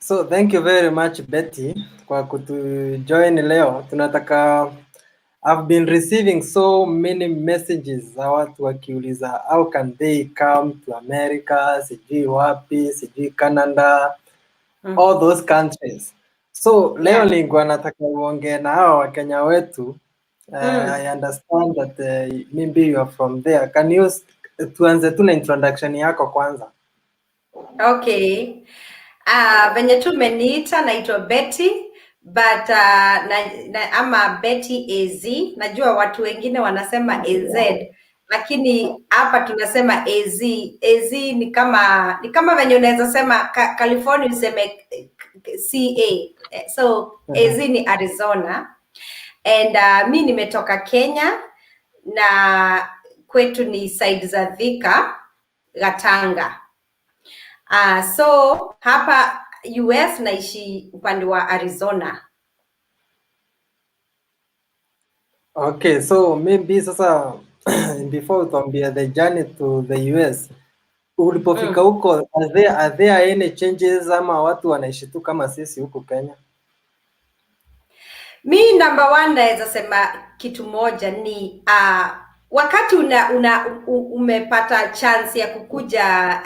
So thank you very much Betty kwa kutujoin leo. I've been receiving so many messages za watu wakiuliza how can they come to America, sijui wapi, sijui Canada, all those countries. So leo Yeah. nilikuwa nataka uongee na hao Wakenya wetu. I understand that maybe you are from there. Can you tuanze tu na introduction yako kwanza? Okay. Venye tu umeniita naitwa Betty but ama Betty AZ. Najua watu wengine wanasema AZ lakini hapa tunasema AZ. AZ ni kama venye unaweza sema California useme CA. So AZ ni Arizona and mi nimetoka Kenya na kwetu ni side za Thika, Gatanga. So hapa US naishi upande wa Arizona. Okay, so maybe sasa before utuambia the journey to the US, ulipofika huko, are there any changes ama watu wanaishi tu kama sisi huku Kenya? Mi number one naweza sema kitu moja ni wakati umepata chance ya kukuja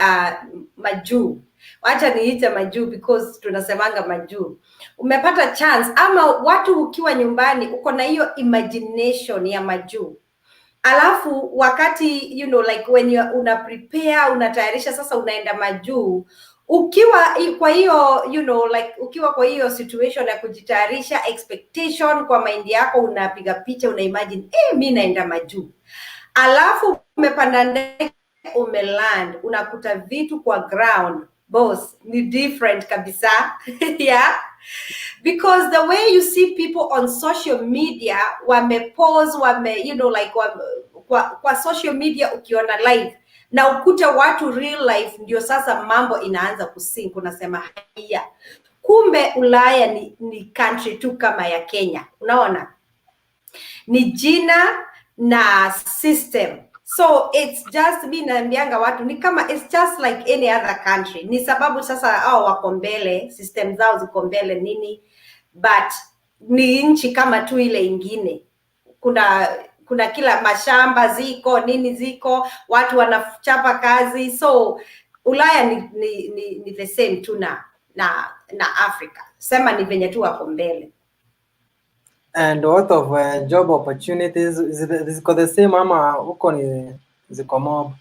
majuu, wacha niite majuu because tunasemanga majuu. Umepata chance ama watu ukiwa nyumbani uko na hiyo imagination ya majuu, alafu wakati like when una prepare unatayarisha sasa unaenda majuu, ukiwa kwa hiyo like ukiwa kwa hiyo situation ya kujitayarisha, expectation kwa mind yako, unapiga picha, una imagine mi naenda majuu, alafu umepanda ndege, umeland, unakuta vitu kwa ground, boss, ni different kabisa. Yeah, because the way you see people on social media wamepose, like kwa social media ukiona live na ukuta watu real life, ndio sasa mambo inaanza kusink. Unasema haya, kumbe Ulaya ni country tu kama ya Kenya. Unaona, ni jina na system. So it's just, mi naambianga watu ni kama it's just like any other country. Ni sababu sasa hao wako mbele, system zao ziko mbele nini, but ni nchi kama tu ile ingine. Kuna kila mashamba ziko nini ziko, watu wanachapa kazi. So Ulaya ni the same tu na Africa. Sema ni venye tu wako mbele. And what of job opportunities, ziko the same ama huko ni ziko mob?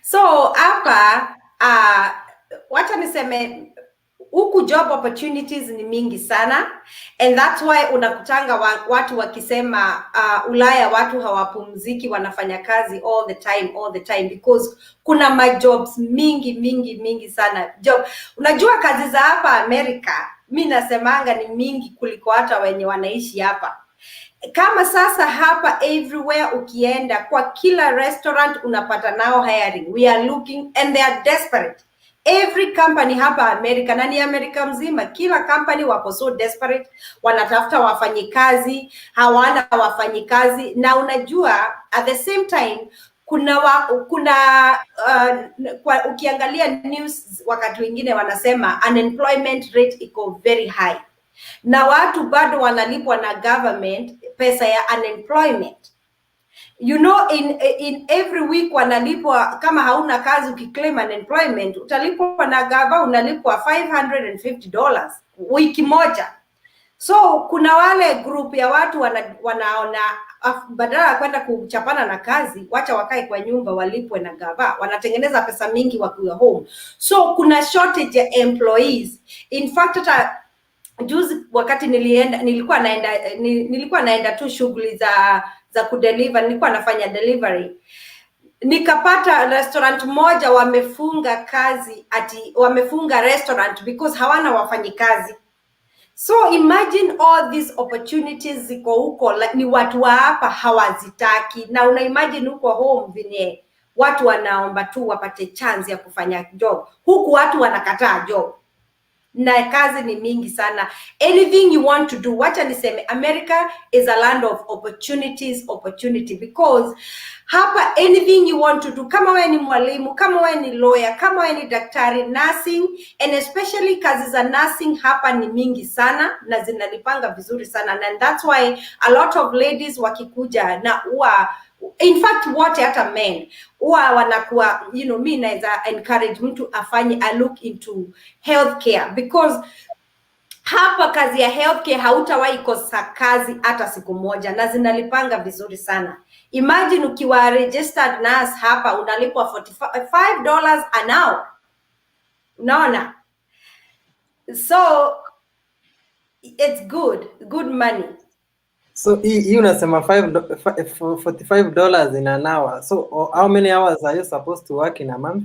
So hapa wacha niseme huku job opportunities ni mingi sana, and that's why unakutanga watu wakisema Ulaya watu hawapumziki, wanafanya kazi all the time because kuna majobs mingi sana job. Unajua kazi za hapa Amerika, mi nasemanga ni mingi kuliko hata wenye wanaishi hapa. Kama sasa hapa everywhere ukienda, kwa kila restaurant unapata nao hiring. We are looking and they are desperate. Every company hapa Amerika, na ni Amerika mzima, kila company wako so desperate, wanatafuta wafanyikazi, hawana wafanyikazi. Na unajua at the same time ukiangalia news wakati wengine wanasema unemployment rate iko very high, na watu bado wanalipwa na government pesa ya unemployment. In every week wanalipwa, kama hauna kazi ukiclaim unemployment utalipwa na gava, unalipwa $550 wiki moja. So kuna wale group ya watu wanaona badala ya kwenda kuchapana na kazi, wacha wakae kwa nyumba walipwe na gava, wanatengeneza pesa mingi wakiwa home. So kuna shortage ya employees. In fact hata juzi wakati nilikuwa naenda tu shughuli za kudeliver, nilikuwa nafanya delivery, nikapata restaurant moja wamefunga kazi, wamefunga restaurant because hawana wafanyikazi. So imagine all these opportunities ziko huko, like, ni watu wa hapa hawazitaki, na una imagine huko home vile watu wanaomba tu wapate chance ya kufanya job, huku watu wanakataa job. na kazi ni mingi sana. Anything you want to do, wacha niseme America is a land of opportunity, because hapa anything you want to do, kama wewe ni mwalimu, kama wewe ni lawyer, kama wewe ni daktari, nursing, and especially kazi za nursing hapa ni mingi sana na zinalipanga vizuri sana, and that's why a lot of ladies wakikuja na huwa, in fact wote hata men huwa wanakuwa, you know, mimi naweza encourage mtu afanye a look into healthcare, because hapa kazi ya healthcare hautawahi kosa kazi hata siku moja, na zinalipanga vizuri sana. Imagine ukiwa registered nurse hapa unalipwa $45 an hour. Unaona? So it's good money. So hii unasema $45 in an hour. So how many hours are you supposed to work in a month?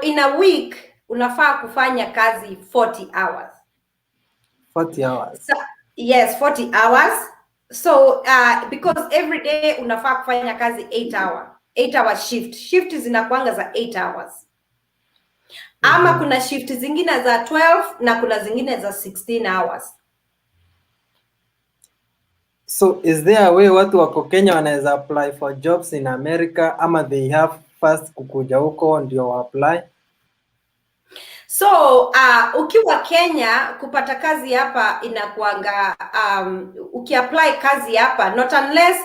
In a week unafaa kufanya kazi 40 hours. 40 hours. So, yes, 40 hours. So because every day unafaa kufanya kazi 8 hour shift zinakuanga za 8 hours. Ama kuna shift zingine za 12 na kuna zingine za 16 hours. So is there a way watu wako Kenya wanaweza apply for jobs in America, ama they have first kukuja huko ndio apply? So ukiwa Kenya kupata kazi hapa inakuanga ukiapply kazi hapa, not unless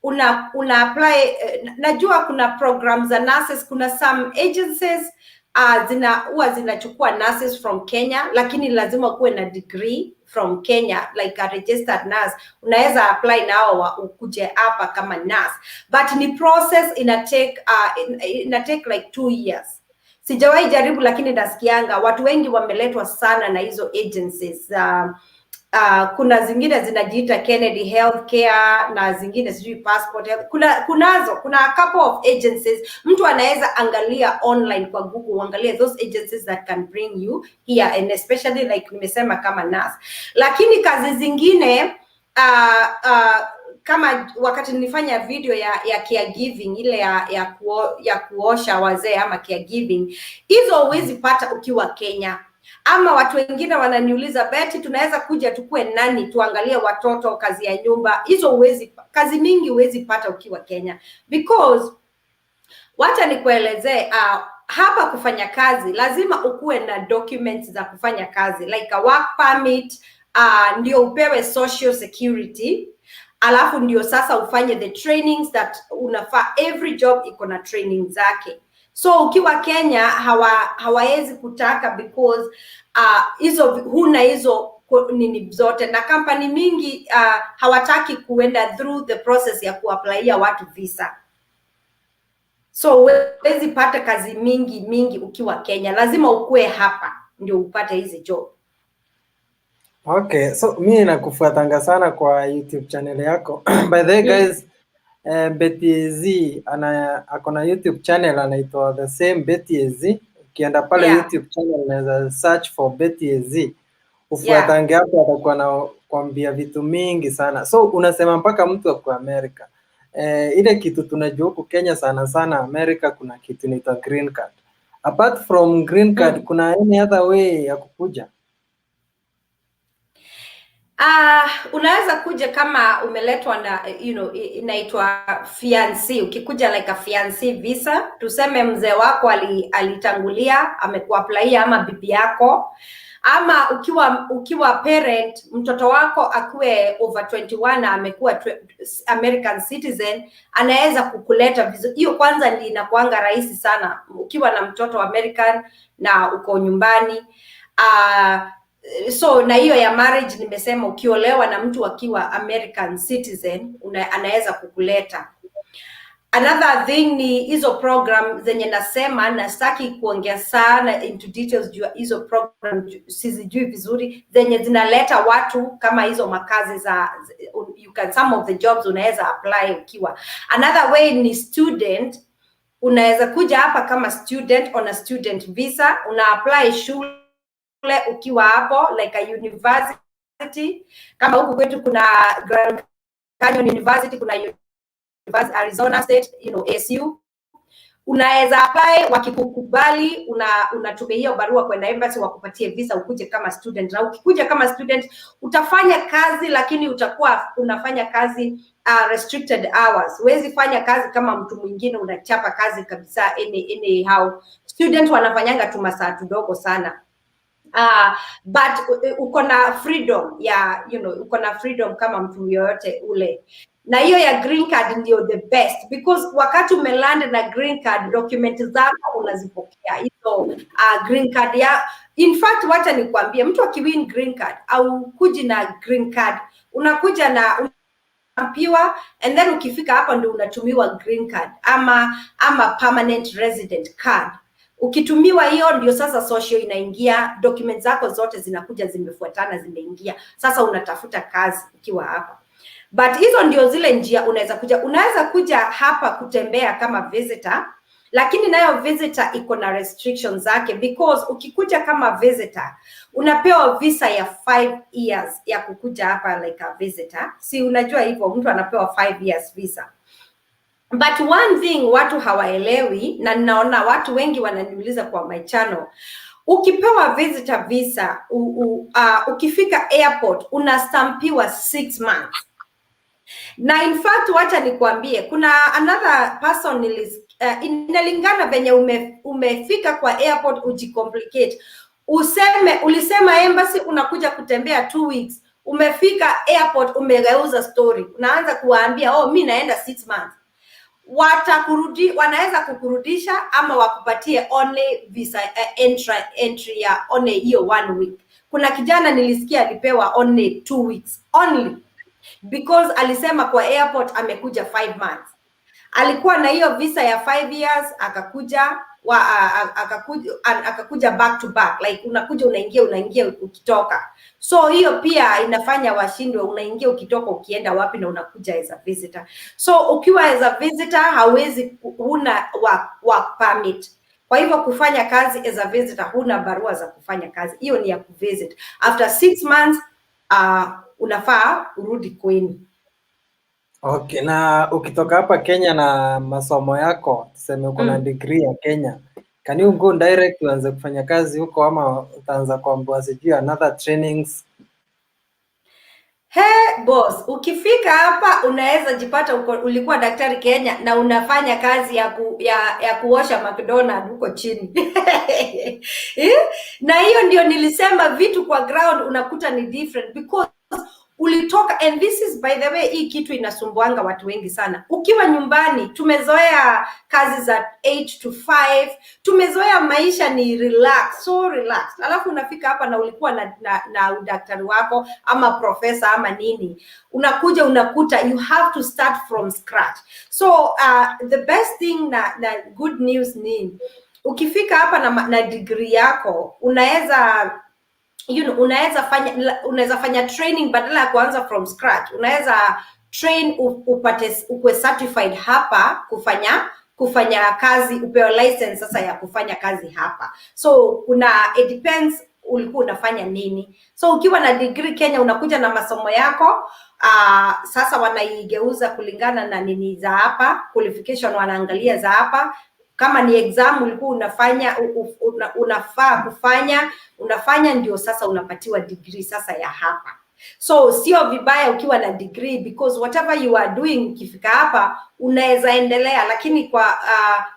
una apply najua kuna programs za nurses, kuna some agencies huwa zinachukua nurses from Kenya, lakini lazima kuwe na degree from Kenya, like a registered nurse. Unaweza apply nao ukuje hapa kama nurse, but ni process ina take like 2 years. Sijawahi jaribu, lakini nasikianga watu wengi wameletwa sana na hizo agencies. Kuna zingine zinajiita Kennedy Healthcare na zingine sijui Passport Health. Kuna a couple of agencies. Mtu anaweza angalia online kwa Google, angalia those agencies that can bring you here, and especially like nimesema kama nurse. Lakini kazi zingine kama wakati nilifanya video ya caregiving, ile ya kuosha wazee ama caregiving, hizo huwezi pata ukiwa Kenya. Ama watu wengine wananiuliza, Betty, tunaweza kuja tukue nani tuangalie watoto, kazi ya nyumba? Hizo kazi mingi huwezi pata ukiwa Kenya, because wacha nikuelezee, hapa kufanya kazi lazima ukuwe na documents za kufanya kazi, like a work permit, ndio upewe social security, alafu ndio sasa ufanye the trainings that unafaa. Every job iko na training zake. So ukiwa Kenya hawawezi kutaka, because huna hizo nini zote, na company mingi hawataki kuenda through the process ya kuapplyia watu visa. So huwezi pata kazi mingi ukiwa Kenya, lazima ukue hapa ndio upate hizi job. Okay, so mimi nakufuatanga sana kwa YouTube channel yako. By the way guys, Betty Z ako na YouTube channel anaitwa the same Betty Z. Ukienda pale YouTube channel unaweza search for Betty Z. Ufuatange hapo, atakuwa na kuambia vitu mingi sana. So unasema mpaka mtu wa America. Ile kitu tunajua huko Kenya sana America kuna kitu inaitwa green card. Apart from green card, kuna any other way ya kukuja? Unaweza kuja kama umeletwa na inaitwa fiancé. Ukikuja like a fiancé visa, tuseme mzee wako alitangulia amekuapplyia, ama bibi yako, ama ukiwa parent, mtoto wako akiwe over 21 na amekuwa American citizen, anaweza kukuleta vizuri. Hiyo kwanza ndio inakuanga rahisi sana ukiwa na mtoto American na uko nyumbani. So na hiyo ya marriage nimesema, ukiolewa na mtu akiwa American citizen anaweza kukuleta. Another thing ni hizo program zenye nasema, na sitaki kuongea sana into details juu hizo program, sizijui vizuri, zenye zinaleta watu kama hizo makazi za some of the jobs unaweza apply ukiwa. Another way ni student. Unaweza kuja hapa kama student on a student visa, una apply shule ukiwa hapo, like a university. Kama huku kwetu kuna Grand Canyon University, kuna Arizona State, ASU. unaweza apply, wakikukubali unatumia hiyo barua kwenda embassy wakupatie visa ukuje kama student. Na ukikuja kama student utafanya kazi, lakini utakuwa unafanya kazi restricted hours. Huwezi fanya kazi kama mtu mwingine unachapa kazi kabisa anyhow. Student wanafanyanga tu masaa tudogo sana. But uko na freedom ya uko na freedom kama mtu yoyote ule. Na hiyo ya green card ndio the best, because wakati umeland na green card document zako unazipokea hizo green card ya. In fact, wacha nikwambie, mtu akiwin green card au kuji na green card, unakuja na unapiwa, and then ukifika hapa ndio unatumiwa green card ama permanent resident card. Ukitumiwa hiyo ndio sasa social inaingia, documents zako zote zinakuja zimefuatana, zimeingia. Sasa unatafuta kazi ukiwa hapa. But hizo ndio zile njia unaweza kuja hapa kutembea kama visitor, lakini nayo visitor iko na restrictions zake, because ukikuja kama visitor unapewa visa ya 5 years ya kukuja hapa like a visitor. Si unajua hivyo, mtu anapewa 5 years visa. But one thing watu hawaelewi, na ninaona watu wengi wananiuliza kwa my channel, ukipewa visitor visa ukifika airport unastampiwa 6 months. Na in fact wacha nikwambie, kuna another person inalingana venye umefika kwa airport ujicomplicate. Ulisema embassy unakuja kutembea 2 weeks, umefika airport umegeuza story, unaanza kuwaambia mimi naenda 6 months. Wanaweza kukurudisha ama wakupatie only visa entry ya only hiyo 1 week. Kuna kijana nilisikia alipewa only 2 weeks only, because alisema kwa airport amekuja 5 months. Alikuwa na hiyo visa ya 5 years, akakuja back to back, like unaingia ukitoka. So hiyo pia inafanya washindwe, unaingia ukitoka, ukienda wapi na unakuja as a visitor. So ukiwa as a visitor huna work permit. Kwa hivyo kufanya kazi as a visitor huna barua za kufanya kazi. Hiyo ni ya kuvisit. After 6 months unafaa urudi kwenu. Okay, na ukitoka hapa Kenya na masomo yako, tuseme uko na degree ya Kenya, can you go direct uanze kufanya kazi huko, ama utaanza kuambiwa sijui another trainings? Boss, ukifika hapa unaweza jipata ulikuwa daktari Kenya na unafanya kazi ya kuosha McDonald huko chini. Na hiyo ndio nilisema vitu kwa ground unakuta ni different, because ulitoka, and this is by the way, hii kitu inasumbuanga watu wengi sana. Ukiwa nyumbani tumezoea kazi za 8 to 5, tumezoea maisha ni relax, so relaxed. Alafu unafika hapa na ulikuwa na udaktari wako ama professor ama nini, unakuja unakuta you have to start from scratch. So the best thing na good news ni ukifika hapa na degree yako unaweza unaweza fanya training badala ya kuanza from scratch. Unaweza train ukue certified hapa kufanya kazi, upewe license sasa ya kufanya kazi hapa. So it depends ulikuwa unafanya nini. So ukiwa na degree Kenya unakuja na masomo yako, sasa wanaigeuza kulingana na nini za hapa, qualification wanaangalia za hapa. Kama ni exam ulikuwa unafaa unafanya ndio sasa unapatiwa degree sasa ya hapa. So sio vibaya ukiwa na degree, because whatever you are doing ukifika hapa unaweza endelea, lakini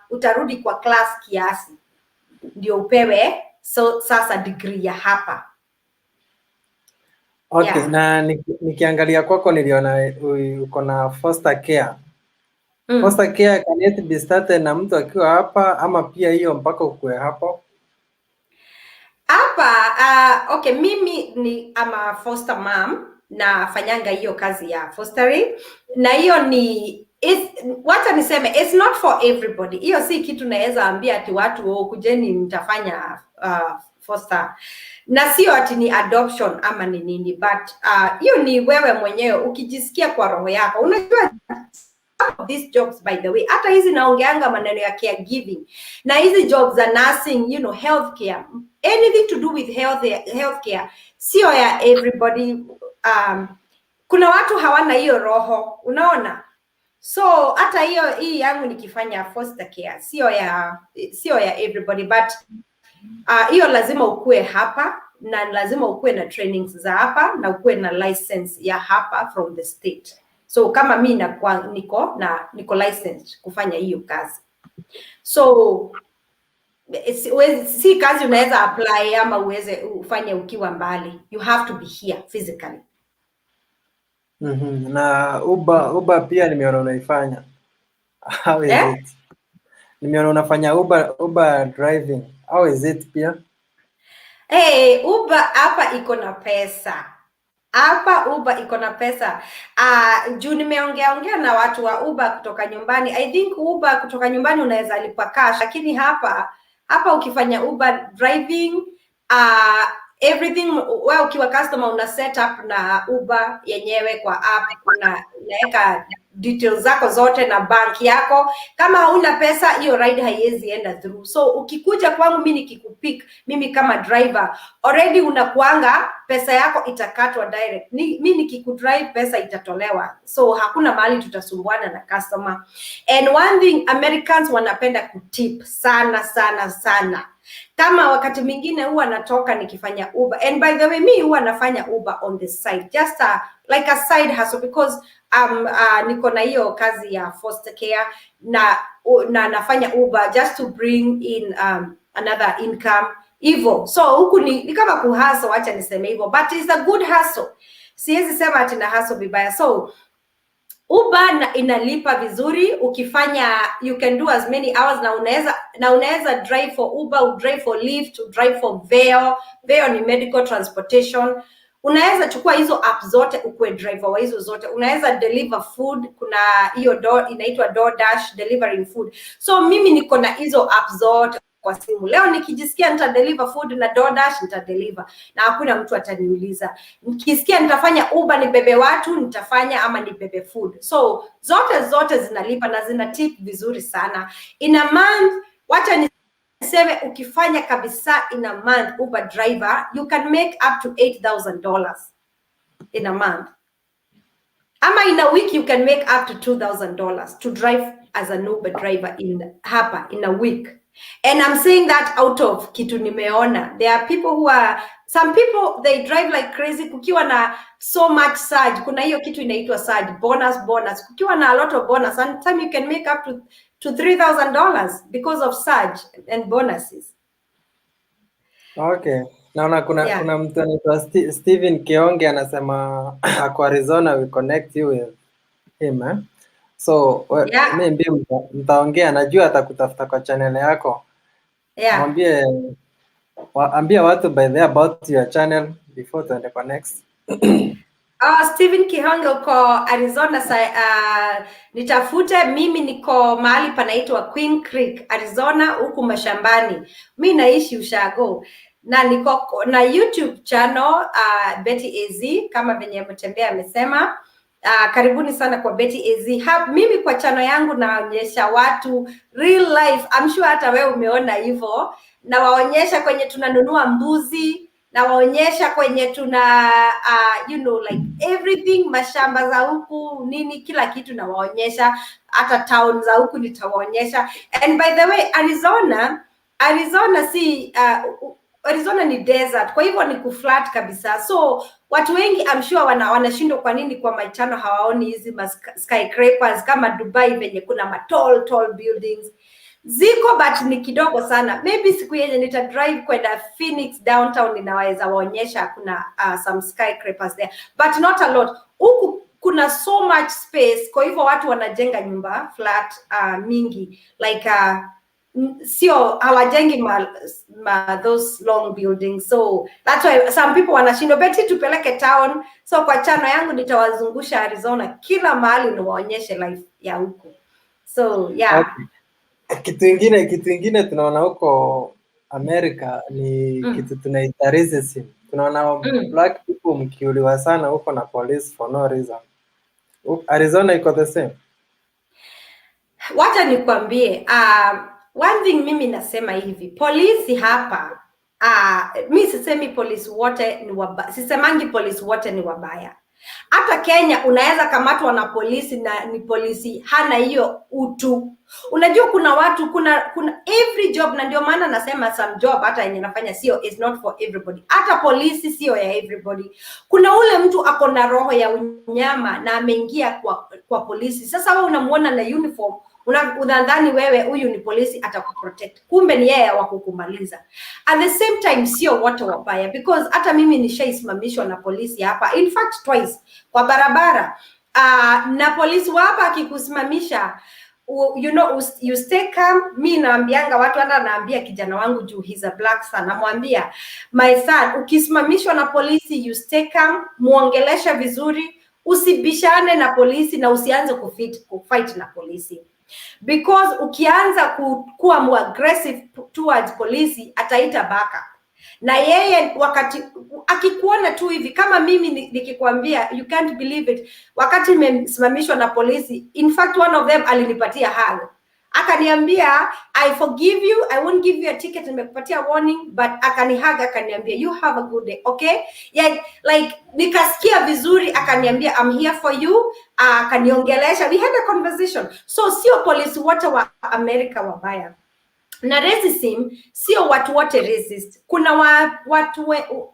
utarudi kwa class kiasi ndio upewe sasa degree ya hapa. Okay, yeah. Na nikiangalia kwako niliona uko na foster care. Foster care can it be started na mtu akiwa hapa, ama pia hiyo mpaka ukue hapo? Hapa okay, mimi ama foster mom na fanyanga hiyo kazi ya fostering, na hiyo wacha niseme it's not for everybody. Hiyo si kitu naweza ambia ati watu kujeni mtafanya foster, na sio ati ni adoption ama ni nini, but hiyo ni wewe mwenyewe ukijisikia kwa roho yako. Unajua these jobs by the way, hata hizi naongeanga maneno ya caregiving na hizi jobs za nursing, healthcare, anything to do with healthcare, sio ya everybody. Kuna watu hawana hiyo roho, unaona. So hata hii yangu nikifanya foster care sio ya everybody, but hiyo like ukue hapa na lazima ukue na trainings za hapa na ukue na license ya hapa from the state. So kama mi niko licensed kufanya hiyo kazi. So si kazi unaweza apply ama uweze ufanye ukiwa mbali. You have to be here physically. Na Uber pia nimeona unaifanya. How is it? Nimeona unafanya Uber driving. How is it pia? Hey, Uber hapa iko na pesa. Hapa Uber iko na pesa. Juu nimeongea na watu wa Uber kutoka nyumbani. I think Uber kutoka nyumbani unaweza lipa cash, lakini hapa ukifanya Uber driving everything, wewe ukiwa customer una set up na Uber yenyewe kwa app, unaweka details zako zote na bank yako. Kama hauna pesa, hiyo ride haiwezi enda through. So ukikuja kwangu mimi nikikupick, mimi kama driver already unakuanga pesa yako itakatwa direct. Mimi nikikudrive pesa itatolewa. So hakuna mahali tutasumbuana na customer. And one thing, Americans wanapenda kutip sana sana sana. Kama wakati mwingine huwa natoka nikifanya Uber, and by the way me huwa nafanya Uber on the side, just like a side hustle, because niko na hiyo kazi ya foster care na nafanya Uber just to bring in another income hivyo. So huku ni kama kuhustle, acha niseme hivyo, but it's a good hustle. Siwezi sema ati na hustle vibaya. So Uber inalipa vizuri ukifanya, you can do as many hours, na unaweza drive for Uber, drive for Lyft, drive for Veo. Veo ni medical transportation. Unaweza chukua hizo app zote ukue driver wa hizo zote. Unaweza deliver food, kuna hiyo inaitwa DoorDash, delivering food. So mimi niko na hizo app zote kwa simu. Leo nikijisikia nita deliver food na DoorDash nita deliver na hakuna mtu ataniuliza. Nikisikia nitafanya Uber nibebe watu nitafanya, ama nibebe food. So zote zinalipa na zina tip vizuri sana. In a month, wacha niseme ukifanya kabisa in a month Uber driver, you can make up to $8,000 in a month. Ama in a week you can make up to $2,000 to drive as an Uber driver in a week. And I'm saying that out of kitu nimeona. There are people some people they drive like crazy kukiwa na so much surge. Kuna hiyo kitu inaitwa surge, bonus. Kukiwa na a lot of bonus, and time you can make up to $3,000 because of surge and bonuses. Okay. Naona kuna mtu anaitwa Steven Kionge anasema kwa Arizona we connect you with him. So maybe mtaongea, najua atakutafuta kwa channel yako. Mwambie ambia watu by the about your channel before tuende kwa next. Steven Kihonge uko Arizona, nitafute. Mimi niko mahali panaitwa Queen Creek, Arizona, huku mashambani. Mimi naishi Ushago na niko na YouTube channel Betty AZ, kama venye Mtembea amesema. Karibuni sana kwa Betty AZ. Mimi kwa channel yangu naonyesha watu real life. I'm sure hata wewe umeona hivyo. Na waonyesha kwenye tunanunua mbuzi, na waonyesha kwenye tuna like everything, mashamba za huku nini, kila kitu na waonyesha, hata town za huku nitawaonyesha. And by the way, Arizona ni desert, kwa hivyo ni kuflat kabisa. So watu wengi I'm sure wanashindwa kwa nini kwa my channel hawaoni hizi skyscrapers kama Dubai venye kuna tall buildings. Ziko but ni kidogo sana. Maybe siku yenye nita drive kwenda Phoenix downtown ninaweza waonyesha kuna some skyscrapers there, but not a lot. Huku kuna so much space, kwa hivyo watu wanajenga nyumba flat mingi, like sio hawajengi those long buildings. So that's why some people wanashindwa. Beti tupeleke town. So kwa channel yangu nitawazungusha Arizona kila mahali niwaonyeshe life ya huko. So Okay. Kitu ingine tunaona huko America ni kitu tunaita racism. Tunaona black people mkiuliwa sana huko na police for no reason. Arizona iko the same? Wacha nikwambie, one thing mimi nasema hivi, polisi hapa, mimi sisemi polisi wote ni wabaya, sisemangi polisi wote ni wabaya. Hata Kenya unaweza kamatwa na polisi na ni polisi hana hiyo utu. Unajua kuna watu, kuna every job, na ndio maana nasema some job hata yenye nafanya sio, is not for everybody. Hata polisi sio ya everybody. Kuna ule mtu ako na roho ya unyama na ameingia kwa polisi. Sasa wewe unamuona na uniform, unadhani wewe huyu ni polisi atakuprotect, kumbe ni yeye wa kukumaliza. At the same time sio wote wabaya, because hata mimi nishaisimamishwa na polisi hapa, in fact twice kwa barabara. Na polisi hapa akikusimamisha, you know, you stay calm. Mi naambianga watu, hata naambia kijana wangu juu he's a black son, namwambia my son, ukisimamishwa na polisi you stay calm, muongelesha vizuri, usibishane na polisi na usianze kufight na polisi, because ukianza kuwa more aggressive towards polisi ataita backup. Na yeye wakati akikuona tu hivi, kama mimi nikikwambia, you can't believe it, wakati nimesimamishwa na polisi, in fact one of them alinipatia hug, akaniambia I forgive you, I won't give you a ticket, nimekupatia warning, but akanihug, akaniambia you have a good day, okay? Yeah, like nikasikia vizuri, akaniambia I'm here for you, akaniongelesha, we had a conversation. So sio polisi wote wa America wabaya, na racism sio watu wote racist. Kuna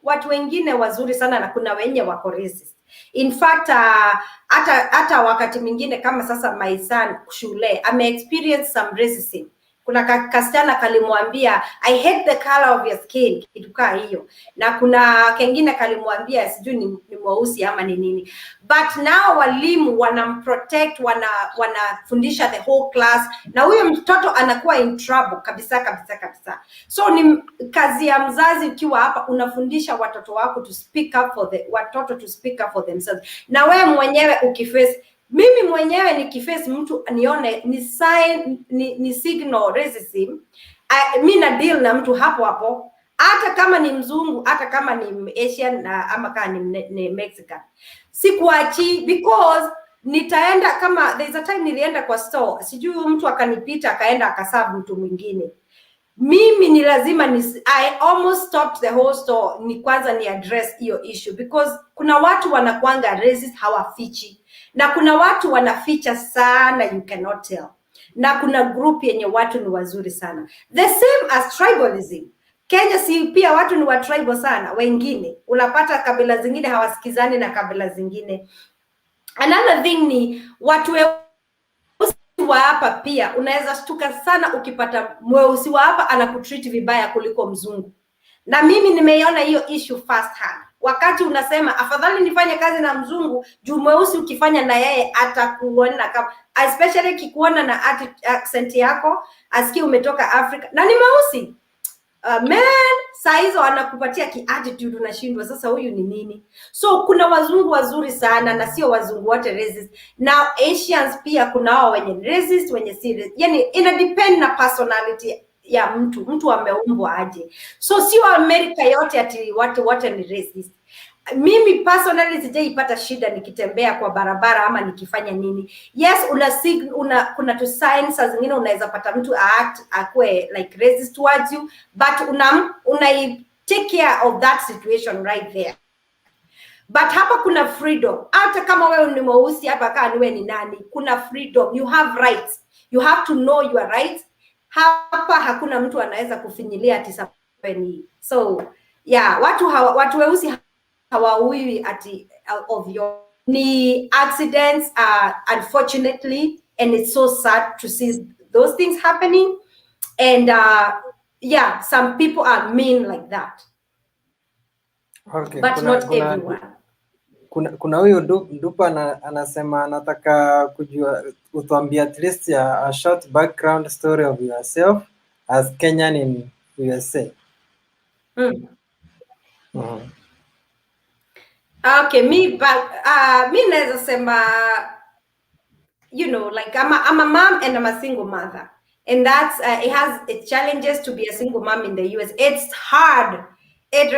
watu wengine wazuri sana na kuna wenye wako racist. In fact hata wakati mwingine kama sasa my son shule ame experience some racism. Kuna kasichana kalimwambia I hate the color of your skin, kitu kaa hiyo, na kuna kengine kalimwambia sijui ni mweusi ama ni nini, but now walimu wanamprotect, wanafundisha the whole class, na huyo mtoto anakuwa in trouble kabisa. So ni kazi ya mzazi, ukiwa hapa unafundisha watoto wako to speak up for themselves, na wewe mwenyewe ukiface. Mimi mwenyewe nikiface mtu nione ni sign, ni signal racism, mimi na deal na mtu hapo, hata kama ni mzungu, hata kama ni Asian ama kama ni Mexican, sikuachi, because nitaenda. Kama there's a time nilienda kwa store, sijui mtu akanipita akaenda akasabu mtu mwingine, mimi ni lazima I almost stopped the whole store, ni kwanza ni address hiyo issue, because kuna watu wanakuanga racist hawafichi, na kuna watu wanaficha sana, you cannot tell, na kuna group yenye watu ni wazuri sana, the same as tribalism. Kenya si pia watu ni wa tribal sana, wengine unapata kabila zingine hawasikizani na kabila zingine. Another thing ni watu wa hapa pia unaweza shtuka sana ukipata mweusi wa hapa anakutreat vibaya kuliko mzungu, na mimi nimeiona hiyo issue first hand. Wakati unasema afadhali nifanye kazi na mzungu juu mweusi ukifanya na yeye atakuona kama, especially kikuona na accent yako asikie umetoka Afrika na ni mweusi, man, saa hizo anakupatia ki-attitude, unashindwa sasa huyu ni nini? So kuna wazungu wazuri sana na sio wazungu wote racist, na Asians pia kuna hao wenye racist, wenye serious, yani ina depend na personality ya mtu ameumbwa aje. So sio America yote ati watu wote ni racist. Mimi personally sijaipata shida nikitembea kwa barabara ama nikifanya nini. Yes, kuna tu signs saa zingine unaweza pata mtu akwe like racist towards you, but una take care of that situation right there. But hapa kuna freedom. Hata kama wewe ni mweusi hapa, kama wewe ni nani, kuna freedom. You have rights. You have to know your rights. Hapa hakuna mtu anaweza kufinyilia ati sapeni. So yeah, watu weusi hawaui ati of your ni accidents, unfortunately, and it's so sad to see those things happening. And yeah, some people are mean like that. Okay, but not everyone. Kuna huyo Ndupa anasema anataka kujua, utuambia at least a short background story of yourself as Kenyan in USA. Okay, mi naweza sema, you know, like I'm a mom and I'm a single mother, and that's it has its challenges to be a single mom in the US. It's hard. It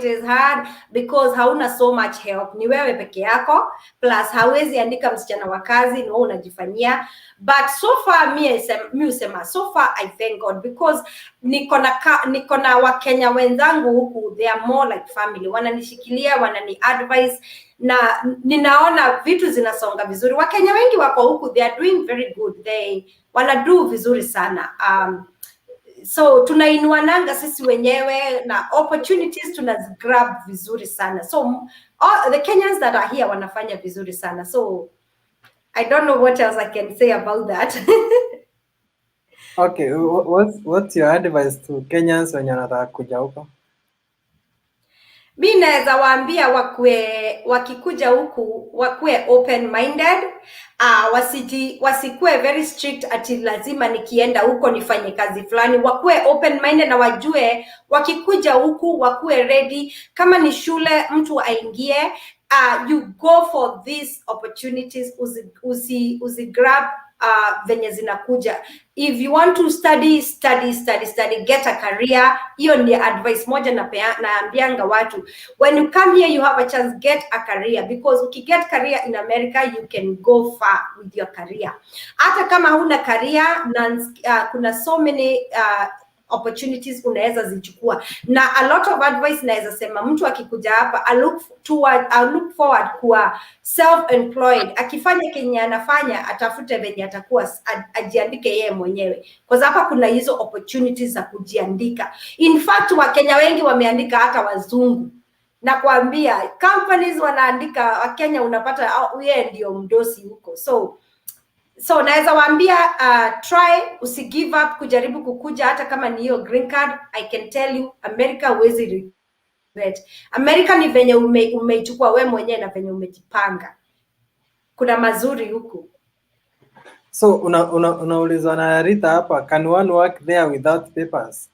is hard because hauna so much help. Ni wewe peke yako, plus hawezi andika msichana wa kazi, ni wewe unajifanyia. But so far mi usema so far I thank God because niko na Wakenya wenzangu huku, they are more like family. Wananishikilia, wanani advice na ninaona vitu zinasonga vizuri. Wakenya wengi wako huku, they are doing very good. They wanadu vizuri sana. So tunainuananga sisi wenyewe na opportunities tunazigrab vizuri sana. So all the Kenyans that are here wanafanya vizuri sana. So I don't know what else I can say about that. Okay, what's your advice to Kenyans wenye wanataka kuja huko? Mi naweza waambia wakikuja huku wakuwe open minded, wasikuwe very strict ati lazima nikienda huko nifanye kazi fulani. Wakuwe open minded na wajue wakikuja huku wakuwe ready. Kama ni shule mtu aingie, you go for these opportunities, usi grab venye zinakuja. If you want to study, get a career. Hiyo ni advice moja naambianga watu. When you come here, you have a chance, get a career, because if you get career in America, you can go far with your career. Hata kama huna career, kuna so many opportunities unaweza zichukua. Na a lot of advice naweza sema mtu akikuja hapa, I look forward kuwa self-employed. Akifanya kenye anafanya, atafute venye atakuwa ajiandike yeye mwenyewe. Kwa hapa kuna hizo opportunities za kujiandika. In fact, Wakenya wengi wameandika hata wazungu. Na kuambia companies wanaandika Wakenya, unapata yeye ndio mdosi huko. So naweza waambia try, usi give up kujaribu kukuja hata kama ni hiyo green card. I can tell you America huwezi regret. America ni venye umeichukua wewe mwenyewe na venye umejipanga. Kuna mazuri huku. So unaulizwa na Rita hapa, can one work there without papers?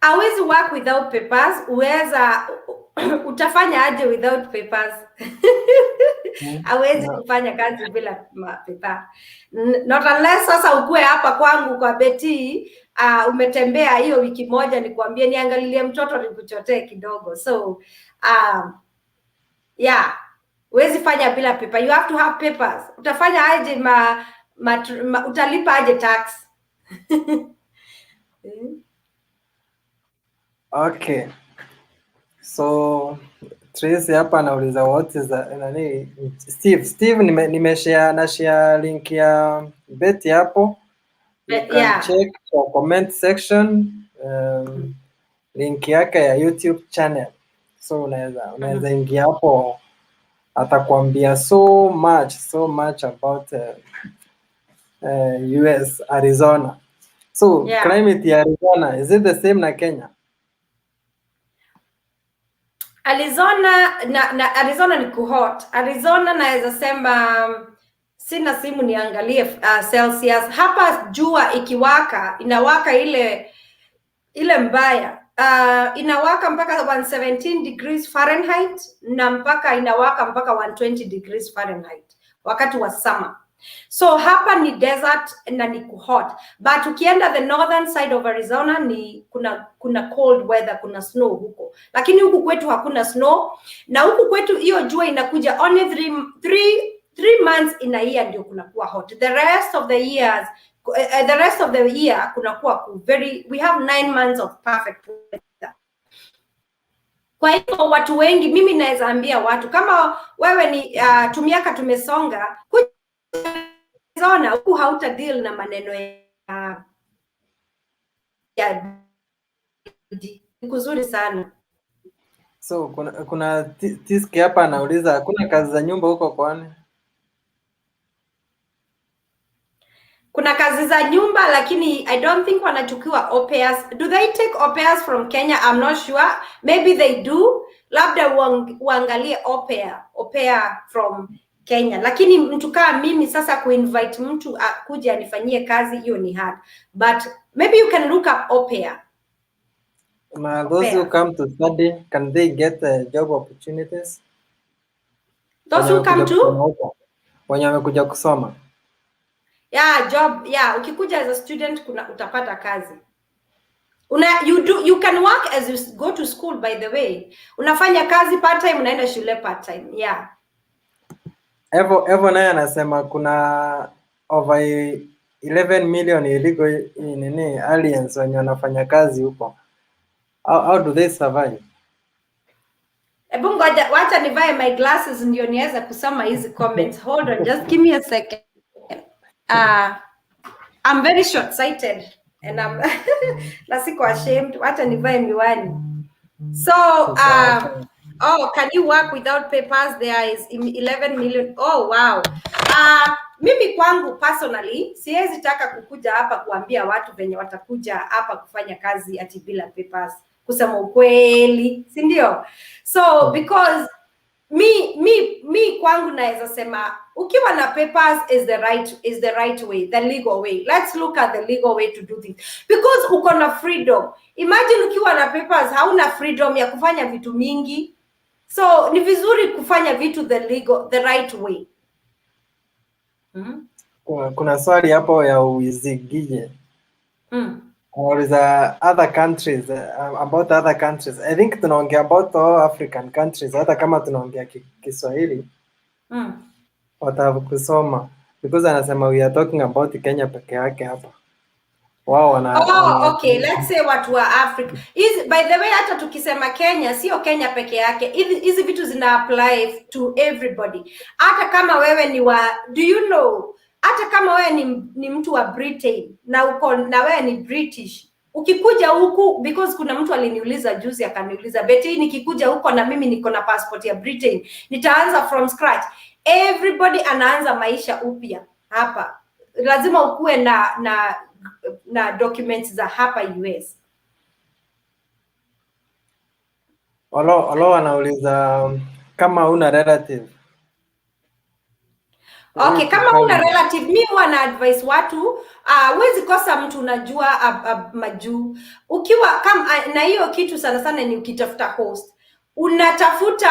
Hawezi work without papers. Utafanya aje without papers? Hawezi kufanya kazi bila paper. Not unless sasa ukue hapa kwangu kwa Betty, umetembea hiyo wiki moja, nikwambie niangalilie mtoto nikuchotee kidogo. So yeah, huwezi fanya bila paper. You have to have papers. Utafanya aje utalipa aje tax? Okay. So Tracy hapa anauliza what is Steve nimeshare link ya Betty hapo. You can check for comment section link yake ya YouTube channel. So unaweza ingia hapo, atakwambia so much about US Arizona. So climate ya Arizona, is it the same na Kenya? Arizona ni kuhot. Arizona naweza sema sina simu niangalie Celsius. Hapa jua ikiwaka inawaka ile mbaya. Inawaka mpaka 117 degrees Fahrenheit na inawaka mpaka 120 degrees Fahrenheit wakati wa summer. So hapa ni desert na ni hot. But ukienda the northern side of Arizona ni kuna cold weather, kuna snow huko. Lakini huku kwetu hakuna snow, na huku kwetu hiyo jua inakuja only 3 months in a year ndio kunakuwa hot. The rest of the year kunakuwa we have 9 months of perfect weather. Kwa hivyo watu wengi, mimi naweza ambia watu kama wewe ni tumiaka tumesonga Arizona, huku hauta deal na maneno ya kuzuri sana. So kuna Tiski hapa anauliza hakuna kazi za nyumba huko kwani? Kuna kazi za nyumba lakini I don't think wanachukiwa au pairs. Do they take au pairs from Kenya? I'm not sure. Maybe they do. Labda uangalie au pair from Kenya. Lakini mtu kama mimi sasa kuinvite mtu akuje anifanyie kazi, hiyo ni hard. But maybe you can look up au pair. Those who come to study, can they get job opportunities? Those who come to? Wenye wamekuja kusoma. Yeah, job. Yeah, ukikuja as a student utapata kazi. You can work as you go to school, by the way. Unafanya kazi part time, unaenda shule part time. Yeah. Evo naye anasema kuna over 11 million illegal nini aliens wenye wanafanya kazi huko. How do they survive? Ebu ngoja, wacha nivae my glasses ndio niweze kusoma hizi comments. Hold on, just give me a second. I'm very short sighted and I'm na siko ashamed. Wacha nivae miwani. So oh, can you work without papers? There is 11 million. Oh wow. Mimi kwangu personally siwezi taka kukuja hapa kuambia watu venye watakuja hapa kufanya kazi ati bila papers, kusema ukweli, si ndio? So because mi kwangu naweza sema ukiwa na papers is the right way, the legal way. Let's look at the legal way to do this, because uko na freedom. Imagine ukiwa na papers hauna freedom ya kufanya vitu mingi, so ni vizuri kufanya vitu the right way. Kuna swali hapo ya Uizigije. Or is other countries, about other countries. I think tunaongea about all African countries, hata kama tunaongea Kiswahili watakusoma, because anasema we are talking about Kenya peke yake hapa. Wow, okay, let's say watu wa Africa. By the way, hata tukisema Kenya, sio Kenya peke yake. Hizi vitu zina apply to everybody. Hata kama wewe ni do you know, hata kama wewe ni mtu wa Britain na uko na wewe ni British, ukikuja huku, because kuna mtu aliniuliza juzi akaniuliza, Betty, nikikuja huko na mimi niko na passport ya Britain, nitaanza from scratch? Everybody anaanza maisha upya hapa. Lazima ukuwe na documents za hapa US. Olo anauliza kama una relative. Okay, kama una relative, mimi wana advise watu huwezi kosa mtu unajua majuu. Ukiwa kama na hiyo kitu sana sana ni ukitafuta host. Unatafuta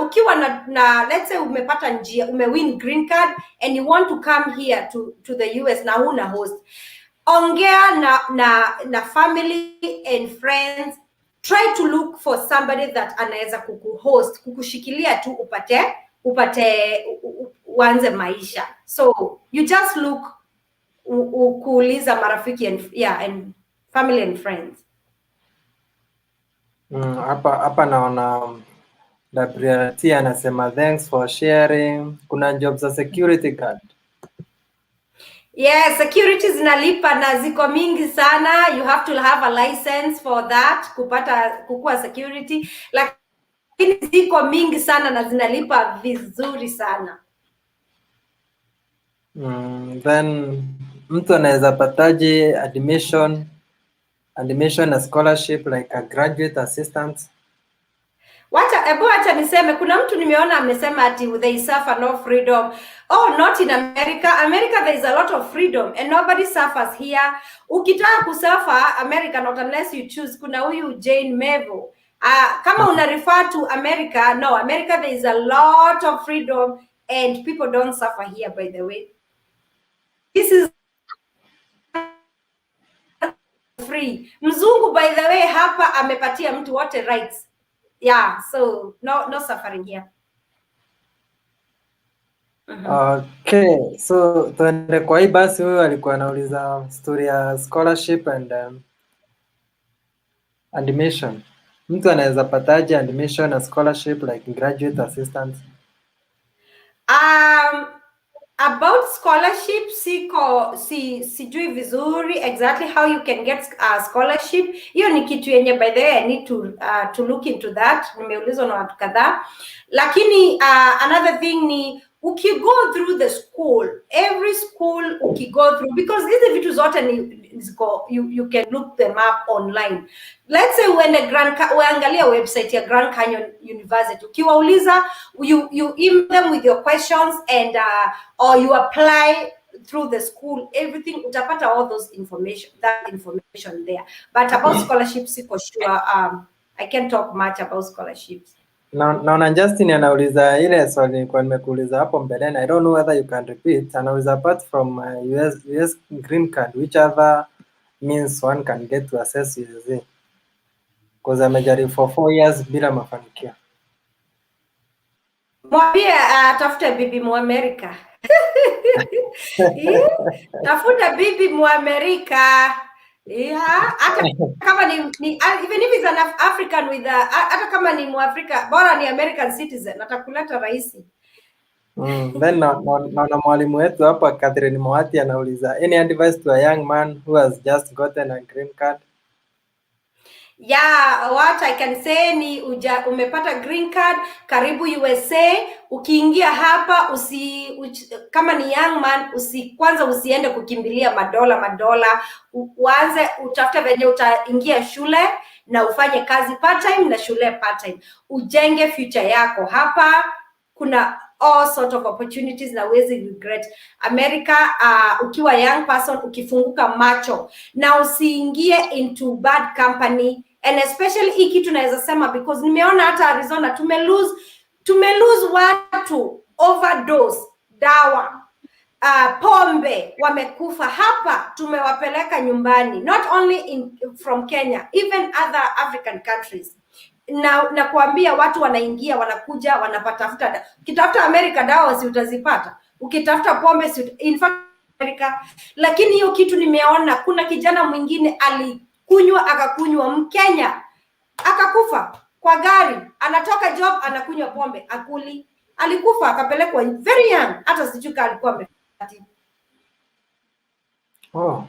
ukiwa na let's say umepata njia, umewin green card and you want to come here to the US na huna host. Ongea na family and friends. Try to look for somebody that anaweza kukuhost, kukushikilia tu upate uanze maisha. So you just look kuuliza marafiki and family and friends. Hapa naona WRT anasema thanks for sharing. Kuna job za security guard. Yes, security zinalipa na ziko mingi sana. You have to have a license for that kukua security, lakini ziko mingi sana na zinalipa vizuri sana. Then mtu anaweza pataje admission na scholarship like a graduate assistant? Wacha niseme, kuna mtu nimeona amesema ati they suffer no freedom. Oh, not in America. America there is a lot of freedom and nobody suffers here. Ukitaka kusuffer America, not unless you choose. Kuna huyu Jane Mevo. Kama una refer to America, no, America there is a lot of freedom and people don't suffer here, by the way. This is free. Mzungu, by the way, hapa amepatia mtu wote rights. Yeah, so no suffering here. Okay, so tuende kwa hii basi. Huyu alikuwa anauliza story ya scholarship and admission. Mtu anaweza pataje admission na scholarship like graduate assistant? About scholarship, sijui vizuri exactly how you can get scholarship. Hiyo ni kitu yenye, by the way, I need to look into that. Nimeulizwa na watu kadhaa. Lakini another thing ni ukigo through the school, every school ukigo through, because these vitu zote you can look them up online. Let's say uangalia website ya Grand Canyon University, ukiwauliza, you email them with your questions and or you apply through the school, everything, utapata all that information there. But about scholarships, siko sure. I can't talk much about scholarships. Naona Justin anauliza ile swali nilikuwa nimekuuliza hapo mbeleni. I don't know whether you can repeat. Anauliza apart from US green card, which other means one can get to access USA, because amejaribu for 4 years bila mafanikio. Mwambie atafute bibi Muamerika. Tafuta bibi Muamerika. Yeah, hata kama ni even if it's an African with hata kama ni Muafrika, bora ni American citizen, atakuleta rahisi. Then naona mwalimu wetu hapa Catherine Moati anauliza, any advice to a young man who has just gotten a green card? Yeah, what I can say ni umepata green card, karibu USA. Ukiingia hapa kama ni young man, kwanza usiende kukimbilia madola. Uanze utafute venye utaingia shule na ufanye kazi part time na shule part time. Ujenge future yako. Hapa kuna all sort of opportunities na wezi regret. America, ukiwa young person, ukifunguka macho na usiingie into bad company, and especially hii kitu naweza sema because nimeona hata Arizona tumelose watu overdose dawa, pombe, wamekufa. Hapa tumewapeleka nyumbani, not only from Kenya, even other African countries. Na kuambia watu wanaingia, wanakuja, wanapatafuta. Ukitafuta America dawa si utazipata, ukitafuta pombe si in fact America. Lakini hiyo kitu nimeona, kuna kijana mwingine akakunywa Mkenya akakufa kwa gari, anatoka job anakunywa pombe, akuli, alikufa, akapelekwa very young, hata sijui kama alikuwa amepata. Oh.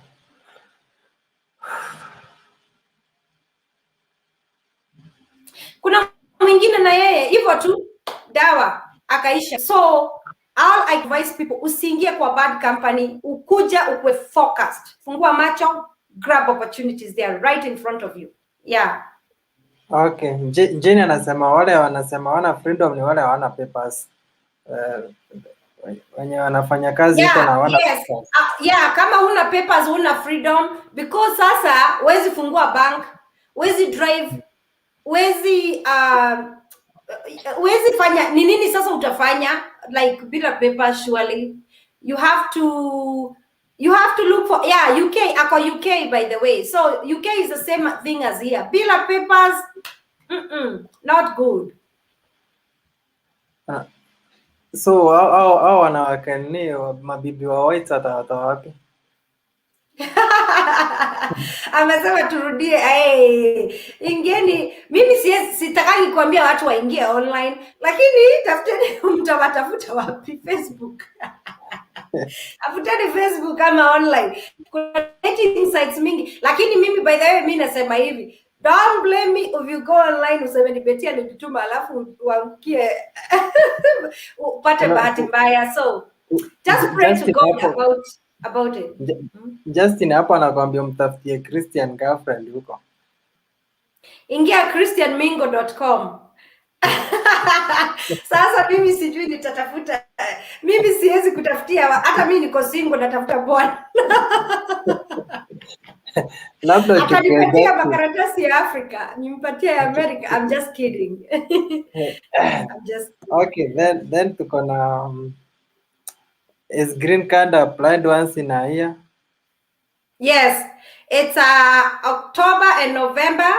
Kuna mwingine na yeye hivyo tu dawa akaisha. So all I advise people, usiingie kwa bad company, ukuja ukwe focused, fungua macho, grab opportunities there right in front of you. Yeah. Okay, Jane anasema wale wanasema wana freedom ni wale hawana papers. Wenye wanafanya kazi huko na wana papers. Yeah, kama huna papers huna freedom, because sasa huwezi fungua bank, huwezi drive, huwezi fanya nini. Sasa utafanya like bila papers? Surely you have to look for UK. Ako UK by the way, so UK is the same thing as here. Bila papers, not good. So hao wanawake ni mabibi wa white hata wapi? Amesema turudie. Ingieni, mimi sitakaki kuambia watu waingie online, lakini tafuteni, mtawatafuta wapi? Facebook. Afuteni Facebook kama online. Kuna dating sites mingi, lakini mimi by the way mimi nasema hivi, don't blame me if you go online useme nibetia nilituma alafu uamkie upate bahati mbaya. So just pray to God about it. Justin hapo anakuambia mtafutie Christian girlfriend huko. Ingia christianmingo.com. Sasa mimi sijui nitatafuta, mimi siwezi kutafutia, hata mimi niko single natafuta bwana. Labda atanipatia makaratasi ya Afrika, nimpatie ya America. I'm just kidding. Okay, then tuko na is green card applied once in a year? Yes, it's October and November.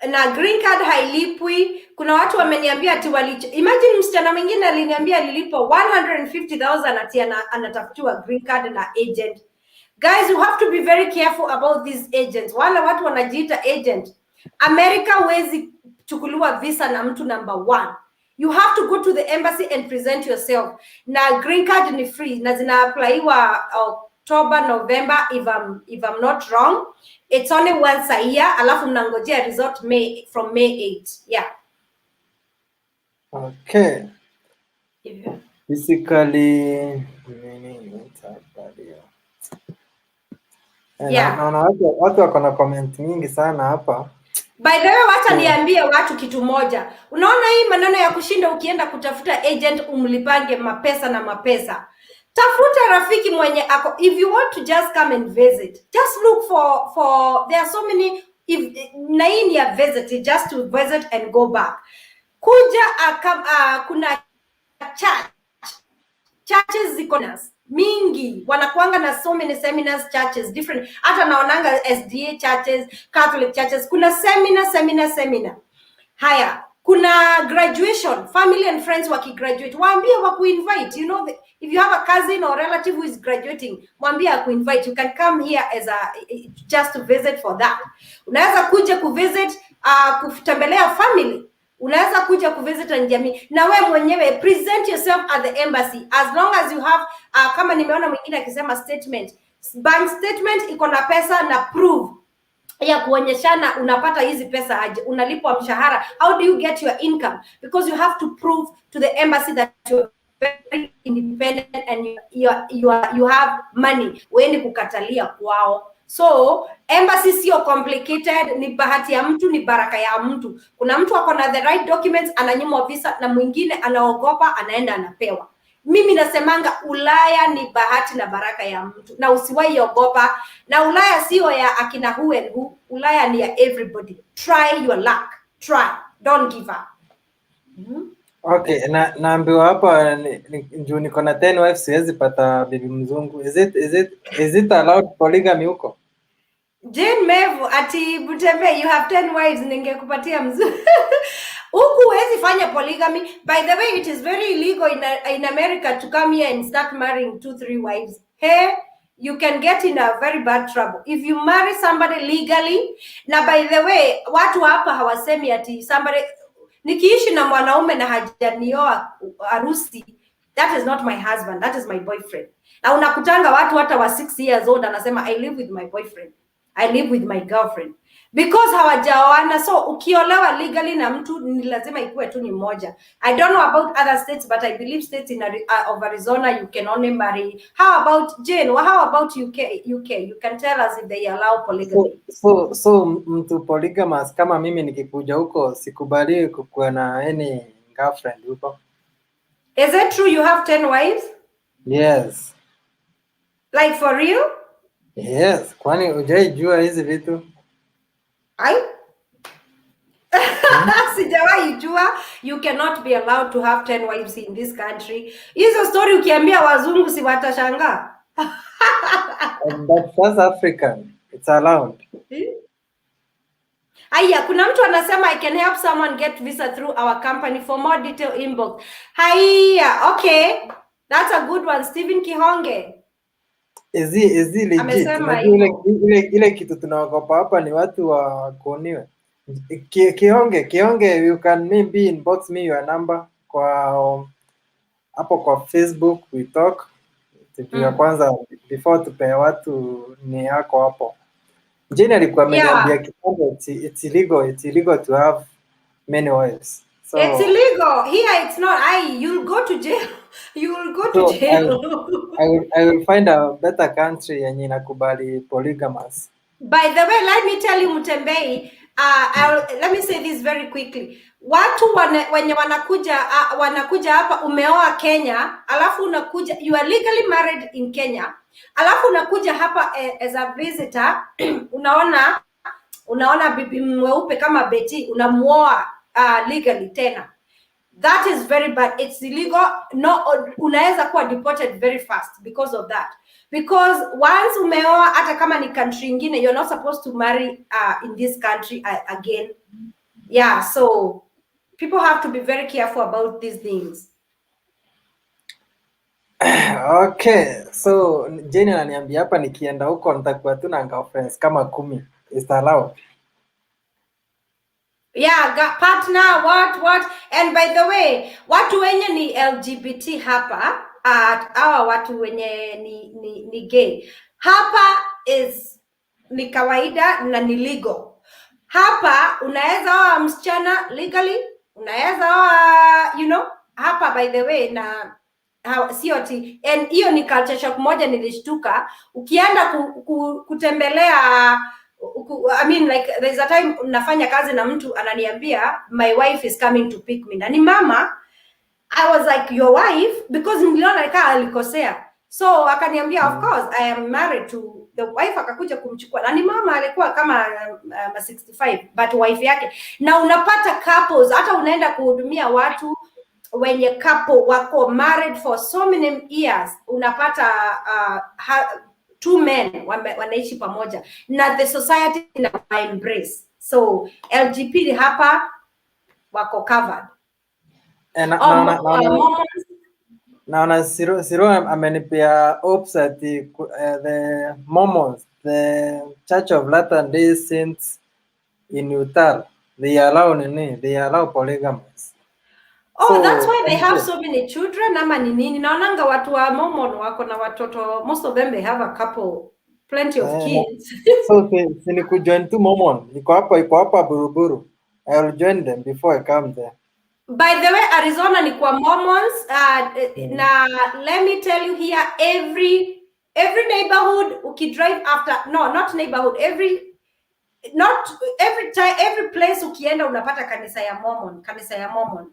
Na green card hailipwi. Kuna watu wameniambia ati imagine msichana mwingine aliniambia alilipa 150,000 ati anatafutiwa green card na agent. Guys, you have to be very careful about these agents. Wale watu wanajiita agent. America huwezi chukuliwa visa na mtu number 1. You have to go to the embassy and present yourself. Na green card ni free na zina applyiwa October, November, if I'm not wrong. It's only once a year, alafu mnangojea result from May 8. Yeah. Okay. Basically, naona watu wako na comment nyingi sana hapa. By the way, wacha niambie watu kitu moja. Unaona hii maneno ya kushinda ukienda kutafuta agent umlipange mapesa na mapesa. Tafuta rafiki mwenye ako, if you want to just come and visit, just look for there are so many, na hii ni ya visit, just to visit and go back. Kuja kuna churches ziko na mingi, wanakuanga na so many seminars, churches different. Hata naonanga SDA churches, Catholic churches, kuna seminar. Haya, kuna graduation, family and friends wakigraduate, waambie wakuinvite. You know, if you have a cousin or relative who is graduating, mwambie akuinvite. You can come here as just to visit for that. Unaweza kuja kuvisit, kutembelea family. Unaweza kuja kuvisit na jamii, na wewe mwenyewe present yourself at the embassy as long as you have kama nimeona mwingine akisema statement, bank statement iko na pesa na proof ya kuonyeshana unapata hizi pesa aje, unalipwa mshahara, how do you get your income, because you have to prove to the embassy that you're very independent and you have money. Uende kukatalia kwao. So embassy sio complicated, ni bahati ya mtu, ni baraka ya mtu. Kuna mtu ako na the right documents ananyimwa visa, na mwingine anaogopa anaenda anapewa. Mimi nasemanga Ulaya ni bahati na baraka ya mtu, na usiwahi ogopa. Na Ulaya sio ya akina who and who, Ulaya ni ya everybody. Try your luck, try, don't give up. Okay, naambiwa hapa juu niko na 10 wives siwezi pata bibi mzungu. Is it allowed polygamy huko? Jane Mevu ati Butembe, you have 10 wives, ningekupatia mzungu. Huku huwezi fanya polygamy. By the way, it is very illegal in America to come here and start marrying 2-3 wives. Hey, you can get in a very bad trouble if you marry somebody legally. Na by the way, watu hapa hawasemi ati somebody nikiishi na mwanaume na hajanioa harusi, that is not my husband, that is my boyfriend. Na unakutanga watu hata wa 6 years old anasema I live with my boyfriend, I live with my girlfriend, because hawajaoana. So ukiolewa legally na mtu ni lazima ikuwe tu ni moja. I don't know about other states, but I believe states in of Arizona you can only marry. How about Jane? Well, how about UK? You can tell us if they allow polygamy. So mtu polygamous kama mimi nikikuja huko sikubali kukuwa na any girlfriend huko. Is it true you have 10 wives? Yes. Like for real? Yes, kwani hujaijua hizi vitu? Sijawahi jua. You cannot be allowed to have 10 wives in this country. Hizo story ukiambia wazungu si watashangaa. But South African, it's allowed. Aya, kuna mtu anasema I can help someone get visa through our company. For more detail inbox. Haya, okay. That's a good one. Stephen Kihonge. Is he legit? Ile kitu tunaogopa hapa ni watu wa kuoniwe. Kihonge, you can maybe inbox me your number kwa hapo kwa Facebook we talk. Ya kwanza before tupe watu ni yako hapo. Jane alikuwa ameniambia kitambo it's illegal to have many wives. So it's illegal. Here it's not. You'll go to jail. You'll go to jail. I will find a better country yenye inakubali polygamous. By the way, let me tell you Mutembei, let me say this very quickly. Watu wenye wanakuja hapa, umeoa Kenya, alafu unakuja, you are legally married in Kenya, alafu unakuja hapa as a visitor, unaona bibi mweupe kama Betty, unamuoa legally tena. That is very bad. It's illegal. No, unaweza kuwa deported very fast because of that. Because once umeoa, hata kama ni country ingine, you're not supposed to marry in this country again. Yeah, so people have to be very careful about these things. Okay, so Jane ananiambia hapa nikienda huko nitakuwa tu na girlfriends kama 10. Is allowed? Yeah, partner, what? And by the way, watu wenye ni LGBT hapa, hawa watu wenye ni gay hapa ni kawaida na ni legal. Hapa unaweza oa msichana legally, unaweza oa hapa by the way, na sio ati, and hiyo ni culture shock moja nilishtuka. Ukienda kutembelea I mean, like there's a time nafanya kazi na mtu ananiambia my wife is coming to pick me, na ni mama. I was like, your wife? Because niliona kaa alikosea, so akaniambia of course I am married to the wife. Akakuja kumchukua, na ni mama, alikuwa kama 65 but wife yake. Na unapata couples, hata unaenda kuhudumia watu wenye couple wako married for so many years, unapata two men wanaishi pamoja na the society ina embrace, so LGBT hapa wako covered. Naona Siro amenipea hopes at the Mormons, the Church of Latter-day Saints in Utah, they allow polygamous. Oh, so, that's why they have so many children ama ni nini? Naonanga watu wa Mormon wako na watoto, most of them they have a couple, plenty of kids. So ni kujoin tu Mormon. Iko hapa Buruburu. I will join them before I come there. By the way, Arizona ni kwa Mormons. Na let me tell you here, every neighborhood ukidrive after, no, not neighborhood, every place ukienda unapata kanisa ya Mormon,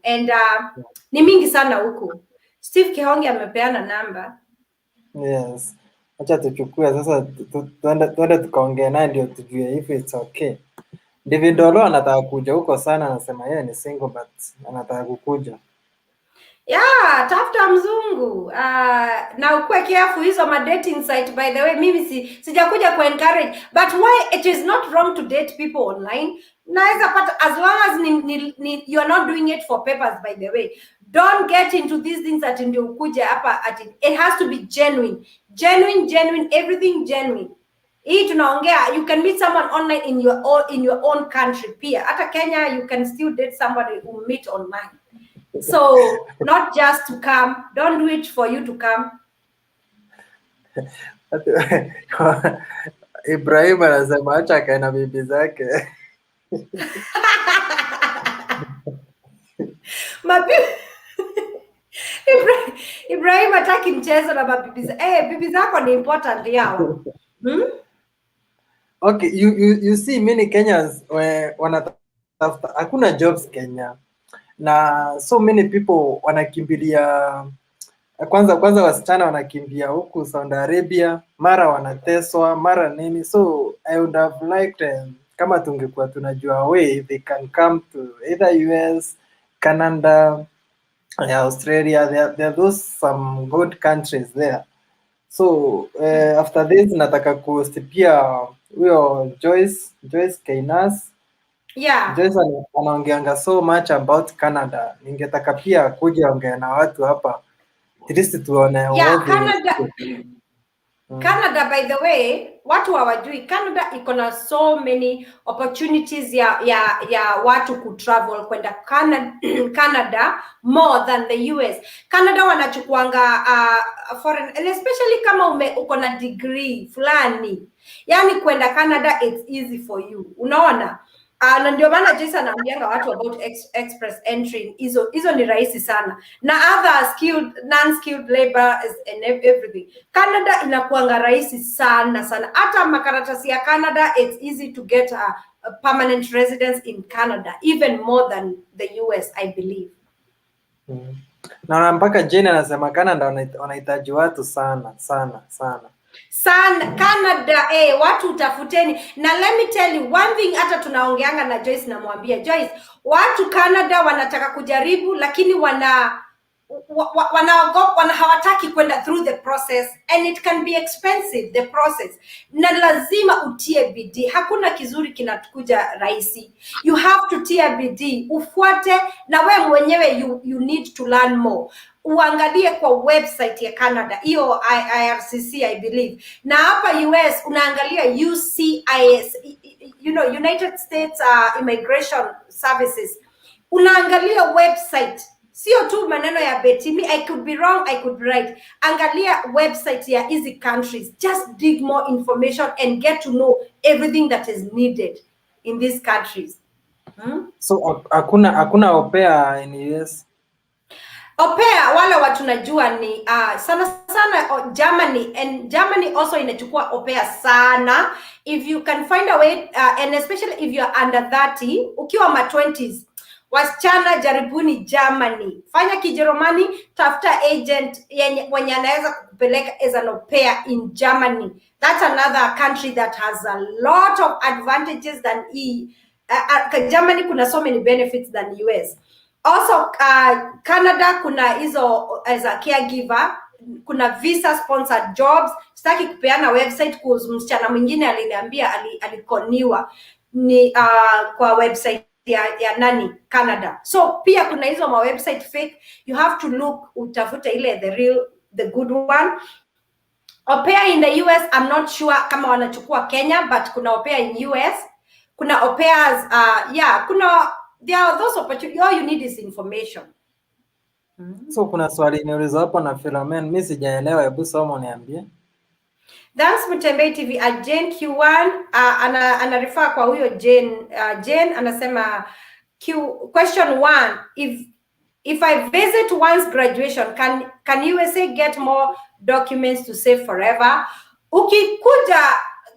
and ni mingi sana huku. Steve Kihongi amepeana namba. Yes, acha tuchukue sasa, tuende tukaongea naye ndio tujue if it's okay. David Olo anataka kuja huko sana, anasema yeye ni single but anataka kukuja. Yeah, tafuta mzungu. Na ukue careful hizo ma dating site. By the way, mimi sijakuja ku encourage, but why it is not wrong to date people online. Naweza pata, as long as you are not doing it for papers. By the way, don't get into these things that ndio ukuja hapa at it has to be genuine, everything genuine. Hii tunaongea, you can meet someone online in your own country pia. Hata Kenya you can still date somebody who meet online. So not just to come, don't do it for you to come. Ibrahim anasema acha akae na bibi zake. Ibrahim hataki mchezo na mabibi zake. Bibi zako ni important yao. Okay, you see many Kenyans wanatafuta, hakuna jobs Kenya. Na so many people wanakimbilia kwanza wasichana wanakimbia huku Saudi Arabia, mara wanateswa, mara nini. So I would have liked kama tungekuwa tunajua way they can come to either US, Canada, Australia. There are those some good countries there. So after this nataka kuhost pia huyo Joyce Kainas. Yeah. Joyce anaongeanga so much about Canada. Ningetaka pia kuja ongea na watu hapa. At least tuone. Yeah, Canada, by the way, watu hawajui Canada iko na so many opportunities ya watu kutravel kwenda Canada more than the US. Canada wanachukuanga foreign, and especially kama uko na degree fulani. Yani kwenda Canada it's easy for you. Unaona? Na ndio maana Jason anaambianga watu about express entry, hizo ni rahisi sana, na other skilled non-skilled labor and everything. Canada inakuanga rahisi sana. Hata makaratasi ya Canada, it's easy to get a permanent residence in Canada, even more than the US, I believe. Na mpaka Jane anasema Canada wanahitaji watu sana. Canada, watu utafuteni. Na let me tell you one thing, hata tunaongeanga na Joyce, namwambia Joyce, watu Canada wanataka kujaribu, lakini hawataki kwenda through the process, and it can be expensive, the process, na lazima utie bidii. Hakuna kizuri kinatukuja rahisi. You have to tie bidii, ufuate, na wewe mwenyewe you need to learn more. Uangalie kwa website ya Canada, hiyo IRCC I believe, na hapa US unaangalia UCIS, United States Immigration Services. Unaangalia website, sio tu maneno ya Betty. I could be wrong, I could be right. Angalia website ya easy countries, just dig more information and get to know everything that is needed in these countries. So hakuna au pair in US? Au pair wale watu najua ni sana Germany, and Germany also inachukua au pair sana. If you can find a way, and especially if you are under 30, ukiwa ma 20s, wasichana jaribuni Germany. Fanya Kijerumani, tafuta agent wenye anaweza kukupeleka as an au pair in Germany. That's another country that has a lot of advantages than Germany. Kuna so many benefits than US. Also Canada kuna hizo as a caregiver, kuna visa sponsored jobs. Sitaki kupeana website cause msichana mwingine aliniambia alikoniwa ni kwa website ya nani Canada. So pia kuna hizo ma website fake, you have to look, utafute ile the good one. Au pair in the US, I'm not sure kama wanachukua Kenya, but kuna au pair in US, kuna au pairs yeah, there are those opportunities. All you need is information. So kuna swali niuliza hapo na Philomena, mimi sijaelewa, hebu soma niambie. That's Mutembei TV at Jane Q1 ana refer kwa huyo Jane. Jane anasema question 1, if I visit once graduation, can USA get more documents to save forever? Ukikuja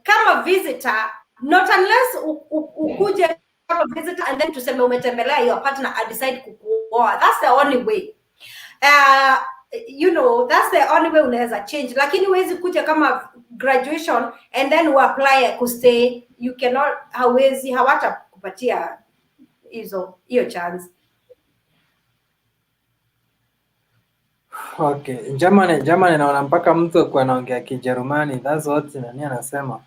kama visitor, not unless ukuje kama visitor and then tuseme umetembelea your partner and decide kukuoa. That's the only way. You know, that's the only way unaweza change, lakini huwezi kuja kama graduation and then you apply to stay. You cannot, hawezi, hawata kupatia hiyo chance. Okay, Germany naona mpaka mtu akuwa anaongea Kijerumani. That's what nani anasema.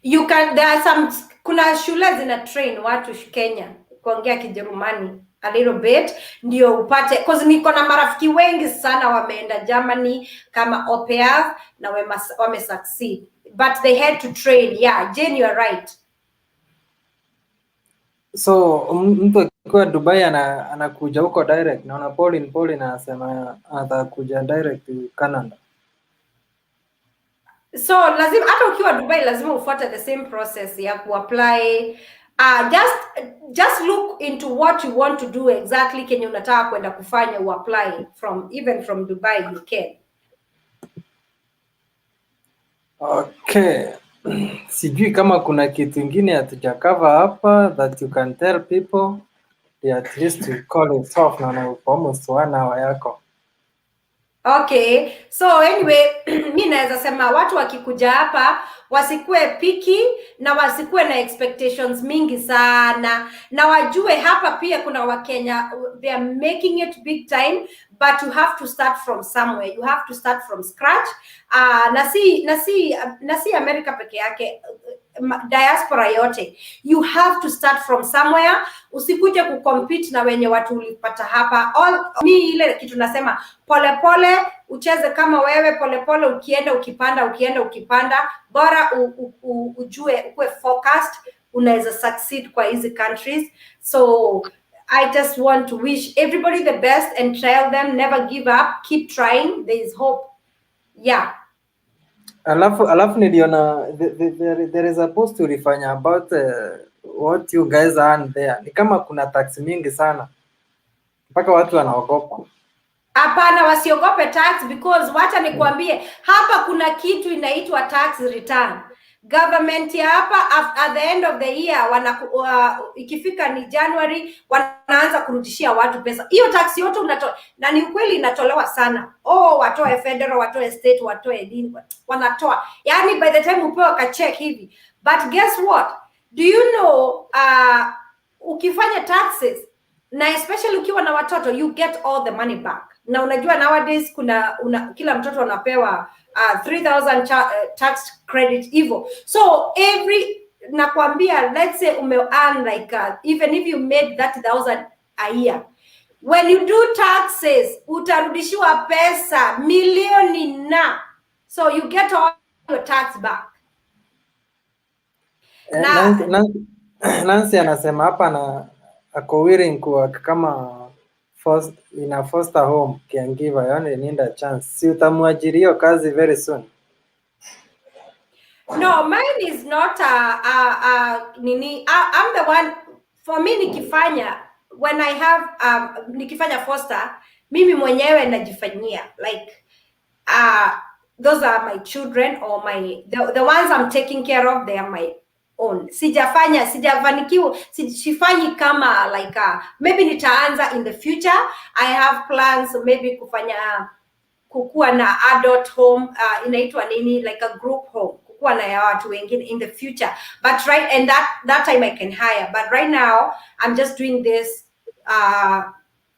You can, there are some, kuna shule zina train watu Kenya kuongea Kijerumani a little bit ndio upate, cause niko na marafiki wengi sana wameenda Germany kama au pair na wame succeed, but they had to train. Yeah, Jane, you are right. So mtu akiwa Dubai anakuja huko direct. Naona Pauline anasema atakuja direct to Canada. So lazima hata ukiwa Dubai lazima ufuate the same process ya kuapply. Just look into what you want to do exactly, kenye unataka kwenda kufanya, uapply even from Dubai you can. Okay. Sijui kama kuna kitu kingine hatujakava hapa that you can tell people. At least we call it off na almost 1 hour yako. Okay, so anyway, mi naweza sema watu wakikuja hapa wasikue picky na wasikue na expectations mingi sana, na wajue hapa pia kuna Wakenya, they are making it big time, but you have to start from somewhere. You have to start from scratch. Na si America peke yake, diaspora yote, you have to start from somewhere. Usikuje kucompete na wenye watu ulipata hapa. Ni ile kitu nasema pole ucheze kama wewe, pole ukienda ukipanda, bora ujue ukue focused, unaweza succeed kwa hizi countries. So I just want to wish everybody the best and tell them never give up, keep trying, there is hope. Yeah. Alafu niliona there is a post ulifanya about what you guys earn there. Ni kama kuna tax mingi sana mpaka watu wanaogopa. Hapana, wasiogope tax, because wacha nikwambie hapa kuna kitu inaitwa tax return. Government ya hapa at the end of the year ikifika ni January wanaanza kurudishia watu pesa. Hiyo tax yote na ni ukweli inatolewa sana. Watoe federal, watoe state, watoe dini, wanatoa. Yani by the time upewa ka check hivi. But guess what? Do you know ukifanya taxes na especially ukiwa na watoto, you get all the money back. Na unajua nowadays kila mtoto anapewa 3,000 tax credit hivyo. So nakwambia, let's say earn like even if you made 30,000 a year, when you do taxes utarudishiwa pesa milioni na, so you get all your tax back. Nancy anasema hapa na ako willing kuwa kama in a foster home caregiver, yani need a chance. Si utamwajiri hiyo kazi very soon? No, mine is not I'm the one, for me nikifanya, when I have nikifanya foster, mimi mwenyewe najifanyia, like those are my children or the ones I'm taking care of, they are my own. Sijafanikiwa, sifanyi kama like maybe nitaanza in the future. I have plans maybe kukua na adult home, inaitwa nini, like a group home, kukua na ya watu wengine in the future, but and that time I can hire, but right now I'm just doing this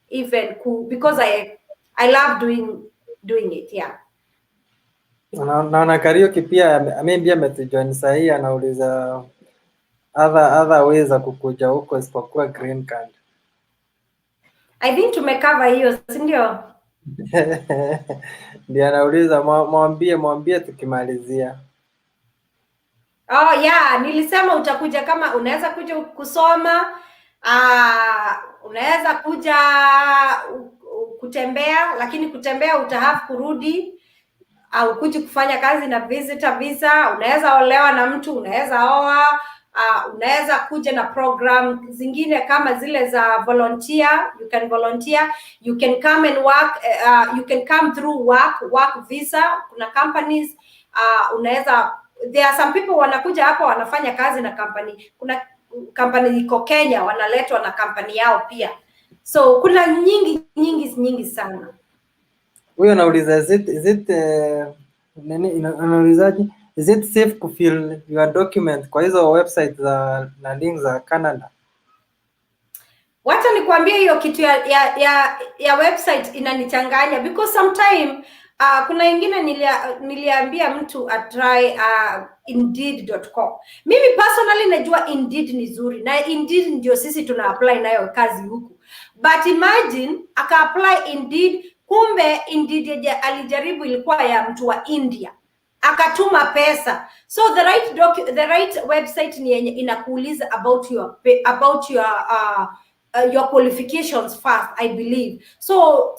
even because I love doing it. Yeah. Naona Kariuki pia maybe ametujoin sahii, anauliza other ways za kukuja huko isipokuwa green card. I think tumekava hiyo, si ndio? Ndio anauliza, mwambie tukimalizia. Oh yeah, nilisema utakuja kama unaweza kuja kusoma, unaweza kuja kutembea, lakini kutembea utahave kurudi, au kuja kufanya kazi na visitor visa. Unaweza olewa na mtu, unaweza oa, unaweza kuja na program zingine kama zile za volunteer. You can volunteer, you can come and work, you can come through work visa. Kuna companies unaweza, there are some people wanakuja hapa wanafanya kazi na company. Kuna company iko Kenya wanaletwa na company yao pia, so kuna nyingi sana. Huyo anauliza anaulizaje, is it safe kufill your document kwa hizo website za na link za Canada? Wacha nikwambie hiyo kitu ya website inanichanganya, because sometime kuna ingine niliambia mtu atry Indeed.com. Mimi personally najua Indeed ni nzuri, na Indeed ndio sisi tuna apply nayo kazi huku, but imagine aka apply Indeed, kumbe Indeed alijaribu ilikuwa ya mtu wa India, akatuma pesa. So the right website ni yenye inakuuliza about your qualifications first, I believe. So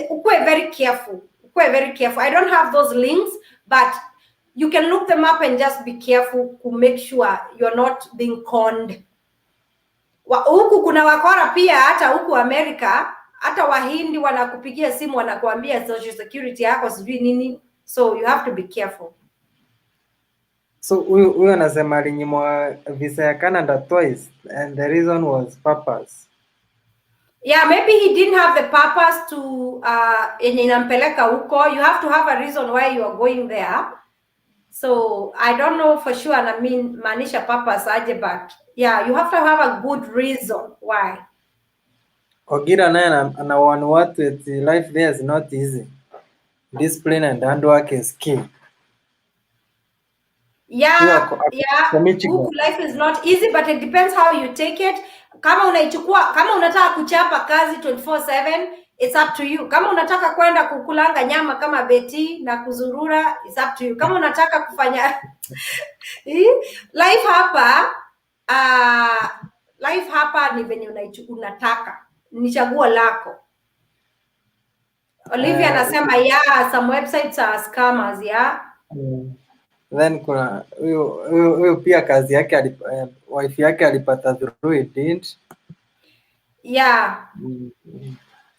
ukue very careful. I don't have those links, but you can look them up and just be careful to make sure you're not being conned. Huku kuna wakora pia, hata huku Amerika, hata Wahindi wanakupigia simu wanakuambia social security yako sijui nini, so you have to be careful. So huyu anasema alinyimwa visa ya Canada twice and the reason was purpose. Yeah, maybe he didn't have the purpose to yenye inampeleka huko. You have to have a reason why you are going there. So I don't know for sure, and I mean maanisha purpose aje, but yeah, you have to have a good reason why. Ogira naye anawarn watu that life there is not easy. Discipline and handwork is key. Yeah, life is not easy, but it depends how you take it. Kama unataka kuchapa kazi 24/7, it's up to you. Kama unataka kwenda kukulanga nyama kama Betty na kuzurura, it's up to you. Kama unataka kufanya life hapa ni venye unataka, ni chaguo lako. Olivia anasema yeah, some websites are scammers, yeah. Then kuna huyo pia kazi yake wife yake alipata through Indeed. Yeah.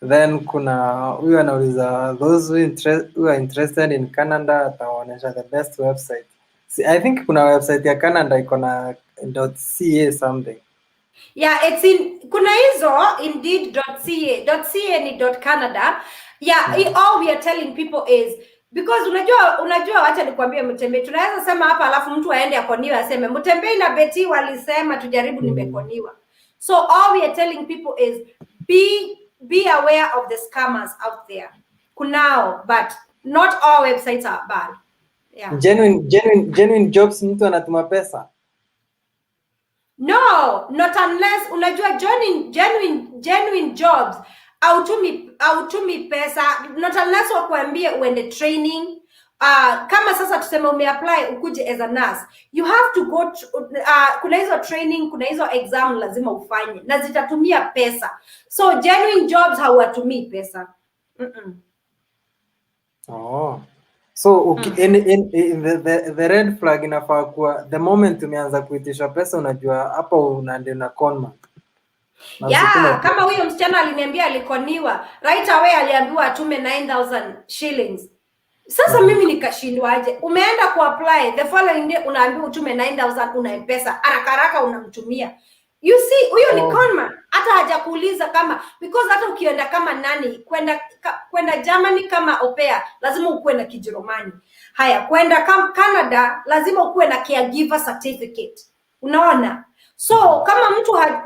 Then kuna huyo anauliza those who are interested in Canada ataonyesha the best website. I think kuna website ya Canada iko na .ca something. Yeah, kuna hizo Indeed.ca. .ca ni .canada. Yeah, all we are telling people is because unajua wacha nikwambie Mtembei, tunaweza sema hapa alafu mtu aende akoniwe aseme Mtembei na Betty walisema tujaribu nimekoniwa. So all we are telling people is be aware of the scammers out there. Kunao, but not all websites are bad. Yeah. Genuine jobs mtu anatuma pesa. No, not unless unajua genuine jobs autumi pesa, not unless wakuambie uende training. Kama sasa tuseme umeapply ukuje as a nurse, you have to go kuna hizo training, kuna hizo exam lazima ufanye na zitatumia pesa. So genuine jobs hawatumii pesa. So the red flag inafaa kuwa the moment umeanza kuitisha pesa, unajua hapo unaenda na conman. Yeah, kama huyo msichana aliniambia alikoniwa, right away aliambiwa atume 9,000 shillings. Sasa mimi nikashindwaje? Umeenda kuapply, the following day unaambiwa utume 9,000 una M-Pesa, haraka unamtumia. You see, huyo ni conman. Hata hajakuuliza kama, because hata ukienda kama nani, kwenda Germany kama au pair, lazima ukuwe na Kijerumani. Haya, kwenda Canada lazima ukuwe na caregiver certificate. Unaona? So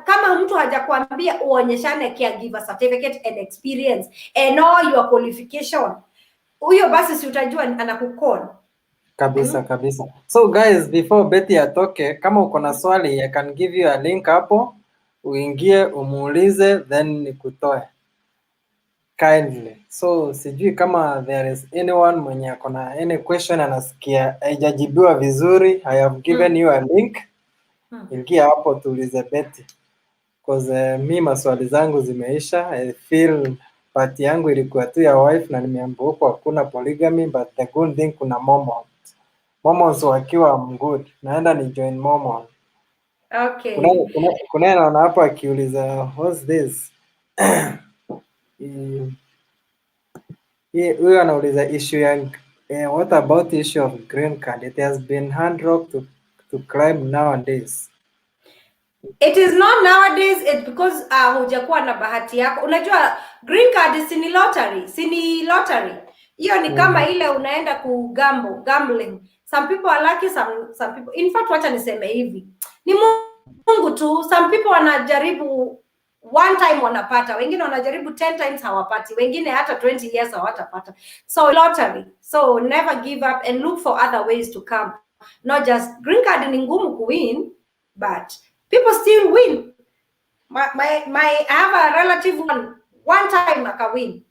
kama mtu hajakwambia uonyeshane caregiver certificate and experience and all your qualification, huyo basi si utajua anakukon kabisa. So guys, before Betty atoke, kama uko na swali, I can give you a link hapo, uingie umuulize, then nikutoe kindly. So sijui kama there is anyone mwenye ako na any question anasikia haijajibiwa vizuri. I have given you a link, ingia hapo tuulize Betty, because mi maswali zangu zimeisha. I feel part yangu ilikuwa tu ya wife na nimeambiwa huko hakuna polygamy, but the good thing kuna Mormons wakiwa good, naenda ni join Mormon. Okay. Kuna naona hapo akiuliza what's this? Huyo anauliza issue ya what about the issue of green card? It has been hard rock to climb nowadays. It is not nowadays, it's because hujakuwa na bahati yako. Unajua green card si ni lottery. Hiyo ni kama ile unaenda gambling. Some people are lucky, some people. In fact, wacha niseme hivi. Ni Mungu tu. Some people wanajaribu one time wanapata, wengine wanajaribu 10 times hawapati, wengine hata 20 years hawatapata. So lottery. So never give up and look for other ways to come. Not just green card ni ngumu kuwin, but people still win. I have a relative one time akawin.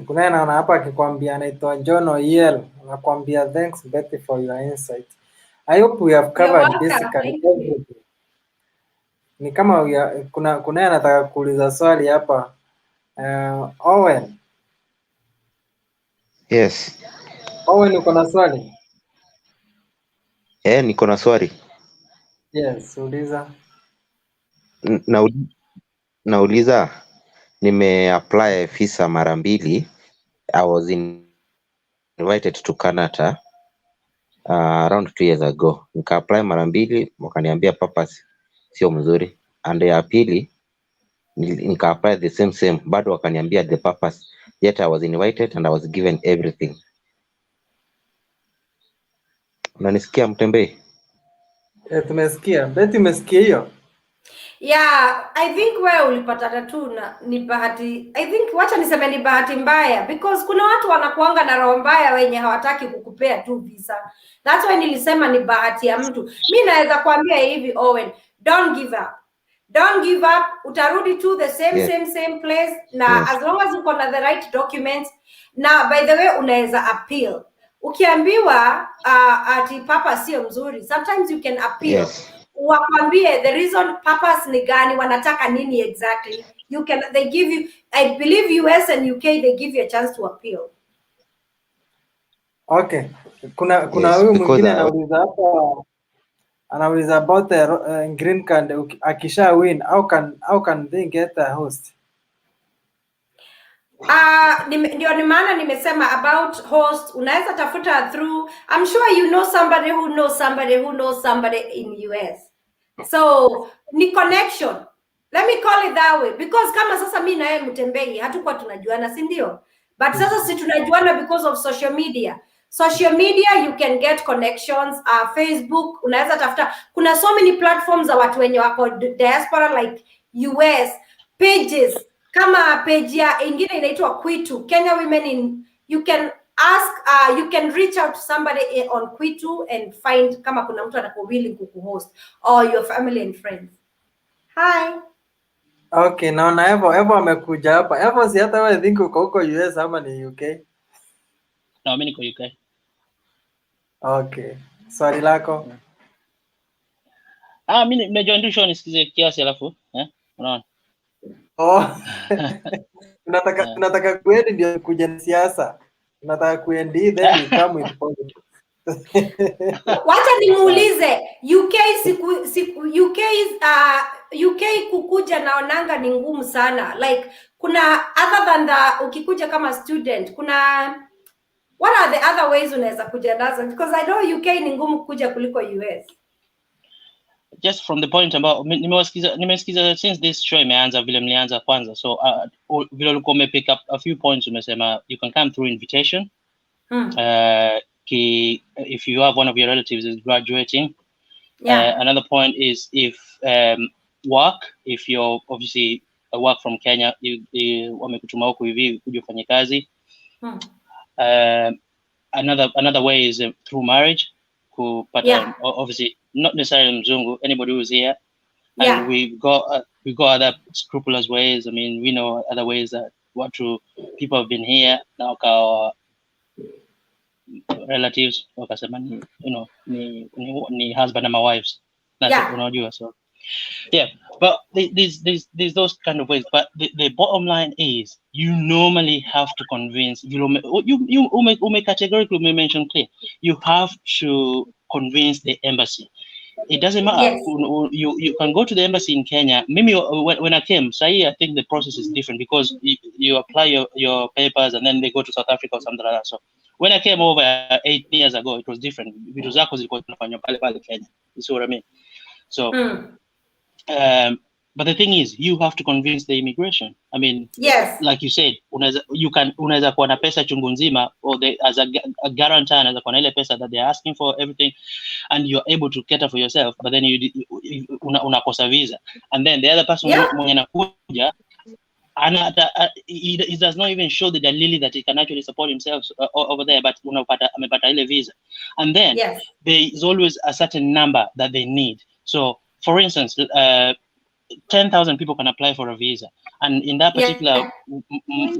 Kuna naona hapa akikwambia anaitwa John Oyel, anakuambia thanks Betty for your insight. I hope we have covered basically everything. Ni kama kuna anataka kuuliza swali hapa. Owen. Yes. Owen, uko na swali? Niko na swali. Yes, uliza. Nauliza, apply visa mara mbili. I was invited to Canada around 2 years ago. Nika apply mara mbili, wakaniambia purpose sio mzuri. And ya pili nika apply the same bado wakaniambia the purpose, yet I was invited and I was given everything. Unanisikia Mtembei? Tumesikia. Betty, umesikia hiyo? Yeah, I think wewe ulipata tu na ni bahati. I think wacha niseme ni bahati mbaya, because kuna watu wanakuanga na roho mbaya wenye hawataki kukupea tu visa. That's why nilisema ni bahati ya mtu. Mimi naweza kuambia hivi Owen, don't give up. Don't give up. Utarudi to the same place na as long as uko na the right documents. Na by the way unaweza appeal. Ukiambiwa ati papa sio mzuri, sometimes you can appeal. Wakwambie the reason purpose ni gani, wanataka nini exactly. They give you, I believe US and UK, they give you a chance to appeal. Okay. Kuna huyu mwingine anauliza about the green card. Akisha win, how can they get a host? Ndio ni maana nimesema about host. Unaweza tafuta through, I'm sure you know somebody who knows somebody who knows somebody in US. So ni connection, let me call it that way, because kama sasa mimi na yeye Mtembei hatukuwa tunajuana, si ndio? But sasa si tunajuana because of social media. You can get connections. Facebook unaweza tafuta, kuna so many platforms za watu wenye wako diaspora like US, pages kama page ya ingine inaitwa Kwitu, Kenya Women in, you can ask, you can reach out to somebody on Kwitu and find kama kuna mtu anako willing kukuhost or your family and friends. Hi. Okay, naona Evo amekuja hapa. Evo, si hata wewe think uko huko US ama ni UK? No, mimi niko UK. Okay. Swali lako? Mimi nimejoin tu show nisikize kiasi alafu, unaona? Oh. Tunataka kuendi ndio kuja siasa. Tunataka kuendi then come with politics. Wacha nimuulize, UK kukuja naonanga ni ngumu sana. Like kuna other than the ukikuja kama student, what are the other ways unaweza kuja nazo? Because I know UK ni ngumu kuja kuliko US. Just from the point about nimesikiza since this show imeanza vile mlianza kwanza, so vile ulikuwa umepick up a few points. Umesema you can come through invitation. If you have one of your relatives is graduating, Another point is if work, if you're obviously work from Kenya, wamekutuma huku hivi kuja ufanye kazi. Another way is through marriage. Obviously not necessarily mzungu, anybody who's here. And we've got other scrupulous ways. I mean, we know other ways that people have been here now. Our relatives, ni husband and my wives. So yeah, but there's those kind of ways. But the bottom line is, you normally have to convince. You categorically mention clear. You have to convince the embassy. It doesn't matter. Yes. You can go to the embassy in Kenya. Maybe when I came, I think the process is different because you apply your papers and then they go to South Africa or something like that. So when I came over 8 years ago, it was different. You see what I mean? So, but the thing is, you have to convince the immigration. I mean, yes, like you said, unaweza kuwa na pesa chungu nzima, or as a guarantor, unaweza kuwa na ile pesa that they're asking for everything, and you're able to cater for yourself, but then unakosa visa, and then the other person mwenye anakuja he does not even show the dalili that he can actually support himself over there, but amepata ile visa, and then there is always a certain number that they need. So, for instance, 10,000 people can apply for a visa, and in that particular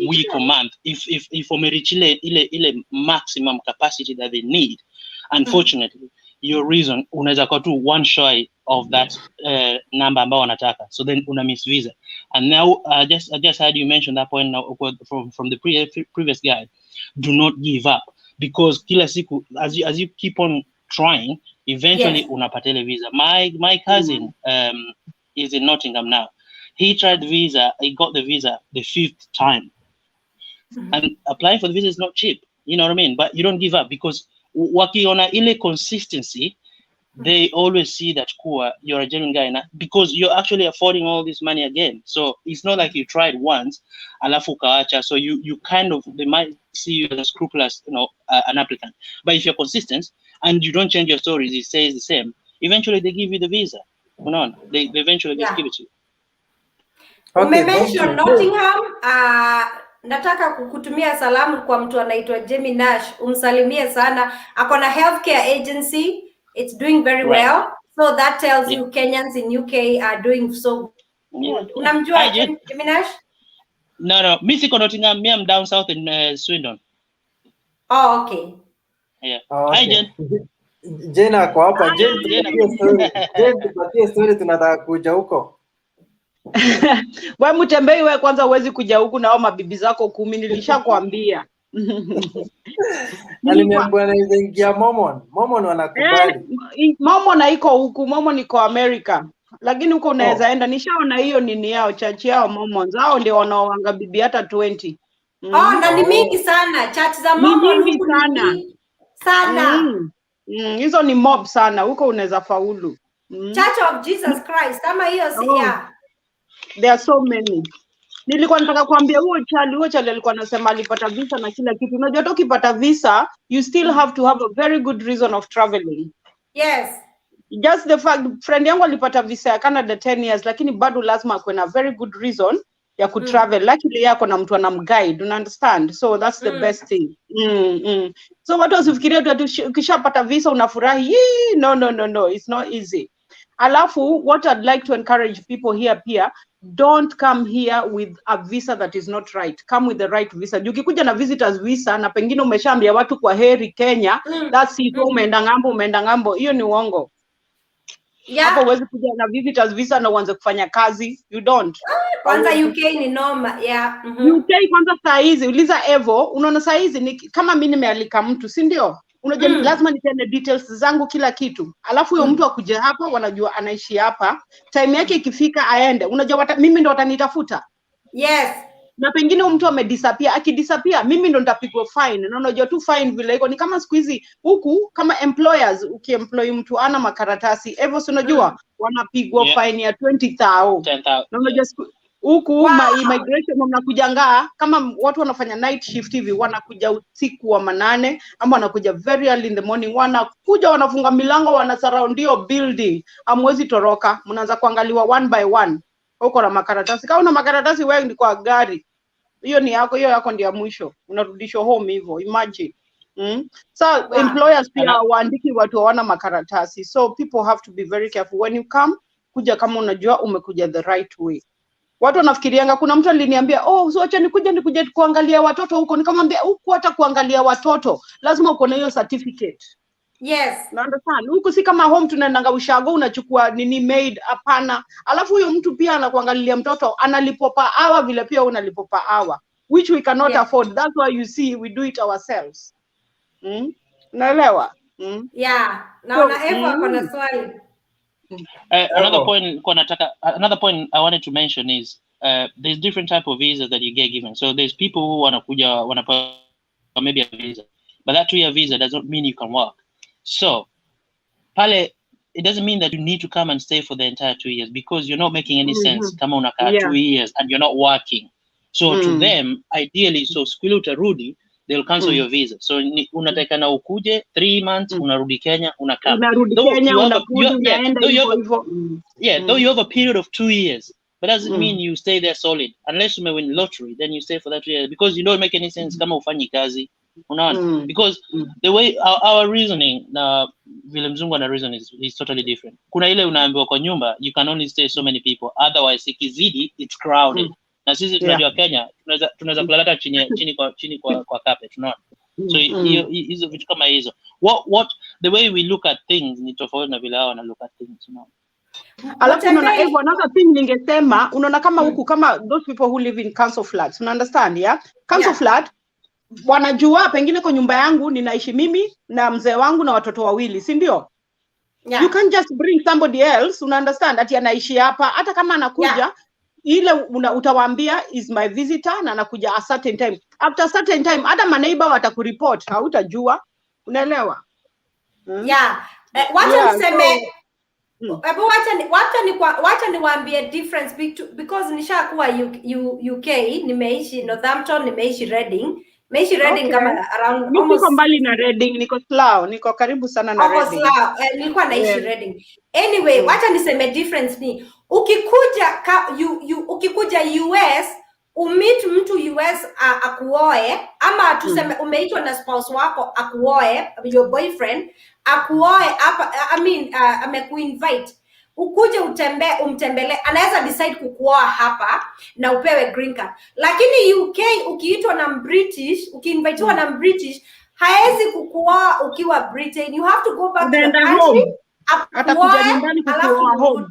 week or month, if umereach ile maximum capacity that they need, unfortunately, your reason unaweza kuwa tu one shy of that number ambao wanataka, so then una miss visa. And now I just heard you mention that point now from the previous guy. Do not give up, because kila siku as you keep on trying, eventually unapata ile visa. My cousin is in Nottingham now. He tried the visa, he got the visa the 5th time. And applying for the visa is not cheap, you know what I mean? But you don't give up, because wakiona ile consistency, they always see that you're a genuine guy, because you're actually affording all this money again. So it's not like you tried once, alafu kaacha. So you kind of, they might see you as a scrupulous, an applicant. But if you're consistent and you don't change your stories, it stays the same, eventually they give you the visa. They eventually just give it to you. Umemention Nottingham. Nataka kukutumia salamu kwa mtu anaitwa Jamie Nash, umsalimie sana. Akona healthcare agency, it's doing very well. So that tells you Kenyans in UK are doing so good. Unamjua Jamie Nash? No, mimi siko Nottingham, me I'm down south in Swindon. Oh, okay. Yeah. Hi Jen. Jen ako hapa. Jen, tupatie story, tunataka kuja huko. Wewe Mutembei, wewe kwanza uwezi kuja huku na mabibi zako 10, nilishakwambia. Nimeambiwa naingia Momon wanakubali. Momon iko huku, Momon iko America. Lakini huko unaweza enda, nishaona hiyo nini yao, church yao Momon. Zao ndio wanaoanga bibi hata 20. Na ni mingi sana, church za Momon huku sana. Hizo ni mob sana, huko unaweza faulu. Church of Jesus Christ, kama hiyo there are so many. Nilikuwa nataka kuambia huo Charlie alikuwa anasema alipata visa na kila kitu. Unajua tu ukipata visa, you still have to have a very good reason of traveling. Yes. Just the fact, friend yangu alipata visa ya Canada 10 years, lakini bado lazima kuwe na very good reason ya kutravel. Luckily yako na mtu anamguide, you understand? So that's the best thing. So watu wasifikirie tu ukishapata visa unafurahi. No, it's not easy. Alafu, what I'd like to encourage people here, don't come here with a visa that is not right. Come with the right visa. Ukikuja na visitors visa na pengine umeshaambia watu kwa heri Kenya, that's it, umeenda ngambo, hiyo ni uongo. Hapo huwezi kuja na visitors visa na uanze kufanya kazi. You don't. Kwanza UK ni noma, UK kwanza saa hizi, uliza Evo, unaona saa hizi ni kama mimi nimealika mtu, si ndio? Unajua lazima nipende details zangu kila kitu. Alafu huyo mtu akuja hapa, wanajua anaishi hapa. Time yake ikifika aende. Unajua mimi ndo watanitafuta. Yes. Na pengine mtu amedisappear, akidisappear mimi ndo nitapigwa fine. Na unajua tu fine vile iko ni kama siku hizi huku kama employers, ukiemploy mtu ana makaratasi, hivyo si unajua wanapigwa fine ya 20,000. 10,000. Na unajua Huku immigration mnakujangaa kama watu wanafanya night shift hivi, wanakuja usiku wa manane ama wanakuja very early in the morning, wanakuja wanafunga milango, wanasurroundio building, amwezi toroka, mnaanza kuangaliwa one by one. Huko na makaratasi, kama una makaratasi wewe ni kwa gari, hiyo ni yako, hiyo yako ndio ya mwisho, unarudishwa home hivyo, imagine. So employers pia waandiki watu hawana makaratasi, so people have to be very careful when you come. Kuja kama unajua umekuja the right way. Watu wanafikirianga, kuna mtu aliniambia, so acha nikuje kuangalia watoto huko. Nikamwambia huko hata kuangalia watoto lazima uko na hiyo certificate. Yes. Na understand, huko si kama home tunaendanga ushago unachukua nini maid, hapana. Alafu huyo mtu pia anakuangalia mtoto analipo per hour vile pia unalipo per hour, which we cannot afford. That's why you see we do it ourselves. Naelewa? Yeah. Naona Eva hapo na swali. Another point I wanted to mention is there's different type of visas that you get given. So there's people who wanna maybe a visa, but that 2-year visa doesn't mean you can work. So pale, it doesn't mean that you need to come and stay for the entire 2 years, because you're not making any sense. Kama unakaa 2 years and you're not working. So to them, ideally, so siku utarudi, they'll cancel your visa. So unatakana ukuje 3 months, unarudi Kenya, unakaa. Though you have a period of 2 years, but doesn't mean you stay there solid. Unless you may win lottery, then you stay for that 2 years, because you don't make any sense kama ufanyi kazi. Because the way our reasoning na vile mzungu ana reason is totally different. Kuna ile unaambiwa kwa nyumba you can only stay so many people, otherwise ikizidi it's crowded. Na sisi tunajua Kenya tunaweza kulala chini kwa carpet, unaona. So hizo vitu kama hizo, what the way we look at things ni tofauti na vile hao na look at things, unaona. Alafu unaona hivyo, another thing ningesema, unaona kama huku kama those people who live in council flats, you understand, council flat wanajua pengine kwa nyumba yangu ninaishi mimi na mzee wangu na watoto wawili, si ndio? You can't just bring somebody else, understand, ati anaishi hapa, hata kama anakuja ile utawaambia is my visitor na anakuja a certain time. After a certain time hata maneighbor watakureport, hautajua, unaelewa? Wacha niseme wacha niwaambie difference because nishakuwa UK, nimeishi Northampton, nimeishi Reading. Kama around niko mbali na Reading, niko Slough, niko karibu sana na Reading. Nilikuwa naishi Reading. Anyway, wacha niseme difference ni ukikuja US, umeet mtu US akuoe, ama tuseme umeitwa na spouse wako akuoe, your boyfriend akuoe hapa, amekuinvite ukuje umtembele, anaweza decide kukuoa hapa na upewe green card. Lakini UK ukiitwa na British, ukiinvitiwa na British, haezi kukuoa ukiwa Britain. You have to go back to the country, atakuja nyumbani kukuoa home.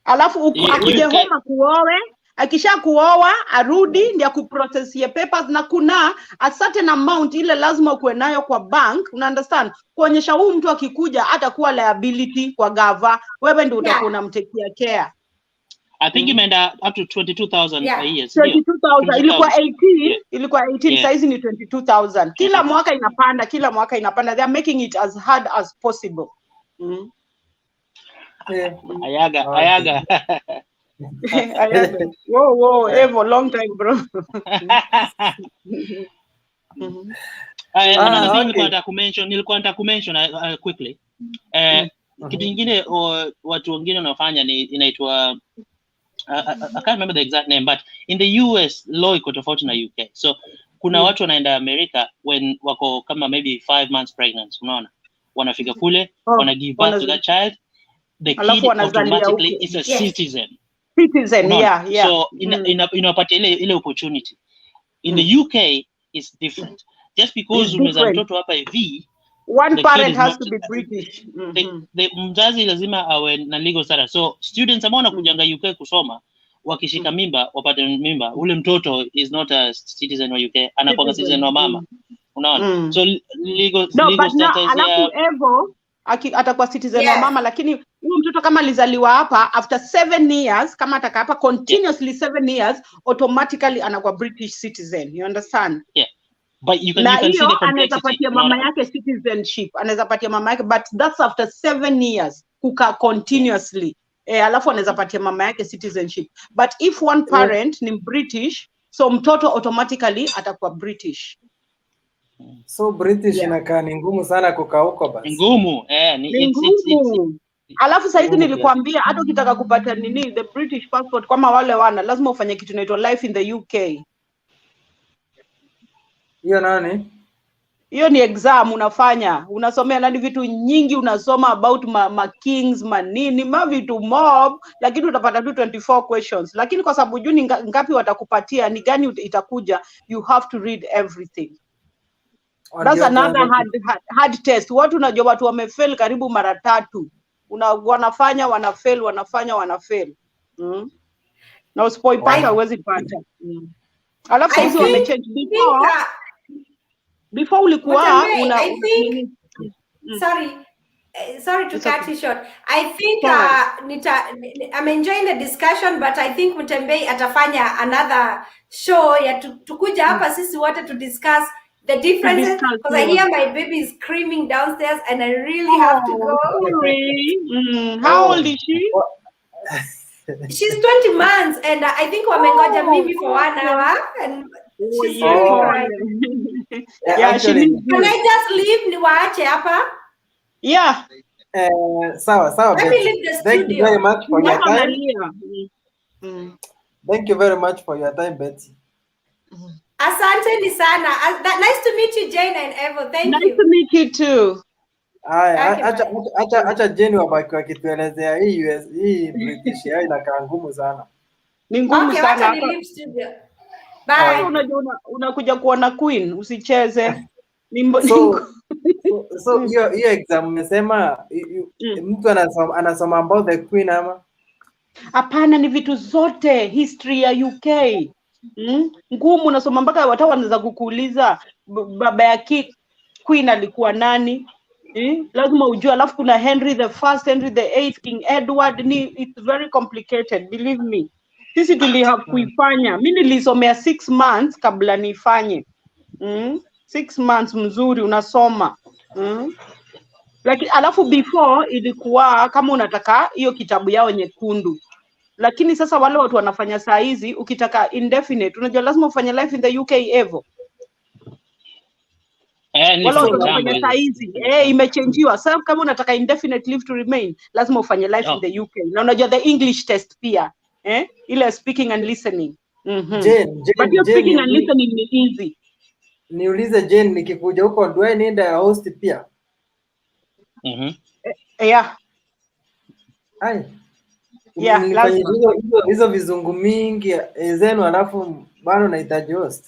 Alafu akuje home akuoe, akisha kuoa arudi ndio kuprocessie papers, na kuna a certain amount ile lazima kuwe nayo kwa bank, understand, kuonyesha huyu mtu akikuja atakuwa liability kwa gava, wewe ndio utakuwa unamtekea care. I think imeenda up to 22,000 a year. 22,000 ilikuwa 18, ilikuwa 18, saizi ni 22,000. Kila mwaka inapanda, they are making it as hard as possible. Ayaga. Whoa, Evo, long time, bro. Another thing nilikuwa nataka kumention quickly. Kitu kingine watu wengine wanafanya ni inaitwa I can't remember the exact name, but in the US law iko tofauti na UK. So kuna watu wanaenda America when wako kama maybe 5 months pregnant, unaona, wanafika kule wana give birth to that child, the kid automatically is a citizen. So inapata ile opportunity. In the UK is different. Just because unaweza mtoto hapa hivi, one parent has to be British. Mzazi lazima awe na legal status. So students ambao wanakujanga UK kusoma, wakishika mimba, wapate mimba, ule mtoto is not a citizen wa UK, anakuwa citizen wa mama. Unaona? So legal status alafu Evo atakuwa citizen wa mama, lakini huyu mtoto kama alizaliwa hapa after 7 years, kama ataka hapa continuously 7 years, automatically anakuwa British citizen. You understand? But you can see the complexity. Anaweza patia mama yake citizenship, anaweza patia mama yake, but that's after 7 years kuka continuously. alafu anaweza patia mama yake citizenship. But if one parent ni British, so mtoto automatically atakuwa British. So British inakaa ni ngumu sana kukaa huko basi. Ngumu, ni ngumu. Alafu sasa hizi nilikwambia hata ukitaka kupata nini the British passport kama wale wana lazima ufanye kitu inaitwa life in the UK. Hiyo nani? Hiyo ni exam unafanya, unasomea nani vitu nyingi, unasoma about ma kings manini vitu mob, lakini utapata tu 24 questions. Lakini kwa sababu juu ngapi watakupatia ni gani itakuja, you have to read everything. That's another hard test. Watu unajua watu wamefail karibu mara 3. Wanafanya wanafail. Na usipoipata huwezi pata. Alafu hizo wamechange before ulikuwa sorry to cut you short. I think I'm enjoying the discussion, but I think Mutembei atafanya another show ya tukuja hapa sisi wote to discuss the differences, because I hear my baby is screaming downstairs and I really have to go. How old is she? She's 20 months and I think wamengoja mimi for 1 hour and she's really crying. Actually, can I just leave niwaache hapa? Yeah. Sawa. Let me leave the studio. Thank you very much for your time. Thank you very much for your time, Betty. Asante ni sana. Nice to meet you, Jane and Evo. Thank you. Nice to meet you too. Acha Jane wabaki wakituelezea hii British inakaa ngumu sana. Ni ngumu sana. Okay, leave studio. Bye. Unakuja kuona Queen, usicheze. So hiyo exam umesema mtu anasoma about the Queen ama? Hapana, ni vitu zote history ya UK. Ngumu, unasoma mpaka watu wanaweza kukuuliza baba ya Queen alikuwa nani? Lazima ujue. Alafu kuna Henry the First, Henry the Eighth, King Edward. It's very complicated, believe me. Sisi kuifanya. Mimi nilisomea 6 months kabla nifanye. 6 months mzuri unasoma. Lakini alafu before ilikuwa kama unataka hiyo kitabu yao nyekundu. Lakini sasa wale watu wanafanya saa hizi ukitaka indefinite, unajua lazima ufanye life in the UK Evo. Wale watu wanafanya saa hizi imechangiwa. Sasa kama unataka indefinite leave to remain, lazima ufanye life in the UK. Na unajua the English test pia, ile speaking and listening. But speaking and listening ni easy. Niulize Jane, nikikuja huko do I need a host pia? Yeah. Yeah, hizo vizungu mingi zenu alafu bado nahitaji host.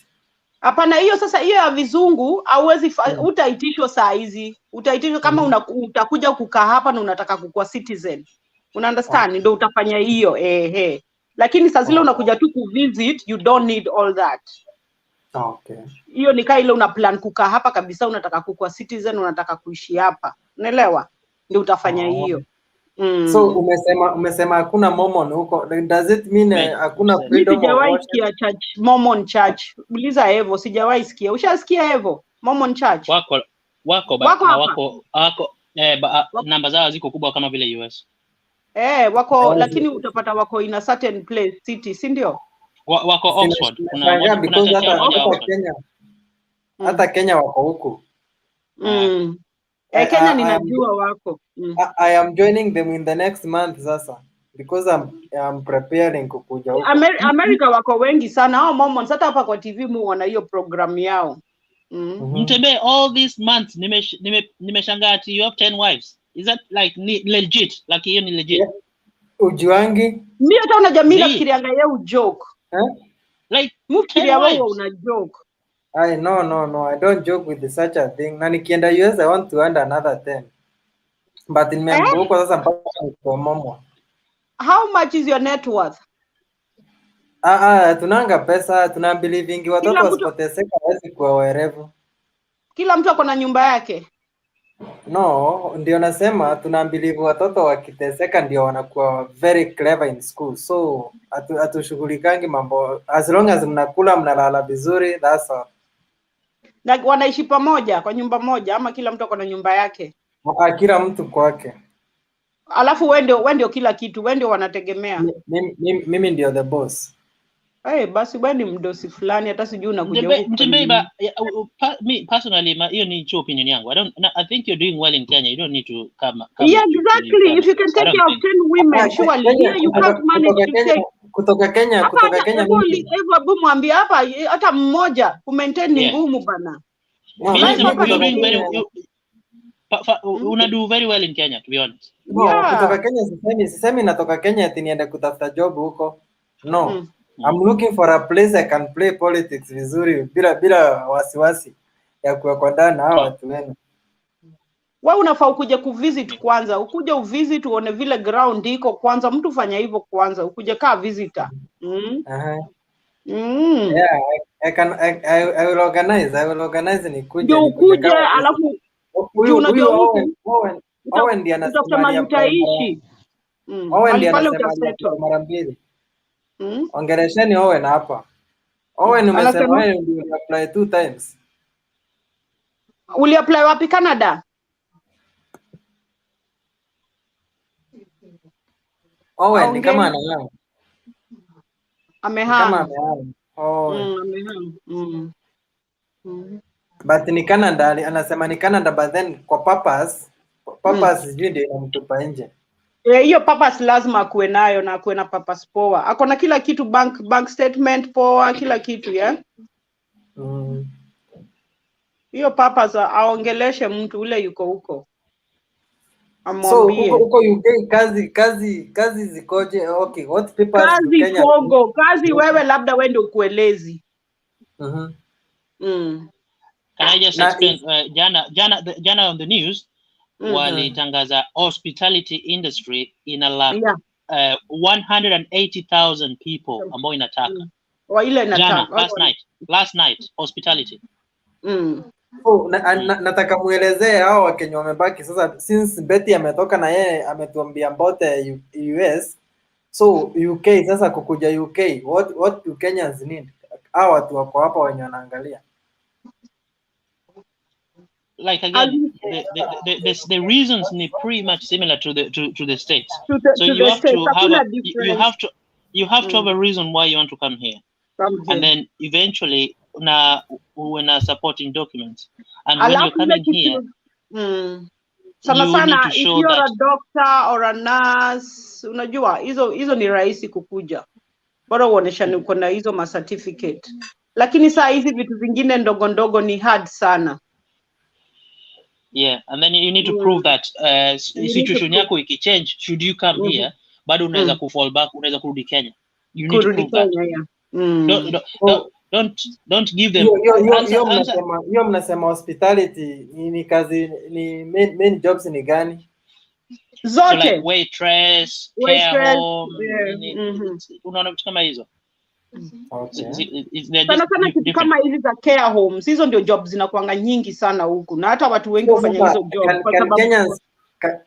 Hapana, hiyo sasa hiyo ya vizungu hauwezi utaitishwa saa hizi. Utaitishwa kama utakuja kukaa hapa na unataka kukuwa citizen. Una understand? Ndio utafanya hiyo Lakini saa zile unakuja tu kuvisit, you don't need all that. Okay. Hiyo ni kama ile una plan kukaa hapa kabisa, unataka kukuwa citizen, unataka kuishi hapa. Unaelewa? Ndio utafanya hiyo. So umesema hakuna Mormon huko. Does it mean hakuna freedom of worship? Sijawahi church, Mormon church. Uliza Evo, sijawahi sikia. Ushasikia Evo? Mormon church. Wako namba zao ziko kubwa kama vile US. Wako lakini utapata wako in a certain place city, si ndio? Wako Oxford. Hata Kenya wako huko. Kenya ninajua wako. I am joining them in the next month sasa because I'm preparing kukuja huko. America wako wengi sana hao Mormons, hata hapa kwa TV muona hiyo program yao. Mtembee all these months nimeshangaa ati you have 10 wives. Is that like legit? Like hiyo ni legit? Yeah. Ujuangi? Mimi hata unajamii nafikirianga yeye joke. Like mfikiria wewe una joke. No, I don't joke with such a thing. Na nikienda US I want to earn another 10. But nimeambiwa sasa mpaka kwa mama. How much is your net worth? Tunanga pesa, tunabelieving watoto wasipoteseka hawezi kuwa werevu. Kila mtu ako na nyumba yake. No, ndio nasema tunabelieve watoto wakiteseka ndio wanakuwa very clever in school. So atushughulikangi mambo as long as mnakula mnalala vizuri, that's all. Na wanaishi pamoja kwa nyumba moja ama kila mtu ako na nyumba yake? Kila mtu kwake. Alafu wewe ndio kila kitu, wewe ndio wanategemea. Mimi ndio the boss. Basi wewe ni mdosi fulani, hata sijui unakuja huko. Mtembea, me personally, hiyo ni opinion yangu. I think you're doing well in Kenya. You don't need to come. Yeah, exactly. If you can take care of 10 women, surely you can't manage to take. Kutoka Kenya mimi. Hebu mwambie hapa hata mmoja ku maintain ni ngumu bana. Una do very well in Kenya, to be honest. Kutoka Kenya sisemi natoka Kenya ati niende kutafuta job huko. No. I'm looking for a place I can play politics vizuri bila wasiwasi ya kuwa ndani na watu wenu. Wewe unafaa ukuje kuvisit kwanza, ukuje uvisit uone vile ground iko kwanza, mtu fanya hivyo kwanza, ukuje kaa visitor. Yeah, I will organize nikuje alafu unajua Owen ndiye anasema utaishi. Owen ndiye anasema mara mbili. Ongelesheni Owen hapa. Owen umesema wewe ndio apply 2 times. Uli apply wapi Canada? Owen ni kama anahama. Amehama. Kama amehama. But ni Canada, anasema ni Canada, but then kwa purpose sijui ndio inamtupa nje. Hiyo purpose lazima akuwe nayo na akuwe na purpose poa. Ako na kila kitu, bank statement poa, kila kitu hiyo purpose aongeleshe mtu ule yuko huko. Amwambie. So huko UK kazi zikoje? Okay, what papers kazi Kenya? Kazi wewe labda wewe ndio kuelezi. Can I just explain? Jana on the news, walitangaza hospitality industry in a lack 180,000 people ambao inataka. Ile inataka. Last night hospitality. Nataka muelezee hao Wakenya wamebaki sasa, since Betty ametoka na yeye ametuambia mbote US, so UK sasa kukuja UK, what do Kenyans need? Hao watu wako hapa wenye wanaangalia. Like again, the reasons are pretty much similar to the States. So you have to have a reason why you want to come here, and then eventually when supporting documents. And when you're coming here, sana if you're a doctor or a nurse, unajua hizo ni rahisi kukuja, bora uoneshane uko na hizo ma certificate. Lakini saa hizi vitu vingine ndogo ndogo ni hard sana. Yeah, and then you need to prove that situation yako ikichange, should you come here, bado unaweza fall back, unaweza kurudi Kenya. You need to prove that. Don't give them. Hiyo mnasema hospitality ni kazi, ni main jobs ni gani? Zote. So like waitress, care home, unaona vitu kama hizo. Sana kitu kama hizi za care homes, hizo ndio jobs zinakuanga nyingi sana huku, na hata watu wengi hufanya hizo jobs.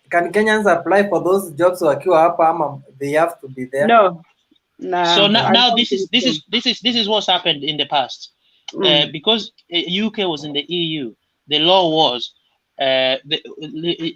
Can Kenyans apply for those jobs wakiwa hapa ama they have to be there? No. So now this is what's happened in the past. Because UK was in the EU, the law was the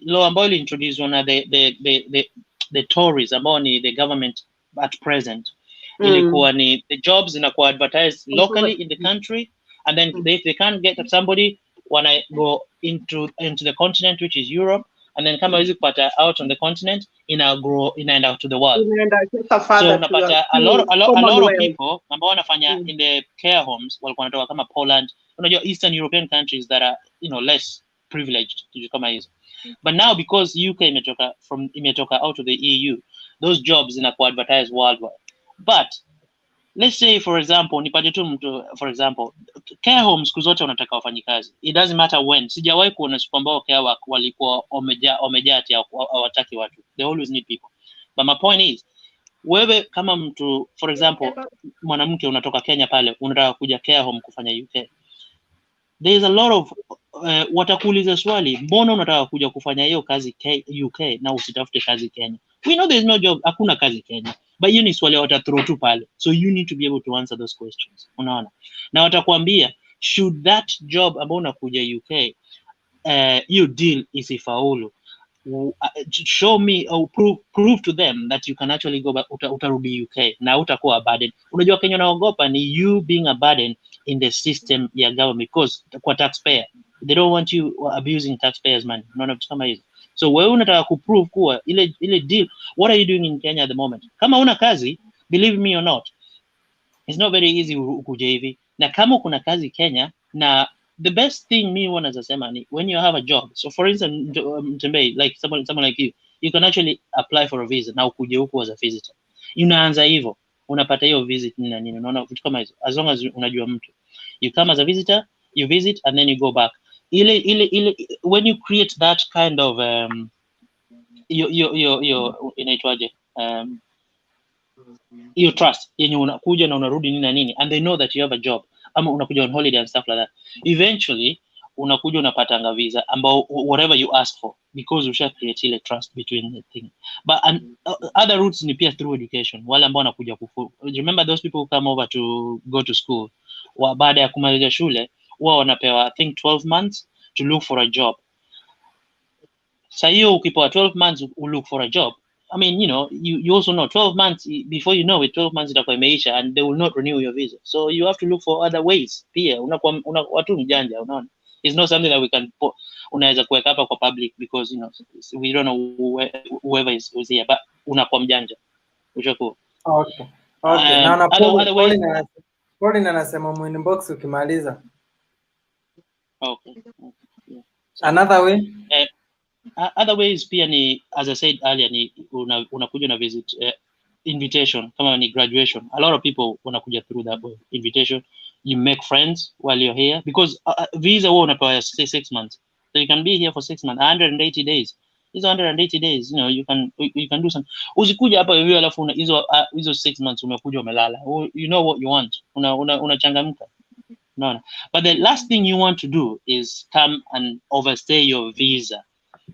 law ambayo introduced one of the Tories ambao ni the government at present. Ilikuwa ni the jobs inakuwa advertised locally in the country, and then if they can't get somebody, wanna go into the continent, which is Europe, and then kama hizi kupata out on the continent, inaenda to the world. So unapata a lot of people ambao wanafanya in the care homes walikuwa wanatoka kama Poland, unajua Eastern European countries that are less privileged kama hizo. But now because UK imetoka out of the EU, those jobs inakuwa advertised worldwide. But let's say for example, nipate tu mtu, for example, care homes siku zote wanataka wafanyikazi. It doesn't matter when. Sijawahi kuona siku ambao care work walikuwa wamejaa ati hawataki watu. They always need people. But my point is, wewe kama mtu, for example, mwanamke unatoka Kenya pale, unataka kuja care home kufanya UK. There is a lot of watakuuliza swali, mbona unataka kuja kufanya hiyo kazi UK na usitafute kazi Kenya? We know there is no job, hakuna kazi Kenya. But hiyo ni swali watathrow tu pale. So you need to be able to answer those questions. Unaona? Na watakwambia, should that job ambao unakuja UK, your deal isifaulu, show me or prove to them that you can actually go back, utarudi UK na utakuwa a burden. Unajua Kenya naogopa ni you being a burden in the system ya government because kwa taxpayer they don't want you abusing taxpayers money. Unaona vitu kama hizo. So wewe unataka kuprove kuwa ile deal, what are you doing in Kenya at the moment? Kama una kazi, believe me or not, it's not very easy ukuje hivi. Na kama kuna kazi Kenya, na the best thing me wanaweza sema ni when you have a job. So for instance, Mtembei, like someone like you can actually apply for a visa na ukuje huku as a visitor. Unaanza hivyo, unapata hiyo visit nini nini. Unaona vitu kama hizo. As long as unajua mtu. You come as a visitor, you visit and then you go back. When you create that kind of inaitwaje your trust yenye unakuja na unarudi nini na nini, and they know that you have a job, ama unakuja on holiday and stuff like that, eventually unakuja unapatanga visa ambao whatever you ask for, because usha create ile trust between the thing. But other routes ni pia through education. Wale ambao wanakuja remember those people who come over to go to school, baada ya kumaliza shule wao wanapewa I think 12 months to look for a job. Sasa hiyo ukipewa 12 months to look for a job, I mean, you know, you also know 12 months, before you know it, 12 months itakuwa imeisha and they will not renew your visa. So you have to look for other ways. Pia watu mjanja, unaona. It's not something that we can unaweza kuweka hapa kwa public because, you know, we don't know whoever is here, but unakuwa mjanja. Ushakuwa. Okay. Na Pauline anasema mu inbox ukimaliza. Okay. Yeah. Another way? Other ways pia ni, as I said earlier, ni unakuja na visit invitation kama ni graduation. A lot of people wanakuja through that way. Invitation, you make friends while you're here because visa wao unapewa say 6 months, so you can be here for 6 months, 180 days. These 180 days, you know, you can do some. Usikuja hapa hivi alafu hizo 6 months umekuja umelala. You know what you want. Unachangamka. No. But the last thing you want to do is come and overstay your visa,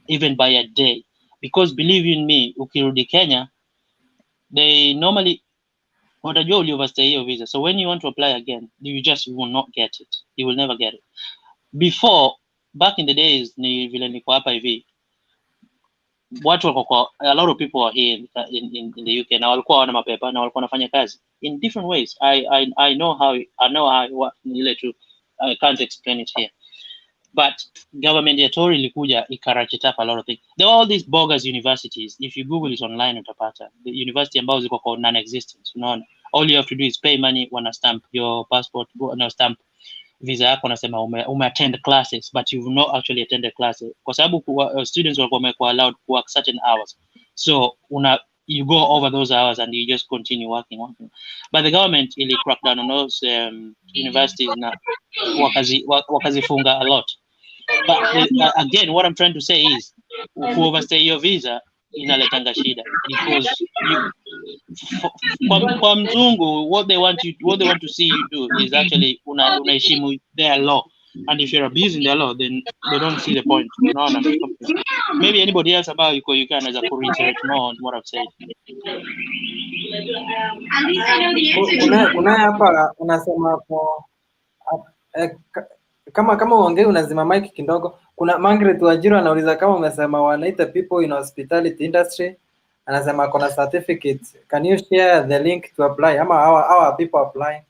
even by a day, because believe you me, ukirudi Kenya, they normally watajua uli overstay your visa. So when you want to apply again, you just will not get it. You will never get it. Before, back in the days, ni vile niko hapa hivi, a lot of people are here in the UK na walikuwa wana mapepa na walikuwa wanafanya kazi in different ways. I know how ile tu, I can't explain it here. But government ya Tory ilikuja ikarachit up a lot of things. There are all these bogus universities. If you Google it online utapata. The university ambao ziko kwa non-existence, unaona. All you have to do is pay money, wana stamp your passport, wana stamp visa yako, nasema ume-attend classes, but you've not actually attended classes. Kwa sababu students were allowed to work certain hours. So you go over those hours and you just continue working. But the government really cracked down on those universities na wakazifunga a lot. But again, what I'm trying to say is, who overstay your visa inaletanga shida, because kwa mzungu what they want to see you do is actually unaheshimu their law, and if you're abusing their law, then they don't see the point. No. Maybe anybody else about you can as a reiterate more on what I've said. Kuna hapa unasema kama uongee unazima mic kidogo. Kuna Margaret Wajiro anauliza kama umesema wanaita people in hospitality industry, anasema kuna certificate, can you share the link to apply, ama how are people applying?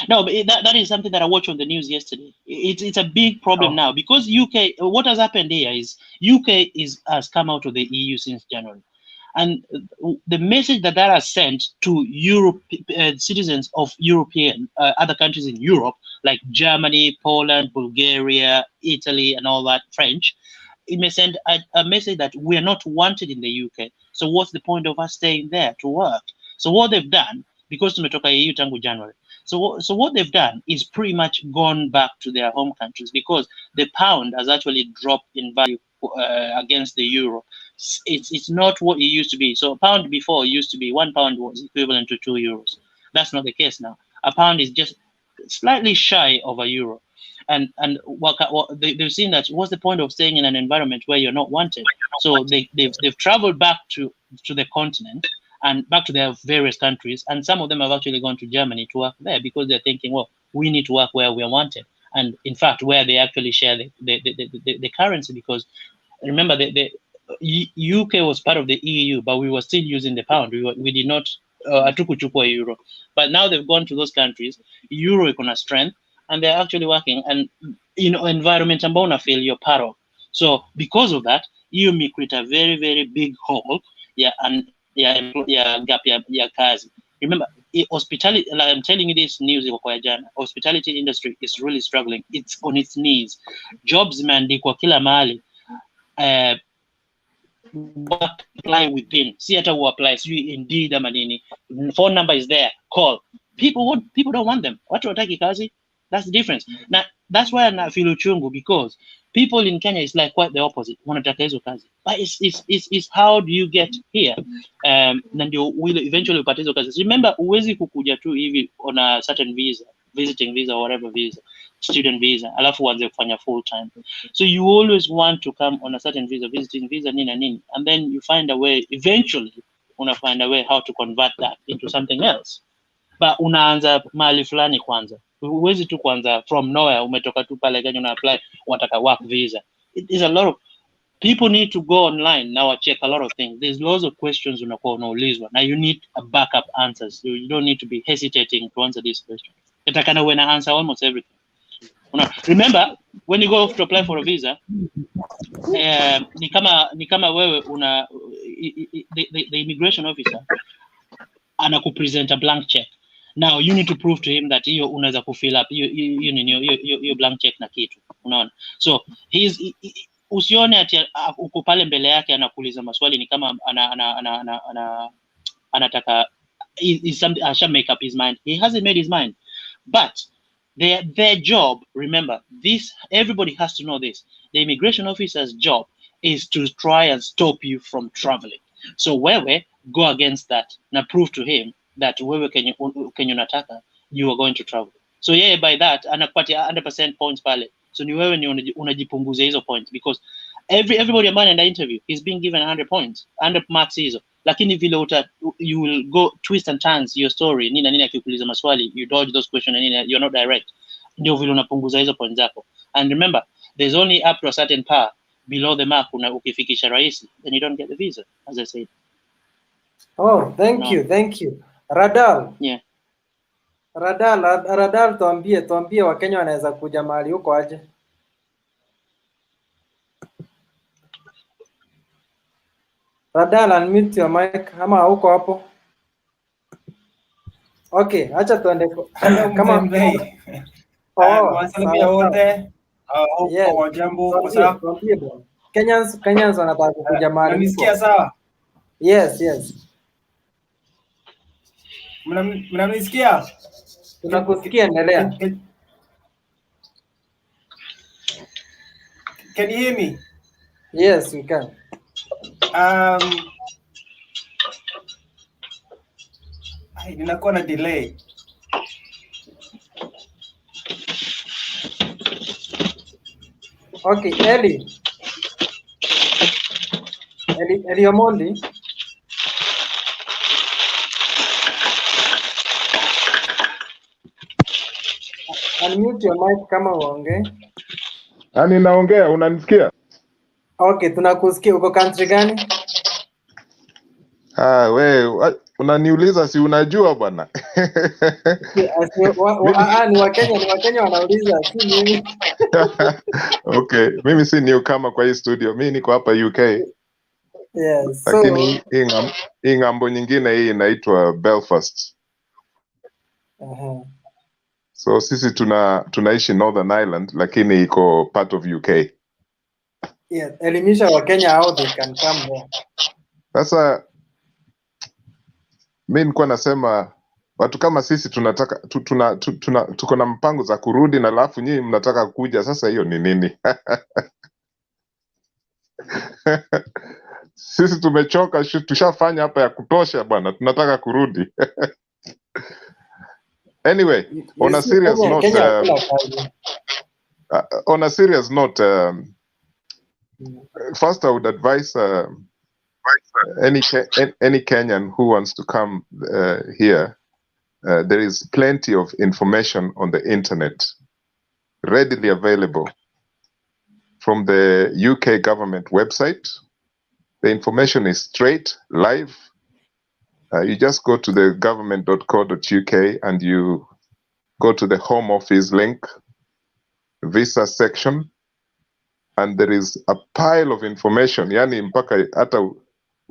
No, but that is something that I watched on the news yesterday. It's a big problem now because UK. What has happened here is UK has come out of the EU since January, and the message that has sent to Europe citizens of European other countries in Europe like Germany, Poland, Bulgaria, Italy, and all that, French, it may send a message that we are not wanted in the UK. So what's the point of us staying there to work? So what they've done, because tumetoka EU tangu January, so what they've done is pretty much gone back to their home countries, because the pound has actually dropped in value against the euro. It's not what it used to be. So a pound before used to be, 1 pound was equivalent to 2 euros. That's not the case now. A pound is just slightly shy of a euro. And what they've seen that what's the point of staying in an environment where you're not wanted? So they've traveled back to the continent and back to their various countries, and some of them have actually gone to Germany to work there because they're thinking, well, we need to work where we are wanted, and in fact where they actually share the currency, because Remember, the UK was part of the EU, but we were still using the pound. We did not hatukuchukua euro. But now they've gone to those countries, euro economic strength, and they're actually working. And environment ambao una feel you're part of. So because of that, you may create a very, very big hole, gap ya kazi. Remember, hospitality, like I'm telling you this news, hospitality industry is really struggling. It's on its knees. Jobs imeandikwa kila mahali. Apply within. See hata who applies. You Indeed ama nini. Phone number is there. Call. People don't want them. Watu wataki kazi. That's the difference. Now that's why I feel uchungu, because people in Kenya is like quite the opposite. Wanataka hizo kazi. But it's how do you get here? Na ndio will eventually upate hizo kazi. Remember, uwezi kukuja tu hivi on a certain visa, visiting visa or whatever visa, student visa, alafu uanze kufanya full time. So you always want to come on a certain visa, visiting visa, nini, and then you find a way, eventually find a way how to convert that into something else. But unaanza mahali fulani kwanza. Huwezi tu kwanza from nowhere umetoka tu pale Kenya una apply unataka work visa. It is a lot of people need to go online now and check a lot of things. There's lots of questions unakuwa unaulizwa. Now you need a backup answers. You don't need to be hesitating to answer these questions. Utakana when I answer almost everything. Remember, when you go to apply for a visa, ni kama wewe una the immigration officer anakupresent a blank check. Now you need to prove to him that hiyo unaweza kufill up hiyo blank check na kitu, unaona. So usione ati uko pale mbele yake anakuuliza maswali ni kama anataka is something asha make up his mind. He hasn't made his mind. But their job, remember, this everybody has to know this. The immigration officer's job is to try and stop you from traveling. So wewe go against that na prove to him that wewe Kenya unataka you are going to travel. So by that anakupatia 100% points pale. So ni wewe ni unajipunguza hizo points, because everybody ambaye anaenda interview is being given 100 points, 100 marks hizo. Lakini vile you will go twist and turns your story, nini akikuuliza maswali, you dodge those questions, you're not direct. Ndio vile unapunguza hizo points zako. And remember, there's only up to a certain par below the mark ukifikisha rahisi, then you don't get the visa, as I said. Oh, thank you. Radal. Yeah. Radal, tuambie Wakenya wanaweza kuja mahali huko aje? Radal, unmute your mic ama huko hapo. Okay, acha tuende kama wasalimia wote. Wajambo kwa sababu Kenyans wanataka kuja mahali. Unanisikia sawa? Yes. Mnanisikia? Tunakusikia, endelea. Can you hear me? Yes, we can. Ninakuwa na delay. Okay, Eli Omondi. Unmute your mic kama uongee. Ani naongea, unanisikia? Okay, tunakusikia. Uko country gani? Unaniuliza si unajua bwana. Ni Wakenya wanauliza, si mimi. Okay, mimi si newcomer kwa hii studio. Mimi niko hapa UK. Yes. Lakini hii ngambo nyingine hii inaitwa Belfast. So sisi tunaishi Northern Ireland lakini iko part of UK. Yes, elimisha Wakenya how they can come here. Sasa mimi nilikuwa nasema watu kama sisi tunataka tuko na mpango za kurudi na alafu nyinyi mnataka kuja, sasa hiyo ni nini? Sisi tumechoka, tushafanya hapa ya kutosha bwana, tunataka kurudi. Anyway, on a serious note, first I would advise any Kenyan who wants to come here, there is plenty of information on the internet readily available from the UK government website. The information is straight, live. You just go to the government.co.uk and you go to the Home Office link, visa section, and there is a pile of information. Yani mpaka hata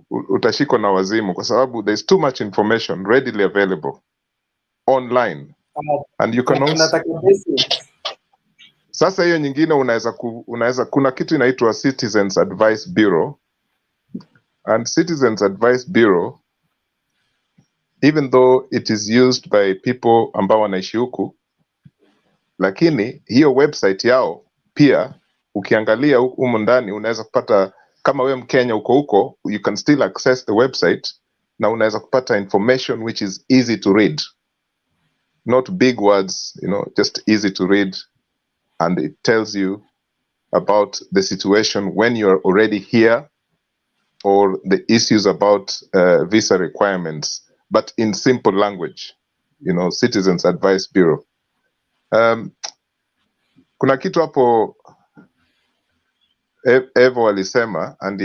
utashikwa na wazimu kwa sababu there's too much information readily available online. And you can also... Sasa hiyo nyingine unaweza kuna kitu inaitwa Citizens Advice Bureau. And Citizens Advice Bureau, even though it is used by people ambao wanaishi huku, lakini hiyo website yao pia ukiangalia humu ndani unaweza kupata, kama wewe Mkenya uko huko, you can still access the website na unaweza kupata information which is easy to read. Not big words, you know, just easy to read, and it tells you about the situation when you're already here or the issues about visa requirements, but in simple language, you know, Citizens Advice Bureau. Kuna kitu hapo Evo alisema, and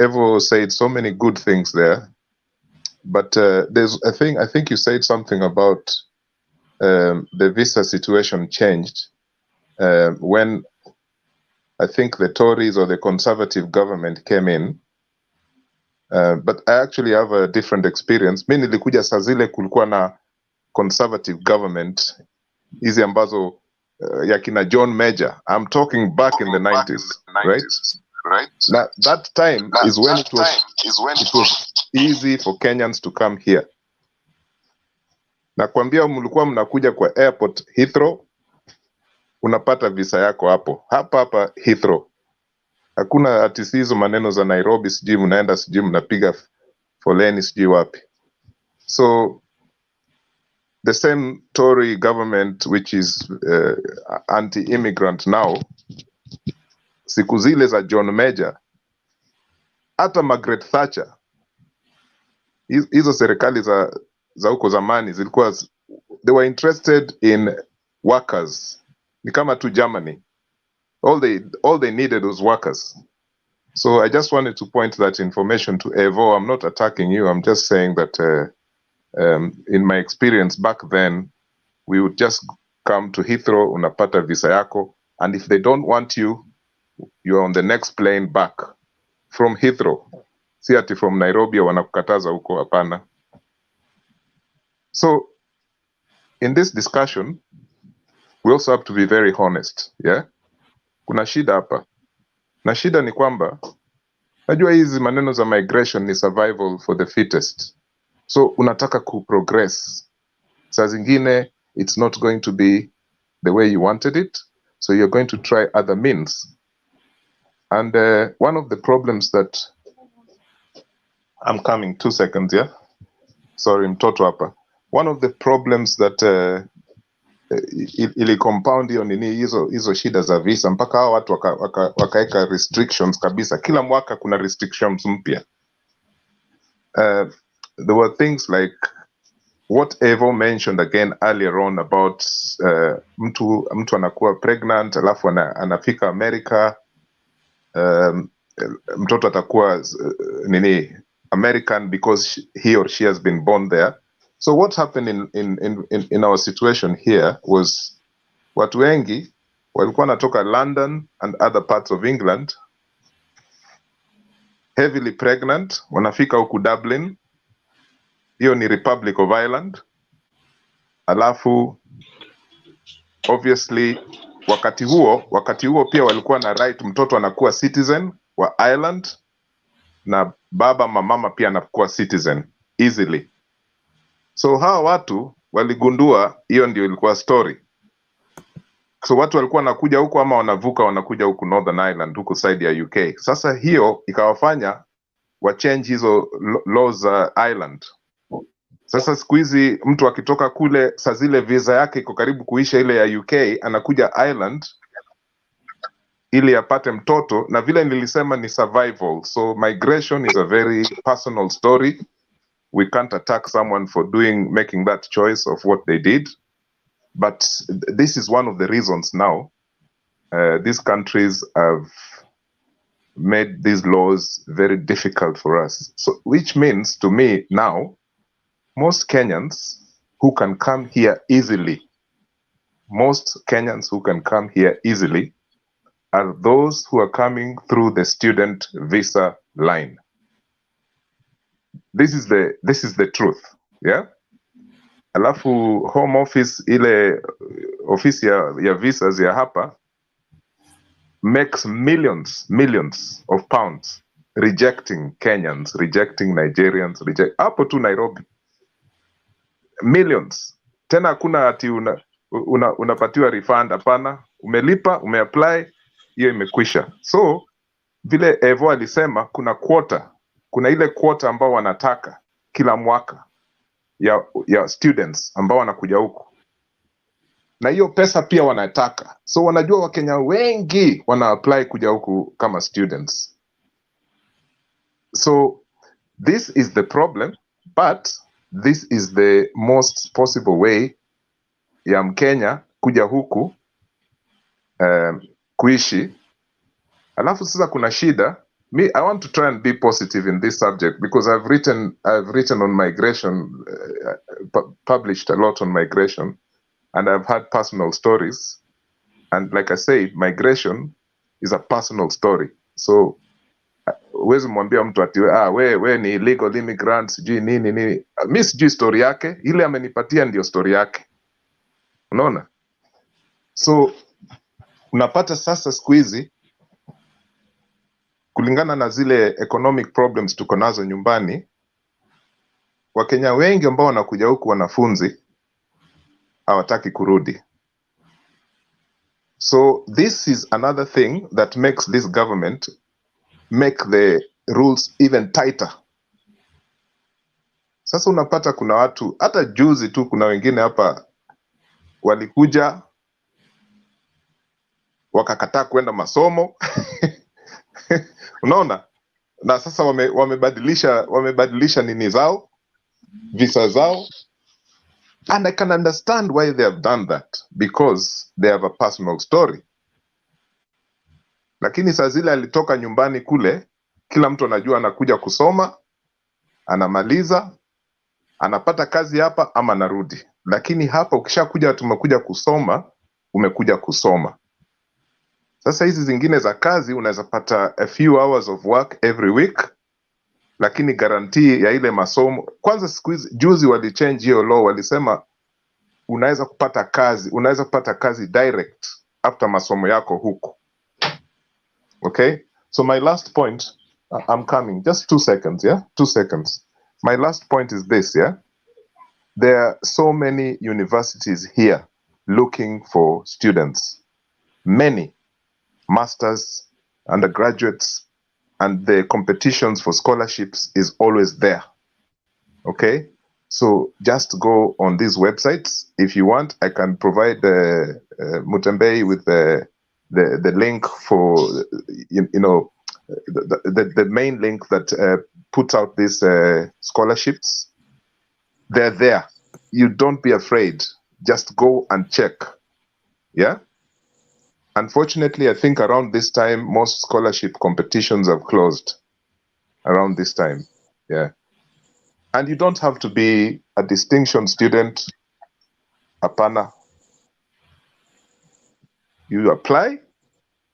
Evo said so many good things there, but there's I think you said something about the visa situation changed when I think the Tories or the Conservative government came in. But I actually have a different experience. Mimi nilikuja saa zile kulikuwa na Conservative government hizi ambazo ya kina John Major. I'm talking back in the 90s, right? Now, that time is when it was easy for Kenyans to come here. Na kuambia mlikuwa mnakuja kwa airport Heathrow, unapata visa yako hapo. Hapa Heathrow. Hakuna ati hizo maneno za Nairobi, sijui mnaenda, sijui mnapiga foleni, sijui wapi. So the same Tory government which is anti-immigrant now, siku zile za John Major, hata Margaret Thatcher, hizo serikali za huko zamani zilikuwa, they were interested in workers. Ni kama tu Germany. All they needed was workers. So I just wanted to point that information to Evo. I'm not attacking you. I'm just saying that in my experience back then, we would just come to Heathrow, unapata visa yako, and if they don't want you, you're on the next plane back from Heathrow. Si ati from Nairobi wanakukataza huko, hapana. So in this discussion, we also have to be very honest, yeah? Kuna shida hapa. Na shida ni kwamba, najua hizi maneno za migration ni survival for the fittest. So unataka kuprogress. Saa zingine, it's not going to be the way you wanted it. So you're going to try other means. And one of the problems that, I'm coming 2 seconds, yeah? Sorry, mtoto hapa. One of the problems that ili compound hiyo nini hizo shida za visa mpaka hao watu wakaeka restrictions kabisa. Kila mwaka kuna restrictions mpya. There were things like what Evo mentioned again earlier on about mtu anakuwa pregnant alafu anafika America, mtoto atakuwa nini American because he or she has been born there. So what happened in our situation here was watu wengi walikuwa natoka London and other parts of England, heavily pregnant, wanafika huku Dublin, hiyo ni Republic of Ireland, alafu obviously wakati huo pia walikuwa na right, mtoto anakuwa citizen wa Ireland na baba mama pia anakuwa citizen easily. So hawa watu waligundua hiyo ndio ilikuwa story. So watu walikuwa wanakuja huko ama wanakuja huku Northern Ireland, huku side ya UK. Sasa hiyo ikawafanya wa change hizo laws za Ireland. Sasa siku hizi mtu akitoka kule, saa zile visa yake iko karibu kuisha ile ya UK, anakuja Ireland ili apate mtoto, na vile nilisema ni survival. So migration is a very personal story. We can't attack someone for making that choice of what they did. But this is one of the reasons now these countries have made these laws very difficult for us. So, which means to me now, most Kenyans who can come here easily, are those who are coming through the student visa line. This is the truth, yeah. Alafu home office, ile ofisi ya visas ya hapa, makes millions of pounds rejecting Kenyans, rejecting Nigerians, hapo tu Nairobi, millions. Tena hakuna ati unapatiwa refund, hapana. Umelipa, umeapply, hiyo imekwisha. So vile Evo alisema, kuna ile quota ambao wanataka kila mwaka ya students ambao wanakuja huku, na hiyo pesa pia wanataka. So wanajua Wakenya wengi wana apply kuja huku kama students. So this is the problem, but this is the most possible way ya Mkenya kuja huku kuishi. Alafu sasa kuna shida. I want to try and be positive in this subject because I've written on migration, published a lot on migration, and I've had personal stories. And like I said, migration is a personal story. So huwezi mwambia mtu ati we ni illegal immigrant, sijui nini. Mimi sijui story yake, ile amenipatia ndio story yake. Unaona? So unapata sasa siku hizi, kulingana na zile economic problems tuko nazo nyumbani, Wakenya wengi ambao wanakuja huku wanafunzi hawataki kurudi. So this is another thing that makes this government make the rules even tighter. Sasa unapata kuna watu, hata juzi tu kuna wengine hapa walikuja wakakataa kwenda masomo. Unaona? Na sasa wamebadilisha nini zao, visa zao. And I can understand why they have done that, because they have a personal story. Lakini saa zile alitoka nyumbani kule, kila mtu anajua anakuja kusoma, anamaliza, anapata kazi hapa ama narudi. Lakini hapa ukishakuja tumekuja kusoma, umekuja kusoma. Sasa hizi zingine za kazi unaweza pata a few hours of work every week, lakini guarantee ya ile masomo. Kwanza siku hizi, juzi walichange hiyo law, walisema unaweza kupata kazi direct after masomo yako huko. Okay? So my last point, I'm coming, just 2 seconds, yeah? 2 seconds. My last point is this, yeah? There are so many universities here looking for students. Many masters, undergraduates, and the competitions for scholarships is always there. Okay? So just go on these websites. If you want, I can provide Mutembei with the link for, the main link that puts out these scholarships. They're there. You don't be afraid. Just go and check. Yeah? Unfortunately, I think around this time, most scholarship competitions have closed around this time. Yeah. And you don't have to be a distinction student. Hapana. You apply,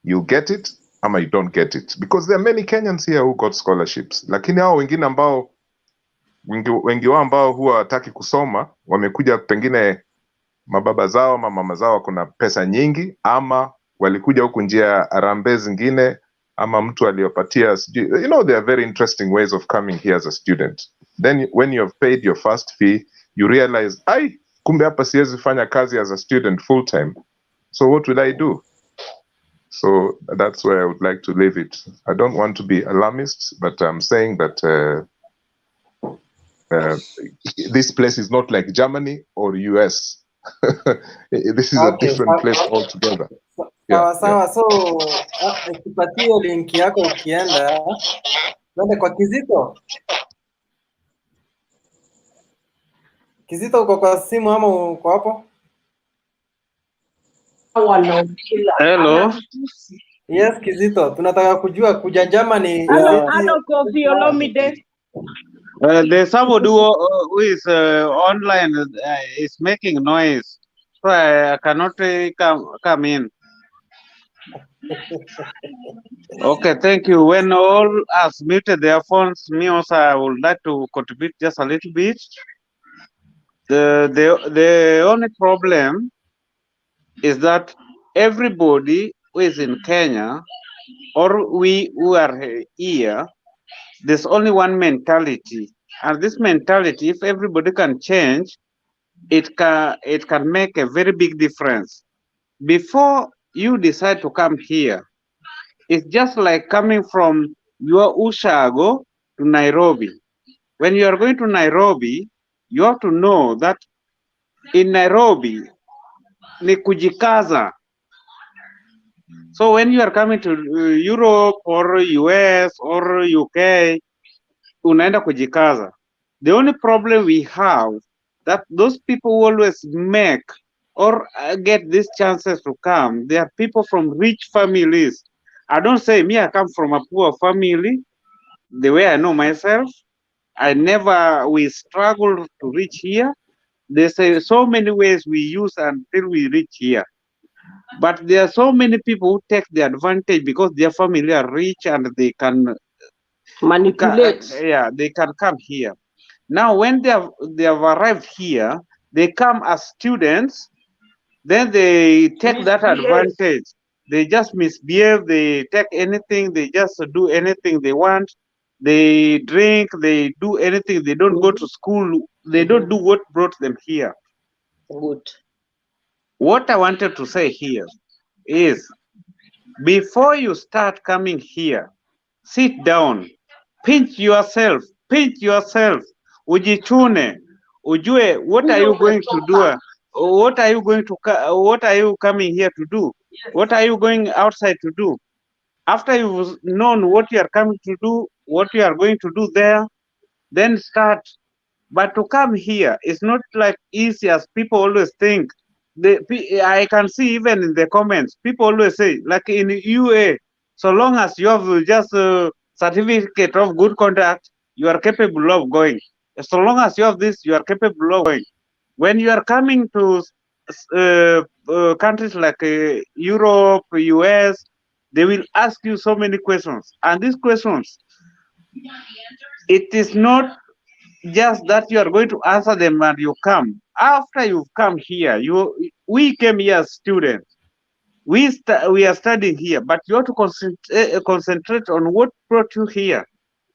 you get it, ama you don't get it. Because there are many Kenyans here who got scholarships. Lakini hao wengine ambao, wengi wao ambao huwa hataki kusoma, wamekuja pengine mababa zao, mama zao kuna pesa nyingi, ama walikuja huku njia harambee zingine, ama mtu aliyopatia, there are very interesting ways of coming here as a student. Then when you have paid your first fee, you realize, kumbe hapa siwezi fanya kazi as a student full time. So what will I do? So that's where I would like to leave it. I don't want to be alarmist, but I'm saying that this place is not like Germany or US. This is a different place altogether. Sawa. So ukipatia link yako ukienda kwa Kizito. Kizito uko kwa simu ama uko hapo? Hello. Yes, Kizito, tunataka kujua kuja Germany. Hello, Kofi Olomide. There's somebody who is online is making noise, so I cannot come in. Okay, thank you. When all has muted their phones, me also I would like to contribute just a little bit. The only problem is that everybody who is in Kenya or we who are here, there's only one mentality, and this mentality, if everybody can change, it can make a very big difference. Before you decide to come here, it's just like coming from your Ushago to Nairobi. When you are going to Nairobi, you have to know that in Nairobi ni kujikaza. So when you are coming to Europe or US or UK, unaenda kujikaza. The only problem we have that those people who always make or get these chances to come, they are people from rich families. I don't say me, I come from a poor family. The way I know myself, we struggle to reach here. There's so many ways we use until we reach here. But there are so many people who take the advantage because their family are rich and they can manipulate. They can come here. Now, when they have arrived here, they come as students. Then they take that advantage. They just misbehave. They take anything. They just do anything they want. They drink. They do anything. They don't go to school. They don't do what brought them here. Good. What I wanted to say here is, before you start coming here, sit down, pinch yourself, ujichune, ujue what are you going to do, what are you coming here to do, what are you going outside to do. After you've known what you are coming to do, what you are going to do there, then start. But to come here is not like easy as people always think. I can see even in the comments, people always say, like in UA, so long as you have just a certificate of good conduct, you are capable of going. So long as you have this, you are capable of going. When you are coming to countries like Europe, US, they will ask you so many questions. And these questions, it is not just that you are going to answer them and you come. After you've come here, we came here as students. We are studying here, but you have to concentrate on what brought you here.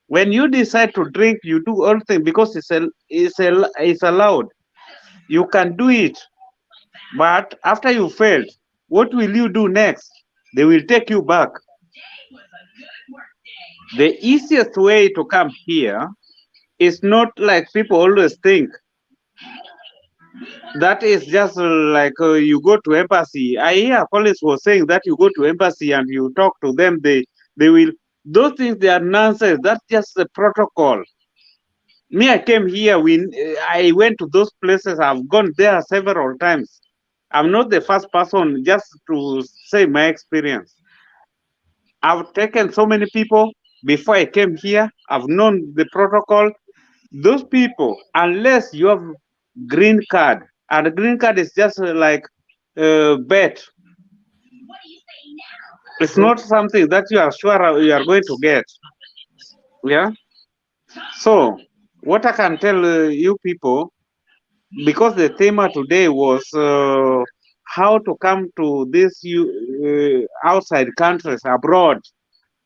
When you decide to drink, you do all things because it's allowed. You can do it. But after you failed, what will you do next? They will take you back. The easiest way to come here is not like people always think. That is just like you go to embassy. I hear police was saying that you go to embassy and you talk to them, they will, those things, they are nonsense. That's just the protocol. Me, I came here, I went to those places, I've gone there several times. I'm not the first person just to say my experience. I've taken so many people before I came here. I've known the protocol. Those people, unless you have green card, and a green card is just like bet. It's not something that you are sure you are going to get. Yeah. So what I can tell you people, because the theme today was how to come to these outside countries, abroad.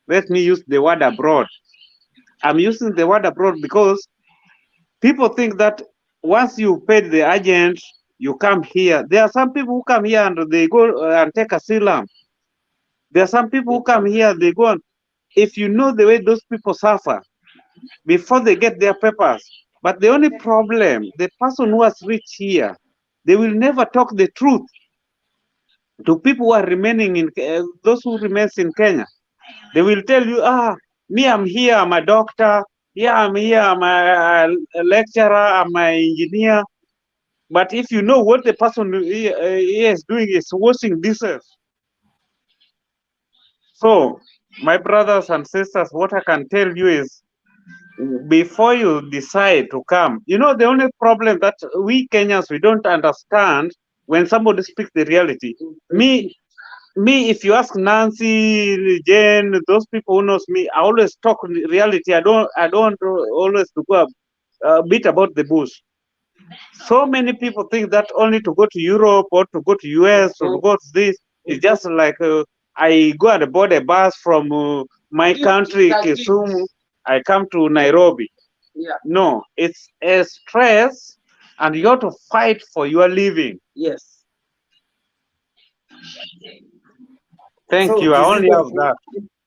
Let me use the word abroad. I'm using the word abroad because people think that once you paid the agent, you come here. There are some people who come here and they go and take asylum. There are some people who come here, they go on. If you know the way those people suffer before they get their papers, but the only problem, the person who has reached here, they will never talk the truth to people who are remaining in, those who remains in Kenya. They will tell you, me, I'm here, I'm a doctor. Yeah, I'm here, I'm a lecturer, I'm an engineer. But if you know what the person is doing is washing dishes. So, my brothers and sisters, what I can tell you is, before you decide to come, you know, the only problem that we Kenyans, we don't understand when somebody speaks the reality. Me, if you ask Nancy, Jane, those people who knows me, I always talk reality. I don't always to go a bit about the bush. So many people think that only to go to Europe or to go to US or to go to this is just like I go and board a bus from my country, Kisumu, I come to Nairobi. Yeah. No, it's a stress, and you have to fight for your living. Yes. Thank So, you. I only have that.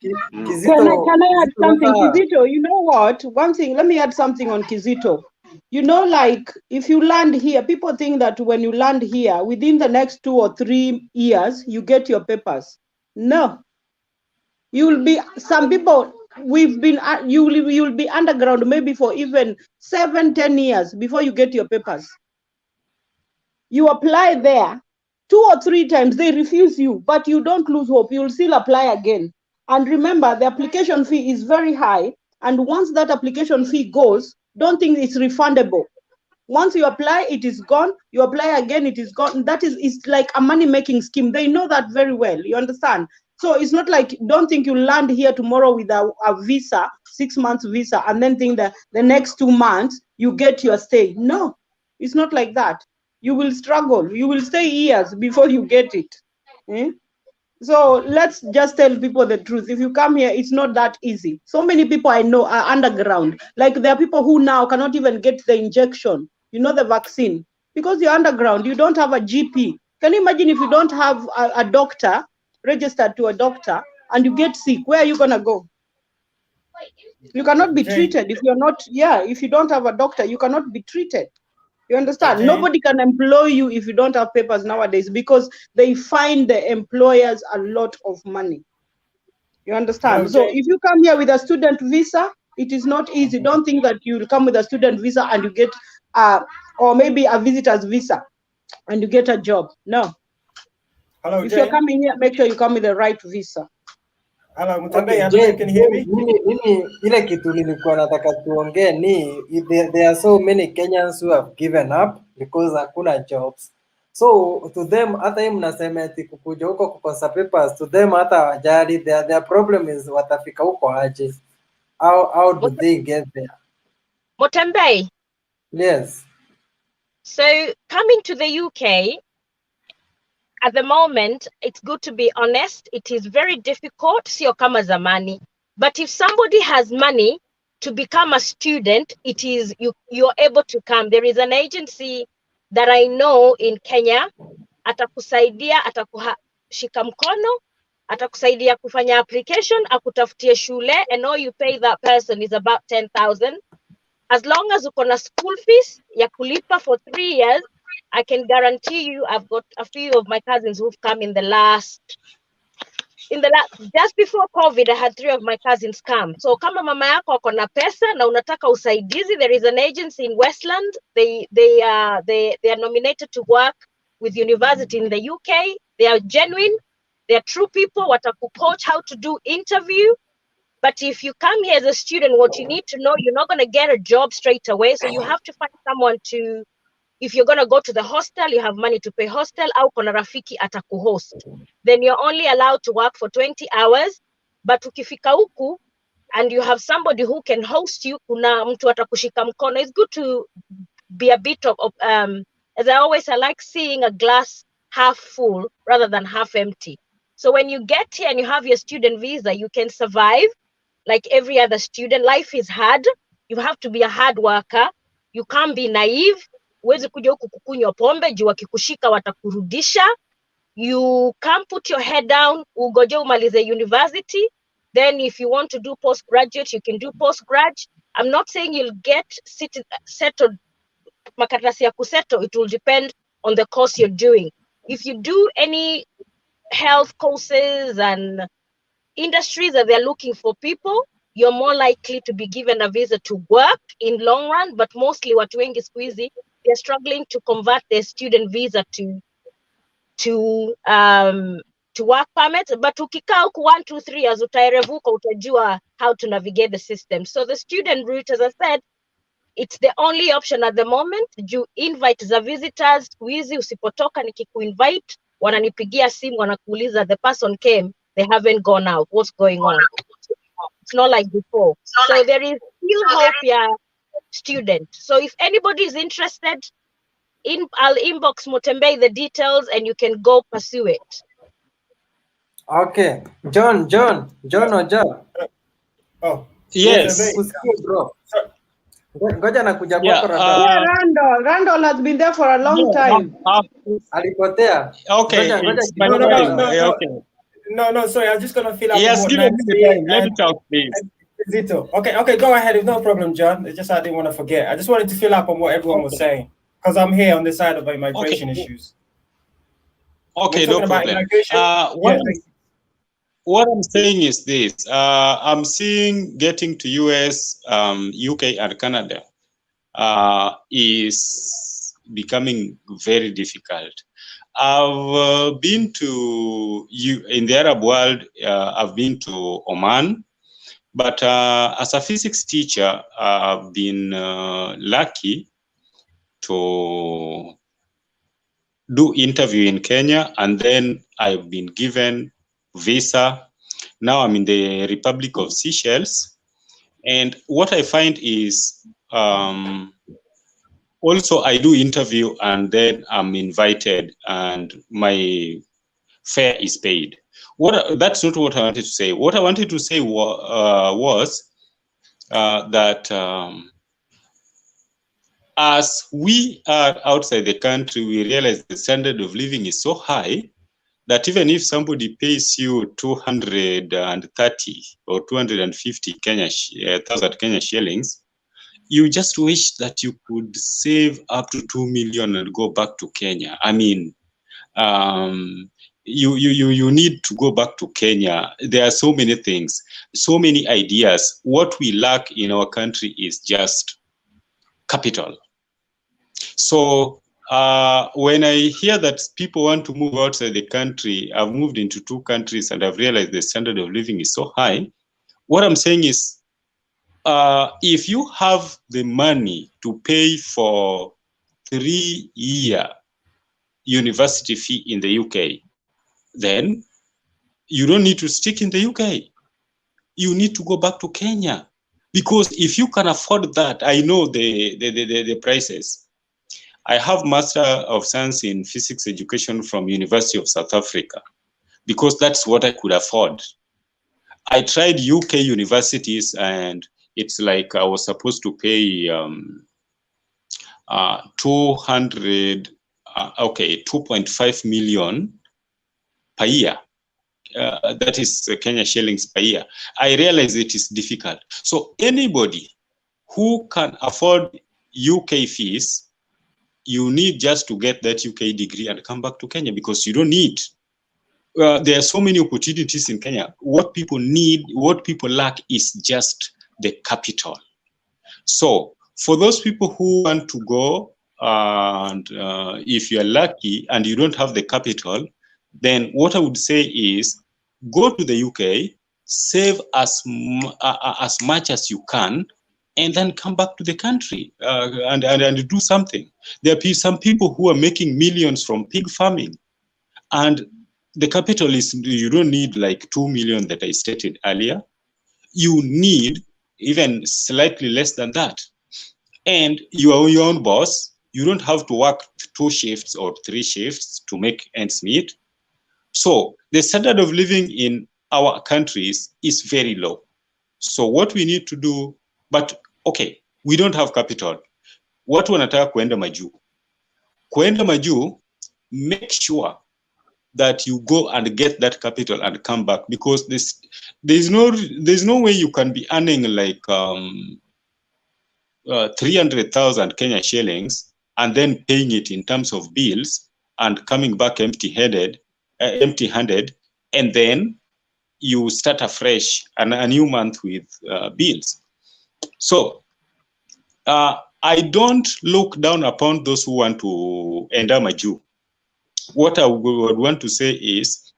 Can I add something, Kizito? You know what? One thing, let me add something on Kizito. You know, like if you land here, people think that when you land here, within the next 2 or 3 years, you get your papers. No. You will be, some people, you will be underground maybe for even 7-10 years before you get your papers. You apply there 2 or 3 times, they refuse you, but you don't lose hope. You will still apply again. And remember, the application fee is very high. And once that application fee goes, don't think it's refundable. Once you apply, it is gone. You apply again, it is gone. That is, it's like a money-making scheme. They know that very well. You understand? So it's not like, don't think you land here tomorrow with a visa, 6 months visa, and then think that the next 2 months you get your stay. No, it's not like that. You will struggle. You will stay years before you get it. So let's just tell people the truth. If you come here, it's not that easy. So many people I know are underground. Like there are people who now cannot even get the injection, you know, the vaccine, because you're underground. You don't have a GP. Can you imagine if you don't have a doctor, registered to a doctor, and you get sick? Where are you gonna go? You cannot be treated if you're not, if you don't have a doctor, you cannot be treated. You understand? Okay. Nobody can employ you if you don't have papers nowadays, because they find the employers a lot of money. You understand? Okay. So if you come here with a student visa, it is not easy. Don't think that you'll come with a student visa and you get, or maybe a visitor's visa and you get a job. No. Hello, if Jane. you're coming here, make sure you come with the right visa. Hello, Okay, Jane, can you hear me? Mimi ile kitu nilikuwa nataka tuongee ni there are so many Kenyans who have given up because hakuna jobs. So to them, hata hii mnasema eti kukuja huko kukosa papers, to them hata hawajali. Their problem is watafika huko aje. How do they get there? Motembei. Yes. So coming to the UK, at the moment, it's good to be honest, it is very difficult, sio kama zamani. But if somebody has money to become a student, it is you're able to come. There is an agency that I know in Kenya, atakusaidia, atakushika mkono, atakusaidia kufanya application, akutafutie shule, and all you pay that person is about 10,000. As long as uko na school fees ya kulipa for 3 years, I can guarantee you, I've got a few of my cousins who've come in the last, just before COVID, I had 3 of my cousins come. So kama mama yako ako na pesa na unataka usaidizi, there is an agency in Westland. They are nominated to work with university in the UK. They are genuine. They are true people. Watakucoach how to do interview. But if you come here as a student, what you need to know, you're not going to get a job straight away. So you have to find someone to, if you're going to go to the hostel, you have money to pay hostel, au kona rafiki atakuhost. Then you're only allowed to work for 20 hours. But ukifika huku, and you have somebody who can host you, kuna mtu atakushika mkono. It's good to be a bit of, as I like seeing a glass half full rather than half empty. So when you get here and you have your student visa, you can survive like every other student. Life is hard. You have to be a hard worker. You can't be naive. Huwezi kuja huku kukunywa pombe, juu wakikushika watakurudisha. You can't put your head down, ugoje umalize university. Then if you want to do postgraduate, you can do postgrad. I'm not saying you'll get settled, makaratasi ya kusettle. It will depend on the course you're doing. If you do any health courses and industries that they're looking for people, you're more likely to be given a visa to work in long run. But mostly watu wengi siku hizi they're struggling to convert their student visa to work permits. But ukikaa huku 1, 2, 3 years utairevuka, utajua how to navigate the system. So the student route, as I said, it's the only option at the moment. You invite the visitors. Wizi usipotoka nikikuinvite, wananipigia simu, wanakuuliza the person came, they haven't gone out. What's going on? It's not like before. So there is still hope, yeah, student. So if anybody is interested, I'll inbox Mutembei the details and you can go pursue it. Okay. John Oja. Oh. Yes. Bro. Ngoja nakuja Yeah, kwako Randall has been there for a long time. Alipotea. Okay. No, sorry, I'm just gonna fill up. Yes, give me the time. Let me talk, please. Zito. Okay, go ahead. It's no problem, John. It's just I didn't want to forget. I just wanted to fill up on what everyone was saying because I'm here on the side of immigration issues. Okay, no problem. What I'm saying is this. I'm seeing getting to US, UK, and Canada is becoming very difficult. I've been to in the Arab world. I've been to Oman, but as a physics teacher, I've been lucky to do interview in Kenya, and then I've been given visa. Now I'm in the Republic of Seychelles, and what I find is also I do interview and then I'm invited and my fare is paid. That's not what I wanted to say. What I wanted to say was that as we are outside the country, we realize the standard of living is so high that even if somebody pays you 230 or 250 thousand Kenya shillings, you just wish that you could save up to 2 million and go back to Kenya. I mean, you need to go back to Kenya. There are so many things, so many ideas. What we lack in our country is just capital. So when I hear that people want to move outside the country, I've moved into 2 countries and I've realized the standard of living is so high. What I'm saying is, if you have the money to pay for 3-year university fee in the UK, then you don't need to stick in the UK. You need to go back to Kenya. Because if you can afford that, I know the prices. I have Master of Science in Physics Education from University of South Africa, because that's what I could afford. I tried UK universities and it's like I was supposed to pay 2.5 million per year. That is Kenya shillings per year. I realize it is difficult. So anybody who can afford UK fees, you need just to get that UK degree and come back to Kenya, because you don't need. There are so many opportunities in Kenya. What people need, what people lack is just the capital. So for those people who want to go, and if you're lucky and you don't have the capital, then what I would say is go to the UK, save as much as you can, and then come back to the country and do something. There are some people who are making millions from pig farming, and the capital is, you don't need like 2 million that I stated earlier. You need even slightly less than that. And you are your own boss. You don't have to work 2 shifts or 3 shifts to make ends meet. So the standard of living in our countries is very low. So what we need to do, but okay, we don't have capital. Watu wanataka kuenda majuu. Kuenda majuu, make sure that you go and get that capital and come back, because there's no way you can be earning like 300,000 Kenya shillings and then paying it in terms of bills and coming back empty-handed, and then you start afresh and a new month with bills. So I don't look down upon those who want to enter Maju. What I would want to say is,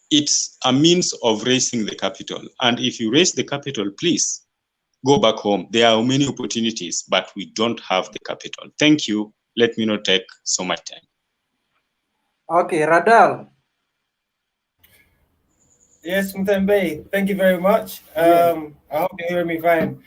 it's a means of raising the capital. And if you raise the capital, please go back home. There are many opportunities, but we don't have the capital. Thank you. Let me not take so much time. Okay, Radal. Yes, Mutembe, thank you very much. I hope you hear me fine.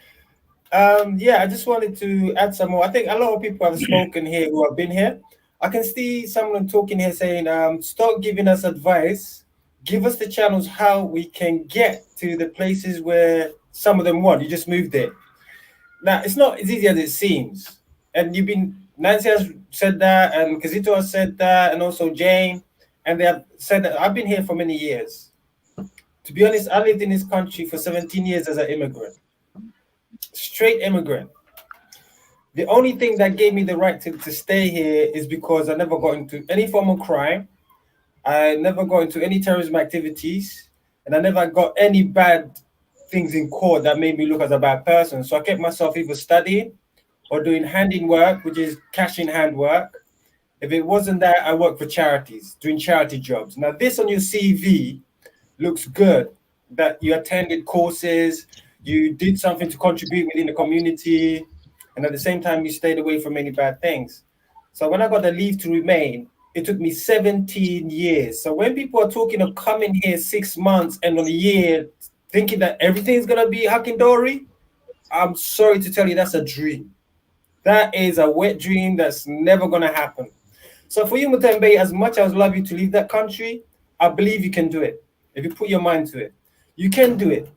Yeah, I just wanted to add some more. I think a lot of people have spoken here who have been here. I can see someone talking here saying, stop giving us advice. Give us the channels how we can get to the places where some of them want. You just moved there. Now, it's not as easy as it seems. And Nancy has said that, and Kizito has said that, and also Jane. And they have said that I've been here for many years. To be honest, I lived in this country for 17 years as an immigrant. Straight immigrant. The only thing that gave me the right to stay here is because I never got into any form of crime. I never got into any terrorism activities. And I never got any bad things in court that made me look as a bad person. So I kept myself either studying or doing handing work, which is cash in hand work. If it wasn't that, I worked for charities, doing charity jobs. Now this on your CV looks good, that you attended courses, you did something to contribute within the community, and at the same time, you stayed away from many bad things. So when I got the leave to remain, it took me 17 years. So when people are talking of coming here 6 months and on a year, thinking that everything's gonna be hunky-dory, I'm sorry to tell you, that's a dream. That is a wet dream that's never gonna happen. So for you, Mutembe, as much as I would love you to leave that country, I believe you can do it. If you put your mind to it, you can do it.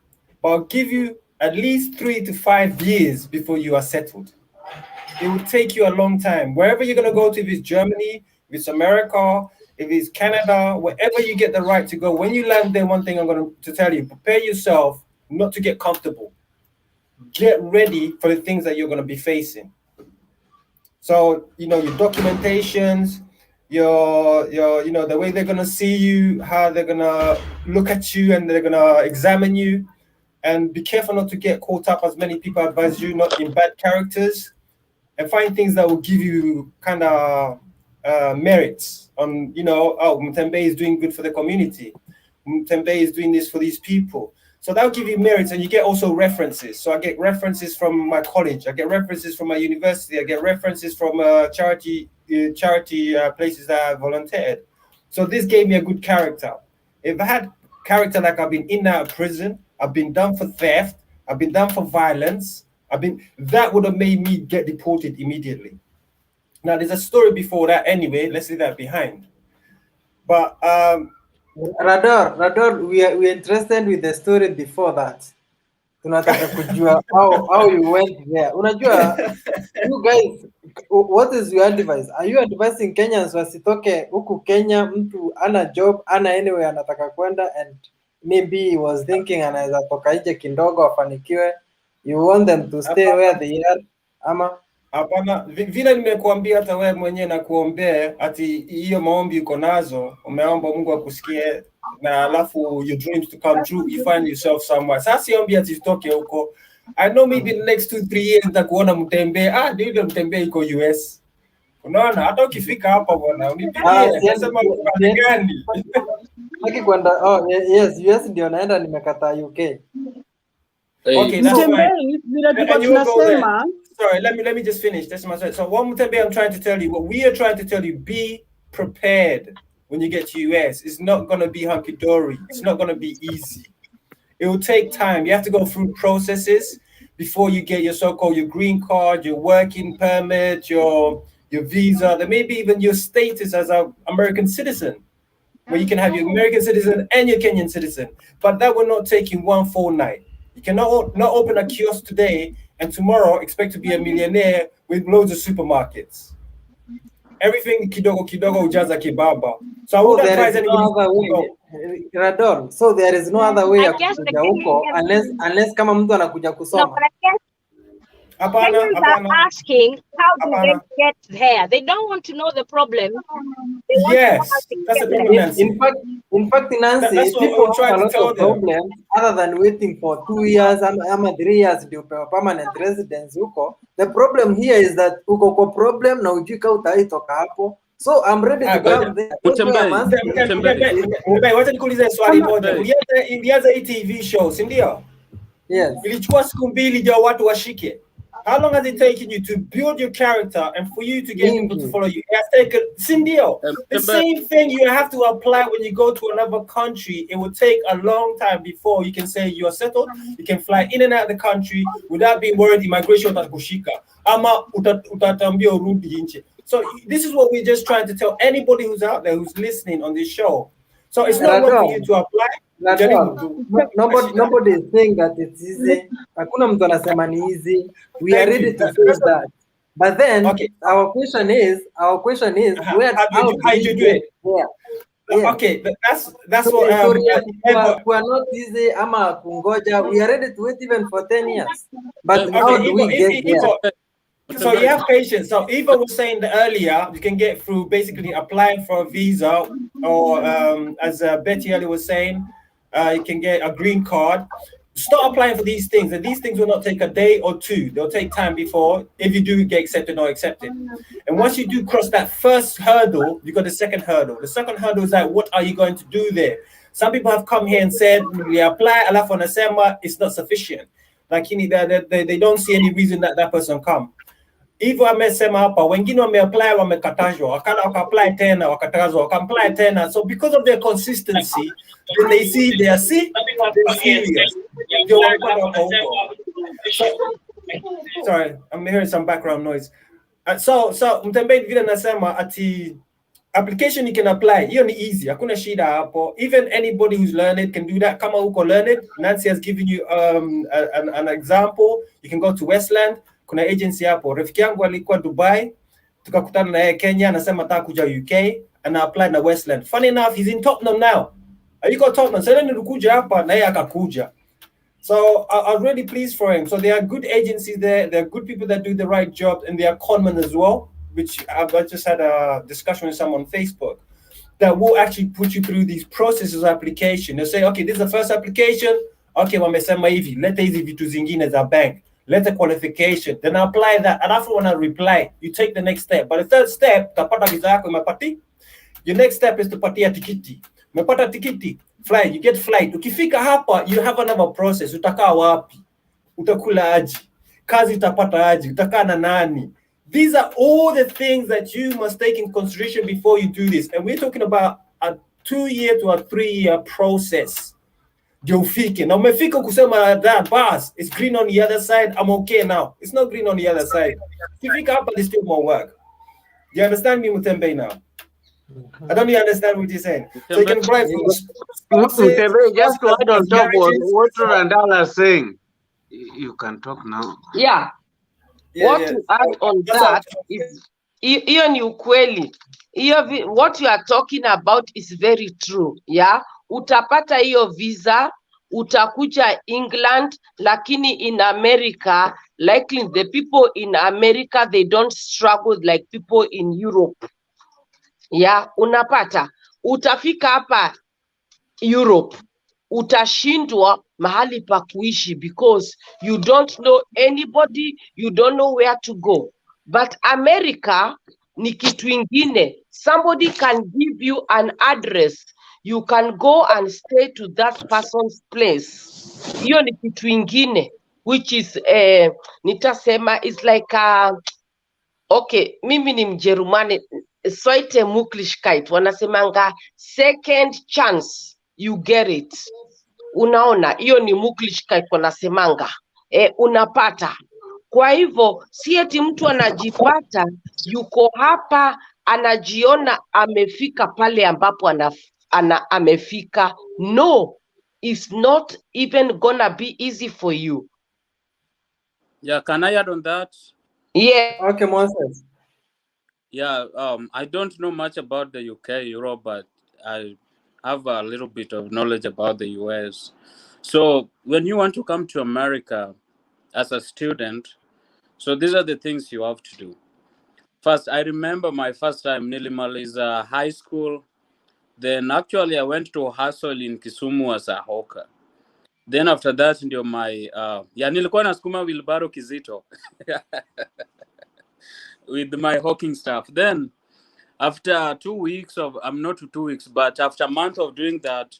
But I'll give you at least 3 to 5 years before you are settled. It will take you a long time. Wherever you're going to go to, if it's Germany, if it's America, if it's Canada, wherever you get the right to go, when you land there, one thing I'm going to tell you, prepare yourself not to get comfortable. Get ready for the things that you're going to be facing. So, your documentations, the way they're gonna see you, how they're gonna look at you, and they're gonna examine you, and be careful not to get caught up, as many people advise you, not in bad characters, and find things that will give you kind of merits on, Mutembe is doing good for the community. Mutembe is doing this for these people. So that'll give you merits, and you get also references. So I get references from my college, I get references from my university, I get references from charity places that I volunteered. So this gave me a good character. If I had character like I've been in and out of prison, I've been done for theft, I've been done for violence, that would have made me get deported immediately. Now there's a story before that anyway, let's leave that behind. But Radar, we are interested with the story before that. Tunataka kujua how you went there. Unajua, you guys, what is your advice? Are you advising Kenyans wasitoke huku Kenya, mtu ana job, ana anywhere anataka kwenda, and maybe he was thinking anaweza toka nje kidogo afanikiwe? You want them to stay where they are, ama? Hapana, vile nimekuambia hata wewe mwenyewe na kuombea ati hiyo maombi uko nazo, umeomba Mungu akusikie na alafu your dreams to come true, you find yourself somewhere. Sasa siombi ati utoke huko. I know maybe in the next 2-3 years nitakuona Mutembe, ndio Mutembe iko US. Unaona, hata ukifika hapa bwana, unipigie, nasema kwa gani? Haki kwenda, yes, US ndio naenda, nimekataa UK. Okay, that's fine. And you go there. Sorry, let me just finish. That's my so one Mutembe, I'm trying to tell you, what we are trying to tell you, be prepared when you get to US. It's not gonna be hunky-dory. It's not gonna be easy. It will take time. You have to go through processes before you get your so-called your green card, your working permit, your visa, there may be even your status as an American citizen, where you can have your American citizen and your Kenyan citizen. But that will not take you one full night. You cannot not open a kiosk today and tomorrow expect to be a millionaire with loads of supermarkets. Everything kidogo ujaza kibaba. So I would advise anybody. Radon, so there is no other way ya kuja huko unless kama mtu anakuja kusoma. Kenyans are asking, how do they get there? They don't want to know the problem. Yes, that's a problem. In fact, In fact, Nancy, That's what people I'm trying have to a lot tell of them. problems other than waiting for 2 years ama 3 years ndio upewa permanent residence huko. The problem here is that uko kwa problem na ujui kama utaitoka hapo. So I'm ready to come there. That's why I'm asking. Wacha nikuulize swali moja. Ulianza hii TV show, si ndio? Yes. Ilichukua siku mbili ndio watu washike. How long has it taken you to build your character and for you to get people to follow you? It has taken, Sindio, the same thing you have to apply when you go to another country. It will take a long time before you can say you're settled. You can fly in and out of the country without being worried immigration utakushika. Ama utatambia urudi nje. So this is what we're just trying to tell anybody who's out there who's listening on this show. So it's not worth for you to apply. Nobody is saying that it's easy. Hakuna mtu anasema ni easy. We are ready to face that. But then our question is where how do you do it? Yeah. Okay, that's so, what we are not easy ama kungoja. We are ready to wait even for 10 years. But how do we get there? So you have patience. So Eva was saying that earlier, you can get through basically applying for a visa, or as Betty earlier was saying, you can get a green card. Start applying for these things, and these things will not take a day or two. They'll take time before, if you do get accepted or accepted. And once you do cross that first hurdle, you got the second hurdle. The second hurdle is like, what are you going to do there? Some people have come here and said, we apply, alafu wanasema it's not sufficient. Like they don't see any reason that person come. Hivyo amesema hapa, wengine wameapply wamekatazwa, waka-apply tena wakatazwa, waka-apply tena. So because of their consistency, when they see they are sick, they're serious. Sorry, I'm hearing some background noise. So Mtembei vile nasema ati application you can apply, hiyo ni easy, hakuna shida hapo. Even anybody who's learned can do that. Kama uko learned, Nancy has given you an example. You can go to Westland. Kuna agency hapo. Rafiki yangu alikuwa Dubai, tukakutana na yeye Kenya, anasema nataka kuja UK, and apply na Westland. Funny enough, he's in Tottenham now. Yuko Tottenham. Sasa nilikuja hapa na yeye akakuja. So I'm really pleased for him. So there are good agencies there. There are good people that do the right job, and they are conmen as well, which I just had a discussion with someone on Facebook, that will actually put you through these processes of application. They'll say, okay, this is the first application. Okay, wamesema hivi, leta hizi vitu zingine za bank. Let the qualification, then apply that. And after when I reply, you take the next step. But the third step, tapata visa yako imepati. Your next step is to patia tikiti. Umepata tikiti, fly, you get flight. Ukifika hapa, you have another process. Utakaa wapi? Utakula aji. Kazi utapata aji. Utakaa na nani? These are all the things that you must take in consideration before you do this. And we're talking about a 2-year to a 3-year process. Now umefika kusema that bus is green on the other side, I'm okay now. It's not green on the other side. Ukifika hapa, there's still more work. Do you understand me, Mutembe, now? I don't even understand what you're saying. So you can apply for Mutembe, just to add on top what Randall is saying. You can talk now. Yeah. To add on that is hiyo ni ukweli. What you are talking about is very true. Yeah. Utapata hiyo visa, utakuja England, lakini in America, likely the people in America, they don't struggle like people in Europe. Yeah, unapata. Utafika hapa Europe, utashindwa mahali pa kuishi because you don't know anybody, you don't know where to go. But America ni kitu ingine. Somebody can give you an address. You can go and stay to that person's place. Hiyo ni kitu ingine, which is nitasema is like okay, mimi ni Mjerumani, Zweite Möglichkeit, wanasemanga second chance, you get it. Unaona, hiyo ni Möglichkeit wanasemanga, unapata. Kwa hivyo si eti mtu anajipata yuko hapa anajiona amefika pale ambapo amefika. No, it's not even gonna be easy for you. Yeah, can I add on that? Yeah. Okay, Moses. Yeah, I don't know much about the UK, Europe, but I have a little bit of knowledge about the US. So when you want to come to America as a student, so these are the things you have to do. First, I remember my first time nilimaliza high school Then actually I went to hustle in Kisumu as a hawker. Then after that ndio my nilikuwa nasukuma wheelbarrow Kizito with my hawking stuff. Then after 2 weeks of not 2 weeks, but after a month of doing that,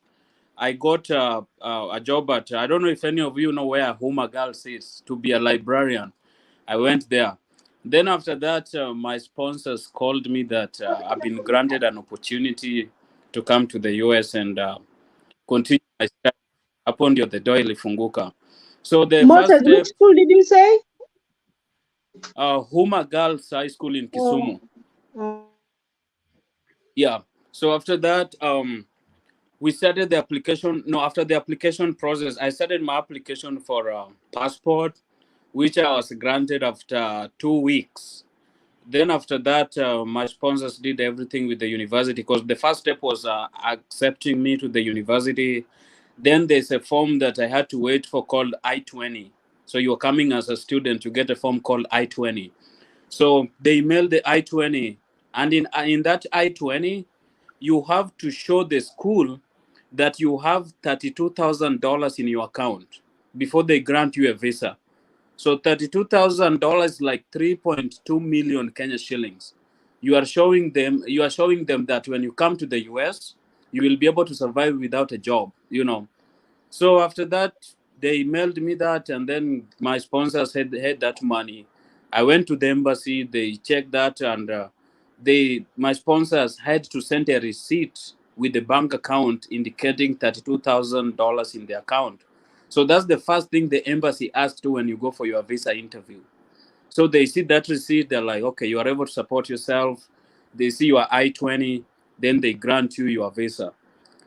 I got a job at, I don't know if any of you know where Huma Girls is, to be a librarian. I went there. Then after that, my sponsors called me that I've been granted an opportunity to come to the US and continue my study. Upon the door ilifunguka. So the Moses, first step, which school did you say? Huma Girls High School in Kisumu. Yeah. So after that, we started the application. No, after the application process, I started my application for a passport, which I was granted after 2 weeks. Then after that, my sponsors did everything with the university, because the first step was accepting me to the university. Then there's a form that I had to wait for called I-20. So you're coming as a student to get a form called I-20. So they mailed the I-20, and in that I-20, you have to show the school that you have $32,000 in your account before they grant you a visa. So $32,000 is like 3.2 million Kenya shillings. You are showing them that when you come to the US, you will be able to survive without a job, So after that, they mailed me that, and then my sponsors had that money. I went to the embassy, they checked that, and my sponsors had to send a receipt with the bank account indicating $32,000 in the account. So that's the first thing the embassy asks you when you go for your visa interview. So they see that receipt, they're like, okay, you are able to support yourself. They see your I-20, then they grant you your visa.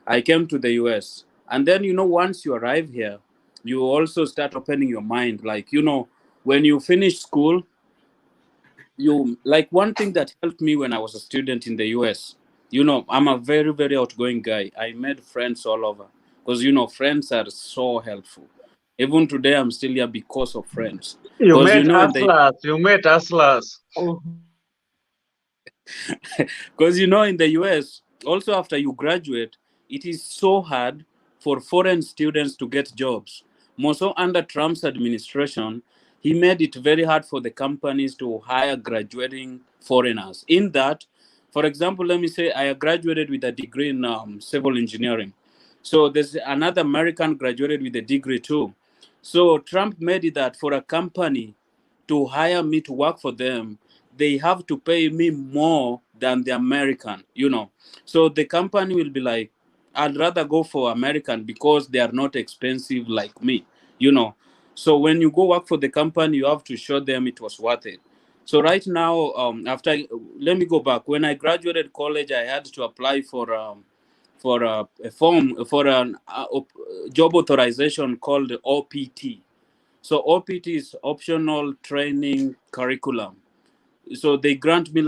I came to the US. And then, once you arrive here, you also start opening your mind. Like, when you finish school, one thing that helped me when I was a student in the US, I'm a very, very outgoing guy. I made friends all over because, friends are so helpful. Even today, I'm still here because of friends. You met hustlers. Because, in the US, also after you graduate, it is so hard for foreign students to get jobs. More so under Trump's administration, he made it very hard for the companies to hire graduating foreigners. In that, for example, let me say I graduated with a degree in civil engineering. So there's another American graduated with a degree too. So Trump made it that for a company to hire me to work for them, they have to pay me more than the American, So the company will be like, I'd rather go for American because they are not expensive like me, So when you go work for the company, you have to show them it was worth it. So right now, let me go back. When I graduated college, I had to apply for a form for a job authorization called OPT. So OPT is optional training curriculum. So they grant me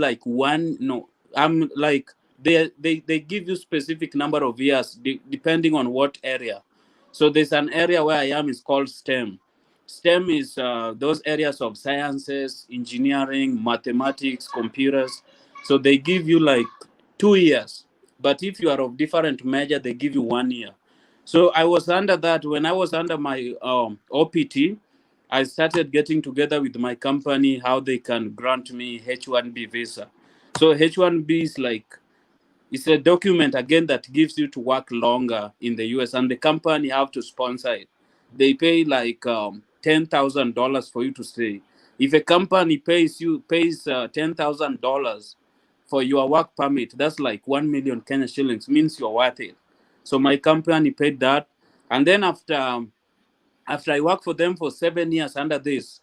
they give you specific number of years depending on what area. So there's an area where I am is called STEM. STEM is those areas of sciences, engineering, mathematics, computers. So they give you 2 years. But if you are of different major, they give you 1 year. So I was under that. When I was under my OPT, I started getting together with my company how they can grant me H-1B visa. So H-1B is it's a document again that gives you to work longer in the US, and the company have to sponsor it. They pay $10,000 for you to stay. If a company pays $10,000 for your work permit, that's 1 million Kenya shillings, means you're worth it. So my company paid that, and then after I worked for them for 7 years under this,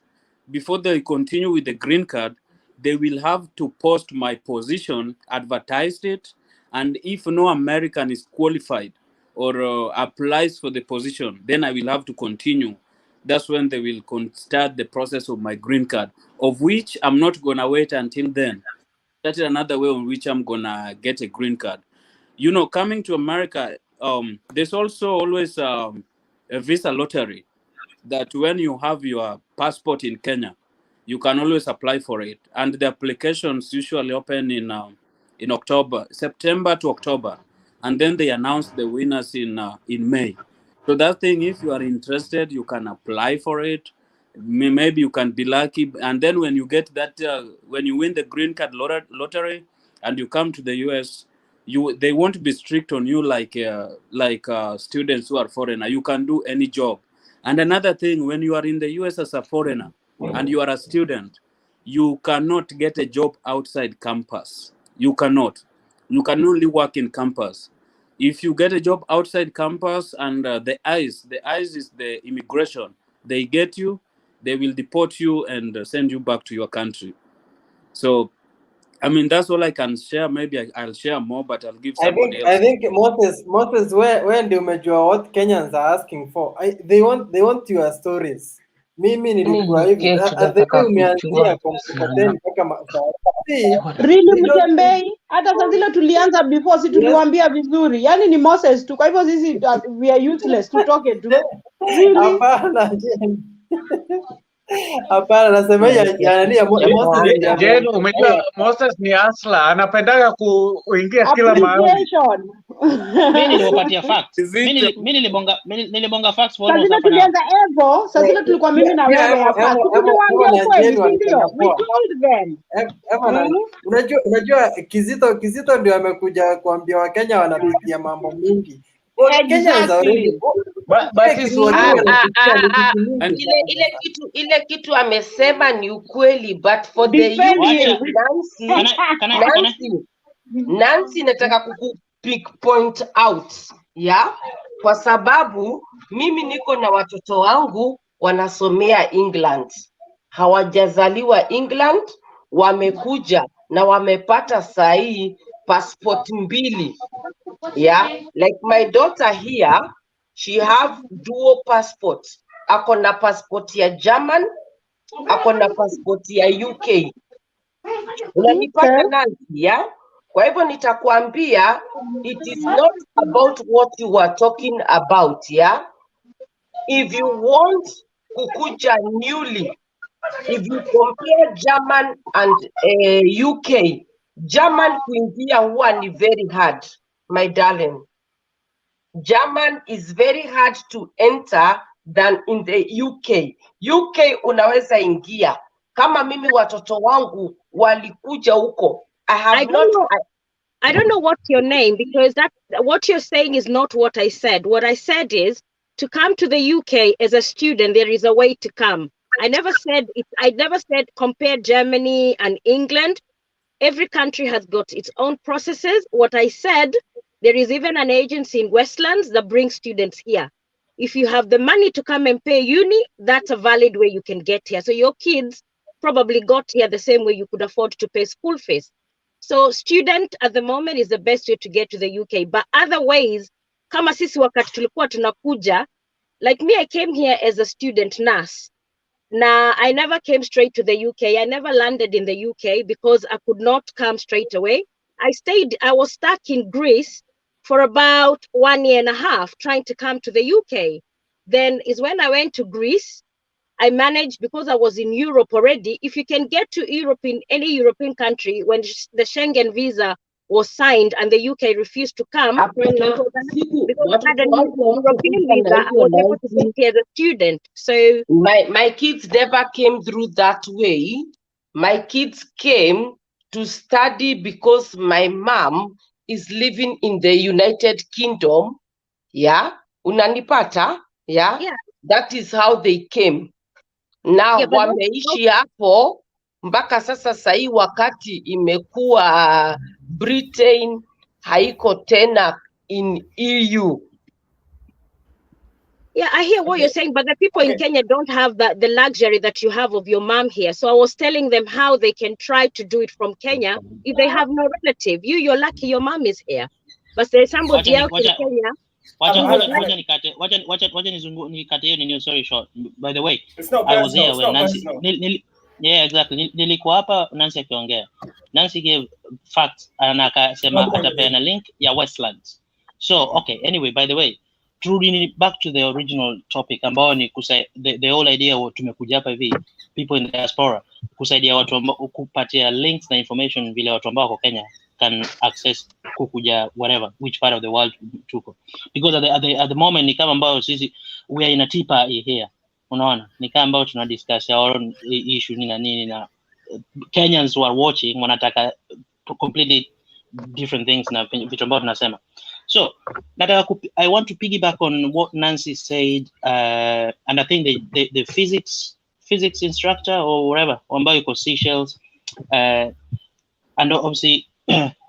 before they continue with the green card, they will have to post my position, advertise it, and if no American is qualified or applies for the position, then I will have to continue. That's when they will start the process of my green card, of which I'm not going to wait until then. That is another way in which I'm going to get a green card. Coming to America, there's also always a visa lottery that when you have your passport in Kenya, you can always apply for it. And the applications usually open in October, September to October. and then they announce the winners in May. So that thing, if you are interested, you can apply for it. Maybe you can be lucky, and then when you get that, when you win the green card lottery, and you come to the US, they won't be strict on you like students who are foreigner. You can do any job. And another thing, when you are in the US as a foreigner and you are a student, you cannot get a job outside campus. You cannot. You can only work in campus. If you get a job outside campus and the ICE is the immigration, they get you, they will deport you and send you back to your country. So, I mean, that's all I can share. Maybe I'll share more, but I'll give somebody else. I think Moses, when do umejua what Kenyans are asking for? They want your stories. Mimi nilikuwa hivi. Umeanzia kompyuta 10 mpaka really Mtembei, hata saa zile tulianza before si tuliwaambia vizuri. Yaani ni Moses tu. Kwa hivyo sisi we are useless to talk to. Really? Hapana. Hapana, nasema Jeno, umejua Moses ni asla, anapendaga kuingia kila mahali. Mimi niliwapatia facts. Mimi nilibonga facts for sasa tulianza Evo, sasa tulikuwa mimi na wewe hapa. Tuliwaambia kweli, ndio. We told them. Unajua Kizito ndio amekuja kuambia Wakenya wanapitia mambo mingi. Exactly. Ile kitu amesema ni ukweli, but for the Nancy nataka kupick point out, yeah? Kwa sababu mimi niko na watoto wangu wanasomea England, hawajazaliwa England, wamekuja na wamepata sahi passport mbili. Yeah, like my daughter here, she have dual passport. Ako na passport ya German, ako na passport ya UK. Unanipata Nancy, yeah? Kwa hivyo nitakwambia, it is not about what you are talking about, yeah? If you want kukuja newly, if you compare German and UK, German kuingia huwa ni very hard, my darling. German is very hard to enter than in the UK. UK unaweza ingia. Kama mimi watoto wangu walikuja huko. I don't know what's your name, because what you're saying is not what I said. What I said is, to come to the UK as a student, there is a way to come. I never said compare Germany and England. Every country has got its own processes. What I said, there is even an agency in Westlands that brings students here. If you have the money to come and pay uni, that's a valid way you can get here. So your kids probably got here the same way you could afford to pay school fees. So student at the moment is the best way to get to the UK. But other ways, kama sisi wakati tulikuwa tunakuja, like me, I came here as a student nurse. Now, I never came straight to the UK. I never landed in the UK because I could not come straight away. I was stuck in Greece for about 1.5 years trying to come to the UK. Then is when I went to Greece, I managed, because I was in Europe already. If you can get to Europe in any European country, when the Schengen visa was signed and the UK refused to come, because I had a European visa, I was able to get here as a student. So my kids never came through that way. My kids came to study because my mom is living in the United Kingdom. Yeah, unanipata? Yeah, that is how they came. Now wameishi hapo mpaka sasa sahi, wakati imekuwa Britain haiko tena in EU. Yeah, I hear what you're saying, but the people in Kenya don't have the luxury that you have of your mom here. So I was telling them how they can try to do it from Kenya if they have no relative. You're lucky your mom is here. But there's somebody else in Kenya. Wacha nikate hiyo nini, sorry short. By the way, I was here when Nancy yeah, exactly. Nilikuwa hapa Nancy akiongea. Nancy gave facts na akasema atapeana link ya Westlands. So, okay, anyway, by the way, truly back to the original topic ambao ni the whole idea wa tumekuja hapa hivi, people in the diaspora, kusaidia watu ambao kupatia links na information vile watu ambao wako Kenya can access kukuja whatever which part of the world tuko, because at the moment ni kama ambao sisi we are in a tea party here, unaona, ni kama ambao tuna discuss our own issue nini nini, na Kenyans who are watching wanataka completely different things na vitu ambao tunasema. So I want to piggyback on what Nancy said, and I think the physics instructor or whatever ambayo yuko Seychelles, and obviously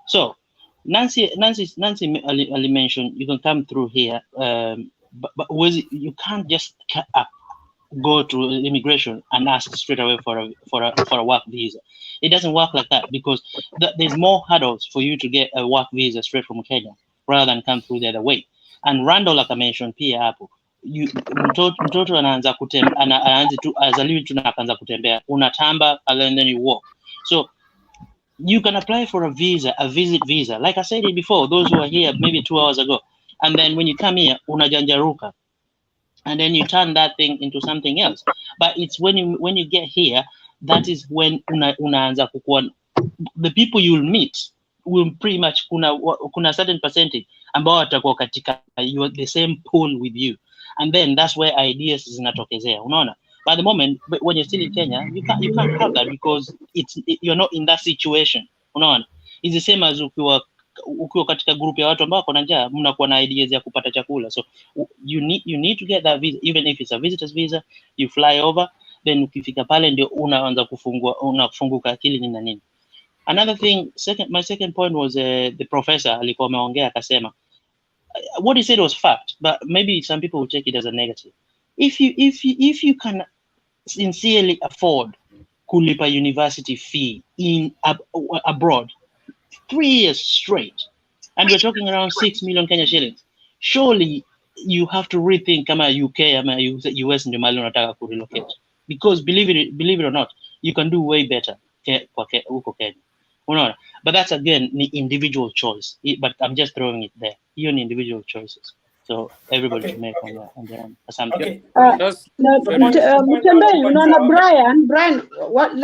so Nancy ali mentioned you can come through here, but you can't just go to immigration and ask straight away for a work visa. It doesn't work like that, because there's more hurdles for you to get a work visa straight from Kenya rather than come through the other way. And Randall, like I mentioned pia hapo, mtoto anaanza kutembea, anaanza tu azaliwi tu na akaanza kutembea, unatamba and then you walk. So you can apply for a visa, a visit visa, like I said it before, those who are here maybe 2 hours ago, and then when you come here unajanjaruka, and then you turn that thing into something else. But it's when you get here, that is when unaanza kukua, the people you'll meet will pretty much kuna certain percentage ambao watakuwa katika the same pool with you, and then that's where ideas zinatokezea, unaona. By the moment when you're still in Kenya, you can't have that, because you're not in that situation, unaona. It's the same as ukiwa katika group ya watu ambao kuna njaa, mnakuwa na ideas ya kupata chakula. So you need to get that visa, even if it's a visitor's visa. You fly over, then ukifika pale ndio unaanza unafunguka akili nini na nini. Another thing, my second point was the professor alikuwa ameongea akasema, what he said was fact, but maybe some people will take it as a negative. If you can sincerely afford kulipa university fee in abroad 3 years straight, and we're talking around 6 million Kenya shillings, surely you have to rethink kama UK ama US ndio mali unataka kurelocate, because believe it or not, you can do way better huko Kenya, unaona. But that's again the individual choice, but I'm just throwing it there. Hiyo ni individual choices, so everybody should make on their own. Okay. Mtembei, unaona Brian,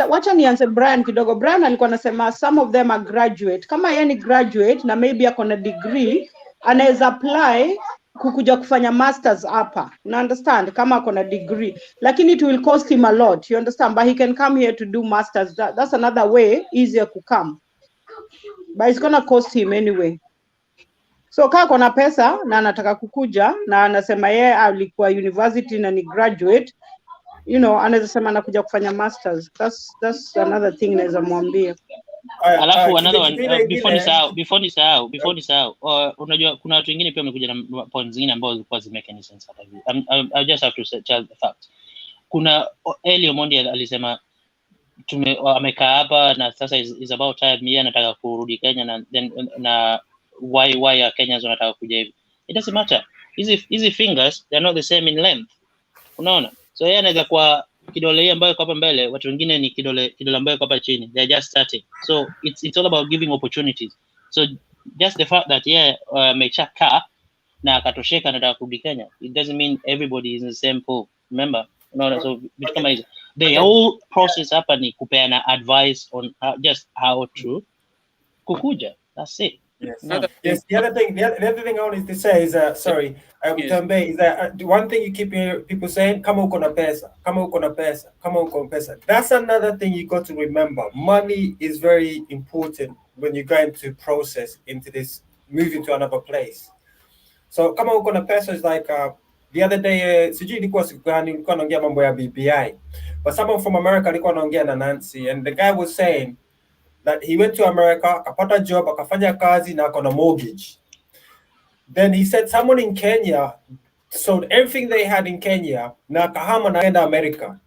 wacha nianze Brian kidogo. Brian alikuwa anasema some of them are graduate. Kama yeye ni graduate na maybe ako na degree, anaweza apply kukuja kufanya masters hapa. Una understand? Kama ako na degree, lakini it will cost him a lot, you understand? But he can come here to do masters. That's another way easier to come, but it's gonna cost him anyway. So kama kuna pesa na anataka kukuja na anasema yeye alikuwa university na ni graduate, you know, anaweza sema anakuja kufanya masters. That's another thing naweza mwambia. Alafu another one, before nisahau, unajua kuna watu wengine pia wamekuja na points zingine ambazo zilikuwa zimake any sense hata hivi. I just have to tell the fact. Kuna Elio Mondi alisema amekaa hapa na sasa is about time yeye anataka kurudi Kenya, na why are Kenyans wanataka kuja hivi. It doesn't matter. Easy fingers, they're not the same in length, unaona. So yeye anaweza kwa kidole hii ambayo iko hapa mbele, watu wengine ni kidole ambayo iko hapa chini, they're just starting. So it's all about giving opportunities. So just the fact that amechakaa na akatosheka anataka kurudi Kenya, it doesn't mean everybody is in the same pool, remember, unaona. So vitu kama hizo, the whole process hapa ni kupeana advice on just how to kukuja, that's it. Yes. No. Yes. The other thing I wanted to say is sorry, Mtembei, is that one thing you keep hearing people saying, kama uko na pesa, kama uko na pesa, kama uko na pesa. That's another thing you got to remember. Money is very important when you're going to process into this, moving to another place. So kama uko na pesa is like the other day, sijui ilikuwa siku gani, nilikuwa naongea mambo ya BBI, but someone from America alikuwa naongea na Nancy, and the guy was saying that he went to America, akapata job, akafanya kazi na akona mortgage. Then he said someone in Kenya sold everything they had in Kenya, na akahama naenda America.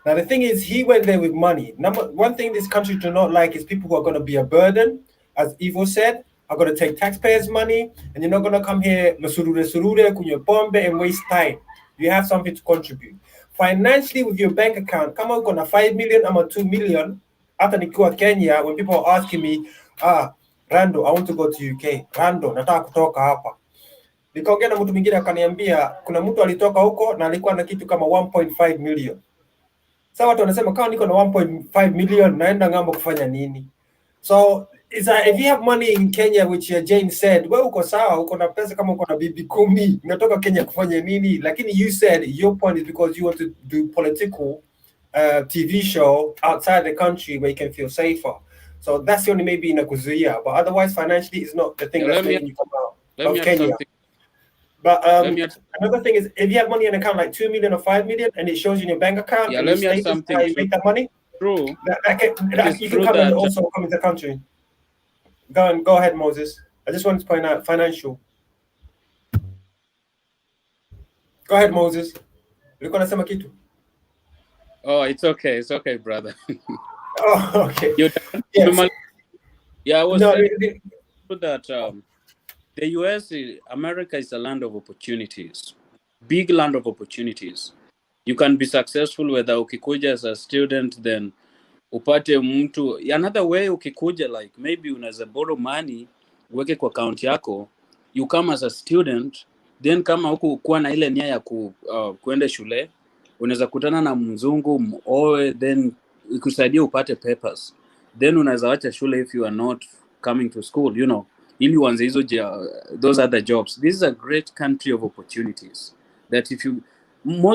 Now the thing is, he went there with money. One thing this country do not like is people who are going to be a burden, as Ivo said, are going to take taxpayers' money, and you're not going to come here, masurure, kunywe pombe, and waste time. You have something to contribute. Financially, with your bank account, kama uko na 5 million ama 2 million, hata nikiwa Kenya, when people are asking me, Rando, I want to go to UK. Rando, nataka kutoka hapa. Nikaongea na mtu mwingine akaniambia, kuna mtu alitoka huko na alikuwa na kitu kama 1.5 million. Sasa watu wanasema kama niko na 1.5 million naenda ngambo kufanya nini? So It's like if you have money in Kenya, which Jane said, well, uko sawa, uko na pesa kama uko na bibi kumi, unatoka Kenya kufanya nini? Lakini you said your point is because you want to do political TV show outside the country where you can feel safer. So that's the only maybe in a kuzuia, but otherwise financially it's not the thing that's making you come out of Kenya. But another thing is if you have money in an account like 2 million or 5 million and it shows you in your bank account, let me add something. You make that money. True. That you can come and also come into the country. Go ahead, Moses. I just wanted to point out financial. Go ahead, Moses. Oh, it's okay, brother. Oh, okay. Yes. Yeah, I was saying that the US, America is a land of opportunities, big land of opportunities. You can be successful whether ukikuja as a student, then upate mtu. Another way ukikuja, like maybe unaweza borrow money, uweke kwa account yako, you come as a student, then kama huku kuwa na ile nia ya kuenda shule, unaweza kutana na mzungu muoe, then ikusaidia upate papers. Then unaweza acha shule if you are not coming to school, you know, ili uanze hizo those other jobs. This is a great country of opportunities that if you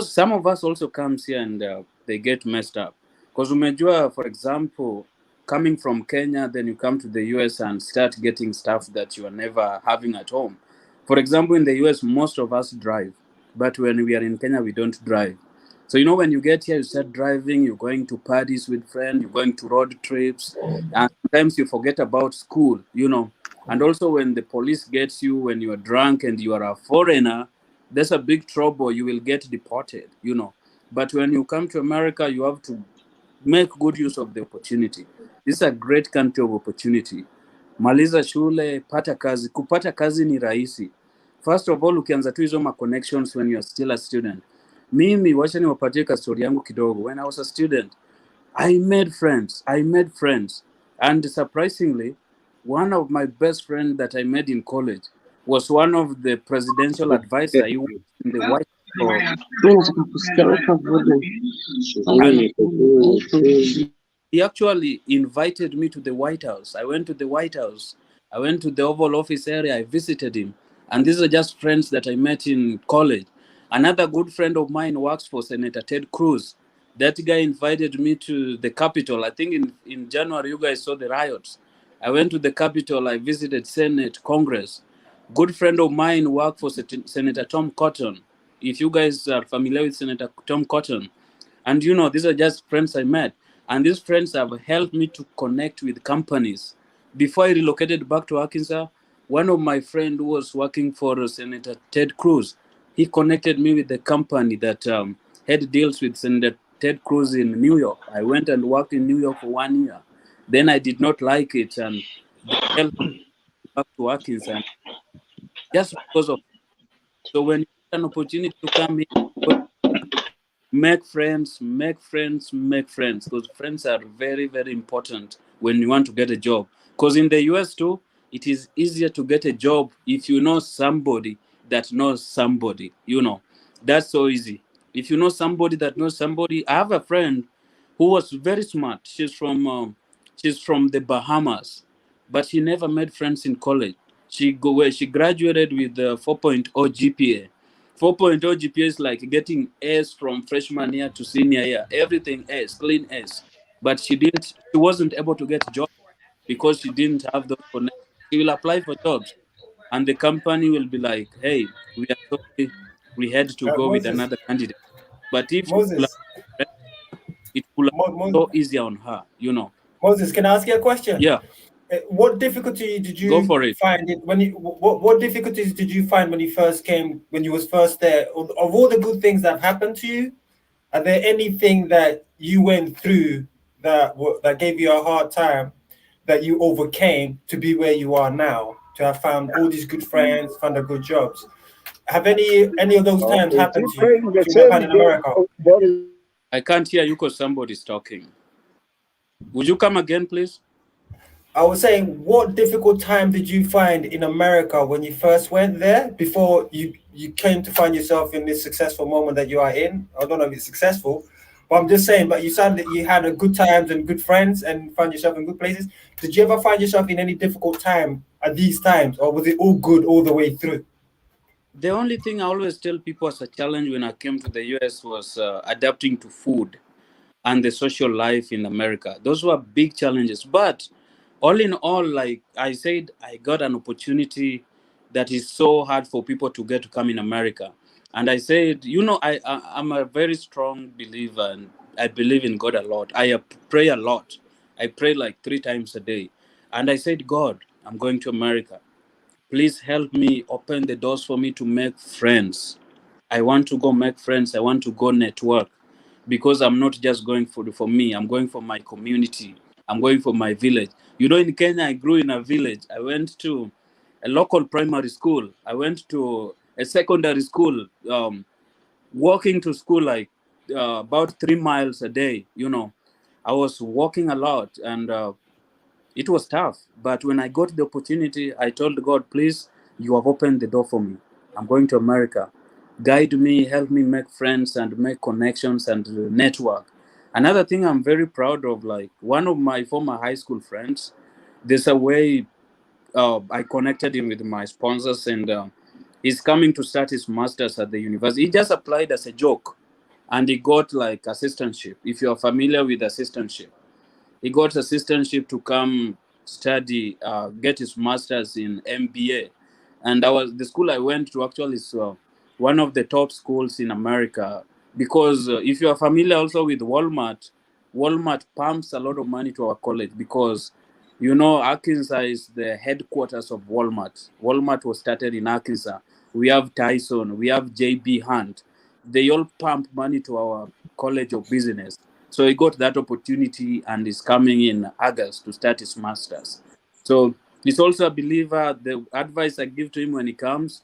some of us also comes here and they get messed up. Because umejua, for example, coming from Kenya, then you come to the US and start getting stuff that you are never having at home. For example, in the US, most of us drive, but when we are in Kenya, we don't drive. So, you know, when you get here, you start driving, you're going to parties with friends, you're going to road trips, and sometimes you forget about school, you know. And also when the police gets you, when you are drunk and you are a foreigner, there's a big trouble, you will get deported, you know. But when you come to America, you have to make good use of the opportunity. This is a great country of opportunity. Maliza shule, pata kazi. Kupata kazi ni rahisi. First of all, ukianza tu hizo connections when you are still a student. Mimi, wacha niwapatie ka story yangu kidogo. When I was a student, I made friends. And surprisingly, one of my best friends that I made in college was one of the presidential advisors in the White House. He actually invited me to the White House. I went to the White House. I went to the Oval Office area. I visited him. And these are just friends that I met in college. Another good friend of mine works for Senator Ted Cruz. That guy invited me to the Capitol. I think in January, you guys saw the riots. I went to the Capitol. I visited Senate, Congress. Good friend of mine worked for Senator Tom Cotton. If you guys are familiar with Senator Tom Cotton. And you know, these are just friends I met. And these friends have helped me to connect with companies. Before I relocated back to Arkansas, one of my friends who was working for Senator Ted Cruz, he connected me with the company that had deals with Senator Ted Cruz in New York. I went and worked in New York for 1 year. Then I did not like it and helped me back to Arkansas. Just because of it. So when you get an opportunity to come here, make friends, because friends are very, very important when you want to get a job. Because in the US too, it is easier to get a job if you know somebody that knows somebody, you know. That's so easy. If you know somebody that knows somebody, I have a friend who was very smart. She's from the Bahamas, but she never made friends in college. She graduated with 4.0 GPA. 4.0 GPA is like getting A's from freshman year to senior year. Everything A's, clean A's. But she wasn't able to get a job because she didn't have those connections. She will apply for jobs, and the company will be like, "Hey, we are sorry, we had to go with another candidate." But if it will be so easy on her, you know. Moses, can I ask you a question? Yeah. What difficulty did you find it when you? What difficulties did you find when you first came? When you was first there? Of all the good things that have happened to you, are there anything that you went through that gave you a hard time that you overcame to be where you are now? To have found all these good friends, found a good jobs. Have any of those times happened to you in America? I can't hear you because somebody's talking. Would you come again, please? I was saying, what difficult time did you find in America when you first went there before you came to find yourself in this successful moment that you are in? I don't know if it's successful, But I'm just saying, but you said that you had a good times and good friends and found yourself in good places. Did you ever find yourself in any difficult time at these times, or was it all good all the way through? The only thing I always tell people as a challenge when I came to the US was adapting to food and the social life in America. Those were big challenges. But all in all, like I said, I got an opportunity that is so hard for people to get to come in America. And I said, you know, I'm a very strong believer and I believe in God a lot. I pray a lot. I pray like 3 times a day. And I said, God, I'm going to America. Please help me open the doors for me to make friends. I want to go make friends. I want to go network, because I'm not just going for me. I'm going for my community. I'm going for my village. You know, in Kenya, I grew in a village. I went to a local primary school. I went to a secondary school, walking to school like about 3 miles a day. You know, I was walking a lot, and it was tough. But when I got the opportunity, I told God, please, you have opened the door for me. I'm going to America. Guide me, help me make friends and make connections and network. Another thing I'm very proud of, like one of my former high school friends, there's a way I connected him with my sponsors, and he's coming to start his master's at the university. He just applied as a joke, and he got like assistantship. If you're familiar with assistantship, he got assistantship to come study, get his master's in MBA. And the school I went to actually is one of the top schools in America, because if you are familiar also with Walmart pumps a lot of money to our college, because, you know, Arkansas is the headquarters of Walmart. Walmart was started in Arkansas. We have Tyson, we have JB Hunt. They all pump money to our College of Business. So he got that opportunity and is coming in August to start his master's. So he's also a believer. The advice I give to him when he comes,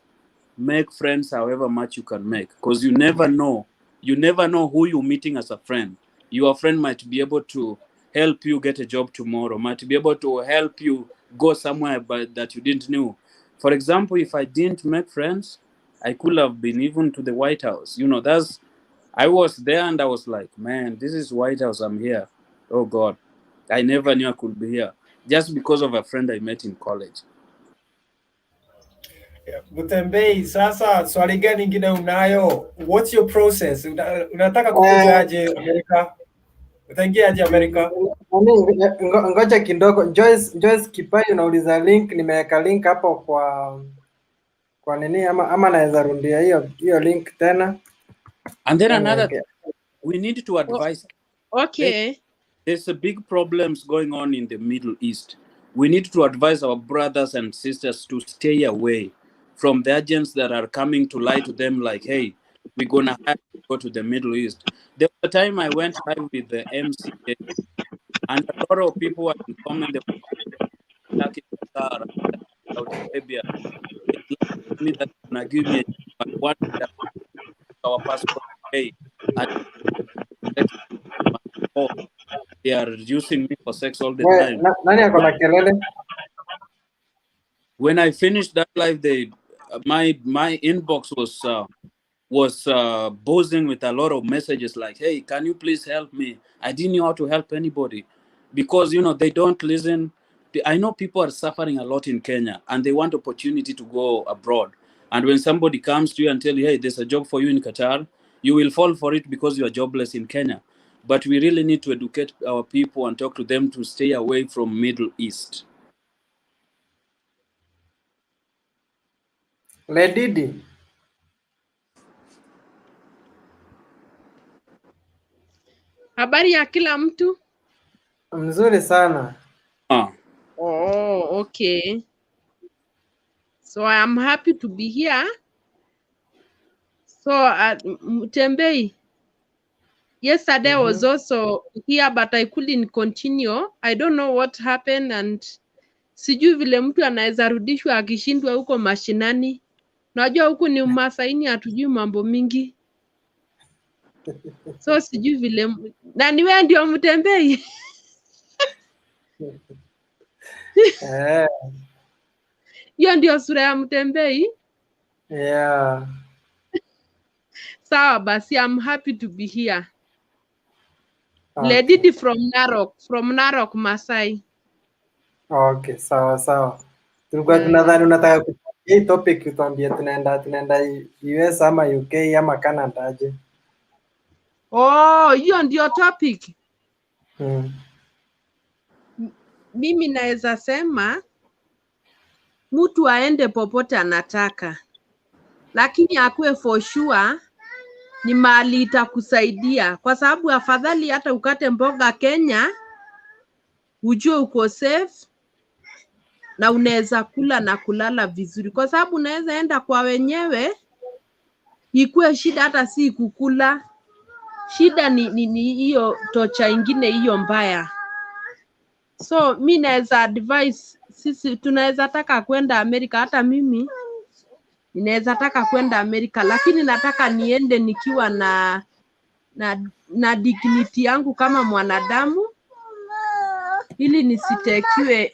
make friends however much you can make, because you never know who you're meeting as a friend. Your friend might be able to help you get a job tomorrow, might be able to help you go somewhere that you didn't know. For example, if I didn't make friends, I could have been even to the White House. You know, I was there and I was like, man, this is White House, I'm here. Oh God, I never knew I could be here, just because of a friend I met in college. Mutembei, sasa swali gani ingine unayo? What's your process? Unataka kuja aje Amerika? Utaingia aje Amerika? Ngoja kidogo. Joyce Kipai unauliza link, nimeweka link hapo kwa nini, ama naweza rundia hiyo link tena. And then another thing, we need to advise. Okay. There's a big problems going on in the Middle East. We need to advise our brothers and sisters to stay away from the agents that are coming to lie to them like, hey, we're going to have to go to the Middle East. There was a time I went live with the MCA, and a lot of people were in comment about Saudi Arabia. Me that gonna give me one our passport pay. They are using me for sex all the time. When I finished that live, my inbox was buzzing with a lot of messages like, hey, can you please help me? I didn't know how to help anybody, because, you know, they don't listen. I know people are suffering a lot in Kenya and they want opportunity to go abroad. And when somebody comes to you and tell you, hey, there's a job for you in Qatar, you will fall for it because you are jobless in Kenya. But we really need to educate our people and talk to them to stay away from Middle East. Ledidi. Habari ya kila mtu? Mzuri sana. Oh, okay. So I am happy to be here. So Mutembei, yesterday I was also here, but I couldn't continue. I don't know what happened, and sijui vile mtu anaweza rudishwa akishindwa huko mashinani. Najua huku ni Umasaini, hatujui mambo mingi. So sijui vile na ni wewe ndio Mutembei. Hiyo ndio sura ya Mutembei? Yeah. Sawa basi, I'm happy to be here. Lady from Narok, Masai. Okay, sawa. Tulikuwa tunadhani unataka hii topic utuambie tunaenda US ama UK ama Canada aje? Oh, hiyo ndio topic. Mimi naweza sema mtu aende popote anataka, lakini akuwe for sure ni mahali itakusaidia, kwa sababu afadhali hata ukate mboga Kenya, ujue uko safe na unaweza kula na kulala vizuri, kwa sababu unaweza enda kwa wenyewe ikuwe shida, hata si kukula, shida ni hiyo tocha ingine hiyo mbaya. So mi naweza advise sisi tunaweza taka kwenda Amerika, hata mimi ninaweza taka kwenda Amerika, lakini nataka niende nikiwa na dignity yangu kama mwanadamu, ili nisitekiwe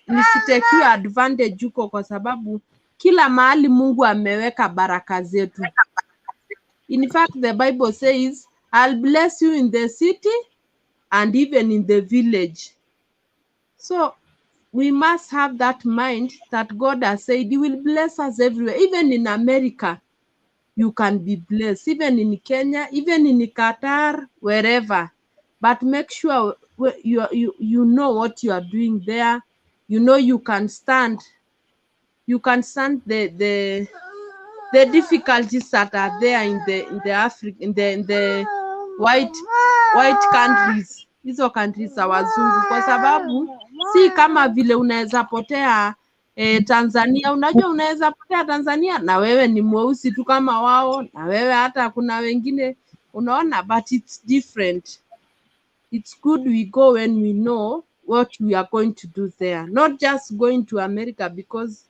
advantage huko, kwa sababu kila mahali Mungu ameweka baraka zetu. In fact, the Bible says, I'll bless you in the city and even in the village. So we must have that mind that God has said He will bless us everywhere. Even in America, you can be blessed. Even in Kenya, even in Qatar, wherever. But make sure you know what you are doing there. You know you can stand. You can stand the difficulties that are there in the white countries. Hizo countries za wazungu, kwa sababu si kama vile unaweza potea Tanzania. Unajua unaweza potea Tanzania na wewe ni mweusi tu kama wao, na wewe hata kuna wengine unaona, but it's different. It's good we go when we know what we are going to do there, not just going to America, because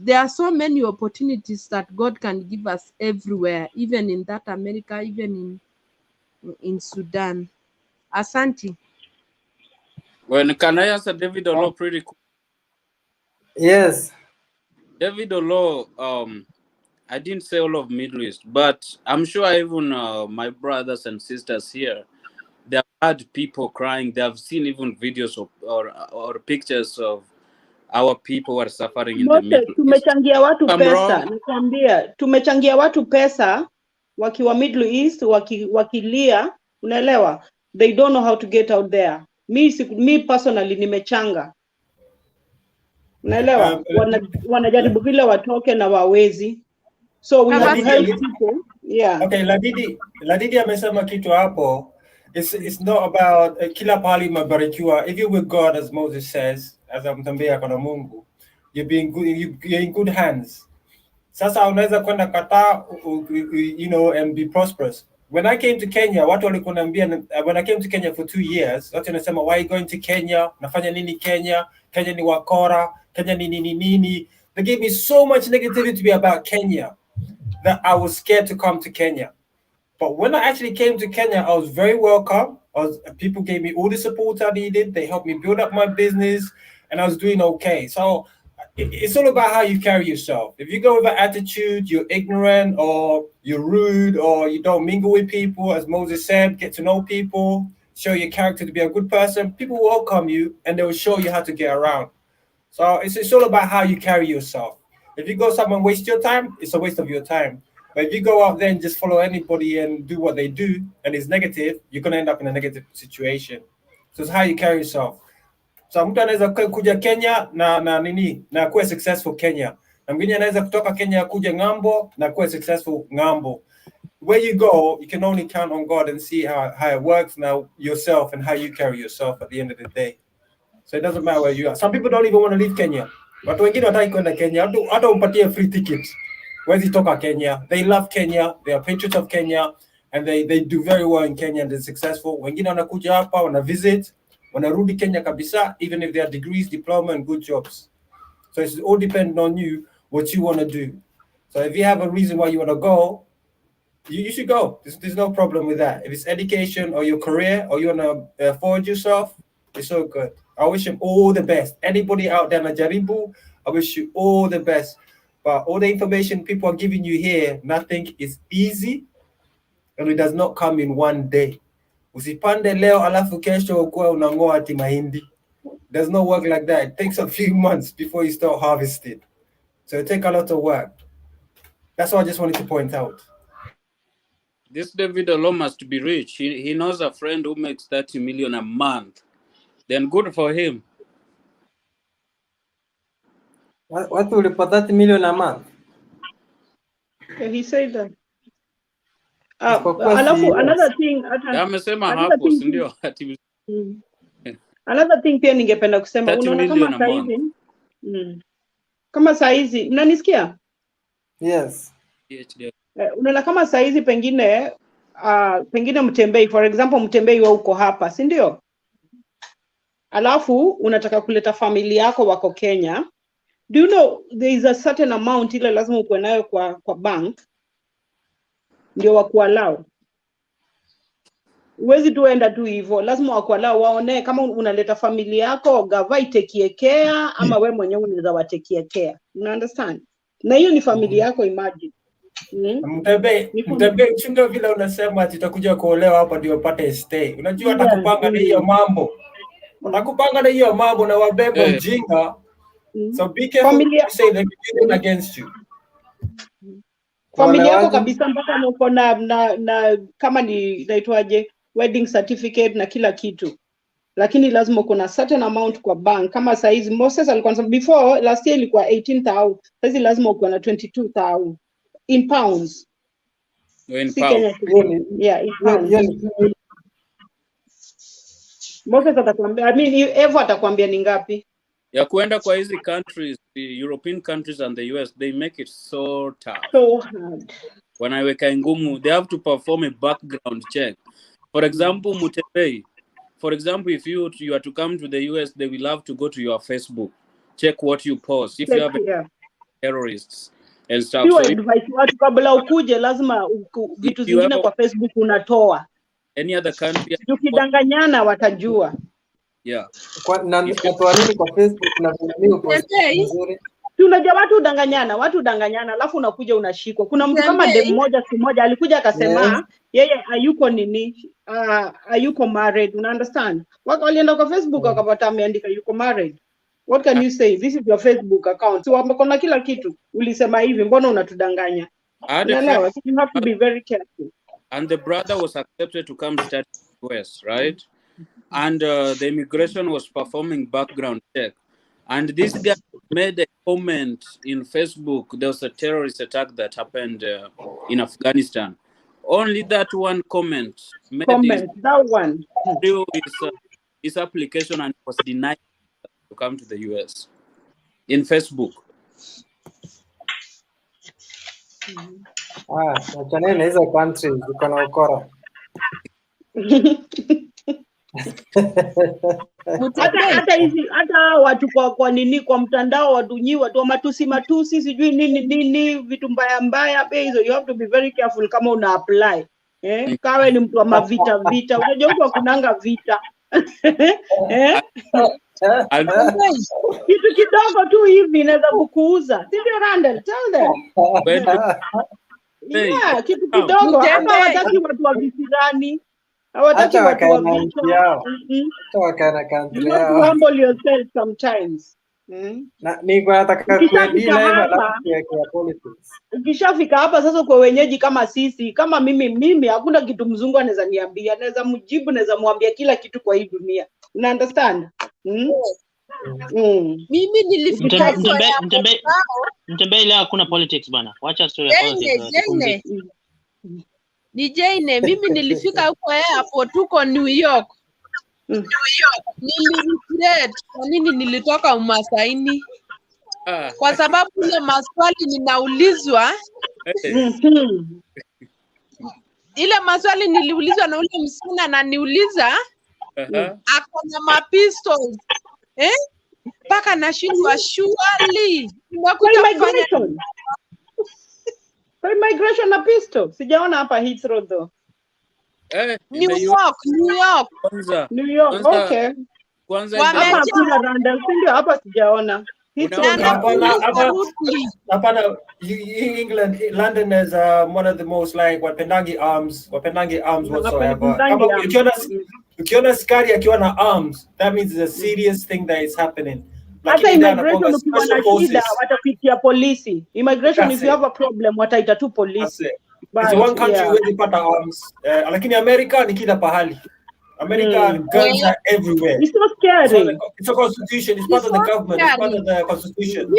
there are so many opportunities that God can give us everywhere, even in that America, even in Sudan. Asante. Well, can I answer David Olo pretty quick? Yes. David Olo, I didn't say all of Middle East, but I'm sure even my brothers and sisters here, they have had people crying. They have seen even videos of or pictures of our people who are suffering in the Middle East. Tumechangia watu I'm pesa, wrong. nikwambia, tumechangia watu pesa wakiwa Middle East, wakilia, unaelewa? They don't know how to get out there. Me personally nimechanga. Unaelewa? Wanajaribu vile watoke na wawezi. So we have to help people. Yeah. Okay, Ladidi amesema kitu hapo. It's not about kila pahali mabarikiwa. If you're with God, as Moses says, as amtambia kwa Mungu, you're in good hands. Sasa unaweza kwenda Qatar, and be prosperous. When I came to Kenya, watu walikuwa wananiambia, when I came to Kenya for 2 years, watu wanasema, why are you going to Kenya? Nafanya nini Kenya? Kenya ni wakora. Kenya ni nini. They gave me so much negativity about Kenya that I was scared to come to Kenya. But when I actually came to Kenya, I was very welcome. People gave me all the support I needed. They helped me build up my business, and I was doing okay. So it's all about how you carry yourself. If you go with an attitude, you're ignorant or you're rude or you don't mingle with people, as Moses said, get to know people, show your character to be a good person, people will welcome you and they will show you how to get around. So it's all about how you carry yourself. If you go somewhere and waste your time, it's a waste of your time. But if you go out there and just follow anybody and do what they do and it's negative, you're going to end up in a negative situation. So it's how you carry yourself. So mtu anaweza kuja Kenya na kuwa successful Kenya. Na mwingine anaweza kutoka Kenya kuja ng'ambo na kuwa successful ng'ambo. Where you go, you can only count on God and see how it works now yourself and how you carry yourself at the end of the day. So it doesn't matter where you are. Some people don't even want to leave Kenya. But wengine wataki kwenda Kenya. Hata umpatie free tickets. Where's toka Kenya? They love Kenya. They are patriots of Kenya. And they do very well in Kenya and they're successful. Wengine wanakuja hapa, wana visit. Wanarudi Kenya kabisa, even if they have degrees, diploma, and good jobs. So it's all dependent on you, what you want to do. So if you have a reason why you want to go, you should go. There's no problem with that. If it's education or your career or you want to forward yourself, it's so good. I wish them all the best. Anybody out there, Najaribu, I wish you all the best. But all the information people are giving you here, nothing is easy, and it does not come in one day. Usipande leo alafu kesho ukuwa unangoa ati mahindi. Does not work like that. It takes a few months before you start harvesting. So it takes a lot of work. That's what I just wanted to point out. This David Olo must be rich. He knows a friend who makes 30 million a month. Then good for him. What will you put 30 million a month? Yeah, he said that. Another thing, another thing pia ningependa kusema, unaona kama saizi kama saizi mnanisikia? Yes. Unaona kama saizi pengine Mtembei, for example, Mtembei wa uko hapa, si ndio? Alafu unataka kuleta familia yako wako Kenya. Do you know there is a certain amount ile lazima uko nayo kwa bank ndio wakuallow? Uwezi tuenda tu hivyo, lazima wakuallow waone kama unaleta familia yako gava itekiekea ama we mwenyewe unaweza watekiekea. You understand? Na hiyo ni familia yako, imagine. Mtembei chunga vile unasema ati utakuja kuolewa hapa ndio upate stay. Unajua atakupanga na hiyo mambo. Wanakupanga na hiyo mambo na wabeba ujinga. So be careful to say they're using against you. Familia yako kabisa mpaka uko na kama ni naitwaje wedding certificate na kila kitu. Lakini lazima uko na certain amount kwa bank. Kama saizi Moses alikuwa before last year ilikuwa 18,000. Saizi lazima uko na 22,000 in pounds. In pounds. Yeah, in pounds. Moses atakwambia, Evo atakwambia ni ngapi? Ya kuenda kwa hizi countries, the European countries and the US, they make it so tough. So hard. Wanaweka ngumu, they have to perform a background check. For example, Mutembei. For example, if you are to come to the US, they will have to go to your Facebook, check what you post. If you have terrorists and stuff. So advice watu kabla ukuje lazima vitu zingine kwa Facebook unatoa. Any other country. Tukidanganyana watajua. Yeah. Kwa nini kwa Facebook na mimi upost nzuri? Tunajua watu udanganyana alafu unakuja unashikwa. Kuna mtu kama dem mmoja siku moja alikuja akasema yeye hayuko hayuko married, una understand? Walienda kwa Facebook akapata ameandika yuko married. What can you say? This is your Facebook account. So wamekona kila kitu. Ulisema hivi, mbona unatudanganya? You have to be very careful. And the brother was accepted to come study in the US, right? And the immigration was performing background check. And this guy made a comment in Facebook. There was a terrorist attack that happened in Afghanistan. Only that one comment made his application and was denied to come to the US in Facebook. Achana na hizo countries ziko na ukora. hata watu kwa nini kwa mtandao watu wa matusi sijui nini vitu mbaya hizo, you have to be very careful kama una apply. Kawe ni mtu wa mavita unajua huko kunanga vita. Kitu kidogo tu hivi inaweza kukuuza. Sio Randall, tell them. Yeah, kitu kidogo hapa wataki watu wa visirani. Hawataki watu wa vita. Wakana country yao. You humble yourself sometimes. Na niko nataka kuendelea na politics. Ukishafika hapa sasa kwa wenyeji kama sisi, kama mimi hakuna kitu mzungu anaweza niambia, naweza mjibu, naweza muambia kila kitu kwa hii dunia. Una understand? Mimi nilifika Mtembei leo hakuna politics bana. Wacha story ya politics. Ni Jane, mimi nilifika huko hapo tuko New York. Niliregret kwa nini nilitoka Umasaini? Kwa sababu ile maswali ninaulizwa ile maswali niliulizwa na ule msichana ananiuliza ako na mapistols mpaka nashindwa surely migration na pistol sijaona hapa Heathrow though. New York. Okay. Kwanza hapa kuna Randall, ndio hapa sijaona. Hapana, England, London is one of the most like wapendangi arms whatsoever. Ukiona skari akiwa na arms, that means it's a serious thing that is happening. Hata immigration ukiwa na shida watapitia polisi. Immigration if you have a problem wataita tu polisi. It's one country where they put arms. Lakini America ni kila pahali. America guns are everywhere. It's not scary. It's a constitution. It's part of the government. It's part of the constitution.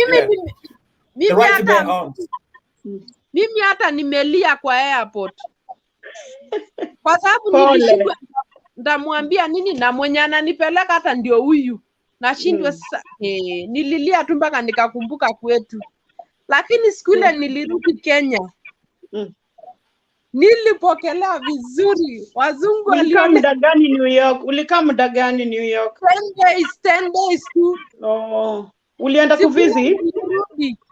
The right to bear arms. Mimi hata nimelia kwa airport. Kwa sababu nilishindwa ndamwambia nini na mwenye ananipeleka hata ndio huyu. Nashindwa sasa nililia tu mpaka nikakumbuka kwetu. Lakini siku ile nilirudi Kenya. Nilipokelewa vizuri. Wazungu waliona muda gani New York? Ulikaa muda gani New York? 10 days tu. Oh. Ulienda kuvisit?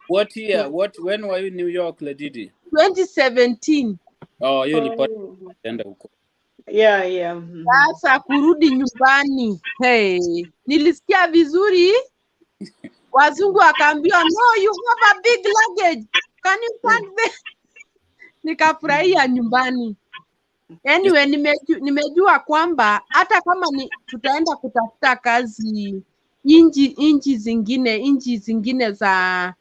What year? When were you in New York, Ledidi? 2017. Oh, hiyo ilipata enda huko. Yeah. Sasa kurudi nyumbani. Nilisikia vizuri. Wazungu wakaambiwa, "No, you have a big luggage. Can you stand there?" Nikafurahia nyumbani. Anyway, nimejua kwamba hata kama tutaenda kutafuta kazi nchi zingine za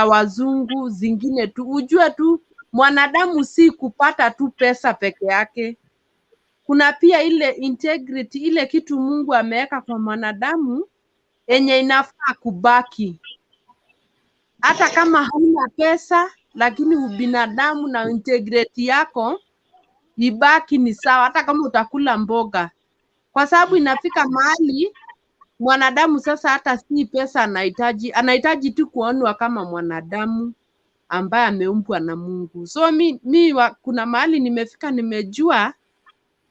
wazungu zingine tu, ujue tu mwanadamu si kupata tu pesa peke yake. Kuna pia ile integrity, ile kitu Mungu ameweka kwa mwanadamu yenye inafaa kubaki. Hata kama hauna pesa, lakini ubinadamu na integrity yako ibaki ni sawa, hata kama utakula mboga. Kwa sababu inafika mahali mwanadamu sasa hata si pesa anahitaji tu kuonwa kama mwanadamu ambaye ameumbwa na Mungu. So kuna mahali nimefika nimejua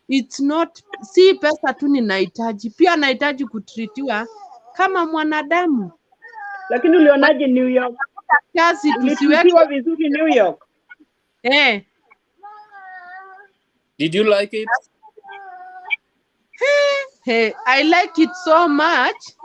it's not si pesa tu ninahitaji, pia nahitaji kutritiwa kama mwanadamu. Lakini ulionaje New York? Kazi tusiwekwa vizuri New York. Did you like it? Hey, I like it so much.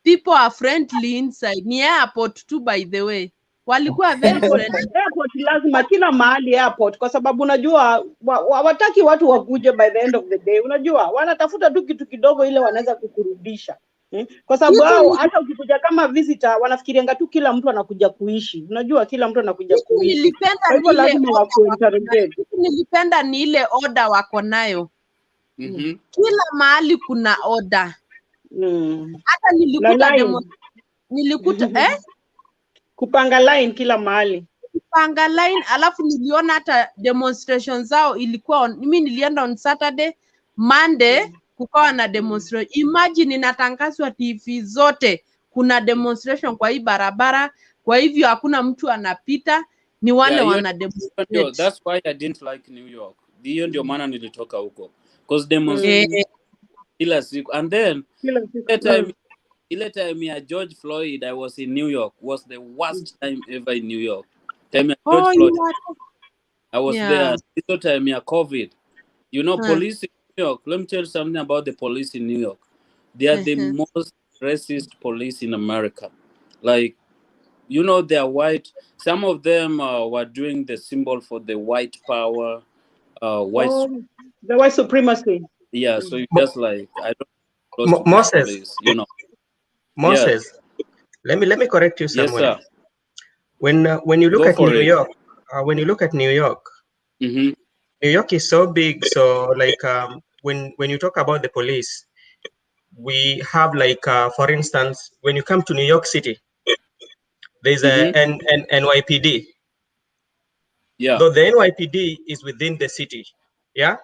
People are friendly inside. Ni airport too, by the way. Walikuwa very friendly. Airport lazima kila mahali airport, kwa sababu unajua hawataki watu wakuje by the end of the day. Unajua wanatafuta tu kitu kidogo ile wanaweza kukurudisha. Kwa sababu hata ukikuja kama visitor wanafikirianga tu kila mtu anakuja kuishi. Unajua kila mtu anakuja kuishi. Nilipenda ni ile order wako nayo. Kila mahali kuna order. Hata nilikuta kupanga line kila mahali. Kupanga line, alafu niliona hata demonstration zao ilikuwa mimi nilienda on Saturday, Monday kukawa na demonstration. Imagine inatangazwa TV zote kuna demonstration kwa hii barabara, kwa hivyo hakuna mtu anapita, ni wale wana demonstrate. That's why I didn't like New York. Hiyo ndio maana nilitoka huko. Because demonstration kila siku. And then ile time ya George Floyd, I was in New York, was the worst time ever in New York. Time ya George Floyd, I was there. This time ya COVID. You know, police in New York, let me tell you something about the police in New York. They are the most racist police in America. Like, you know, they are white. Some of them were doing the symbol for the white power, the white supremacy. Yeah, so you just like, I don't Moses, police, you know. Moses, let me correct you somewhere. Yes, sir. When you look at New York, New York is so big. So like when you talk about the police, we have like for instance, when you come to New York City, there's a NYPD. Yeah. So the NYPD is within the city. Yeah.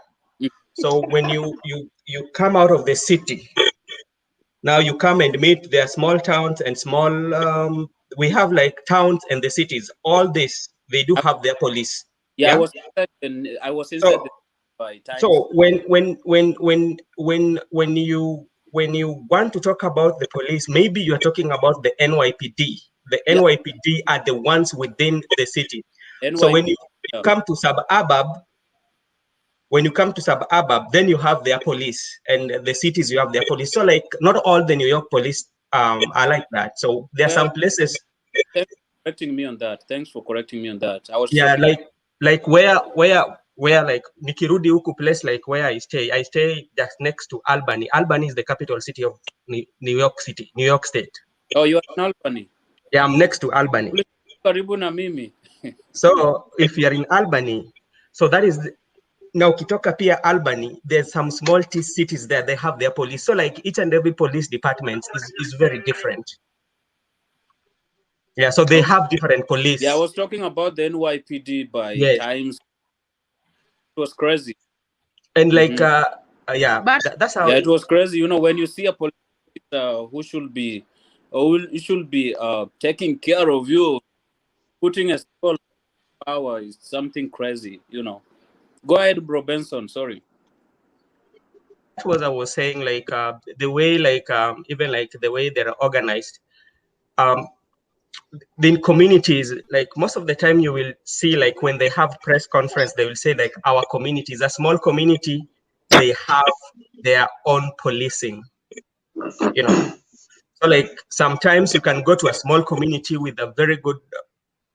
So when you come out of the city, now you come and meet their small towns and small. We have like towns and the cities. All this they do have their police. Yeah, I was inside by time. So when you want to talk about the police, maybe you are talking about the NYPD. The NYPD are the ones within the city. So when you come to suburb, then you have their police, and the cities you have their police. So like not all the New York police I like that. So there are some places. Thanks for correcting me on that. Thanks for correcting me on that. I was like where like nikirudi huku place like where I stay just next to Albany. Albany is the capital city of New York City, New York State. Oh, you are in Albany? Yeah, I'm next to Albany. Karibu na mimi. So if you're in Albany, so that is now ukitoka pia Albany, there's some small cities there, they have their police. So like each and every police department is very different. Yeah, so they have different police. Yeah, I was talking about the NYPD by times. It was crazy. And like, yeah, but that's how. Yeah, it was crazy. You know, when you see a police who should be, taking care of you, putting a small power is something crazy. You know. Go ahead, Bro Benson. Sorry. That was I was saying, like the way, like even like the way they're organized. The communities, like most of the time you will see like when they have press conference, they will say like our community is a small community, they have their own policing, you know. So like sometimes you can go to a small community with a very good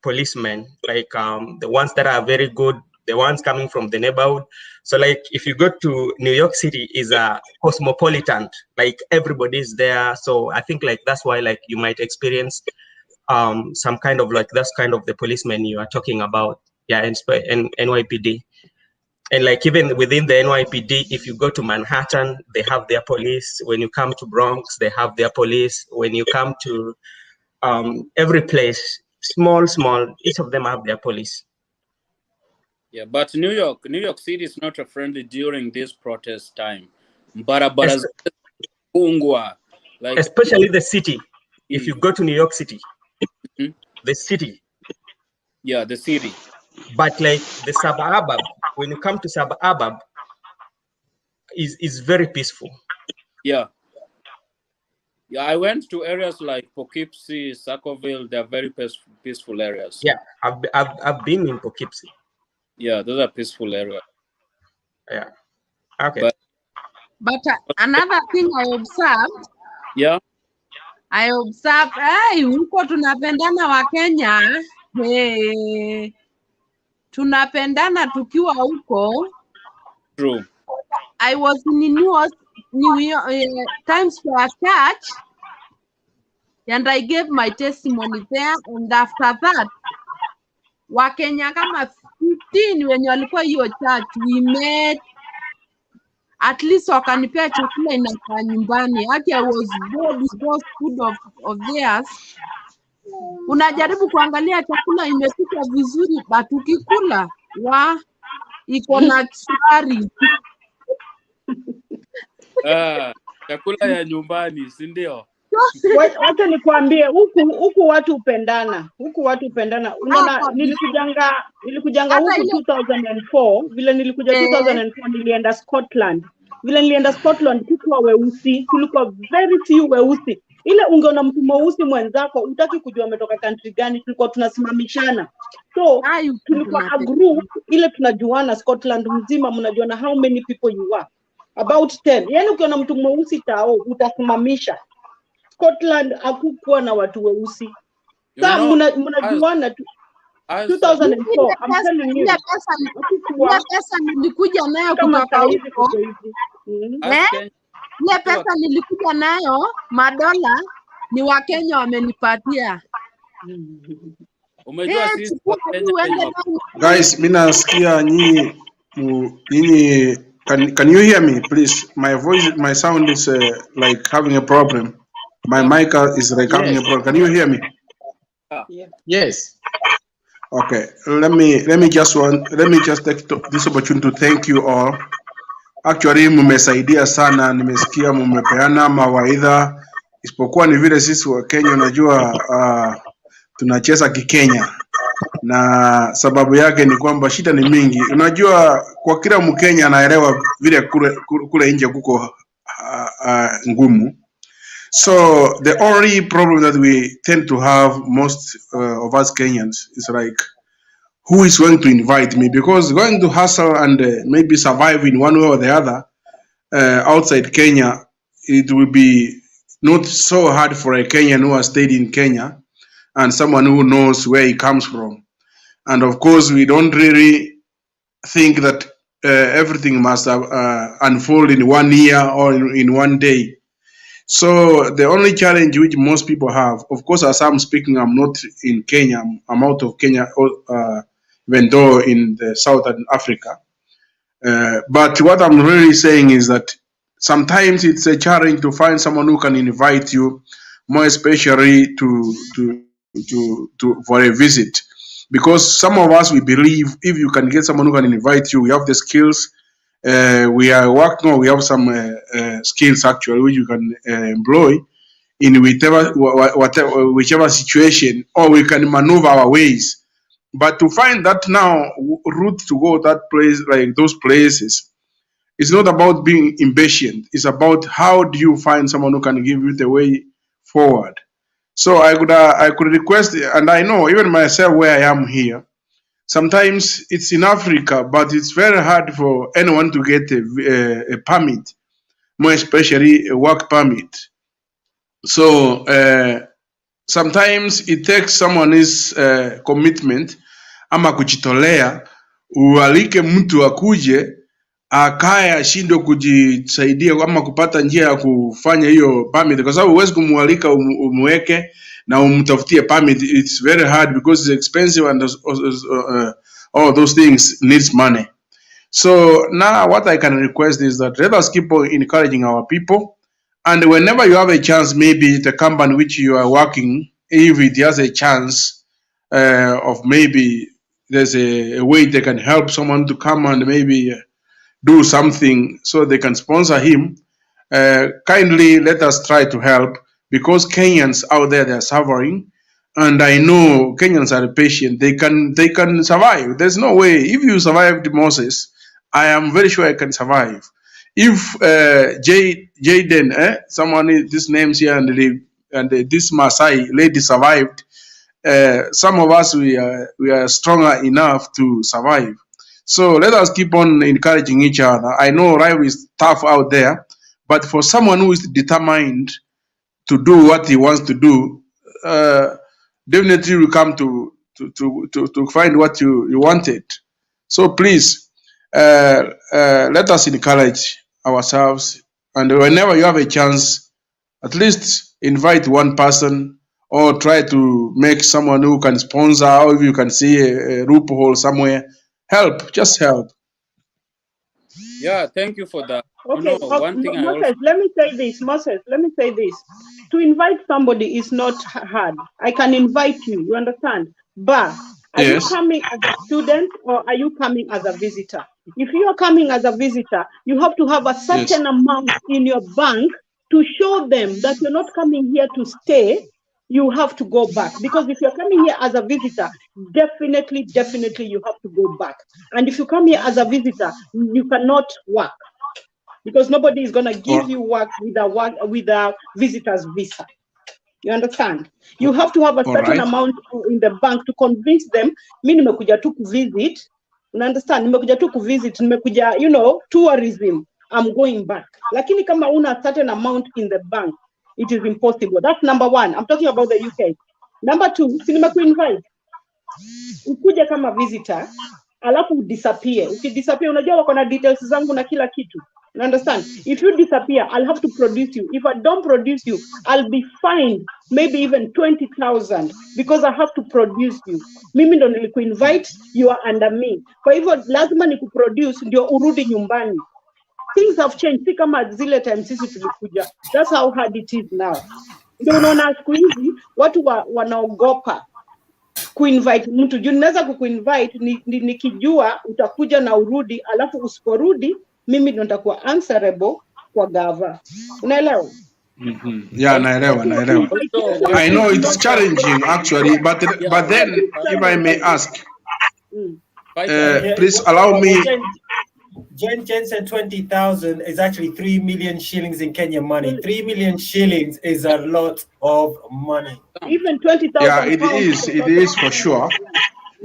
policeman, like the ones that are very good, the ones coming from the neighborhood. So like if you go to New York City is a cosmopolitan, like everybody's there. So I think like that's why like you might experience some kind of like that's kind of the policemen you are talking about, yeah, and NYPD. And like even within the NYPD, if you go to Manhattan, they have their police. When you come to Bronx, they have their police. When you come to every place, small, each of them have their police. Yeah, but New York City is not friendly during this protest time. Like especially the city. If you go to New York City, the city. Yeah, the city. But like the suburb, when you come to suburb, is very peaceful. Yeah. Yeah, I went to areas like Poughkeepsie, Sackville. They're very peaceful areas. Yeah, I've been in Poughkeepsie. Yeah, those are peaceful areas. Yeah. Okay. But another thing I observed. Yeah. I observe, huko tunapendana wa Kenya. Hey, tunapendana tukiwa huko. True. I was in New York Times Square Church, and I gave my testimony there. And after that, Wakenya kama 15 wenye walikuwa hiyo church, we met. At least wakanipea chakula inakaa nyumbani. Haki I was bored with those food of theirs. Unajaribu kuangalia chakula imepika vizuri, but ukikula iko na sukari. Chakula ya nyumbani, si ndio? Wacha nikwambie huku watu upendana. Unaona nilikujanga huku 2004, vile nilikuja 2004 nilienda Scotland. Vile nilienda Scotland tulikuwa weusi, tulikuwa very few weusi. Ile ungeona mtu mweusi mwenzako utaki kujua ametoka country gani, tulikuwa tunasimamishana. So tulikuwa a group ile tunajuana Scotland mzima, mnajuana how many people you are. About 10. Yaani ukiona mtu mweusi tao utasimamisha. Scotland hakukuwa na watu weusi. Sasa mnajuana tu. 2004, I'm telling you. Ile pesa nilikuja nayo kutoka huko. Ile pesa nilikuja nayo madola ni Wakenya wamenipatia. Umejua sisi guys, mimi nasikia nyinyi can you hear me please? My voice, my sound is like having a problem. My mic is like having a problem. Can you hear me? Yes. Okay. Let me just take this opportunity to thank you all. Actually, mmesaidia sana, nimesikia mmepeana mawaidha, isipokuwa ni vile sisi wa Kenya unajua tunacheza kikenya, na sababu yake ni kwamba shida ni mingi. Unajua kwa kila Mkenya anaelewa vile kule nje kuko ngumu. So the only problem that we tend to have, most of us Kenyans, is like, who is going to invite me? Because going to hustle and maybe survive in one way or the other outside Kenya, it will be not so hard for a Kenyan who has stayed in Kenya and someone who knows where he comes from. And of course, we don't really think that everything must unfold in 1 year or in 1 day. So the only challenge which most people have, of course, as I'm speaking, I'm not in Kenya, I'm out of Kenya, even though in the Southern Africa. But what I'm really saying is that sometimes it's a challenge to find someone who can invite you, more especially for a visit. Because some of us, we believe if you can get someone who can invite you, we have the skills. We are working on, we have some skills actually which you can employ in whichever situation, or we can maneuver our ways. But to find that now route to go that place, like those places, it's not about being impatient. It's about how do you find someone who can give you the way forward. So I could request, and I know even myself where I am here, sometimes it's in Africa, but it's very hard for anyone to get a permit, more especially a work permit. So sometimes it takes someone's commitment ama kujitolea, ualike mtu akuje akae ashindwe kujisaidia ama kupata njia ya kufanya hiyo permit, kwa sababu huwezi kumwalika umweke na umtafutie permit. It's very hard because it's expensive and all those things needs money. So now what I can request is that let us keep on encouraging our people, and whenever you have a chance, maybe the company which you are working, if it has a chance of maybe there's a way they can help someone to come and maybe do something so they can sponsor him, kindly let us try to help, because Kenyans out there, they're suffering, and I know Kenyans are patient. They can survive. There's no way. If you survived Moses, I am very sure I can survive. If Jaden, someone this names here, and this Maasai lady survived, some of us we are stronger enough to survive. So let us keep on encouraging each other. I know life is tough out there, but for someone who is determined to do what he wants to do, definitely will come to find what you wanted. So please, let us encourage ourselves, and whenever you have a chance, at least invite one person, or try to make someone who can sponsor, or if you can see a loophole somewhere, help, just help. Yeah, thank you for that. Okay, one thing Moses, let me say this. Moses, let me say this. To invite somebody is not hard. I can invite you, you understand? But are you coming as a student, or are you coming as a visitor? If you are coming as a visitor, you have to have a certain amount in your bank to show them that you're not coming here to stay. You have to go back, because if you're coming here as a visitor, definitely you have to go back. And if you come here as a visitor, you cannot work, because nobody is going to give you work with a visitor's visa. You understand? You have to have a certain amount in the bank to convince them. Mimi nimekuja tu kuvisit. You understand? Nimekuja tu kuvisit. Nimekuja, tourism. I'm going back. Lakini kama una certain amount in the bank, it is impossible. That's number one. I'm talking about the UK. Number two, nimekuinvite. Ukuja kama visitor, alafu disappear. Ukidisappear, unajua wako na details zangu na kila kitu. You understand? If you disappear, I'll have to produce you. If I don't produce you, I'll be fined maybe even 20,000 because I have to produce you. Mimi ndo nilikuinvite, you are under me. Kwa hivyo lazima nikuproduce ndio urudi nyumbani. Things have changed. Si kama zile time sisi tulikuja. That's how hard it is now. Ndio unaona siku hizi watu wanaogopa kuinvite mtu. Juu naweza kukuinvite nikijua utakuja na urudi, alafu usiporudi mimi ndo nitakuwa answerable kwa gava. Unaelewa? Yeah, naelewa. I know it's challenging actually, but then if I may ask, please allow me. Jen said 20,000 is actually 3 million shillings in Kenyan money. 3 million shillings is a lot of money. Even 20,000. Yeah, it is for sure.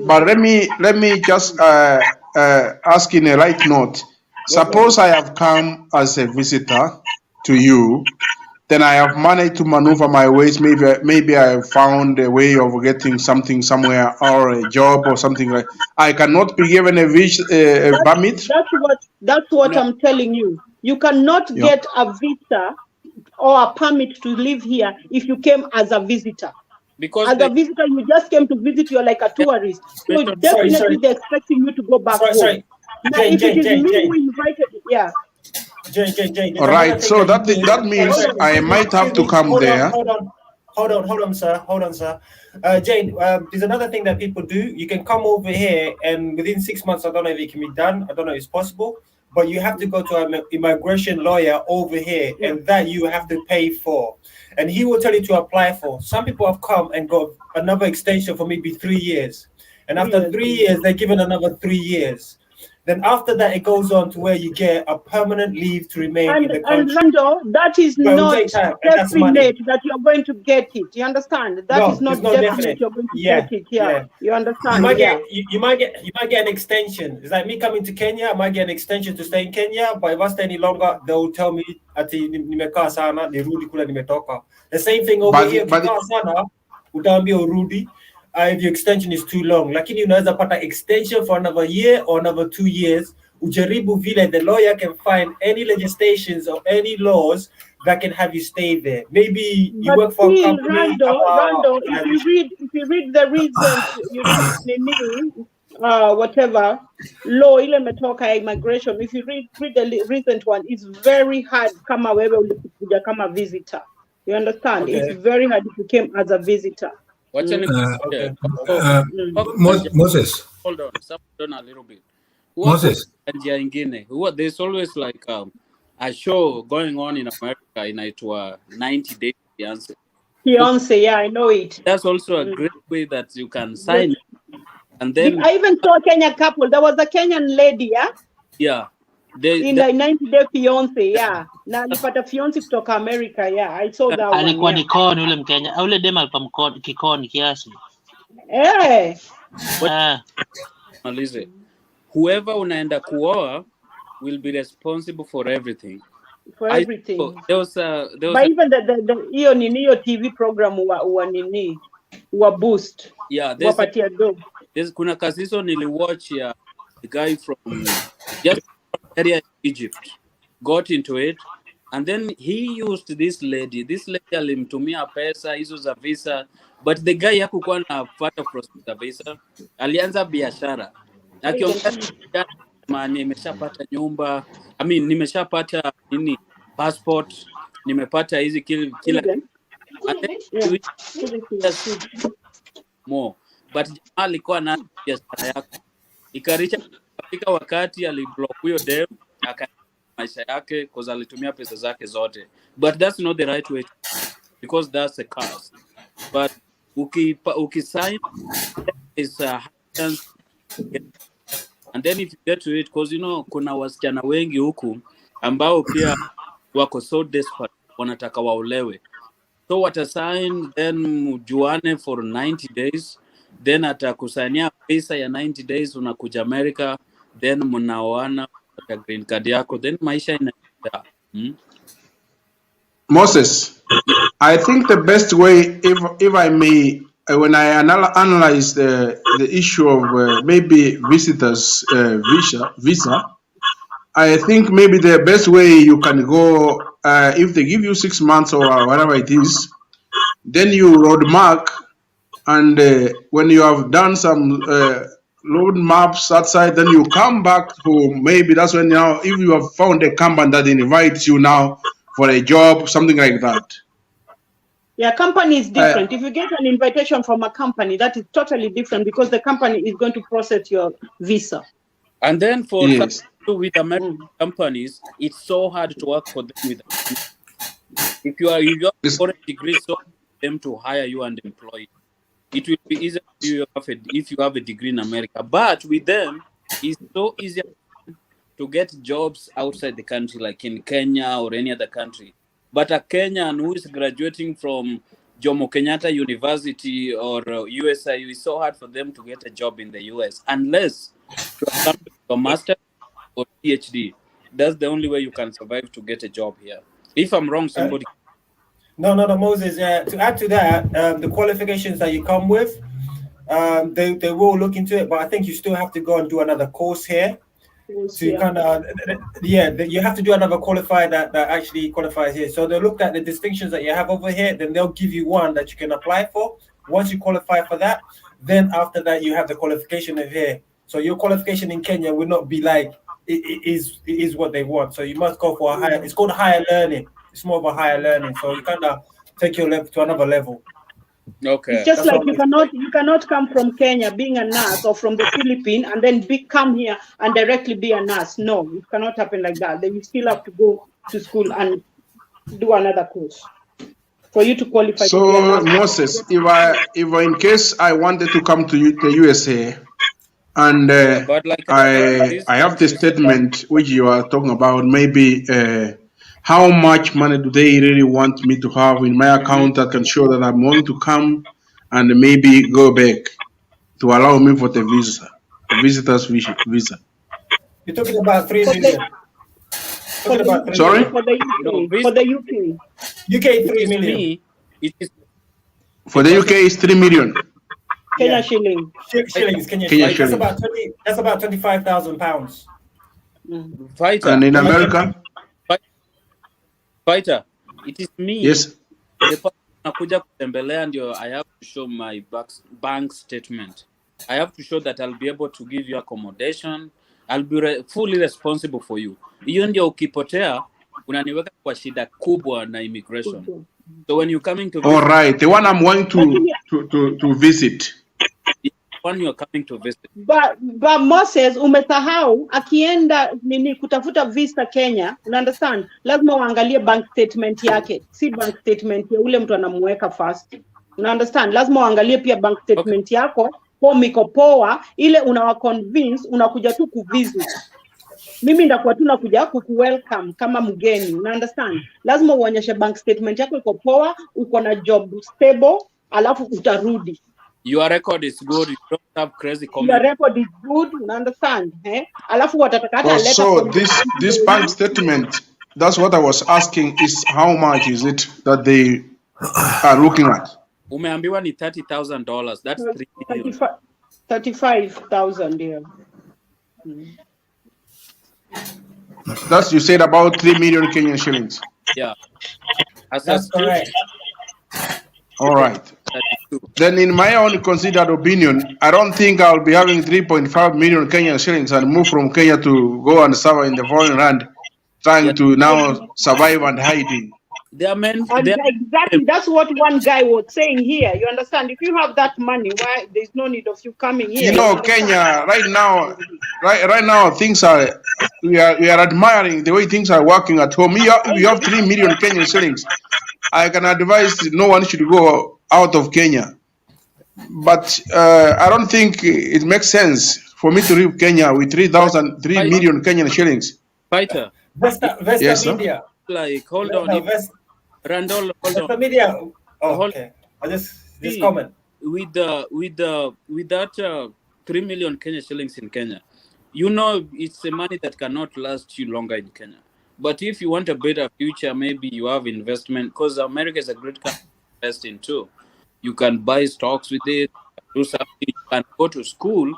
But let me just ask in a light note. Suppose I have come as a visitor to you, then I have managed to maneuver my ways. Maybe I found a way of getting something somewhere, or a job or something like. I cannot be given a permit. That's what I'm telling you. You cannot get a visa or a permit to live here if you came as a visitor. Because as a visitor, you just came to visit, you're like a tourist. So definitely they're expecting you to go back home. Now, if it is me who invited, yeah. Jane. All right, so that means I might have to come there. Hold on, sir. Jane, there's another thing that people do. You can come over here, and within 6 months, I don't know if it can be done. I don't know if it's possible, but you have to go to an immigration lawyer over here, and that you have to pay for. And he will tell you to apply for. Some people have come and got another extension for maybe 3 years. And after 3 years, they're given another 3 years. Then after that, it goes on to where you get a permanent leave to remain in the country. And Rando, that is not definite that you're going to get it. You understand? That is not definite you're going to get it. Yeah. You understand? You might get an extension. It's like me coming to Kenya. I might get an extension to stay in Kenya, but if I stay any longer, they will tell me ati nimekaa sana, nirudi kule nimetoka. The same thing over here. Ukikaa sana, utaambia urudi. If your extension is too long, lakini unaweza pata extension for another year or another 2 years. Ujaribu vile, the lawyer can find any legislations or any laws that can have you stay there. Maybe you work for a company. Rando, if you read the recent, whatever law ile metoka immigration, if you read the recent one, it's very hard kama wewe ulikuja kama visitor. You understand? Okay. It's very hard if you came as a visitor. Moses. Hold on a little bit. Moses. There's always like a show going on in America inaitwa 90 Day Fiance. Fiance, yeah, I know it. That's also a great way that you can sign it. And then I even saw a Kenya couple. There was a Kenyan lady, yeah? Yeah. In the 90-day fiance, yeah. Na alipata fiance kutoka America, yeah. I saw that one. Alikuwa ni Koni ule Mkenya. Ule dema alikuwa kikoni kiasi. Malize. Whoever unaenda kuoa will be responsible for everything. For everything. But even the hiyo TV program wa boost. Yeah, there's kuna kasiso niliwatch ya the guy from just area in Egypt got into it, and then he used this lady alimtumia pesa hizo za visa, but the guy hakukuwa na pata process za visa. Alianza biashara akiongea, nimeshapata nyumba, nimeshapata passport, nimepata hizi kila more, but jamaa alikuwa na biashara yake ikaricha katika wakati aliblock huyo dem maisha yake because alitumia pesa zake zote, but that's not the right way because that's a curse. But ukisign is a chance, and then if you get to it, because kuna wasichana wengi huku ambao pia wako so desperate wanataka waolewe, so watasign then juane for 90 days, then atakusania pesa ya 90 days, unakuja America, then mnaoana kwa green card yako, then maisha inaenda. Moses, I think the best way, if I may, when I analyze the issue of maybe visitors visa, I think maybe the best way you can go, if they give you 6 months or whatever it is, then you road mark, and when you have done some road maps outside, then you come back to, maybe that's when now, if you have found a company that invites you now for a job, something like that. Yeah, company is different. If you get an invitation from a company, that is totally different because the company is going to process your visa. And then for with American companies, it's so hard to work for them with them. If you have a degree, so them to hire you and employ you. It will be easier if you have a degree in America. But with them, it's so easy to get jobs outside the country, like in Kenya or any other country. But a Kenyan who is graduating from Jomo Kenyatta University or USIU, it's so hard for them to get a job in the US unless you have a master or PhD. That's the only way you can survive to get a job here. If I'm wrong, somebody. No, Moses. To add to that, the qualifications that you come with, they will look into it, but I think you still have to go and do another course here. To kind of, you have to do another qualifier that actually qualifies here. So they look at the distinctions that you have over here, then they'll give you one that you can apply for. Once you qualify for that, then after that you have the qualification of here. So your qualification in Kenya will not be like it is what they want. So you must go for a higher. It's called higher learning. It's more of a higher learning. So you kind of take your level to another level. Okay. It's just like you cannot come from Kenya being a nurse or from the Philippines and then come here and directly be a nurse. No, it cannot happen like that. Then you still have to go to school and do another course for you to qualify. So Moses, if in case I wanted to come to the USA and I have the statement which you are talking about, maybe how much money do they really want me to have in my account that can show that I'm going to come and maybe go back to allow me for the visa, the visitor's visa? You're talking about 3 million. Sorry? For the UK. UK 3 million. For the UK is 3 million. Kenya shilling. Shillings, Kenya shilling. That's about 25,000 pounds. And in America? Fighter, it is me. Yes. Nakuja kutembelea ndio I have to show my bank statement. I have to show that I'll be able to give you accommodation. I'll be fully responsible for you. Hiyo ndio ukipotea unaniweka kwa shida kubwa na immigration. So when you're coming to visit, all right, the one I'm going to visit. One you're coming to visit. But Moses, umesahau akienda nini kutafuta visa Kenya, you understand? Lazima uangalie bank statement yake, si bank statement ya ule mtu anamuweka first. You understand? Lazima uangalie pia bank statement yako, home iko poa, ile unawa convince unakuja tu kuvisit. Mimi ndakuwa tu nakuja kukuwelcome kama mgeni, you understand? Lazima uonyeshe bank statement yako iko poa, uko na job stable, alafu utarudi. Your record is good. You don't have crazy comments. Your record is good. You understand? Alafu watataka hata letter. So this bank statement, that's what I was asking, is how much is it that they are looking at? Umeambiwa ni $30,000. That's 3 million. 35,000, yeah. That's you said about 3 million Kenyan shillings. Yeah. That's correct. All right. Then in my own considered opinion, I don't think I'll be having 3.5 million Kenyan shillings and move from Kenya to go and serve in the foreign land, trying to now survive and hiding. Exactly, that's what one guy was saying here. You understand? If you have that money, why there's no need of you coming here? You know, Kenya right now things are we are admiring the way things are working at home. If you have 3 million Kenyan shillings, I can advise no one should go out of Kenya. But I don't think it makes sense for me to leave Kenya with 3 million Kenyan shillings. Fighter. Yes, media. Like, hold on. Randall, hold on. Media. Oh, okay. I just comment. With that 3 million Kenyan shillings in Kenya, you know it's a money that cannot last you longer in Kenya. But if you want a better future, maybe you have investment, because America is a great country to invest in too. You can buy stocks with it, do something, you can go to school,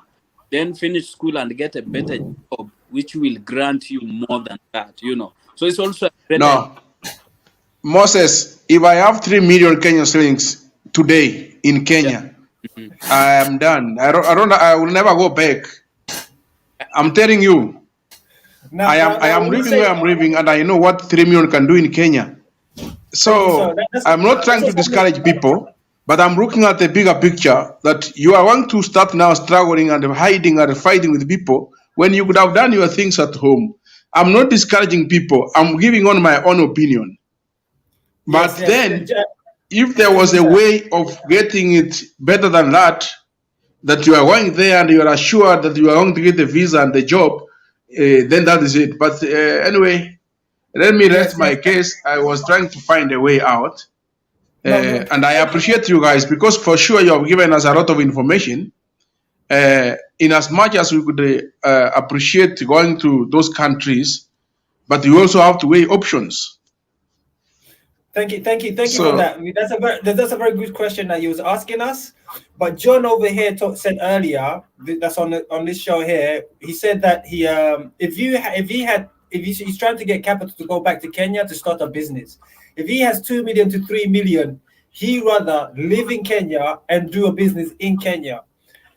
then finish school and get a better job, which will grant you more than that, you know. So it's also a better. No. Moses, if I have 3 million Kenyan shillings today in Kenya, I am done. I will never go back. I'm telling you. I am living where I'm living, and I know what 3 million can do in Kenya. So I'm not trying to discourage people, but I'm looking at the bigger picture that you are going to start now struggling and hiding and fighting with people when you could have done your things at home. I'm not discouraging people. I'm giving on my own opinion. But then, if there was a way of getting it better than that you are going there and you are assured that you are going to get the visa and the job, then that is it. But anyway, let me rest my case. I was trying to find a way out. And I appreciate you guys, because for sure you have given us a lot of information. In as much as we could appreciate going to those countries, but you also have to weigh options. Thank you for that. I mean, that's a very good question that he was asking us. But John over here said earlier, that's on this show here. He said that he's trying to get capital to go back to Kenya to start a business. If he has 2 million to 3 million, he rather live in Kenya and do a business in Kenya.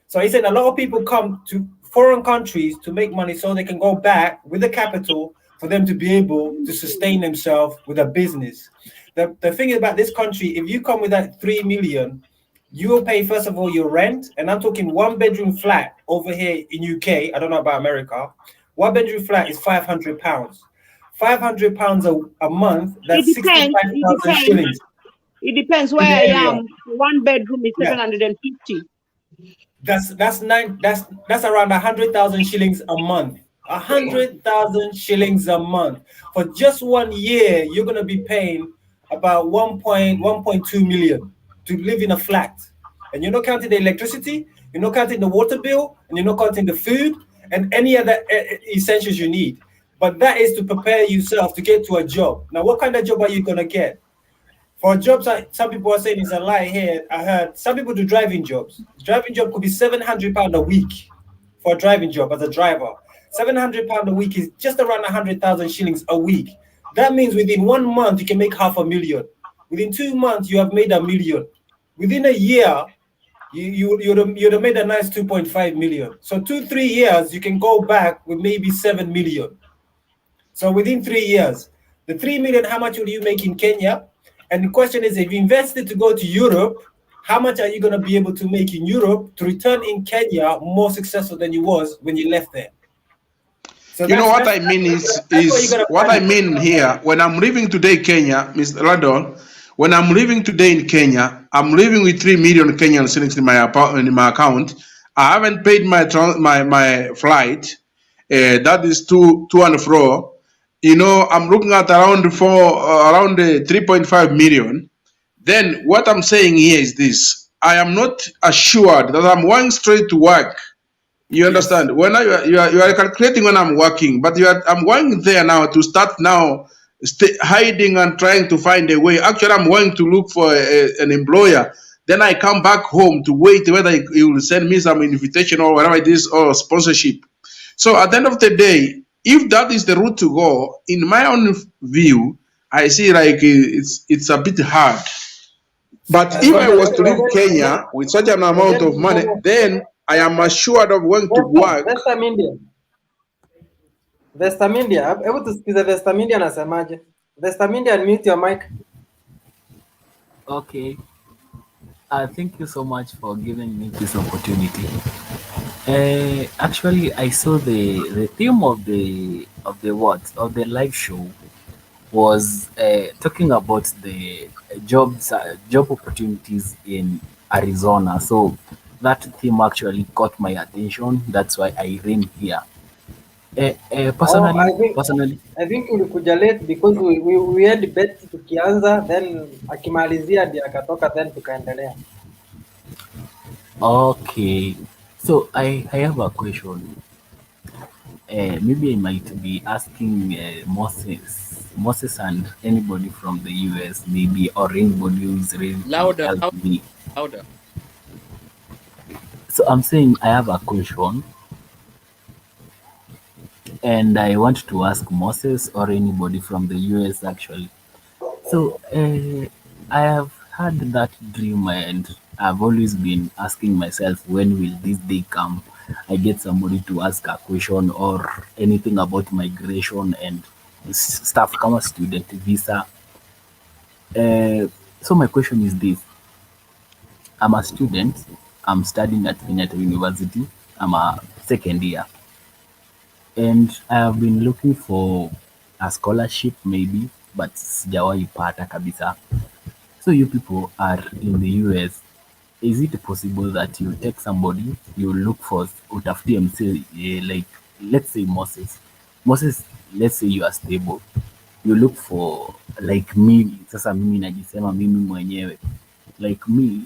So he said a lot of people come to foreign countries to make money so they can go back with the capital for them to be able to sustain themselves with a business. The thing about this country, if you come with that 3 million, you will pay, first of all, your rent. And I'm talking 1-bedroom flat over here in UK. I don't know about America. 1-bedroom flat is £500. £500 a month, that's 65,000 shillings. It depends where I am. 1 bedroom is 750. That's around 100,000 shillings a month. 100,000 shillings a month. For just 1 year, you're gonna be paying about 1.2 million to live in a flat. And you're not counting the electricity, you're not counting the water bill, and you're not counting the food and any other essentials you need. But that is to prepare yourself to get to a job. Now, what kind of job are you gonna get? For jobs, some people are saying it's a lie here. I heard some people do driving jobs. Driving job could be £700 a week for a driving job as a driver. £700 a week is just around 100,000 shillings a week. That means within 1 month, you can make $500,000. Within 2 months, you have made $1 million. Within a year, you'd have made a nice 2.5 million. So 2-3 years, you can go back with maybe 7 million. So within 3 years, the 3 million, how much will you make in Kenya? And the question is, if you invested to go to Europe, how much are you going to be able to make in Europe to return in Kenya more successful than you was when you left there? So you know what I mean is what I mean here. When I'm living today in Kenya, Mr. Radon, when I'm living today in Kenya, I'm living with 3 million Kenyan shillings in my account. I haven't paid my flight. That is to and fro. You know, I'm looking at around 3.5 million. Then what I'm saying here is this: I am not assured that I'm going straight to work. You understand? When you are calculating when I'm working, but I'm going there now to start now hiding and trying to find a way. Actually, I'm going to look for an employer. Then I come back home to wait whether he will send me some invitation or whatever it is, or sponsorship. So at the end of the day, if that is the route to go, in my own view, I see like it's a bit hard. But if I was to leave Kenya with such an amount of money, then I am assured of going to work. Vestamindia, hebu tusikize Vestamindia anasemaje. Vestamindia, unmute your mic. Okay. Thank you so much for giving me this opportunity. Actually, I saw the theme of the live show was talking about the job opportunities in Arizona. So that theme actually caught my attention. That's why I ran here. Personally, I think ulikuja late because we had bet tukianza, then akimalizia ndio akatoka, then tukaendelea. Okay, so I have a question. Maybe I might be asking Moses and anybody from the US, maybe, or anybody who is ready to help me. Louder. So I'm saying I have a question, and I want to ask Moses or anybody from the US actually. So I have had that dream, and I've always been asking myself, when will this day come? I get somebody to ask a question or anything about migration and stuff, come a student visa. So my question is this: I'm a student. I'm studying at Kenyatta University. I'm a second year, and I have been looking for a scholarship maybe, but sijawahi pata kabisa. So you people are in the US. Is it possible that you take somebody, you look for utafutie mse, like let's say Moses, let's say you are stable, you look for like me, sasa mimi najisema mimi mwenyewe, like me,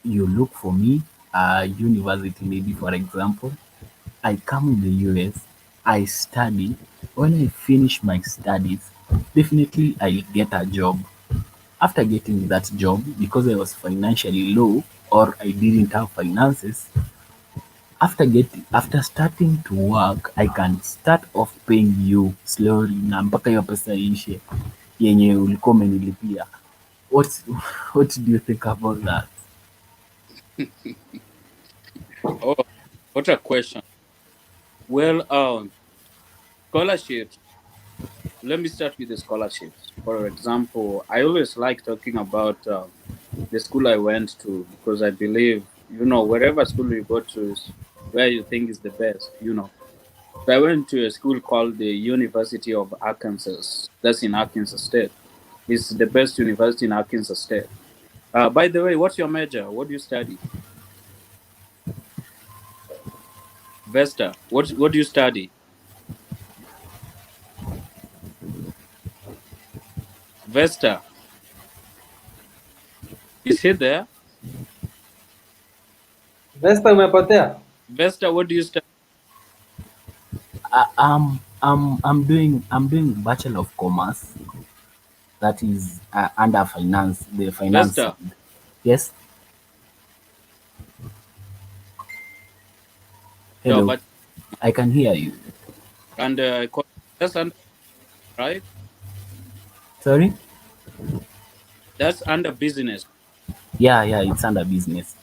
you look for me a university maybe, for example, I come in the US, I study. When I finish my studies, definitely I'll get a job. after getting that job, because I was financially low or I didn't have finances, after starting to work, I can start off paying you slowly na mpaka hiyo pesa iishe yenye ulikuwa umenilipia. What do you think about that? Oh, what a question. Well, scholarships. Let me start with the scholarships. For example, I always like talking about the school I went to, because I believe, wherever school you go to is where you think is the best, So I went to a school called the University of Arkansas. That's in Arkansas State. It's the best university in Arkansas State. By the way, what's your major? What do you study? Vesta, what do you study? Vesta, is he there? Vesta, umepotea? Vesta, what do you study? I'm doing Bachelor of Commerce. That is under finance. The finance. Vesta. Yes. Hello. No, but I can hear you. And that's under, right? Sorry? That's under business. Yeah, it's under business.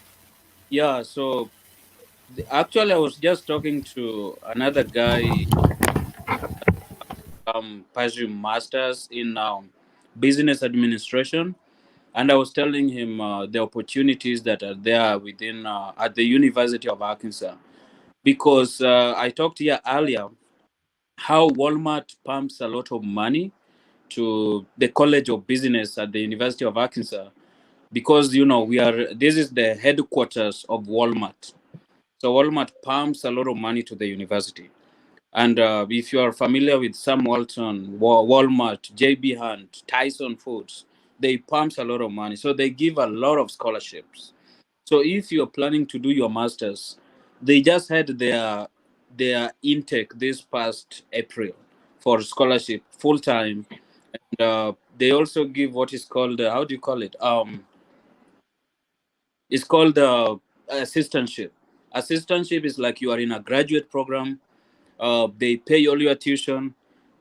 Yeah, so actually I was just talking to another guy pursuing masters in business administration, and I was telling him the opportunities that are there within at the University of Arkansas, because I talked here earlier how Walmart pumps a lot of money to the College of Business at the University of Arkansas, because this is the headquarters of Walmart. So Walmart pumps a lot of money to the university. And if you are familiar with Sam Walton, Walmart, JB Hunt, Tyson Foods, they pump a lot of money. So they give a lot of scholarships. So if you're planning to do your master's, they just had their intake this past April for scholarship full-time. And they also give what is called, how do you call it? It's called assistantship. Assistantship is like you are in a graduate program. They pay all your tuition.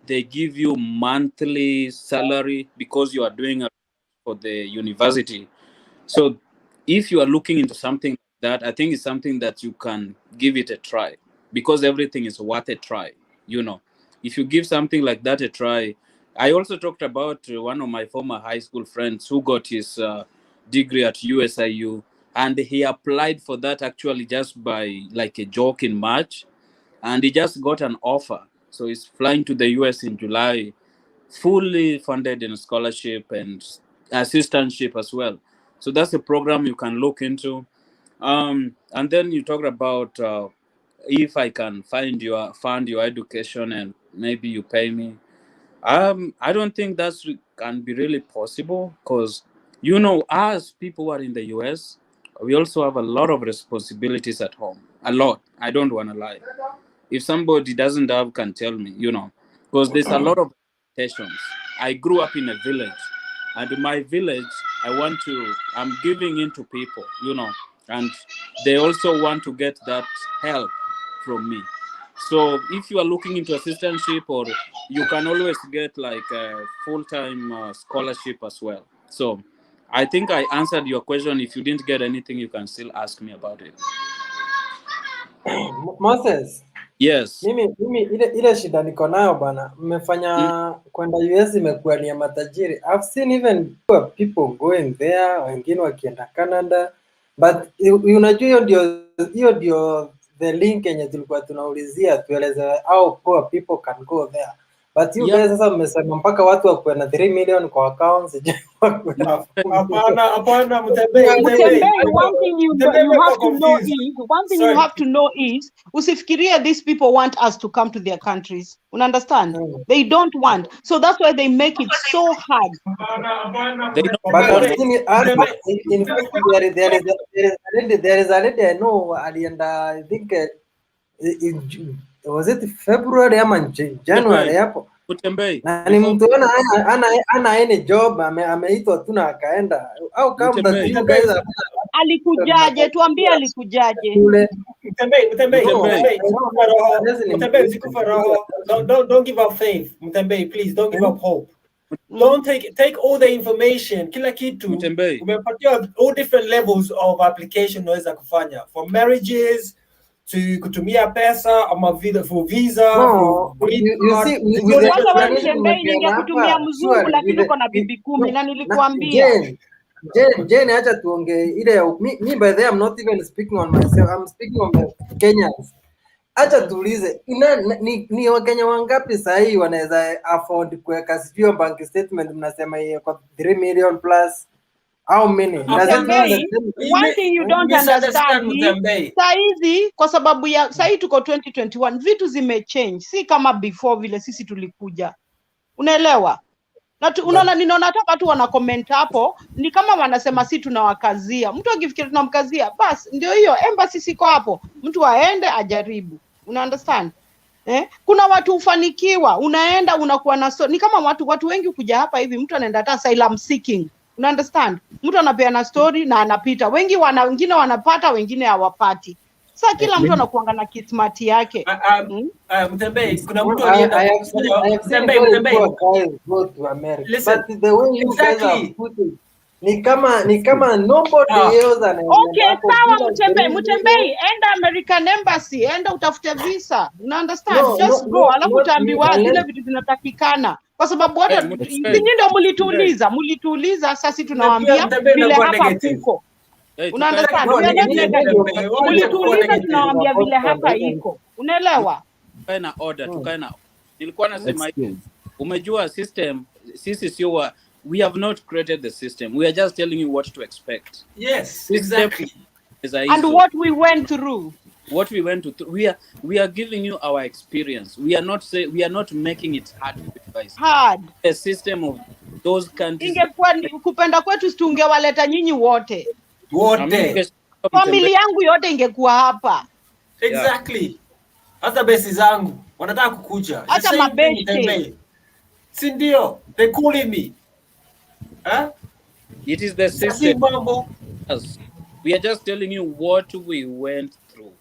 They give you monthly salary because you are doing for the university. So if you are looking into something like that, I think it's something that you can give it a try, because everything is worth a try. If you give something like that a try. I also talked about one of my former high school friends who got his degree at USIU, and he applied for that actually just by like a joke in March, and he just got an offer. So he's flying to the US in July, fully funded in scholarship and assistantship as well. So that's a program you can look into. And then you talked about if I can fund your education and maybe you pay me. I don't think that's can be really possible, because as people who are in the US, we also have a lot of responsibilities at home. A lot. I don't want to lie. If somebody doesn't have, can tell me, because there's a lot of expectations. I grew up in a village, and in my village, I'm giving in to people, and they also want to get that help from me. So if you are looking into assistantship, or you can always get like a full-time scholarship as well. So I think I answered your question. If you didn't get anything, you can still ask me about it. Moses. Yes. Mimi ile shida niko nayo bana, mmefanya kwenda US imekuwa ni ya matajiri. I've seen even people going there, wengine wakienda Canada, but unajua hiyo ndio the link yenye tulikuwa tunaulizia, tueleze how poor people can go there. But you guys sasa mmesema mpaka watu wakuwe na 3 million kwa accounts. Hapana, Mtembei, one thing you have to know is usifikirie these people want us to come to their countries. Understand? They don't want. So that's why they make it so hard. But in fact, there is already, I know, and I think was it February or January hapo Mutembei. Na ni mtu ana any job ameitwa tu na akaenda. Au kama you guys alikujaje? Tuambie alikujaje. Mutembei. Don't give up faith. Mutembei, please don't give up hope. Don't take all the information. Kila kitu. Umepatia all different levels of application unaweza kufanya. For marriages to kutumia pesa ama for visa. No, ningekutumia mzungu lakini uko na bibi 10 na nilikuambia. Jane, acha tuongee ile me by the way I'm not even speaking on myself. I'm speaking on the Kenyans. Acha tuulize ni Wakenya wangapi sahi wanaweza afford kuweka sio bank statement mnasema hiyo kwa 3 million plus? How many? One thing you don't understand saizi, kwa sababu ya sahi tuko 2021, vitu zimechange, si kama before vile sisi tulikuja, unaelewa? Na unaona, ninaona hata watu wana comment hapo ni kama wanasema si tunawakazia. Mtu akifikiri tunamkazia, basi ndio hiyo embassy siko hapo, mtu aende ajaribu, una understand? Kuna watu ufanikiwa, unaenda unakuwa na ni kama watu wengi kuja hapa hivi, mtu anaenda hata asylum seeking, una understand? Mtu anapeana story na anapita, wengine wanapata, wengine hawapati. Sasa kila mtu anakuanga na kismati yake. Mtembei, kuna mtu alienda Mtembei go to America. Listen, but the way you guys are putting ni kama nobody else anaenda. Okay, sawa Mtembei, enda American Embassy, enda utafute visa. Una understand? Just go, alafu utaambiwa zile vitu zinatakikana. Kwa sababu watu nyinyi ndio mlituuliza, sasa tunawaambia vile hapa kuko. Una understand? Mlituuliza tunawaambia vile hapa iko. Unaelewa? Tukae na order, nilikuwa nasema umejua system, sisi sio we have not created the system. We are just telling you what to expect. Yes, exactly. And what we went through. What we went through. We are giving you our experience. We are not making it hard for you guys. Hard. The system of those countries. Ingekuwa kupenda kwetu tungewaleta nyinyi wote. Familia yangu yote ingekuwa hapa. Exactly. Hata besi zangu wanataka kukuja. Hata mabesi. Si ndio? They calling me. It is the system. We are just telling you what we went through.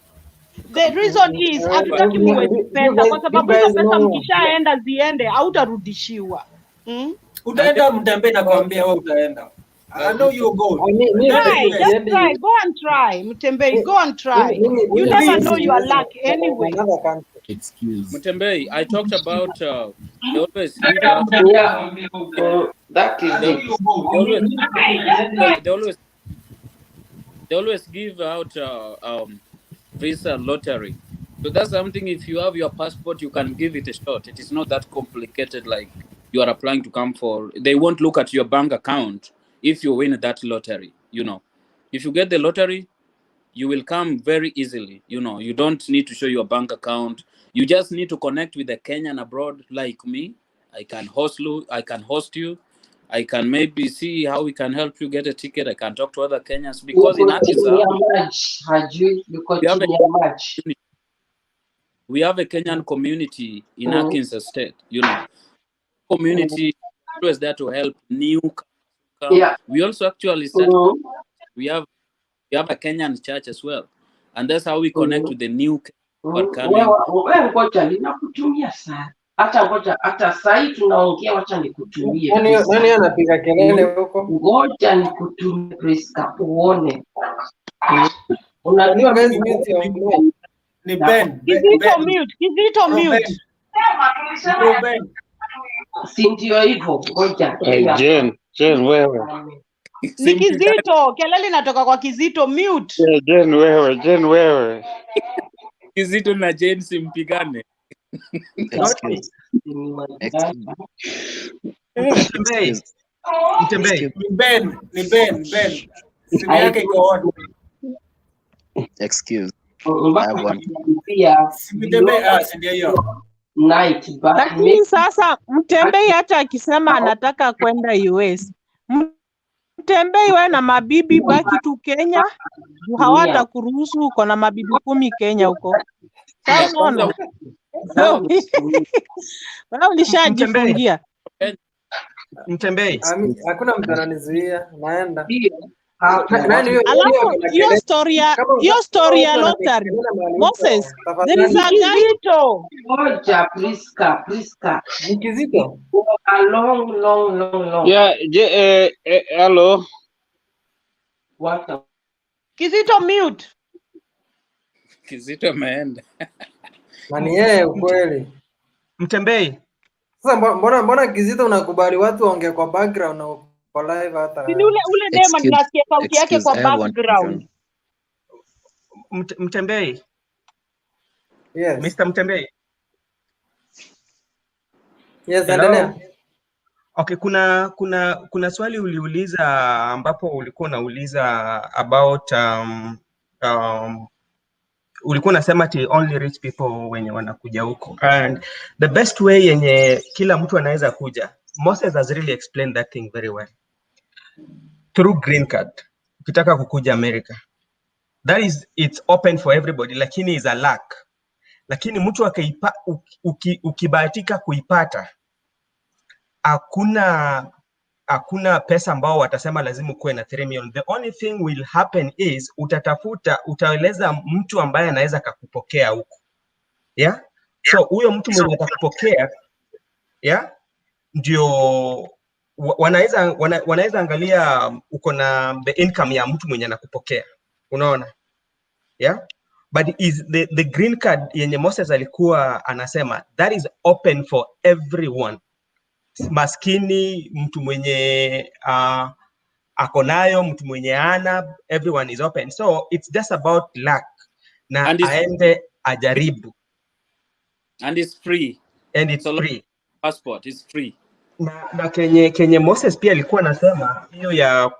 The reason is hatutaki muwe pesa, kwa sababu hizo pesa mkishaenda ziende hautarudishiwa. Utaenda Mtembei na kuambia wewe utaenda. I know you go. Just try. Go and try. Mtembei, go and try. You never know your luck anyway. Excuse. Mtembei, I talked about they always they always give out visa lottery. So that's something, if you have your passport, you can give it a shot. It is not that complicated like you are applying to come for. They won't look at your bank account if you win that lottery, you know. If you get the lottery, you will come very easily, you know. You don't need to show your bank account. You just need to connect with a Kenyan abroad like me. I can host you. I can maybe see how we can help you get a ticket. I can talk to other Kenyans because in Addis we have a Kenyan community in Atkins Estate, you know. Community always there to help new. We also actually started, we have a Kenyan church as well, and that's how we connect with the new hata sahi tunaongea, wacha nikutumie. Nani anapiga kelele huko? Ngoja nikutumie Priska uone. Unajua ni Ben. Kizito mute. Si ndio hivyo, ngoja. Jane wewe. Ni Kizito, kelele inatoka kwa Kizito, mute. Jane wewe. Kizito na Jane simpigane. Mtembei. Ben. Simu yake iko on. Excuse. Lakini sasa Mtembei hata akisema anataka kwenda US, Mtembei wewe na mabibi baki tu Kenya, hawata kuruhusu uko na mabibi 10 Kenya huko. Sasa unaona. Wewe ulishajifungia. Mtembei. Hakuna mtu ananizuia, naenda. Alafu hiyo story ya lottery. Moses, there is a Kizito. Moja, Priska. Ni Kizito. Long. Yeah, hello. What? Kizito mute. Kizito ameenda. Nani yeye ukweli? Mtembei. Sasa mbona Kizito unakubali watu waongee kwa background na kwa live hata? Ni ule dema tunasikia sauti yake kwa background. Mtembei. Yes. Mr. Mtembei. Yes, endelea. Okay, kuna swali uliuliza ambapo ulikuwa unauliza about ulikuwa unasema ati only rich people wenye wanakuja huko, and the best way yenye kila mtu anaweza kuja, Moses has really explained that thing very well, through green card. Ukitaka kukuja America, it's open for everybody, lakini is a luck. Lakini mtu ukibahatika kuipata, hakuna pesa ambao watasema lazima kuwe na 3 million. The only thing will happen is utaeleza mtu ambaye anaweza kakupokea huko. Yeah? So huyo mtu mwenye atakupokea, yeah? Ndio wanaweza angalia uko na the income ya mtu mwenye anakupokea. Unaona? Yeah? But is the green card yenye Moses alikuwa anasema, that is open for everyone. Maskini, mtu mwenye ako nayo, mtu mwenye ana, everyone is open. So it's just about luck. Na aende ajaribu. And it's free. And it's free. Passport is free. Na kenye Moses pia alikuwa anasema hiyo ya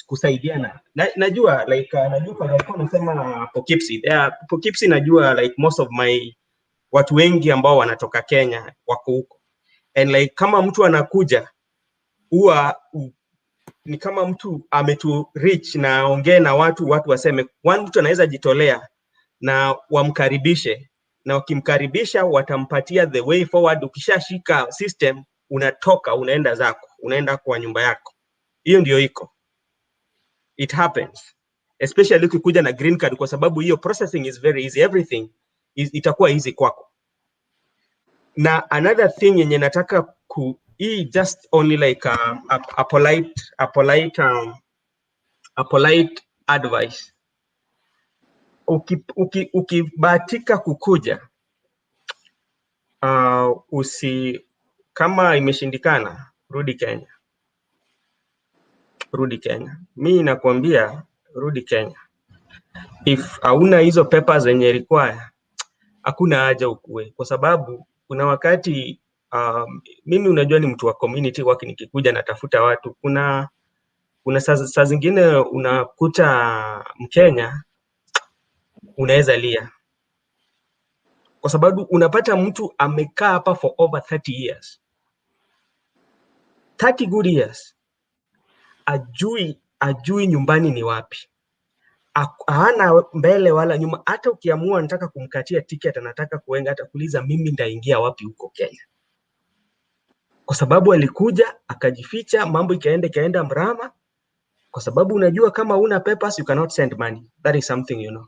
kusaidiana. Najua najua kwa alikuwa anasema Poughkeepsie. Poughkeepsie najua like most of my watu wengi ambao wanatoka Kenya wako huko. And kama mtu anakuja huwa ni kama mtu ametu reach na ongee na watu waseme mtu anaweza jitolea na wamkaribishe, na wakimkaribisha watampatia the way forward. Ukishashika system unatoka unaenda zako, unaenda kwa nyumba yako. Hiyo ndio iko. It happens. Especially ukikuja na green card, kwa sababu hiyo processing is very easy. Everything itakuwa easy kwako. Na another thing yenye nataka just only like a polite advice. Ukibahatika kukuja, kama imeshindikana, rudi Kenya. Mimi nakwambia rudi Kenya. If hauna hizo papers zenye require, hakuna haja ukue, kwa sababu kuna wakati mimi unajua ni mtu wa community work, nikikuja natafuta watu, kuna saa zingine unakuta Mkenya unaweza lia, kwa sababu unapata mtu amekaa hapa for over 30 years, 30 good years, ajui nyumbani ni wapi, hana mbele wala nyuma. Hata ukiamua nataka kumkatia ticket, anataka kuenga, hata kuuliza mimi ndaingia wapi huko Kenya, kwa sababu alikuja akajificha, mambo ikaenda mrama, kwa sababu unajua kama una papers you cannot send money. That is something you know.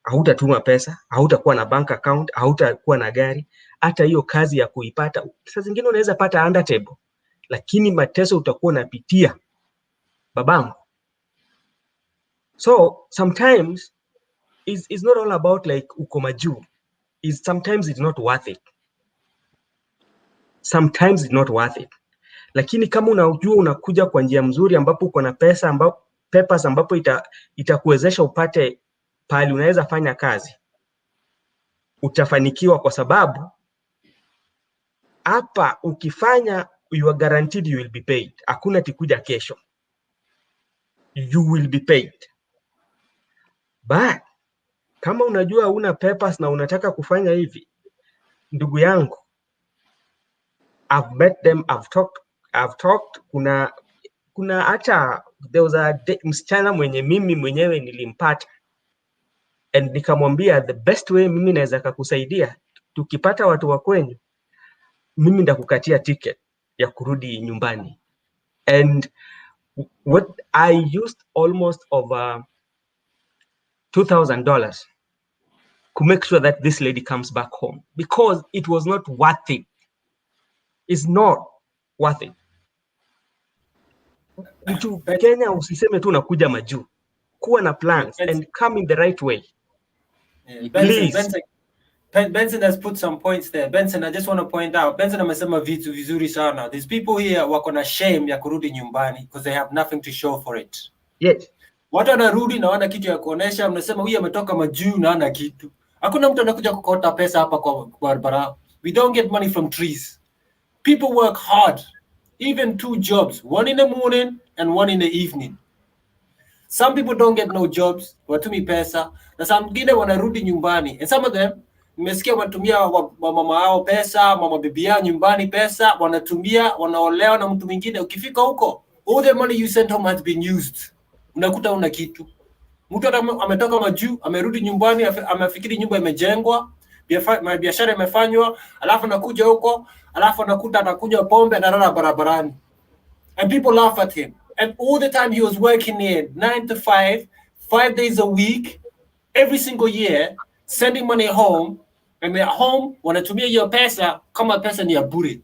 Hautatuma pesa, hautakuwa na bank account, hautakuwa na gari. Hata hiyo kazi ya kuipata, saa zingine unaweza pata under table, lakini mateso utakuwa unapitia babangu. So sometimes it's not all about like uko majuu. Sometimes it's not worth it. Sometimes it's not worth it. Lakini kama unajua unakuja kwa njia mzuri ambapo uko na pesa, papers ambapo itakuwezesha upate pali unaweza fanya kazi, utafanikiwa, kwa sababu hapa ukifanya you are guaranteed you will be paid. Hakuna tikuja kesho. You will be paid. But kama unajua una papers na unataka kufanya hivi, ndugu yangu, I've met them, I've talked. Kuna hata there was a msichana mwenye mimi mwenyewe nilimpata, and nikamwambia the best way mimi naweza kukusaidia, tukipata watu wa kwenyu, mimi ndakukatia ticket ya kurudi nyumbani. And what I used almost over $2,000 to make sure that this lady comes back home, because it was not worth it. It's not worth it. Mtu Kenya usiseme tu unakuja majuu. Kuwa na plans and come in the right way. Benson has put some points there. Benson, I just want to point out, Benson amesema vitu vizuri sana. These people here wako na shame ya kurudi nyumbani because they have nothing to show for it. Yes. Watu wanarudi na wana kitu ya kuonesha, mnasema huyu ametoka majuu na hana kitu. Hakuna mtu anakuja kukota pesa hapa kwa barabara. We don't get money from trees. People work hard. Even 2 jobs, one in the morning and one in the evening. Some people don't get no jobs, watumi pesa, na some wengine wanarudi nyumbani. And some of them, nimesikia wanatumia mama hao pesa, mama bibi yao nyumbani pesa, wanatumia, wanaolewa na mtu mwingine. Ukifika huko, all the money you sent home has been used. Unakuta una kitu. Mtu ametoka majuu, amerudi nyumbani, amefikiri nyumba imejengwa, biashara imefanywa, alafu anakuja huko, alafu anakuta anakunywa pombe na analala barabarani. And people laugh at him. And all the time he was working here, 9 to 5, 5 days a week, every single year, sending money home. And at home, wanatumia hiyo pesa kama pesa ni ya bure.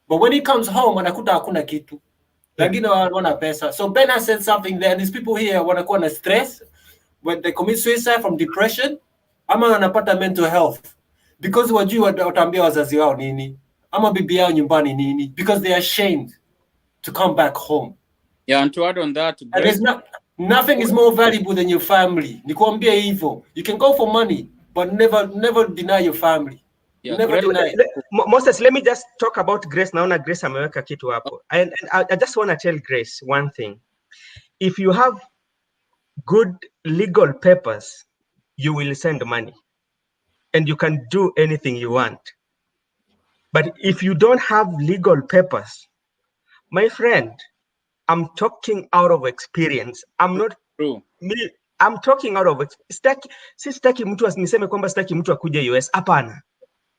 But when he comes home, anakuta hakuna kitu. Wengine wana pesa. So Ben has said something there, and these people here wanakuwa na stress when they commit suicide from depression, ama wanapata mental health because wajui wataambia wazazi wao nini, ama bibi yao nyumbani nini, because they are ashamed to come back home. Yeah, and to add on that, and there's nothing is more valuable than your family. Nikwambia hivyo. You can go for money, but never deny your family. Yeah, never deny. Moses, let me just talk about Grace. Naona Grace ameweka kitu hapo. And I just want to tell Grace one thing. If you have good legal papers, you will send money and you can do anything you want. But if you don't have legal papers, my friend, I'm talking out of experience. I'm not true. I'm talking out of sitaki mtu niseme kwamba sitaki mtu akuje US. Hapana.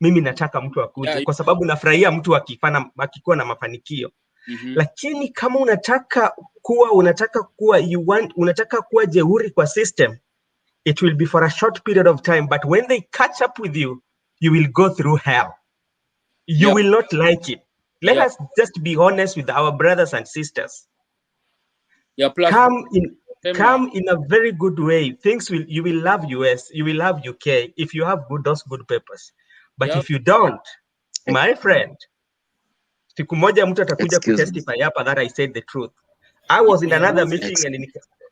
Mimi nataka mtu akuje kwa sababu nafurahia mtu akikuwa na mafanikio. Lakini kama unataka kuwa jeuri kwa system, it will be for a short period of time, but when they catch up with you, you will go through hell. You will not like it. Let us just be honest with our brothers and sisters. Come in a very good way. You will love US, you will love UK if you have those good papers. But if you don't, my friend, siku moja mtu atakuja kutestify hapa that I said the truth. I was in another meeting and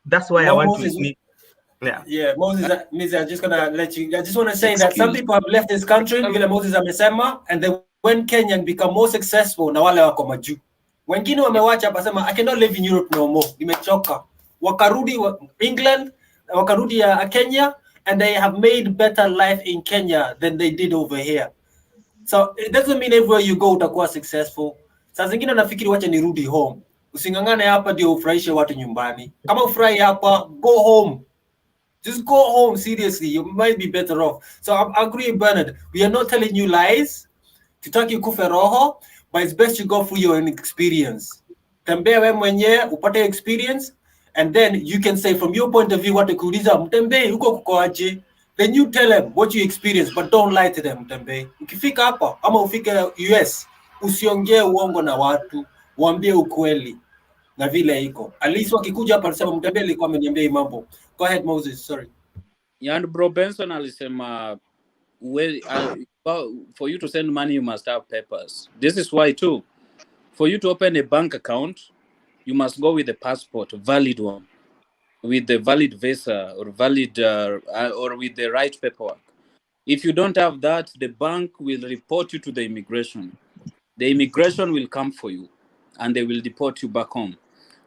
that's why I want to speak. Yeah, Moses, I'm just gonna let you. I just want to say that some people have left this country, vile Moses amesema, and they went Kenya and become more successful na wale wako majuu. Wengine wamewacha hapa sema I cannot live in Europe no more. Nimechoka. Wakarudi England, wakarudi Kenya, and they have made better life in Kenya than they did over here. So it doesn't mean everywhere you go utakuwa successful. Saa zingine nafikiri wacha nirudi home. Usingangane hapa ndio ufurahishe watu nyumbani. Kama ufurahi hapa, go home. Just go home, seriously. You might be better off. So I agree, Bernard. We are not telling you lies. Tutaki kufe roho, but it's best you go through your own experience. Tembea wewe mwenyewe, upate experience, and then you can say from your point of view what kuuliza mtembee huko kuko aje. Then you tell them what you experience, but don't lie to them, mtembee. Ukifika hapa ama ufike US, usiongee uongo na watu, waambie ukweli na vile iko. At least wakikuja hapa nasema mtembee alikuwa ameniambia hii mambo. Go ahead, Moses. Sorry. Yeah, and bro Benson alisema, for you to send money, you must have papers. This is why too. For you to open a bank account, you must go with a passport, a valid one, with the valid visa or valid or with the right paperwork. If you don't have that, the bank will report you to the immigration. The immigration will come for you, and they will deport you back home.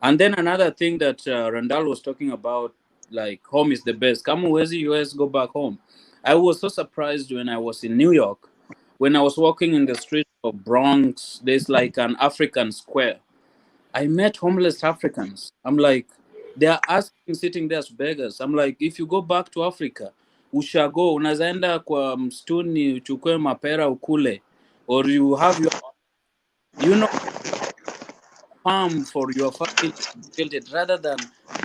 And then another thing that Randall was talking about, like home is the best. Come where's US, go back home. I was so surprised when I was in New York, when I was walking in the street of Bronx, there's like an African square. I met homeless Africans. I'm like, they are asking, sitting there as beggars. I'm like, if you go back to Africa, ushago, unazaenda kwa mstuni uchukue mapera ukule, or you have your farm for your family build it, rather than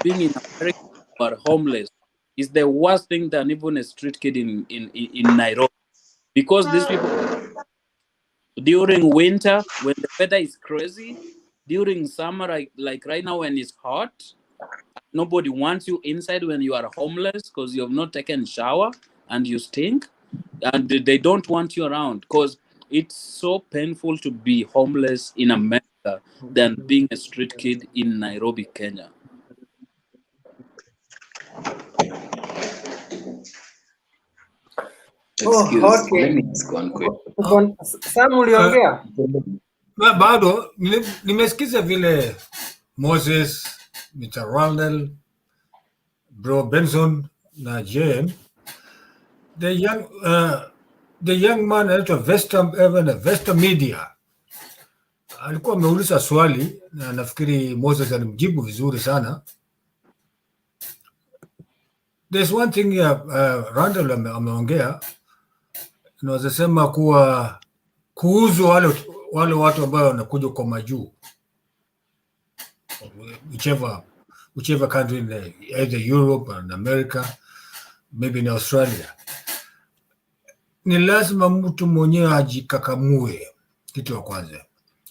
being in America or homeless is the worst thing than even a street kid in Nairobi, because these people during winter when the weather is crazy, during summer like right now when it's hot, nobody wants you inside when you are homeless because you have not taken shower and you stink, and they don't want you around because it's so painful to be homeless in America than being a street kid in Nairobi, Kenya. Okay. Let me ask one question. Sam uliongea? Bado nimesikiza vile Moses, Mr. Ronald, Bro Benson na Jane, the young man anaitwa Vesta Media alikuwa ameuliza swali na nafikiri Moses alimjibu vizuri sana. There's one thing Randall ameongea, naweza sema kuwa kuuzwa wale watu ambao wanakuja kwa majuu, whichever country, either Europe or in America, maybe in Australia, ni lazima mtu mwenyewe ajikakamue, kitu ya kwanza.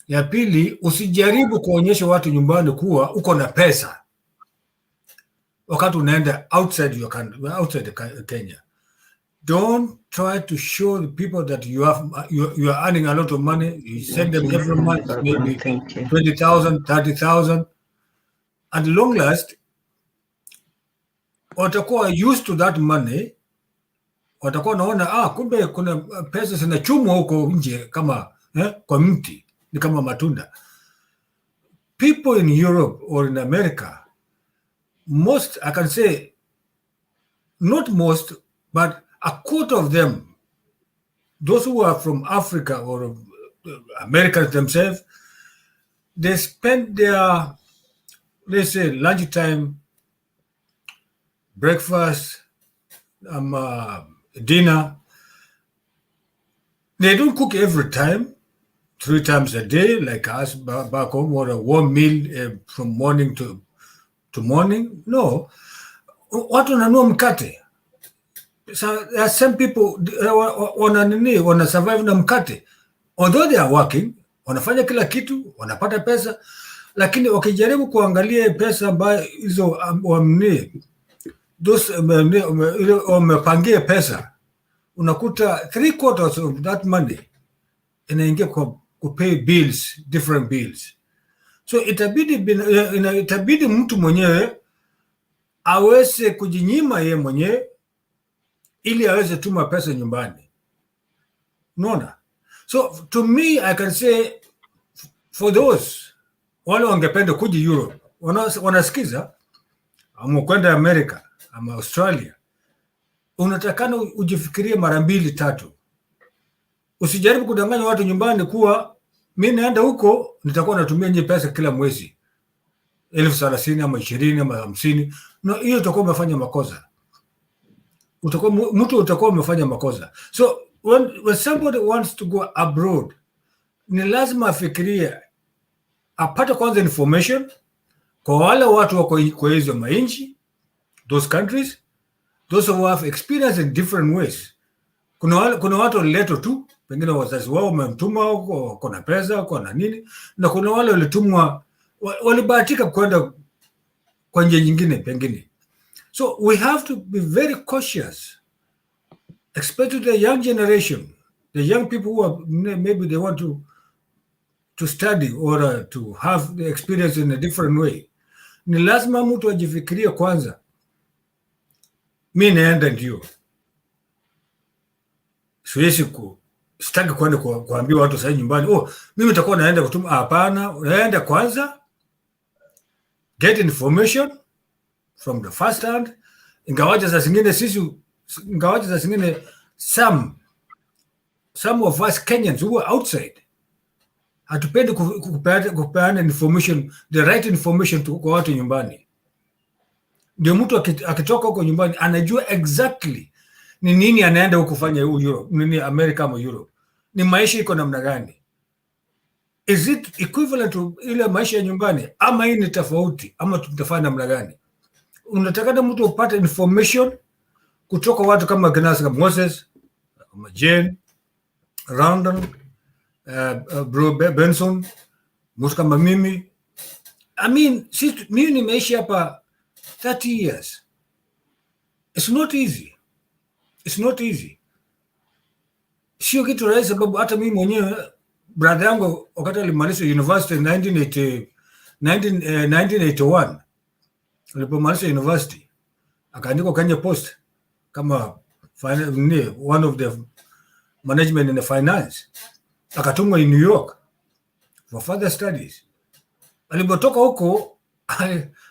Ya pili, usijaribu kuonyesha watu nyumbani kuwa uko na pesa wakati unaenda outside your country, outside Kenya. Don't try to show the people that you are earning a lot of money. You send them every month, maybe 20,000, 30,000. At long last, watakuwa used to that money. Watakuwa naona kumbe kuna pesa zinachumwa huko nje kama kwa mti, ni kama matunda. People in Europe or in America, most, I can say, not most, but a quarter of them, those who are from Africa or Americans themselves, they spend their, let's say, lunchtime, breakfast, dinner. They don't cook every time, 3 times a day, like us back home, or a warm meal from morning to morning. No. Watu wananua mkate. So there are some people wana survive na mkate. Although they are working, wanafanya kila kitu, wanapata pesa, lakini wakijaribu kuangalia pesa ambayo hizo wamepangia pesa, unakuta 3/4 of that money inaingia kupay bills, different bills. So itabidi mtu mwenyewe aweze kujinyima yeye mwenyewe ili aweze tuma pesa nyumbani. Unaona? So to me, I can say, for those wale wangependa kuja Europe, wanasikiza ama kwenda America ama Australia, unatakana ujifikirie mara 2-3. Usijaribu kudanganya watu nyumbani kuwa mimi naenda huko nitakuwa natumia nye pesa kila mwezi 30,000 ama 20 ama 50. No, hiyo utakuwa umefanya makosa. Utakuwa umefanya makosa. So when somebody wants to go abroad, ni lazima afikirie, apate kwanza information kwa wale watu wako kwa hizo mainchi, those countries, those who have experience in different ways. Kuna watu waliletwa tu, pengine wazazi wao wamemtuma huko, kuna pesa, kuna nini, na kuna wale walitumwa, walibahatika kwenda kwa njia nyingine pengine. So we have to be very cautious, especially the young generation, the young people who are, maybe they want to study or to have the experience in a different way. Ni lazima mtu ajifikirie kwanza, mimi naenda ndio, siwezi sitaki kwenda kuambia watu sasa nyumbani, mimi nitakuwa naenda kutuma. Hapana, naenda kwanza, get information from the first hand. Ingawaje za zingine some of us Kenyans who are outside hatupendi kupeana information, the right information kwa watu nyumbani. Ndio mtu akitoka huko nyumbani anajua exactly ni nini anaenda huko kufanya Europe, nini America ama Europe? Ni maisha iko namna gani? Is it equivalent to ile maisha ya nyumbani ama hii ni tofauti ama tutafanya namna gani? Unataka mtu upate information kutoka watu kama Gnasga Moses, kama Jane, Randall, Bro Benson, mtu kama mimi. I mean, mimi nimeishi hapa 30 years. It's not easy. It's not easy. Sio kitu rahisi, sababu hata mimi mwenyewe brother yangu wakati alimaliza university 1981 alipomaliza university akaandikwa Kenya Post kama one of the management in the finance, akatumwa in New York for further studies. Alipotoka huko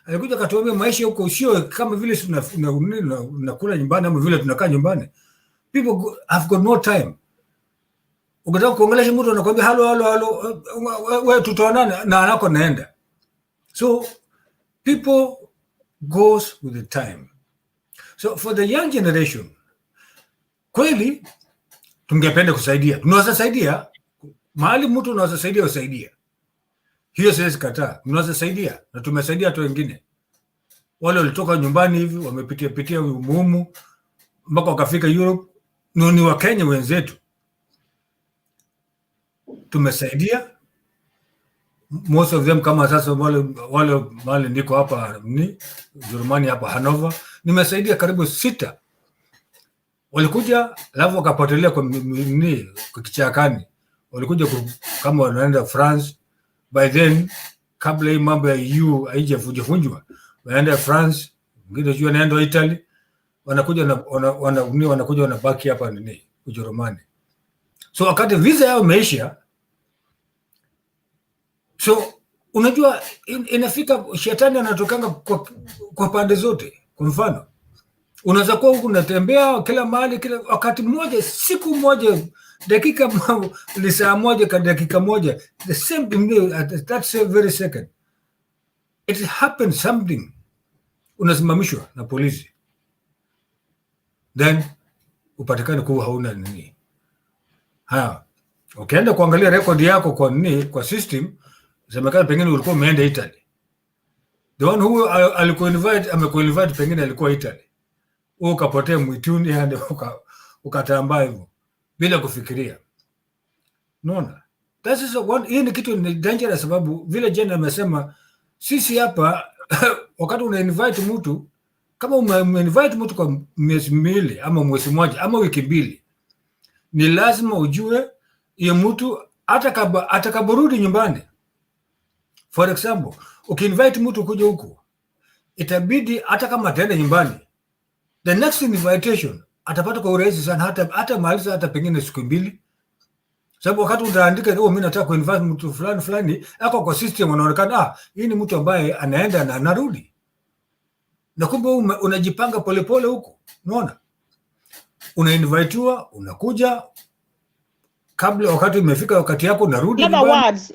alikuja akatuambia maisha huko sio kama vile tunakula nyumbani ama vile tunakaa nyumbani. People have got no time. Ukitaka kuongelesha mtu anakuambia halo wewe tutaonana na anako naenda. So people goes with the time. So for the young generation, kweli tungependa kusaidia. Tunaweza saidia mahali mtu unaweza saidia usaidia. Hiyo siwezi kataa. Tunaweza saidia na tumesaidia watu wengine. Wale walitoka nyumbani hivi wamepitia umuhimu mpaka wakafika Europe, ni wa Kenya wenzetu. Tumesaidia most of them, kama sasa wale ndiko hapa ni Germany hapa Hanover, nimesaidia karibu 6 walikuja, alafu wakapotelea kwa kichakani, walikuja kama wanaenda France. By then kabla hii mambo ya EU haijavunjwa, wanaenda France, wengine jua wanaenda Italy, wanakuja wanabaki hapa Ujerumani. So wakati visa yao imeisha, so unajua inafika shetani anatokanga kwa pande zote. Kwa mfano, unaweza kuwa huku unatembea kila mahali kila wakati mmoja, siku moja, dakika saa moja kwa dakika moja, the same thing at that very second it happens something, unasimamishwa na polisi, then upatikane kuwa hauna nini. Ukienda kuangalia record yako kwa system, semekana pengine ulikuwa umeenda Italy. The one who amekuinvite pengine alikuwa Italy. Ukapotea mwituni hadi ukatambaa hivyo bila kufikiria. Unaona? That is hii ni kitu ni dangerous, sababu vile Jane amesema sisi hapa wakati una invite mtu, kama ume-invite mtu kwa miezi 2 ama mwezi mmoja ama wiki 2, ni lazima ujue hiyo mtu atakaporudi nyumbani. For example, uki-invite mtu kuja huko, itabidi hata kama ataenda nyumbani, the next invitation atapata kwa urahisi sana, hata maliza hata pengine siku 2. Sababu wakati utaandika mimi nataka kuinvite mtu fulani ako kwa system, unaonekana hii ni mtu ambaye anaenda na anarudi, na kumbe unajipanga polepole huko. Unaona, unainvitiwa, unakuja, kabla wakati umefika wakati yako unarudi. In other words,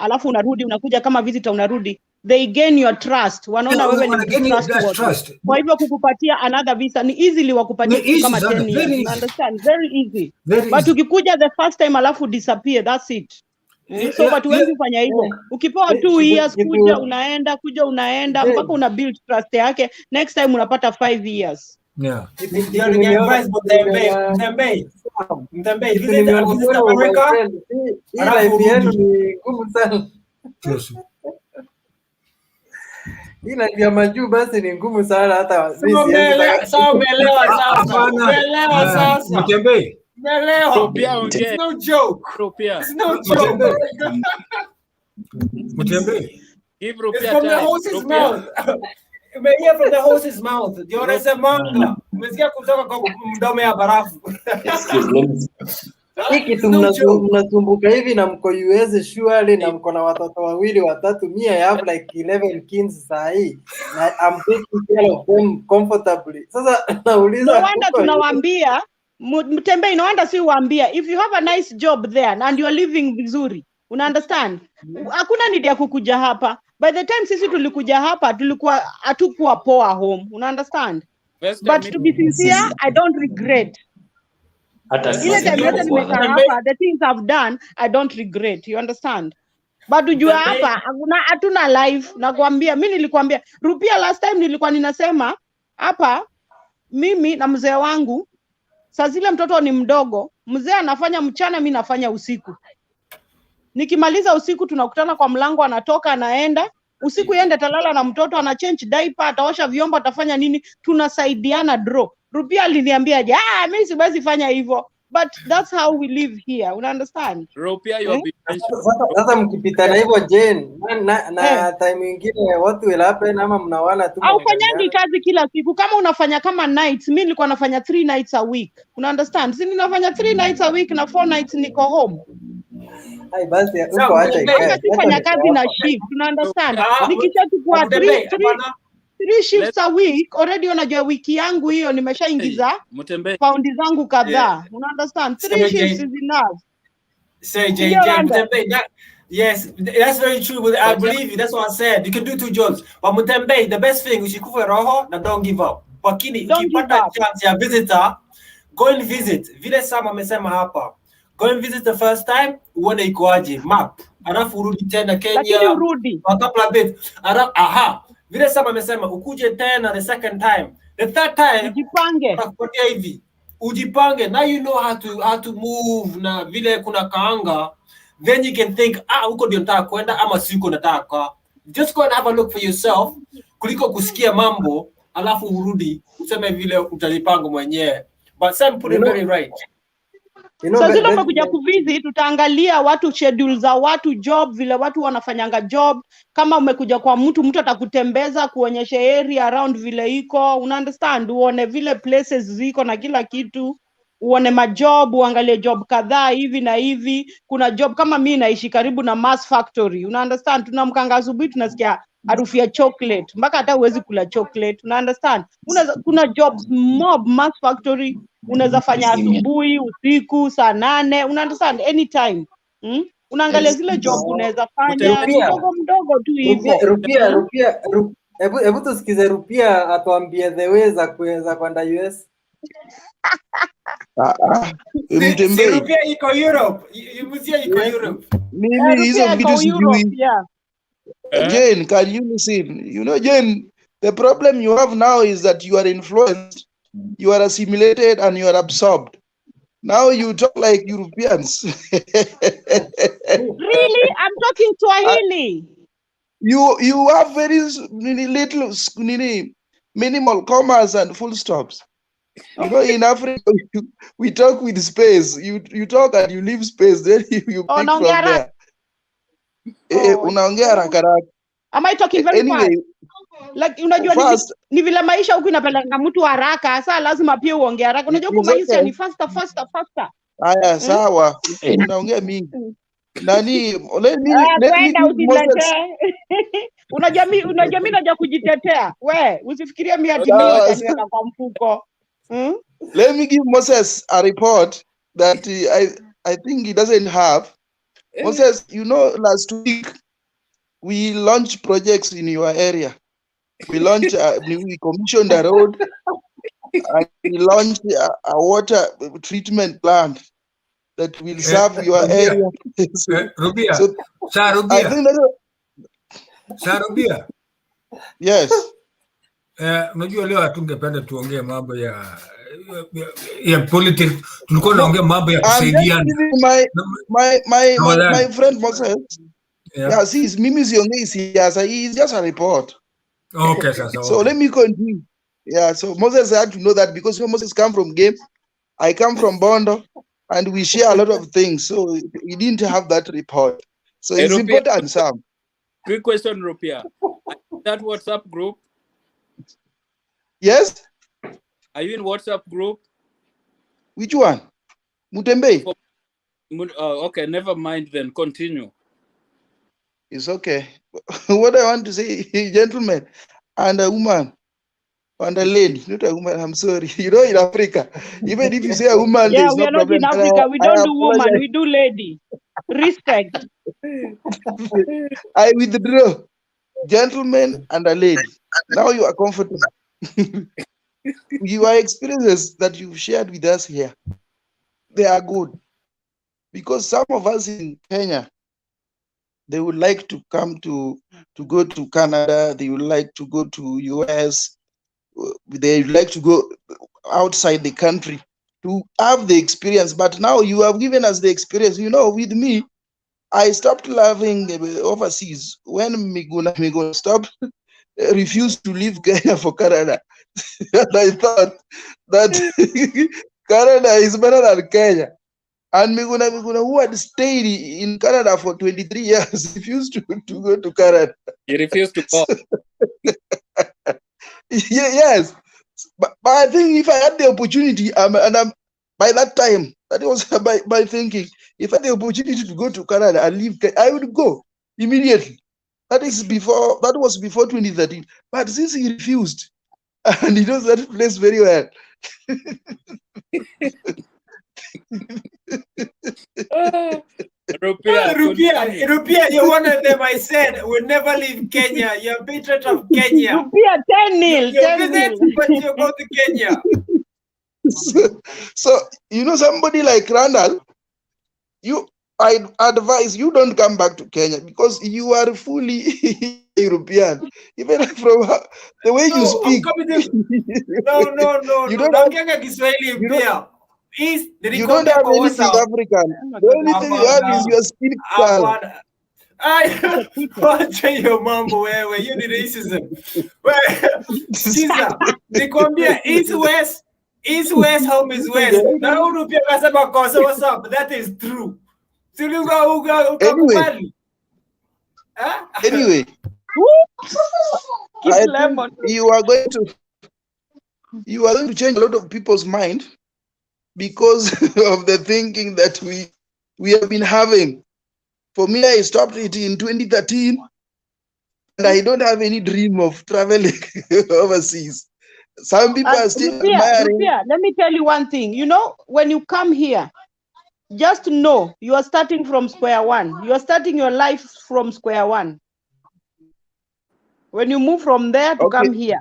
alafu unarudi, unakuja kama visitor, unarudi, they gain your trust. Wanaona wewe ni trustworthy. Kwa hivyo kukupatia another visa ni easily wakupatia kama 10 years. You understand? Very easy. But ukikuja the first time alafu disappear, that's it. So watu wengi hufanya hivyo. Ukipewa 2 years kuja unaenda mpaka una build trust yake. Next time unapata 5 years. Yeah. Mtembe, visit America. Ila vya majuu basi ni ngumu sana, hata sisi. Umeelewa sasa. Mtembe. It's no joke. It's no joke. Mtembe. It's from the horse's mouth. Umehear from the horse's mouth. Ndio wanasema umesikia kutoka kwa mdomo ya barafu. Hiki mnasumbuka hivi na mko US surely, na mko na watoto 2 3. Me I have like 11 kids sahi, na I'm taking care of them comfortably. Sasa nauliza, no wonder tunawaambia Mtembe, no wonder si waambia, if you have a nice job there and you are living vizuri, una understand, hakuna need ya kukuja hapa. By the time sisi tulikuja hapa tulikuwa hatukuwa poa home, una understand. But to be sincere, I don't regret. Ile time yote nimekaa hapa, the things I've done, I don't regret. You understand? But ujue hapa hatuna life. Nakwambia, mimi nilikwambia Rupia last time nilikuwa ninasema hapa mimi na mzee wangu, saa zile mtoto ni mdogo, mzee anafanya mchana, mimi nafanya usiku. Nikimaliza usiku tunakutana kwa mlango, anatoka anaenda, usiku yende talala na mtoto, ana change diaper, ataosha vyombo, atafanya nini, tunasaidiana draw. Rupia aliniambia, mimi siwezi fanya hivyo. But that's how we live here. Una understand? Rupia, you sasa mkipita na hivyo Jane, na time nyingine what will happen ama mnawana tu? Au fanyangi kazi kila siku. Kama unafanya kama nights, mimi nilikuwa nafanya 3 nights a week. Una understand? Sisi ninafanya 3 nights a week na 4 nights niko home. Hai basi uko acha ikae. Sifanya kazi na shift. Una understand? Nikishachukua 3 shifts a week, already unajua wiki yangu hiyo nimeshaingiza paundi zangu kadhaa. Una understand? 3 shifts is enough. Say JJ Mutembe, yes, that's very true. But I believe you. That's what I said. You can do 2 jobs. But Mutembe, the best thing is you kufa roho na don't give up. Wakini, ukipata chance ya visitor, go and visit. Vile Sam amesema hapa. Go and visit the first time, uone ikoaje, map. Alafu urudi tena Kenya. Lakini urudi. A couple of bits. Aha. Vile Sam amesema ukuje tena the second time. The third time, ujipange. Takupatia hivi. Ujipange. Now you know how to move na vile kuna kaanga. Then you can think, uko ndio nataka kwenda ama siko nataka. Just go and have a look for yourself. Kuliko kusikia mambo alafu urudi useme vile utajipanga mwenyewe. But Sam put it very right. So zile umekuja kuvisit, tutaangalia watu schedule za watu, job, vile watu wanafanyanga job. Kama umekuja kwa mtu atakutembeza kuonyesha area around vile iko, una understand, uone vile places ziko na kila kitu, uone majob, uangalie job kadhaa hivi na hivi. Kuna job kama mimi naishi karibu na Mars Factory, una understand, tunamkanga asubuhi tunasikia harufu ya chocolate, mpaka hata uwezi kula chocolate, una understand. Kuna jobs mob Mars Factory, unaweza fanya asubuhi, usiku, saa 8, una understand, anytime. Unaangalia zile job unaweza fanya mdogo tu hivyo. Rupia, hebu tusikize Rupia atuambie the way za kuweza kwenda US. Rupia iko Europe. Mzee iko Europe. Mimi hizo vitu sijui. Jane, can you listen? You know, Jane, the problem you have now is that you are influenced, you are assimilated, and you are absorbed. Now you talk like Europeans. Really? I'm talking Swahili. You have very little minimal commas and full stops. You know, in Africa, we talk with space. You talk and you leave space, then you pick from there. Unaongea haraka haraka. Am I talking very fast? Like unajua ni vile maisha huku inapeleka mtu haraka, sasa lazima pia uongee haraka. Unajua huku maisha ni faster. Haya, sawa. Unaongea mingi. Nani, let me unajua mimi naja kujitetea. We, usifikirie mimi ati mimi nataka kwa mfuko. Let me give Moses a report that I think he doesn't have. Moses, you know, last week we launched projects in your area. We launched, we commissioned a road, and we launched a water treatment plant that will serve your area. Rupia, so, Rupia. Yes. Unajua leo hatungependa tuongee mambo ya politics. Tulikuwa tunaongea mambo ya kusaidiana. My friend Moses. Yeah, see, mimi siongei siasa, is just a report. Okay, sasa. So let me continue. Yeah, so Moses had to know that because Moses come from Game, I come from Bondo, and we share a lot of things. So he didn't have that report. So it's Rupia, important, Sam. Quick question, Rupia. That WhatsApp group? Yes? Are you in WhatsApp group? Which one? Mutembe? Okay, never mind then. Continue. It's okay. What I want to say, gentlemen, and a woman, and a lady, not a woman, I'm sorry. You know, in Africa, even if you say a woman, yeah, there's we no are not problem. in Africa. We don't do woman, we do lady. Respect. I withdraw. Gentlemen and a lady. Now you are comfortable. your experiences that you've shared with us here, they are good. Because some of us in Kenya, they would like to come to go to Canada, they would like to go to US, they would like to go outside the country to have the experience. But now you have given us the experience. You know, with me, I stopped loving overseas when Miguna stopped, refused to leave Kenya for Canada. And I thought that Canada is better than Kenya. And Miguna, who had stayed in Canada for 23 years, refused to go to Canada. He refused to go. Yes. But I think if I had the opportunity, by that time, that was my thinking, if I had the opportunity to go to Canada and leave, I would go immediately. That was before 2013. But since he refused, and he knows that place very well. Rupia, you're one of them. I said we'll never leave Kenya. You're a patriot of Kenya. Rupia, 10-0. You visit, but you go to Kenya. So you know, somebody like Randall, I advise you don't come back to Kenya because you are fully European. Even from the way you speak. No. You don't have Kiswahili pia. You don't have anything African. The only thing you have is your skin color. Wacha hiyo mambo wewe, hiyo ni racism. Sikiza, nikwambia East West, home is West. Na Rupia kasema kosa, what's up? That is true. Anyway, you are going to change a lot of people's mind because of the thinking that we have been having. For me, I stopped it in 2013, and I don't have any dream of traveling overseas. Some people are still admiring. Let me tell you one thing. You know, when you come here, just know you are starting from square one. You are starting your life from square one. When you move from there to come here,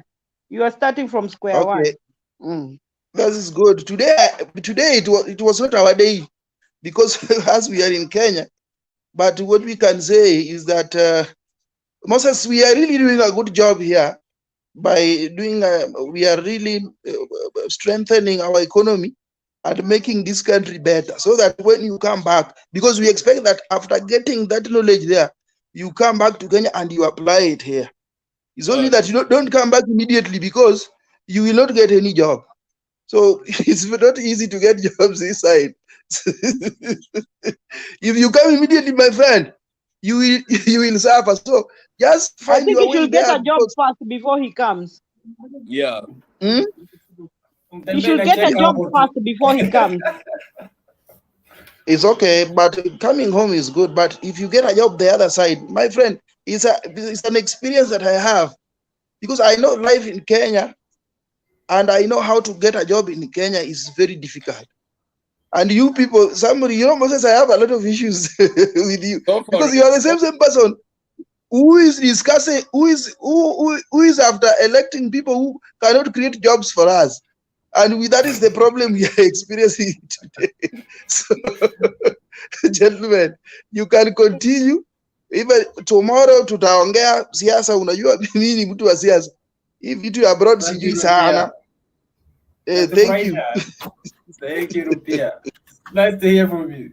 you are starting from square one. That is good. Today it was not our day because as we are in Kenya. But what we can say is that Moses, we are really doing a good job here by doing. We are really strengthening our economy and making this country better, so that when you come back, because we expect that after getting that knowledge there, you come back to Kenya and you apply it here. It's only that you don't come back immediately because you will not get any job. So it's not easy to get jobs this side. If you come immediately, my friend, you will suffer. So just find I think your he way should get a job first before he comes. Yeah. He should get a job first before he comes. It's okay, but coming home is good. But if you get a job the other side, my friend, it's an experience that I have because I know life in Kenya and I know how to get a job in Kenya is very difficult. And you people, somebody, you know, Moses, I have a lot of issues with you because you are the same person who is discussing, who is after electing people who cannot create jobs for us. And that is the problem we are experiencing today. So, gentlemen, you can continue. Even tomorrow tutaongea siasa. Unajua mimi ni mtu wa siasa. Hii vitu abroad sijui sana. Thank you. Thank you, Rupia. Nice to hear from you.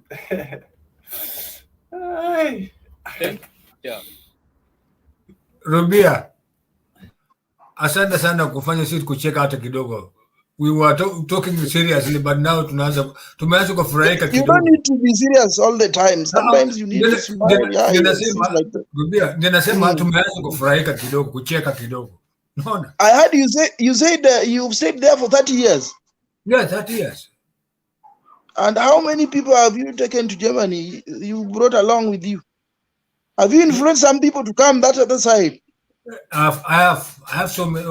Rupia, asante sana kufanya sisi kucheka hata kidogo. We were talking seriously, but now tumeanza kufurahika kidogo. You don't need to be serious all the time. Sometimes you need to smile. Rupia, ninasema tumeanza kufurahika kidogo, kucheka kidogo. No. I heard you said you've stayed there for 30 years. Yeah, 30 years. And how many people have you taken to Germany? You brought along with you. Have you influenced some people to come that other side? I have so many.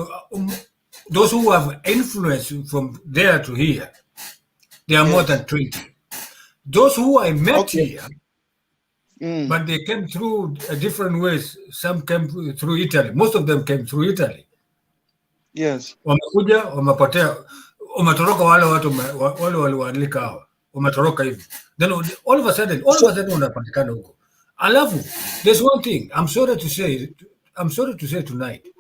Those who have influence from there to here, they are more than 20. Those who I met here, but they came through different ways. Some came through Italy. Most of them came through Italy. Yes. Wamekuja, wamepotea, wametoroka wale watu wale waliwaalika hawa. Wametoroka hivi. Then all of a sudden wanapatikana huko. Alafu there's one thing I'm sorry to say tonight,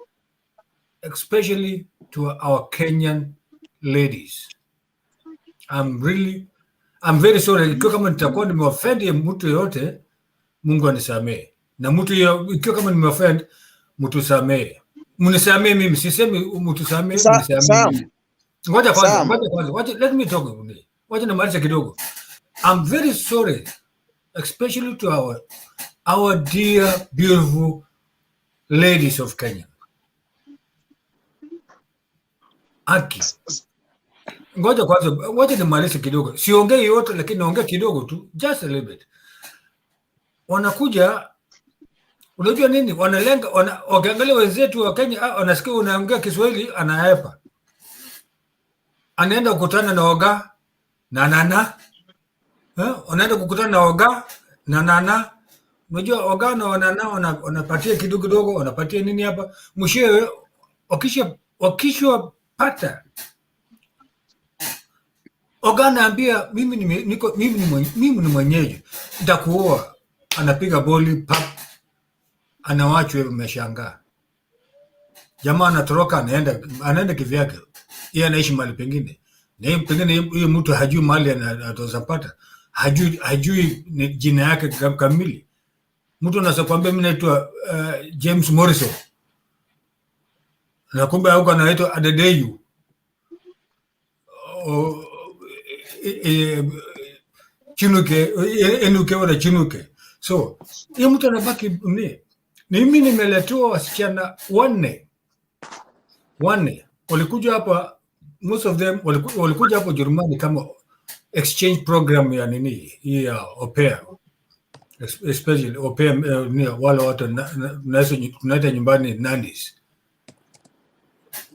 especially to our Kenyan ladies. I'm very sorry ikiwa kama nitakuwa nimeoffend mtu yote, Mungu anisamee. Na mtu ikiwa kama nimeoffend mtu samee. Mnisamee mimi, sisemi mtu samee, mnisamee. Ngoja kwanza, let me talk. Wacha nimalize kidogo. I'm very sorry, especially to our dear beautiful ladies of Kenya. Aki. Ngoja kwanza, wacha nimalize kidogo. Siongei yote lakini naongea kidogo tu, just a little bit. Wanakuja, unajua nini? Wanalenga, wakiangalia wenzetu wa Kenya, wanasikia unaongea Kiswahili, anaepa. Anaenda kukutana na oga na nana. Unaenda kukutana na oga na nana. Unajua oga na nana wanapatia kidogo, wanapatia nini hapa? Mwishowe wakishwa pata. Oga anaambia mimi ni mwenyeji. Nitakuoa. Anapiga boli pap. Anawachwa umeshangaa. Jamaa anatoroka, anaenda kivyake. Yeye anaishi mahali pengine. Na pengine huyo mtu hajui mahali atazapata. Hajui jina yake kamili. Mtu anaweza kuambia mimi naitwa James Morrison. Na kumbe huko anaitwa Adedeyu. Chinuke, Enuke wala Chinuke. So, hiyo mtu anabaki mimi nimeletewa wasichana wanne. Walikuja hapa, most of them walikuja hapa Jerumani kama exchange program ya nini, ya au pair. Especially au pair, wale watu tunaita nyumbani nannies.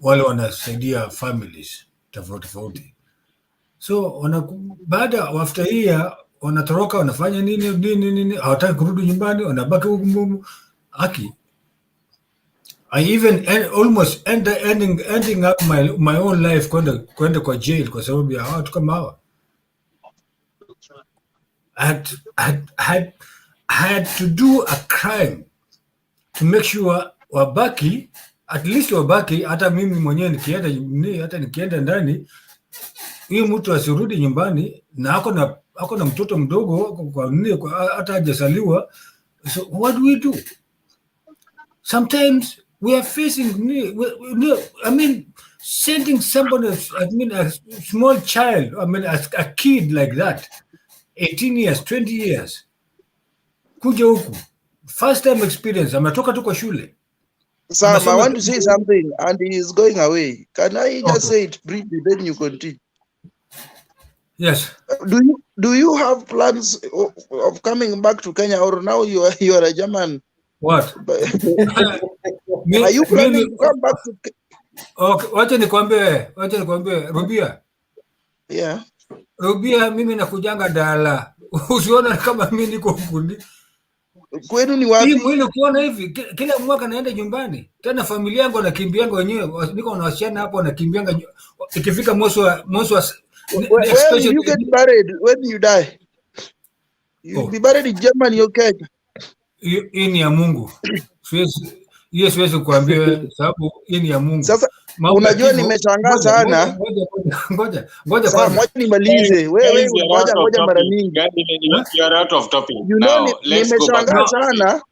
Wale wanasaidia families tofauti. So baada after year wanatoroka, wanafanya nini, hawataki kurudi nyumbani, wanabaki huko. Aki, I even almost ending up my own life kwenda kwa jail kwa sababu ya watu kama hawa. I had to do a crime to make sure wabaki, at least wabaki, hata mimi mwenyewe nikienda ndani, huyu mtu asirudi nyumbani na ako na mtoto mdogo kwa hata hajazaliwa. So what do we do? Sometimes we are facing, sending somebody, a small child, a kid like that, 18 years, 20 years, kuja huku, first time experience, ametoka tu kwa shule. Sam, I want to say something, and he is going away. Can I just say it briefly, then you continue? Yes. Do you have plans of coming back to Kenya, or now you are a German? What? Are you planning to come back to Kenya? Okay, wacha nikwambie Rubia. Yeah. Rubia, mimi nakujanga dala. Usiona kama mimi niko kundi. Kwenu ni wapi? Mimi kuona hivi kila mwaka naenda nyumbani. Tena familia yangu wanakimbianga wenyewe. Niko na wasichana hapo wanakimbianga ikifika mwezi wa Where will you get buried when you die? You'll be buried in Germany, okay? Hii ni ya Mungu. Siwezi kuambia sababu hii ni ya Mungu. Sasa unajua nimeshangaa sana. Ngoja kwanza. Ngoja nimalize. Wewe ngoja mara mingi. You are out of topic. You know, nimeshangaa sana.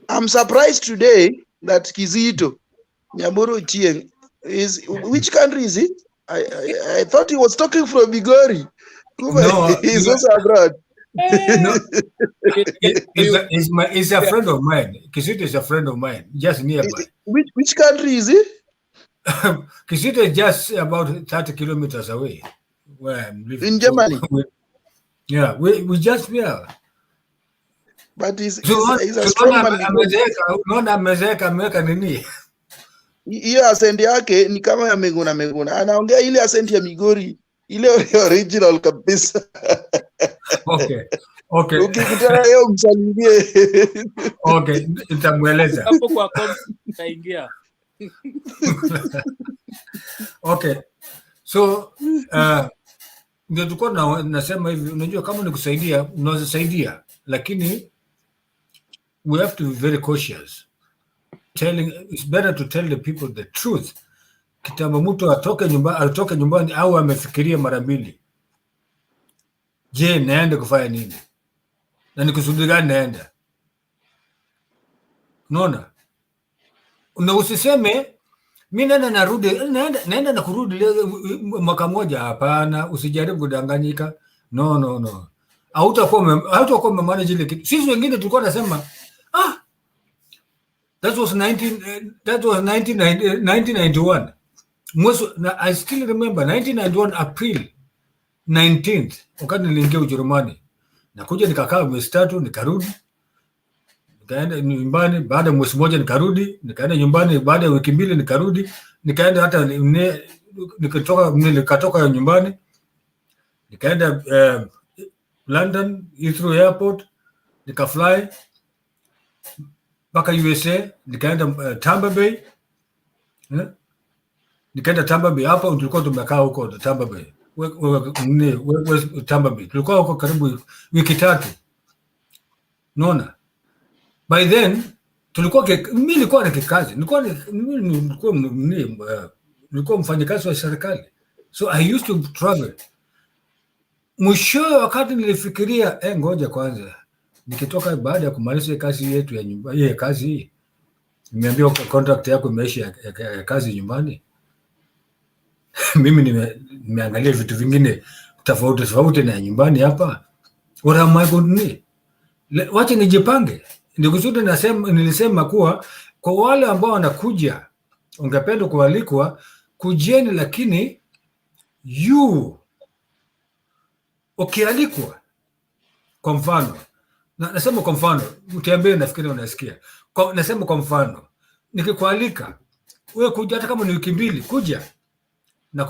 I'm surprised today that Kizito Nyamburu Ochieng is, which country is it? I thought he was talking from Migori. No, he's also abroad. No, he's a friend of mine. Kizito is a friend of mine, just nearby. Which country is it? Kizito is just about 30 kilometers away where I'm living. In Germany? Yeah, we just here. But he's a strong man. Amezeeka ameweka nini? Hiyo accent yake ni kama ya Meguna. Anaongea ile accent ya Migori, ile original kabisa. Okay. Okay. Ukikutana leo msalimie. Okay, nitamweleza. Hapo kwa taingia. Okay. So ndio tulikuwa nasema hivi, unajua kama ni kusaidia unaweza saidia, lakini we have to be very cautious. It's better to tell the people the truth. Kitambo mtu atoke nyumbani au amefikiria mara mbili. Je, naenda kufanya nini? Na ni kusudi gani naenda? Unaona? Na usiseme mimi naenda na kurudi mwaka moja. Hapana, usijaribu kudanganyika. No. Hautakuwa manage ile kitu. Sisi wengine tulikuwa nasema that was 1991. I still remember 1991 April 19th, wakati niliingia Ujerumani. Nakuja nikakaa mwezi 3 nikarudi. Nikaenda nyumbani baada ya mwezi mmoja nikarudi, nikaenda nyumbani baada ya wiki 2 nikarudi, nikaenda hata nikatoka nyumbani. Nikaenda London Heathrow Airport, nikafly mpaka USA, nikaenda Tampa Bay. Nikaenda Tampa Bay, hapo tulikuwa tumekaa huko Tampa Bay. Tampa Bay. Tulikuwa huko karibu wiki 3. Unaona? By then mimi nilikuwa na kikazi. Nilikuwa mfanyakazi wa serikali. So I used to travel. Mwisho wakati nilifikiria ngoja kwanza. Nikitoka baada ya kumaliza kazi yetu ya nyumba, kazi hii. Nimeambiwa contract yako imeisha ya kazi nyumbani. Mimi nimeangalia vitu vingine tofauti na nyumbani hapa. What am I going to need? Wacha nijipange. Ndio kusudi nilisema kuwa kwa wale ambao wanakuja ungependa kualikwa, kujeni, lakini ukialikwa, kwa mfano nasema kwa mfano, utembee, nafikiri unasikia. Nasema kwa mfano, nikikualika wewe kuja, hata kama ni wiki 2 kuja na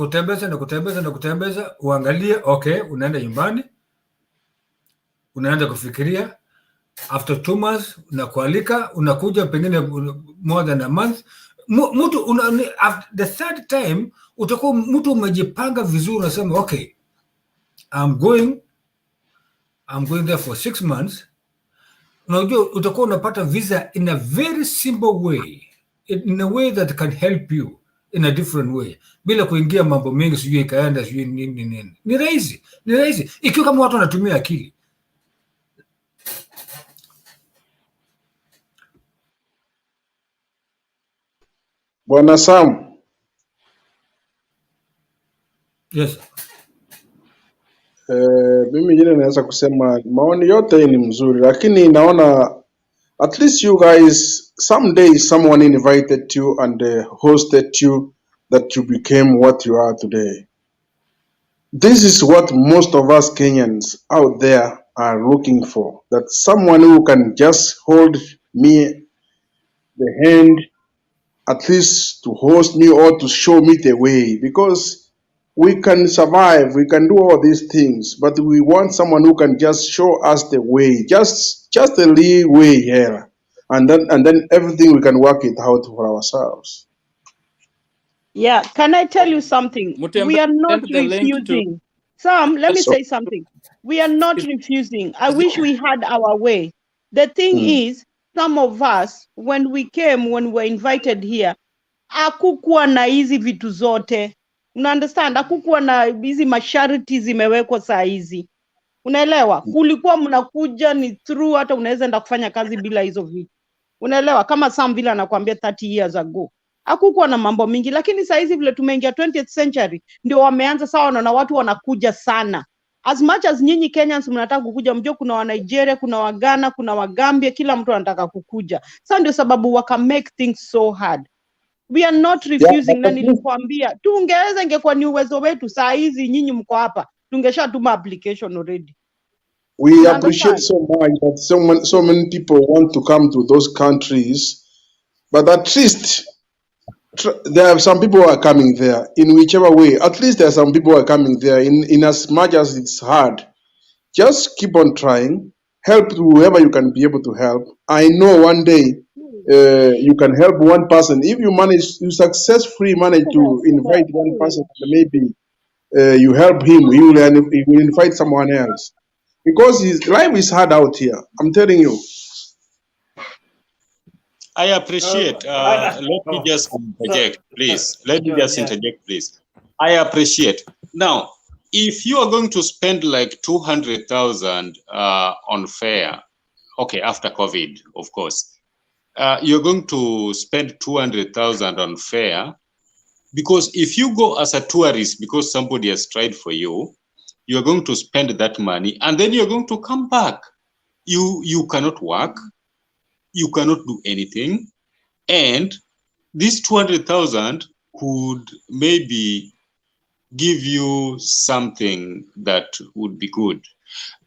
kutembeza, uangalie. Okay, unaenda nyumbani, unaanza kufikiria. After 2 months unakualika, unakuja pengine more than a month. Mtu the 3rd time utakuwa mtu umejipanga vizuri, unasema okay, I'm going there for 6 months. Unajua utakuwa unapata visa in a very simple way, in a way that can help you in a different way, bila kuingia mambo mengi, sijui ikaenda sijui nini. Ni rahisi ikiwa kama watu wanatumia akili. Bwana Sam. Yes. Mimi jile naweza kusema maoni yote ni mzuri, lakini naona at least you guys someday someone invited you and hosted you that you became what you are today. This is what most of us Kenyans out there are looking for, that someone who can just hold me the hand, at least to host me or to show me the way, because we can survive, we can do all these things, but we want someone who can just show us the way, just the leeway here, and then everything we can work it out for ourselves. Yeah, can I tell you something? We are not refusing. Sam, let me say something. We are not refusing. I wish we had our way. The thing is, some of us, when we were invited here, hakukuwa na hizi vitu zote. Una understand? Hakukuwa na hizi masharti zimewekwa saa hizi. Unaelewa? Kulikuwa mnakuja ni through, hata unaweza enda kufanya kazi bila hizo vitu. Unaelewa? Kama Sam vile anakuambia 30 years ago. Hakukuwa na mambo mingi, lakini saa hizi vile tumeingia 20th century ndio wameanza sawa, na watu wanakuja sana. As much as nyinyi Kenyans mnataka kukuja, mjue kuna wa Nigeria, kuna wa Ghana, kuna wa Gambia, kila mtu anataka kukuja. Sasa ndio sababu waka make things so hard. We are not refusing. Na nilikwambia tungeweza, ingekuwa ni uwezo wetu, saa hizi nyinyi mko hapa tungeshatuma application already. We appreciate so much that so many people want to come to those countries, but at least there are some people who are coming there in whichever way. At least there are some people who are coming there in as much as it's hard. Just keep on trying. Help whoever you can be able to help. I know one day you can help one person. If you successfully manage to invite one person, maybe you help him, he will invite someone else. Because his life is hard out here. I'm telling you. I appreciate. Let me just interject, please. Let me just interject, please. I appreciate. Now, if you are going to spend like 200,000 on fare, okay, after COVID, of course, you're going to spend 200,000 on fare, because if you go as a tourist because somebody has tried for you, you're going to spend that money and then you're going to come back. You cannot work, you cannot do anything, and this 200,000 could maybe give you something that would be good.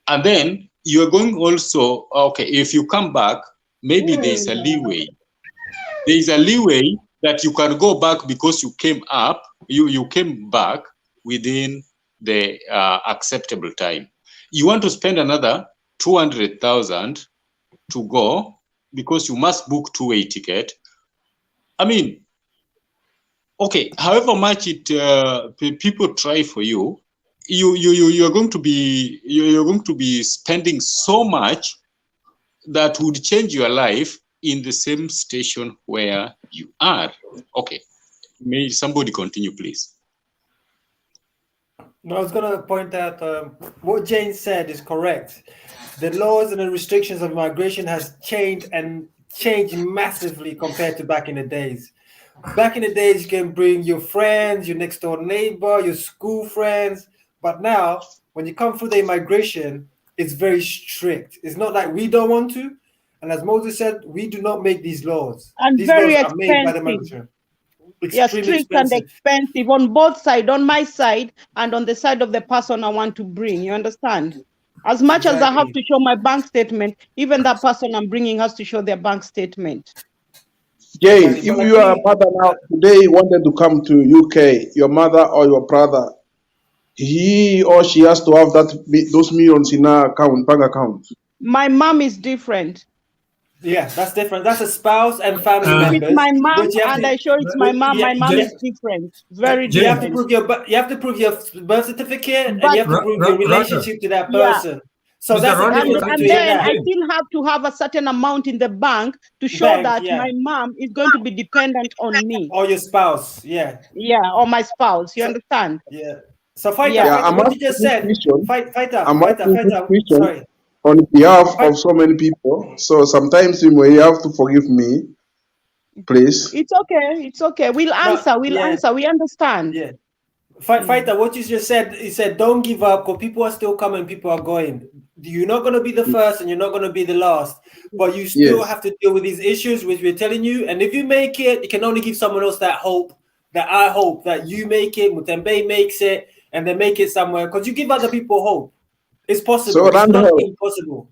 And then you're going also, okay, if you come back, maybe there's a leeway. There's a leeway that you can go back because you came up, you came back within the acceptable time. You want to spend another 200,000 to go because you must book two-way ticket. I mean, okay, however much people try for you, you're going to be spending so much that would change your life in the same station where you are. Okay, may somebody continue, please. No, I was going to point out what Jane said is correct. The laws and the restrictions of migration has changed massively compared to back in the days. Back in the days, you can bring your friends, your next door neighbor, your school friends. But now, when you come through the immigration, it's very strict. It's not like we don't want to. And as Moses said, we do not make these laws. And these very laws are made by the expensive. manager. Yeah, strict and expensive on both sides, on my side and on the side of the person I want to bring. You understand? As much as I have to show my bank statement, even that person I'm bringing has to show their bank statement. Jane, if you are a mother now, today wanted to come to UK, your mother or your brother, he or she has to have those millions in her account, bank account. My mom is different. Yeah, that's different. That's a spouse and family If members. it's my mom and I show it's my mom, my mom is different. Very different. You have to prove your birth certificate and you have to prove your relationship to that person. So Mr. that's the difference and between then that. I still have to have a certain amount in the bank to show that my mom is going to be dependent on me. Or your spouse, yeah. Yeah, or my spouse. You understand? Yeah. So Fighter, what you just said, Fighter, sorry. On behalf of so many people, so sometimes you may have to forgive me, please. It's okay. It's okay. We'll answer. We understand. Yeah. Fighter, what you just said, he said, don't give up because people are still coming, people are going. You're not going to be the first and you're not going to be the last, but you still have to deal with these issues, which we're telling you. And if you make it, you can only give someone else that hope, that I hope that you make it, Mutembe makes it, and they make it somewhere because you give other people hope. It's possible. So, it's not impossible.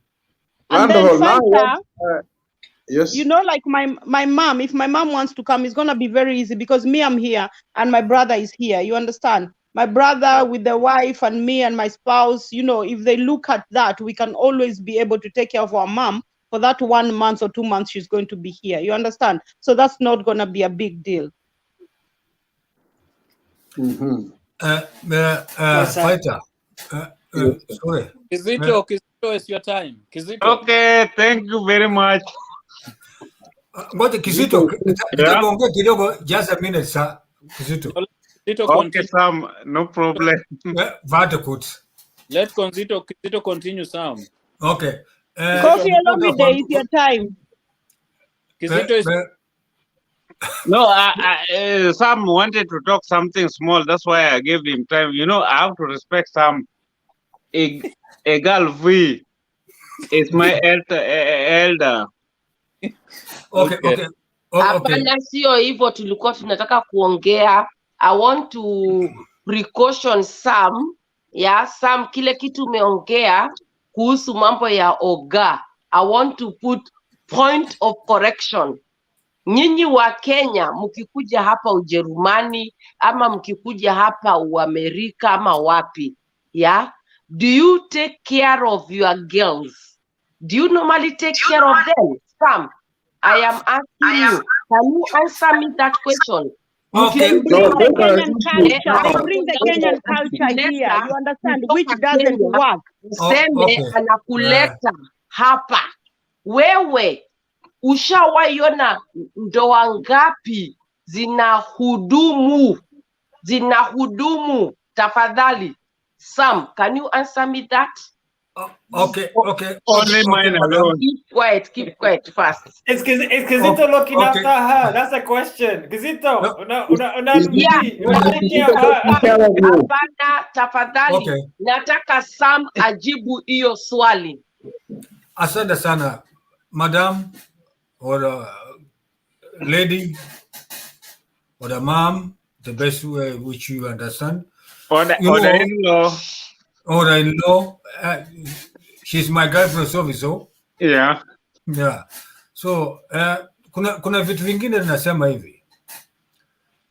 And then Fighter, yes. You know, like my mom, if my mom wants to come, it's going to be very easy because me, I'm here and my brother is here. You understand? My brother with the wife and me and my spouse, you know, if they look at that, we can always be able to take care of our mom for that 1 month or 2 months she's going to be here. You understand? So that's not going to be a big deal. Fighter. Sorry. Kizito, it's your time. Kizito. Okay, thank you very much. Ngoja Kizito, nitaongea kidogo, just a minute, sir. Kizito. Okay, Sam, no problem. Very good. Let Kizito continue, Sam. Okay. Coffee Olomide, it's your time. Kizito is... No, Sam wanted to talk something small. That's why I gave him time. You know, I have to respect Sam. A girl V is my elder. Okay. Hapana, sio hivyo, tulikuwa tunataka kuongea. I want to precaution Sam. Yeah, Sam, kile kitu umeongea kuhusu mambo ya Oga. I want to put point of correction. Nyinyi wa Kenya mkikuja hapa Ujerumani ama mkikuja hapa Uamerika ama wapi, yeah, do you take care of your girls? Do you normally take care of them? Sam, I am asking you. Can you answer me that question? Okay. They bring the Kenyan culture. They bring the Kenyan culture here. You understand, which doesn't work. Useme anakuleta hapa. Wewe ushawaiona ndoa ngapi zinahudumu? Tafadhali. Sam, can you answer me that? Okay. Only mine alone. Keep quiet first. Is Kizito looking after her? That's a question. Kizito, Hapana, tafadhali. Nataka Sam ajibu hiyo swali. Asante sana, madam, or lady, or the mom, the best way which you understand. Or the in-law. Or the in-law. She's my girlfriend, so. Yeah. Yeah. So, kuna vitu vingine nasema hivi.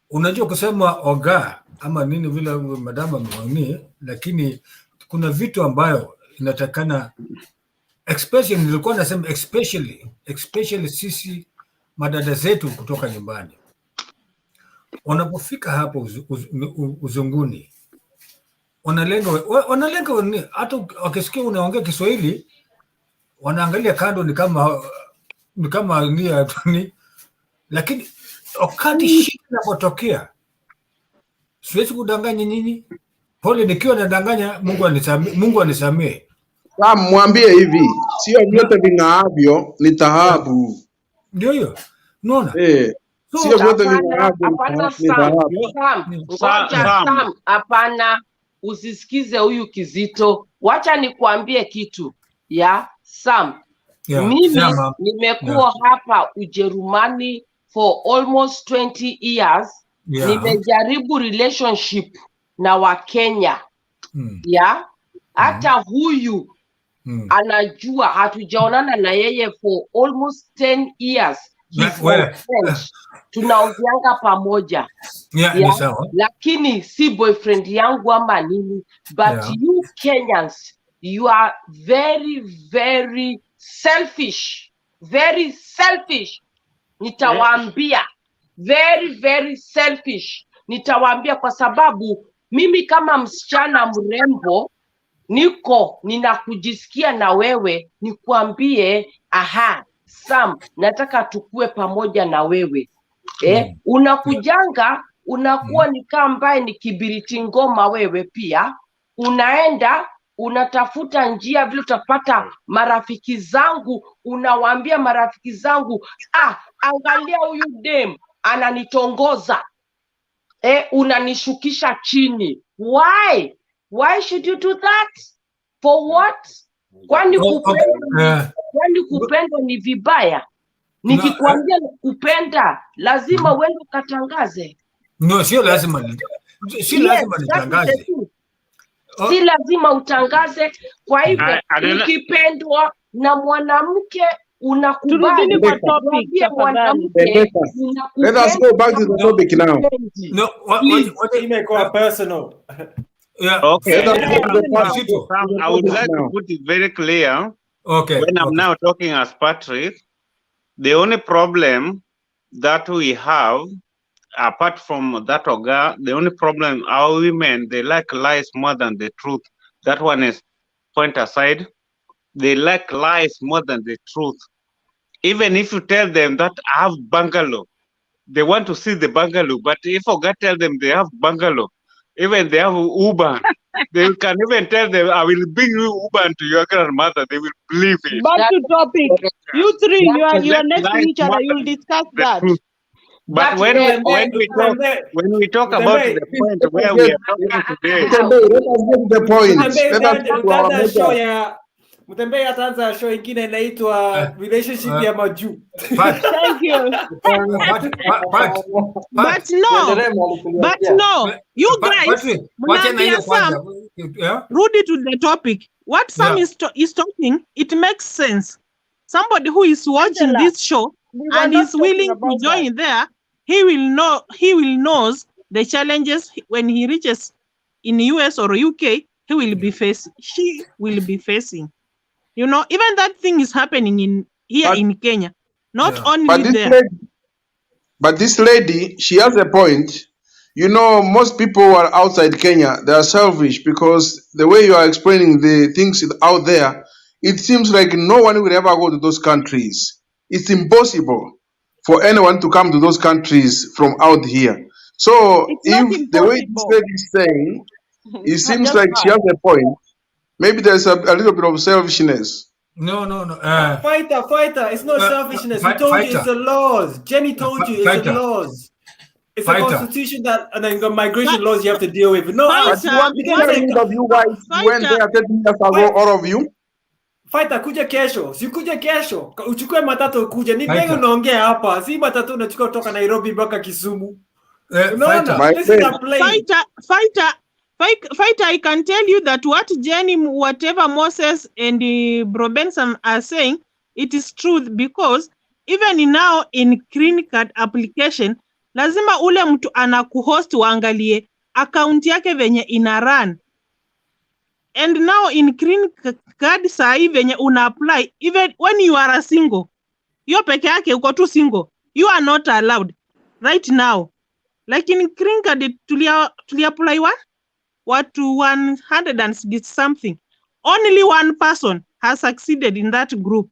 Unajua kusema oga ama nini vile madam amewani, lakini kuna vitu ambayo inatakana, especially nilikuwa nasema especially sisi madada zetu kutoka nyumbani. Wanapofika hapo uzunguni, wanalenga nini? Hata wakisikia unaongea Kiswahili wanaangalia kando, ni kama ni, lakini wakati shida inapotokea, siwezi kudanganya nyinyi. Pole nikiwa nadanganya, Mungu anisamee. Mwambie hivi, sio vyote ving'aavyo ni dhahabu. Ndio hiyo. Unaona? Sio vyote ving'aavyo ni dhahabu. Sam, hapana, usisikize huyu Kizito. Wacha nikuambie kitu. Sam. Mimi nimekuwa hapa Ujerumani for almost 20 years. Nimejaribu relationship na Wakenya. Hata huyu anajua, hatujaonana na yeye for almost 10 years. Tunaongeanga pamoja. Lakini si boyfriend yangu ama nini. But you Kenyans, you are very, very selfish. Very selfish. Nitawaambia. Very, very selfish. Nitawaambia kwa sababu mimi kama msichana mrembo ninakujisikia na wewe, nikuambie Sam, nataka tukue pamoja na wewe. Unakujanga, unakuwa ni kama ambaye ni kibiriti ngoma wewe pia. Unaenda, unatafuta njia vile utapata marafiki zangu, unawaambia marafiki zangu, angalia huyu dem ananitongoza. Unanishukisha chini. Why should you do that? For what? Kwani kupenda ni vibaya? Nikikwambia kupenda, lazima uende ukatangaze. No, sio lazima nitangaze. Si lazima utangaze. Kwa hivyo ukipendwa na mwanamke unakubali. Let us go back to the topic now. No, what imekuwa personal. Okay. I would like to put it very clear. Okay. When I'm now talking as Patrick, the only problem that we have, apart from that Oga, the only problem, our women, they like lies more than the truth. That one is point aside. They like lies more than the truth. Even if you tell them that I have bungalow, they want to see the bungalow. But if Oga tell them they have bungalow, even they have Uber, they can even tell them, I will bring you Uber to your grandmother. They will believe it. Back to topic. You three, you are next to each other. You will discuss that. But when we talk about the point where we are talking today, let us get the point. Mtembea ataanza show ingine inaitwa relationship ya majuu. Thank you. But no, you guys, Rudy, to the topic. What Sam is talking, it makes sense. Somebody who is watching this show and is willing to join there, he will knows the challenges when he reaches in US or UK. he will be facing, she will be facing. You know, even that thing is happening in Kenya, not only there. But this lady, she has a point. You know, most people who are outside Kenya, they are selfish because the way you are explaining the things out there, it seems like no one will ever go to those countries. It's impossible for anyone to come to those countries from out here. So if the way this lady is saying, it seems like she has a point. Maybe there's a little bit of selfishness. No. Fighter. It's not selfishness. We told you it's the laws. Jenny told you it's the laws. It's a constitution that and then the migration laws you have to deal with. No, But you want to tell me that you guys went there 10 years ago, all of you? Fighter, kuja kesho. Si kuja kesho. Uchukue matatu ukuje. Ni nini unaongea hapa? Si matatu unachukua kutoka Nairobi mpaka Kisumu. No. This is a plane. Fighter, I can tell you that what Jenny, whatever Moses and Brobenson are saying, it is truth, because even now in green card application, lazima ule mtu anakuhost waangalie account yake venye ina run. And now in green card sahi venye una apply, even when you are a single, yo peke yake uko tu single, you are not allowed right now. Like in green card, tulia apply what to 160 something. Only one person has succeeded in that group.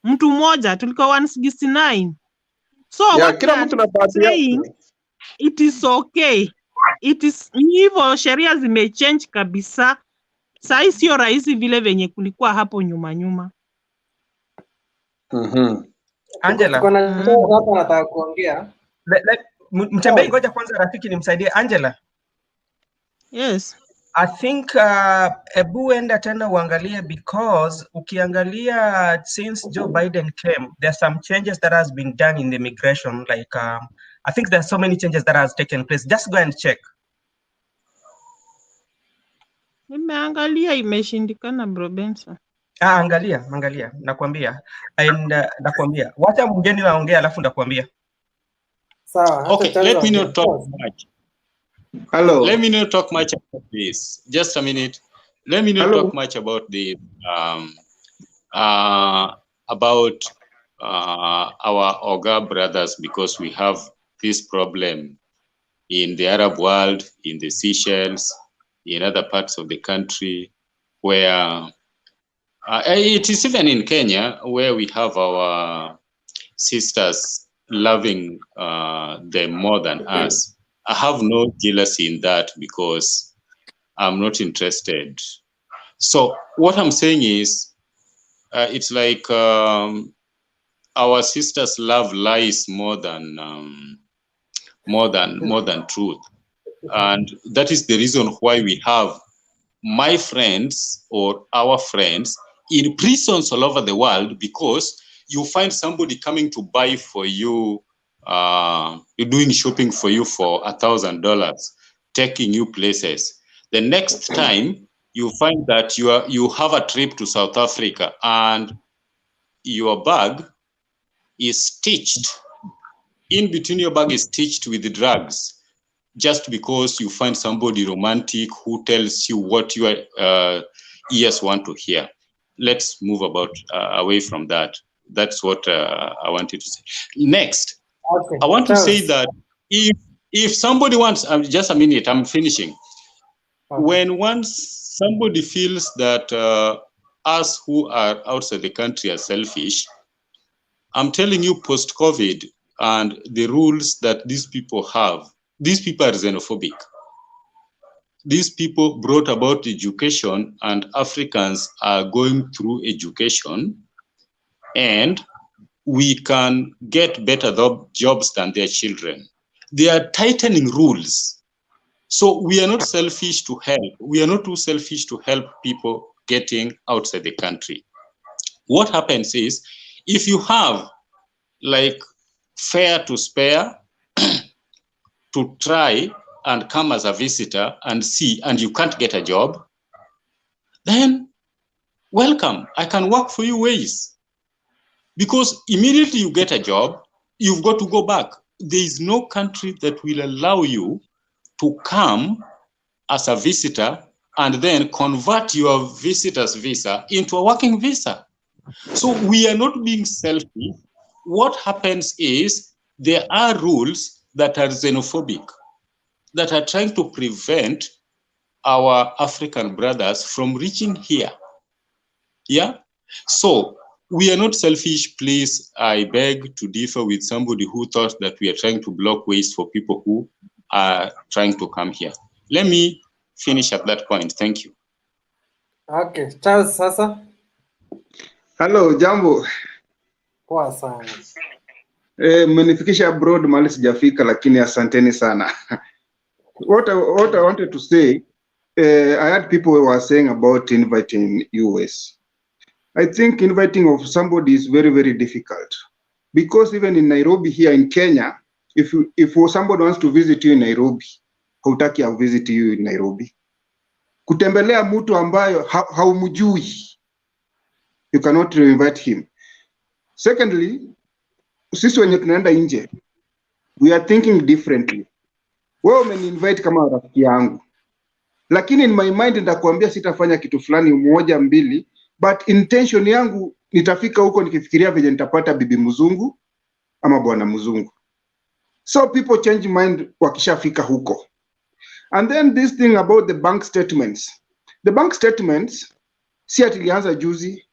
Mtu moja tulikuwa 169. So what they are saying, it is okay. It is hivyo, sheria zimechange kabisa. Sai sio rahisi vile venye kulikuwa hapo nyuma. Angela. Hapa nataka kuongea. Mtembei, ngoja kwanza rafiki nimsaidie. Angela. Yes. I think ebu enda tena uangalie, because ukiangalia since Joe Biden came, there are some changes that has been done in the immigration. Like I think there are so many changes that has taken place. Just go and check. Nimeangalia imeshindikana, Bro Benson. Angalia, nakwambia. And nakwambia. Wacha mgeni waongea alafu ndakwambia. Okay, let me not talk much. Hello. Let me not talk much about this. Just a minute. Let me not talk much about the about our Oga brothers, because we have this problem in the Arab world, in the Seychelles, in other parts of the country, where it is even in Kenya, where we have our sisters loving them more than us. I have no jealousy in that because I'm not interested. So what I'm saying is, it's like our sisters love lies more than truth, and that is the reason why we have my friends or our friends in prisons all over the world, because you find somebody coming to buy for you. You're doing shopping for you for $1,000, taking you places. The next time you find that you have a trip to South Africa and your bag is stitched. In between your bag is stitched with drugs, just because you find somebody romantic who tells you what your ears want to hear. Let's move away from that. That's what I wanted to say. Next. Okay. I want to say that if somebody wants, just a minute, I'm finishing. Okay. Once somebody feels that us who are outside the country are selfish, I'm telling you, post-COVID and the rules that these people have, these people are xenophobic. These people brought about education, and Africans are going through education, and we can get better jobs than their children. They are tightening rules. So we are not selfish to help. We are not too selfish to help people getting outside the country. What happens is, if you have like fare to spare to try and come as a visitor and see, and you can't get a job, then welcome. I can work for you ways. Because immediately you get a job, you've got to go back. There is no country that will allow you to come as a visitor and then convert your visitor's visa into a working visa. So we are not being selfish. What happens is there are rules that are xenophobic, that are trying to prevent our African brothers from reaching here. Yeah? So we are not selfish, please. I beg to differ with somebody who thought that we are trying to block ways for people who are trying to come here. Let me finish at that point. Thank you. Okay, Charles sasa. Hello, jambo. Poa sana. Mmenifikisha abroad mahali sijafika, lakini asanteni sana. What I wanted to say, I had people who were saying about inviting US. I think inviting of somebody is very, very difficult, because even in Nairobi here in Kenya, if somebody wants to visit you in Nairobi, hautaki a visit you in Nairobi. Kutembelea mtu ambayo haumjui, you cannot invite him. Secondly, sisi wenye tunaenda nje, we are thinking differently. Wewe umeni-invite kama rafiki yangu, lakini in my mind nitakwambia sitafanya kitu fulani moja mbili, but intention yangu nitafika huko nikifikiria vile nitapata bibi mzungu ama bwana mzungu. So people change mind wakishafika huko. And then this thing about the bank statements. The bank statements, si ati ilianza juzi.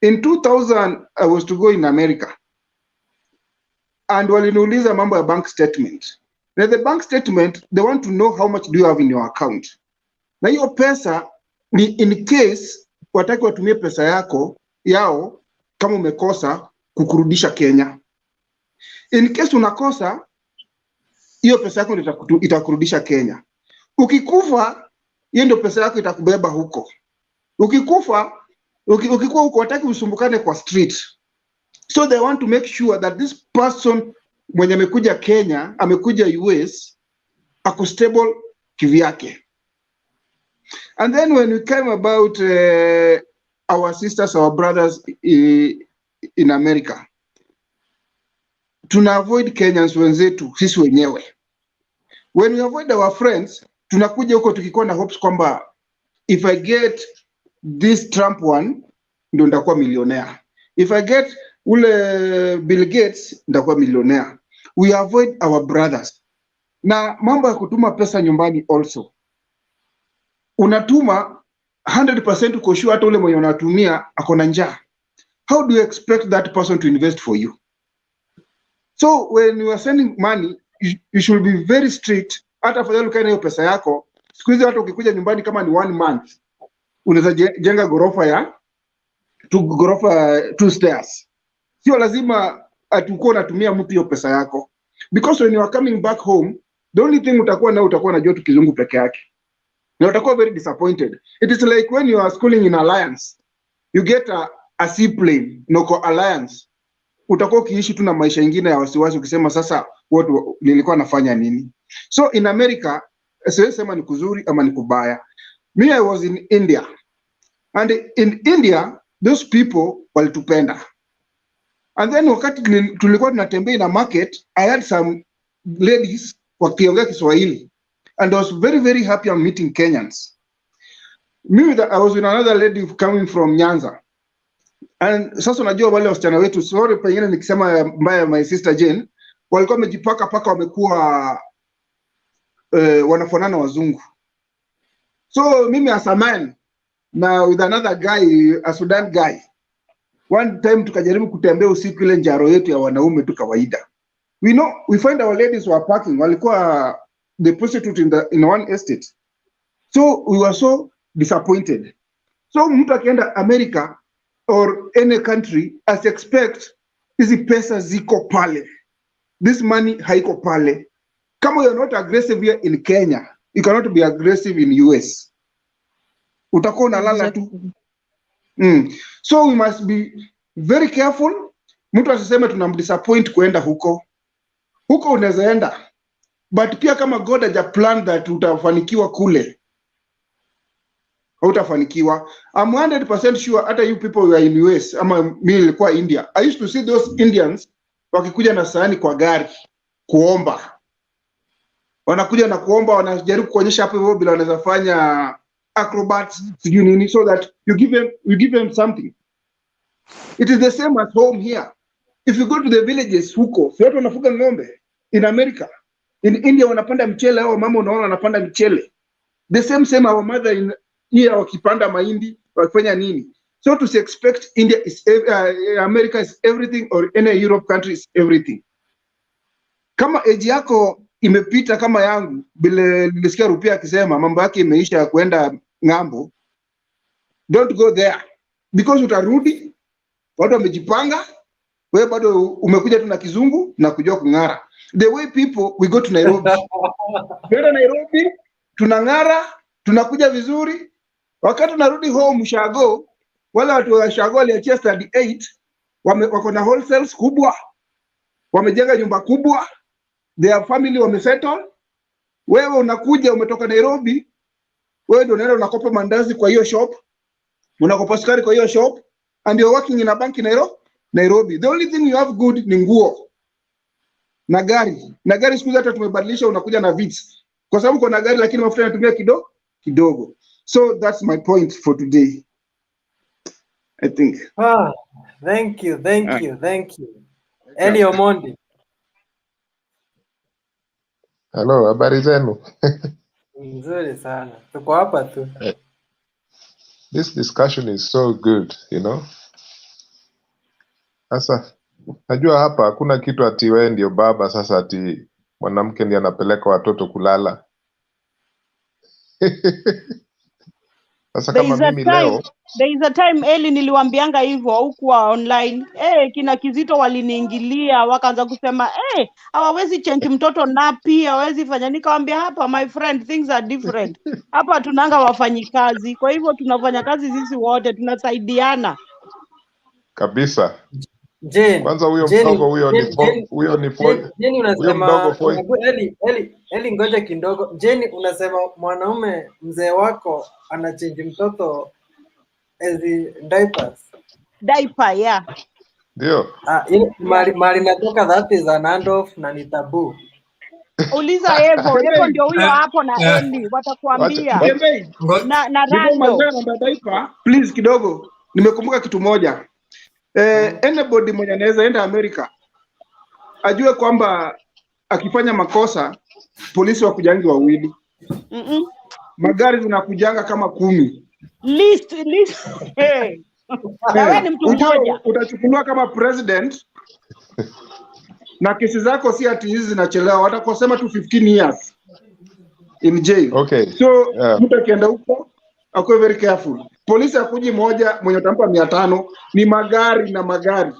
In 2000, I was to go in America. And waliniuliza mambo ya bank statement. Now the bank statement, they want to know how much do you have in your account. Na hiyo pesa, ni in case wataki watumie pesa yao, kama umekosa kukurudisha Kenya. In case unakosa, hiyo pesa yako itakurudisha Kenya. Ukikufa, hiyo ndio pesa yako itakubeba huko. Ukikuwa huko wataki usumbukane kwa street. So they want to make sure that this person mwenye amekuja Kenya, amekuja US, ako stable kivyake. And then when we came about our sisters, our brothers in America, tuna avoid Kenyans wenzetu sisi wenyewe. When we avoid our friends, tunakuja huko tukikuwa na hopes kwamba if I get this Trump one, ndo ndakuwa millionaire. If I get ule Bill Gates, ndakuwa millionaire. We avoid our brothers. Na mambo ya kutuma pesa nyumbani also. Unatuma 100% uko sure hata ule mwenye unatumia akona njaa. How do you expect that person to invest for you? So when you are sending money, you should be very strict. Hata afadhali ukae na hiyo pesa yako. Siku hizi hata ukikuja nyumbani kama ni 1 month, unaweza jenga gorofa ya 2 stairs. Sio lazima atakuwa unatumia mtu hiyo pesa yako. Because when you are coming back home, the only thing utakuwa najua tu kizungu peke yake. Na utakuwa very disappointed. It is like when you are schooling in Alliance, you get a seaplane, noko Alliance. Utakuwa ukiishi tu na maisha ingine ya wasiwasi ukisema sasa watu nilikuwa nafanya nini. So in America, siwezi sema ni kuzuri ama ni kubaya. Me, I was in India. And in India, those people walitupenda. And then wakati tulikuwa tunatembea na market, I had some ladies wakiongea Kiswahili. And I was very, very happy I'm meeting Kenyans. I was with another lady coming from Nyanza. And sasa unajua wale wasichana wetu, sorry pengine nikisema mbaya, my sister Jane, walikuwa wamejipaka paka wamekuwa wanafanana wazungu. So mimi as a man, na with another guy, a Sudan guy, one time tukajaribu kutembea usiku ile njaro yetu ya wanaume tu kawaida. We find our ladies were parking, walikuwa the prostitute in one estate. So we were so disappointed. So mtu akienda America or any country, as expect hizi pesa ziko pale. This money haiko pale. Kama you're not aggressive here in Kenya, you cannot be aggressive in US. Utakuwa unalala tu. So we must be very careful. Mtu asiseme tunamdisappoint kuenda huko. Huko unaweza enda. But pia kama God haja plan that utafanikiwa kule, hautafanikiwa. I'm 100% sure hata you people who are in US ama mimi nilikuwa India. I used to see those Indians wakikuja na sahani kwa gari kuomba. Wanakuja na kuomba, wanajaribu kuonyesha hapo hivyo bila wanaweza fanya acrobats, so that you give them something. It is the same as home here. If you go to the villages huko, watu wanafuga ng'ombe. In America, in India wanapanda mchele, au mama unaona wanapanda mchele. The same our mother in here wakipanda mahindi, wakifanya nini. So to expect India is America is everything, or any Europe country is everything. Kama age yako imepita kama yangu, bila nilisikia Rupia akisema mambo yake imeisha kwenda ng'ambo, don't go there, because utarudi watu wamejipanga, wewe bado umekuja tu na kizungu na kujua kung'ara. The way people, we go to Nairobi. Tuenda Nairobi, tunang'ara, tunakuja vizuri. Wakati tunarudi home Shago, wale watu wa Shago waliachia study 8, wako na wholesales kubwa, wamejenga nyumba kubwa, their family wamesettle. Wewe unakuja umetoka Nairobi, wewe ndio unaenda unakopa mandazi kwa hiyo shop, unakopa sukari kwa hiyo shop, and you're working in a bank in Nairobi. The only thing you have good ni nguo na gari. Na gari siku zote tumebadilisha, unakuja na Vitz. Kwa sababu kuna gari lakini mafuta yanatumia kidogo. So that's my point for today, I think. Thank you. Eli Omondi. Hello, habari zenu? Nzuri sana. Tuko hapa tu. This discussion is so good, Sasa najua hapa hakuna kitu ati wewe ndio baba sasa ati mwanamke ndiye anapeleka watoto kulala. Sasa kama mimi leo there is a time Eli niliwaambianga hivyo huku online. Kina Kizito waliniingilia wakaanza kusema hawawezi change mtoto napi, hawawezi fanya. Nikawaambia hapa my friend, things are different. Hapa tunanga wafanyikazi. Kwa hivyo tunafanya kazi sisi wote, tunasaidiana. Kabisa. Jane, kwanza huyo mdogo huyo ni Jane unasema Eli ngoja kidogo. Jane unasema mwanaume mzee wako anachange mtoto as diapers. Diaper, yeah. Ndio. Mali natoka that is an handoff na ni tabu. Uliza Evo ndio huyo hapo na Eli watakuambia. Na Rando. Diaper, please kidogo. Nimekumbuka kitu moja. Anybody mwenye anaweza enda America ajue kwamba akifanya makosa polisi wakujangi wawili. Magari zinakujanga kama 10. List. Wewe ni mtu mmoja. Utachukuliwa kama president na kesi zako si ati hizi zinachelewa, watakosema tu 15 years in jail. Okay. So mtu akienda huko akuwe very careful. Polisi akuji moja mwenye utampa 500, ni magari na magari.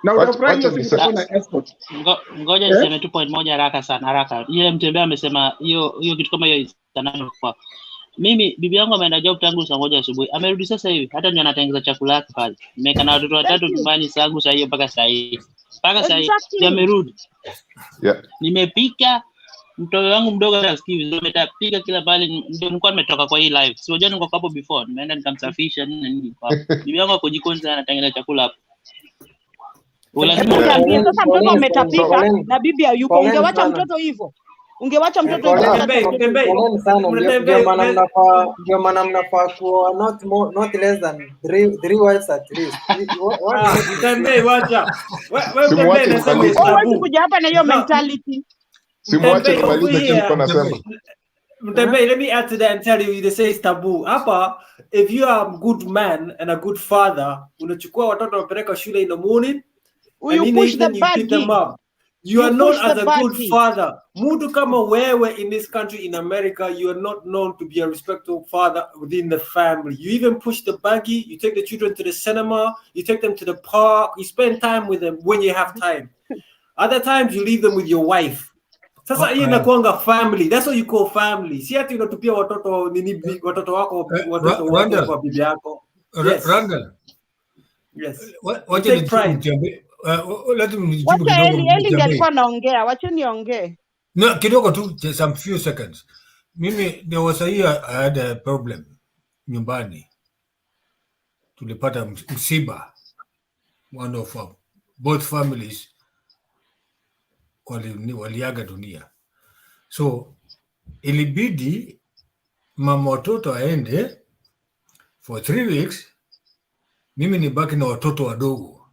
Na utafurahi sisi na escort. Ngoja niseme tu point moja haraka. Yeye Mtembea amesema hiyo kitu kama hiyo sana kwa. Mimi bibi yangu ameenda job tangu saa 1 asubuhi. Amerudi sasa hivi. Hata ndio anatengeneza chakula yake pale. Nimeka na watoto 3 nyumbani sangu saa hiyo mpaka saa hii. Ndio amerudi. Yeah. Nimepika mtoto wangu mdogo anasikii vizuri, nimepika kila pale, ndio nilikuwa nimetoka kwa hii live. Sio jana niko hapo before, nimeenda nikamsafisha nini hapo. Bibi yangu ako jikoni sana anatengeneza chakula hapo. Sasa mtoto ametapika na bibi hayuko, ungewacha mtoto hivyo? Ungewacha mtoto ndio maana mnafaa kuwa not less than 3 wives at least. Mtembei wacha. Wewe unasema kuja hapa na hiyo mentality. Simwache kumaliza kitu nasema. Mtembei, let me add to that and tell you, they say it's taboo. Hapa, if you are a good man and a good father, unachukua watoto wapeleka shule in the morning, you push the baggy. You are known as a good father. Mtu kama wewe in this country, in America, you are not known to be a respectful father within the family. You even push the buggy, you take the children to the cinema, you take them to the park, you spend time with them when you have time. Other times you leave them with your wife. Sasa hii inakuanga family. That's what you call family. Si ati unatupia watoto wako watoto kwa bibi yako. Randall. Yes. Wacha Eli ndiye alikuwa anaongea. Wacha niongee. No, kidogo tu, some few seconds. Mimi there was I had a problem nyumbani. Tulipata msiba. One of both families waliaga dunia. So ilibidi mama watoto aende for 3 weeks, mimi nibaki na watoto wadogo.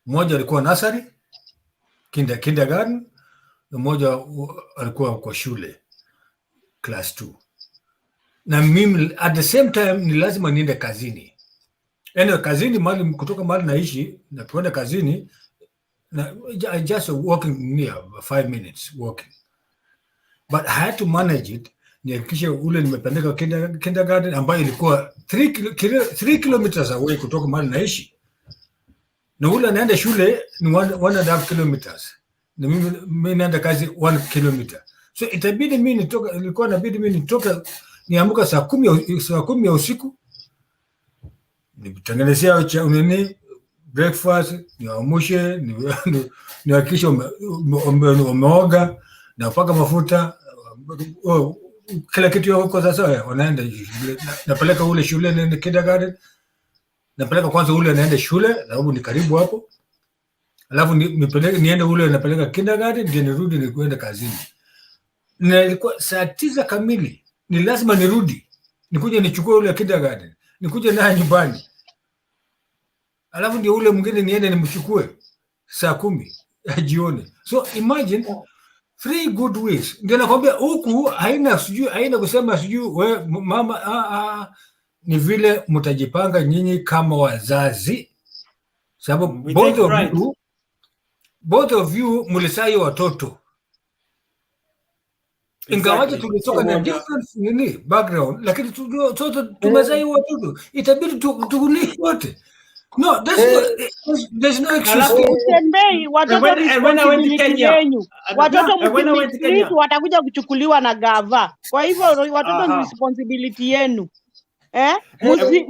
Mmoja alikuwa nursery, kindergarten, mmoja alikuwa kwa shule class 2. Na mimi at the same time ni lazima niende kazini. Kazini mahali kutoka mahali naishi na kwenda kazini na just walking near 5 minutes walking. But I had to manage it. Nihakikishe ule nimepeleka kindergarten ambayo ilikuwa 3 kilometers away kutoka mahali naishi. Na ule anaenda shule ni 1.5 kilometers. Na mimi naenda kazi 1 kilometer. So itabidi mimi nitoke niamka saa 10 ya usiku. Nitengenezea nini breakfast, niamshe, nihakikishe umeoga na upaka mafuta, kila kitu yako sasa. Wanaenda napeleka ule shule na kindergarten, napeleka kwanza ule anaenda shule sababu ni karibu hapo, alafu niende ule napeleka kindergarten ndio nirudi nikwenda kazini. Na ilikuwa saa 9 kamili ni lazima nirudi nikuje nichukue ule kindergarten nikuje naye nyumbani, alafu ndio ule mwingine niende nimchukue saa 10 jioni. So imagine 3 good weeks. Ndio nakwambia huku haina kusema sijui we mama ni vile mtajipanga nyinyi kama wazazi, sababu both of you mlisai watoto. Ingawaje tulitoka na different background, lakini tumezai watoto, itabidi tugulie wote. No, there's no excuse. Watoto watakuja kuchukuliwa na gava. Kwa hivyo watoto ni responsibility yenu.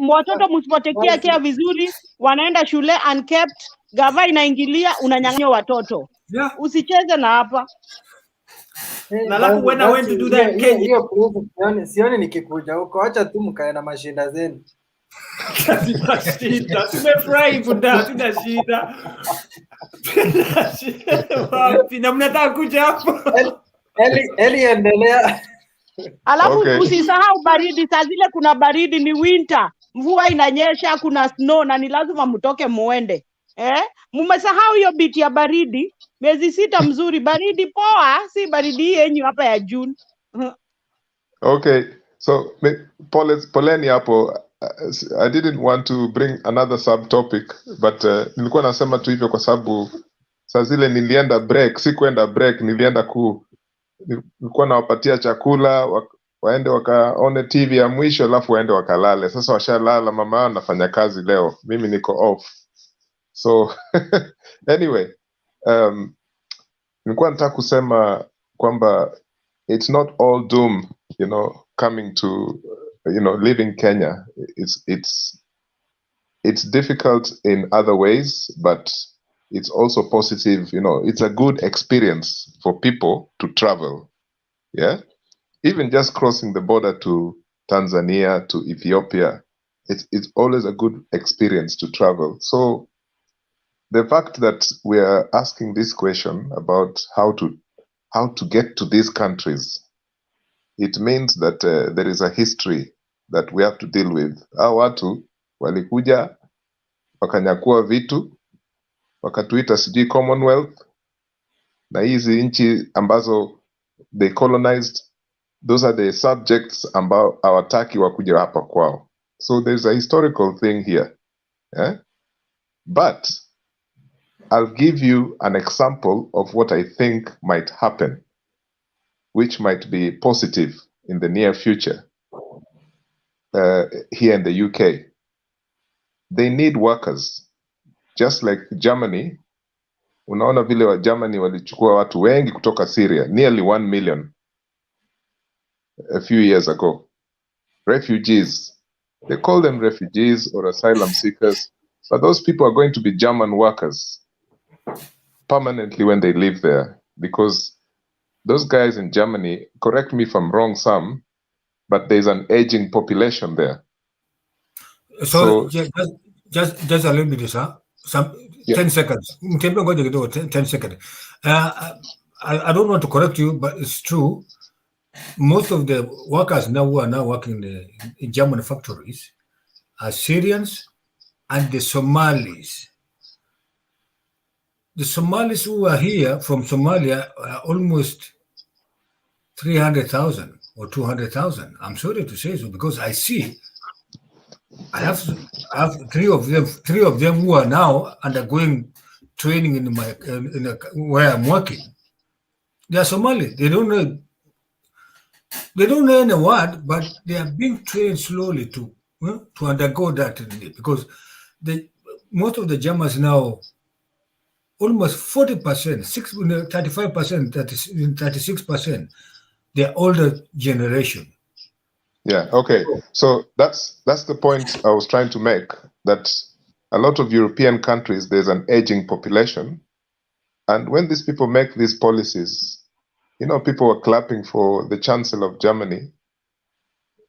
Watoto msipotekea care vizuri, wanaenda shule unkept, gava inaingilia, unanyang'anya watoto. Usicheze na hapa. Na alafu when I went to do that Kenya, sioni nikikuja huko, acha tu mkae na mashinda zenu. Shida, tumefurahi buda, sina shida. Wapi na mnataka kuja hapo? Eli endelea. Alafu usisahau baridi, saa zile kuna baridi, ni winter, mvua inanyesha, kuna snow na ni lazima mtoke muende. Mmesahau hiyo bit ya baridi. Miezi 6 mzuri, baridi poa, si baridi yenyu hapa ya June. Okay, so poleni hapo. I didn't want to bring another subtopic, but nilikuwa nasema tu hivyo kwa sababu saa zile nilienda break, sikuenda break, nilikuwa nawapatia chakula, waende wakaone TV ya mwisho, alafu waende wakalale. Sasa washalala, mama yao anafanya kazi leo, mimi niko off. So anyway, nilikuwa nataka kusema kwamba it's not all doom, coming to living Kenya. It's difficult in other ways, but it's also positive. It's a good experience for people to travel. Yeah, even just crossing the border to Tanzania, to Ethiopia, it's always a good experience to travel. So the fact that we are asking this question about how to get to these countries, it means that there is a history that we have to deal with. Hao watu walikuja wakanyakua vitu, wakatuita sijui Commonwealth, na hizi nchi ambazo they colonized, those are the subjects ambao hawataki wakuja hapa kwao. So there's a historical thing here. But I'll give you an example of what I think might happen, which might be positive in the near future here in the UK. They need workers, just like Germany. Unaona vile wa Germany walichukua watu wengi kutoka Syria, nearly 1 million a few years ago. Refugees, they call them refugees or asylum seekers, but those people are going to be German workers permanently when they live there, because those guys in Germany, correct me if I'm wrong, some, but there's an aging population there. So just a little bit, sir. 10 seconds. 10 seconds. I don't want to correct you, but it's true. most of the workers now who are now working in German factories are Syrians and the Somalis. The Somalis who are here from Somalia are almost 300,000 or 200,000. I'm sorry to say so, because I see, I have three of them who are now undergoing training in where I'm working. They are Somali. They don't know any word, but they are being trained slowly to undergo that, because most of the Germans now, almost 40%, 35%, 36%, they're older generation. Yeah, okay. So that's the point I was trying to make, that a lot of European countries, there's an aging population. And when these people make these policies, people were clapping for the Chancellor of Germany,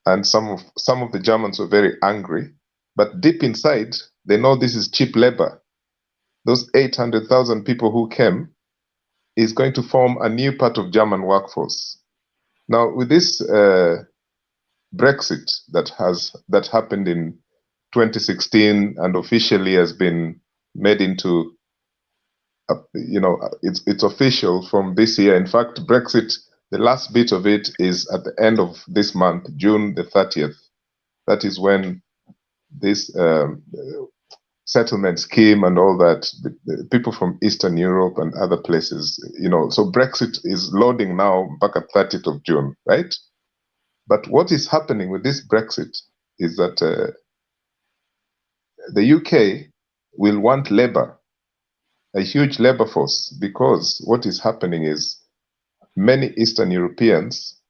and some of the Germans were very angry. But deep inside, they know this is cheap labor. Those 800,000 people who came is going to form a new part of German workforce. Now, with this Brexit that happened in 2016 and officially has been made into, it's official from this year. In fact, Brexit, the last bit of it is at the end of this month, June the 30th. That is when this settlement scheme and all that, the people from Eastern Europe and other places, so Brexit is loading now back at 30th of June, right? But what is happening with this Brexit is that the UK will want labor, a huge labor force, because what is happening is many Eastern Europeans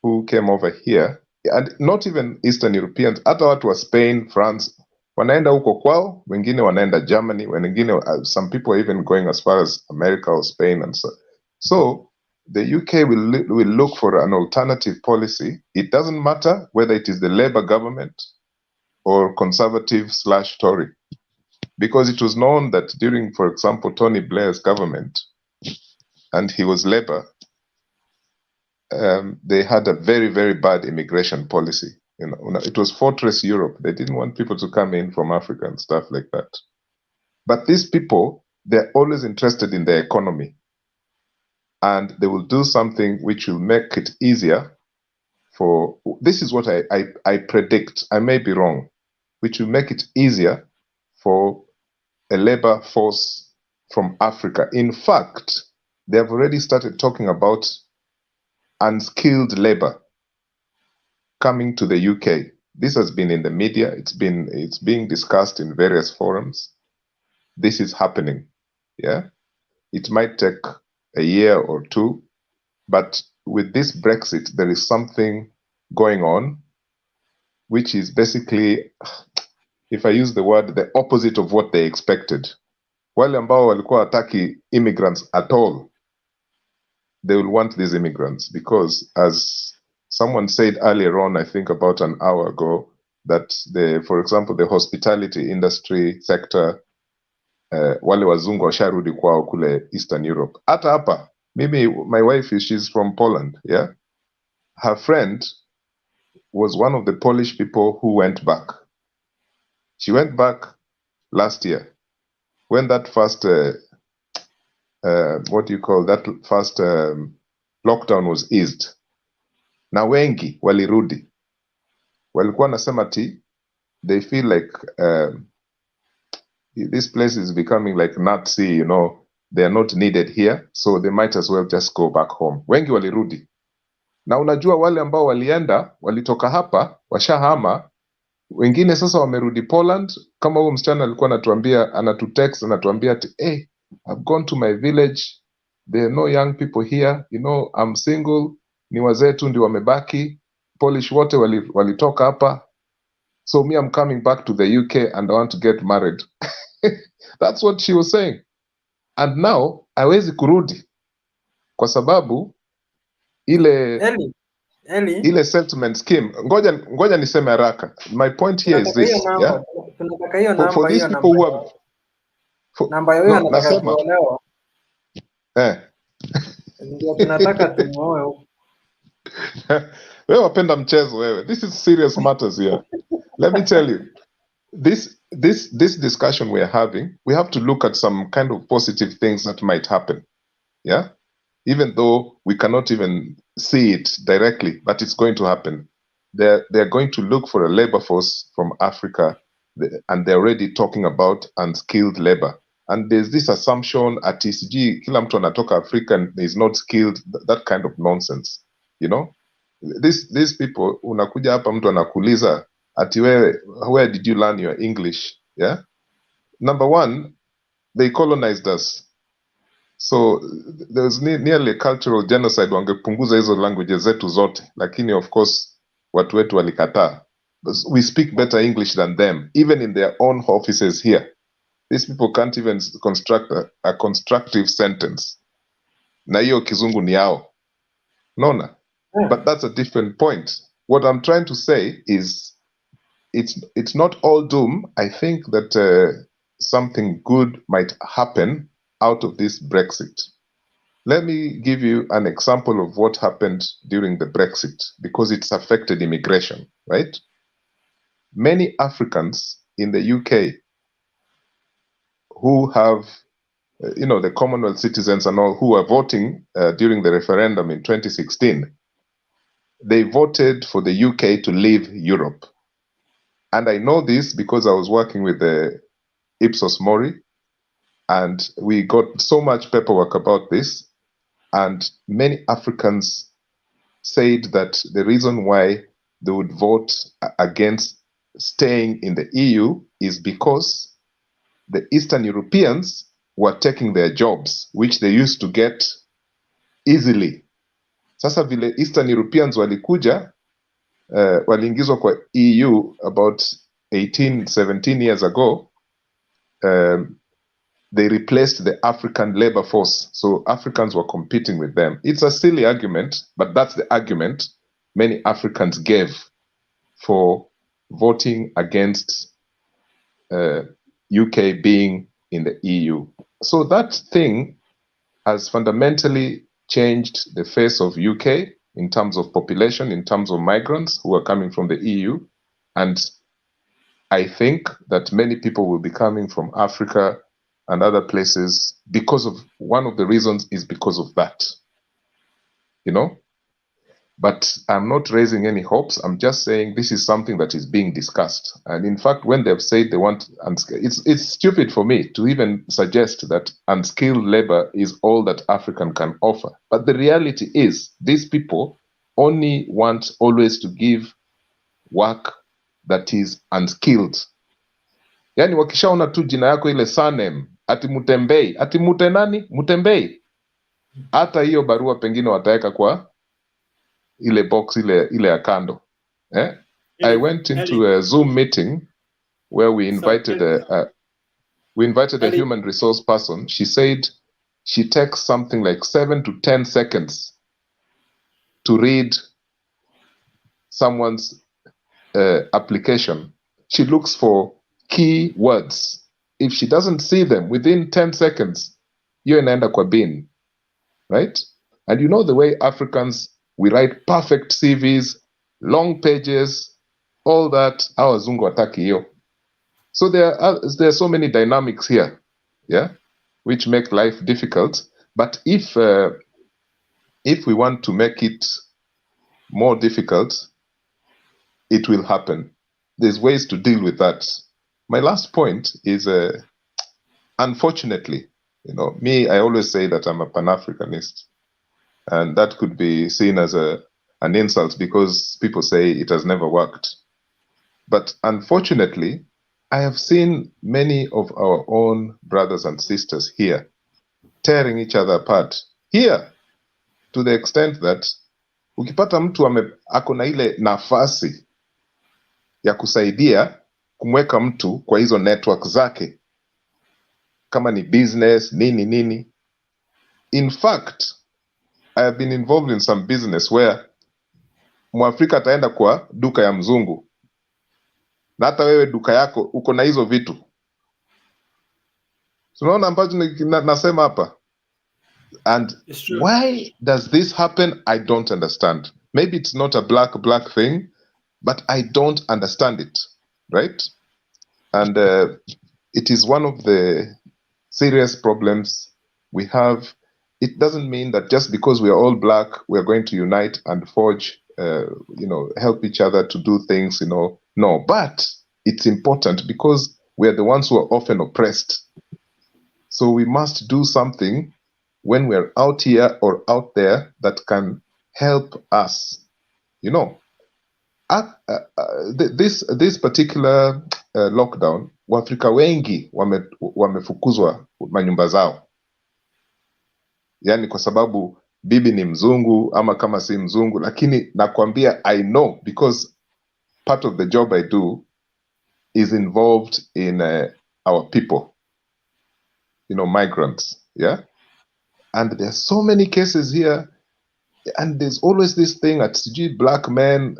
who came over here, and not even Eastern Europeans, hata watu wa Spain, France, wanaenda huko kwao, wengine wanaenda Germany, wengine, some people are even going as far as America or Spain, and so the UK will look for an alternative policy. It doesn't matter whether it is the Labour government or Conservative/Tory, because it was known that during, for example, Tony Blair's government, and he was Labour, they had a very, very bad immigration policy. It was Fortress Europe. They didn't want people to come in from Africa and stuff like that. But these people, they're always interested in the economy. And they will do something which will make it easier for, this is what I predict, I may be wrong, which will make it easier for a labor force from Africa. In fact, they have already started talking about unskilled labor coming to the UK. This has been in the media. It's being discussed in various forums. This is happening. Yeah, it might take a year or two, but with this Brexit, there is something going on, which is basically, if I use the word, the opposite of what they expected. Wale ambao walikuwa hataki immigrants at all, they will want these immigrants, because as someone said earlier on, I think about an hour ago, that for example, the hospitality industry sector, wale wazungu washarudi kwao kule Eastern Europe. Hata hapa, mimi, my wife, she's from Poland, yeah? Her friend was one of the Polish people who went back. She went back last year when that first, lockdown was eased. Na wengi walirudi. Walikuwa nasema they feel like this place is becoming like Nazi, they are not needed here, so they might as well just go back home. Wengi walirudi. Na unajua wale ambao walienda, walitoka hapa, washahama, wengine sasa wamerudi Poland. Kama huyo msichana alikuwa anatutext, anatuambia hey, I've gone to my village, there are no young people here, I'm single, ni wazee tu ndio wamebaki, Polish wote walitoka hapa, so me, I'm coming back to the UK and I want to get married. That's what she was saying. And now hawezi kurudi kwa sababu ile settlement scheme. Ngoja niseme haraka. My point here is this, yeah? For these people who have ndio tunataka tumuoe huko. Wewe wapenda mchezo wewe. This is serious matters here. Let me tell you, this discussion we're having, we have to look at some kind of positive things that might happen. Yeah, even though we cannot even see it directly, but it's going to happen. They're going to look for a labor force from Africa, and they're already talking about unskilled labor. And there's this assumption at TCG, kila mtu anatoka African is not skilled, that kind of nonsense. You know, these people, unakuja hapa mtu anakuuliza ati wewe, where did you learn your English? Yeah. Number one, they colonized us. So there's nearly a cultural genocide, wangepunguza hizo languages zetu zote, lakini of course watu wetu walikataa. We speak better English than them, even in their own offices here. These people can't even construct a constructive sentence. Na hiyo kizungu ni yao. Nona? But that's a different point. What I'm trying to say is it's not all doom. I think that something good might happen out of this Brexit. Let me give you an example of what happened during the Brexit, because it's affected immigration, right? Many Africans in the UK who have, the Commonwealth citizens and all who are voting during the referendum in 2016, they voted for the UK to leave Europe. And I know this because I was working with the Ipsos Mori, and we got so much paperwork about this. And many Africans said that the reason why they would vote against staying in the EU is because the Eastern Europeans were taking their jobs, which they used to get easily. Sasa vile Eastern Europeans walikuja, waliingizwa kwa EU about 17 years ago, they replaced the African labor force. So Africans were competing with them. It's a silly argument, but that's the argument many Africans gave for voting against UK being in the EU. So that thing has fundamentally changed the face of UK in terms of population, in terms of migrants who are coming from the EU. And I think that many people will be coming from Africa and other places because of, one of the reasons is because of that, But I'm not raising any hopes. I'm just saying this is something that is being discussed. And in fact, when they've said they want, it's stupid for me to even suggest that unskilled labor is all that African can offer. But the reality is these people only want always to give work that is unskilled. Yani wakishaona tu jina yako ile Sanem, ati Mutembei, ati Mutenani, Mutembei. Hata hiyo barua pengine wataweka kwa ile box ile ya kando. I went into a Zoom meeting where we invited a human resource person. She said she takes something like 7 to 10 seconds to read someone's application. She looks for key words. If she doesn't see them within 10 seconds, hiyo inaenda kwa bin, right? And you know the way Africans, we write perfect CVs, long pages, all that. Our wazungu wataki hiyo. So there are so many dynamics here, which make life difficult. But if we want to make it more difficult, it will happen. There's ways to deal with that. My last point is, unfortunately, me, I always say that I'm a Pan-Africanist. And that could be seen as an insult because people say it has never worked. But unfortunately, I have seen many of our own brothers and sisters here tearing each other apart. Here, to the extent that ukipata mtu ako na ile nafasi ya kusaidia kumweka mtu kwa hizo network zake, kama ni business, nini. In fact, I have been involved in some business where Mwafrika ataenda kwa duka ya mzungu, na hata wewe duka yako uko na hizo vitu. Unaona ambacho nasema hapa? And why does this happen? I don't understand. maybe it's not a black thing, but I don't understand it, right? And it is one of the serious problems we have. It doesn't mean that just because we are all black, we are going to unite and forge, help each other to do things, No, but it's important because we are the ones who are often oppressed. So we must do something when we're out here or out there that can help us, This particular lockdown, Waafrika wengi wamefukuzwa manyumba zao. Yani kwa sababu bibi ni mzungu ama kama si mzungu, lakini nakwambia I know because part of the job I do is involved in our people, migrants, yeah? And there are so many cases here, and there's always this thing at black men,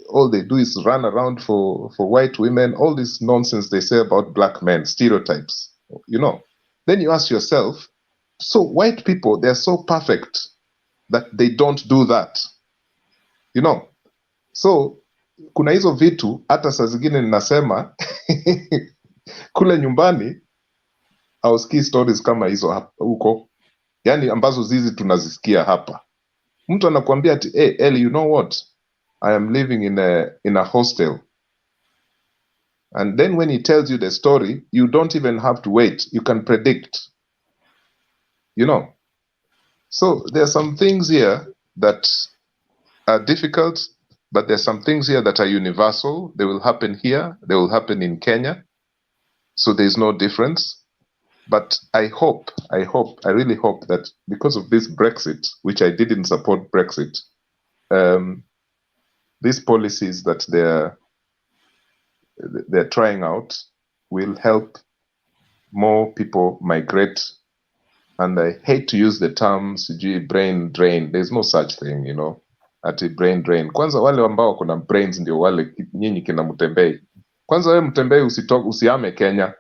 all they do is run around for white women, all this nonsense they say about black men, stereotypes, Then you ask yourself, so white people, they're so perfect that they don't do that, So kuna hizo vitu hata saa zingine ninasema kule nyumbani hausikii stories kama hizo huko, yani ambazo zizi tunazisikia hapa. Mtu anakuambia ati Ellie, you know what, I am living in a hostel, and then when he tells you the story, you don't even have to wait, you can predict, So there are some things here that are difficult, but there's some things here that are universal. They will happen here, they will happen in Kenya, so there's no difference. But I really hope that because of this Brexit, which I didn't support Brexit, these policies that they're trying out will help more people migrate. And I hate to use the term brain drain. There's no such thing, ati brain drain. Kwanza wale ambao kuna brains ndio wale nyinyi kina Mutembei. Kwanza wewe Mutembei usihame Kenya.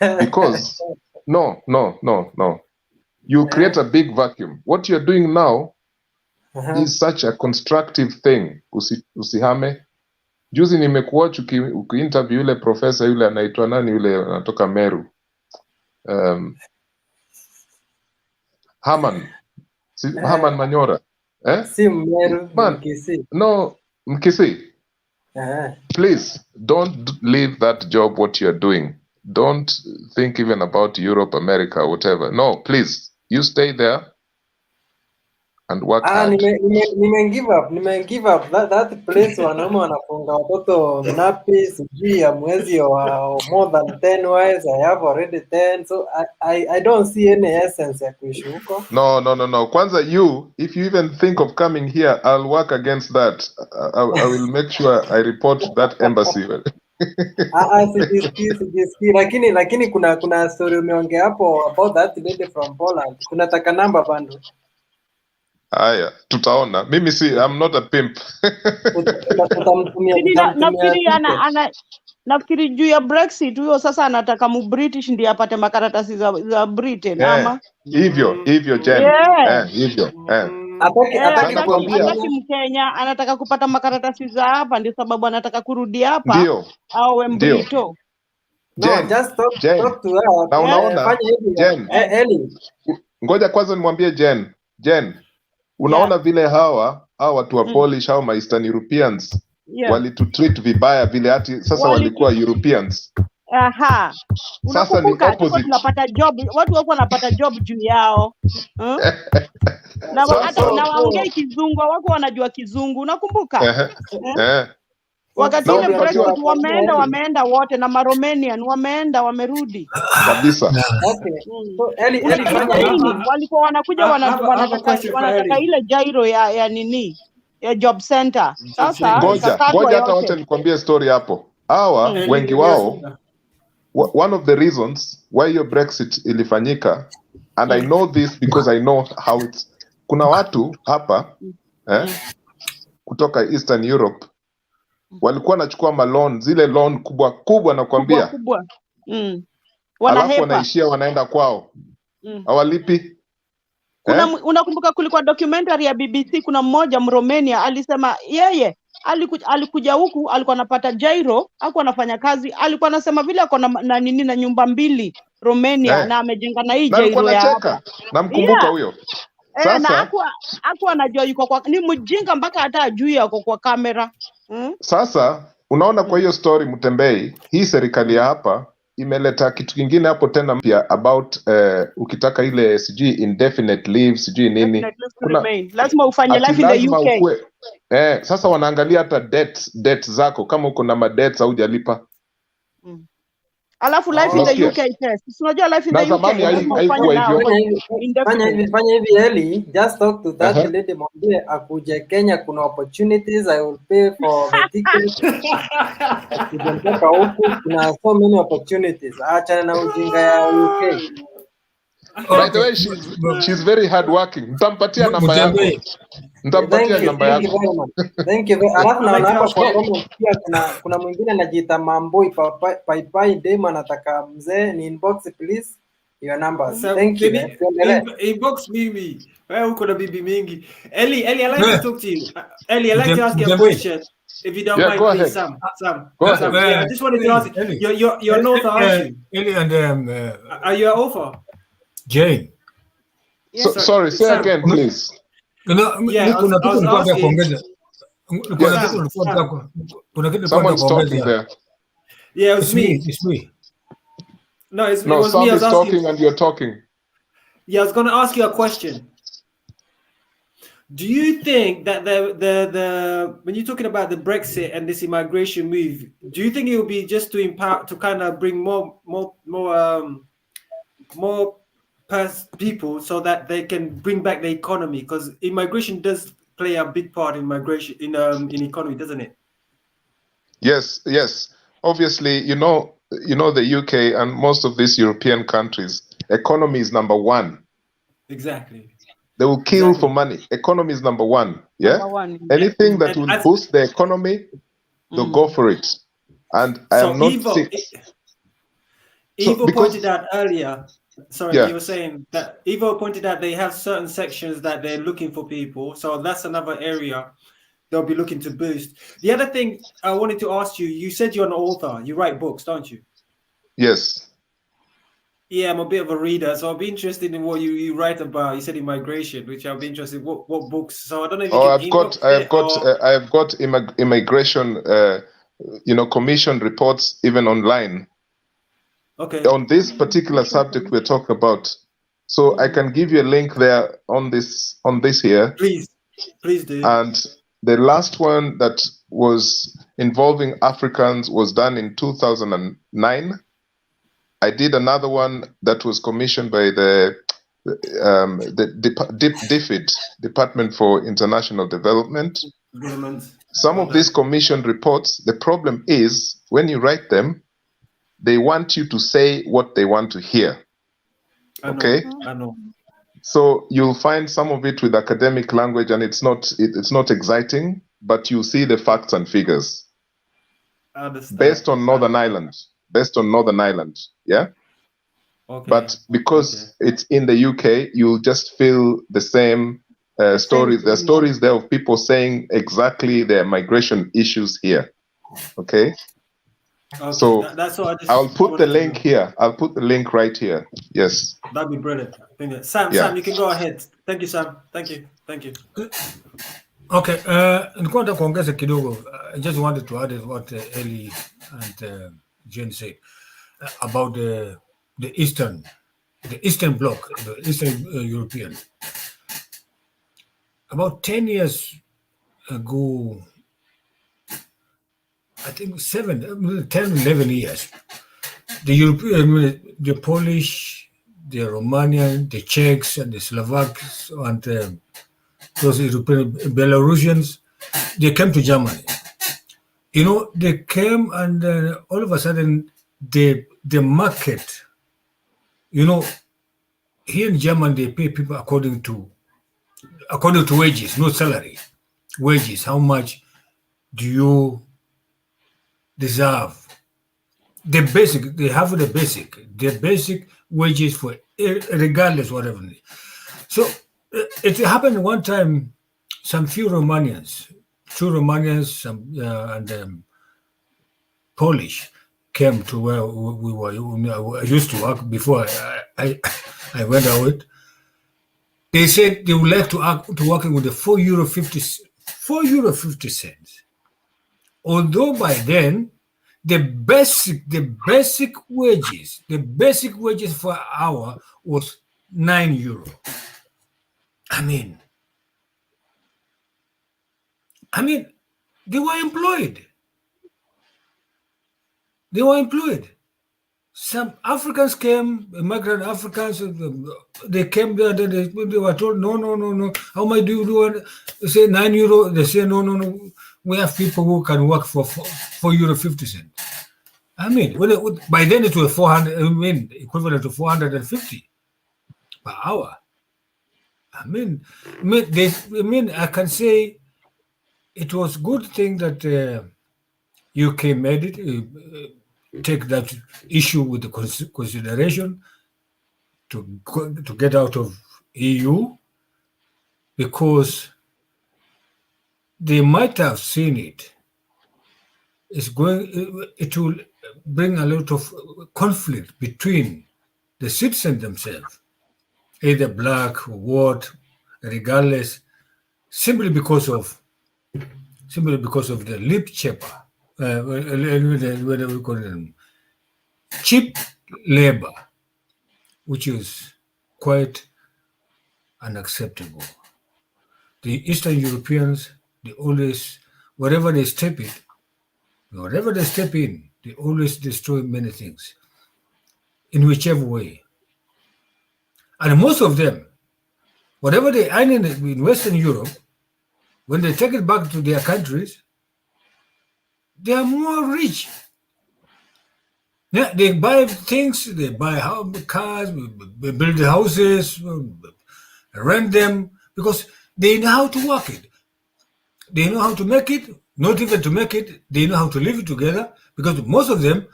Because no. You create a big vacuum. What you're doing now is such a constructive thing. Usihame. Juzi nimekuwatch ukiinterview yule professor yule anaitwa nani yule anatoka Meru. Haman Manyora. Si Meru, Mkisi. No, Mkisi. Please don't leave that job what you're doing. Don't think even about Europe, America, whatever. No, please. You stay there and work hard. Nime give up. That place wanaume wanafunga watoto napi sijui ya mwezi wa more than 10 wives. I have already 10. So I don't see any essence ya kuishi huko. No. Kwanza if you even think of coming here, I'll work against that. I will make sure I report that embassy. Sijisikii, lakini kuna story umeongea hapo about that lady from Poland. Tunataka namba bando. Haya, tutaona. Mimi I'm not a pimp. Nafikiri juu ya Brexit huyo sasa anataka British ndiye apate makaratasi za Britain ama hivyo Jen. Hivyo. Ataki Mkenya anataka kupata makaratasi za hapa, ndio sababu anataka kurudi hapa au Mbrito. Just talk to her. Na unaona Jen, ngoja kwanza nimwambie Jen, unaona vile hawa watu wa Polish au Eastern Europeans walitutreat vibaya vile hati sasa walikuwa Europeans. Sasa ni opposite. Tunapata job, watu wako wanapata job juu yao. Na hata na waongea Kizungu, wako wanajua Kizungu, unakumbuka? Wakati ile Brexit wameenda wote na Maromanian wamerudi. Kabisa. So walikuwa wanakuja wanataka ile jairo ya nini? Ya job center. Sasa ngoja hata wacha nikwambie story hapo. Hawa wengi wao, one of the reasons why your Brexit ilifanyika, and I know this because I know how it's, kuna watu hapa kutoka Eastern Europe walikuwa wanachukua malon, zile loan kubwa nakwambia. Alafu wanaishia wanaenda kwao. Hawalipi. Unakumbuka kulikuwa documentary ya BBC, kuna mmoja Mromania alisema yeye alikuja huku, alikuwa anapata jairo, hakuwa anafanya kazi, alikuwa anasema vile ako na nini na nyumba 2 Romania na amejenga na hii jairo ya hapa. Namkumbuka huyo. Na hakuwa anajua yuko kwa, ni mjinga mpaka hata ajui yako kwa kamera. Sasa unaona, kwa hiyo story Mutembei, hii serikali ya hapa imeleta kitu kingine hapo tena mpya about ukitaka ile sijui indefinite leave sijui nini, lazima ufanye life in the UK. Sasa wanaangalia hata debt zako, kama uko na madebts au hujalipa. Alafu life in the UK test. Unajua life in the UK. Fanya hivi Eli, just talk to that lady, mwambie akuje Kenya, kuna opportunities, I will pay for the ticket. Akija huku kuna so many opportunities. Acha na ujinga ya UK. By the way, she's very hard working. Nitampatia namba yako. Nitampatia namba yako. Thank you. Alafu na hapa kwa comment pia kuna mwingine anajiita Mamboi Pai dem anataka mzee, ni inbox please your numbers. Thank you. Inbox mimi. Wewe uko na bibi mingi. Eli, I like to talk to you. Eli, I like to ask you a question. If you don't mind, please, Sam. Yeah, I just wanted to ask you. You're not answering. Eli and are you an author? Jane. Sorry, say again, please. Someone's talking there. Yeah, it's me. It's me. No, it's me. No, It was Sam me. I is was talking asking. and you're talking. Yeah, I was going to ask you a question. Do you think that the when you're talking about the Brexit and this immigration move, do you think it will be just to empower, to kind of bring more people so that they can bring back the economy? Because immigration does play a big part in migration in economy, doesn't it? Yes. Obviously, you know the UK and most of these European countries, economy is number 1. Exactly. They will kill for money. Economy is number 1. Yeah. Anything that will boost the economy, they'll go for it. And I am not sick. Ivo pointed out earlier. Sorry, Yeah. you were saying that Ivo pointed out they have certain sections that they're looking for people. So that's another area they'll be looking to boost. The other thing I wanted to ask you, you said you're an author. You write books, don't you? Yes. Yeah, I'm a bit of a reader, so I'll be interested in what you write about. You said immigration, which I'll be interested in what books. So I don't know if you can I've got immigration commission reports even online. Okay. On this particular subject we're talking about. So I can give you a link there on this here. Please do. And the last one that was involving Africans was done in 2009. I did another one that was commissioned by the DFID, Department for International Development. Some of these commission reports, the problem is when you write them, they want you to say what they want to hear. Okay? I know. So you'll find some of it with academic language and it's not exciting, but you see the facts and figures. I understand. Based on Northern Ireland. Yeah? Okay. But because it's in the UK, you'll just feel the same stories. There are stories there of people saying exactly their migration issues here. Okay? So that's what I'll put the link here. I'll put the link right here. Yes. That'd be brilliant. Sam, you can go ahead. Thank you, Sam. Thank you. Okay. Nilikuwa nataka kuongeza kidogo. I just wanted to add what Eli and Jane said about the Eastern Bloc, the Eastern European. About 10 years ago, I think 10, 11 years, the European, the Polish, the Romanian, the Czechs, and the Slovaks, and those European Belarusians, they came to Germany. They came and all of a sudden, the market, here in Germany, they pay people according to wages, not salary. Wages, how much do you deserve? The basic, they have the basic wages for regardless whatever. So It happened one time. Some few Romanians, some and Polish came to where we were. I used to work before I went out. They said they would like to work with the €4.50. Although by then the basic wages for an hour was €9. I mean, they were employed. Some Africans came, immigrant Africans, they came there, they were told, no. How much do you do? They say €9. They say, no. We have people who can work for €4.50. I mean, by then it was 400, equivalent to 450 per hour. I can say it was a good thing that UK made it, take that issue with the consideration to get out of EU, because they might have seen it. It will bring a lot of conflict between the citizens themselves, either black or white, regardless, simply because of the lip chipper, whatever we call them, cheap labor, which is quite unacceptable. The Eastern Europeans, they always, wherever they step in, they always destroy many things, in whichever way. And most of them, whatever they earn in Western Europe, when they take it back to their countries, they are more rich. Yeah, they buy things, they buy cars, build houses, rent them, because they know how to work it. They know how to make it, not even to make it, they know how to live together, because most of them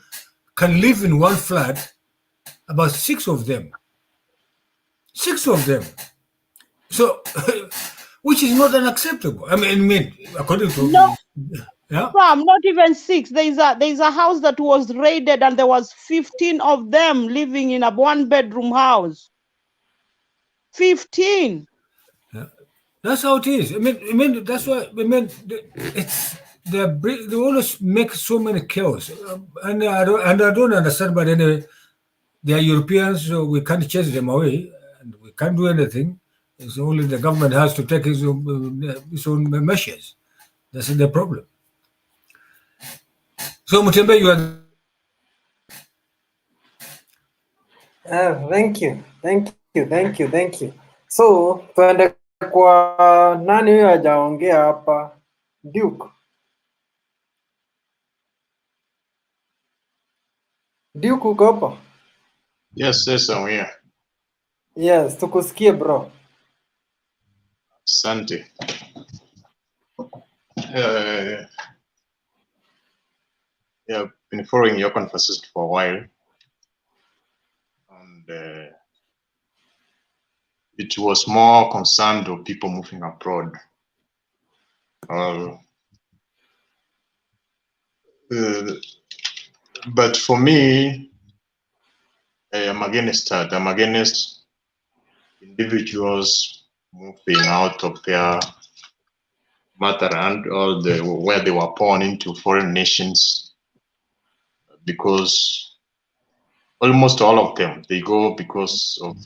can live in one flat, about 6 of them. 6 of them. So, which is not unacceptable. I mean, according to... No. Yeah? Not even 6. There's a house that was raided and there was 15 of them living in a 1-bedroom house. 15. Yeah. That's how it is. I mean, that's why. They always make so many chaos, and I don't understand. But anyway, they are Europeans, so we can't chase them away, and we can't do anything. It's only the government has to take its own measures. That's the problem. So Mutembe, you are. Thank you. So tuende kwa nani huyo hajaongea hapa? Duke. Duke uko hapa? Yes, I'm here. Yes, tukusikie bro. Asante. I've been following your conferences for a while, and it was more concerned of people moving abroad. But for me, I'm against that. I'm against individuals moving out of their motherland or where they were born into foreign nations, because almost all of them, they go because of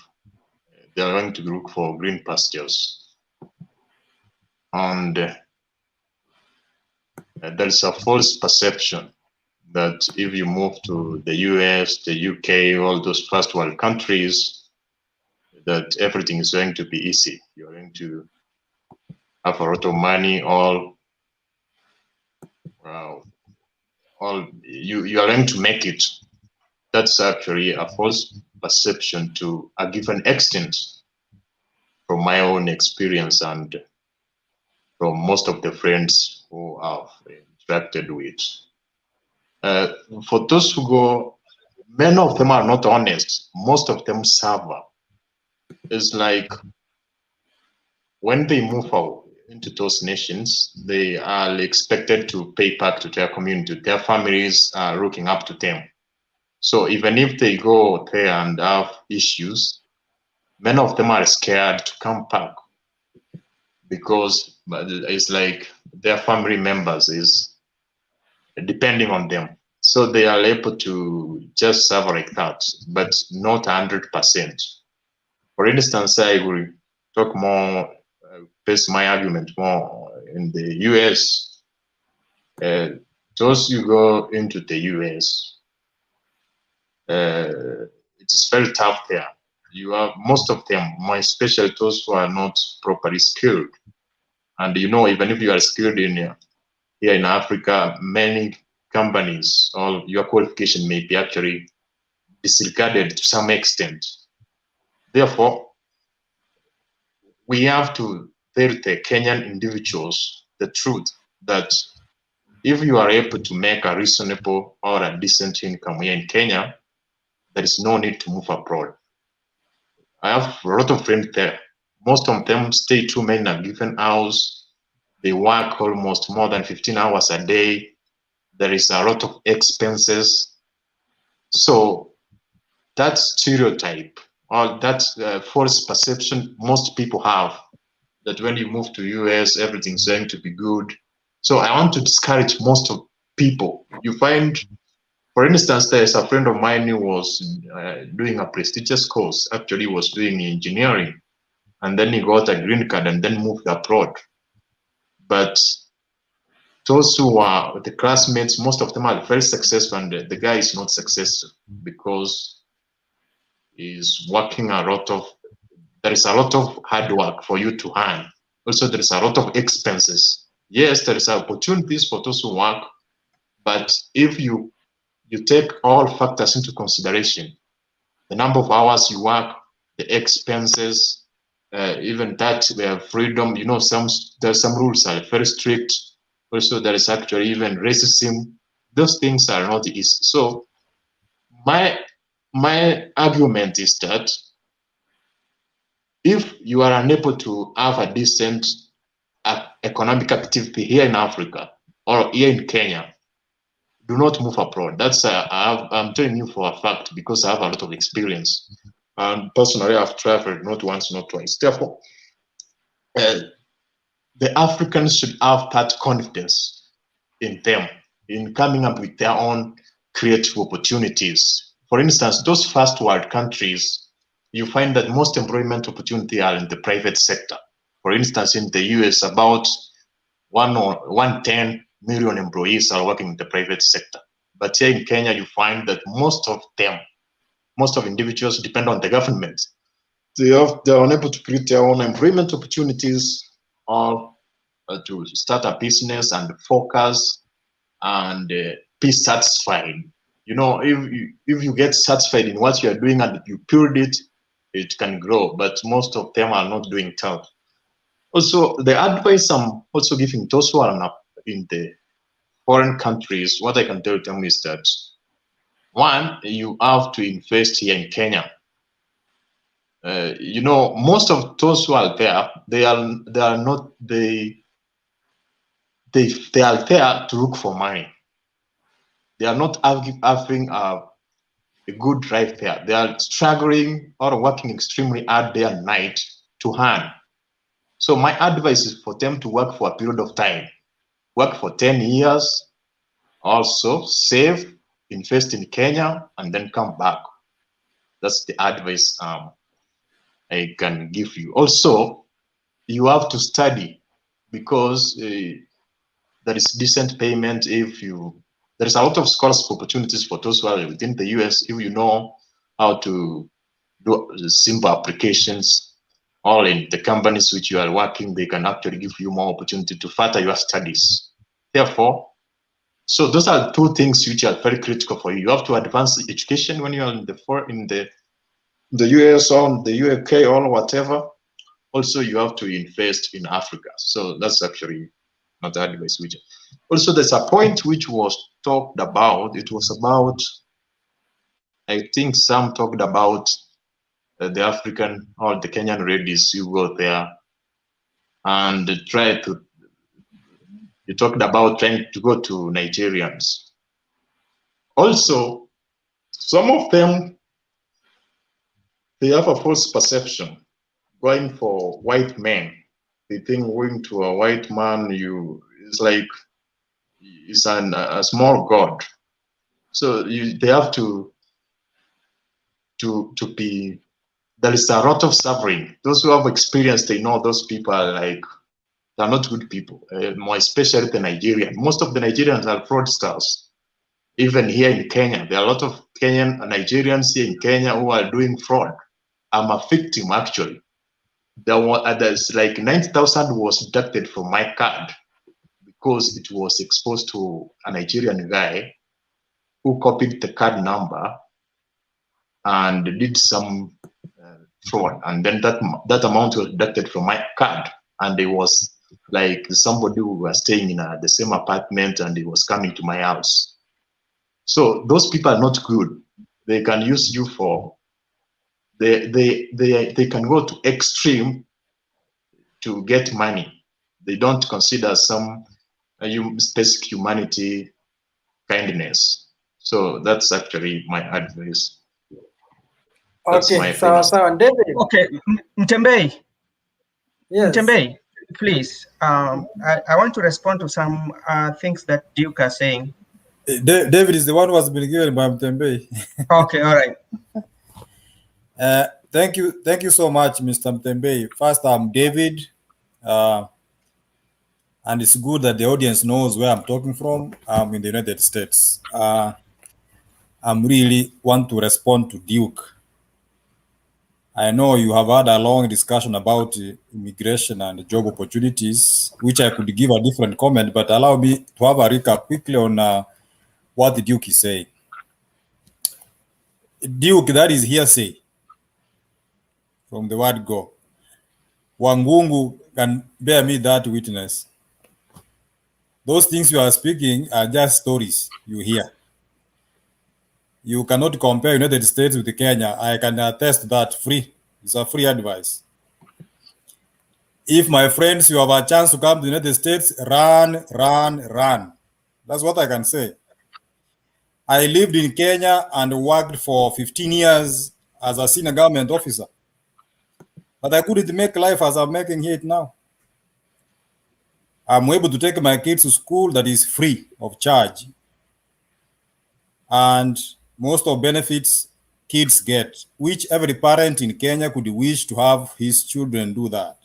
they're going to look for green pastures. And there's a false perception that if you move to the US, the UK, all those first world countries, that everything is going to be easy. You're going to have a lot of money, you are going to make it. That's actually a false perception to a given extent, from my own experience and from most of the friends who I've interacted with. For those who go, many of them are not honest. Most of them suffer. It's like when they move out into those nations, they are expected to pay back to their community. Their families are looking up to them. So even if they go there and have issues, many of them are scared to come back because it's like their family members is depending on them. So they are able to just serve like that, but not 100%. For instance, I will talk more, base my argument more in the US. Those you go into the US, it's very tough there. You have most of them, especially those who are not properly skilled. And you know, even if you are skilled in here in Africa, many companies or your qualification may be actually disregarded to some extent. Therefore, we have to tell the Kenyan individuals the truth that if you are able to make a reasonable or a decent income here in Kenya, there is no need to move abroad. I have a lot of friends there. Most of them stay 2 men in a given house. They work almost more than 15 hours a day. There is a lot of expenses. So that stereotype or that false perception most people have that when you move to US, everything's going to be good. So I want to discourage most of people. You find, for instance, there's a friend of mine who was doing a prestigious course, actually was doing engineering, and then he got a green card and then moved abroad. But those who are the classmates, most of them are very successful, and the guy is not successful because he's working a lot of, there is a lot of hard work for you to earn. Also, there is a lot of expenses. Yes, there is opportunities for those who work, but if you take all factors into consideration, the number of hours you work, the expenses, even that freedom, you know, there's some rules are very strict. Also, there is actually even racism. Those things are not easy. So my argument is that if you are unable to have a decent economic activity here in Africa or here in Kenya, do not move abroad. That's I'm telling you for a fact because I have a lot of experience. And personally, I've traveled not once, not twice. Therefore, the Africans should have that confidence in them, in coming up with their own creative opportunities. For instance, those first world countries, you find that most employment opportunities are in the private sector. For instance, in the US, about 110 million employees are working in the private sector. But here in Kenya, you find that most of individuals depend on the government. They are unable to create their own employment opportunities or to start a business and focus and be satisfied. You know, if you get satisfied in what you are doing and you build it, it can grow. But most of them are not doing that. Also, the advice I'm also giving those who are in the foreign countries, what I can tell them is that, one, you have to invest here in Kenya. You know, most of those who are there, they are there to look for money. They are not having a good drive there. They are struggling or working extremely hard day and night to earn. So my advice is for them to work for a period of time. Work for 10 years, also save, invest in Kenya, and then come back. That's the advice I can give you. Also, you have to study because there is decent payment if you, there is a lot of scholarship opportunities for those who are within the US. If you know how to do simple applications, all in the companies which you are working, they can actually give you more opportunity to further your studies. Therefore, so those are two things which are very critical for you. You have to advance education when you are in the US or the UK or whatever. Also, you have to invest in Africa. So that's actually not the advice. Which also there's a point which was talked about. It was about, I think some talked about the African or the Kenyan ladies who go there and try to. You talked about trying to go to Nigerians. Also, some of them, they have a false perception going for white men. They think going to a white man, it's like it's a small god. So they have to be. There is a lot of suffering. Those who have experience, they know those people are like they're not good people. More especially the Nigerian. Most of the Nigerians are fraudsters. Even here in Kenya, there are a lot of Kenyan and Nigerians here in Kenya who are doing fraud. I'm a victim actually. There's like 90,000 was deducted from my card because it was exposed to a Nigerian guy who copied the card number and did some fraud, and then that amount was deducted from my card. And it was like somebody who was staying in the same apartment, and he was coming to my house. So those people are not good. They can use you for. They can go to extreme to get money. They don't consider some basic humanity, kindness. So that's actually my advice. That's Okay, so David. Okay, Mtembei. Yes. Mtembei, please. I want to respond to some things that Duke are saying. David is the one who has been given by Mtembei. Okay, all right. Thank you so much, Mr. Mtembei. First, I'm David, and it's good that the audience knows where I'm talking from. I'm in the United States. I'm really want to respond to Duke. I know you have had a long discussion about immigration and job opportunities, which I could give a different comment, but allow me to have a recap quickly on what the Duke is saying. Duke, that is hearsay from the word go. Wangungu can bear me that witness. Those things you are speaking are just stories you hear. You cannot compare United States with Kenya. I can attest to that free. It's a free advice. If my friends, you have a chance to come to the United States, run, run, run. That's what I can say. I lived in Kenya and worked for 15 years as a senior government officer. But I couldn't make life as I'm making it now. I'm able to take my kids to school that is free of charge. And most of benefits kids get, which every parent in Kenya could wish to have his children do that.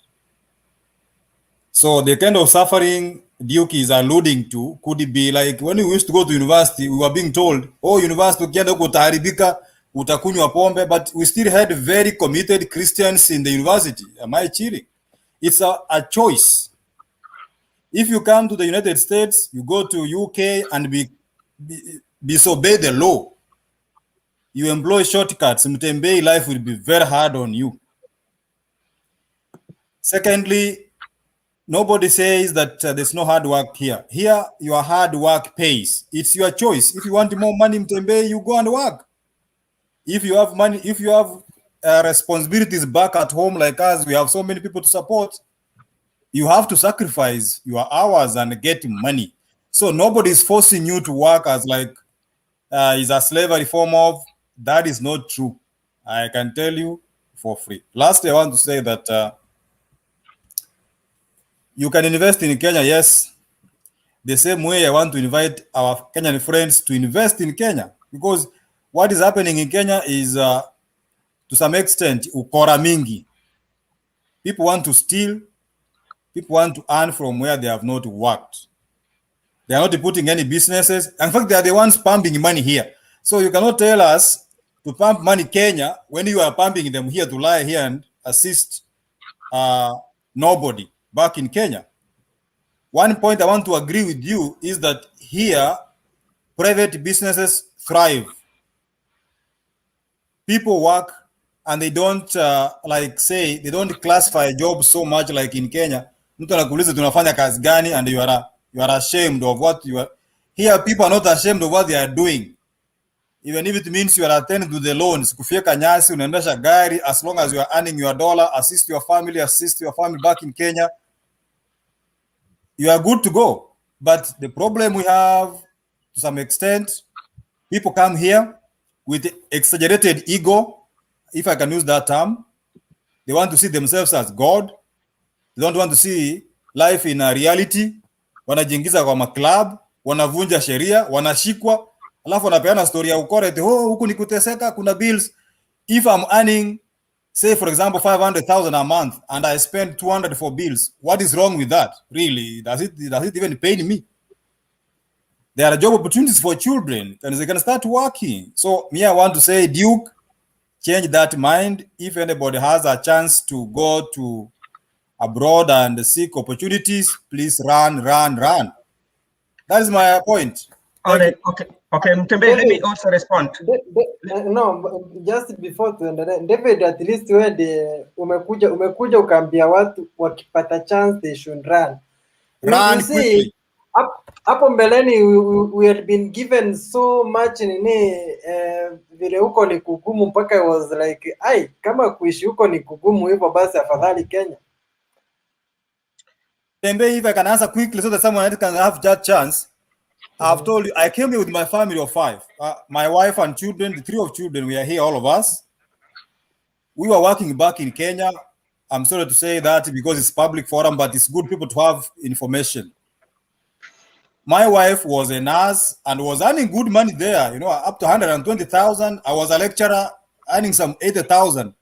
So the kind of suffering Duke is alluding to could be like when we used to go to university, we were being told, oh, university ukienda kutaharibika, utakunywa pombe, but we still had very committed Christians in the university. Am I cheating? It's a choice. If you come to the United States, you go to UK and disobey the law, you employ shortcuts, Mtembei, life will be very hard on you. Secondly, nobody says that there's no hard work here. Here, your hard work pays. It's your choice. If you want more money, Mtembei, you go and work. If you have money, if you have responsibilities back at home like us, we have so many people to support, you have to sacrifice your hours and get money. So nobody is forcing you to work as like is a slavery form of. That is not true. I can tell you for free. Lastly, I want to say that you can invest in Kenya, yes. The same way I want to invite our Kenyan friends to invest in Kenya, because what is happening in Kenya is to some extent ukora mingi. People want to steal. People want to earn from where they have not worked. They are not putting any businesses. In fact, they are the ones pumping money here. So you cannot tell us to pump money Kenya when you are pumping them here to lie here and assist nobody back in Kenya. One point I want to agree with you is that here, private businesses thrive. People work and they don't they don't classify jobs so much like in Kenya. Mtu anakuuliza tunafanya kazi gani and you are ashamed of what you are. Here people are not ashamed of what they are doing. Even if it means you are attending to the loans, kufyeka nyasi, unaendesha gari, as long as you are earning your dollar, assist your family back in Kenya, you are good to go. But the problem we have, to some extent, people come here with exaggerated ego, if I can use that term. They want to see themselves as God. They don't want to see life in a reality. Wanajiingiza kwa maklab, wanavunja sheria, wanashikwa, alafu wanapeana story ya ukora eti huku ni kuteseka, kuna bills. If I'm earning, say for example 500,000 a month and I spend 200 for bills, what is wrong with that? Really, does it even pain me? There are job opportunities for children and they can start working. So me, I want to say, Duke, change that mind. If anybody has a chance to go to abroad and seek opportunities, please run. That is my point. All right. Okay, Mtembe, let me also respond. No, just before tuendelee, David, at least wewe umekuja ukaambia watu wakipata chance they should run. Run you see, quickly. Hapo mbeleni we had been given so much nini vile huko ni kugumu mpaka it was like kama kuishi huko ni kugumu hivyo basi afadhali Kenya. Tembe, if I can answer quickly so that someone else can have that chance. I've told you, I came here with my family of 5. My wife and children, the 3 of children, we are here, all of us. We were working back in Kenya. I'm sorry to say that because it's public forum, but it's good people to have information. My wife was a nurse and was earning good money there, up to 120,000. I was a lecturer earning some 80,000.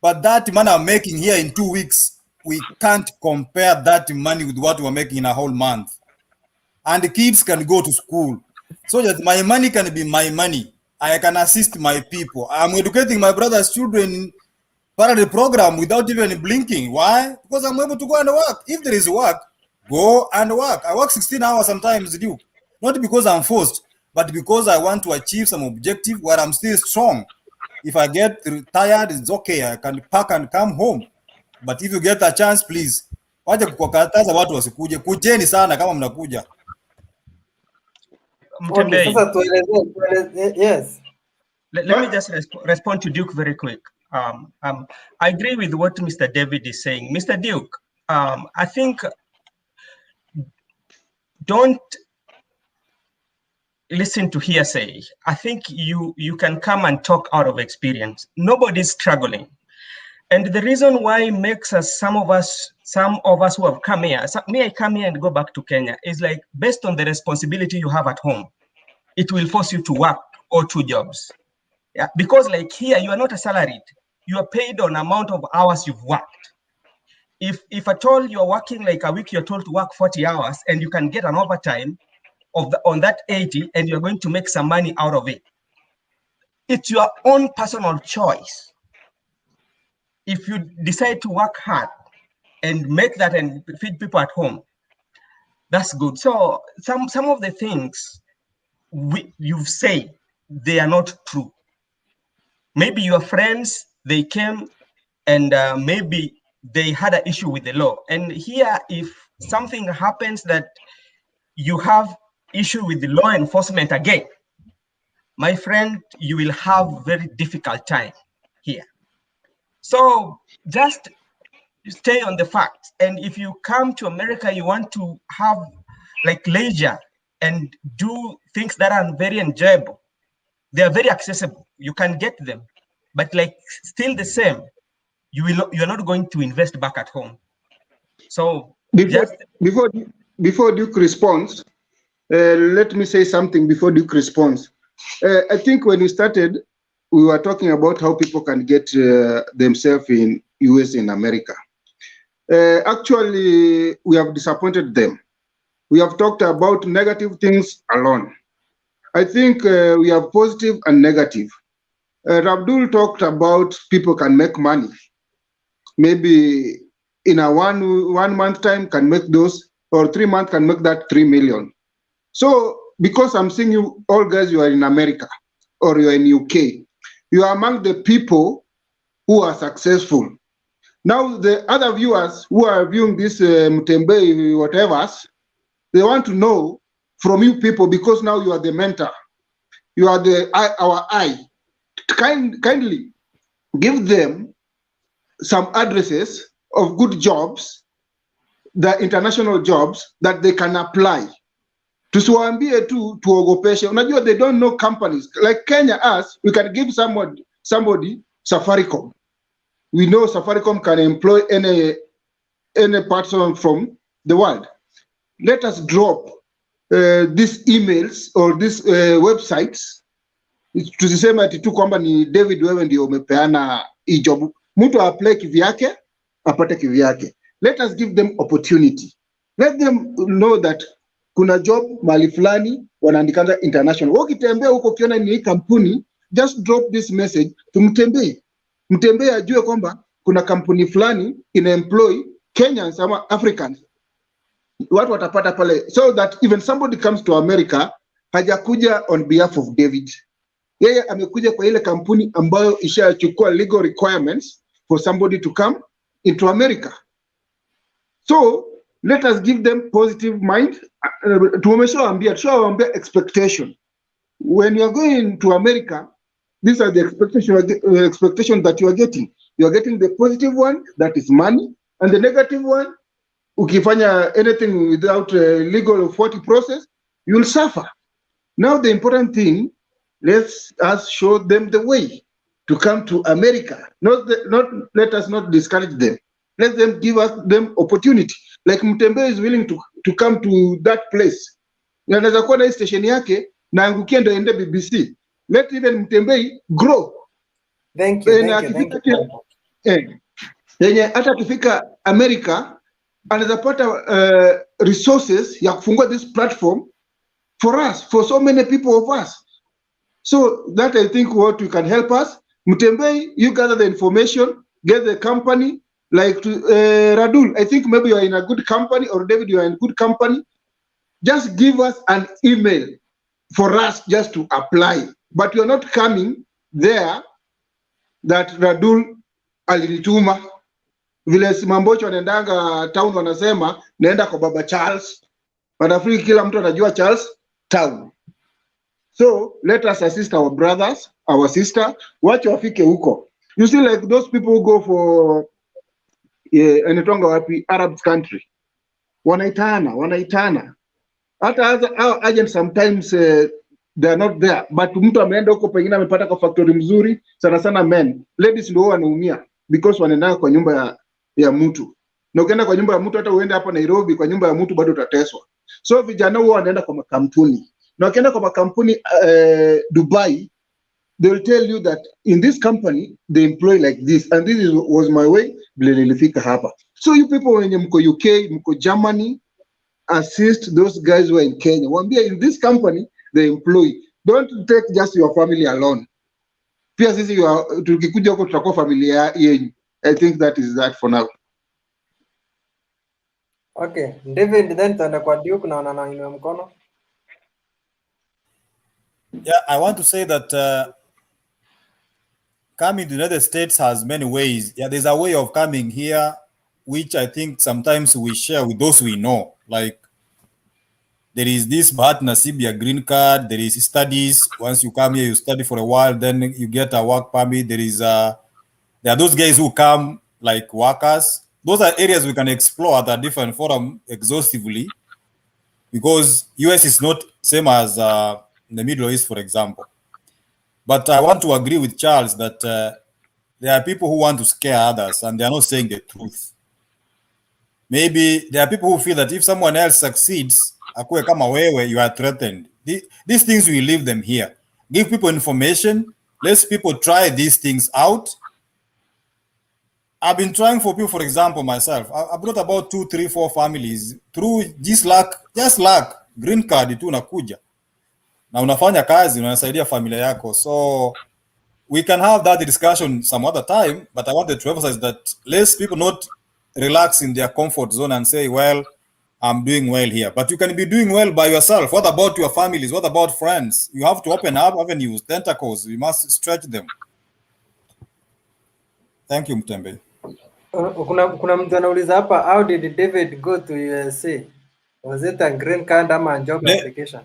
But that money I'm making here in 2 weeks, we can't compare that money with what we're making in a whole month. And the kids can go to school so that my money can be my money. I can assist my people. I'm educating my brother's children in parallel program without even blinking. Why? Because I'm able to go and work. If there is work, go and work. I work 16 hours sometimes, Duke. Not because I'm forced, but because I want to achieve some objective where I'm still strong. If I get tired, it's okay. I can pack and come home. But if you get a chance, please, wacha kukataza watu wasikuje. Kujeni sana kama mnakuja. Okay, sasa tueleze. Yes. Let me just respond to Duke very quick. I agree with what Mr. David is saying. Mr. Duke, I think don't listen to hearsay. I think you can come and talk out of experience. Nobody's struggling. And the reason why makes us, some of us who have come here, I come here and go back to Kenya, is like based on the responsibility you have at home, it will force you to work or 2 jobs. Yeah, because like here, you are not a salaried. You are paid on amount of hours you've worked. If at all you're working like a week, you're told to work 40 hours and you can get an overtime on that 80 and you're going to make some money out of it. It's your own personal choice. If you decide to work hard and make that and feed people at home, that's good. So some of the things you've said, they are not true. Maybe your friends, they came and maybe they had an issue with the law. And here, if something happens that you have issue with the law enforcement again, my friend, you will have very difficult time here. So just stay on the facts. And if you come to America, you want to have like leisure and do things that are very enjoyable. They are very accessible. You can get them, but like still the same. You're not going to invest back at home. So before Duke responds, let me say something before Duke responds. I think when we started, we were talking about how people can get themselves in US in America. Actually, we have disappointed them. We have talked about negative things alone. I think we have positive and negative. Rabdul talked about people can make money. Maybe in a one month time can make those, or 3 months can make that 3 million. So because I'm seeing you all guys, you are in America or you are in UK, you are among the people who are successful. Now the other viewers who are viewing this Mtembe, whatever, they want to know from you people, because now you are the mentor, you are our eye. Kindly give them some addresses of good jobs the international jobs that they can apply. Tusiwaambie tu tuogopeshe. Unajua, they don't know companies. Like Kenya, us, we can give somebody Safaricom. We know Safaricom can employ any person from the world. Let us drop these emails or these websites. Tusiseme ati tu kwamba ni David wewe ndio umepeana hii job. Mtu apply kivyake, apate kivyake. Let us give them opportunity. Let them know that kuna job mahali fulani wanaandikanga international. Ukitembea huko ukiona ni kampuni, just drop this message, tumtembee. Mtembee ajue kwamba kuna kampuni fulani ina employ Kenyans ama Africans. Watu watapata pale, so that even somebody comes to America, hajakuja on behalf of David. Yeye amekuja kwa ile kampuni ambayo ishachukua legal requirements for somebody to come into America. So let us give them positive mind. Tumeshawaambia expectation. When you are going to America, these are the expectation that you are getting. You are getting the positive one, that is money, and the negative one, ukifanya anything without a legal 40 process, you will suffer. Now the important thing, let us show them the way to come to America. Let us not discourage them. Let them give them opportunity. Like Mutembe is willing to come to that place. Anaweza kuwa na hii station yake na angukia ndo ende BBC. Let even Mutembe grow. Thank you. Yenye hata kufika America anaweza pata resources ya kufungua this platform for us, for so many people of us. So that I think what we can help us. Mutembe, you gather the information, get the company. Like Radul, I think maybe you are in a good company, or David, you are in good company. Just give us an email for us just to apply. But you are not coming there that Radul alinituma. Vile Simambocho wanaendanga town wanasema, naenda kwa Baba Charles. Wanafiki kila mtu anajua Charles town. So let us assist our brothers, our sister, wacha wafike huko. You see, like those people who go for anatonga wapi, Arab country, wanaitana. Hata our agents sometimes they are not there, but mtu ameenda huko pengine amepata kwa factory mzuri, sana men. Ladies ndio wanaumia because wanaenda kwa nyumba ya mtu. Na ukienda kwa nyumba ya mtu, hata uende hapa Nairobi kwa nyumba ya mtu bado utateswa. So vijana wao wanaenda kwa makampuni. Na ukienda kwa makampuni Dubai, they will tell you that in this company they employ like this, and this was my way vile nilifika hapa. So you people wenye mko UK, mko Germany, assist those guys who are in Kenya. Waambia in this company they employ. Don't take just your family alone. Pia sisi tukikuja huko tutakuwa familia yenu. I think that is that for now. Okay, David, then tuenda kwa Duke na wanainua mkono. Yeah, I want to say that coming to the United States has many ways. Yeah, there's a way of coming here, which I think sometimes we share with those we know. Like there is this Bahat Nasibia green card. There is studies. Once you come here, you study for a while, then you get a work permit. There are those guys who come like workers. Those are areas we can explore at a different forum exhaustively, because US is not same as the Middle East, for example. But I want to agree with Charles that there are people who want to scare others and they are not saying the truth. Maybe there are people who feel that if someone else succeeds, akuwe kama wewe, you are threatened. These things, we leave them here. Give people information. Let people try these things out. I've been trying for people, for example, myself. I brought about 2, 3, 4 families through just luck, green card tu unakuja. Na unafanya kazi, unasaidia familia yako. So we can have that discussion some other time, but I wanted to emphasize that less people not relax in their comfort zone and say, well, I'm doing well here. But you can be doing well by yourself. What about your families? What about friends? You have to open up avenues, tentacles. You must stretch them. Thank you, Mutembe. Kuna mtu anauliza hapa, how did David go to USA? Was it a green card ama job application?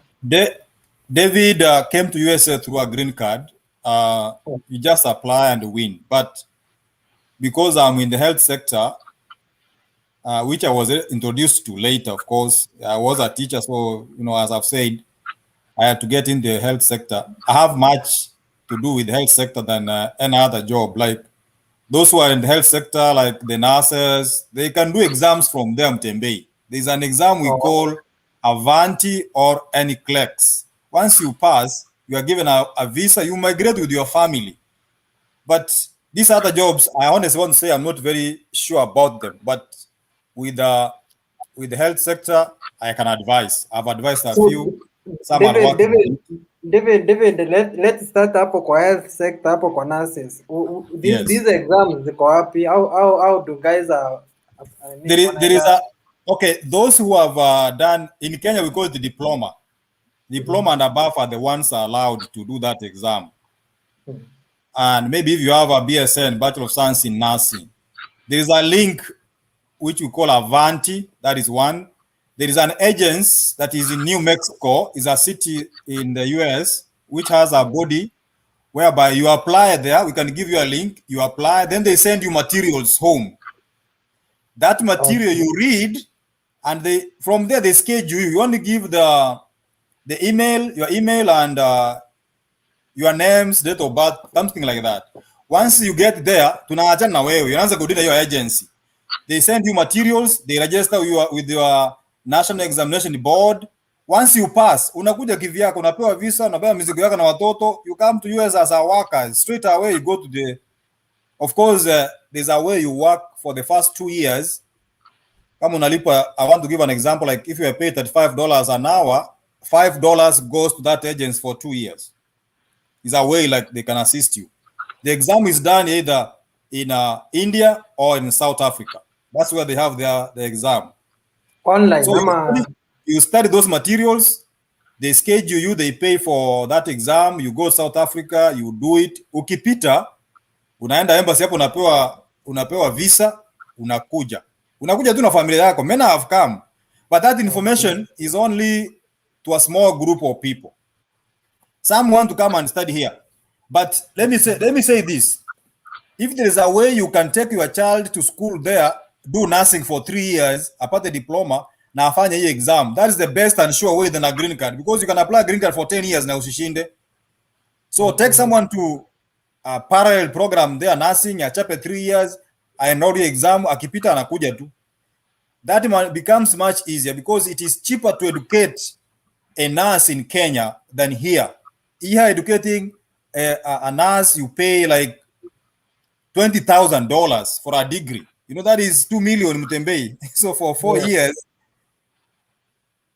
David came to USA through a green card. You just apply and win. But because I'm in the health sector, which I was introduced to later, of course. I was a teacher, so, as I've said, I had to get in the health sector. I have much to do with the health sector than any other job. Like those who are in the health sector, like the nurses, they can do exams from them, Tembe. There's an exam we call Avanti or NCLEX. Once you pass, you are given a visa, you migrate with your family. But these other jobs, I honestly want to say I'm not very sure about them. But with the health sector, I can advise. I've advised a few. Some are working. David, let's start hapo kwa health sector, hapo kwa nurses. These exams ziko wapi? How do guys there is those who have done in Kenya, we call it the diploma. Diploma and above are the ones allowed to do that exam. And maybe if you have a BSN, Bachelor of Science in Nursing, there is a link which we call Avanti. That is one. There is an agency that is in New Mexico, is a city in the US, which has a body whereby you apply there. We can give you a link. You apply, then they send you materials home. That material you read, and from there they schedule you. You only give the email, your email, and your names, date of birth, something like that. Once you get there, tunaachana na wewe, unaanza kudina your agency. They send you materials, they register you with your National Examination Board. Once you pass, unakuja kivyako, unapewa visa, unapewa mizigo yako na watoto. You come to US as a worker. Straight away you go to the, of course, there's a way you work for the first 2 years. Kama unalipa, I want to give an example, like if you are paid $35 an hour, $5 goes to that agency for 2 years. It's a way like they can assist you. The exam is done either in India or in South Africa. That's where they have the exam. Online. So you study those materials, they schedule you, they pay for that exam, you go to South Africa, you do it. Ukipita, unaenda embassy hapo, unapewa visa, unakuja tu na familia yako. Many have come, but that information is only to a small group of people. Some want to come and study here. But let me say this. If there is a way you can take your child to school there, do nursing for 3 years, apart the diploma, na afanye hii exam, that is the best and sure way than a green card, because you can apply a green card for 10 years na usishinde. So take someone to a parallel program there, nursing, achape 3 years, enroll your exam, akipita anakuja tu. That becomes much easier because it is cheaper to educate a nurse in Kenya than here. Here, educating a nurse, you pay like $20,000 for a degree. That is 2 million Mutembei. So for 4 years,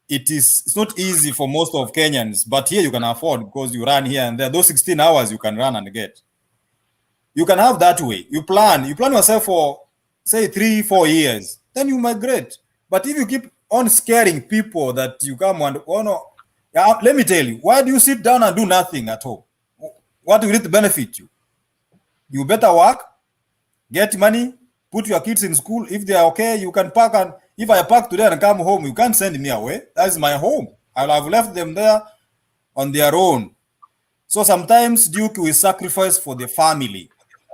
it's not easy for most of Kenyans, but here you can afford because you run here and there. Those 16 hours you can run and get. You can have that way. You plan yourself for say 3-4 years, then you migrate. But if you keep on scaring people that you come and let me tell you, why do you sit down and do nothing at all? What will it benefit you? You better work, get money, put your kids in school. If they are okay, you can park. And if I park today and come home, you can't send me away. That is my home. I'll have left them there on their own. So sometimes, Duke, we sacrifice for the family.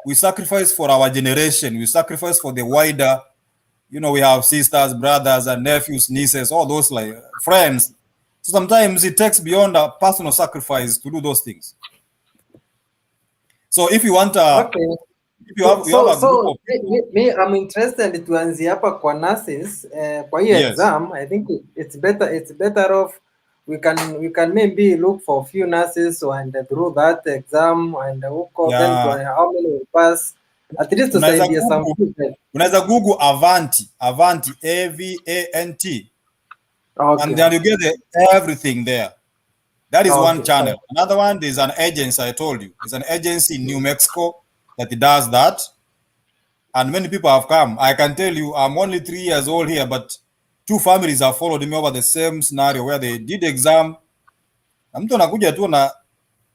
We sacrifice for our generation. We sacrifice for the wider, we have sisters, brothers, and nephews, nieces, all those like friends. So sometimes it takes beyond a personal sacrifice to do those things. So if you want if you have a group of me, I'm interested tuanzie hapa kwa nurses kwa hiyo exam. I think it's better off we can maybe look for a few nurses and through that exam and how many will pass, at least to say some people. Unaweza Google Avanti AVANT. Okay. And then you get everything there. That is one channel. Another one, there's an agency, I told you. There's an agency in New Mexico that does that. And many people have come. I can tell you, I'm only 3 years old here, but 2 families have followed me over the same scenario where they did exam. Na mtu anakuja tu na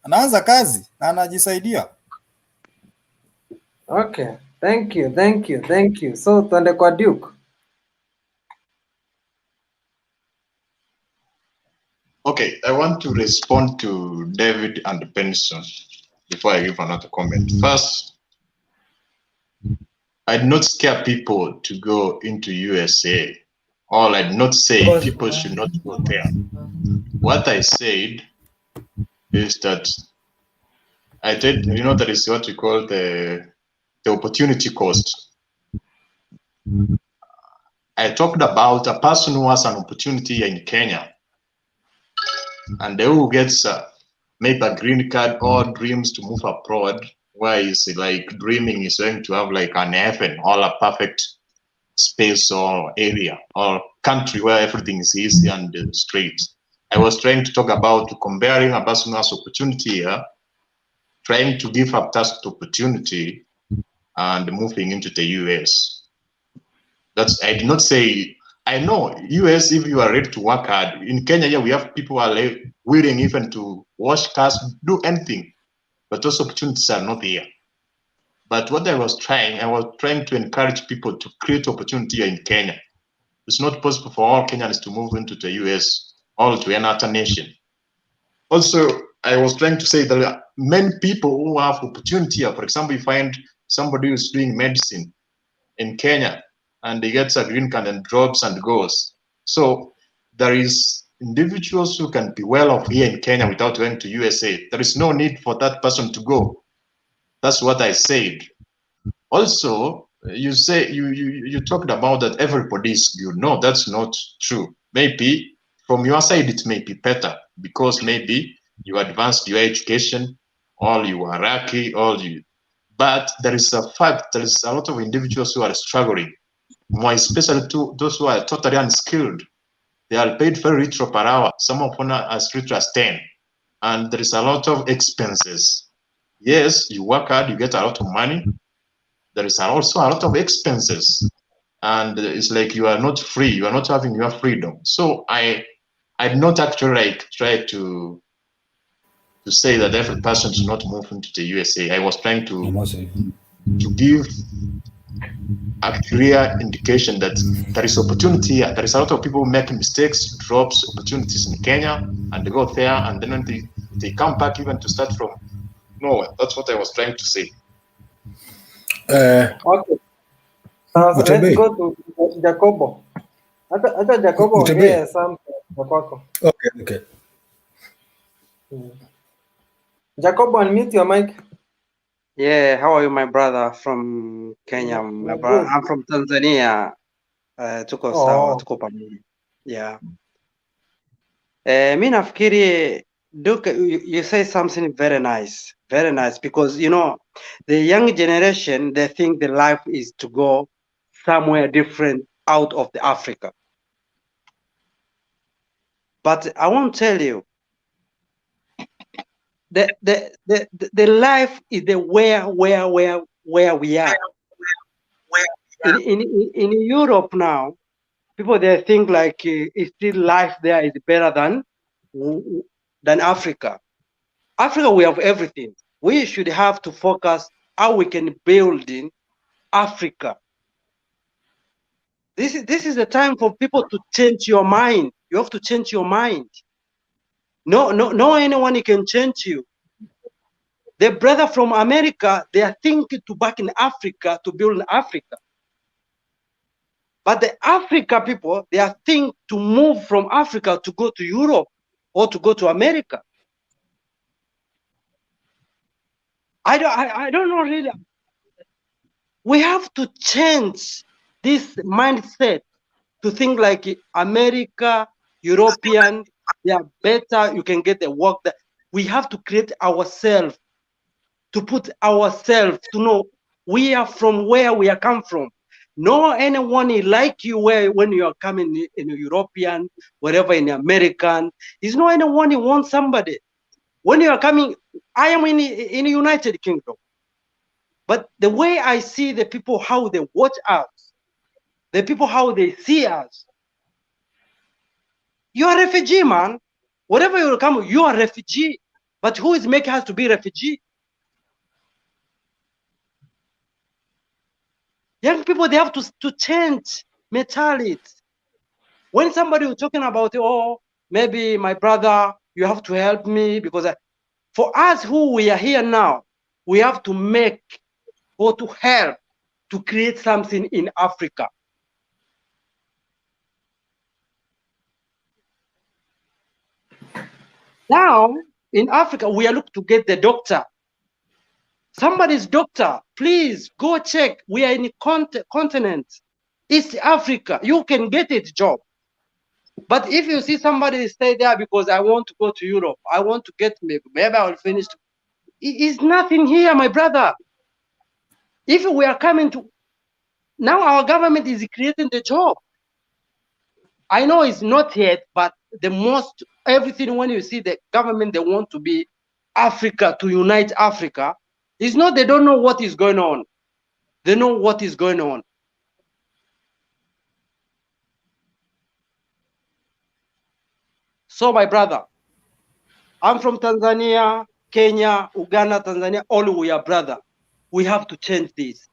anaanza kazi na anajisaidia. Okay. Thank you. So tuende kwa Duke. Okay, I want to respond to David and Benson before I give another comment. First, I did not scare people to go into USA. Or I did not say people should not go there. What I said is that I did, you know, that is what we call the opportunity cost. I talked about a person who has an opportunity in Kenya and who gets maybe a green card or dreams to move abroad, where is like dreaming is going to have like an heaven or a perfect space or area or country where everything is easy and straight. I was trying to talk about comparing a person who has opportunity here, trying to give up that opportunity and moving into the US. That's, I did not say, I know US, if you are ready to work hard. In Kenya, yeah, we have people who are willing even to wash cars, do anything, but those opportunities are not here. But what I was trying to encourage people to create opportunity here in Kenya. It's not possible for all Kenyans to move into the US or to another nation. Also, I was trying to say that many people who have opportunity here, for example, you find somebody who's doing medicine in Kenya and he gets a green card and drops and goes. So there is individuals who can be well off here in Kenya without going to USA. There is no need for that person to go. That's what I said. Also, you say you talked about that everybody is good. No, that's not true. Maybe from your side it may be better because maybe you advanced your education, or you are lucky, but there is a fact, there is a lot of individuals who are struggling, more especially to those who are totally unskilled. They are paid very little per hour, some of them are as little as 10, and there is a lot of expenses. Yes, you work hard, you get a lot of money. There is also a lot of expenses, and it's like you are not free, you are not having your freedom. So I did not actually like try to say that every person should not move into the USA. I was trying to give a clear indication that there is opportunity here. There is a lot of people making mistakes, drops opportunities in Kenya, and they go there, and then when they come back even to start from nowhere. That's what I was trying to say. Okay. Let's go to Jacobo. Hata Jacobo ongea something kwako. Okay. Jacobo, unmute your mic. Yeah, how are you, my brother from Kenya? My brother, I'm from Tanzania. Tuko sawa, tuko pamoja. Yeah. Mi nafikiri, Duke, you say something very nice, because you know the young generation, they think the life is to go somewhere different out of the Africa. But I won't tell you, the life is the where we are. In Europe now, people they think like it's still life there is better than Africa. Africa, we have everything. We should have to focus how we can build in Africa. This is the time for people to change your mind. You have to change your mind. No anyone can change you. The brother from America, they are thinking to back in Africa to build in Africa. But the Africa people, they are thinking to move from Africa to go to Europe or to go to America. I don't know really. We have to change this mindset to think like America, European, they are better, you can get the work that we have to create ourselves, to put ourselves, to know we are from where we are come from. No anyone like you when you are coming in a European, wherever in American, is no anyone who wants somebody. When you are coming, I am in the United Kingdom. But the way I see the people, how they watch us, the people, how they see us, you are a refugee, man. Whatever you come, you are a refugee. But who is making us to be refugee? Young people, they have to change mentality. When somebody is talking about, oh, maybe my brother, you have to help me, because for us who we are here now, we have to make or to help to create something in Africa. Now, in Africa, we are looking to get the doctor. Somebody's doctor, please go check. We are in continent, East Africa. You can get it job. But if you see somebody stay there because I want to go to Europe, I want to get maybe I will finish. It's nothing here, my brother. If we are coming to, now our government is creating the job. I know it's not yet, but the most, everything when you see the government, they want to be Africa, to unite Africa. It's not, they don't know what is going on. They know what is going on. So my brother, I'm from Tanzania, Kenya, Uganda, Tanzania, all we are brother. We have to change this.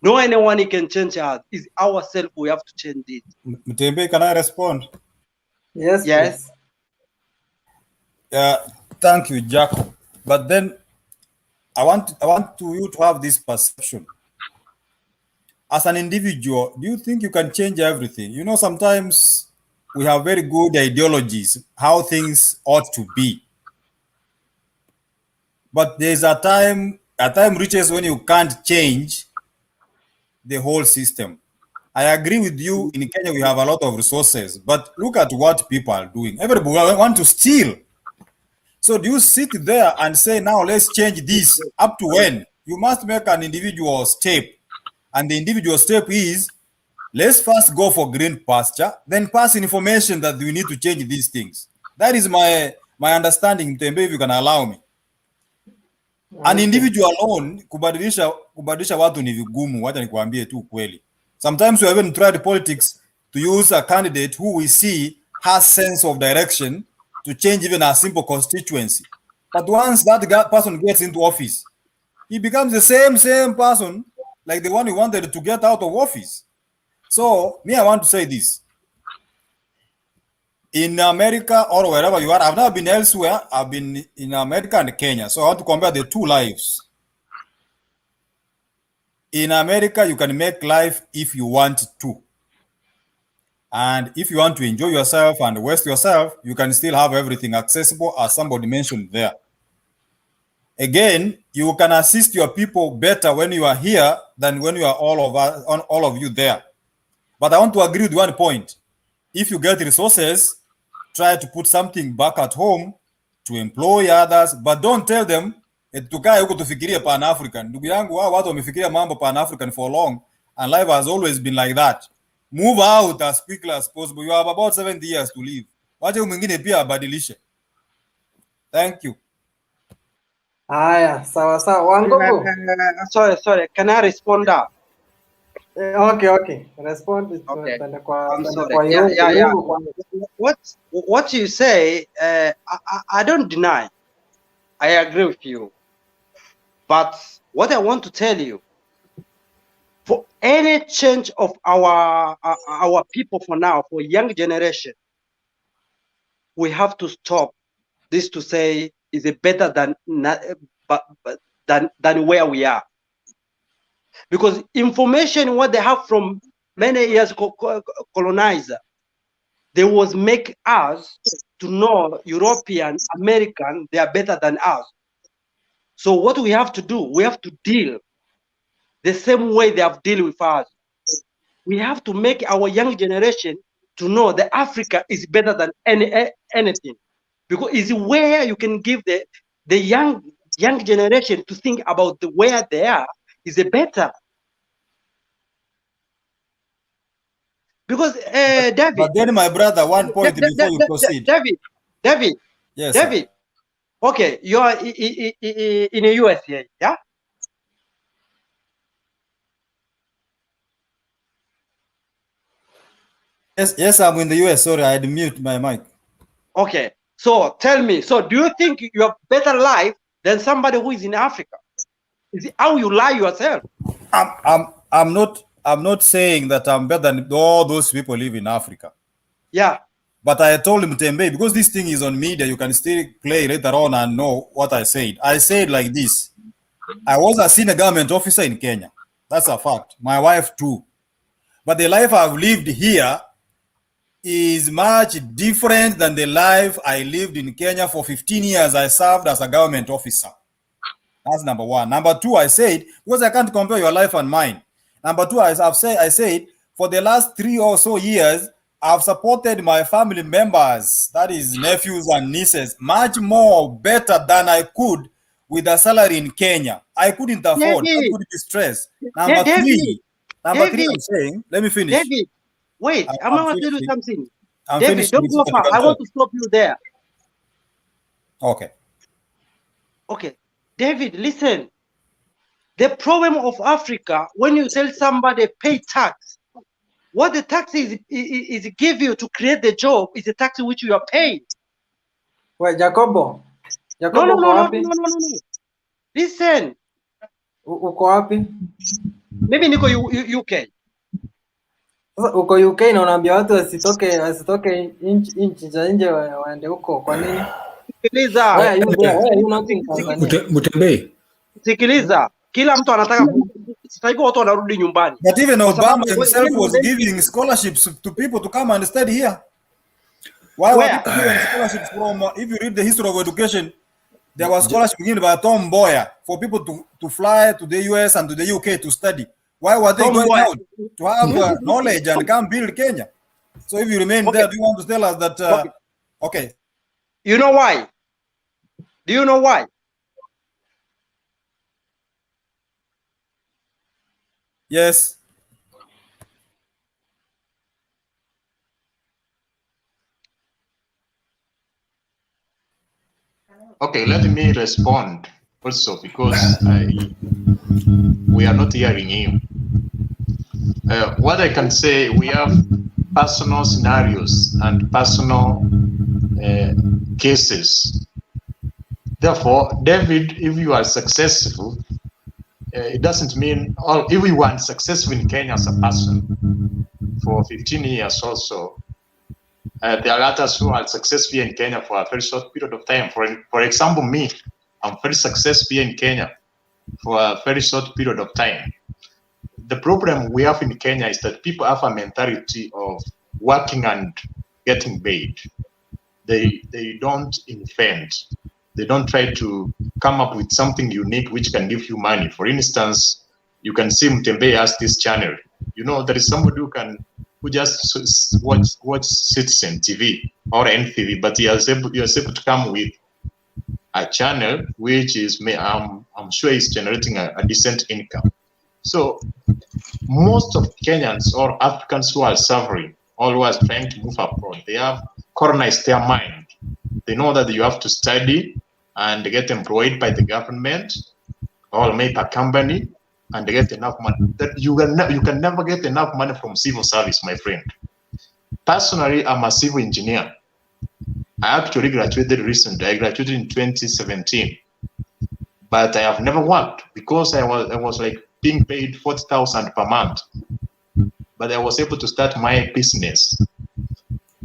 No anyone can change us. It's ourselves we have to change this. Mutembe, can I respond? Yes. Yes. Thank you, Jacob. But then I want you to have this perception. As an individual, do you think you can change everything? You know, sometimes we have very good ideologies, how things ought to be. But there's a time reaches when you can't change the whole system. I agree with you. In Kenya, we have a lot of resources, but look at what people are doing. Everybody want to steal. So do you sit there and say, now let's change this? Up to when? You must make an individual step. And the individual step is, let's first go for green pasture, then pass information that we need to change these things. That is my understanding, Mtembe, if you can allow me. An individual alone, kubadilisha watu ni vigumu, wacha nikuambie tu kweli. Sometimes we even tried politics to use a candidate who we see has sense of direction to change even a simple constituency. But once that person gets into office, he becomes the same person like the one we wanted to get out of office. So, me, I want to say this. In America or wherever you are, I've never been elsewhere. I've been in America and Kenya. So I want to compare the two lives. In America, you can make life if you want to. And if you want to enjoy yourself and waste yourself, you can still have everything accessible, as somebody mentioned there. Again, you can assist your people better when you are here than when you are all of you there. But I want to agree with one point. If you get resources, try to put something back at home to employ others, but don't tell them tukae huko tufikirie pan-African. Ndugu yangu, hao watu wamefikiria mambo pan-African for long, and life has always been like that. Move out as quickly as possible. You have about 70 years to live. Wacha mwingine pia abadilishe. Thank you. Haya, sawa. Wangogo. Sorry. Can I respond now? Okay. Respond. Okay. I'm sorry. Yeah. What you say, I don't deny. I agree with you. But what I want to tell you, for any change of our people for now, for young generation, we have to stop this to say, is it better than where we are? Because information, what they have from many years colonizer, they was make us to know European, American, they are better than us. So what we have to do, we have to deal the same way they have dealt with us. We have to make our young generation to know that Africa is better than anything. Because it's where you can give the young generation to think about where they are is a better. Because David. But then, my brother, one point before you proceed. David. Yes. David. Sir. Okay, you are in the USA, yeah? Yes, I'm in the US. Sorry, I had to mute my mic. Okay, so tell me. So, do you think you have better life than somebody who is in Africa? Is it how you lie yourself? I'm not saying that I'm better than all those people live in Africa. Yeah. But I told him, Tembe, because this thing is on media, you can still play later on and know what I said. I said like this. I was a senior government officer in Kenya. That's a fact. My wife too. But the life I've lived here is much different than the life I lived in Kenya. For 15 years. I served as a government officer. That's number one. Number two, I said, because I can't compare your life and mine. Number two, I said, for the last 3 or so years, I've supported my family members, that is nephews and nieces, much more better than I could with a salary in Kenya. I couldn't afford, I couldn't be stressed. Number three, I'm saying, let me finish. David, wait, I'm going to tell you something. I'm David, don't go far. I want to stop you there. Okay. Okay. David, listen. The problem of Africa, when you tell somebody pay tax, what the tax is give you to create the job is the tax which you are paid. Wait, Jacobo. No. Listen. Uko wapi? Maybe niko UK. Uko UK na unaambia watu wasitoke nchi za nje waende huko. Kwa nini? Sikiliza. Mutembei. Sikiliza. Kila mtu anataka sasa watu wanarudi nyumbani. But even Obama himself was giving scholarships to people to come and study here. Why were people giving scholarships from, if you read the history of education, there was scholarship given by Tom Mboya for people to fly to the US and to the UK to study. Why were they going out? To have knowledge and come build Kenya. So if you remain there, do you want to tell us that, okay. You know why? Do you know why? Yes. Okay, let me respond also because we are not hearing him. What I can say, we have personal scenarios and personal cases. Therefore, David, if you are successful, it doesn't mean everyone successful in Kenya as a person for 15 years also. There are others who are successful in Kenya for a very short period of time. For example, me, I'm very successful in Kenya for a very short period of time. The problem we have in Kenya is that people have a mentality of working and getting paid. They don't invent. They don't try to come up with something unique which can give you money. For instance, you can see Mutembe has this channel. You know, there is somebody who just watch Citizen TV or NTV, but he is able to come with a channel which is, I'm sure, is generating a decent income. So most of Kenyans or Africans who are suffering, or who are trying to move abroad, they have colonized their mind. They know that you have to study and get employed by the government or make a company and get enough money. That you can never get enough money from civil service, my friend. Personally, I'm a civil engineer. I actually graduated recently. I graduated in 2017, but I have never worked because I was like being paid 40,000 per month. But I was able to start my business.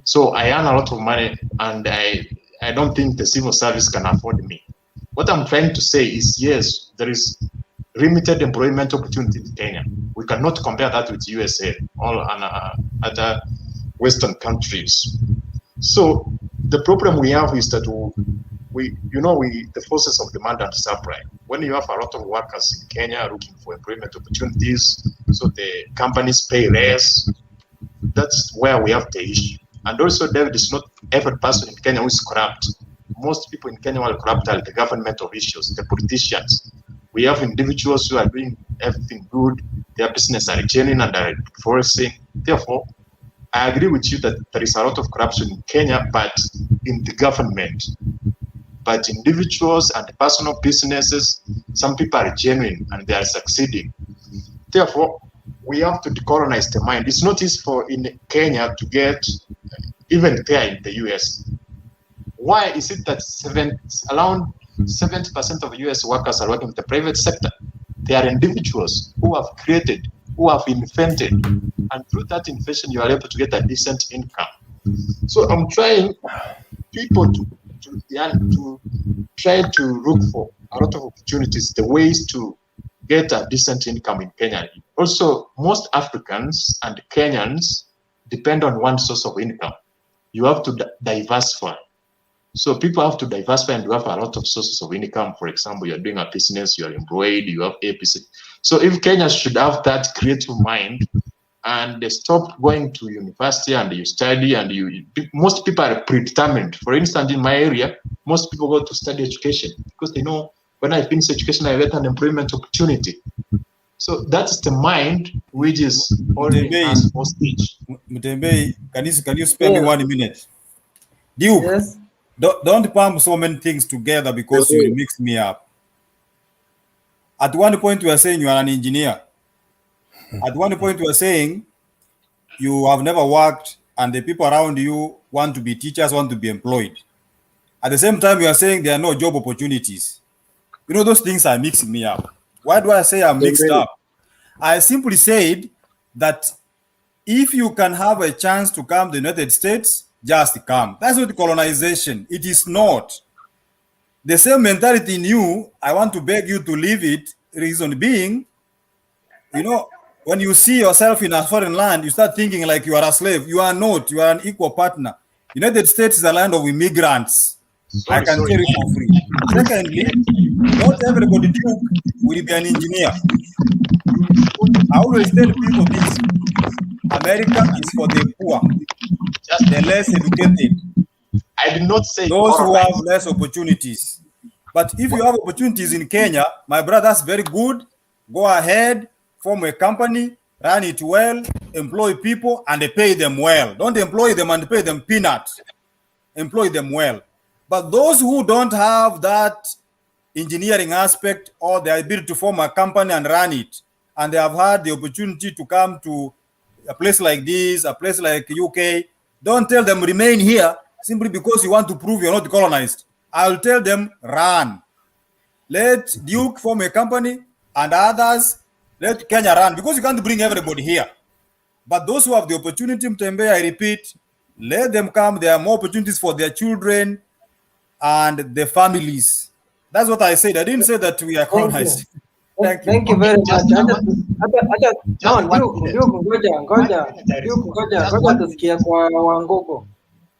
So I earn a lot of money, and I don't think the civil service can afford me. What I'm trying to say is, yes, there is limited employment opportunity in Kenya. We cannot compare that with USA or other Western countries. So the problem we have is that the forces of demand and supply. When you have a lot of workers in Kenya looking for employment opportunities, so the companies pay less, that's where we have the issue. And also, David, is not every person in Kenya who is corrupt. Most people in Kenya are corrupt are the government officials, the politicians. We have individuals who are doing everything good, their business are genuine and are flourishing. Therefore, I agree with you that there is a lot of corruption in Kenya, but in the government. But individuals and personal businesses, some people are genuine and they are succeeding. Therefore, we have to decolonize the mind. It's not easy in Kenya to get even there in the US. Why is it that around 70% of US workers are working in the private sector? They are individuals who have created, who have invented, and through that invention, you are able to get a decent income. So I'm trying people to try to look for a lot of opportunities, the ways to get a decent income in Kenya. Also, most Africans and Kenyans depend on one source of income. You have to diversify. So people have to diversify, and you have a lot of sources of income. For example, you're doing a business, you're employed, you have APC. So if Kenya should have that creative mind and they stop going to university and you study, and most people are predetermined. For instance, in my area, most people go to study education because they know when I finish education, I get an employment opportunity. So that's the mind which is holding us hostage. Mutembe, can you spare me 1 minute? Duke, yes. Don't pump so many things together because you mix me up. At one point you are saying you are an engineer. At one point you are saying you have never worked and the people around you want to be teachers, want to be employed. At the same time you are saying there are no job opportunities. You know, those things are mixing me up. Why do I say I'm mixed up? I simply said that if you can have a chance to come to the United States, just come. That's not colonization. It is not. The same mentality in you, I want to beg you to leave it. Reason being, you know, when you see yourself in a foreign land, you start thinking like you are a slave. You are not. You are an equal partner. United States is a land of immigrants. I can tell you for free. Secondly, not everybody will be an engineer. I always tell people this. America is for the poor, just the less educated. I did not say those who have less opportunities. But if you have opportunities in Kenya, my brother, that's very good. Go ahead, form a company, run it well, employ people, and pay them well. Don't employ them and pay them peanuts. Employ them well. But those who don't have that engineering aspect or the ability to form a company and run it, and they have had the opportunity to come to a place like this, a place like UK, don't tell them remain here simply because you want to prove you're not colonized. I'll tell them run. Let Duke form a company and others, let Kenya run, because you can't bring everybody here. But those who have the opportunity, Mtembe, I repeat, let them come. There are more opportunities for their children and their families. That's what I said. I didn't say that we are colonized. Thank you very much. Ngoja tusikie kwa Wangogo.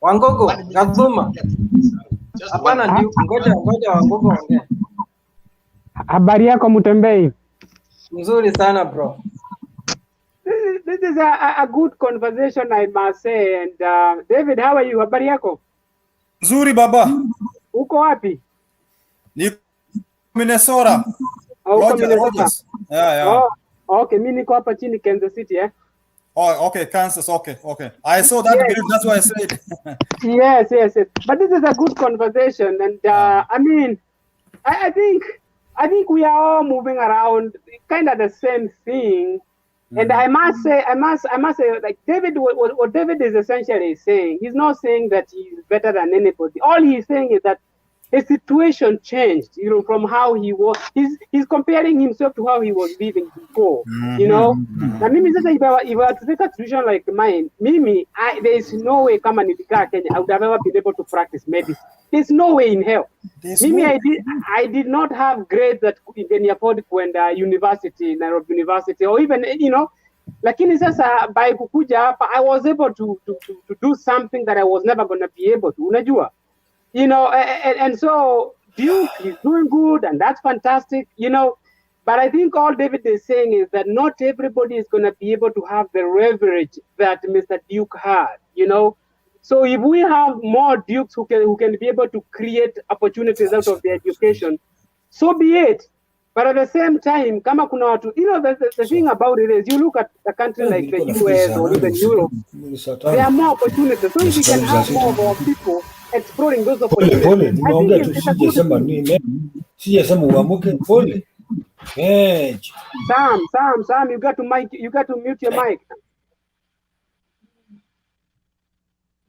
Wangogo, Gathuma. Hapana, ngoja Wangogo ongea. Habari yako Mutembei? Mzuri sana bro. This is a good conversation, I must say. And David, how are you? Habari yako? Mzuri baba. Uko wapi? Ni Minnesota. Rogers. Yeah. Oh, okay, mimi niko hapa chini Kansas City, eh? Oh, okay, Kansas. Okay. I saw that video. That's why I said. Yes. But this is a good conversation, and I mean, I think we are all moving around kind of the same thing. And I must say, like David, what David is essentially saying, he's not saying that he's better than anybody. All he's saying is that his situation changed, you know, from how he was. He's comparing himself to how he was living before, you know. Na mimi sasa if I were to take a situation like mine, there is no way kama nilikaa Kenya, I would have ever been able to practice medicine. There's no way in hell. I did not have grades that could even afford kwenda university, Nairobi University, or even, you know, lakini sasa by kukuja hapa, I was able to do something that I was never going to be able to, unajua. You know, and so Duke is doing good, and that's fantastic, you know. But I think all David is saying is that not everybody is going to be able to have the leverage that Mr. Duke had, you know. So if we have more Dukes who can be able to create opportunities out of their education, so be it. But at the same time, kama kuna watu, you know, the thing about it is, you look at a country like the US or even Europe, there are more opportunities. So if we can have more of our people exploring those opportunities, I think it's a good Sam, you got to mute your mic.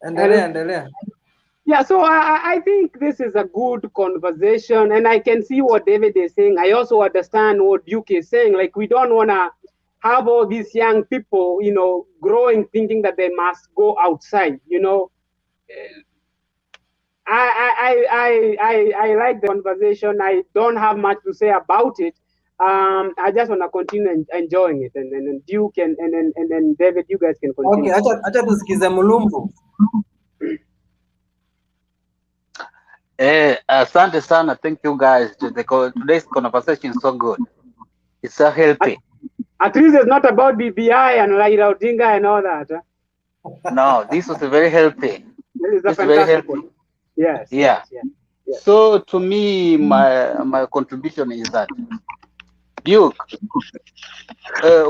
Endelea. Yeah, so I think this is a good conversation, and I can see what David is saying. I also understand what Duke is saying. Like, we don't want to have all these young people, you know, growing thinking that they must go outside, you know. I like the conversation. I don't have much to say about it, I just want to continue enjoying it, and then Duke and then David, you guys can continue. Okay, acha tusikize Mulumbu. Asante sana. Thank you guys. Today's conversation is so good. It's so healthy. At least it's not about BBI and Raila Odinga and all that. No, this was very healthy. This is very healthy. one. Yes. Yeah. Yes. So to me, my contribution is that Duke,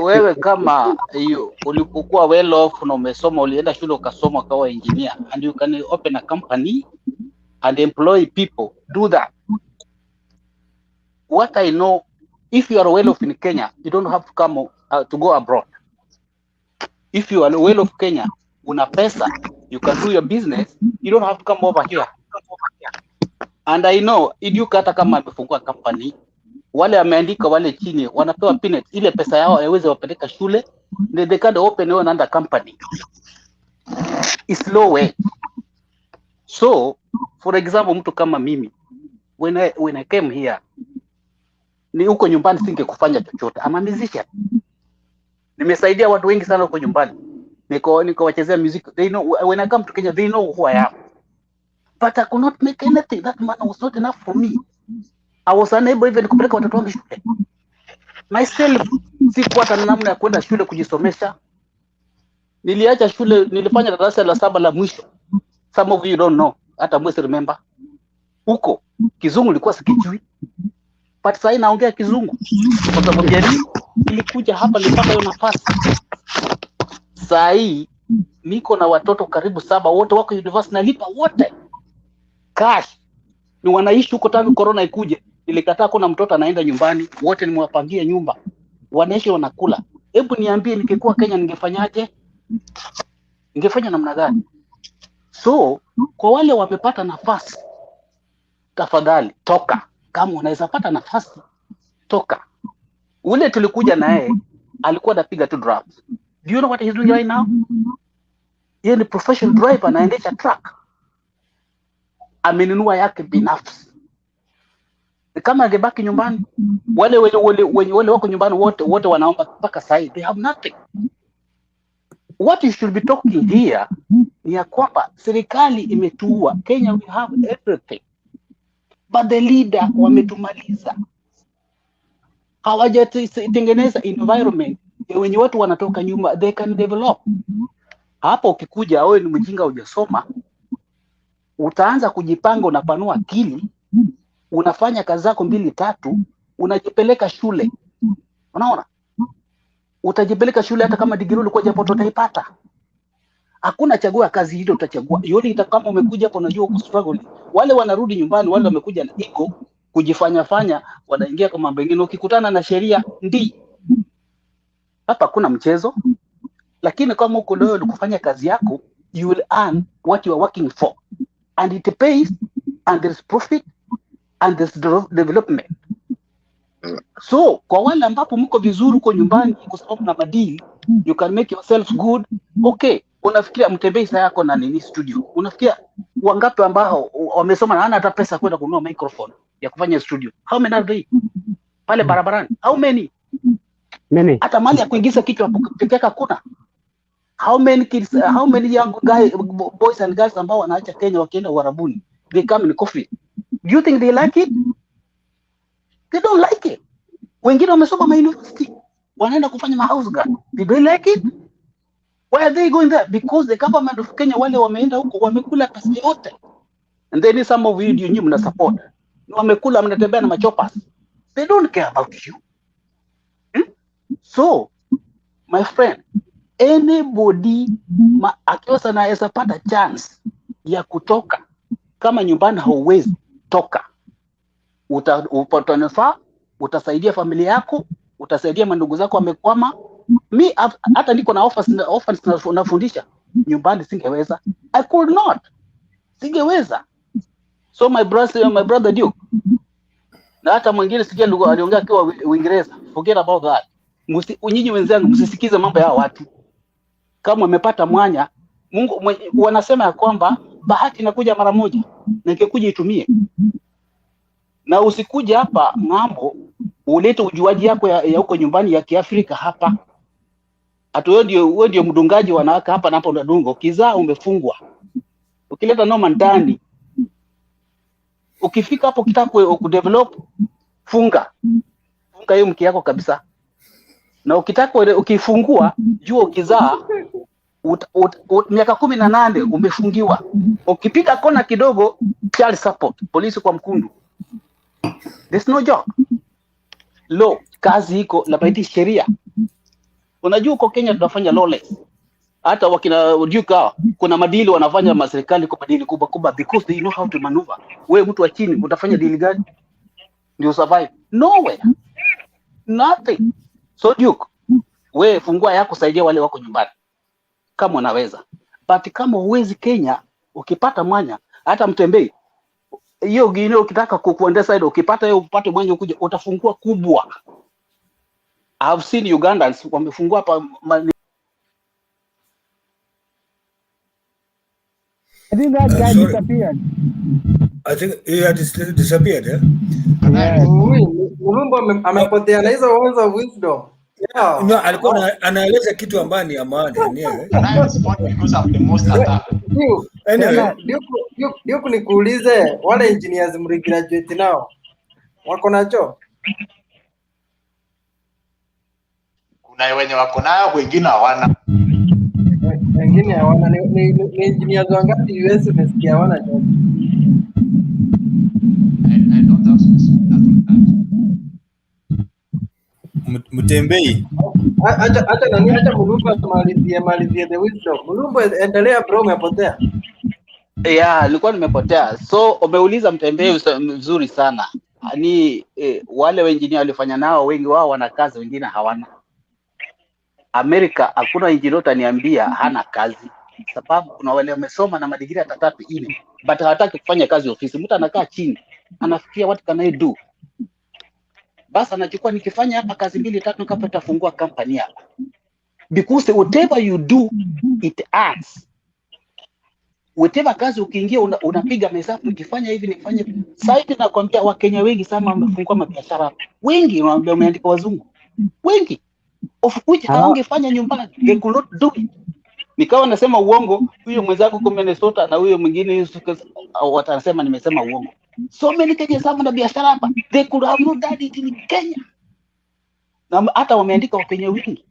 wewe kama ulipokuwa well off na umesoma, ulienda shule ukasoma ukawa engineer, and you can open a company and employ people, do that. What I know, if you are well off in Kenya, you don't have to come to go abroad. If you are well off Kenya, una pesa, you can do your business, you don't have to come over here. And I know, Duke hata kama amefungua company, wale ameandika wale chini, wanapewa peanuts, ile pesa yao haiwezi wapeleka shule, they can't open another company. It's low wage. So, for example, mtu kama mimi, when I came here, ni huko nyumbani singekufanya chochote. I'm a musician. Nimesaidia watu wengi sana huko nyumbani. Niko wachezea music. They know, when I come to Kenya, they know who I am. But I could not make anything. That money was not enough for me. I was unable even kupeleka watoto wangu shule. Myself, sikuwa hata namna ya kwenda shule kujisomesha. Niliacha shule, nilifanya darasa la 7 la mwisho. Some of you don't know, hata mwezi remember. Huko, Kizungu nilikuwa sikijui. But sasa naongea Kizungu. Kwa sababu gani? Nilikuja hapa nilipata hiyo nafasi. Sasa hii niko na watoto karibu 7 wote wako university, nalipa wote cash. Ni wanaishi huko tangu corona ikuje. Nilikataa kuna mtoto anaenda nyumbani, wote nimewapangia nyumba. Wanaishi wanakula. Hebu niambie ningekuwa Kenya ningefanyaje? Ningefanya namna gani? So, kwa wale wamepata nafasi, tafadhali toka. Kama unaweza pata nafasi, toka. Ule tulikuja naye alikuwa anapiga tu drums. Do you know what he's doing right now? Yeye ni professional driver, anaendesha truck. Amenunua yake binafsi. Kama angebaki nyumbani, wale wako nyumbani wote wanaomba mpaka sasa, they have nothing. What you should be talking here ni ya kwamba serikali imetuua. Kenya we have everything, but the leader wametumaliza. Hawajatengeneza environment wenye watu wanatoka nyuma they can develop. Hapo ukikuja wewe ni mjinga hujasoma, utaanza kujipanga, unapanua akili, unafanya kazi zako 2-3, unajipeleka shule. Unaona? Utajipeleka shule hata kama degree ulikuwa japo utaipata. Hakuna chagua kazi hiyo utachagua. Yote kama umekuja hapo unajua uko struggle. Wale wanarudi nyumbani, wale wamekuja na ego kujifanya wanaingia kwa mambo mengine. Ukikutana na sheria hapa kuna mchezo. Lakini kama uko leo kufanya kazi yako, you will earn what you are working for, and it pays, and there is profit, and there is development. So kwa wale ambapo mko vizuri uko nyumbani kwa sababu na madili, you can make yourself good. Okay, unafikiria mtembei saa yako na nini studio? Unafikiria wangapi ambao wamesoma na hana hata pesa kwenda kununua microphone ya kufanya studio? How many are they? Pale barabarani. How many? Hata mali ya kuingiza kichwa peke yake kuna. How many kids, how many young boys and girls ambao wanaacha Kenya wakienda Uarabuni? They come in coffee. Do you think they like it? They don't like it. Wengine wamesoma university, wanaenda kufanya house girl. Did they like it? Why are they going there? Because the government of Kenya wale wameenda huko wamekula pesa yote. And then some of you nyinyi mna support. Wamekula, mnatembea na machopas. They don't care about you. So, my friend, anybody akiwa anaweza pata chance ya kutoka, kama nyumbani hauwezi toka, utanifaa, utasaidia familia yako, utasaidia mandugu zako wamekwama. Mi hata niko na offers nafundisha nyumbani, singeweza. I could not, singeweza. So my brother Duke, na hata mwingine sikia lugha aliongea kwa Uingereza, forget about that. Nyinyi wenzangu msisikize mambo ya watu. Kama umepata mwanya, Mungu wanasema ya kwamba bahati inakuja mara moja, na ingekuja itumie. Na usikuja hapa ng'ambo ulete ujuaji yako ya huko nyumbani ya Kiafrika hapa. Hata wewe ndio mdungaji wanawake hapa na hapo unadunga. Ukizaa umefungwa. Ukileta noma ndani. Ukifika hapo kitaka kudevelop, funga hiyo mke yako kabisa. Na ukitaka ukifungua, jua ukizaa miaka 18 umefungiwa. Ukipiga kona kidogo, child support, polisi kwa mkundu. There's no job. Law, kazi iko labaiti sheria. Unajua uko Kenya tunafanya lawless. Hata wakina Ujuka kuna madili wanafanya na serikali kwa madili kubwa because they know how to maneuver. Wewe mtu wa chini utafanya deal gani ndio survive? Nowhere. Nothing. So Duke, wewe fungua yako, saidia wale wako nyumbani kama unaweza. But kama uwezi Kenya, ukipata mwanya hata Mtembei hiyo gine ukitaka kuenda side, ukipata hiyo upate mwanya ukuje utafungua kubwa. I have seen Ugandans wamefungua hapa. I think that guy disappeared. I think he had disappeared, eh? Mulumbo amepotea na hizo words of wisdom. Yeah. No, alikuwa anaeleza kitu ambayo ni amani yenyewe. Ndio nikuulize, wale engineers mregraduate nao wako nacho? Kuna wenye wako nayo, wengine hawana. Wengine hawana. Ni engineers wangapi US umesikia hawana job? I don't have Mtembei. Acha Mulumbo malizie the wisdom. Mulumbo, endelea bro, umepotea. Yeah, nilikuwa nimepotea. So umeuliza Mtembei mzuri sana. Ni wale engineer walifanya nao wengi wao wana kazi, wengine hawana. Amerika hakuna engineer utaniambia hana kazi. Sababu kuna wale wamesoma na madigiri hata 3 4 but hawataki kufanya kazi ofisi. Mtu anakaa chini, anafikiria what can I do? Basi anachukua nikifanya hapa kazi 2 3 nikapata fungua company hapa. Because whatever you do it adds. Whatever kazi ukiingia unapiga hesabu, ukifanya hivi nifanye. Sasa na kwambia Wakenya wengi sana wamefungua mabiashara. Wengi wanaambia umeandika wazungu. Wengi of which hawangefanya nyumbani, they could not do it. Nikawa nasema uongo, huyo mwenzako kwa Minnesota na huyo mwingine watasema nimesema uongo. So many Kenyans have na biashara hapa, they could have not done it in Kenya. Na hata wameandika Wakenya wengi.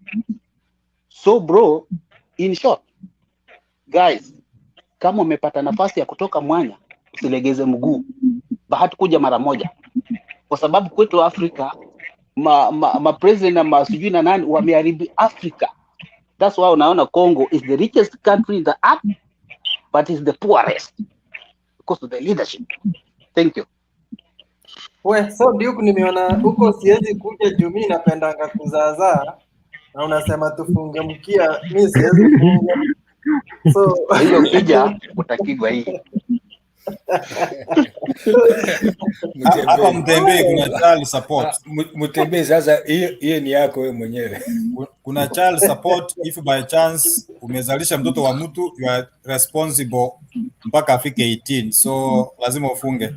So bro, in short, guys, kama umepata nafasi ya kutoka mwanya, usilegeze mguu. Bahati kuja mara moja. Kwa sababu kwetu Afrika president na masujui na nani wameharibu Africa. That's why unaona Congo is the richest country in the earth but is the poorest because of the leadership. Thank you. So Duke, nimeona huko siwezi kuja juu mimi napendanga kuzaazaa na unasema tufunge mkia, mimi siwezi kufunga. So hiyo kija utakigwa hii. Hapa Mtembei kuna child support. Mtembei sasa hiyo ni yako wewe mwenyewe. Kuna child support if by chance umezalisha mtoto wa mtu, you are responsible mpaka afike 18. So lazima ufunge.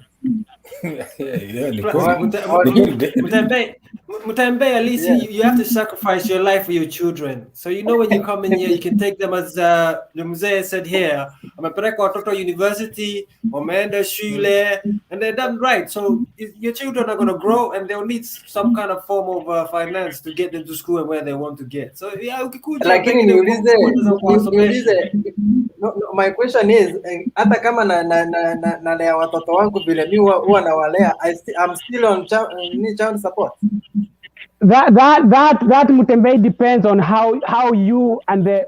Mutembe, at least you have to sacrifice your life for your children. So you know when you come in here, you can take them as the Mzee said here. Amepeleka watoto university, wameenda shule, and they're done right. So your children are going to grow, and they'll need some kind of form of finance to get them to school and where they want to get. So yeah, ukikuja. Lakini niulize, my question is, hata kama nalea watoto wangu vile mimi huwa nawalea, I'm still on child support. That Mutembei depends on how you and the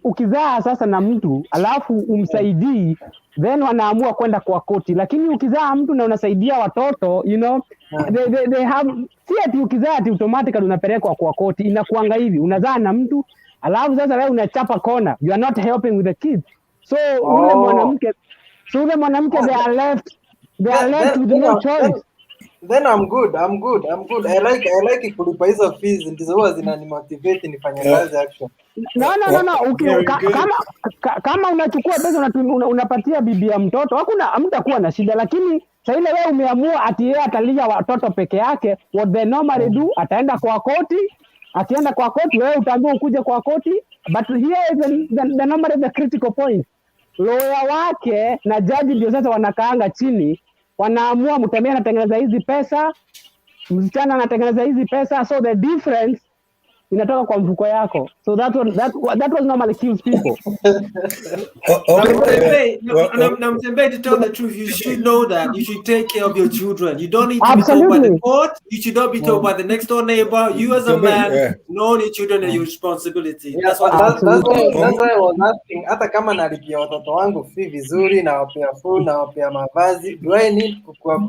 ukizaa sasa na mtu alafu umsaidii, then wanaamua kwenda kwa koti. Lakini ukizaa mtu na unasaidia watoto, you know, they have, si ati ukizaa ati automatically unapelekwa kwa koti. Inakuanga hivi, unazaa na mtu alafu sasa wewe unachapa kona, you are not helping with the kids. So ule mwanamke they are left with no choice. Then I'm good. I like kulipa hizo fees, ndizo huwa zinanimotivate nifanye kazi action. No. Kama unachukua pesa unapatia bibi ya mtoto, hamtakuwa na shida, lakini Sasa ile wewe umeamua ati yeye atalia watoto peke yake, what they normally do, ataenda kwa koti, akienda kwa koti wewe utaambiwa ukuje kwa koti, but here is the normally the critical point. Lawyer wake na judge ndio sasa wanakaanga chini, wanaamua Mutembeya anatengeneza hizi pesa, msichana anatengeneza hizi pesa, so the difference inatoka kwa mfuko yako. So that was normally kills people. Now, to tell the truth, you should know that you should take care of your children. You don't need to be told by the court. You should not be told by the next door neighbor. You as a man, know your children and your responsibility. Yeah, that's why I was asking. Hata kama nalipia watoto wangu fee vizuri, nawapea food, nawapea mavazi, do I need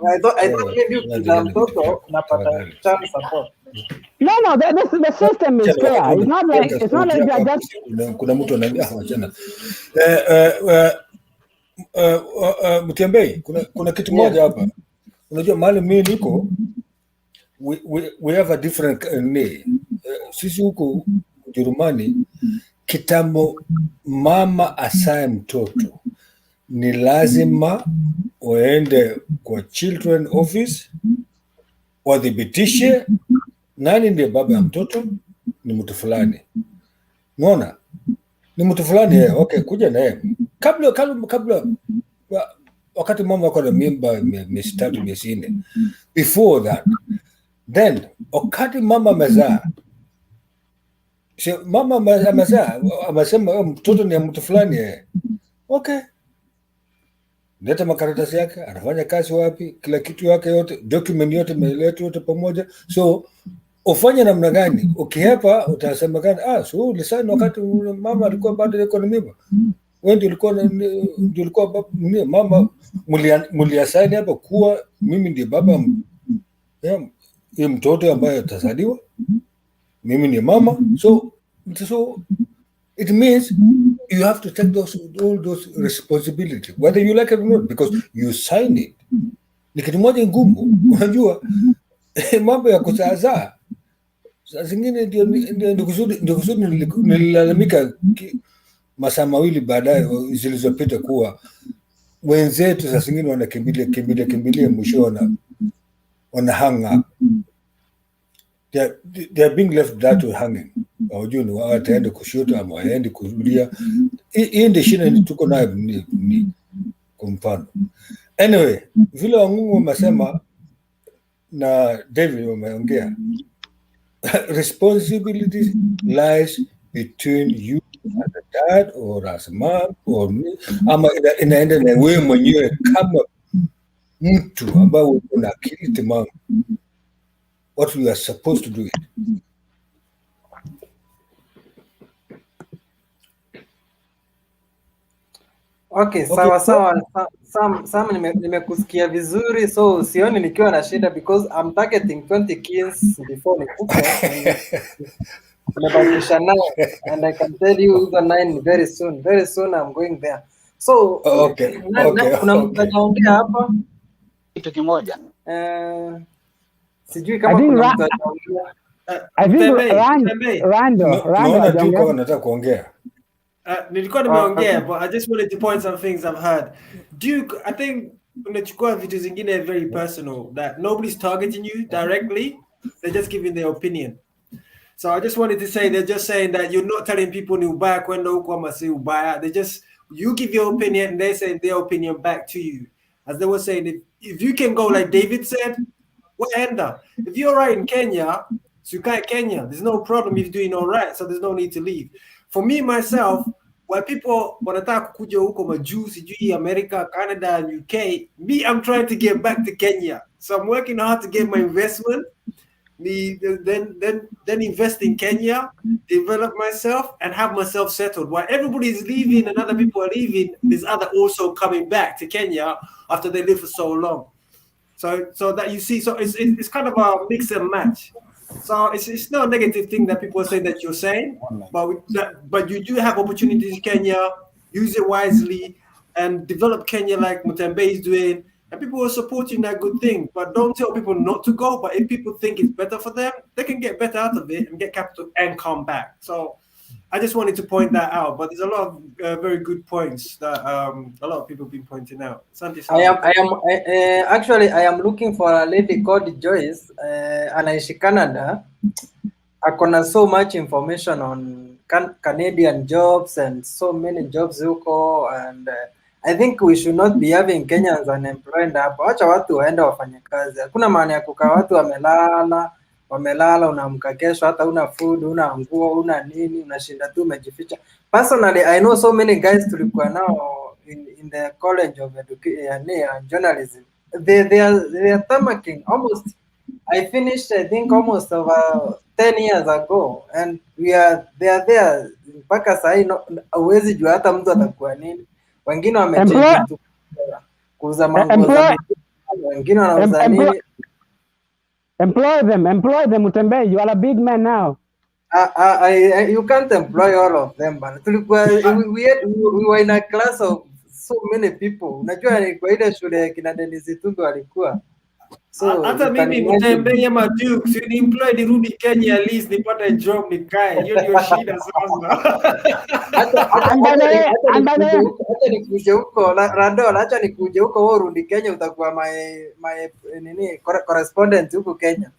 I thought maybe ukizaa mtoto unapata child support. No, the system is fair. It's not like they're just. Kuna mtu ananiambia wachana. Mtembei, kuna kitu moja hapa. Unajua mahali mimi niko, we have a different sisi huko Ujerumani, kitambo mama asaye mtoto ni lazima waende kwa children office wadhibitishe nani ndiye baba ya mtoto, ni mtu fulani. Unaona? Ni mtu fulani okay, kuja naye. Kabla wakati mama ako na mimba miezi 3 miezi 4. Before that, then wakati mama amezaa, mama amezaa, amesema mtoto ni mtu fulani okay. Leta makaratasi yake, anafanya kazi wapi, kila kitu yake yote, document yote meleta yote pamoja. So ufanye namna gani? Ukihepa utasema gani? So ulisaini wakati mama alikuwa bado yuko na mimba. Wewe ndio ulikuwa mama, mliasaini hapa kuwa mimi ndiye baba ya mtoto ambaye atazaliwa. Mimi ni mama. So it means you have to take all those responsibilities, whether you like it or not, because you sign it. Ni kitu moja ngumu, unajua mambo ya kuzaa. Saa zingine ndio kusudi nililalamika masaa mawili baadaye zilizopita kuwa wenzetu saa zingine wanakimbilia mwisho wana hang up. They are being left that way hanging. Hawajui ni wataenda kushoto ama waende kulia. Hii ndio shida tuko nayo ni kwa mfano. Anyway, vile Wangungu wamesema na David wameongea, responsibility lies between you as a dad or as a mom or me, ama inaenda na wewe mwenyewe kama mtu ambaye uko na akili timamu, what you are supposed to do it. Okay, sawa. Sam nimekusikia vizuri, so sioni nikiwa na shida because I'm targeting 20 kids before nikufe. Nimebakisha now and I can tell you the 9 very soon I'm going there. So kuna mtu anaongea hapa kitu kimoja. Sijui kama kuna mtu anaongea. I think Rando anataka kuongea. Nilikuwa nimeongea, but I just wanted to point some things I've heard. Duke, I think unachukua vitu zingine very personal, that nobody's targeting you directly, they're just giving their opinion. So I just wanted to say, they're just saying that you're not telling people ni ubaya kwenda huko ama si ubaya. They just, you give your opinion and they say their opinion back to you. As they were saying, if you can go like David said, waenda. If you're right in Kenya, sukai Kenya, there's no problem if you're doing all right, so there's no need to leave. For me, myself, when people wanataka kuja huko majuu, sijui America, Canada, and UK, me, I'm trying to get back to Kenya. So I'm working hard to get my investment, then invest in Kenya, develop myself, and have myself settled. While everybody is leaving and other people are leaving, there's other also coming back to Kenya after they live for so long. So that you see, so it's kind of a mix and match. So it's not a negative thing that people say that you're saying, but you do have opportunities in Kenya, use it wisely, and develop Kenya like Mutembeya is doing, and people are supporting that good thing. But don't tell people not to go, but if people think it's better for them, they can get better out of it and get capital and come back. So I just wanted to point that out. But there's a lot of very good points that a lot of people have been pointing out. Actually I am looking for a lady called Joyce, anaishi Canada. Akona so much information on Canadian jobs and so many jobs huko, and I think we should not be having Kenyans unemployed hapa. Wacha watu waende wafanye kazi. Hakuna maana ya kukaa watu wamelala, unaamka kesho hata una food, una nguo, una nini, unashinda tu umejificha. Personally, I know so many guys tulikuwa nao in the College of Journalism. They are tamaking almost. I finished, I think, almost over 10 years ago, and they are there mpaka sahi. Huwezi jua hata mtu atakuwa nini. Wengine wamechange tu kuuza mango za wengine wanauza nini. Employ them, Mutembei. You are a big man now. You can't employ all of them, but we were in a class of so many people. Unajua ni kwa ile shule kina Dennis Itumbi walikuwa. So hata mimi Mutembei ama Duke, si ni employed nirudi Kenya at least nipate job nikae. Hiyo ndio shida sasa. Hata nikuje huko Randol, acha nikuje huko wewe urudi Kenya, utakuwa my correspondent huko Kenya.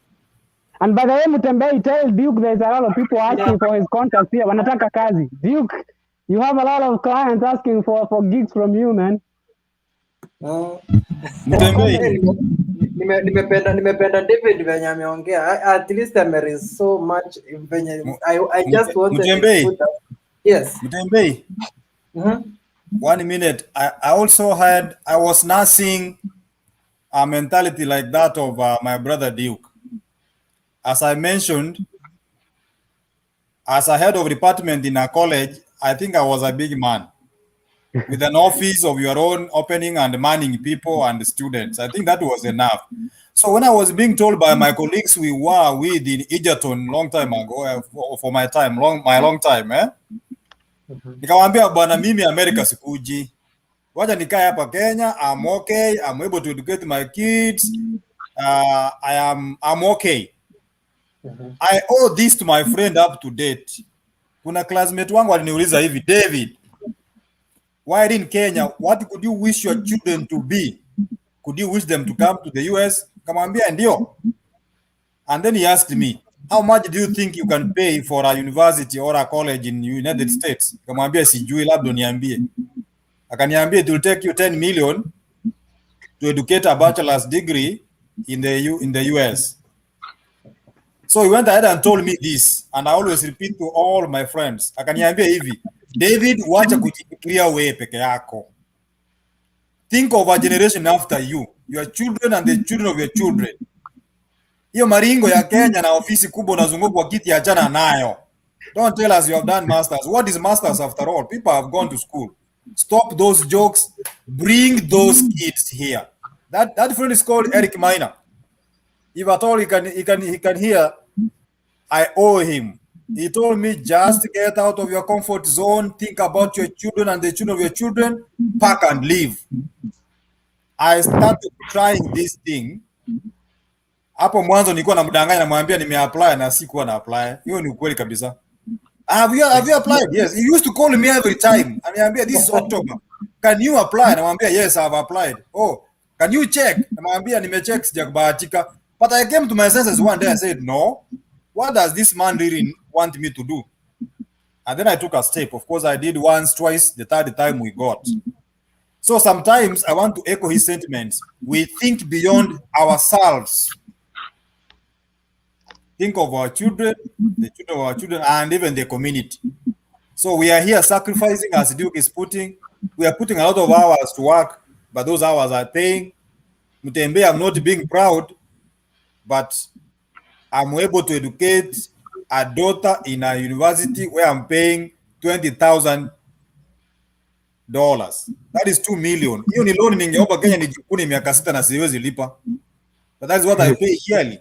And by the way, Mutembei, tell Duke there's a lot of people asking for his contacts here. Wanataka kazi. Duke, you have a lot of clients asking for gigs from you, man. Mutembei, nimependa David venye ameongea. At least there is so much venye I just wanted Mutembei. to put up. Yes. Mutembei. 1 minute. I also had, I was not seeing a mentality like that of my brother Duke. As I mentioned, as a head of department in a college, I think I was a big man with an office of your own, opening and manning people and students. I think that was enough. So when I was being told by my colleagues we were with in Egerton long time ago, for my time, long time, nikamwambia bwana, mimi America sikuji, wacha nikae hapa Kenya. I'm okay, I'm able to educate my kids. I'm okay. I owe this to my friend up to date. Kuna classmate wangu aliniuliza hivi, David, why in Kenya, what could you wish your children to be? Could you wish them to come to the US? Kamwambia ndio. And then he asked me, how much do you think you can pay for a university or a college in United States? Kamwambia sijui, labda niambie. Akaniambia it will take you 10 million to educate a bachelor's degree in the US. So he went ahead and told me this, and I always repeat to all my friends. Akaniambia hivi, David, wacha kujifikiria wewe peke yako. Think of a generation after you, your children and the children of your children. Hiyo maringo ya Kenya na ofisi kubwa unazunguka kwa kiti, achana nayo. Don't tell us you have done masters. What is masters after all? People have gone to school. Stop those jokes. Bring those kids here. That friend is called Eric Miner. If at all he can hear, I owe him. He told me, just get out of your comfort zone, think about your children and the children of your children, pack and leave. I started trying this thing. Hapo mwanzo nilikuwa namdanganya, namwambia nimeapply na sikuwa na apply. Hiyo ni ukweli kabisa. Have you applied? Yes. He used to call me every time. Ananiambia this is October. Can you apply? Namwambia yes, I've applied. Oh, can you check? Namwambia nimecheck, sijakubahatika. But I came to my senses one day. I said, no, what does this man really want me to do? And then I took a step. Of course, I did once, twice, the third time we got. So sometimes I want to echo his sentiments. We think beyond ourselves. Think of our children, the children of our children, and even the community. So we are here sacrificing, as Duke is putting. We are putting a lot of hours to work, but those hours are paying. Mutembei, I'm not being proud, but I'm able to educate a daughter in a university where I'm paying $20,000. That is 2 million. Hiyo ni loan ningeomba Kenya nijikuni miaka 6 na siwezi lipa. But that is what I pay yearly.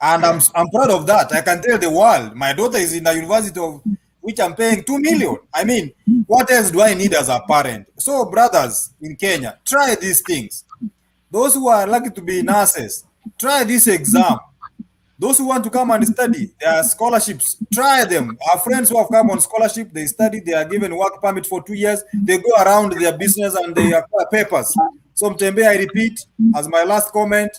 And I'm proud of that. I can tell the world, my daughter is in a university of which I'm paying 2 million. I mean, what else do I need as a parent? So brothers in Kenya, try these things. Those who are lucky to be nurses, try this exam. Those who want to come and study, there are scholarships. Try them. Our friends who have come on scholarship, they study, they are given work permit for 2 years. They go around their business and they acquire papers. So Mtembe, I repeat, as my last comment,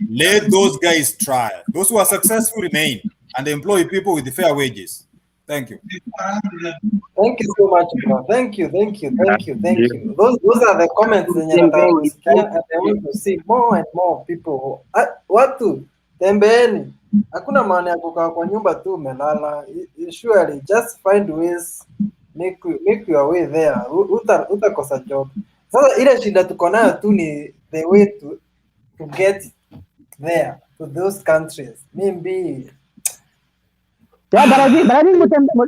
let those guys try. Those who are successful remain and employ people with fair wages. Thank you. Thank you so much, bro. Thank you. Those are the comments zenye nataka kusikia, and I want to see more and more people. Watu tembeeni, hakuna maana ya kukaa kwa nyumba tu umelala. Surely just find ways, make your way there. Utakosa job. Sasa ile shida tuko nayo tu ni the way to get there to those countries. Maybe. Yeah, but I think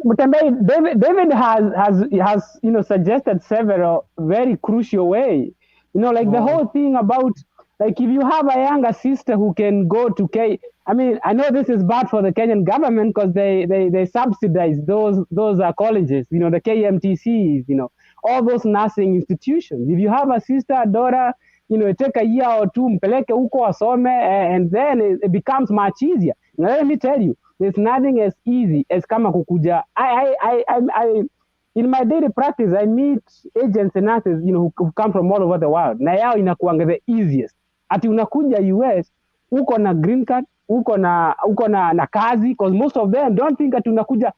Mutembe, David has suggested several very crucial way. Like the whole thing about, like, if you have a younger sister who can go to I mean, I know this is bad for the Kenyan government because they subsidize those colleges, the KMTCs, all those nursing institutions. If you have a sister, a daughter, take a year or two, mpeleke huko asome, and then it becomes much easier. Now, let me tell you, there's nothing as easy as kama kukuja. I in my daily practice, I meet agents and nurses, who come from all over the world. Na yao inakuanga the easiest. Ati unakuja US, uko na green card, uko na kazi, because most of them don't think ati unakuja.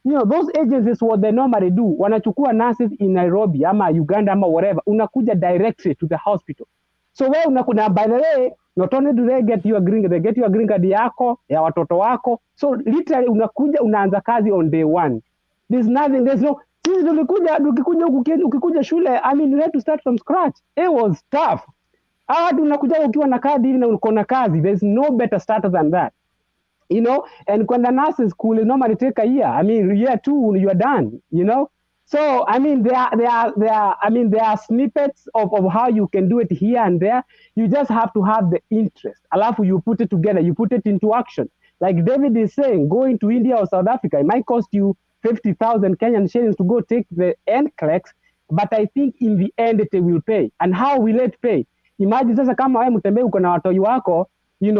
Those agencies, what they normally do, wanachukua nurses in Nairobi, ama Uganda, ama whatever, unakuja directly to the hospital. So where unakuna, by the way, not only do they get your green card, they get your green card yako, ya watoto wako. So literally unakuja unaanza kazi on day one. There's no, ukikuja shule, I mean, you had to start from scratch. It was tough. Unakuja ukiwa na kadi hivi na uko na kazi. There's no better starter than that. And when the nurses school is normally take a year. I mean, year 2, you are done, So, I mean, there are snippets of how you can do it here and there. You just have to have the interest. Alafu, you put it together, you put it into action. Like David is saying, going to India or South Africa, it might cost you 50,000 Kenyan shillings to go take the NCLEX, but I think in the end it will pay. And how will it pay? Imagine sasa kama wewe Mutembe uko na watoi wako,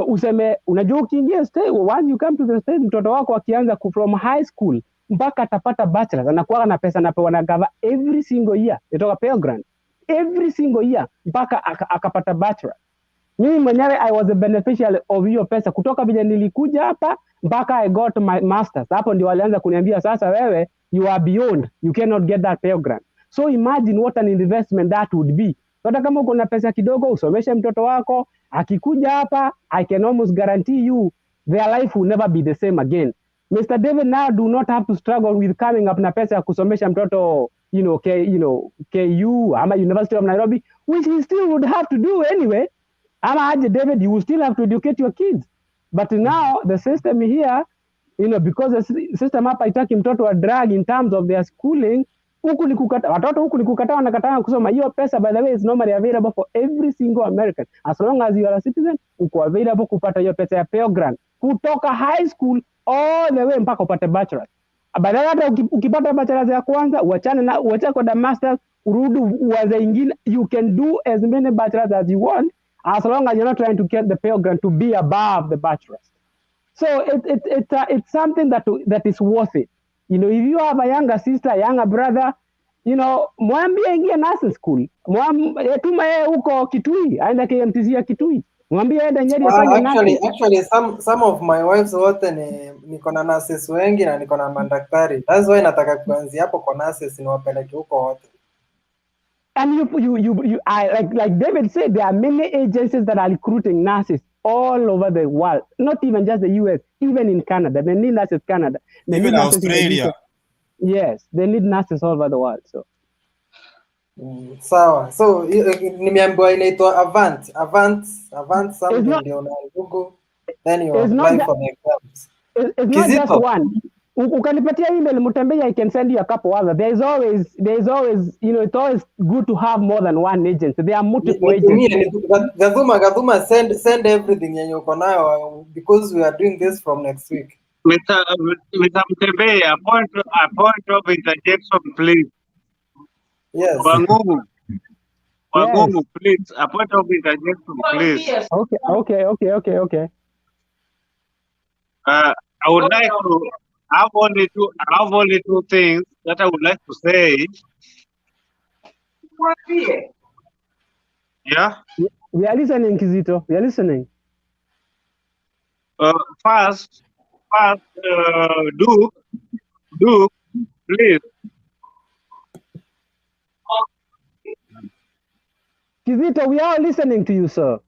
useme, unajua ukiingia state, once you come to the state, mtoto wako akianza from high school, mpaka atapata bachelor's, anakuwa na pesa napewa na gava every single year, itoka Pell Grant, every single year, mpaka akapata bachelor. Mimi mwenyewe, I was a beneficiary of hiyo pesa, kutoka vile nilikuja hapa, mpaka I got my master's. Hapo ndio walianza kuniambia, sasa wewe, you are beyond, you cannot get that Pell Grant. So imagine what an investment that would be. Hata kama uko na pesa kidogo, usomeshe mtoto wako, akikuja hapa, I can almost guarantee you their life will never be the same again. Mr. David now do not have to struggle with coming up na pesa ya kusomesha mtoto, KU, ama University of Nairobi, which he still would have to do anyway. Ama aje David, you will still have to educate your kids. But now the system here, because the system hapa itaki mtoto wa drag in terms of their schooling, watoto huku ni kukataa, wanakataa kusoma. Hiyo pesa, by the way, is normally available for every single American. As long as you are a citizen, uko available kupata hiyo pesa ya Pell Grant. Kutoka high school all the way mpaka upate bachelor's. Badala hata ukipata bachelor's ya kwanza, uachane kwa masters, urudi uanze ingine. You can do as many bachelor's as you want, as long as you're not trying to get the Pell Grant to be above the bachelor's. So it's something that is worth it. If you have a younger sister, a younger brother, mwambie ingia nursing school. Tuma yeye huko Kitui, aenda KMTC ya Kitui. Mwambie aende Nyeri afanye nursing. Actually, some of my wives wote niko na nurses wengi na niko na madaktari. That's why nataka kuanzia hapo kwa nurses niwapeleke huko wote. And like David said, there are many agencies that are recruiting nurses all over the world, not even just the US, even in Canada. They need nurses in Canada. They even need Australia. Yes, they need nurses all over the world. So, sawa. So nimeambiwa inaitwa Avant something ndio na Google, then you apply for the exams. It's not just one. Ukanipatia email Mutembe, I can send you a couple others. There's always, it's always good to have more than one agency. There are multiple agencies. Gadhuma, send everything yenye uko nayo, because we are doing this from next week. Mr. Mutembe, a point of interjection, please. Yes. Wangumu, please. A point of interjection, please. Okay. I would like to have only two things that I would like to say. Yeah. We are listening, Kizito. We are listening. First, Duke, please. Kizito, we are listening to you, sir.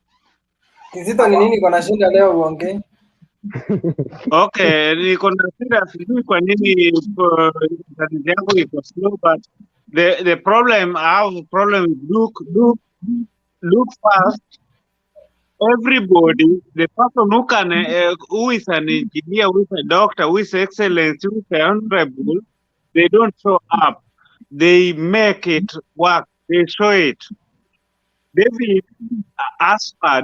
Kizito, ni nini kuna shida leo uongee? Okay, niko na shida sijui kwa nini internet yangu iko slow, but the problem, I have a problem with Duke first. Everybody, the person who can, who is an engineer, who is a doctor, who is excellent, who is honorable, they don't show up. They make it work. They show it. David Asma,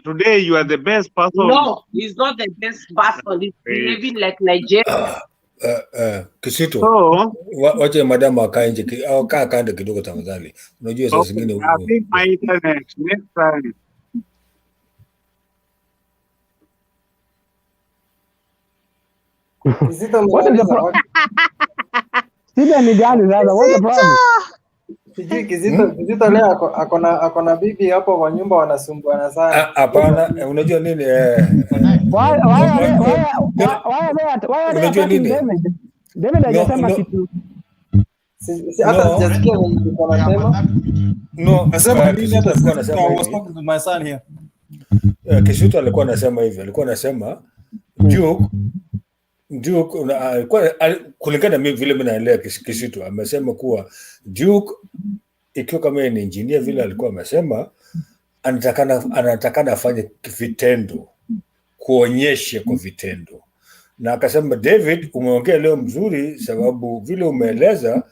today you are the best person. No, he's not the best person. He's behaving like Nigeria. Kizito, wache madam akae nje au kaa kando kidogo tafadhali. Unajua saa zingine I think my internet next time. What is the problem? Sida ni gani sasa? What's the problem? Sijui Kizito leo ako na bibi hapo kwa nyumba wanasumbuana sana. Hapana, unajua nini unajua nini? David hajasema kitu. Hata sijasikia nilikuwa nasema. No, nasema nini hata sikuwa nasema. I was talking to my son here. Kizito alikuwa anasema hivi, alikuwa anasema Duke kulingana mimi vile mimi naelewa Kizito amesema kuwa Duke ikiwa kama ni engineer vile alikuwa amesema anatakana afanye vitendo, kuonyesha kwa vitendo. Na akasema David, umeongea leo mzuri sababu vile umeeleza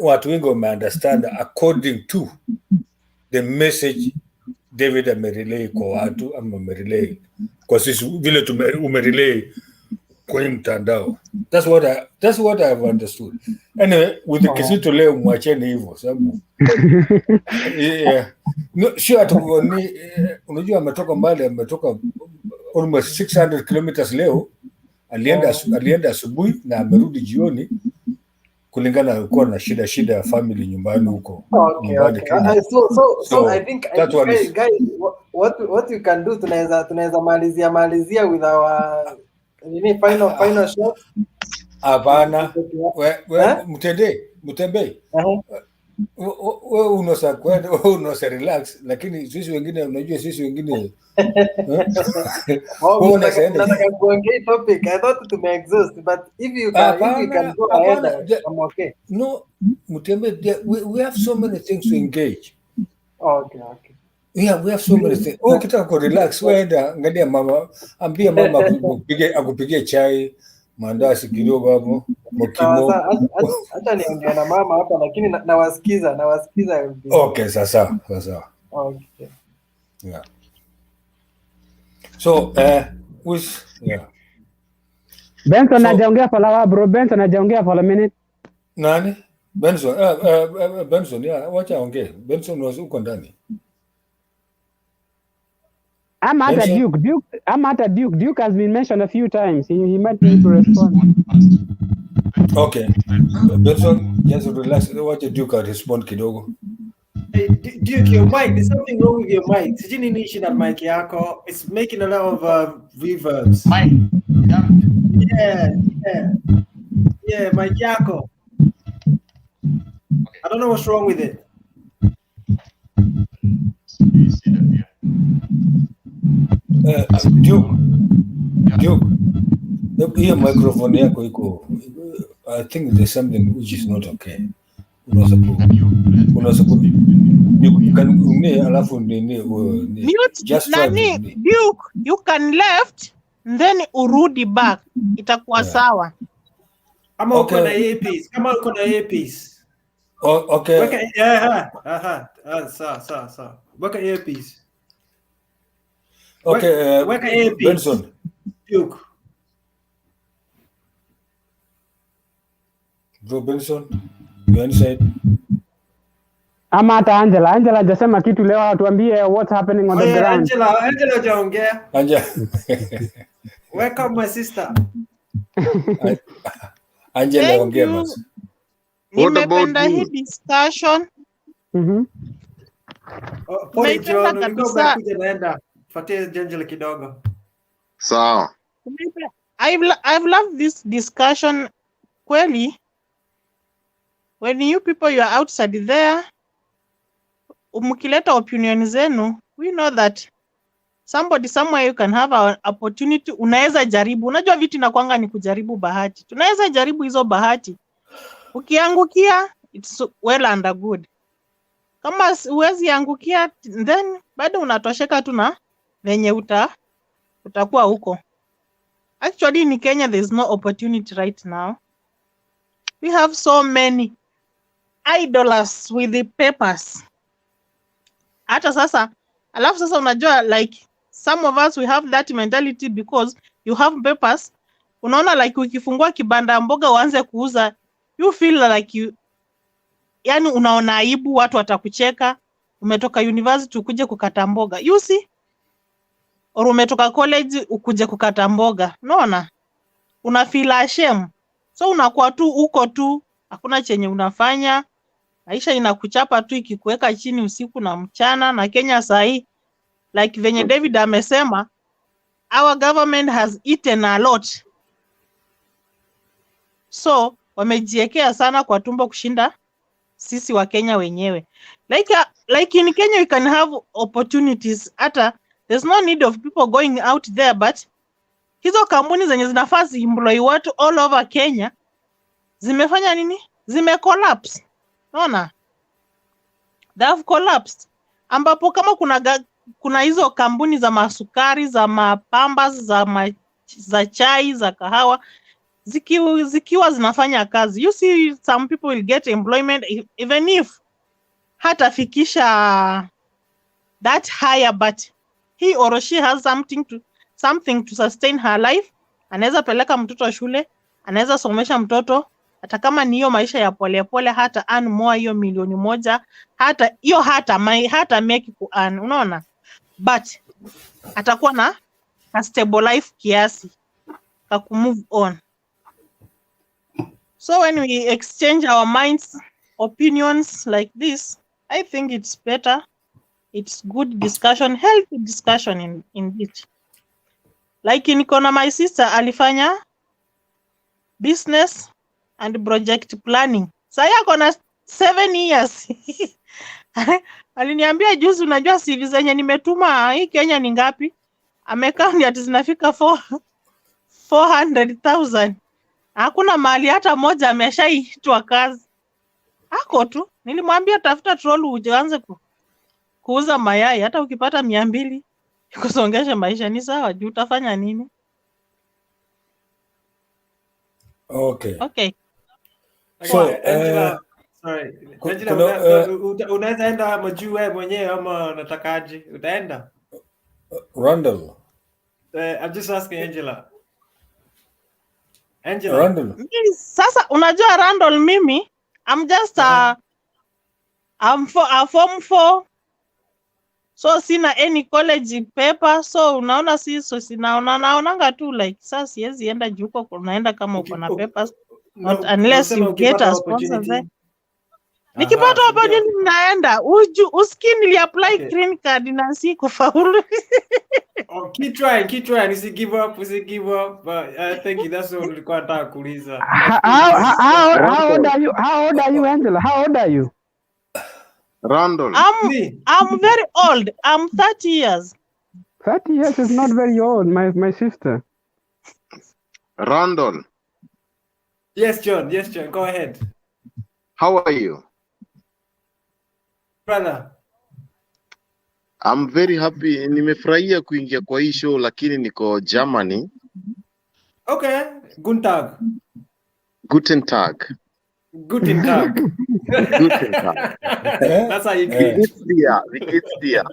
watu wengi wameunderstand according to the message David amerelay kwa watu ama amerelay kwa sisi vile umerelay kwenye mtandao. That's what I have understood. Anyway, with the Kizito leo mwacheni hivyo sababu sio atakoni unajua ametoka mbali, ametoka almost 600 kilometers leo, alienda asubuhi na amerudi jioni kulingana alikuwa na shida ya family nyumbani huko. Okay. So I think guys what you can do tunaweza malizia with our final shot. Hapana, mtembei. Wewe unosa kwenda, wewe unosa relax, lakini sisi wengine unajua sisi wengine nataka kuongea topic. I thought to make exhaust, but if you can go ahead, I'm okay. No, mtembei, we have so many things to engage. Okay. Yeah, we have so many things. Ukitaka ku relax, weenda angalia mama, ambia mama akupigie chai, mandazi kidogo hapo, mokimo. Acha niongea na mama hapa lakini nawasikiza. Okay, sasa. Okay. Yeah. So, Benson anaongea pala bro, Benson anaongea for a minute. Nani? Benson, Benson, wacha ongee. Benson uko ndani. I'm at Duke. Duke has been mentioned a few times. He might need to respond. Okay. Benson, just relax. Watch Duke respond kidogo. Hey, Duke, your mic. There's something wrong with your mic. Sijini ni shida mic yako. It's making a lot of reverbs. Mic. Yeah, mic yako. I don't know what's wrong with it. Duke, hiyo microphone yako iko, I think there's something which is not okay. Unaweza alafu just nani Duke, you can left then urudi back, itakuwa sawa. Kama uko na earpiece. Okay. Sawa. Weka earpiece. Okay, weka earpiece. Benson. Duke. Bro Benson, you inside? Ama hata Angela hajasema kitu leo, atuambie what's happening on the ground. Angela hajaongea. Welcome, my sister. Angela, Thank ongea you. basi. Nimependa hii discussion. Pole John, Naipenda ulikuwa kabisa. umekuja naenda. Fuatia Angela kidogo. Sawa. I've loved this discussion. Kweli, when you people you are outside there, mkileta opinion zenu, we know that somebody somewhere you can have an opportunity. Unaweza jaribu. Unajua vitu inakwanga ni kujaribu bahati. Tunaweza jaribu hizo bahati. Ukiangukia, it's well and good. Kama uwezi angukia, then bado unatosheka tu na venye utakuwa huko. Actually in Kenya there's no opportunity right now. We have so many idlers with the papers. Hata sasa, alafu sasa unajua like some of us we have that mentality because you have papers. Unaona like ukifungua kibanda mboga uanze kuuza, you feel like you, yani unaona aibu, watu watakucheka. Umetoka university ukuje kukata mboga, you see? Or umetoka college ukuje kukata mboga, unaona? Una feel ashamed. So unakuwa tu uko tu, hakuna chenye unafanya. Maisha inakuchapa tu ikikuweka chini usiku na mchana. Na Kenya sahi, like venye David amesema, our government has eaten a lot. So wamejiekea sana kwa tumbo kushinda sisi wa Kenya wenyewe. Like in Kenya we can have opportunities. Hata there's no need of people going out there, but hizo kampuni zenye zinafaa employ watu all over Kenya zimefanya nini? Zime collapse. Unaona? They have collapsed. Ambapo kama kuna hizo kampuni za masukari, za mapamba, za chai, za kahawa zikiwa zinafanya kazi, you see some people will get employment even if hatafikisha that higher, but he or she has something to sustain her life. Anaweza peleka mtoto shule, anaweza somesha mtoto, hata kama ni hiyo maisha ya pole hata earn more hiyo milioni moja, hata hiyo hata make ku earn, unaona? But atakuwa na a stable life kiasi ka ku move on. So when we exchange our minds, opinions like this, I think it's better. It's good discussion, healthy discussion in it. Like niko na my sister alifanya business and project planning. Sasa yako na 7 years. Aliniambia juzi, unajua CV zenye nimetuma hii Kenya ni ngapi? Amekaa ni ati zinafika 400,000. Hakuna mahali hata moja ameshaitwa kazi. Hako tu. Nilimwambia tafuta troll uanze kuuza mayai, hata ukipata 200 kusongesha maisha ni sawa, juu utafanya nini? Okay. Okay. So, Angela, sorry. Angela, unaweza enda majuu wewe mwenyewe ama unatakaje? Utaenda? Randall. I'm just asking Angela. Angela. Randall. Sasa unajua Randall, mimi I'm just I'm form 4. So sina any college paper, so unaona naonanga tu like sasa siwezi enda juu huko, unaenda kama uko na papers, not unless you get a sponsor there. Nikipata opportunity naenda. Uski niliapply green card na sikufaulu. Keep trying. Usi give up. But I think that's what nilikuwa nataka kuuliza. How old are you, Angela? How old are you? Randall. I'm very old. I'm 30 years. 30 years is not very old, my sister. Randall. Yes, John. Go ahead. How are you? Brother. I'm very happy. Nimefurahia kuingia kwa hii show, lakini niko Germany. Okay. Guten Tag. Guten Tag. Guten Tag. Guten Tag. That's how you greet. Wie geht's dir?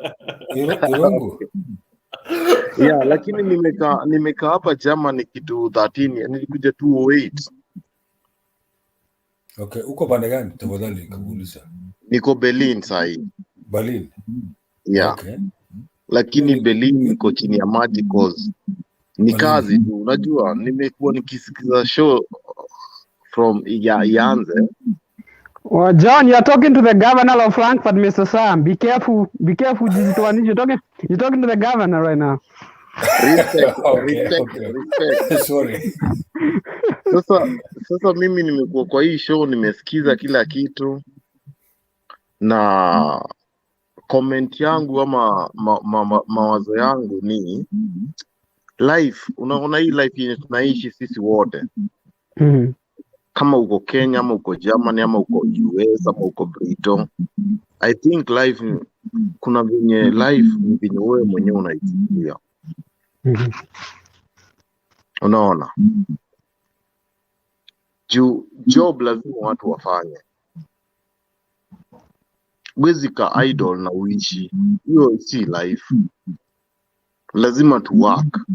Yeah, lakini nimekaa hapa Germany kitu 13, nilikuja 2008. Okay, uko pande gani tafadhali nikakuuliza? Niko Berlin sahi. Berlin. Yeah. Okay. Lakini Berlin iko chini ya maji cause Ni kazi tu, unajua nimekuwa nikisikiza show from ianze. Well, John, you're talking to the governor of Frankfurt, Mr. Sam. Be careful. Be careful. You're talking to the governor right now. Respect, Okay. respect. Sorry. Sasa mimi nimekuwa kwa hii show, nimesikiza kila kitu, na comment yangu ama mawazo yangu ni life. Unaona hii life yenye tunaishi sisi wote, kama uko Kenya ama uko Germany ama uko US ama uko Britain, I think life, kuna venye life ni venye wewe mwenyewe unaichukulia. Unaona, job lazima watu wafanye, wezi ka idol na uishi, hiyo si life. Lazima tu work.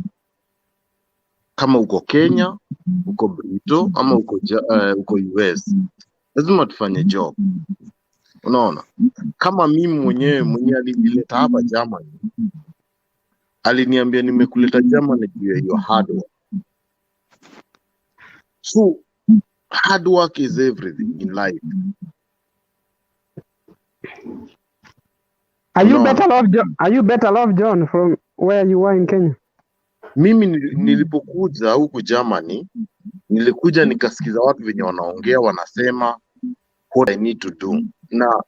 Kama uko Kenya, uko Britain ama uko US, lazima tufanye job. Unaona, kama mimi mwenye alinileta hapa Germany, aliniambia nimekuleta Germany juu ya your hard work. So hard work is everything in life. Are you better off, John, from where you were in Kenya? Mimi nilipokuja huku Germany, nilikuja nikasikiza watu venye wanaongea, wanasema what I need to do, na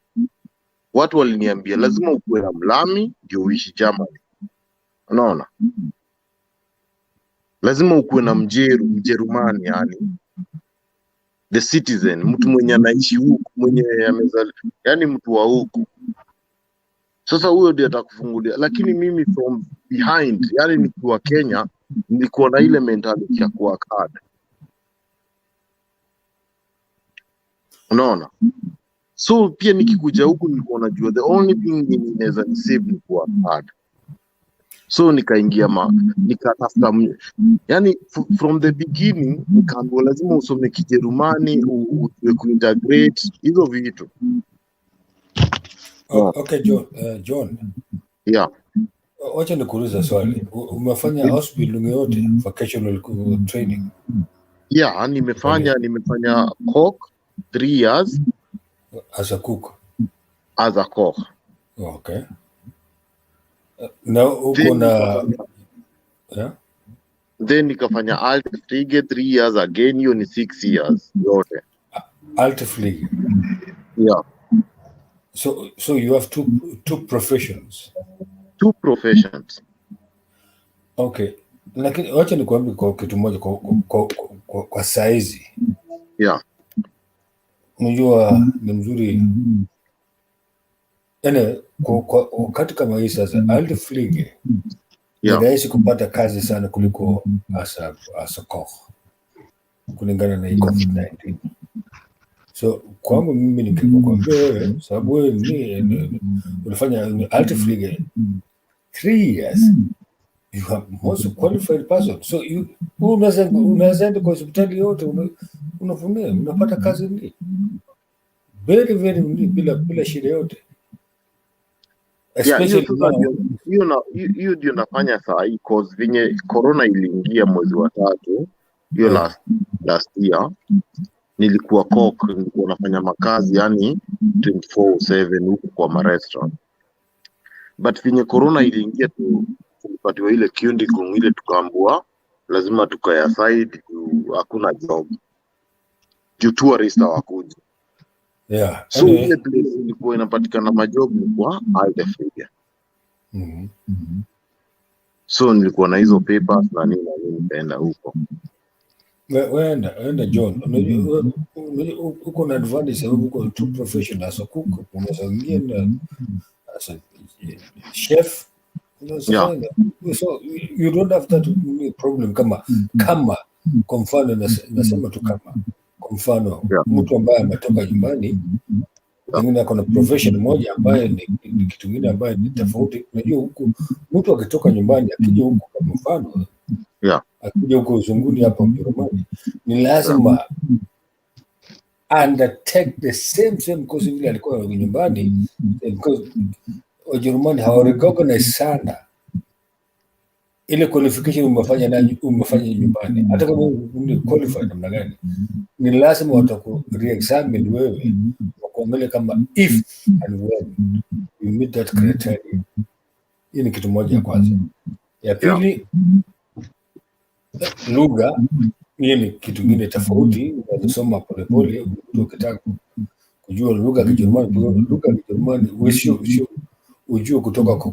watu waliniambia lazima ukuwe na mlami ndio uishi Germany. Unaona, lazima ukuwe na Mjerumani, yani the citizen, mtu mwenye anaishi huku, mwenye yani mtu wa huku. Sasa huyo ndiye atakufungulia, lakini mimi from behind, yani nikiwa Kenya, nilikuwa na ile mentality ya kuwa hard. Unaona, so pia nikikuja huku nilikuwa najua the only thing inaweza nisave ni kuwa hard. So nikaingia nikatafuta, yani from the beginning nikaambiwa lazima usome Kijerumani, ujue kuintegrate hizo vitu. Okay, John. Yeah. Wacha nikuuliza swali. Umefanya hospital yote vocational training? Yeah, nimefanya cook 3 years as a cook. As a cook. Okay. Na uko na then nikafanya Altfliege 3 years again, hiyo ni 6 years yote. Altfliege. Yeah. So you have two professions. 2 professions. Okay. Lakini wacha nikuambie kwa kitu moja kwa saizi. Yeah. Unajua ni mzuri. Kwa katika kama hii sasa Altfliege. Yeah. Ni rahisi kupata kazi sana kuliko as a koch, kulingana na COVID-19. So kwangu mimi nikikwambia wewe, sababu wewe ni ulifanya Altfliege 3 years, you are most qualified person. So unaweza kwa hospitali yote unapata kazi ni very bila shida yote. Hiyo ndio nafanya saa hii, cause vinye corona iliingia mwezi wa 3 hiyo last year, nilikuwa cook, nilikuwa nafanya makazi yani 24/7 huko kwa restaurant. But vinye corona iliingia tulipatiwa ile cubicle ile, tukaambiwa lazima tukae aside, hakuna job juu tourist hawakuja. Yeah. So ile place ilikuwa inapatikana majob ni kwa Altfliege. So nilikuwa na hizo papers na nini nikaenda huko. Wewe John, uko na advantage sababu uko two professionals, so cook, unaweza ingia as a chef. Yeah. So you don't have that problem kama kwa mfano nasema tu kama kwa mfano mtu ambaye ametoka nyumbani, pengine ako na profession moja ambaye ni kitu kingine ambaye ni tofauti. Unajua huku mtu akitoka nyumbani akija huku kwa mfano, akija huko uzunguni hapa Ujerumani, ni lazima undertake the same course vile alikuwa nyumbani, because Wajerumani hawarecognize sana ile qualification umefanya nyumbani, hata kama ni qualified namna gani, ni lazima wataku re-examine wewe, wakuangalia kama if and when you meet that criteria. Hii ni kitu moja ya kwanza. Ya pili, lugha, hii ni kitu kingine tofauti. Unasoma polepole, ukitaka kujua lugha ya Kijerumani, ujue kutoka kwa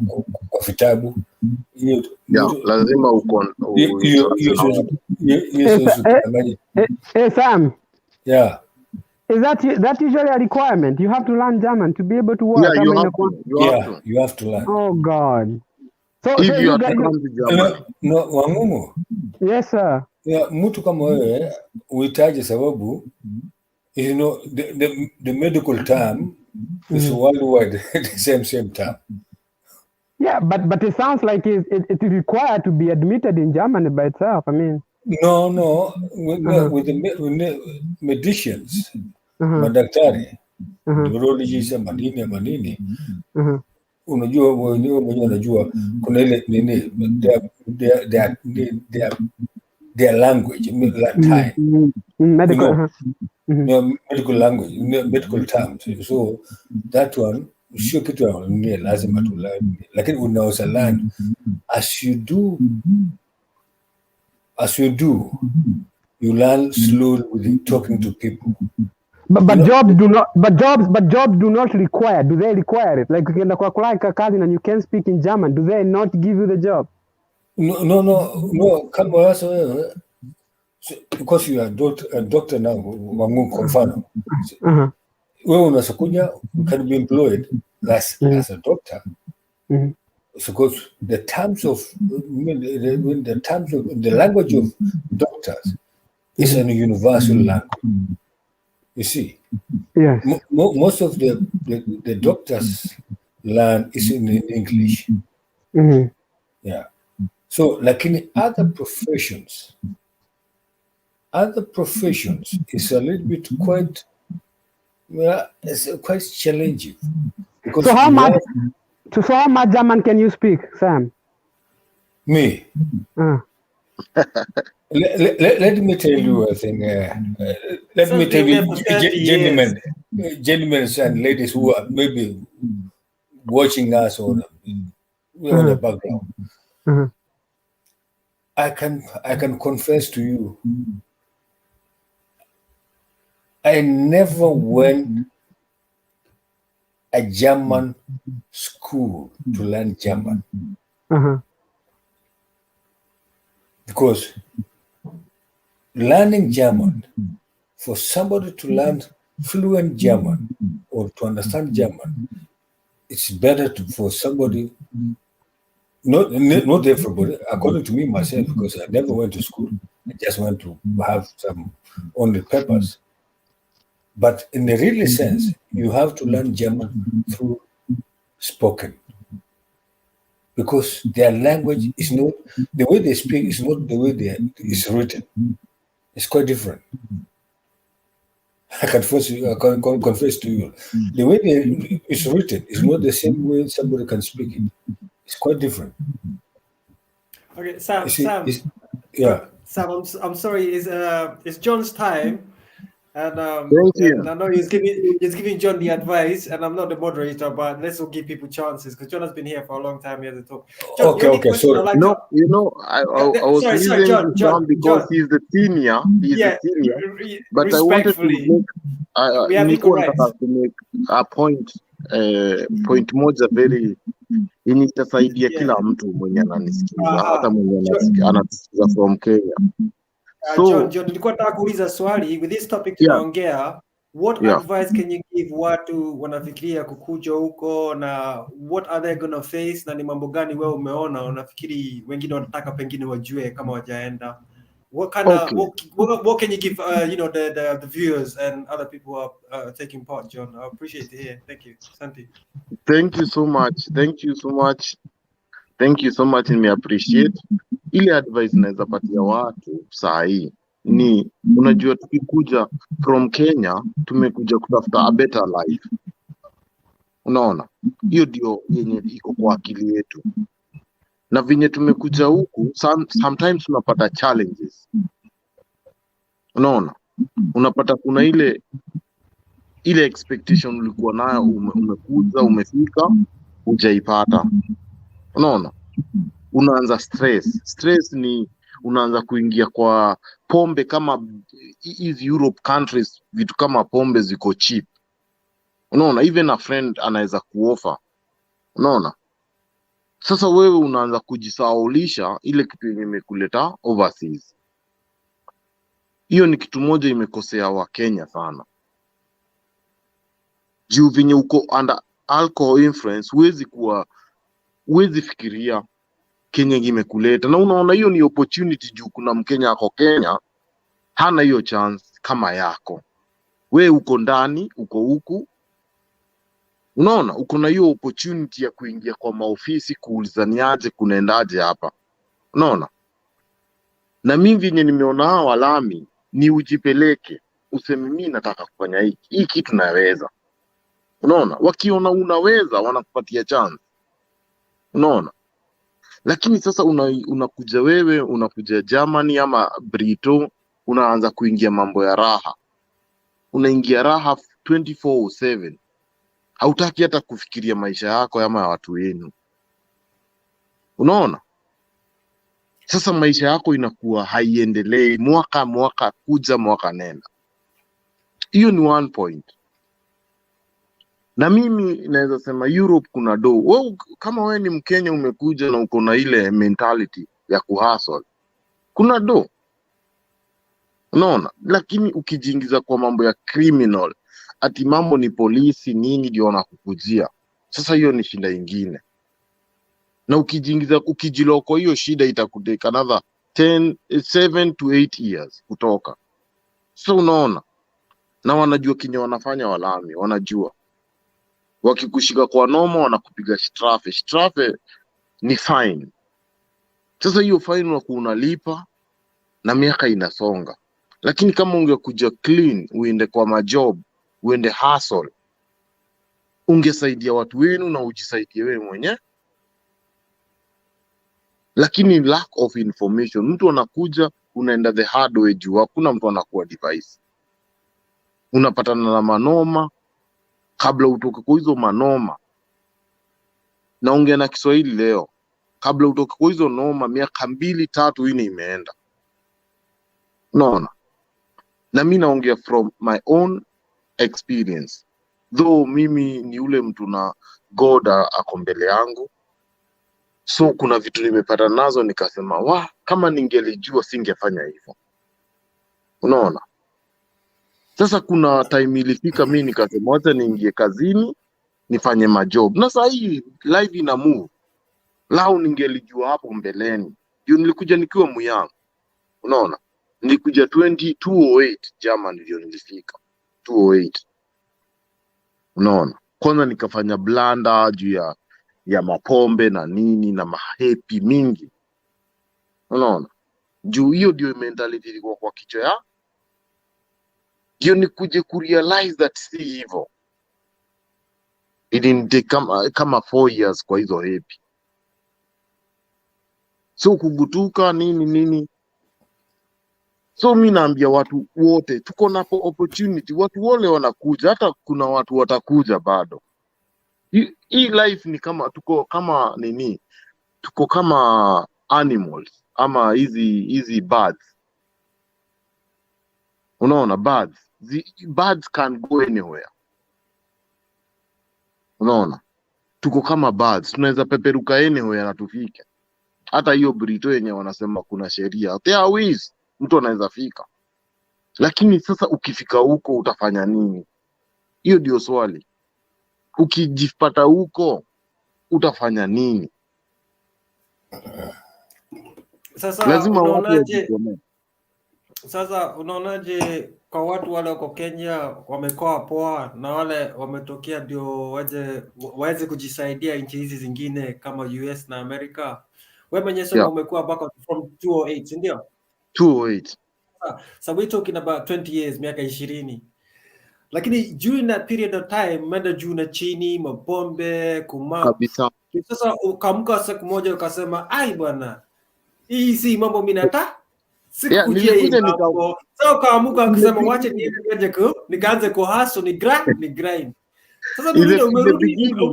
vitabu. Lazima Hey Sam. Yeah. Is that usually a requirement? You have to learn German to be able to work. Yeah, you have to learn. Oh God. So if you are to come to German. No, Wangumu. Yes sir. Yeah, mtu kama wewe uhitaji, sababu you know the medical term is worldwide the same term. Yeah, but it sounds like it is required to be admitted in Germany by itself. I mean, no, with the medicians, madaktari, neurologists, manini. Unajua mwenyewe unajua kuna ile nini their language, Latin, medical language, medical terms. So that one sio kitu ni lazima tu learn, lakini unaweza learn as you do, you learn slowly with talking to people. But jobs do not require. Do they require it? Like ukienda kwa kazi and you can speak in German, do they not give you the job? No. Kama wasa wewe, because you are a doctor now, Wangu kwa mfano. Wewe unasokuja, you can be employed as a doctor. Because the terms of the language of doctors is a universal language. You see, most of the doctors learn is in English. Yeah. So, lakini other professions is a little bit quite challenging. Because so how much German can you speak, Sam? Me? Let me tell you a thing. Let me tell you, gentlemen and ladies who are maybe watching us or in the background. I can confess to you, I never went a German school to learn German. Because learning German, for somebody to learn fluent German or to understand German, it's better for somebody, not everybody, according to me myself, because I never went to school. I just went to have some only papers. But in the real sense, you have to learn German through spoken. Because their language is not, the way they speak is not the way it's written. It's quite different. I confess to you. The way it's written is not the same way somebody can speak it. It's quite different. Okay, Sam. Yeah. Sam, I'm sorry. It's John's time. And and I know he's giving John the advice, and I'm not the moderator, but let's all give people chances because John has been here for a long time. He has to talk. John, okay. Sorry. I was leaving John because he's the senior. He's the senior. But I wanted to make a point. Point moja very itasaidia kila mtu mwenye ananisikiza, hata mwenye anasikiza from Kenya. John, nilikuwa nataka kuuliza swali with this topic tunaongea, what advice can you give watu wanafikiria kukuja huko, na what are they gonna face, na ni mambo gani wewe umeona unafikiri wengine wanataka pengine wajue kama wajaenda? What kind of what can you give the viewers and other people who are taking part, John? I appreciate to hear. Thank you. Santi. Thank you so much. Ni appreciate ile advice naweza patia watu saa hii ni, unajua tukikuja from Kenya tumekuja kutafuta a better life. Unaona, hiyo ndio yenye iko kwa akili yetu. na vinye tumekuja huku sometimes tunapata challenges. Unaona, unapata kuna ile expectation ulikuwa nayo, umekuja umefika, hujaipata. Unaona, unaanza stress ni unaanza kuingia kwa pombe. Kama hizi Europe countries, vitu kama pombe ziko cheap. Unaona, even a friend anaweza kuofa. Unaona, sasa wewe unaanza kujisahaulisha ile kitu yenye imekuleta overseas. Hiyo ni kitu moja imekosea wa Kenya sana. Juu vinye uko under alcohol influence, huwezi fikiria Kenya imekuleta. Na unaona hiyo ni opportunity juu kuna Mkenya ako Kenya hana hiyo chance kama yako. We uko ndani, uko huku. Unaona, uko na hiyo opportunity ya kuingia kwa maofisi kuulizaniaje kunaendaje hapa. Unaona? Na mimi vinye nimeona hawa Lami ni ujipeleke, useme mimi nataka kufanya hii kitu naweza. Unaona, wakiona unaweza wanakupatia chance. Unaona? Lakini sasa unakuja wewe, unakuja Germany ama Brito, unaanza kuingia mambo ya raha. Unaingia raha 24/7. Hautaki hata kufikiria maisha yako ama ya watu wenu. Unaona? Sasa maisha yako inakuwa haiendelei, mwaka kuja mwaka nenda. Hiyo ni one point. Na mimi naweza sema Europe kuna do. Wewe kama wewe ni Mkenya umekuja na uko na ile mentality ya kuhustle, kuna do. Unaona? Lakini ukijiingiza kwa mambo ya criminal, ati mambo ni polisi nini ndio wanakukujia. Sasa hiyo ni shida nyingine. Na ukijiloko hiyo shida itakuteka another 7 to 8 years kutoka. So unaona? Na wanajua kinyo wanafanya Walami, wanajua. Wakikushika kwa noma wanakupiga strafe. Strafe ni fine. Sasa hiyo fine unakuwa unalipa na miaka inasonga. Lakini kama ungekuja clean, uende kwa majob, uende hustle, ungesaidia watu wenu na ujisaidie wewe mwenyewe. Lakini lack of information, mtu anakuja unaenda the hard way juu hakuna mtu anakuwa device. Unapatana na manoma kabla utoke kwa hizo manoma. Naongea na Kiswahili leo. Kabla utoke kwa hizo noma miaka 2-3 ine imeenda. Unaona? Na mimi naongea from my own experience. Though mimi ni ule mtu na God ako mbele yangu. So kuna vitu nimepata nazo nikasema kama ningelijua singefanya hivyo. Unaona? Sasa kuna time ilifika mimi nikasema wacha niingie kazini nifanye majob. Na sasa hii live ina move. Lao ningelijua hapo mbeleni. Ndio nilikuja nikiwa muyang. Unaona? Nilikuja 208 Germany ndio nilifika. 208. Unaona? Kwanza nikafanya blanda juu ya mapombe na nini na mahepi mingi. Unaona? Juu hiyo ndio mentality ilikuwa kwa kichwa ya. Ndio nikuje kurealize that si hivyo. It didn't take kama 4 years kwa hizo hepi. So kugutuka nini. So mimi naambia watu wote tuko na opportunity, watu wale wanakuja, hata kuna watu watakuja bado. Hii life ni kama tuko kama nini? Tuko kama animals ama hizi birds. Unaona birds? Birds can go anywhere. Unaona? Tuko kama birds, tunaweza peperuka anywhere na tufike. Hata hiyo Brito yenye wanasema kuna sheria. There are ways mtu anaweza fika. Lakini sasa ukifika huko utafanya nini? Hiyo ndio swali. Ukijipata huko utafanya nini? Sasa lazima unaonaje kwa watu wale wako Kenya wamekoa poa na wale wametokea ndio waweze kujisaidia nchi hizi zingine kama US na Amerika? Wewe mwenyewe sema umekuwa back from 208, ndio? 208. So we're talking about 20 years, miaka 20. Lakini during that period of time, menda juu na chini, mapombe, Sasa ukamka siku moja ukasema, ai bwana, hii si mambo mimi nataka sikujia hii mambo. Sasa ukaamuka ukasema wacha nikaanze kuhustle ni grind. Sasa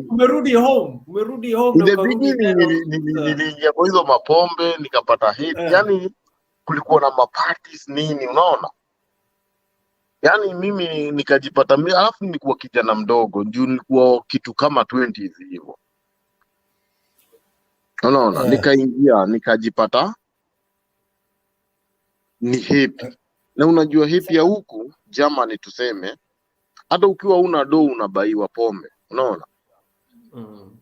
umerudi home in the beginning niliingia kwa hizo mapombe nikapata hit. Yani kulikuwa na maparties nini, unaona? Yani mimi nikajipata alafu nilikuwa kijana mdogo, juu nilikuwa kitu kama 20 hivi hivyo. Unaona? Nikaingia nikajipata ni hippie. Na unajua hippie ya huku Germany tuseme, hata ukiwa una do unabaiwa pombe, unaona?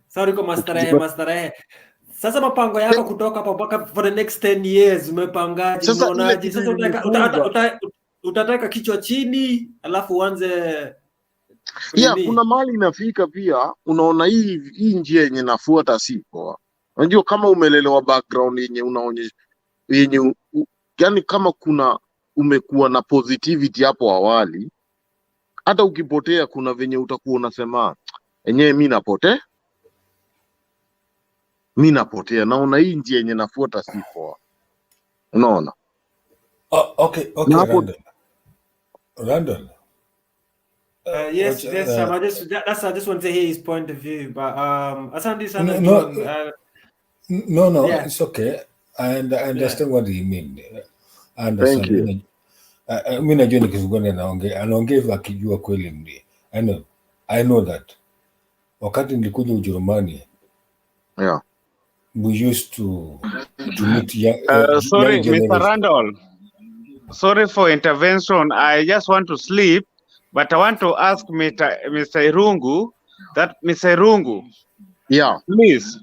Sorry kwa mastarehe. Sasa mapango yako kutoka hapa mpaka for the next 10 years umepangaje? Unaonaje? Sasa utataka kichwa chini alafu uanze kuna mali inafika pia, unaona hii njia yenye nafuata si poa. Unajua kama umelelewa background yenye unaonyesha yenye yani kama umekuwa na positivity hapo awali, hata ukipotea kuna venye utakuwa unasema enyewe mimi napotea, naona hii njia yenye nafuata si poa, unaona? Okay, Randall. Yes, I just want to hear his point of view, but no, yeah. It's okay. I understand what you mean. I understand. Thank you. Mimi najua nikizungumza anaongea hivyo akijua kweli ndiye. I know that. Wakati nilikuja Ujerumani, we used to meet sorry, Mr. Randall. Sorry for intervention. I just want to sleep, but I want to ask Mr. Irungu that Mr. Irungu. Yeah. Please.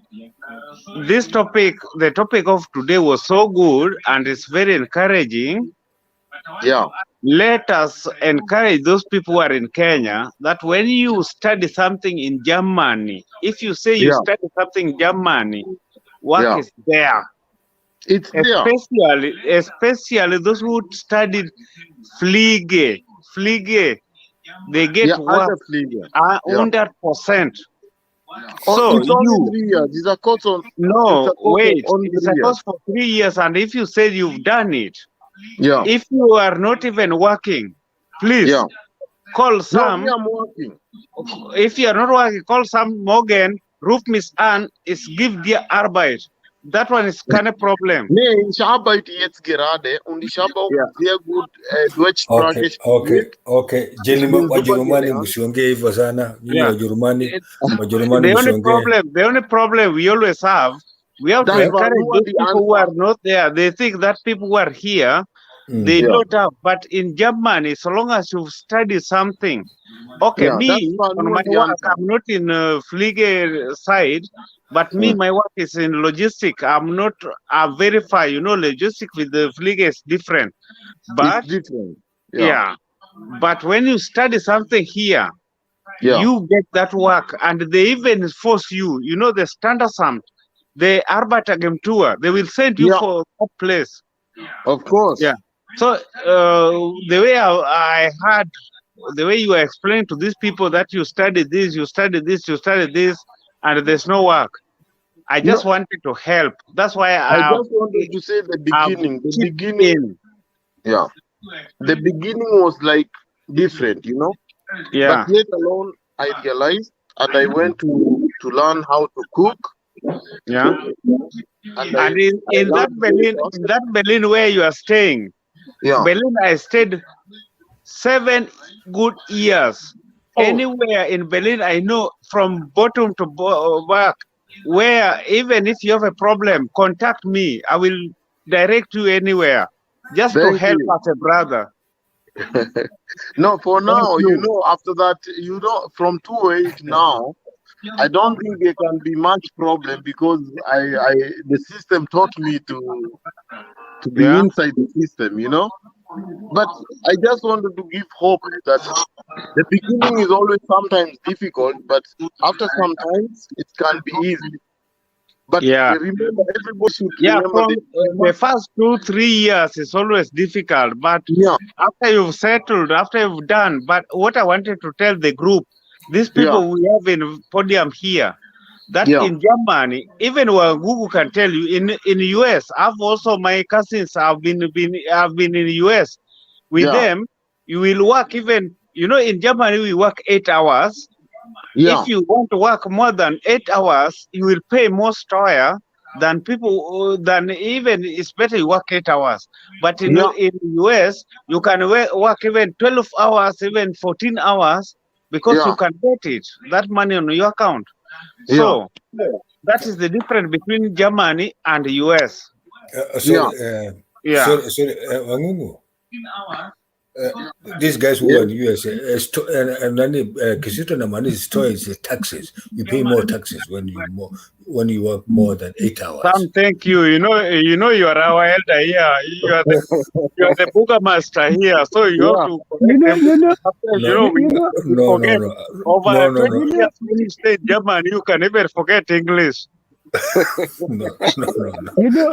This topic, the topic of today was so good and it's very encouraging. Yeah. Let us encourage those people who are in Kenya that when you study something in Germany, if you say you study something in Germany, work is there. It's especially those who studied Fliege, they get work 100%. So it's only 3 years. It's a course on. No, wait. It's a course for 3 years, and if you say you've done it, if you are not even working, please call some. No, I'm working. If you are not working, call some Morgan. Ruf Miss Ann is give dir Arbeit. That one is kind of problem. Nee, ich arbeite jetzt gerade und ich habe auch sehr gut deutschsprachig. Okay. Wajerumani msiongee hivyo sana. Wajerumani the only problem we always have, we have to encourage those people who are not there. They think that people who are here, they don't have. But in Germany, so long as you've studied something, me, on my work, I'm not in Fliege side, but my work is in logistics. I'm not verify, logistics with the Fliege is different. But it's different. But when you study something here, you get that work, and they even force you, the Standesamt, the Arbeitsagentur, they will send you for that place. Of course. Yeah. So the way I heard, the way you explained to these people that you studied this, and there's no work. I just wanted to help. That's why I just wanted to say the beginning. The beginning was like different, Yeah. But later on, I realized, and I went to learn how to cook. Yeah. And in that Berlin where you are staying, Berlin, I stayed 7 good years. Anywhere in Berlin, I know from bottom to back, where even if you have a problem, contact me. I will direct you anywhere, just to help as a brother. No, for now, after that, from 2-8 now, I don't think there can be much problem because the system taught me to be inside the system, But I just wanted to give hope that the beginning is always sometimes difficult, but after some times it can be easy. But remember, everybody should remember the first 2-3 years is always difficult, but after you've settled, after you've done. But what I wanted to tell the group, these people we have in podium here, that in Germany, even where Google can tell you, in the US, I've also my cousins have been in the US. With them, you will work even, you know, in Germany we work 8 hours. If you want to work more than 8 hours, you will pay more steuer than people, than even, it's better you work 8 hours. But in the US, you can work even 12 hours, even 14 hours, because you can get it, that money on your account. So that is the difference between Germany and the US. Sorry, Wangungu. These guys who are in the US, and then Kizito Namani is taxes. You pay more taxes when you work more than 8 hours. Sam, thank you. You know, you are our elder here. You are the Burgermaster here, so you have to. Over 20 years when you stay in Germany, you can even forget English.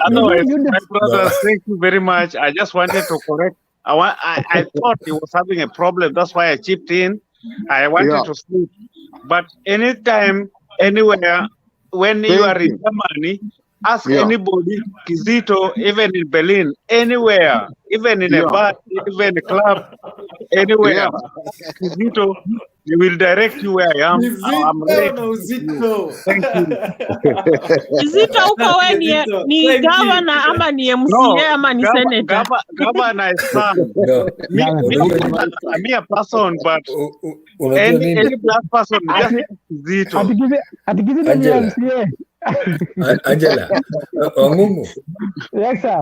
Otherwise, my brothers, thank you very much. I just wanted to correct. I thought he was having a problem. That's why I chipped in. I wanted to sleep. But anytime, anywhere, when you are in Germany, ask anybody, Kizito, even in Berlin, anywhere, even in a bar, even a club, anywhere, Kizito, he will direct you where I am. I'm ready. Thank you. Kizito uko we ni governor ama ni MCA ama ni senator? Governor is son. Me a person, but any black person, just Kizito. Angela, Wangungu. Yes, sir.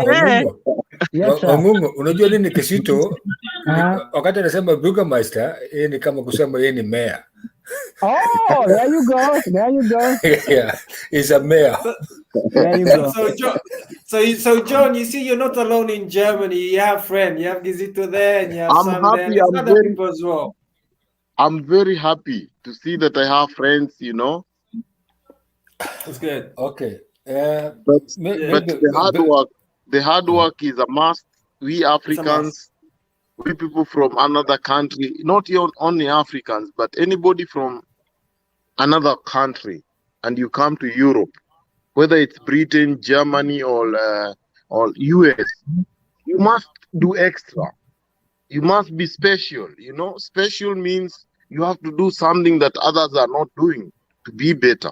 Wangungu, unajua nini Kizito? Wakati anasema Burgermeister, yeye ni kama kusema yeye ni mayor. Oh, there you go. There you go. Yeah, he's a mayor. There you go. So John, you see, you're not alone in Germany. You have friends. You have Kizito there, and you have Sam there. There's other people as well. I'm very happy to see that I have friends, you know. That's good. Okay. But the hard work is a must. We Africans, we people from another country, not only Africans, but anybody from another country, and you come to Europe, whether it's Britain, Germany, or US, you must do extra. You must be special. You know, special means you have to do something that others are not doing to be better,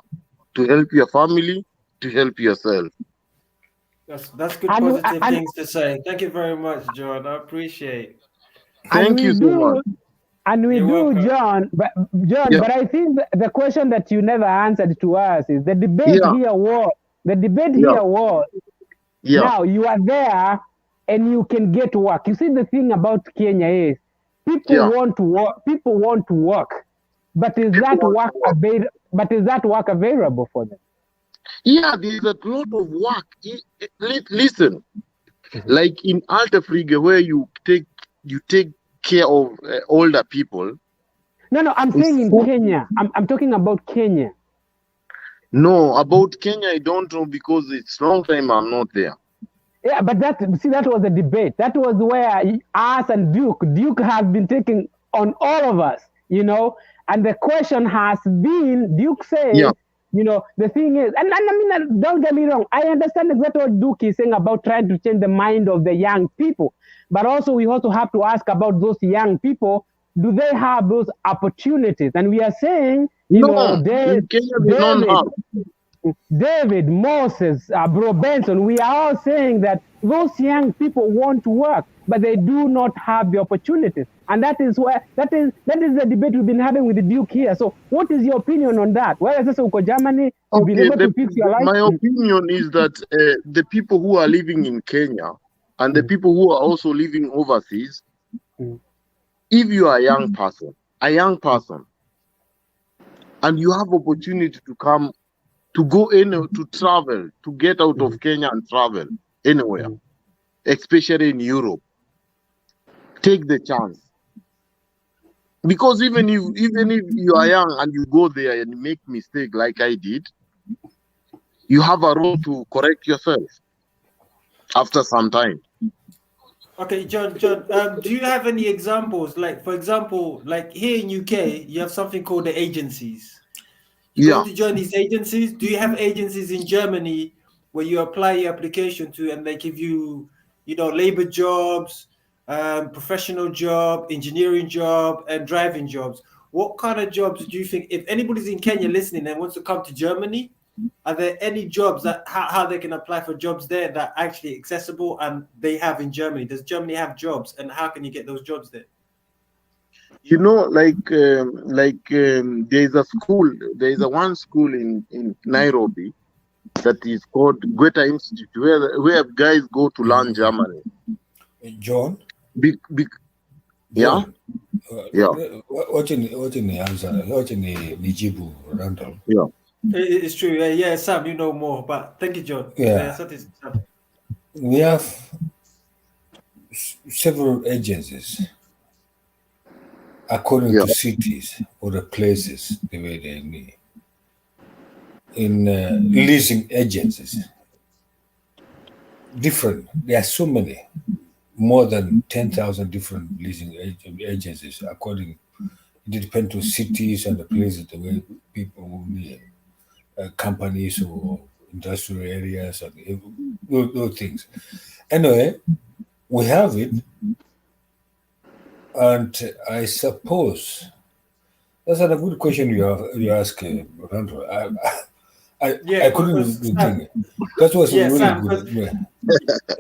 to help your family, to help yourself. That's good positive things to say. Thank you very much, John. I appreciate. Thank you so much. And we do, John. But I think the question that you never answered to us is the debate here was. The debate here was. Now you are there, and you can get work. You see, the thing about Kenya is people want to work. People want to work, but is that work available? But is that work available for them? Yeah, there's a lot of work. Listen, like in Alta Friga, where you take care of older people. No, I'm saying in Kenya. I'm talking about Kenya. No, about Kenya, I don't know because it's long time I'm not there. Yeah, but that was a debate. That was where us and Duke has been taking on all of us, you know. And the question has been, Duke says, you know, the thing is, and I mean, don't get me wrong, I understand exactly what Duke is saying about trying to change the mind of the young people. But also, we also have to ask about those young people, do they have those opportunities? And we are saying, David, Moses, Bro Benson, we are all saying that those young people want to work, but they do not have the opportunities. And that is the debate we've been having with the Duke here. So what is your opinion on that? Well, as I Germany, you've been able to fix your life. My opinion is that the people who are living in Kenya and the people who are also living overseas, if you are a young person, and you have opportunity to come, to go in, to travel, to get out of Kenya and travel anywhere, especially in Europe, take the chance. Because even if you are young and you go there and make mistake like I did, you have a role to correct yourself after some time. Okay, John, do you have any examples? Like, for example, like here in UK, you have something called the agencies. You Yeah. go to join these agencies. Do you have agencies in Germany where you apply your application to and they give you, labor jobs, professional job, engineering job, and driving jobs? What kind of jobs do you think, if anybody's in Kenya listening and wants to come to Germany, are there any jobs that how they can apply for jobs there that are actually accessible and they have in Germany? Does Germany have jobs, and how can you get those jobs there? You know, there is a school. There is one school in Nairobi that is called Goethe Institute, where guys go to learn Germany. John. Yeah. Yeah. What in the answer? What in the Nijibu Randall? Yeah. It's true. Yeah, Sam, you know more. But thank you, John. Yeah. Sam. We have several agencies according to cities or the places the way they need. In leasing agencies, different. There are so many, more than 10,000 different leasing agencies. According, it depends on cities and the places the way people will need. Companies or industrial areas and those things. Anyway, we have it, and I suppose that's a good question you ask, Randall. I couldn't think. That was really Sam, good.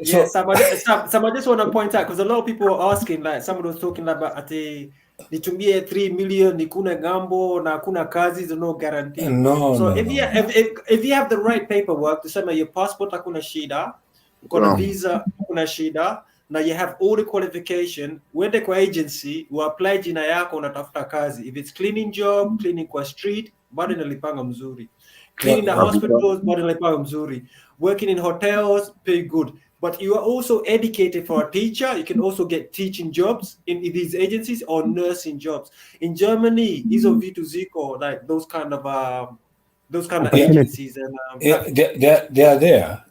Yeah, Sam, I just want to point out because a lot of people are asking, like someone was talking about ati nitumie 3 million nikuna gambo na kuna kazi is no guarantee. If you have the right paperwork to say your passport hakuna shida, kuna visa hakuna shida, na you have all the qualification, wende kwa agency apply jina yako unatafuta kazi. If it's cleaning job, cleaning kwa street, bado inalipanga mzuri. Cleaning the hospitals, bado inalipanga mzuri. Working in hotels, pay good. But you are also educated for a teacher. You can also get teaching jobs in these agencies or nursing jobs. In Germany, hizo vitu ziko, like those kind of agencies. And they are there.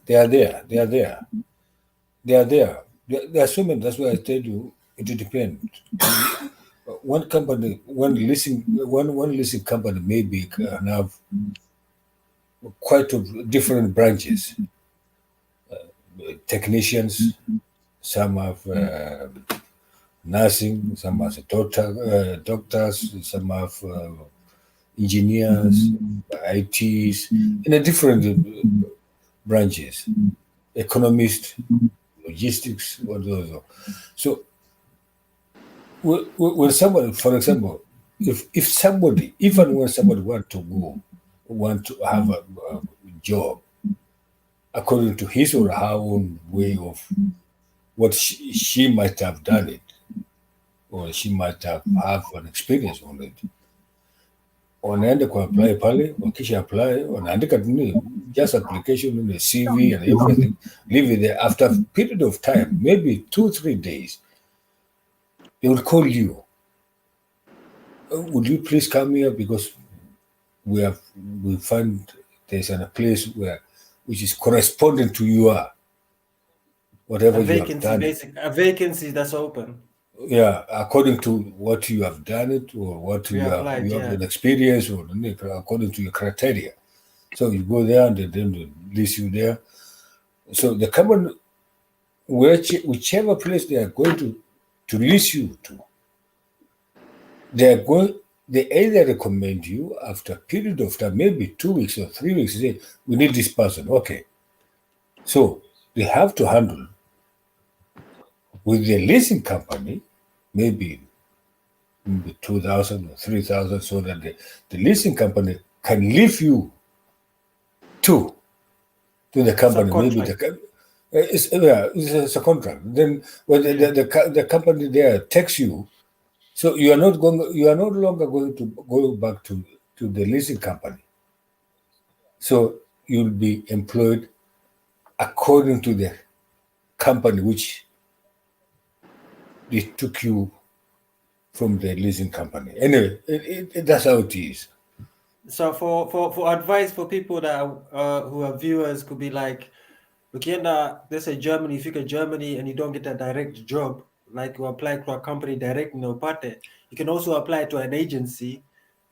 There are so many. That's why I tell you it depends. One leasing company maybe can have quite different branches. Technicians, some have nursing, some have doctors, some have engineers, ITs, in a different branches, economists, logistics, what those are. So when somebody, for example, if somebody want to have a job, according to his or her own way of what she might have done it, or she might have an experience on it. Wanaenda kwa apply pale, wakisha apply, wanaandika just application in the CV and everything, leave it there. After a period of time, maybe 2-3 days, they will call you. Would you please come here because we find there's a place which is corresponding to your whatever you have done. A vacancy that's open. Yeah, according to what you have done it or what you have an experience or according to your criteria. So you go there and then they list you there. So the company, whichever place they are going to list you to, they either recommend you after a period of time, maybe 2 weeks or 3 weeks, say, we need this person. Okay. So they have to handle with the leasing company, maybe 2,000 or 3,000, so that the leasing company can leave you to the company. Maybe it's a contract. Then when the company there takes you, so you are no longer going to go back to the leasing company. So you'll be employed according to the company which they took you from the leasing company. Anyway, that's how it is. So for advice for people that who are viewers, could be like, let's say Germany, if you go to Germany and you don't get a direct job, like you apply to a company direct, you can also apply to an agency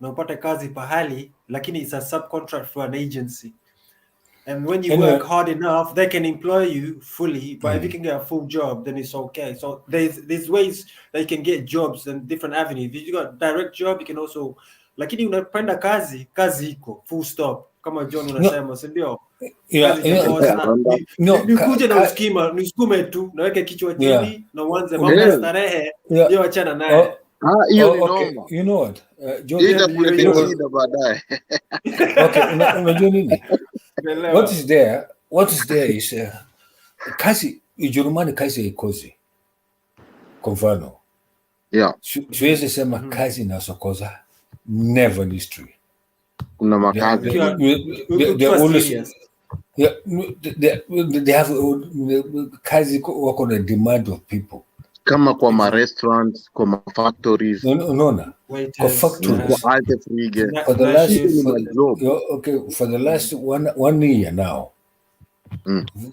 na upate kazi pahali, lakini it's a subcontract for an agency. And when you And, work hard enough, they can employ you fully. But if you can get a full job, then it's okay. So there's ways that you can get jobs and different avenues. If you got direct job, you can also, lakini unapenda kazi iko full stop. Kama John unasema, si ndio? Nikuje na nisukume tu, naweke kichwa chini na uanze mambo ya starehe, ndio achana naye. You know what? Unajua nini? What is there is kazi Ujerumani, kazi haikosi. Kwa mfano, siwezi sema kazi inasokoza, never in history. Kuna makazi. They have kazi wako na demand of people. Kama kwa ma restaurants, kwa ma factories. Unaona? Kwa factories. For the last 1 year now,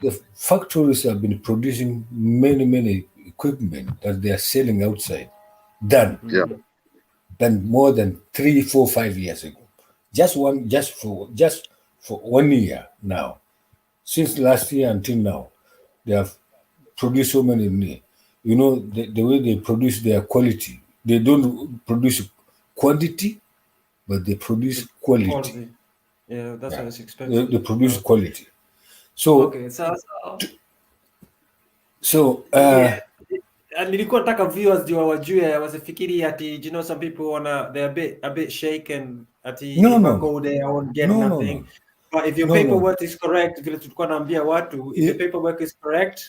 the factories have been producing many equipment that they are selling outside. Done more than 3, 4, 5 years ago. Just for 1 year now. Since last year until now, they have produced so many. You know, the way they produce their quality. They don't produce quantity, but they produce quality. Yeah, that's what it's expensive. They produce quality. So, nilikuwa nataka viewers ndio wajue, wasifikiri ati, you know, some people they're a bit shaken ati if I go there I won't get nothing. But if your paperwork is correct, vile tulikuwa naambia watu, if your paperwork is correct,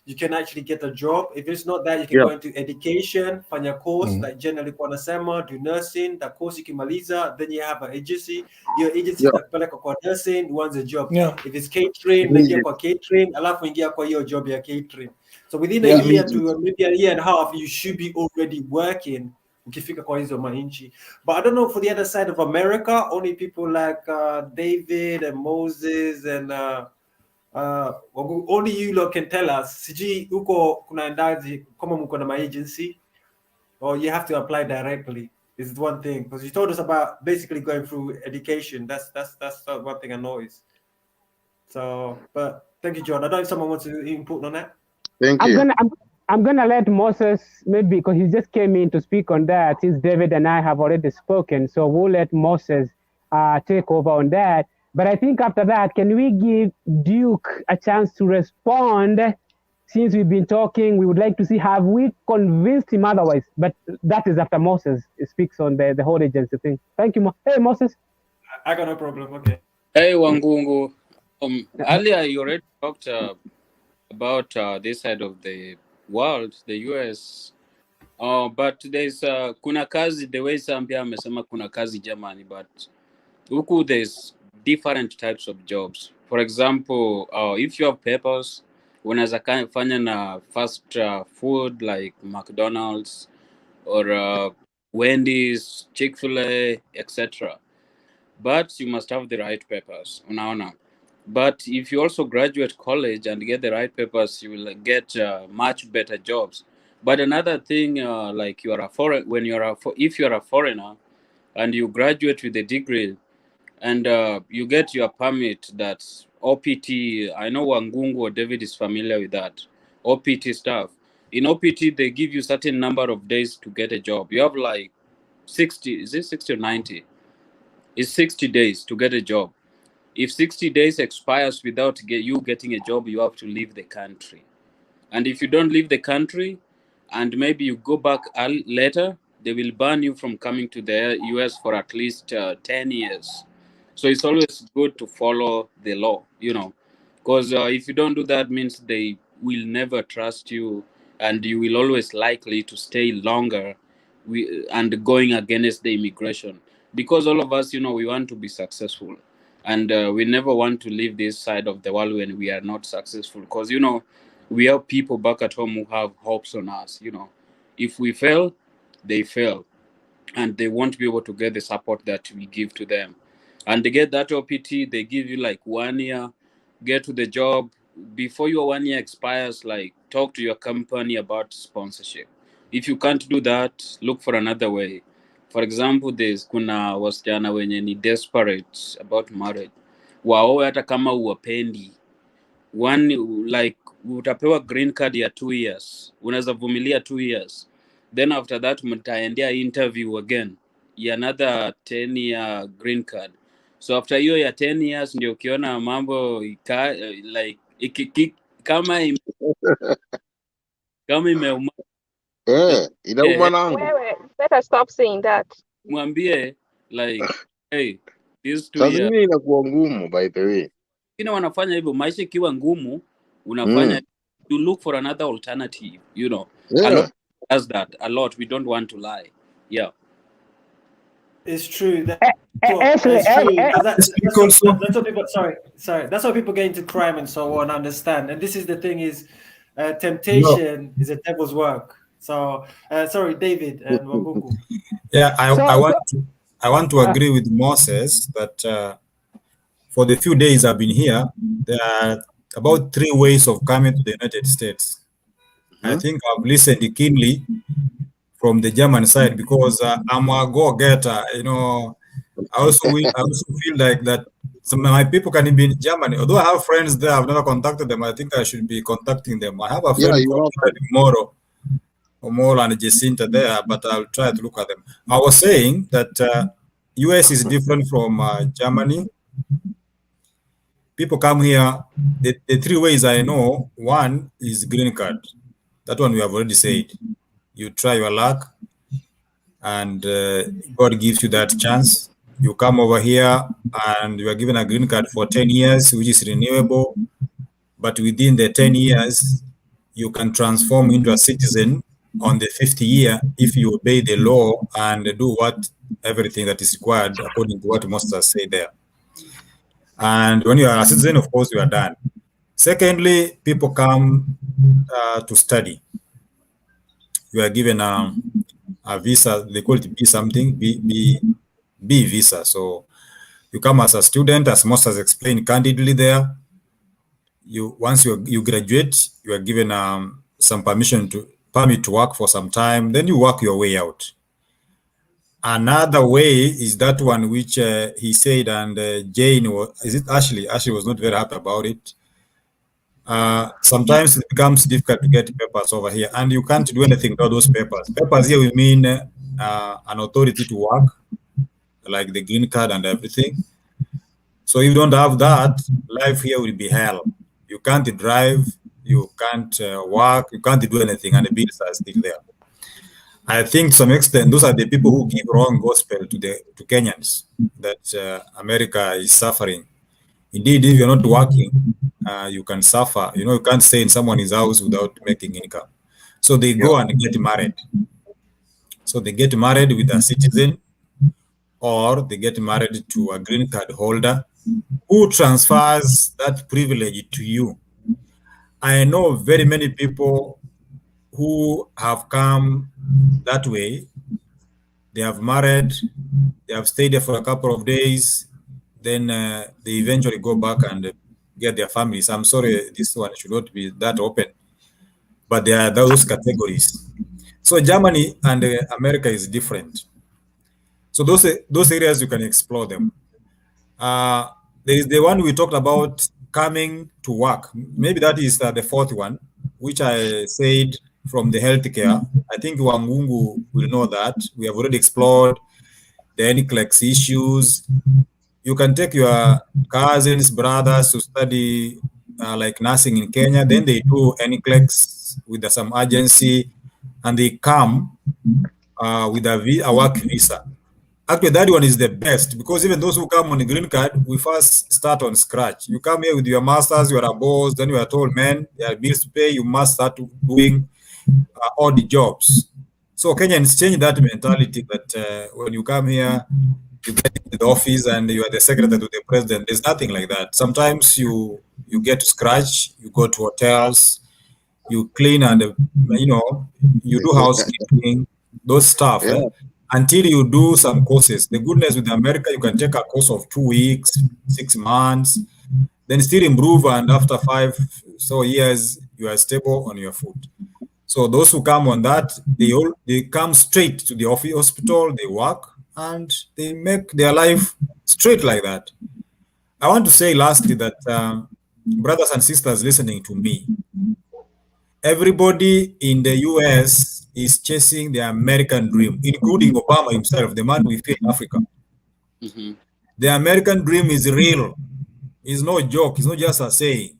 you can actually get a job. If it's not that, you can go into education, fanya course, like generally kwa nasema, do nursing, that course ikimaliza, then you have an agency. Your agency inakupeleka kwa nursing, wants a job. If it's catering, unaingia kwa catering, alafu ingia kwa hiyo job ya catering. So within a year to maybe a year and a half, you should be already working ukifika kwa hizo manchi. But I don't know for the other side of America, only people like David and Moses and only you lot can tell us. Siji uko kuna ndazi kama mko na agency, or you have to apply directly. Is one thing, because you told us about basically going through education. That's one thing I noticed. So, but thank you, John. I don't know if someone wants to input on that. Thank you. I'm gonna let Moses, maybe because he just came in to speak on that, since David and I have already spoken. So we'll let Moses take over on that. But I think after that, can we give Duke a chance to respond? Since we've been talking, we would like to see, have we convinced him otherwise? But that is after Moses speaks on the whole agency thing. Thank you. Hey, Moses. I got no problem. Okay. Hey, Wangungu. Earlier you already talked about this side of the world, the US. But there's kuna kazi, the way Zambia amesema kuna kazi Germany, but huku there's different types of jobs. For example, if you have papers, unaweza fanya na fast food like McDonald's or Wendy's, Chick-fil-A, etc. But you must have the right papers, unaona. But if you also graduate college and get the right papers, you will get much better jobs. But another thing, like you are if you are a foreigner and you graduate with a degree and you get your permit, that's OPT. I know Wangungu or David is familiar with that OPT stuff. In OPT, they give you certain number of days to get a job. You have like 60, is it 60 or 90? It's 60 days to get a job. If 60 days expires without you getting a job, you have to leave the country. And if you don't leave the country and maybe you go back later, they will ban you from coming to the US for at least 10 years. So it's always good to follow the law, you know, because if you don't do that, means they will never trust you and you will always likely to stay longer and going against the immigration. Because all of us, you know, we want to be successful. And we never want to leave this side of the world when we are not successful. Because, you know, we have people back at home who have hopes on us, you know. If we fail, they fail. And they won't be able to get the support that we give to them. And they get that OPT, they give you like 1 year, get to the job. Before your 1 year expires, like talk to your company about sponsorship. If you can't do that, look for another way. For example, kuna wasichana wenye ni desperate about marriage, waoe hata kama uwapendi. One, like utapewa green card ya 2 years, unaweza vumilia 2 years, then after that mtaendea interview again ya another 10 year green card. So after hiyo ya 10 years ndio ukiona mambo like kama imeuma inauma nangu. Wewe, better stop saying that. Mwambie like hey, these 2 Sasa years mimi inakuwa ngumu by the way. Kina wanafanya hivyo, maisha ikiwa ngumu unafanya you look for another alternative, you know. A lot does that a lot. We don't want to lie. Yeah, it's true. That's what people. Sorry. That's why people get into crime and so on. Understand? And this is the thing: is temptation is a devil's work. So, sorry, David and Wambugu. Yeah, I want to agree with Moses that for the few days I've been here, there are about 3 ways of coming to the United States. I think I've listened keenly from the German side because I'm a go-getter. You know, I also feel like that some of my people can be in Germany. Although I have friends there, I've never contacted them. I think I should be contacting them. I have a friend called Omoro and Jacinta there, but I'll try to look at them. I was saying that US is different from Germany. People come here, the 3 ways I know. One is green card. That one we have already said. You try your luck and God gives you that chance. You come over here and you are given a green card for 10 years, which is renewable. But within the 10 years, you can transform into a citizen on the 50th year if you obey the law and do everything that is required according to what Moses say there. And when you are a citizen, of course, you are done. Secondly, people come to study. You are given a visa, they call it B visa. So you come as a student, as Moses explained candidly there. Once you graduate, you are given some permit to work for some time. Then you work your way out. Another way is that one which he said, and Jane, is it Ashley? Ashley was not very happy about it. Sometimes it becomes difficult to get papers over here, and you can't do anything without those papers. Papers here we mean an authority to work, like the green card and everything. So if you don't have that, life here will be hell. You can't drive, you can't work, you can't do anything, and the bills are still there. I think to some extent, those are the people who give wrong gospel to Kenyans, that America is suffering. Indeed, if you're not working, you can suffer. You know, you can't stay in someone's house without making income. So they go and get married. So they get married with a citizen, or they get married to a green card holder who transfers that privilege to you. I know very many people who have come that way. They have married, they have stayed there for a couple of days, then they eventually go back and get their families. I'm sorry, this one should not be that open, but there are those categories. So Germany and America is different. So those areas you can explore them. There is the one we talked about, coming to work. Maybe that is the 4th one, which I said from the healthcare. I think Wangungu will know that. We have already explored the NCLEX issues. You can take your cousins, brothers to study like nursing in Kenya. Then they do NCLEX with some agency, and they come with a work visa. Actually, that one is the best, because even those who come on a green card, we first start on scratch. You come here with your masters, you are a boss, then you are told, man, there are bills to pay, you must start doing odd jobs. So Kenyans change that mentality that when you come here, you get into the office and you are the secretary to the president. There's nothing like that. Sometimes you get to scratch, you go to hotels, you clean, and you do housekeeping, those stuff. Until you do some courses. The goodness with America, you can take a course of 2 weeks, 6 months, then still improve, and after 5 years, you are stable on your foot. So those who come on that, they come straight to the hospital, they work, and they make their life straight like that. I want to say lastly that brothers and sisters listening to me, everybody in the US is chasing the American dream, including Obama himself, the man we feel in Africa. The American dream is real. It's no joke. It's not just a saying.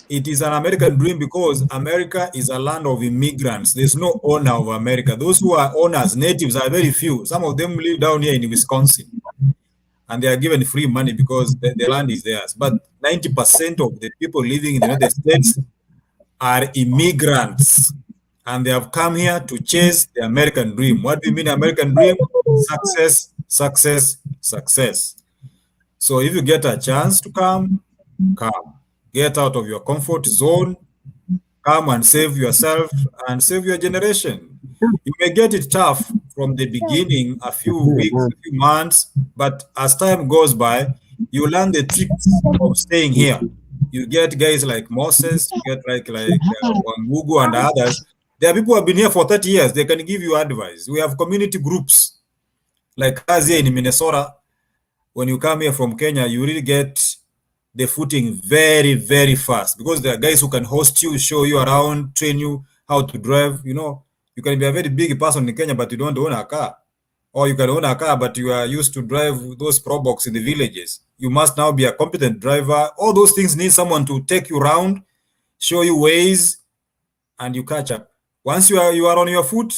It is an American dream because America is a land of immigrants. There's no owner of America. Those who are owners, natives, are very few. Some of them live down here in Wisconsin, and they are given free money because the land is theirs. But 90% of the people living in the United States are immigrants, and they have come here to chase the American dream. What do you mean American dream? Success, success, success. So if you get a chance to come, come. Get out of your comfort zone, come and save yourself and save your generation. You may get it tough from the beginning, a few weeks, a few months, but as time goes by, you learn the tricks of staying here. You get guys like Moses, you get like Wangugu and others. There are people who have been here for 30 years. They can give you advice. We have community groups like us here in Minnesota. When you come here from Kenya, you really get the footing very, very fast because there are guys who can host you, show you around, train you how to drive. You know, you can be a very big person in Kenya, but you don't own a car. Or you can own a car, but you are used to drive those Probox in the villages. You must now be a competent driver. All those things need someone to take you around, show you ways, and you catch up. Once you are on your foot,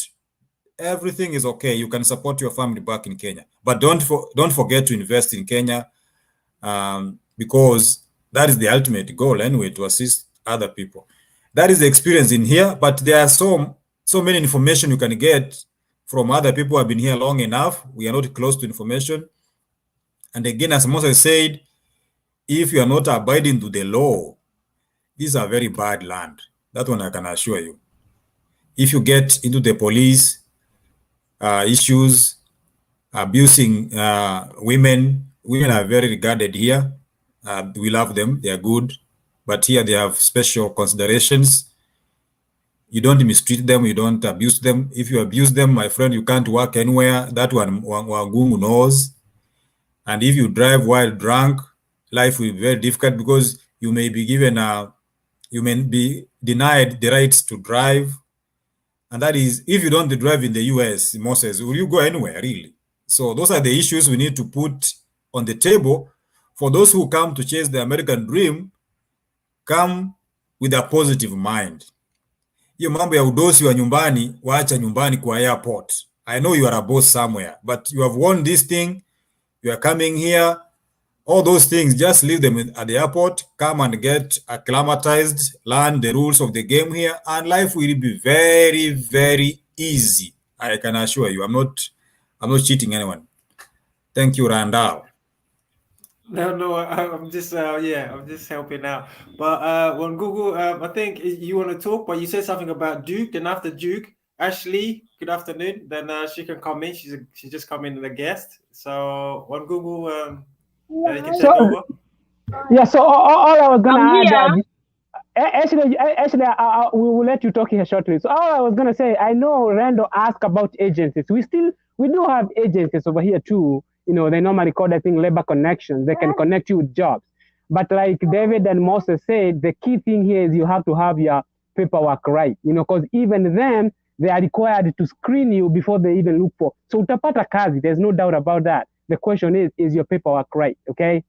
everything is okay. You can support your family back in Kenya. But don't forget to invest in Kenya. Because that is the ultimate goal anyway, to assist other people. That is the experience in here, but there are so many information you can get from other people who have been here long enough. We are not close to information. And again, as Moses said, if you are not abiding to the law, this is a very bad land. That one I can assure you. If you get into the police issues, abusing women are very regarded here. We love them, they are good, but here they have special considerations. You don't mistreat them, you don't abuse them. If you abuse them, my friend, you can't work anywhere. That one Wangungu knows. And if you drive while drunk, life will be very difficult because you may be given you may be denied the rights to drive. And that is, if you don't drive in the US, Moses, will you go anywhere really? So those are the issues we need to put on the table. For those who come to chase the American dream, come with a positive mind. Hiyo mambo ya udosi wa nyumbani, waacha nyumbani kwa airport. I know you are a boss somewhere, but you have won this thing. You are coming here. All those things, just leave them at the airport. Come and get acclimatized, learn the rules of the game here, and life will be very, very easy. I can assure you. I'm not cheating anyone. Thank you, Randall. No, I'm just I'm just helping out. But on Google, I think you want to talk, but you said something about Duke. Then after Duke, Ashley, good afternoon. Then she can come in. She's just come in as a guest. So on Google, you can take over. Yeah. So all I was gonna add. here. Actually, we will let you talk here shortly. So all I was gonna say, I know Rando asked about agencies. We do have agencies over here too. You know, they normally call that thing labor connections. They can connect you with jobs. But like David and Moses said, the key thing here is you have to have your paperwork right. You know, because even them, they are required to screen you before they even look for. So utapata kazi, there's no doubt about that. The question is your paperwork right? Okay.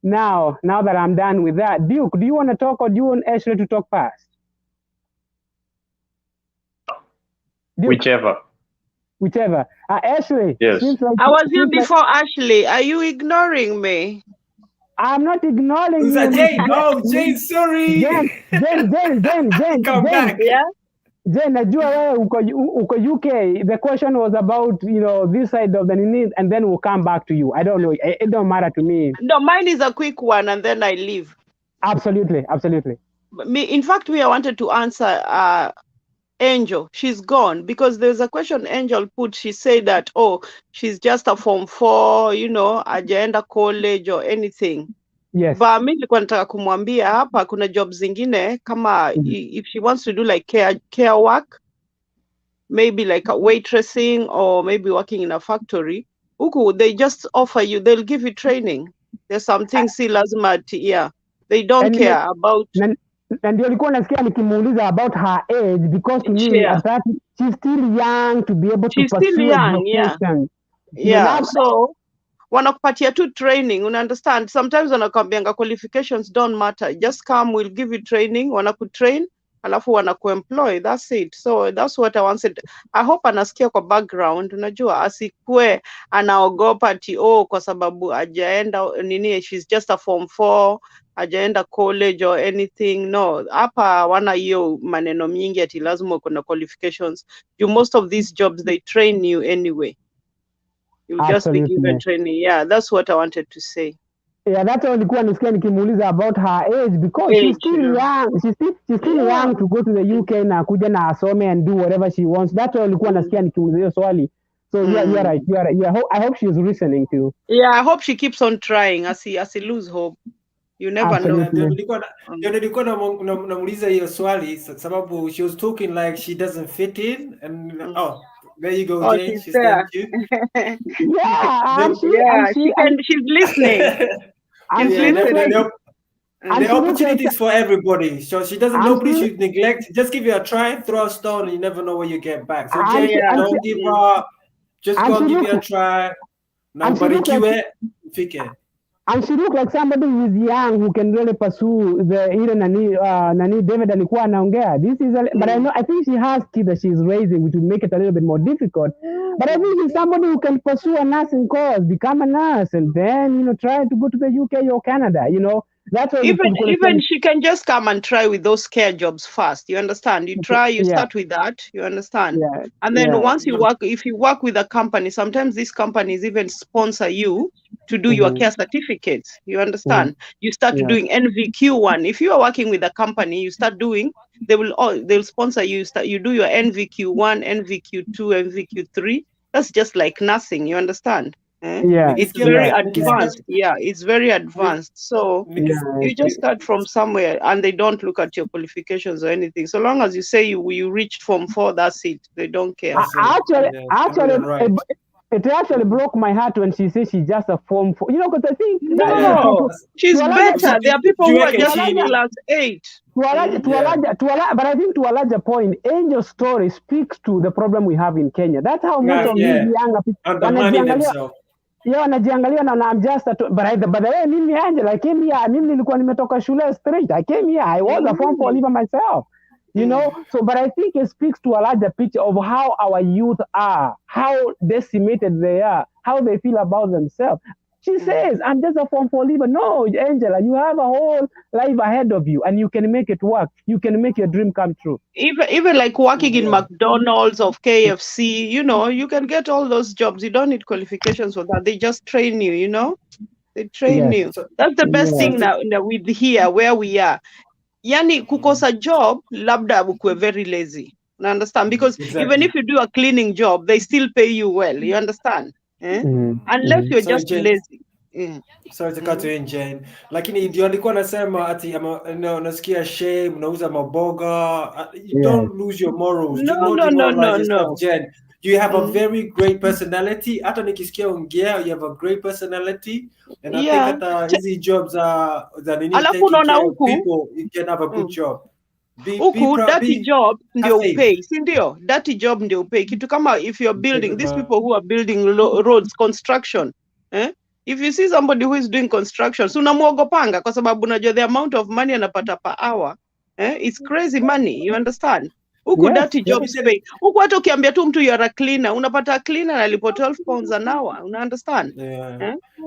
Now that I'm done with that, Duke, do you want to talk or do you want Ashley to talk first? Duke. Whichever. Ashley. Yes. Like, I was here before Ashley. Are you ignoring me? I'm not ignoring Who's you. that, Jane? Oh, Jane, sorry. Jane. Come back. Yeah. Jane, najua wewe uko UK. The question was about, you know, this side of the need, and then we'll come back to you. I don't know. It don't matter to me. No, mine is a quick one, and then I leave. Absolutely. In fact, I wanted to answer Angel. She's gone because there's a question Angel put. She said that, she's just a Form 4, you know, hajaenda college or anything. Yes. But mimi nilikuwa nataka kumwambia hapa kuna jobs zingine kama if she wants to do like care work, maybe like a waitressing or maybe working in a factory. Huku they just offer you, they'll give you training. There's some things si lazima ati, yeah. They don't care about. Na ndio nilikuwa nasikia nikimuuliza about her age because to me at that she's still young to be able to pursue still young, education. Yeah. So wanakupatia tu training, una understand? Sometimes wanakwambianga qualifications don't matter. Just come, we'll give you training, wanakutrain, alafu wanakuemploy. That's it. So that's what I wanted. I hope anasikia kwa background, unajua asikue anaogopa ati kwa sababu hajaenda nini, she's just a form 4, hajaenda college or anything. No, hapa wana hiyo maneno mingi ati lazima kuna qualifications. Most of these jobs they train you anyway. You'll just be given training. Yeah, that's what I wanted to say. Yeah, that's all nilikuwa nisikia nikimuuliza about her age because she's still young. She's still young to go to the UK na kuja na asome and do whatever she wants. That's all nilikuwa nasikia nikimuuliza hiyo swali. So you're right. I hope she's listening to. Yeah, I hope she keeps on trying. As he lose hope. You never know. Ndio nilikuwa namuuliza hiyo swali sababu she was talking like she doesn't fit in and there you go, Jane. She's there. She's listening. She's listening. The opportunities for everybody. So she doesn't. Nobody should neglect. Just give it a try. Throw a stone, and you never know where you get back. So Jane, don't give up. Just go give it a try. Nambarikiwe fike. And she look like somebody who is young who can really pursue the ile nani David alikuwa anaongea. This is but I think she has kids that she's raising, which will make it a little bit more difficult. But I think she's somebody who can pursue a nursing course, become a nurse, and then try to go to the UK or Canada. That's what even she can just come and try with those care jobs first. You understand? You try, you start with that. You understand? Yeah. And then once you work, if you work with a company, sometimes these companies even sponsor you to do your care certificates. You understand? You start doing NVQ 1. If you are working with a company, you start doing. They'll sponsor you. You do your NVQ 1, NVQ 2, NVQ 3. That's just like nursing. You understand? It's very advanced. Yeah, it's very advanced. So you just start from somewhere and they don't look at your qualifications or anything. So long as you say you reached Form 4, that's it. They don't care. It actually broke my heart when she said she's just a Form 4. Because I think she's better. There are people who are just in class 8. But I think to a larger point, Angel's story speaks to the problem we have in Kenya. That's how most of these young people wanajiangalia na I'm just but the way mimi Angela, I came here, mimi nilikuwa nimetoka shule straight. I came here, I was a Form 4 leaver myself. So but I think it speaks to a larger picture of how our youth are, how decimated they are, how they feel about themselves. She says, I'm just a Form 4 leaver. No, Angela, you have a whole life ahead of you and you can make it work. You can make your dream come true. Even like working in McDonald's or KFC, you can get all those jobs. You don't need qualifications for that. They just train you, They train you. That's the best thing now with here, where we are. Yani kukosa job, labda ukwe very lazy. You understand? Because even if you do a cleaning job, they still pay you well. You understand? Unless you're just lazy. Sorry to cut you in, Jane. Lakini ndio alikuwa nasema ati unasikia shame, unauza maboga. You don't lose your morals. No. Jane. You have a very great personality. Hata nikisikia ongea, you have a great personality. And I think hata hizi jobs are alafu unaona huku people, you can have a good job. Huku dirty job ndio upay, si ndio? Dirty job ndio upay. Kitu kama if you're building, these people who are building roads, construction, if you see somebody who is doing construction, so unamuogopanga kwa sababu unajua the amount of money anapata per hour, it's crazy money, you understand? Huku dirty jobs pay. Huku hata ukiambia tu mtu you're a cleaner, unapata cleaner alipo 12 pounds an hour, una understand?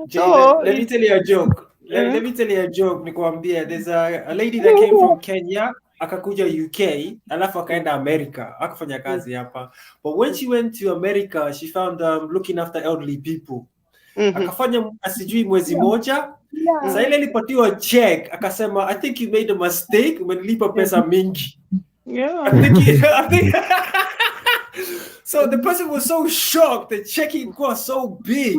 So let me tell you a joke. Let me tell you a joke nikwambia. There's a lady that came from Kenya, akakuja UK, alafu akaenda America, akafanya kazi hapa. But when she went to America, she found looking after elderly people. Akafanya asijui mwezi moja. Sasa ile alipatiwa check, akasema I think you made a mistake, umenilipa pesa mingi. Yeah. I think So the person was so shocked. The checking was so big,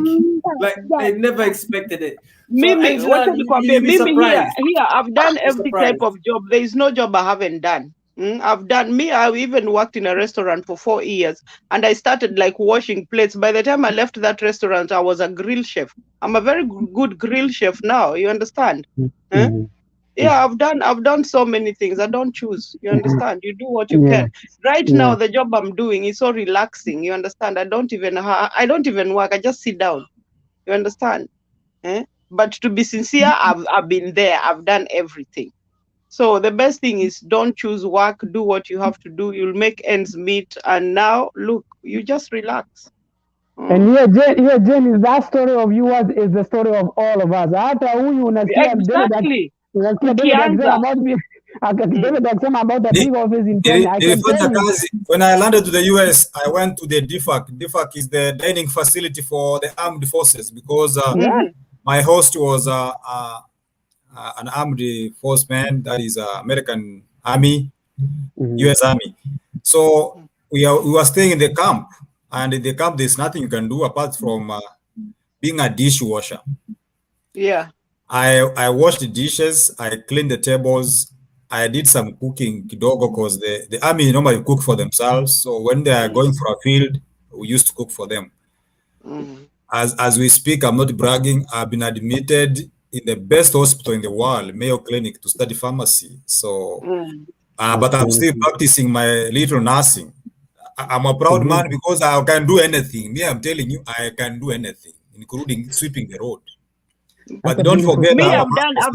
like they never expected it. Mimi, Angela, what you call you'll be Mimi here, surprised. I've done You're every type surprised. of job. There is no job I haven't done. I've even worked in a restaurant for 4 years, and I started like washing plates. By the time I left that restaurant, I was a grill chef. I'm a very good grill chef now. You understand? Yeah, I've done so many things. I don't choose. You understand? You do what you can. Right now, the job I'm doing is so relaxing. You understand? I don't even work. I just sit down. You understand? But to be sincere, I've been there. I've done everything. So the best thing is don't choose work. Do what you have to do. You'll make ends meet. And now, look, you just relax. And Jane, is that story of yours is the story of all of us. Hata huyu unasikia Exactly. David akisema about the big office in Kenya. I can tell you. When I landed to the US, I went to the DFAC. DFAC is the dining facility for the armed forces because my host was an armed force man, that is American Army, US Army. So we were staying in the camp, and in the camp there's nothing you can do apart from being a dishwasher. Yeah. I washed the dishes, I cleaned the tables, I did some cooking kidogo because the army normally cook for themselves. So when they are going for a field, we used to cook for them. As we speak, I'm not bragging, I've been admitted in the best hospital in the world, Mayo Clinic, to study pharmacy. So, but I'm still practicing my little nursing. I'm a proud man because I can do anything. Me, I'm telling you, I can do anything, including sweeping the road. But don't forget, Me, I've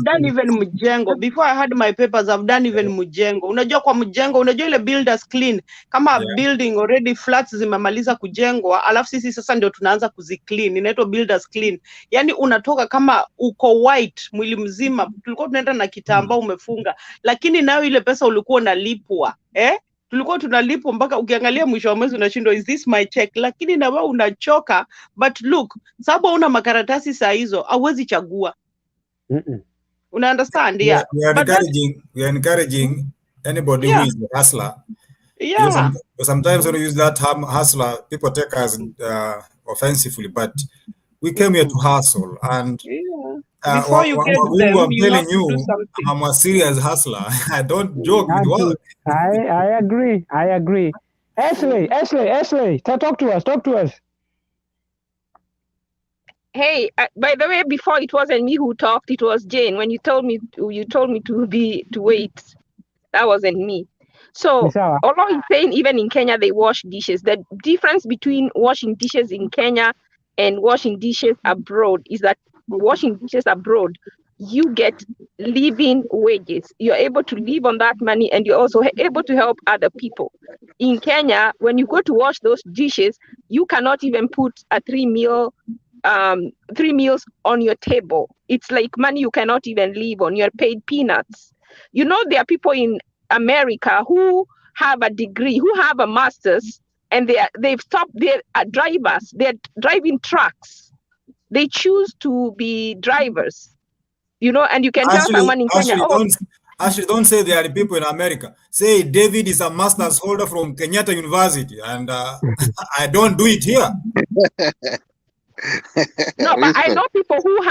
done even Mujengo. Before I had my papers, I've done even Mujengo. Unajua kwa Mujengo, unajua ile builders clean. Kama building already flats zimemaliza kujengwa, alafu sisi sasa ndio tunaanza kuziclean. Inaitwa builders clean. Yani unatoka kama uko white mwili mzima. Tulikuwa tunaenda na kitambaa umefunga. Lakini nayo ile pesa ulikuwa unalipwa. Tulikuwa tunalipwa mpaka ukiangalia mwisho wa mwezi unashindwa, is this my check? Lakini na wewe unachoka. But look, sababu una makaratasi saa hizo hauwezi chagua. Una understand? Yeah. We are encouraging anybody who is a hustler. Yeah. Sometimes when we use that term hustler, people take us offensively, but we came here to hustle. And before you get them, I'm you telling have to do you, something. I'm a serious hustler. I don't joke with work. I agree. Ashley, talk to us. Hey, by the way, before it wasn't me who talked, it was Jane. When you told me to wait, that wasn't me. So although he's saying even in Kenya they wash dishes, the difference between washing dishes in Kenya and washing dishes abroad is that washing dishes abroad, you get living wages. You're able to live on that money, and you're also able to help other people. In Kenya, when you go to wash those dishes, you cannot even put a 3 meals on your table. It's like money you cannot even live on. You're paid peanuts. You know, there are people in America who have a degree, who have a master's, and they've stopped. They're drivers. They're driving trucks. They choose to be drivers. You know, and you can tell someone in Kenya, Actually, don't say there are people in America. Say David is a master's holder from Kenyatta University, and I don't do it here. No, but I know people who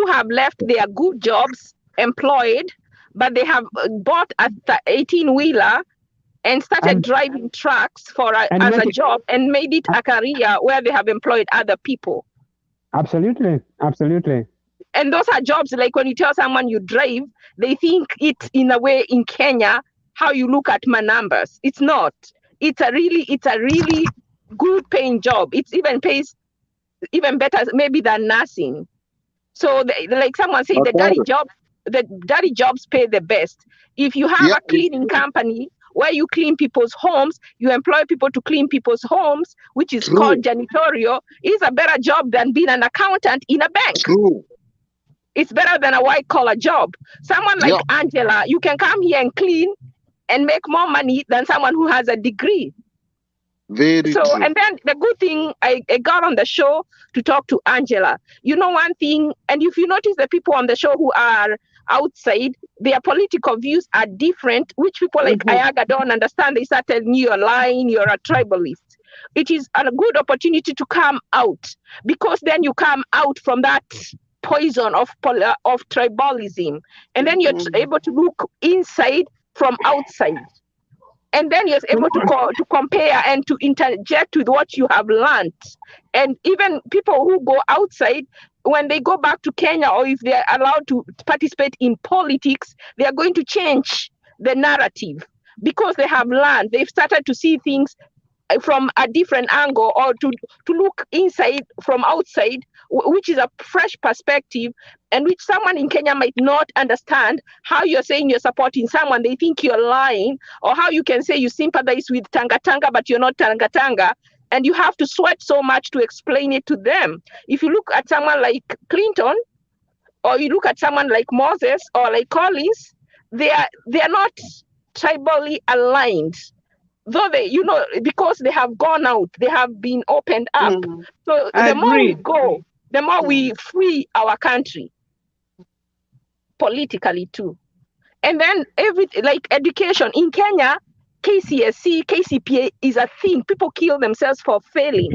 have left their good jobs, employed, but they have bought a 18-wheeler and started driving trucks as a job and made it a career where they have employed other people. Absolutely. And those are jobs, like when you tell someone you drive, they think it's in a way in Kenya how you look at my numbers. It's not. It's a really good paying job. It even pays even better maybe than nursing. So like someone said, the daddy jobs pay the best. If you have a cleaning company where you clean people's homes, you employ people to clean people's homes, which is called janitorial, is a better job than being an accountant in a bank. It's better than a white collar job. Someone like Angela, you can come here and clean and make more money than someone who has a degree. Very true. And then the good thing, I got on the show to talk to Angela. You know one thing, and if you notice the people on the show who are outside, their political views are different, which people like Ayaga don't understand. They start telling you you're lying, you're a tribalist. It is a good opportunity to come out, because then you come out from that poison of tribalism, and then you're able to look inside from outside, and then you're able to compare and to interject with what you have learned. And even people who go outside, when they go back to Kenya, or if they're allowed to participate in politics, they are going to change the narrative, because they have learned, they've started to see things from a different angle, or to look inside from outside, which is a fresh perspective, and which someone in Kenya might not understand. How you're saying you're supporting someone, they think you're lying, or how you can say you sympathize with Tanga Tanga, but you're not Tanga Tanga, and you have to sweat so much to explain it to them. If you look at someone like Clinton, or you look at someone like Moses or like Collins, they are not tribally aligned. Though they, because they have gone out, they have been opened up. So the more we go, the more we free our country politically too. And then like education in Kenya, KCSE, KCPA is a thing. People kill themselves for failing.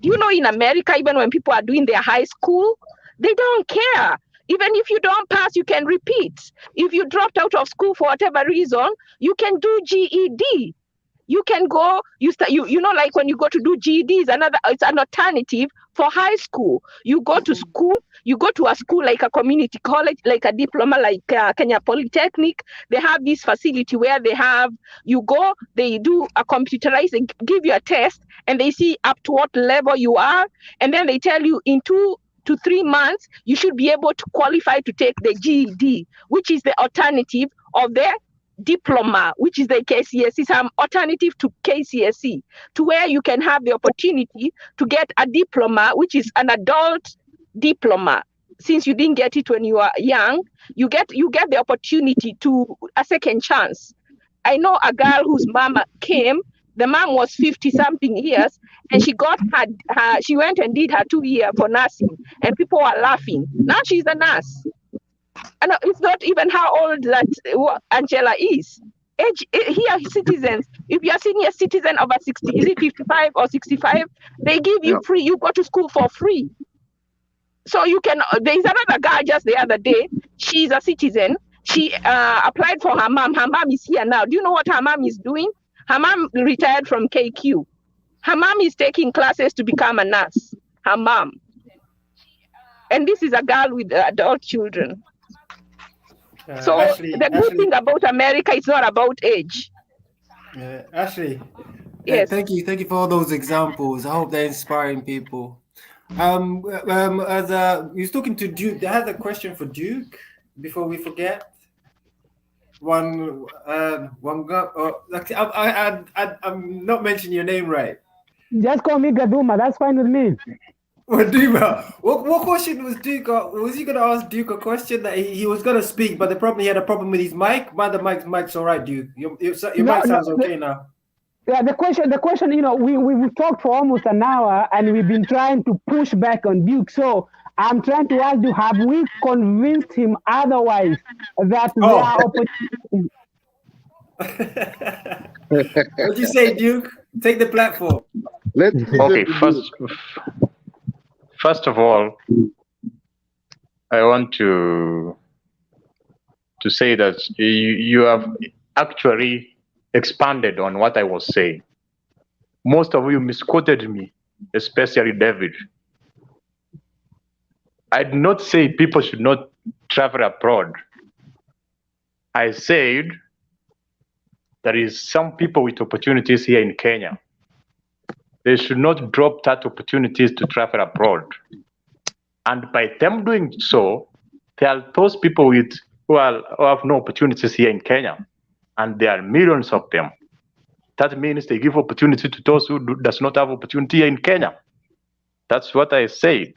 Do you know in America, even when people are doing their high school, they don't care. Even if you don't pass, you can repeat. If you dropped out of school for whatever reason, you can do GED. You can go, like when you go to do GED, it's an alternative for high school. You go to school, you go to a school like a community college, like a diploma, like Kenya Polytechnic. They have this facility where you go, they do a computerized, they give you a test, and they see up to what level you are. And then they tell you in 2 to 3 months, you should be able to qualify to take the GED, which is the alternative of the diploma, which is the KCSE, some alternative to KCSE, to where you can have the opportunity to get a diploma, which is an adult diploma. Since you didn't get it when you were young, you get the opportunity to a second chance. I know a girl whose mama came. The mom was 50-something years, and she got she went and did her 2 year for nursing, and people were laughing. Now she's a nurse. And it's not even how old that Angela is. Here, citizens, if you're a senior citizen over 60, is it 55 or 65? They give you free, you go to school for free. So you can, there's another girl just the other day, she's a citizen. She applied for her mom. Her mom is here now. Do you know what her mom is doing? Her mom retired from KQ. Her mom is taking classes to become a nurse. Her mom. And this is a girl with adult children. So the good thing about America is not about age. Ashley, yes. Thank you for all those examples. I hope they're inspiring people. As we was talking to Duke, I had a question for Duke before we forget. One guy. I'm not mentioning your name right. Just call me Gaduma. That's fine with me. Gaduma. What question was Duke? Was he gonna ask Duke a question that he was gonna speak, but he had a problem with his mic? But the mic's all right, Duke. Your mic sounds okay now. Yeah, the question, we talked for almost an hour, and we've been trying to push back on Duke. So I'm trying to ask you: have we convinced him otherwise that there are opportunities? What'd you say, Duke? Take the platform. Okay, first of all, I want to say that you have actually expanded on what I was saying. Most of you misquoted me, especially David. I did not say people should not travel abroad. I said there is some people with opportunities here in Kenya. They should not drop that opportunities to travel abroad. And by them doing so, there are those people who have no opportunities here in Kenya. And there are millions of them. That means they give opportunity to those who does not have opportunity here in Kenya. That's what I said.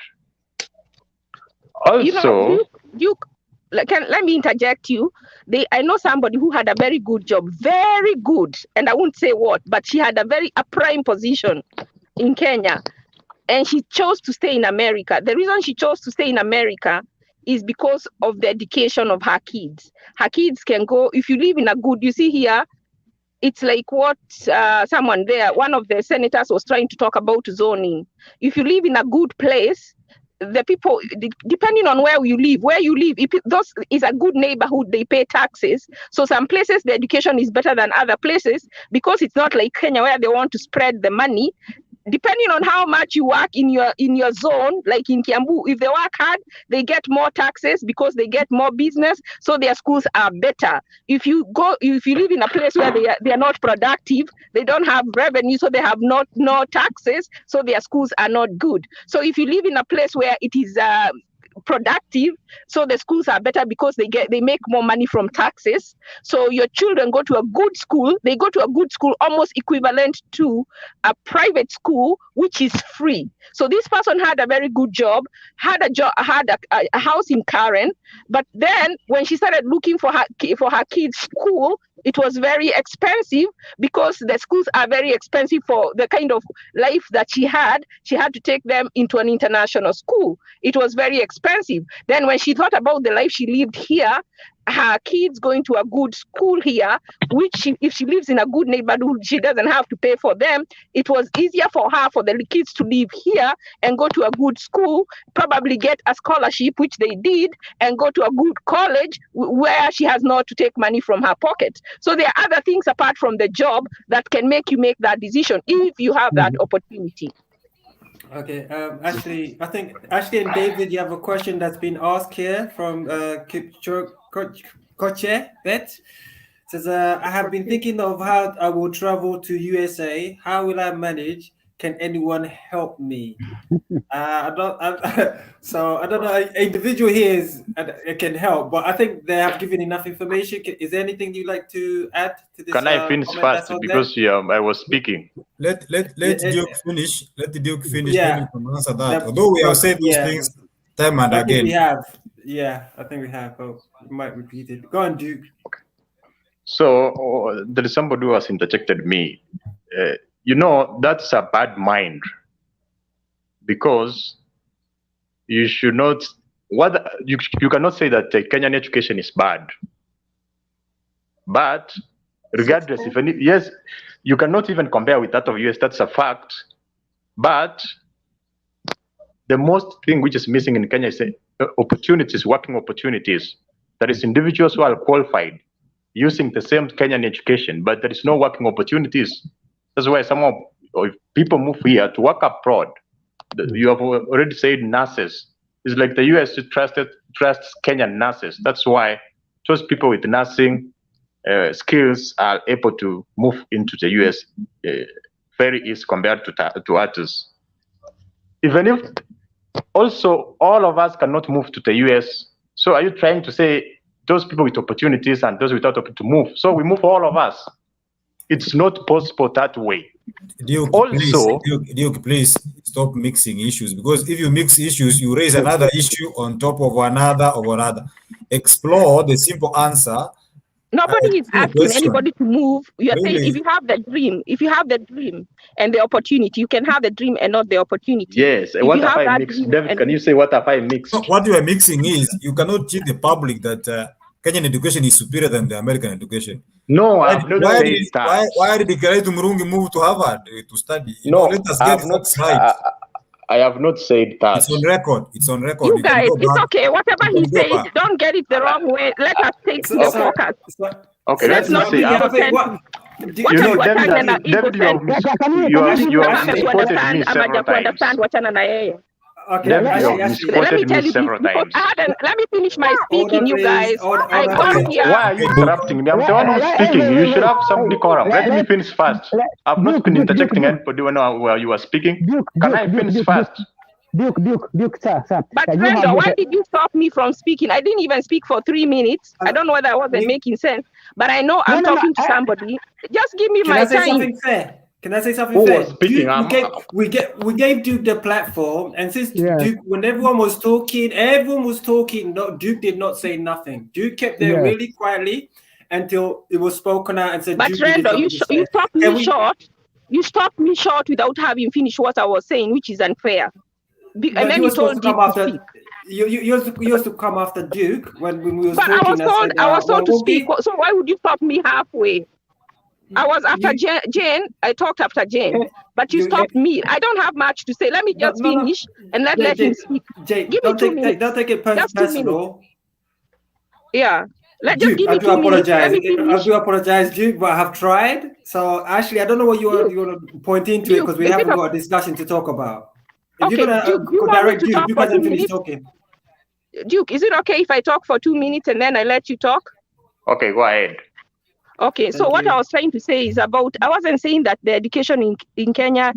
Also, Duke, let me interject you. I know somebody who had a very good job, very good, and I won't say what, but she had a prime position in Kenya, and she chose to stay in America. The reason she chose to stay in America is because of the education of her kids. Her kids can go, if you live in a good, you see here, it's like what someone there, one of the senators was trying to talk about zoning. If you live in a good place, the people, depending on where you live, if those is a good neighborhood, they pay taxes. So some places the education is better than other places because it's not like Kenya where they want to spread the money. Depending on how much you work in your zone, like in Kiambu, if they work hard, they get more taxes because they get more business, so their schools are better. If you live in a place where they are not productive, they don't have revenue, so they have no taxes, so their schools are not good. So if you live in a place where it is productive, so the schools are better because they make more money from taxes. So your children go to a good school, they go to a good school almost equivalent to a private school, which is free. So this person had a very good job, had a house in Karen, but then when she started looking for her kids' school, it was very expensive because the schools are very expensive for the kind of life that she had. She had to take them into an international school. It was very expensive. Then when she thought about the life she lived here, her kids going to a good school here, which if she lives in a good neighborhood, she doesn't have to pay for them. It was easier for her, for the kids to live here and go to a good school, probably get a scholarship, which they did, and go to a good college where she has not to take money from her pocket. So there are other things apart from the job that can make you make that decision if you have that opportunity. Okay, Ashley, I think Ashley and David, you have a question that's been asked here from Koche Bet. Says, I have been thinking of how I will travel to USA. How will I manage? Can anyone help me? I don't know. An individual here can help, but I think they have given enough information. Is there anything you'd like to add to this? Can I finish first because I was speaking? Let Duke finish. Let the Duke finish. Yeah. Then we can answer that. Although we have said those things time and again. We have. Yeah, I think we have. But we might repeat it. Go on, Duke. So there is somebody who has interjected me. That's a bad mind, because you should not. You cannot say that Kenyan education is bad. But regardless, yes, you cannot even compare with that of US. That's a fact. But the most thing which is missing in Kenya is opportunities, working opportunities. There is individuals who are qualified using the same Kenyan education, but there is no working opportunities. That's why if people move here to work abroad. You have already said nurses. It's like the US trusts Kenyan nurses. That's why those people with nursing skills are able to move into the US very easy compared to others. Even if also all of us cannot move to the US, so are you trying to say those people with opportunities and those without opportunity to move? So we move all of us. It's not possible that way. Duke, also, Duke, please stop mixing issues, because if you mix issues, you raise another issue on top of another. Explore the simple answer. Nobody is asking anybody to move. You are saying if you have the dream and the opportunity, you can have the dream and not the opportunity. Yes. What have I mixed? David, can you say what have I mixed? What you are mixing is you cannot cheat the public that Kenyan education is superior than the American education. No, I've not said that. Why did Kiraitu Murungi move to Harvard to study? Let us get that right. I have not said that. It's on record. You guys, it's okay. Whatever he says, don't get it the wrong way. Let us take the focus. Okay, let's not say. David, you have misquoted me several times. Okay, let me tell you several times. Let me finish my speaking, you guys. I come here. Why are you interrupting me? I'm the one who's speaking. You should have some decorum. Let me finish first. I've not been interjecting anybody where you are speaking. Can I finish first? Duke, sir. But Brenda, why did you stop me from speaking? I didn't even speak for 3 minutes. I don't know whether I wasn't making sense, but I know I'm talking to somebody. Just give me my time. Can I say something fair? Speaking, we gave Duke the platform, and since Duke, when everyone was talking, no, Duke did not say nothing. Duke kept there really quietly until it was spoken out and said. But Rendo, you stopped me short. You stopped me short without having finished what I was saying, which is unfair. And then you told Duke to speak. you used to come after Duke when we was But I talking. was told, I was told to speak. Wanguki, So why would you stop me halfway? I was after Jane. I talked after Jane, but you stopped me. I don't have much to say. Let me just finish and let him speak. Jay, Give me 2 minutes. don't take it Just 2 minutes. personal. Yeah. Just Duke, give I me do 2 minutes. apologize. Let me I finish. do apologize, Duke, but I have tried. So actually, I don't know what you want to point into it because we is it haven't a- got a discussion to talk about. If Okay, you're gonna Duke, you go want me direct to Duke, talk Duke for 2 hasn't finished minutes? talking. Duke, is it okay if I talk for 2 minutes and then I let you talk? Okay, go ahead. Okay, so Thank what you. I was trying to say is about, I wasn't saying that the education in Kenya,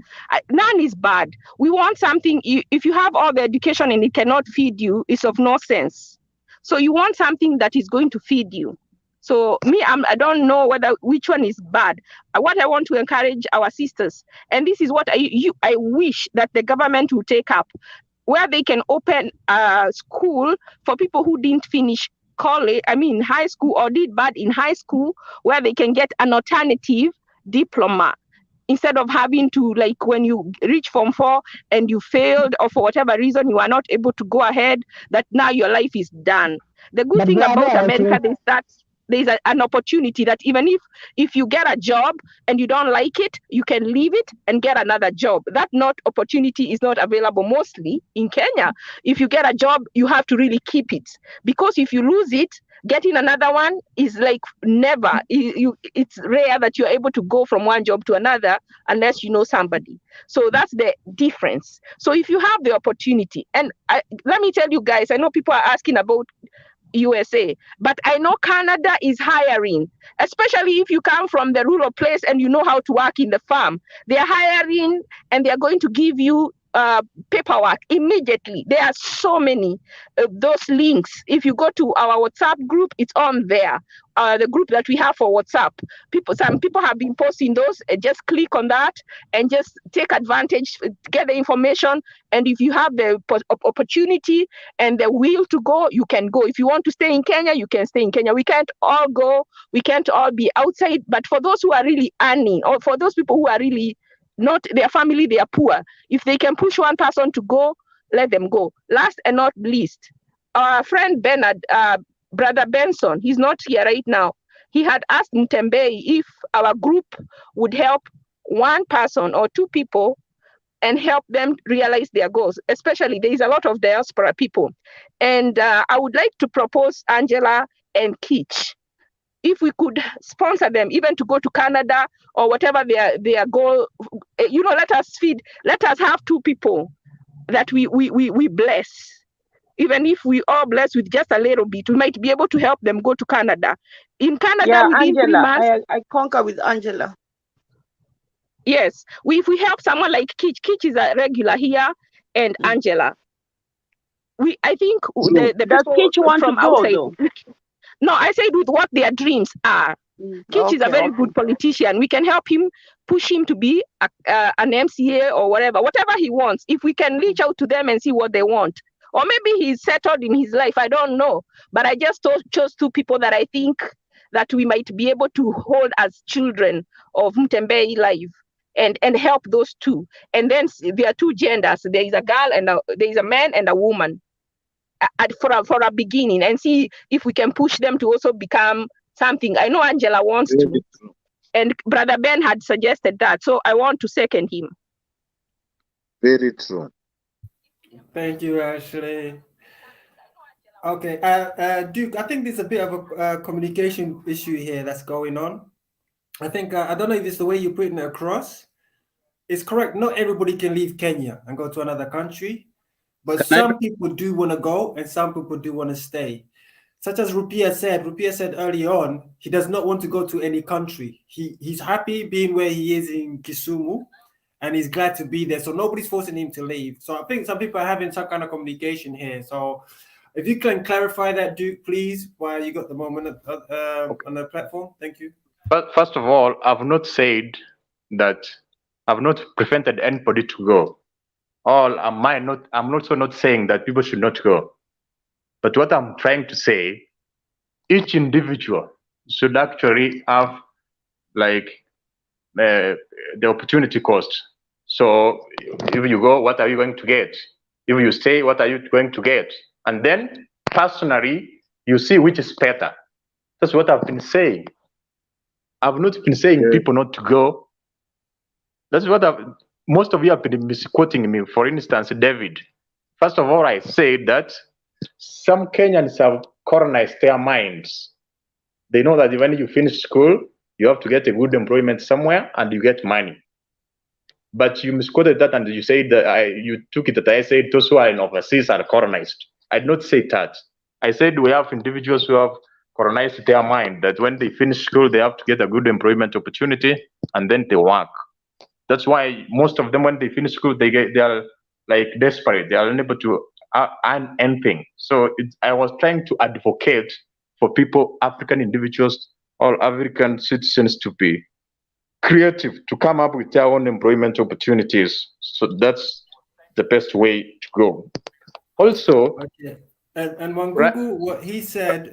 none is bad. We want something, if you have all the education and it cannot feed you, it's of no sense. So you want something that is going to feed you. So me, I don't know which one is bad. What I want to encourage our sisters, and this is what I wish that the government will take up, where they can open a school for people who didn't finish college, high school, or did bad in high school, where they can get an alternative diploma instead of having to, like, when you reach Form 4 and you failed, or for whatever reason you are not able to go ahead, that now your life is done. The good But thing about brother, America is that there's an opportunity that even if you get a job and you don't like it, you can leave it and get another job. That opportunity is not available mostly in Kenya. If you get a job, you have to really keep it, because if you lose it, getting another one is like never. It's rare that you're able to go from one job to another unless you know somebody. So that's the difference. So if you have the opportunity, and let me tell you guys, I know people are asking about USA, but I know Canada is hiring, especially if you come from the rural place and you know how to work in the farm. They're hiring and they're going to give you paperwork immediately. There are so many of those links. If you go to our WhatsApp group, it's on there. The group that we have for WhatsApp. Some people have been posting those. Just click on that and just take advantage, get the information. And if you have the opportunity and the will to go, you can go. If you want to stay in Kenya, you can stay in Kenya. We can't all go. We can't all be outside. But for those who are really earning, or for those people who are really not, their family, they are poor, if they can push one person to go, let them go. Last and not least, our friend Bernard, Brother Benson, he's not here right now. He had asked Mtembei if our group would help one person or two people and help them realize their goals. Especially, there is a lot of diaspora people. And I would like to propose Angela and Kitch, if we could sponsor them even to go to Canada or whatever their goal, let us have two people that we bless. Even if we all bless with just a little bit, we might be able to help them go to Canada. In Canada, Yeah, within 3 Angela, months. I concur with Angela. Yes, if we help someone like Kitch is a regular here, and Angela. I think the Does people Kitch want from to go, outside. though? No, I said with what their dreams are. Kitch is a very good politician. We can help him, push him to be an MCA or whatever he wants. If we can reach out to them and see what they want. Or maybe he's settled in his life, I don't know. But I just chose two people that I think that we might be able to hold as children of Mtembei life and help those two. And then there are two genders. There is a girl and there is a man and a woman for a beginning, and see if we can push them to also become something. I know Angela wants to, and Brother Ben had suggested that, so I want to second him. Very true. Thank you, Ashley. Okay, Duke, I think there's a bit of a communication issue here that's going on. I think, I don't know if it's the way you're putting it across. It's correct, not everybody can leave Kenya and go to another country, but some people do want to go and some people do want to stay. Such as Rupiah said early on, he does not want to go to any country. He's happy being where he is in Kisumu, and he's glad to be there. So nobody's forcing him to leave. So I think some people are having some kind of communication here. So if you can clarify that, Duke, please, while you got the moment on the platform. Thank you. But first of all, I've not said that I've not prevented anybody to go. I'm also not saying that people should not go. But what I'm trying to say, each individual should actually have like the opportunity cost. So if you go, what are you going to get? If you stay, what are you going to get? And then personally, you see which is better. That's what I've been saying. I've not been saying people not to go. That's what most of you have been misquoting me. For instance, David. First of all, I said that some Kenyans have colonized their minds. They know that when you finish school, you have to get a good employment somewhere and you get money. But you misquoted that and you said that you took it that I said those who are in overseas are colonized. I did not say that. I said we have individuals who have colonized their mind that when they finish school, they have to get a good employment opportunity and then they work. That's why most of them, when they finish school, they are like desperate. They are unable to earn anything. So I was trying to advocate for people, African individuals, or African citizens to be creative, to come up with their own employment opportunities. So that's the best way to go. Also, okay. And Wangugu, what he said,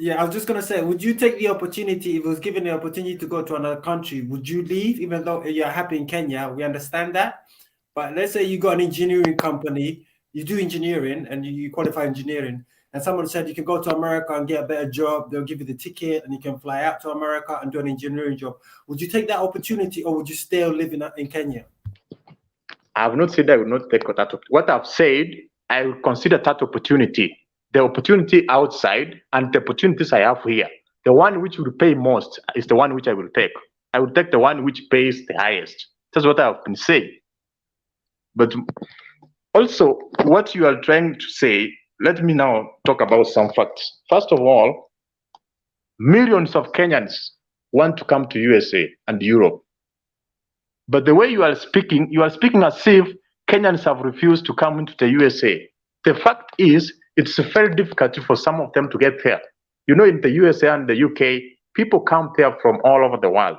yeah, I was just gonna say, would you take the opportunity if it was given the opportunity to go to another country? Would you leave, even though you're happy in Kenya? We understand that, but let's say you got an engineering company, you do engineering and you qualify engineering, and someone said you can go to America and get a better job. They'll give you the ticket and you can fly out to America and do an engineering job. Would you take that opportunity, or would you still live in Kenya? I have not said I will not take that. What I've said, I will consider that opportunity. The opportunity outside and the opportunities I have here. The one which will pay most is the one which I will take. I will take the one which pays the highest. That's what I've been saying. But also, what you are trying to say, let me now talk about some facts. First of all, millions of Kenyans want to come to USA and Europe. But the way you are speaking as if Kenyans have refused to come into the USA. The fact is, it's very difficult for some of them to get there. You know, in the USA and the UK, people come there from all over the world.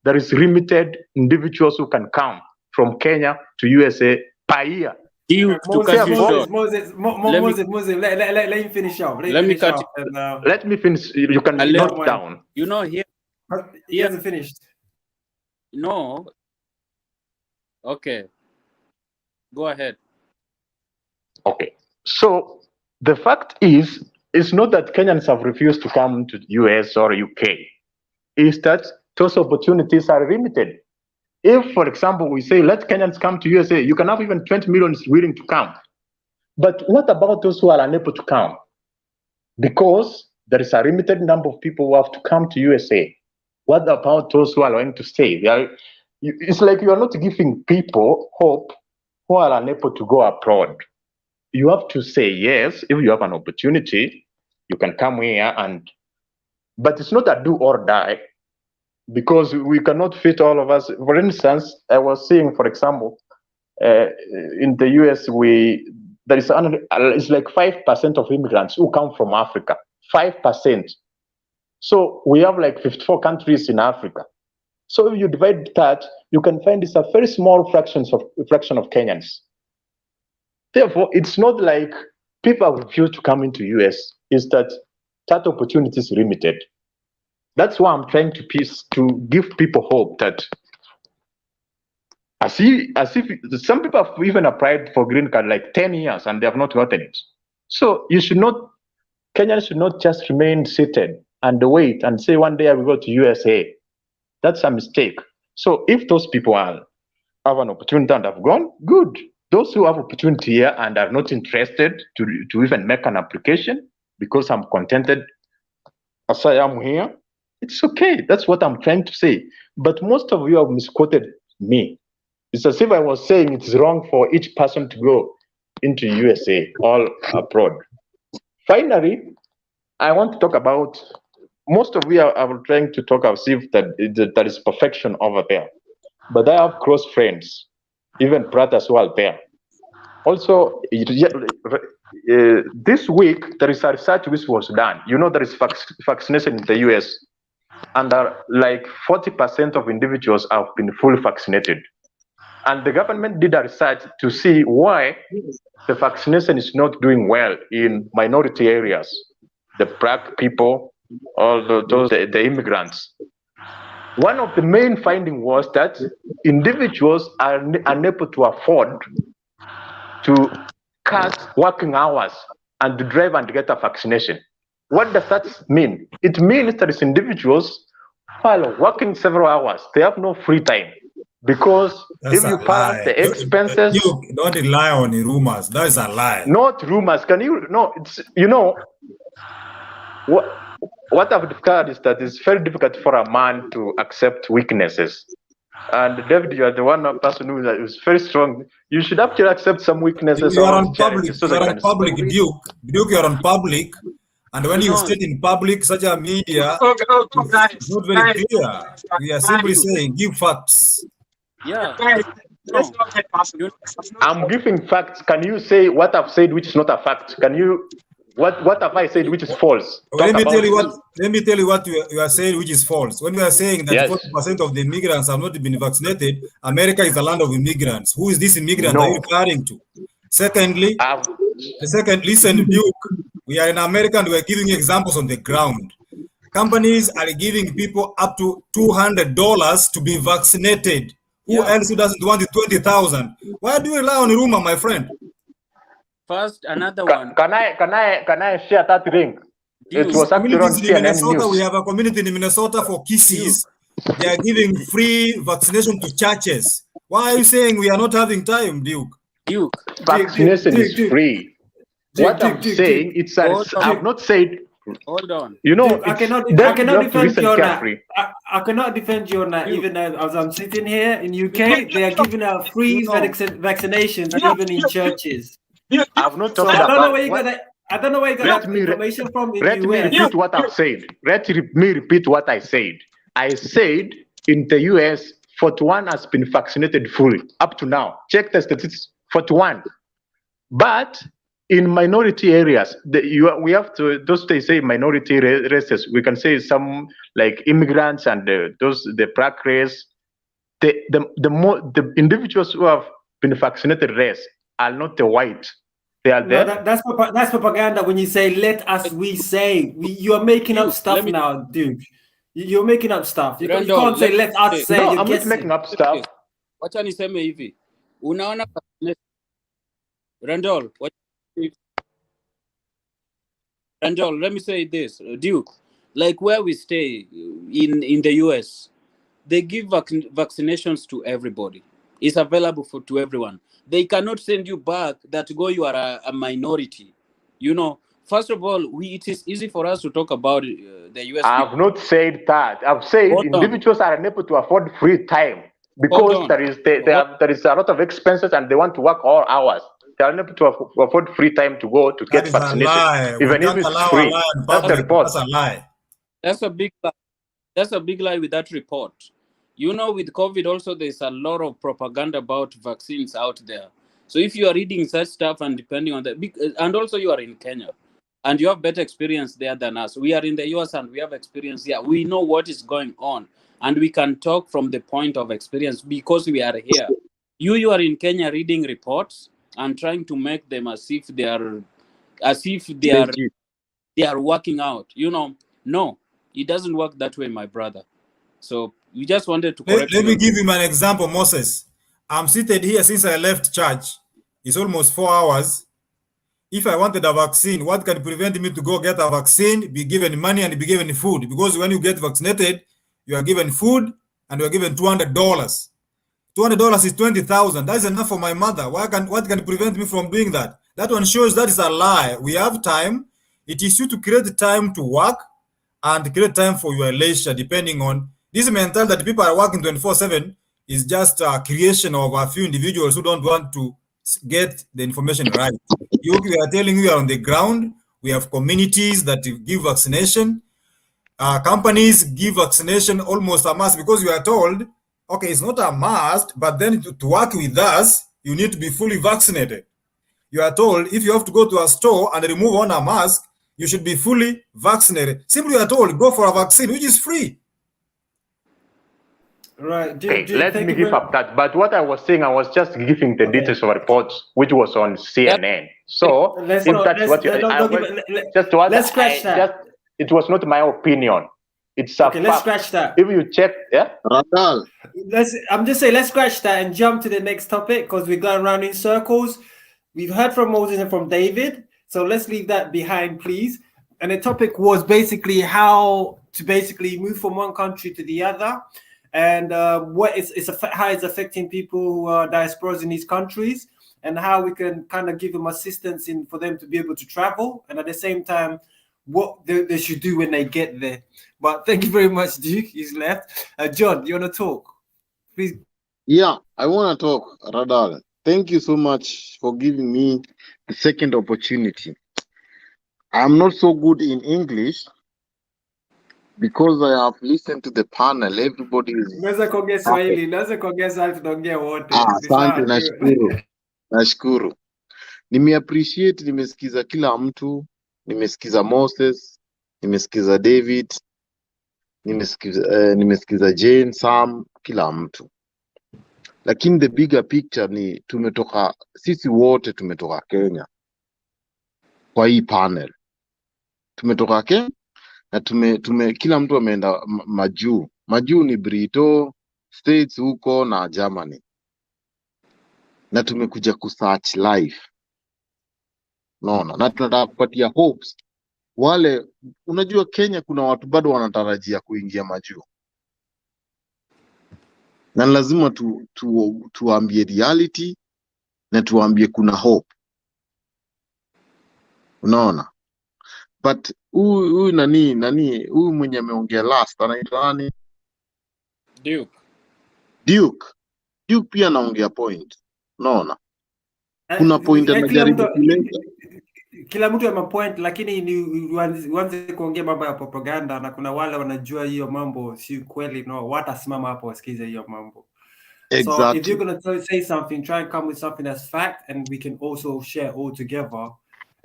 There is limited individuals who can come from Kenya to USA per year. Moses, let him finish up. Let me finish. You can note down. You know, here he hasn't finished. No. Okay. Go ahead. Okay. So the fact is, it's not that Kenyans have refused to come to US or UK. It's that those opportunities are limited. If, for example, we say, let Kenyans come to USA, you can have even 20 million willing to come. But what about those who are unable to come? Because there is a limited number of people who have to come to USA. What about those who are going to stay? It's like you are not giving people hope who are unable to go abroad. You have to say, yes, if you have an opportunity, you can come here, but it's not a do or die, because we cannot fit all of us. For instance, I was seeing, for example, in the US, it's like 5% of immigrants who come from Africa, 5%. So we have like 54 countries in Africa. So if you divide that, you can find it's a very small fraction of Kenyans. Therefore, it's not like people refuse to come into US. It's that opportunity is limited. That's why I'm trying to give people hope that as if some people have even applied for green card like 10 years and they have not gotten it. So Kenyans should not just remain seated and wait and say one day I will go to USA. That's a mistake. So if those people have an opportunity and have gone, good. Those who have opportunity here and are not interested to even make an application because I'm contented as I am here, it's okay. That's what I'm trying to say. But most of you have misquoted me. It's as if I was saying it's wrong for each person to go into USA or abroad. Finally, I want to talk about, most of you are trying to talk as if that there is perfection over there. But I have close friends, even brothers who are there. Also, this week, there is a research which was done. You know, there is vaccination in the US, and like 40% of individuals have been fully vaccinated. And the government did a research to see why the vaccination is not doing well in minority areas, the black people, or the immigrants. One of the main findings was that individuals are unable to afford to cut working hours and drive and get a vaccination. What does that mean? It means that these individuals, while working several hours, they have no free time. Because That's if you a balance lie. the expenses, You don't rely on the rumors. That is a lie. not rumors. Can you? No, it's what I've discovered is that it's very difficult for a man to accept weaknesses. And David, you are the one person who is very strong. You should actually accept some weaknesses. You are or on public. challenges so You that are you on can public, speak. Duke. Duke, you are on public. And when you state in public, such a media, it's not very clear. We are simply saying, give facts. Yeah. Let's not get personal. I'm giving facts. Can you say what I've said which is not a fact? Can you what have I said which is false? Let me Talk tell you about what. Let me tell you what you are saying, which is false. When we are saying that Yes. 40% of the immigrants have not been vaccinated, America is a land of immigrants. Who is this immigrant No. are you referring to? Secondly, listen, Duke. We are in America and we are giving examples on the ground. Companies are giving people up to $200 to be vaccinated. Who else who doesn't want the 20,000? Why do you rely on rumor, my friend? First, another one. Can I share that link? It was actually on Communities in CNN Minnesota, we News. have a community in Minnesota for kisses. They are giving free vaccination to churches. Why are you saying we are not having time, Duke? Duke. Vaccination is free. What I'm saying, it's that I've not said. Hold on. You know, Duke, I cannot defend you on that. I cannot defend you on that. Even as I'm sitting here in UK, they are giving out free vaccinations even in churches. I've not So talked I don't know about. where you got that. I don't know where you got that information from in Let the me US. repeat what I've said. Let me repeat what I said. I said in the US, 41 has been vaccinated fully up to now. Check the statistics. 41. But in minority areas, we have to, those they say minority races, we can say some like immigrants and the black race, the individuals who have been vaccinated race are not the white. They are No, there. that's propaganda. When you say "let us," we say you are making up stuff now, dude. You're making up stuff. You can't say "let us say." No, you're I'm not guessing. making up stuff. Wacha niseme hivi. Unaona Randall, Randall, let me say this. Duke, like where we stay in the US, they give vaccinations to everybody. It's available to everyone. They cannot send you back that you are a minority. You know, first of all, it is easy for us to talk about the US. I've not said that. I've said Hold on. individuals are unable to afford free time because there is a lot of expenses and they want to work all hours. They are unable to afford free time to go to get That is a lie. vaccinated, We even if can't it's allow a free. lie in That's the public. report. That's a lie. That's a big lie. That's a big lie with that report. You know, with COVID also, there's a lot of propaganda about vaccines out there. So if you are reading such stuff and depending on that, and also you are in Kenya and you have better experience there than us. We are in the US and we have experience here. We know what is going on and we can talk from the point of experience because we are here. You are in Kenya reading reports and trying to make them as if they are working out. You know, no, it doesn't work that way, my brother. So we just wanted to correct. Let me give him an example, Moses. I'm seated here since I left church. It's almost 4 hours. If I wanted a vaccine, what can prevent me to go get a vaccine, be given money and be given food? Because when you get vaccinated, you are given food and you are given $200. $200 is 20,000. That's enough for my mother. What can prevent me from doing that? That one shows that is a lie. We have time. It is you to create time to work and create time for your leisure, depending on this mentality that people are working 24/7 is just a creation of a few individuals who don't want to get the information right. We are telling you we are on the ground. We have communities that give vaccination. Companies give vaccination almost a must because you are told, okay, it's not a must, but then to work with us, you need to be fully vaccinated. You are told if you have to go to a store and remove on a mask, you should be fully vaccinated. Simply you are told, go for a vaccine, which is free. Right. Let me give up that. But what I was saying, I was just giving the details of a report which was on CNN. So Let's if not- that's let's- what you, let's I not was- give- just what let's scratch I that. it was not my opinion. It's a Okay, let's fact. scratch that. If you check, yeah. I'm just saying, let's scratch that and jump to the next topic because we're going around in circles. we've heard from Moses and from David, so let's leave that behind, please. And the topic was basically how to basically move from one country to the other, and how it's affecting people who are diasporas in these countries, and how we can kind of give them assistance for them to be able to travel, and at the same time, what they should do when they get there. But thank you very much, Duke. He's left. John, you want to talk? Please. Yeah, I want to talk, Radal. Thank you so much for giving me the second opportunity. I'm not so good in English because I have listened to the panel. Everybody is Naweza kuongea Swahili, naweza kuongea Swahili, tunaongea wote. asante, nashukuru. Nimeappreciate, nimesikiza kila mtu, nimesikiza Moses, nimesikiza David, nimesikiza Jane, Sam, kila mtu. Lakini the bigger picture ni sisi wote tumetoka Kenya. Kwa hii panel tumetoka Kenya na kila mtu ameenda majuu ni Brito, States huko na Germany, na tumekuja kusearch life, naona, na tunataka kupatia hopes wale. Unajua Kenya kuna watu bado wanatarajia kuingia majuu, na lazima tuambie reality na tuambie kuna hope, unaona. But huyu nani huyu mwenye ameongea last anaitwa nani? Duke pia anaongea point, unaona. Kuna point anajaribu kuleta. Kila mtu ana point, lakini ni uanze kuongea mambo ya propaganda, na kuna wale wanajua hiyo mambo si kweli, no, watasimama hapo wasikize hiyo mambo. Exactly. So if you're going to say something, try and come with something that's fact, and we can also share all together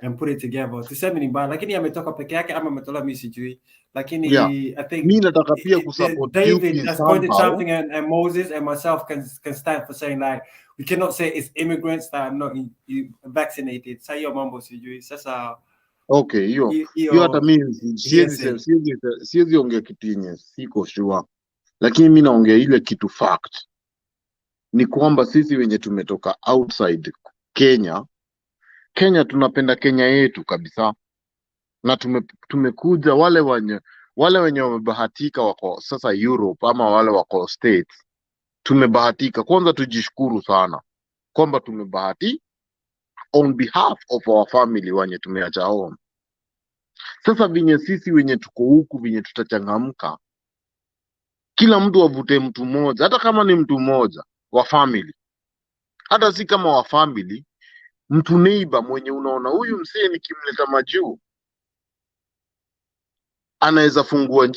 and put it together. Tuseme ni mbaya, lakini ametoka peke yake ama ametola mimi sijui. Lakini I think mimi nataka pia kusupport David has pointed something, and Moses and myself can stand for saying like we cannot say it's immigrants that are not vaccinated. Say hiyo mambo sijui. Sasa okay, hiyo hata mimi siwezi ongea kitu yenye siko sure. Lakini mimi naongea ile kitu fact. Ni kwamba sisi wenye tumetoka outside Kenya tunapenda Kenya yetu kabisa, na tumekuja wale wenye wamebahatika wako sasa Europe ama wale wako States, tumebahatika. Kwanza tujishukuru sana kwamba tumebahati on behalf of our family wenye tumeacha home. Sasa vinye sisi wenye tuko huku vinye tutachangamka, kila mtu avute mtu mmoja, hata kama ni mtu mmoja wa family, hata si kama wa family, mtu neighbor mwenye unaona huyu msee nikimleta majuu anaweza fungua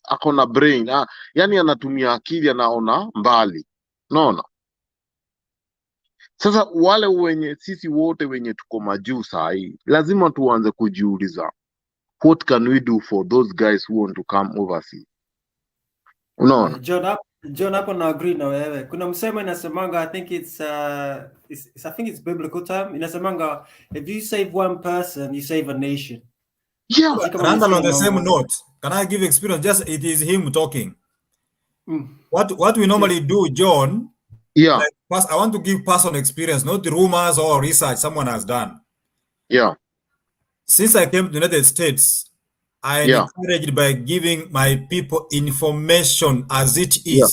akona brain, yani anatumia akili, anaona mbali, unaona. Sasa wale sisi wote wenye tuko majuu saa hii lazima tuanze kujiuliza, what can we do for those guys who want to come overseas, unaona. John, hapo na agree na wewe. Kuna msemo inasemanga, I think it's biblical term, inasemanga if you save one person you save a nation. Yeah, Randall, on the same note, can I give experience? Just it is him talking. What we normally do, John. Yeah. Like, first, I want to give personal experience, not the rumors or research someone has done. Yeah. Since I came to the United States, I am encouraged by giving my people information as it is. Yeah.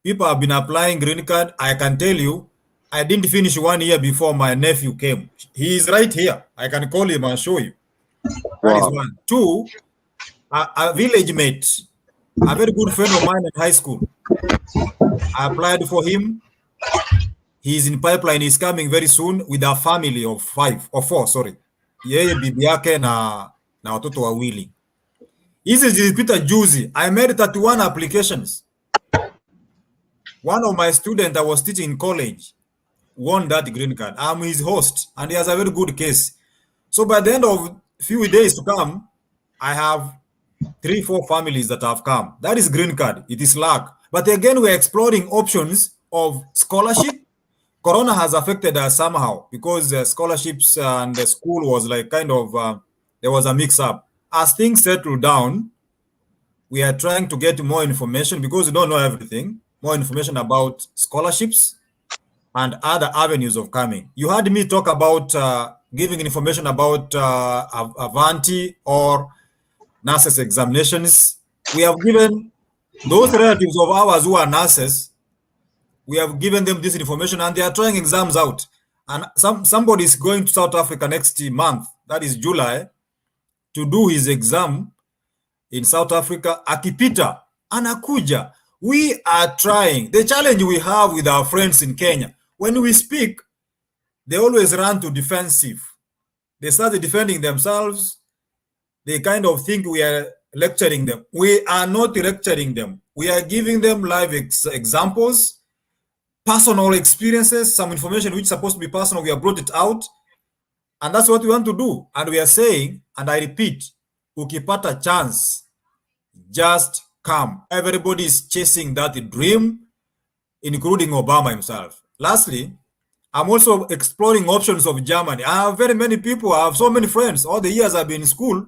People have been applying green card. I can tell you, I didn't finish 1 year before my nephew came. He is right here. I can call him and show you. That is one. Two, a village mate, a very good friend of mine in high school. I applied for him. He's in pipeline. He's coming very soon with a family of 4. Sorry. Yeye bibi yake na watoto wawili. Hizi zilipita juzi. I made 31 applications. One of my students I was teaching in college won that green card. I'm his host, and he has a very good case. So by the end of few days to come, I have 3-4 families that have come. That is green card. It is luck. But again, we're exploring options of scholarship. Corona has affected us somehow because scholarships and the school was like kind of, there was a mix-up. As things settle down, we are trying to get more information because we don't know everything, more information about scholarships and other avenues of coming. You heard me talk about giving information about Avanti or nurses examinations. We have given those relatives of ours who are nurses, we have given them this information and they are trying exams out. And somebody is going to South Africa next month, that is July, to do his exam in South Africa. Akipita, anakuja. We are trying. The challenge we have with our friends in Kenya, when we speak, they always run to defensive. They start defending themselves. They kind of think we are lecturing them. We are not lecturing them. We are giving them live examples, personal experiences, some information which is supposed to be personal. We have brought it out. And that's what we want to do. And we are saying, and I repeat, ukipata chance, just come. Everybody is chasing that dream, including Obama himself. Lastly, I'm also exploring options of Germany. I have very many people. I have so many friends. All the years I've been in school,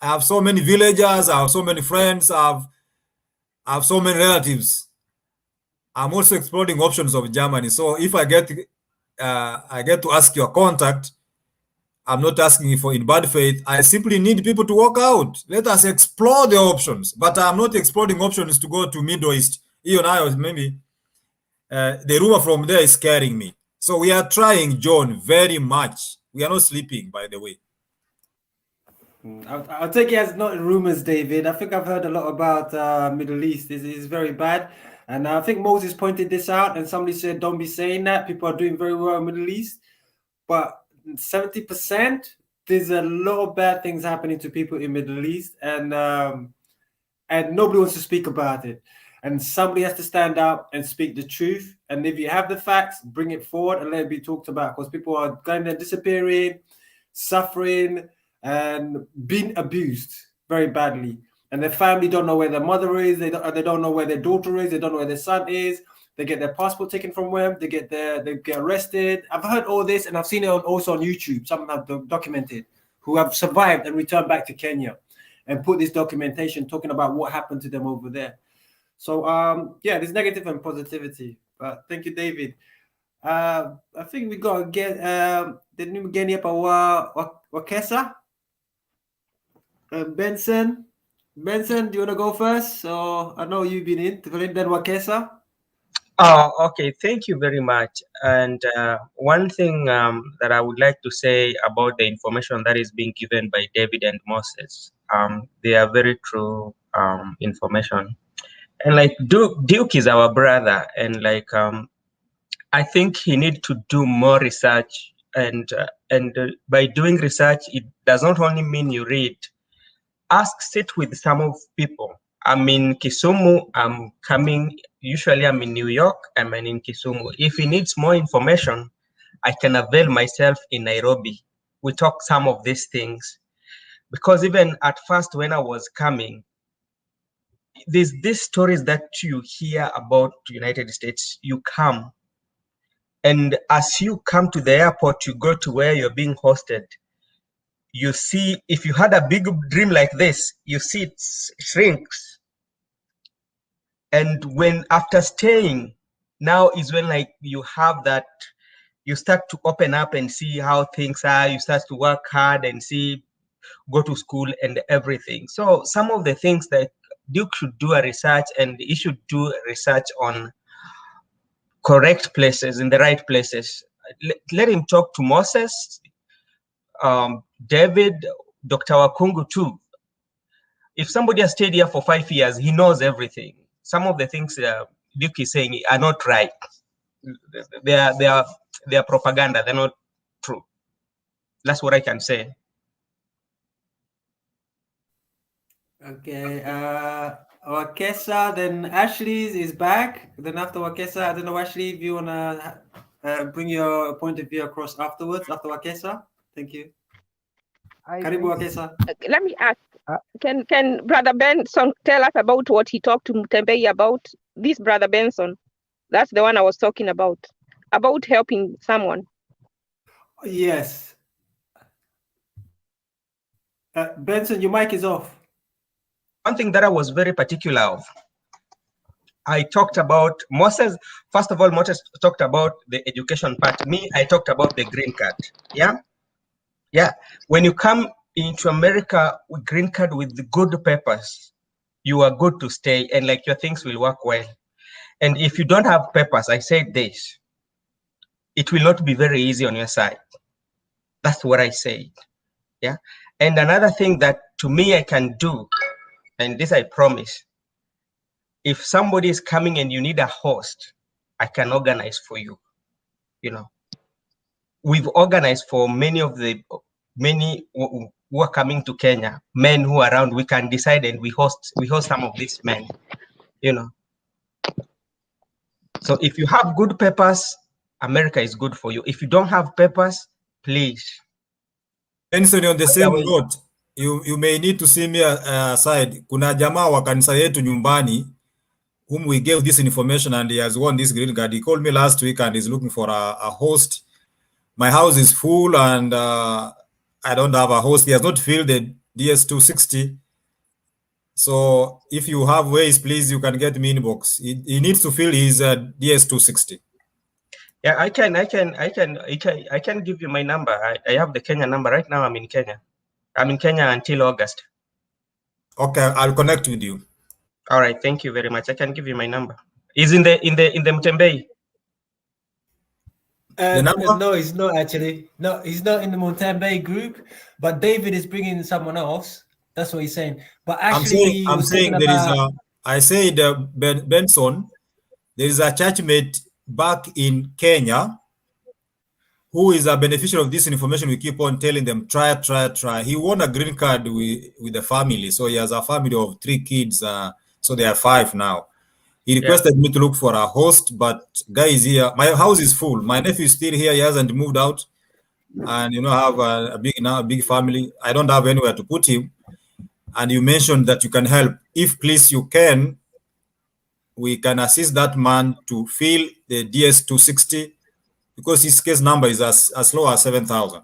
I have so many villagers. I have so many friends. I have so many relatives. I'm also exploring options of Germany. So if I get to ask your contact, I'm not asking for in bad faith. I simply need people to walk out. Let us explore the options. But I'm not exploring options to go to Middle East. You and I, maybe the rumor from there is scaring me. So we are trying, John, very much. We are not sleeping, by the way. I'll take it as not rumors, David. I think I've heard a lot about Middle East. It's very bad. And I think Moses pointed this out and somebody said, don't be saying that. People are doing very well in Middle East. But 70%, there's a lot of bad things happening to people in Middle East, and nobody wants to speak about it. And somebody has to stand up and speak the truth. And if you have the facts, bring it forward and let it be talked about, because people are kind of disappearing, suffering, and being abused very badly. And their family don't know where their mother is. They don't know where their daughter is. They don't know where their son is. They get their passport taken from them. They get arrested. I've heard all this, and I've seen it also on YouTube. Some have documented who have survived and returned back to Kenya and put this documentation talking about what happened to them over there. So yeah, there's negative and positivity. But thank you, David. I think we gotta get the new mgeni hapa wa Kesa. Benson, do you wanna go first? So I know you've been in then Wakesa. Oh, okay. Thank you very much. And one thing that I would like to say about the information that is being given by David and Moses, they are very true information. And like Duke is our brother, and like I think he needs to do more research. And by doing research, it does not only mean you read. Sit with some of people. I'm in Kisumu. Usually I'm in New York. I'm in Kisumu. If he needs more information, I can avail myself in Nairobi. We talk some of these things. Because even at first when I was coming, there's these stories that you hear about the United States. You come, and as you come to the airport, you go to where you're being hosted. You see, if you had a big dream like this, you see it shrinks. And when after staying, now is when like you have that, you start to open up and see how things are. You start to work hard and go to school and everything. So some of the things that Duke should do a research, and he should do research on correct places, in the right places. Let him talk to Moses, David, Dr. Wakungu too. If somebody has stayed here for 5 years, he knows everything. Some of the things Duke is saying are not right. They are propaganda. They're not true. That's what I can say. Okay, Wakesa, then Ashley is back. Then after Wakesa, I don't know, Ashley, if you wanna bring your point of view across afterwards, after Wakesa. Thank you. Karibu Wakesa. Let me ask, can Brother Benson tell us about what he talked to Mutembei about? This Brother Benson, that's the one I was talking about helping someone. Yes. Benson, your mic is off. One thing that I was very particular of, I talked about Moses. First of all, Moses talked about the education part. Me, I talked about the green card. Yeah. Yeah. When you come into America with green card with the good papers, you are good to stay and like your things will work well. And if you don't have papers, I said this, it will not be very easy on your side. That's what I said. Yeah. And another thing that to me I can do, and this I promise, if somebody is coming and you need a host, I can organize for you. You know, we've organized for many who are coming to Kenya, men who are around, we can decide and we host some of these men, you know. So if you have good papers, America is good for you. If you don't have papers, please. Benson, on the same note, you may need to see me aside. Kuna jamaa wa kanisa yetu nyumbani whom we gave this information and he has won this green card. He called me last week and is looking for a host. My house is full and I don't have a host. He has not filled the DS260. So if you have ways, please, you can get me inbox. He needs to fill his DS260. Yeah, I can give you my number. I have the Kenya number right now. I'm in Kenya. I'm in Kenya until August. Okay, I'll connect with you. All right, thank you very much. I can give you my number. Is in the Mutembei. No, he's not actually. No, he's not in the Montembe group. But David is bringing someone else. That's what he's saying. But actually, I'm saying there is a. I said Benson, there is a churchmate back in Kenya who is a beneficiary of this information. We keep on telling them, try. He won a green card with the family. So he has a family of 3 kids. So they are 5 now. He requested me to look for a host, but guy is here. My house is full. My nephew is still here. He hasn't moved out. And, you know, I have a big family. I don't have anywhere to put him. And you mentioned that you can help. If please you can, we can assist that man to fill the DS260 because his case number is as low as 7,000.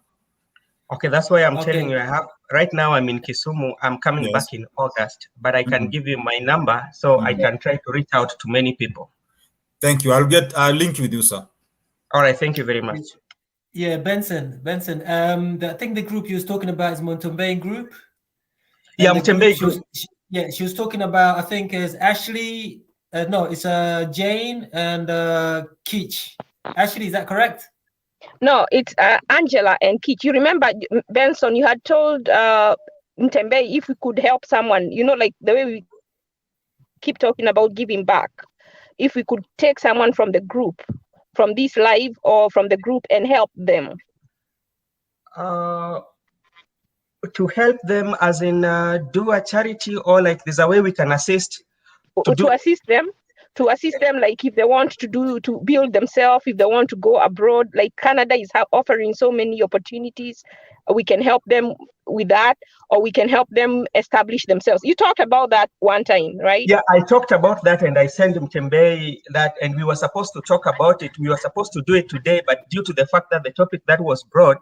Okay, that's why I'm telling you. I have right now. I'm in Kisumu. I'm coming back in August, but I can give you my number so I can try to reach out to many people. Thank you. I'll link with you, sir. All right. Thank you very much. Yeah, Benson. I think the group you was talking about is Montembe group. Yeah, Montembe group. She was talking about. I think is Ashley. No, it's Jane and Keach. Ashley, is that correct? No, it's Angela and Keach. You remember, Benson, you had told Mtembe if we could help someone, you know, like the way we keep talking about giving back. If we could take someone from the group, from this live or from the group and help them. To help them as in do a charity or like there's a way we can assist? To assist them. To assist them, like if they want to build themselves, if they want to go abroad, like Canada is offering so many opportunities, we can help them with that, or we can help them establish themselves. You talked about that one time, right? Yeah, I talked about that and I sent Mtembe that, and we were supposed to talk about it. We were supposed to do it today, but due to the fact that the topic that was brought,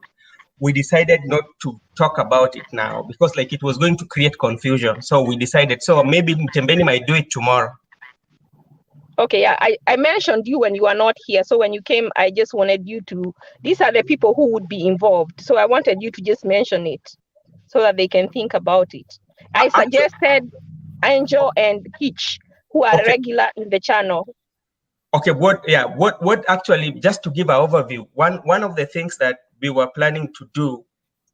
we decided not to talk about it now because like it was going to create confusion. So we decided, so maybe Mtembe might do it tomorrow. Okay, yeah, I mentioned you when you are not here. So when you came, I just wanted you to, these are the people who would be involved. So I wanted you to just mention it so that they can think about it. I suggested Angel and Keach, who are regular in the channel. Okay, what actually, just to give an overview, one of the things that we were planning to do,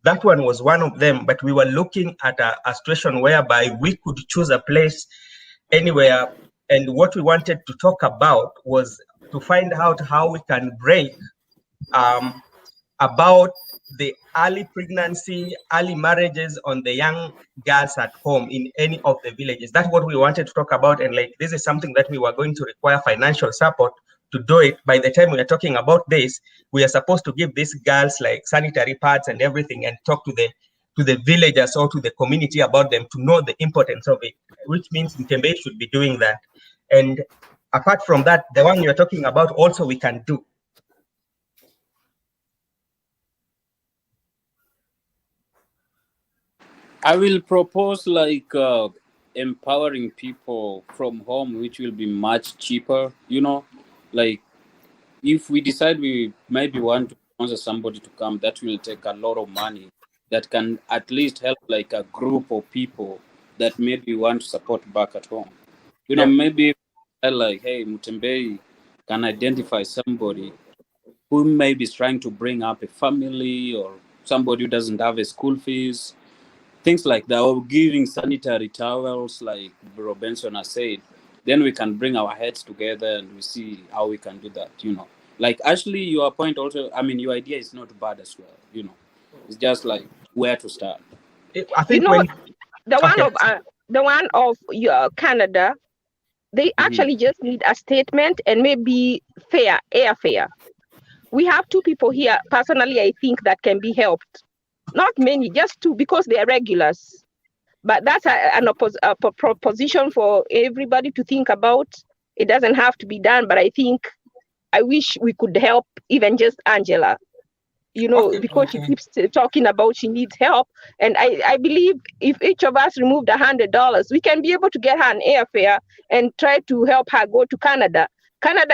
that one was one of them, but we were looking at a situation whereby we could choose a place anywhere. And what we wanted to talk about was to find out how we can break about the early pregnancy, early marriages on the young girls at home in any of the villages. That's what we wanted to talk about. And like, this is something that we were going to require financial support to do it. By the time we are talking about this, we are supposed to give these girls like sanitary pads and everything and talk to the villagers or to the community about them to know the importance of it, which means Mtembe should be doing that. And apart from that, the one you're talking about also we can do. I will propose like empowering people from home, which will be much cheaper. Like if we decide we maybe want to sponsor somebody to come, that will take a lot of money. That can at least help like a group of people that maybe want to support back at home. Yeah. Maybe like, hey, Mutembei can identify somebody who maybe is trying to bring up a family or somebody who doesn't have a school fees, things like that, or giving sanitary towels, like Bro Benson has said. Then we can bring our heads together and we see how we can do that. Like Ashley, your point also. I mean, your idea is not bad as well. It's just like where to start. I think when The one of your Canada, they actually just need a statement and maybe airfare. We have 2 people here. Personally, I think that can be helped. Not many, just 2, because they are regulars. But that's a proposition for everybody to think about. It doesn't have to be done, but I wish we could help even just Angela. Because she keeps talking about she needs help. And I believe if each of us removed $100, we can be able to get her an airfare and try to help her go to Canada. I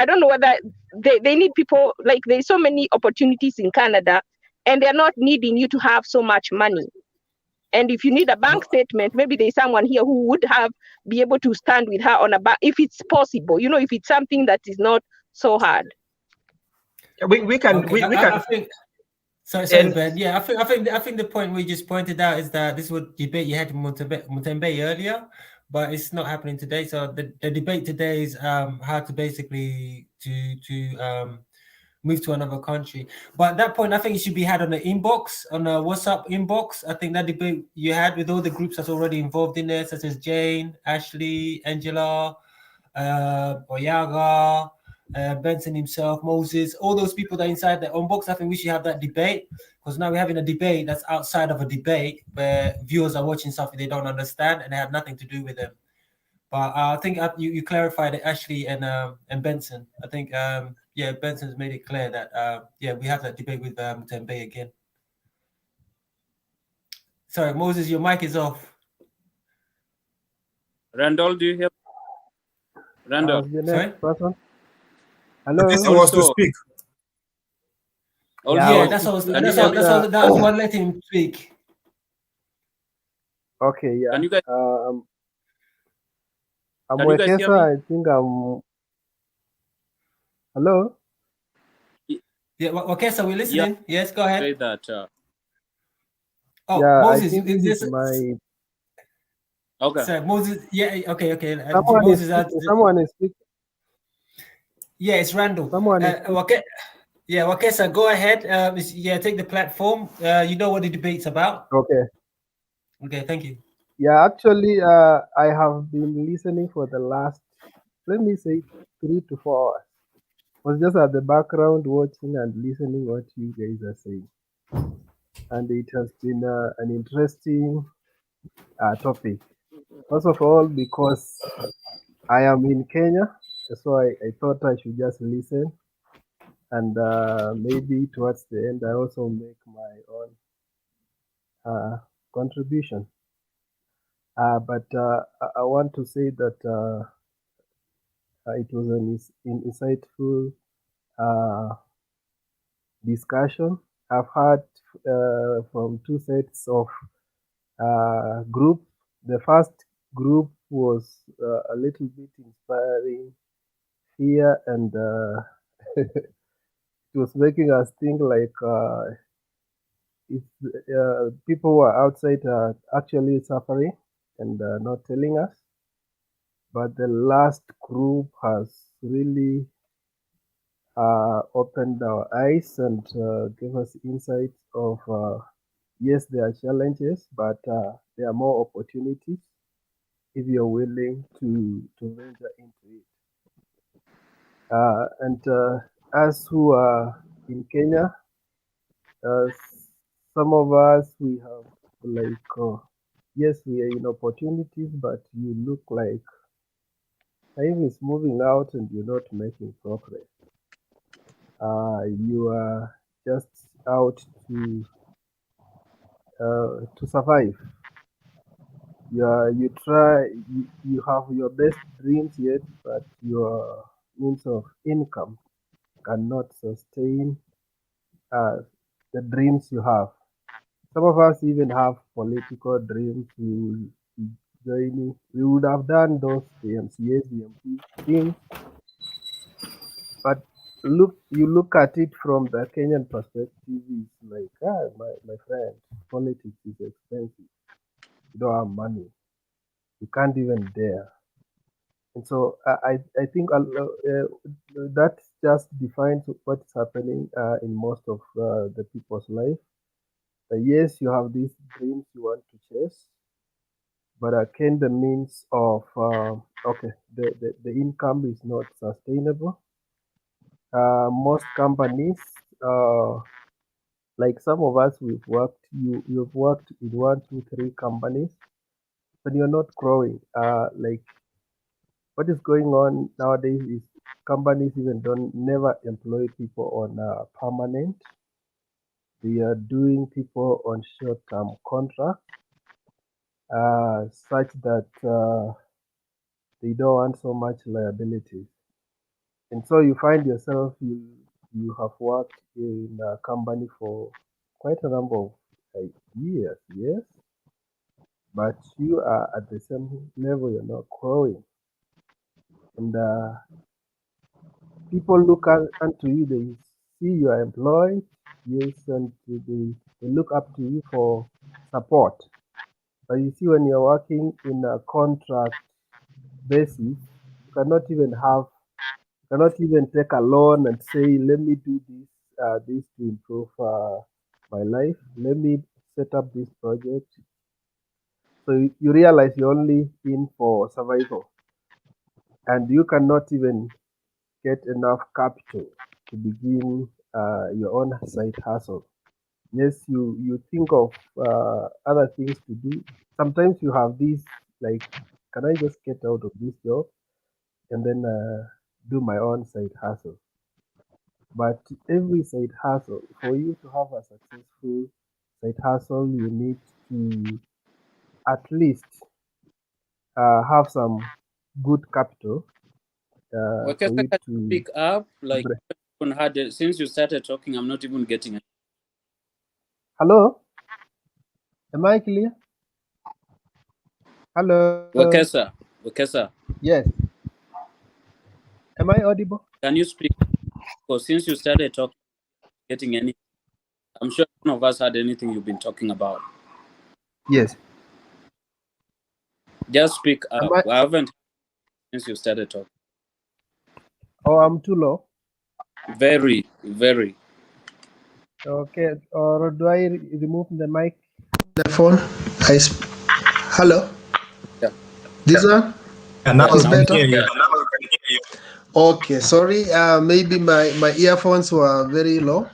don't know whether they need people, like there's so many opportunities in Canada and they're not needing you to have so much money. And if you need a bank statement, maybe there's someone here who would be able to stand with her on a bank, if it's possible, if it's something that is not so hard. We can. I think. Sorry, Ben. Yeah, I think the point we just pointed out is that this was debate you had in Mutembe earlier, but it's not happening today. So the debate today is how to basically to move to another country. But at that point, I think it should be had on the inbox, on a WhatsApp inbox. I think that debate you had with all the groups that's already involved in there, such as Jane, Ashley, Angela, Oyaga, Benson himself, Moses, all those people that are inside the inbox. I think we should have that debate, because now we're having a debate that's outside of a debate where viewers are watching something they don't understand and they have nothing to do with them. But I think you clarified it, Ashley and Benson. I think Benson's made it clear that we have that debate with Mutembe again. Sorry, Moses, your mic is off. Randall, do you hear? Randall, sorry. Hello. This was to speak. Yeah, that's all. That's what let him speak. Okay, yeah. Can you guys? I'm Can you guys hear Wekesa. me? I think I'm. Hello. Yeah, okay, so we're listening. Yeah. Yes, go ahead. Say that. Yeah, Moses, I think is this this is my. Okay. Sorry, Moses. Yeah, okay. Someone Moses, is. Someone is speaking. yeah, it's Randall. Someone is. Okay. Yeah, okay, so go ahead. Take the platform. You know what the debate's about. Okay. Okay, thank you. Yeah, actually, I have been listening for the last, let me say, 3 to 4 hours. Was just at the background watching and listening what you guys are saying, and it has been an interesting topic. First of all, because I am in Kenya, so I thought I should just listen, and maybe towards the end I also make my own contribution. But I want to say that it was an insightful discussion. I've heard from 2 sets of group. The first group was a little bit inspiring here, and it was making us think like if people who are outside are actually suffering and not telling us. But the last group has really opened our eyes and gave us insights of yes, there are challenges, but there are more opportunities if you're willing to venture into it. And us who are in Kenya, some of us, we have like, yes, we are in opportunities, but you look like time is moving out and you're not making progress. You are just out to survive. you try, you have your best dreams yet, but your means of income cannot sustain the dreams you have. Some of us even have political dreams. We would have done those the MCAs, the MP things, but you look at it from the Kenyan perspective, it's like, my friend, politics is expensive. You don't have money. You can't even dare. And so I think that just defines what's happening in most of the people's life. Yes, you have these dreams you want to chase, but can the means of the income is not sustainable. Most companies, like some of us, you've worked in 1, 2, 3 companies, but you're not growing. Like what is going on nowadays is companies even don't never employ people on permanent. They are doing people on short-term contracts, such that they don't want so much liabilities. And so you find yourself, you have worked in a company for quite a number of years, but you are at the same level, you're not growing. And people look unto you, they see you are employed, yes, and they look up to you for support. But you see, when you're working in a contract basis, you cannot even take a loan and say, let me do this to improve my life. Let me set up this project. So you realize you're only in for survival, and you cannot even get enough capital to begin your own side hustle. Yes, you think of other things to do. Sometimes you have these, like, can I just get out of this job and then do my own side hustle? But every side hustle, for you to have a successful side hustle, you need to at least have some good capital for Wekesa, you can you to. speak up? Like, since you started talking, I'm not even getting it. Hello? Am I clear? Hello? Wekesa. Yes. Am I audible? Can you speak? Because since you started talking, getting any, I'm sure none of us had anything you've been talking about. Yes. Just speak up. I haven't since you started talking. Oh, I'm too low. Very, very. Okay. Or do I remove the mic? The phone. Hello. Yeah. This one. Yeah, Is now we better. can hear you. Okay. Sorry. Maybe my earphones were very low.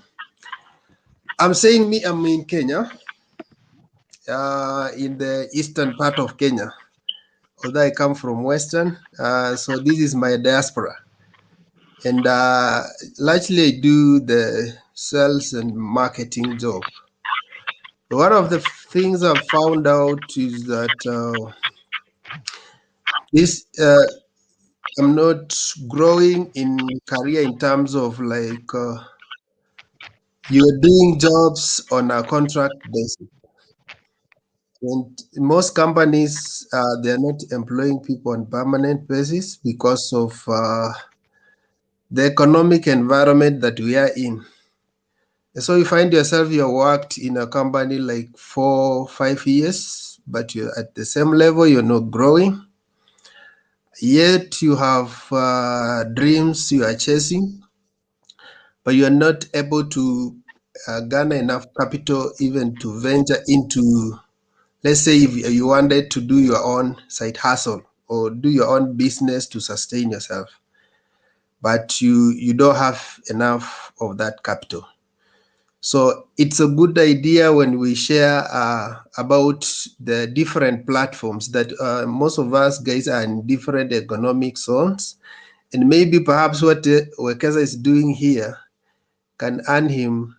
I'm saying I'm in Kenya. In the eastern part of Kenya. Although I come from Western, so this is my diaspora. And largely I do the sales and marketing job. One of the things I've found out is that I'm not growing in career in terms of like you're doing jobs on a contract basis. And most companies, they're not employing people on permanent basis because of the economic environment that we are in. And so you find yourself, you worked in a company like 4, 5 years, but you're at the same level, you're not growing. Yet you have dreams you are chasing, but you are not able to garner enough capital even to venture into, let's say if you wanted to do your own side hustle or do your own business to sustain yourself, but you don't have enough of that capital. So it's a good idea when we share about the different platforms that most of us guys are in different economic zones. And maybe perhaps what Wekesa is doing here can earn him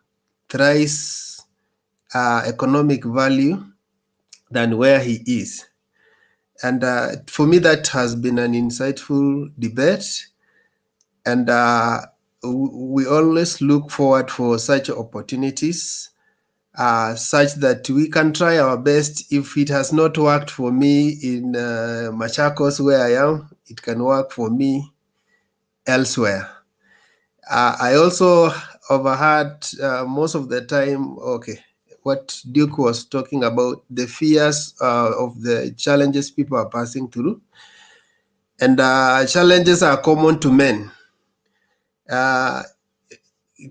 thrice economic value than where he is. And for me, that has been an insightful debate. And we always look forward for such opportunities, such that we can try our best. If it has not worked for me in Machakos, where I am, it can work for me elsewhere. I also overheard most of the time, what Duke was talking about, the fears of the challenges people are passing through. And challenges are common to men.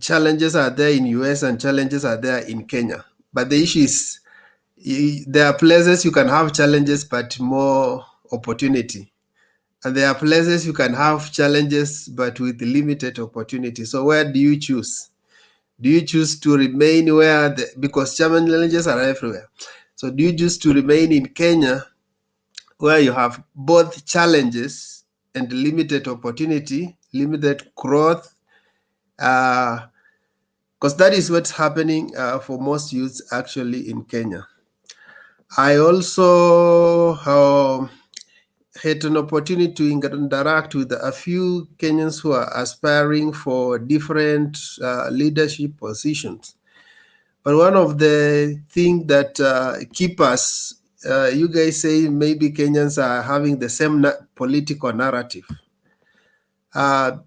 Challenges are there in US and challenges are there in Kenya. But the issue is, there are places you can have challenges but more opportunity. And there are places you can have challenges but with limited opportunity. So where do you choose? Do you choose to remain where, because challenges are everywhere. So do you choose to remain in Kenya where you have both challenges and limited opportunity, limited growth? Because that is what's happening for most youths actually in Kenya. I also had an opportunity to interact with a few Kenyans who are aspiring for different leadership positions. But one of the things that keep us, you guys say maybe Kenyans are having the same political narrative.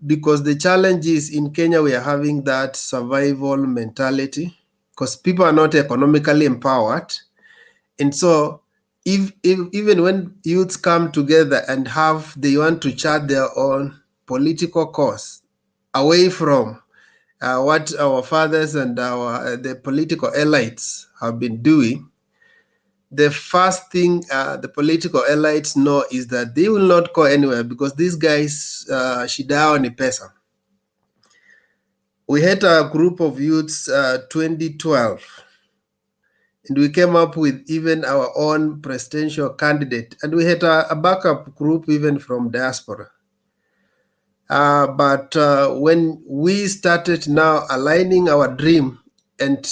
Because the challenge is in Kenya, we are having that survival mentality because people are not economically empowered. And so even when youths come together and they want to chart their own political course away from what our fathers and the political elites have been doing, the first thing the political elites know is that they will not go anywhere because these guys, shida yao ni pesa. We had a group of youths 2012, and we came up with even our own presidential candidate, and we had a backup group even from diaspora. But when we started now aligning our dream, and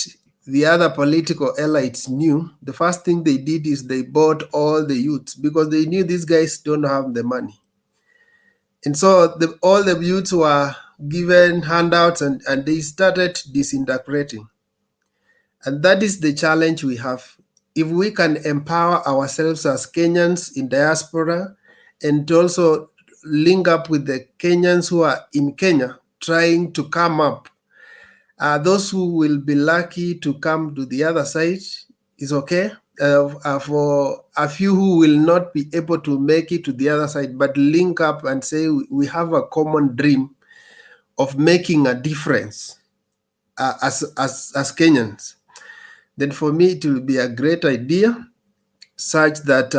the other political elites knew, the first thing they did is they bought all the youths because they knew these guys don't have the money. And so all the youths were given handouts and they started disintegrating. And that is the challenge we have. If we can empower ourselves as Kenyans in diaspora and also link up with the Kenyans who are in Kenya trying to come up, those who will be lucky to come to the other side is okay. For a few who will not be able to make it to the other side, but link up and say we have a common dream of making a difference as Kenyans, then for me it will be a great idea, such that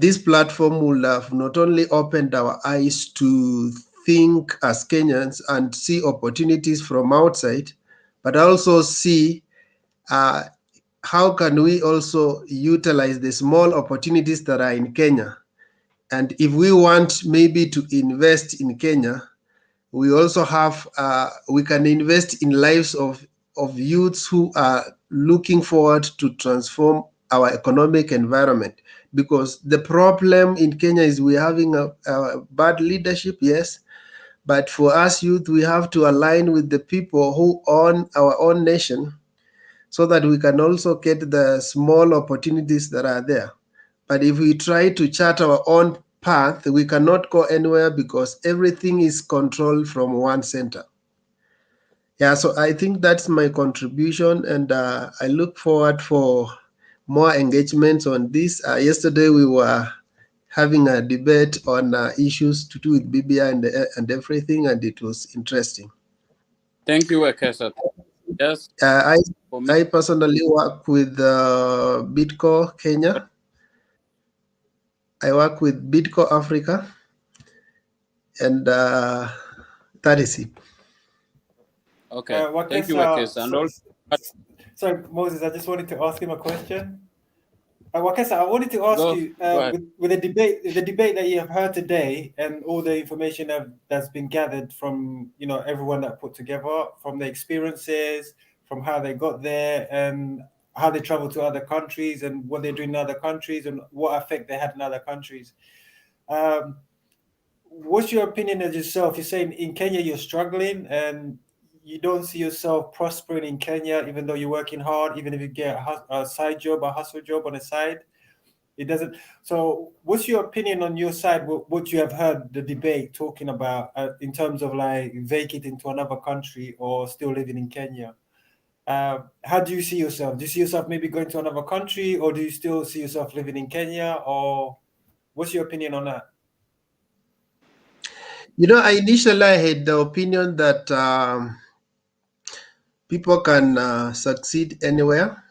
this platform will have not only opened our eyes to think as Kenyans and see opportunities from outside, but also see how can we also utilize the small opportunities that are in Kenya. And if we want maybe to invest in Kenya, we also have, we can invest in lives of youths who are looking forward to transform our economic environment. Because the problem in Kenya is we're having a bad leadership, yes, but for us youth, we have to align with the people who own our own nation so that we can also get the small opportunities that are there. But if we try to chart our own path, we cannot go anywhere because everything is controlled from one center. Yeah, so I think that's my contribution, and I look forward for more engagements on this. Yesterday we were having a debate on issues to do with BBI and everything, and it was interesting. Thank you, Wekesa. Yes. I personally work with Bitco Kenya. I work with Bitco Africa, and that is it. Okay. Thank you, Wekesa. And also, sorry, Moses, I just wanted to ask him a question. Wakesa, I wanted to ask you, with the debate that you have heard today and all the information that's been gathered from everyone that put together, from the experiences, from how they got there, and how they travel to other countries and what they're doing in other countries and what effect they had in other countries. What's your opinion as yourself? You're saying in Kenya you're struggling and you don't see yourself prospering in Kenya, even though you're working hard, even if you get a side job, a hustle job on the side. It doesn't. So what's your opinion on your side, what you have heard the debate talking about in terms of like vacating to another country or still living in Kenya? How do you see yourself? Do you see yourself maybe going to another country, or do you still see yourself living in Kenya, or what's your opinion on that? I initially had the opinion that people can succeed anywhere.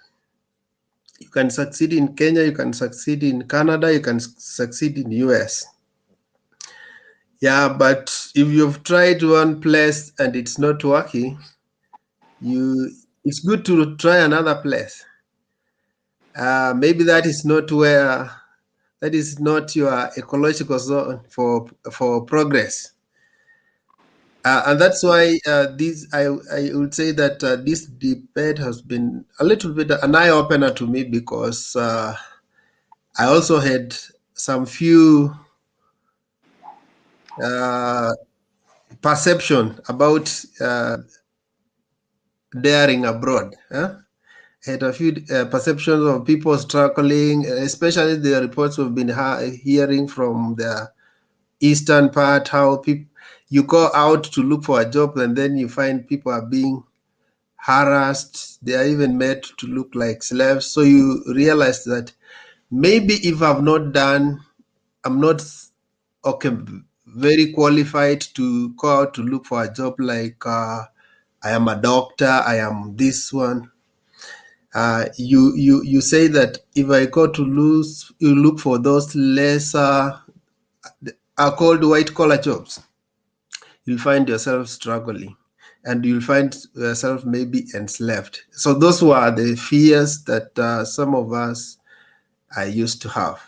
You can succeed in Kenya, you can succeed in Canada, you can succeed in US. Yeah, but if you've tried one place and it's not working, it's good to try another place. Maybe that is not your ecological zone for progress. And that's why I would say that this debate has been a little bit an eye-opener to me, because I also had some few perception about daring abroad. I had a few perceptions of people struggling, especially the reports we've been hearing from the eastern part, how you go out to look for a job and then you find people are being harassed. They are even made to look like slaves. So you realize that maybe if I'm not very qualified to go out to look for a job, like I am a doctor, I am this one. You say that if I go to look for those lesser, are called white collar jobs, you'll find yourself struggling and you'll find yourself maybe enslaved. So those were the fears that some of us used to have.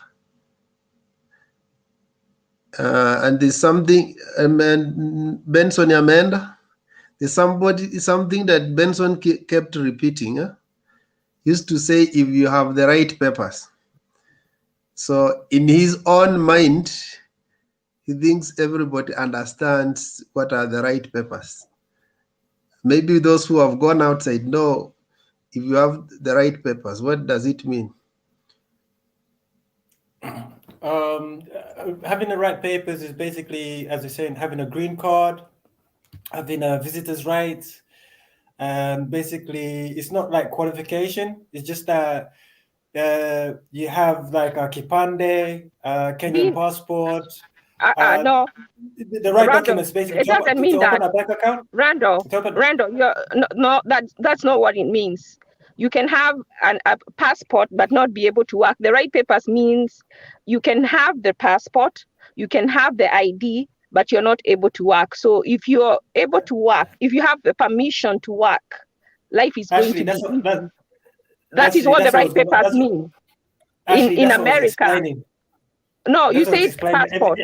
And there's something, Benson Amanda, there's something that Benson kept repeating. Used to say, if you have the right papers. So in his own mind, he thinks everybody understands what are the right papers. Maybe those who have gone outside know, if you have the right papers, what does it mean? Having the right papers is basically, as you're saying, having a green card, having a visitor's rights, and basically it's not like qualification. It's just that you have like a kipande, Kenyan passport. No. The right documents basically. It doesn't mean that. Open a bank account. Randall, that's not what it means. You can have a passport but not be able to work. The right papers means you can have the passport, you can have the ID, but you're not able to work. So if you're able to work, if you have the permission to work, life is going to be easy. That is what the right papers mean in America. No, you say passport.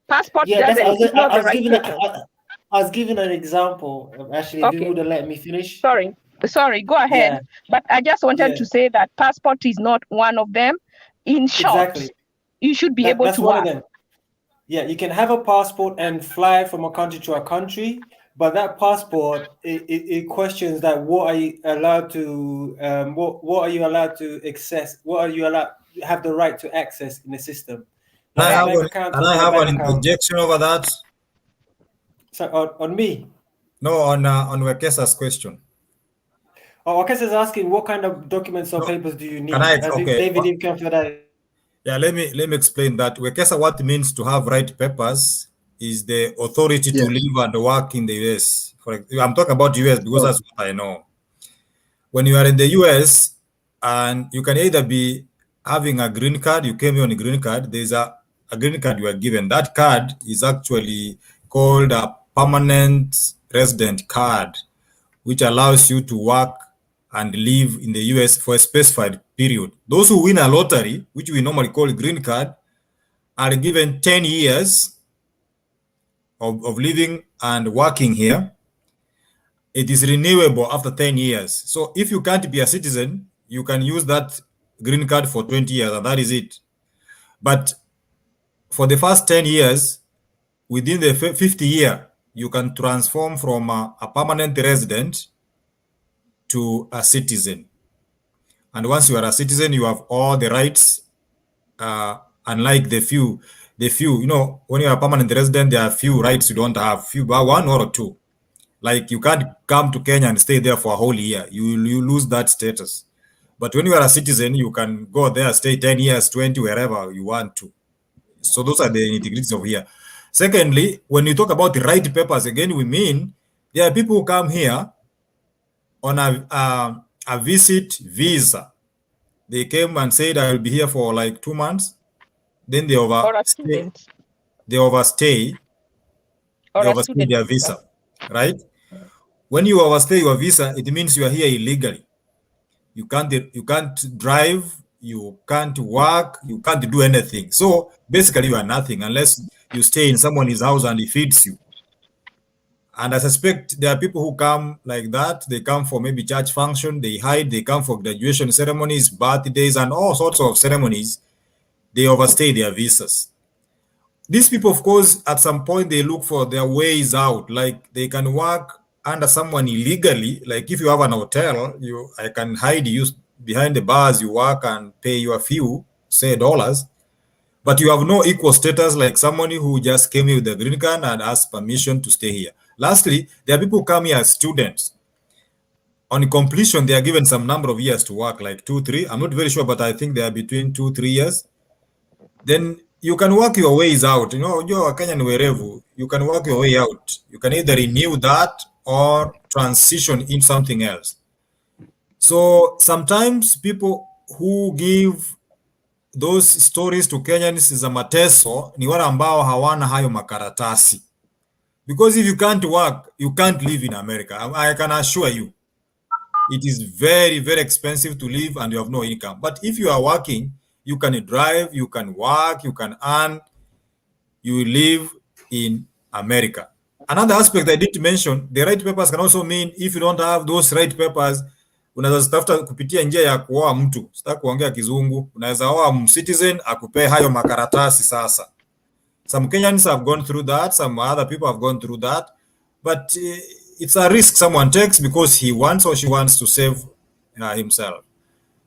Passport doesn't. It's not the right paper. I was giving an example. Actually, if you would have let me finish. Sorry, go ahead. Yeah. But I just wanted to say that passport is not one of them. In short, you should be able to work. Yeah, you can have a passport and fly from a country to a country, but that passport it questions that what are you allowed to what are you allowed to access? What are you allowed have the right to access in the system? Can I have an interjection over that? So on me? No, on Wekesa's question. Oh, Wekesa's asking what kind of documents or papers do you need? Okay. David come for that. Yeah, let me explain that. Wekesa, what it means to have right papers is the authority to live and work in the US. I'm talking about US because that's what I know. When you are in the US, and you can either be having a green card, you came here on a green card, there's a green card you are given. That card is actually called a permanent resident card, which allows you to work and live in the US for a specified period. Those who win a lottery, which we normally call a green card, are given 10 years of living and working here. It is renewable after 10 years. So if you can't be a citizen, you can use that green card for 20 years, and that is it. But for the first 10 years, within the 50th year, you can transform from a permanent resident to a citizen. And once you are a citizen, you have all the rights, unlike the few, you know, when you are a permanent resident, there are few rights you don't have, one or two. Like you can't come to Kenya and stay there for a whole year. You lose that status. But when you are a citizen, you can go there, stay 10 years, 20, wherever you want to. So those are the nitty-gritties of here. Secondly, when you talk about the right papers, again, we mean there are people who come here on a visit visa. They came and said, I will be here for like 2 months. Then they overstay their visa, right? When you overstay your visa, it means you are here illegally. You can't drive, you can't work, you can't do anything. So basically you are nothing unless you stay in someone's house and he feeds you. And I suspect there are people who come like that. They come for maybe church function, they hide, they come for graduation ceremonies, birthdays, and all sorts of ceremonies. They overstay their visas. These people, of course, at some point, they look for their ways out. Like they can work under someone illegally. Like if you have an hotel, I can hide you behind the bars, you work and pay you a few, say dollars. But you have no equal status like somebody who just came here with a green card and asked permission to stay here. Lastly, there are people who come here as students. On completion, they are given some number of years to work, like 2, 3. I'm not very sure, but I think they are between 2, 3 years. Then you can work your ways out. You know, you're a Kenyan wherever. You can work your way out. You can either renew that or transition in something else. So sometimes people who give those stories to Kenyans za mateso ni wale ambao hawana hayo makaratasi. Because if you can't work, you can't live in America. I can assure you. It is very, very expensive to live and you have no income. But if you are working, you can drive, you can work, you can earn, you live in America. Another aspect I didn't mention, the right papers can also mean if you don't have those right papers, unaweza zitafuta kupitia njia ya kuoa mtu. Sitaki kuongea kizungu. Unaweza oa citizen akupee hayo makaratasi sasa. Some Kenyans have gone through that, some other people have gone through that, but it's a risk someone takes because he wants or she wants to save himself.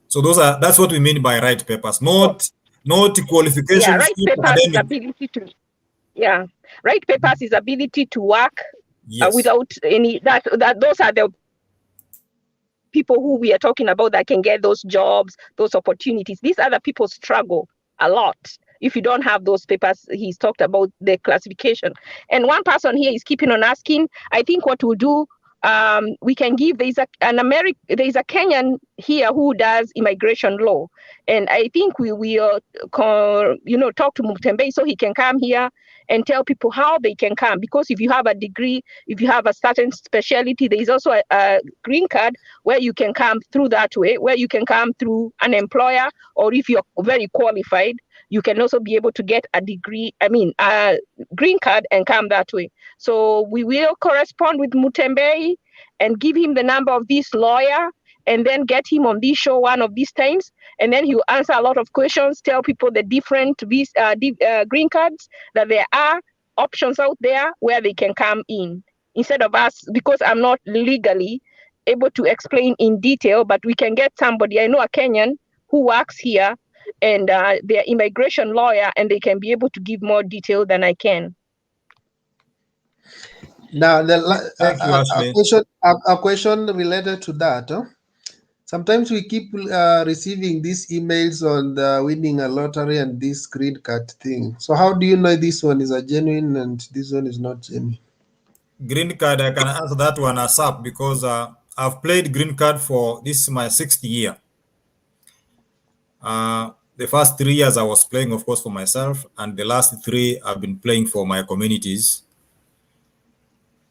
So that's what we mean by right papers, not qualifications. Yeah, right papers is ability to. Yeah, right papers is ability to work without any that. Those are the people who we are talking about that can get those jobs, those opportunities. These other people struggle a lot. If you don't have those papers, he's talked about the classification. And one person here is keeping on asking, I think what we'll do, we can give, there's a Kenyan here who does immigration law. And I think we will, talk to Mutembei so he can come here and tell people how they can come. Because if you have a degree, if you have a certain specialty, there is also a green card where you can come through that way, where you can come through an employer, or if you're very qualified, you can also be able to get a green card and come that way. So we will correspond with Mutembei and give him the number of this lawyer and then get him on this show one of these times. And then he'll answer a lot of questions, tell people the different green cards, that there are options out there where they can come in. Instead of us, because I'm not legally able to explain in detail, but we can get somebody, I know a Kenyan who works here, and they're immigration lawyer, and they can be able to give more detail than I can. Now, a question related to that. Sometimes we keep receiving these emails on the winning a lottery and this green card thing. So how do you know this one is a genuine and this one is not genuine? Green card, I can answer that one ASAP because I've played green card for, this is my 6th year. The first 3 years I was playing, of course, for myself, and the last 3 I've been playing for my communities.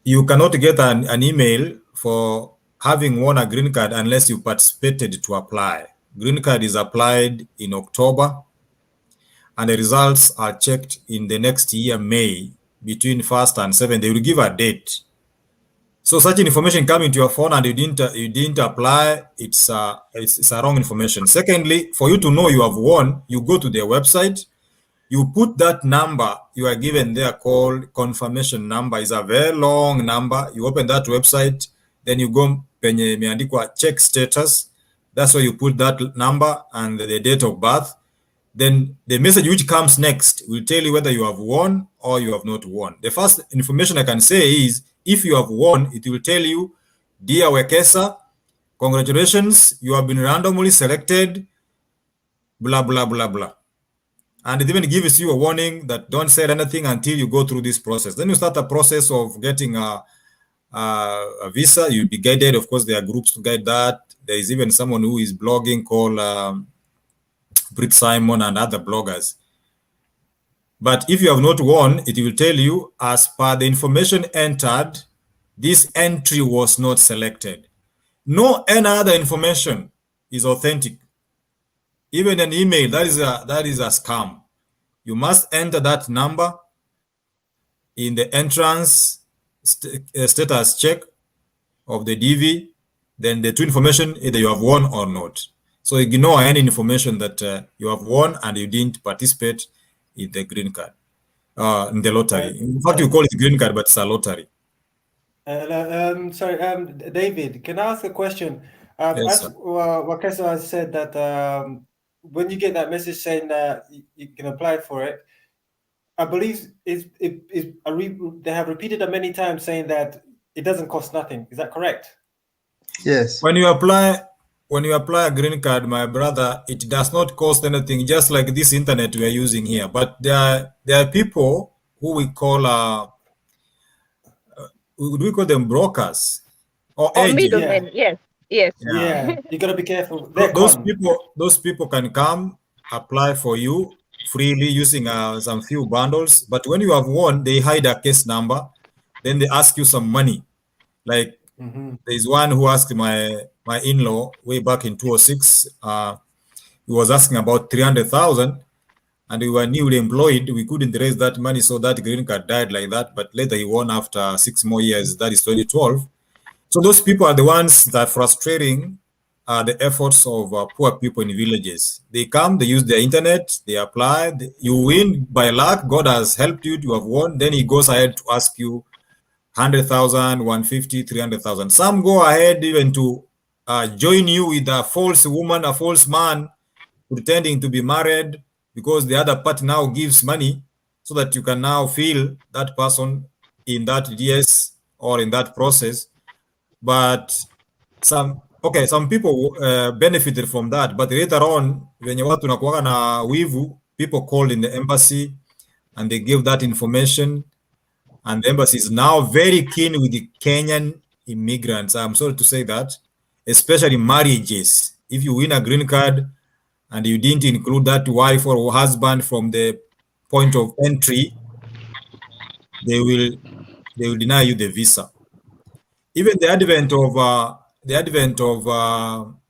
You cannot get an email for having won a green card unless you participated to apply. Green card is applied in October, and the results are checked in the next year, May, between 1st and 7th. They will give a date. So such information coming to your phone and you didn't apply, it's a wrong information. Secondly, for you to know you have won, you go to their website, you put that number you are given there called confirmation number. Is a very long number. You open that website, then you go penye imeandikwa check status. That's where you put that number and the date of birth. Then the message which comes next will tell you whether you have won or you have not won. The first information I can say is, if you have won, it will tell you, dear Wekesa, congratulations, you have been randomly selected, blah, blah, blah, blah. And it even gives you a warning that don't say anything until you go through this process. Then you start the process of getting a visa. You'll be guided. Of course, there are groups to guide that. There is even someone who is blogging called Brit Simon and other bloggers. But if you have not won, it will tell you, as per the information entered, this entry was not selected. No any other information is authentic. Even an email, that is a scam. You must enter that number in the entrance status check of the DV, then the two information, either you have won or not. So ignore any information that you have won and you didn't participate in the green card, in the lottery. In fact, you call it green card, but it's a lottery. Sorry, David, can I ask a question? Yes, As Wekesa has said that when you get that message saying that you can apply for it, I believe they have repeated it many times saying that it doesn't cost nothing. Is that correct? Yes. When you apply a green card, my brother, it does not cost anything, just like this internet we are using here. But there are people who we call we call them brokers or agents. Middlemen, yes. Yeah, you gotta be careful. Those people can come apply for you freely using some few bundles. But when you have won, they hide a case number. Then they ask you some money. Like there's one who asked my in-law way back in 2006. He was asking about 300,000, and we were newly employed. We couldn't raise that money, so that green card died like that. But later he won after 6 more years. That is 2012. So those people are the ones that are frustrating the efforts of poor people in villages. They come, they use their internet, they apply, you win by luck. God has helped you to have won. Then he goes ahead to ask you 100,000, 150, 300,000. Some go ahead even to join you with a false woman, a false man, pretending to be married, because the other party now gives money so that you can now feel that person in that DS or in that process. But some people benefited from that, but later on, when watu nakuwa na wivu, people called in the embassy and they give that information, and the embassy is now very keen with the Kenyan immigrants. I'm sorry to say that, especially marriages. If you win a green card and you didn't include that wife or husband from the point of entry, they will deny you the visa. Even the advent of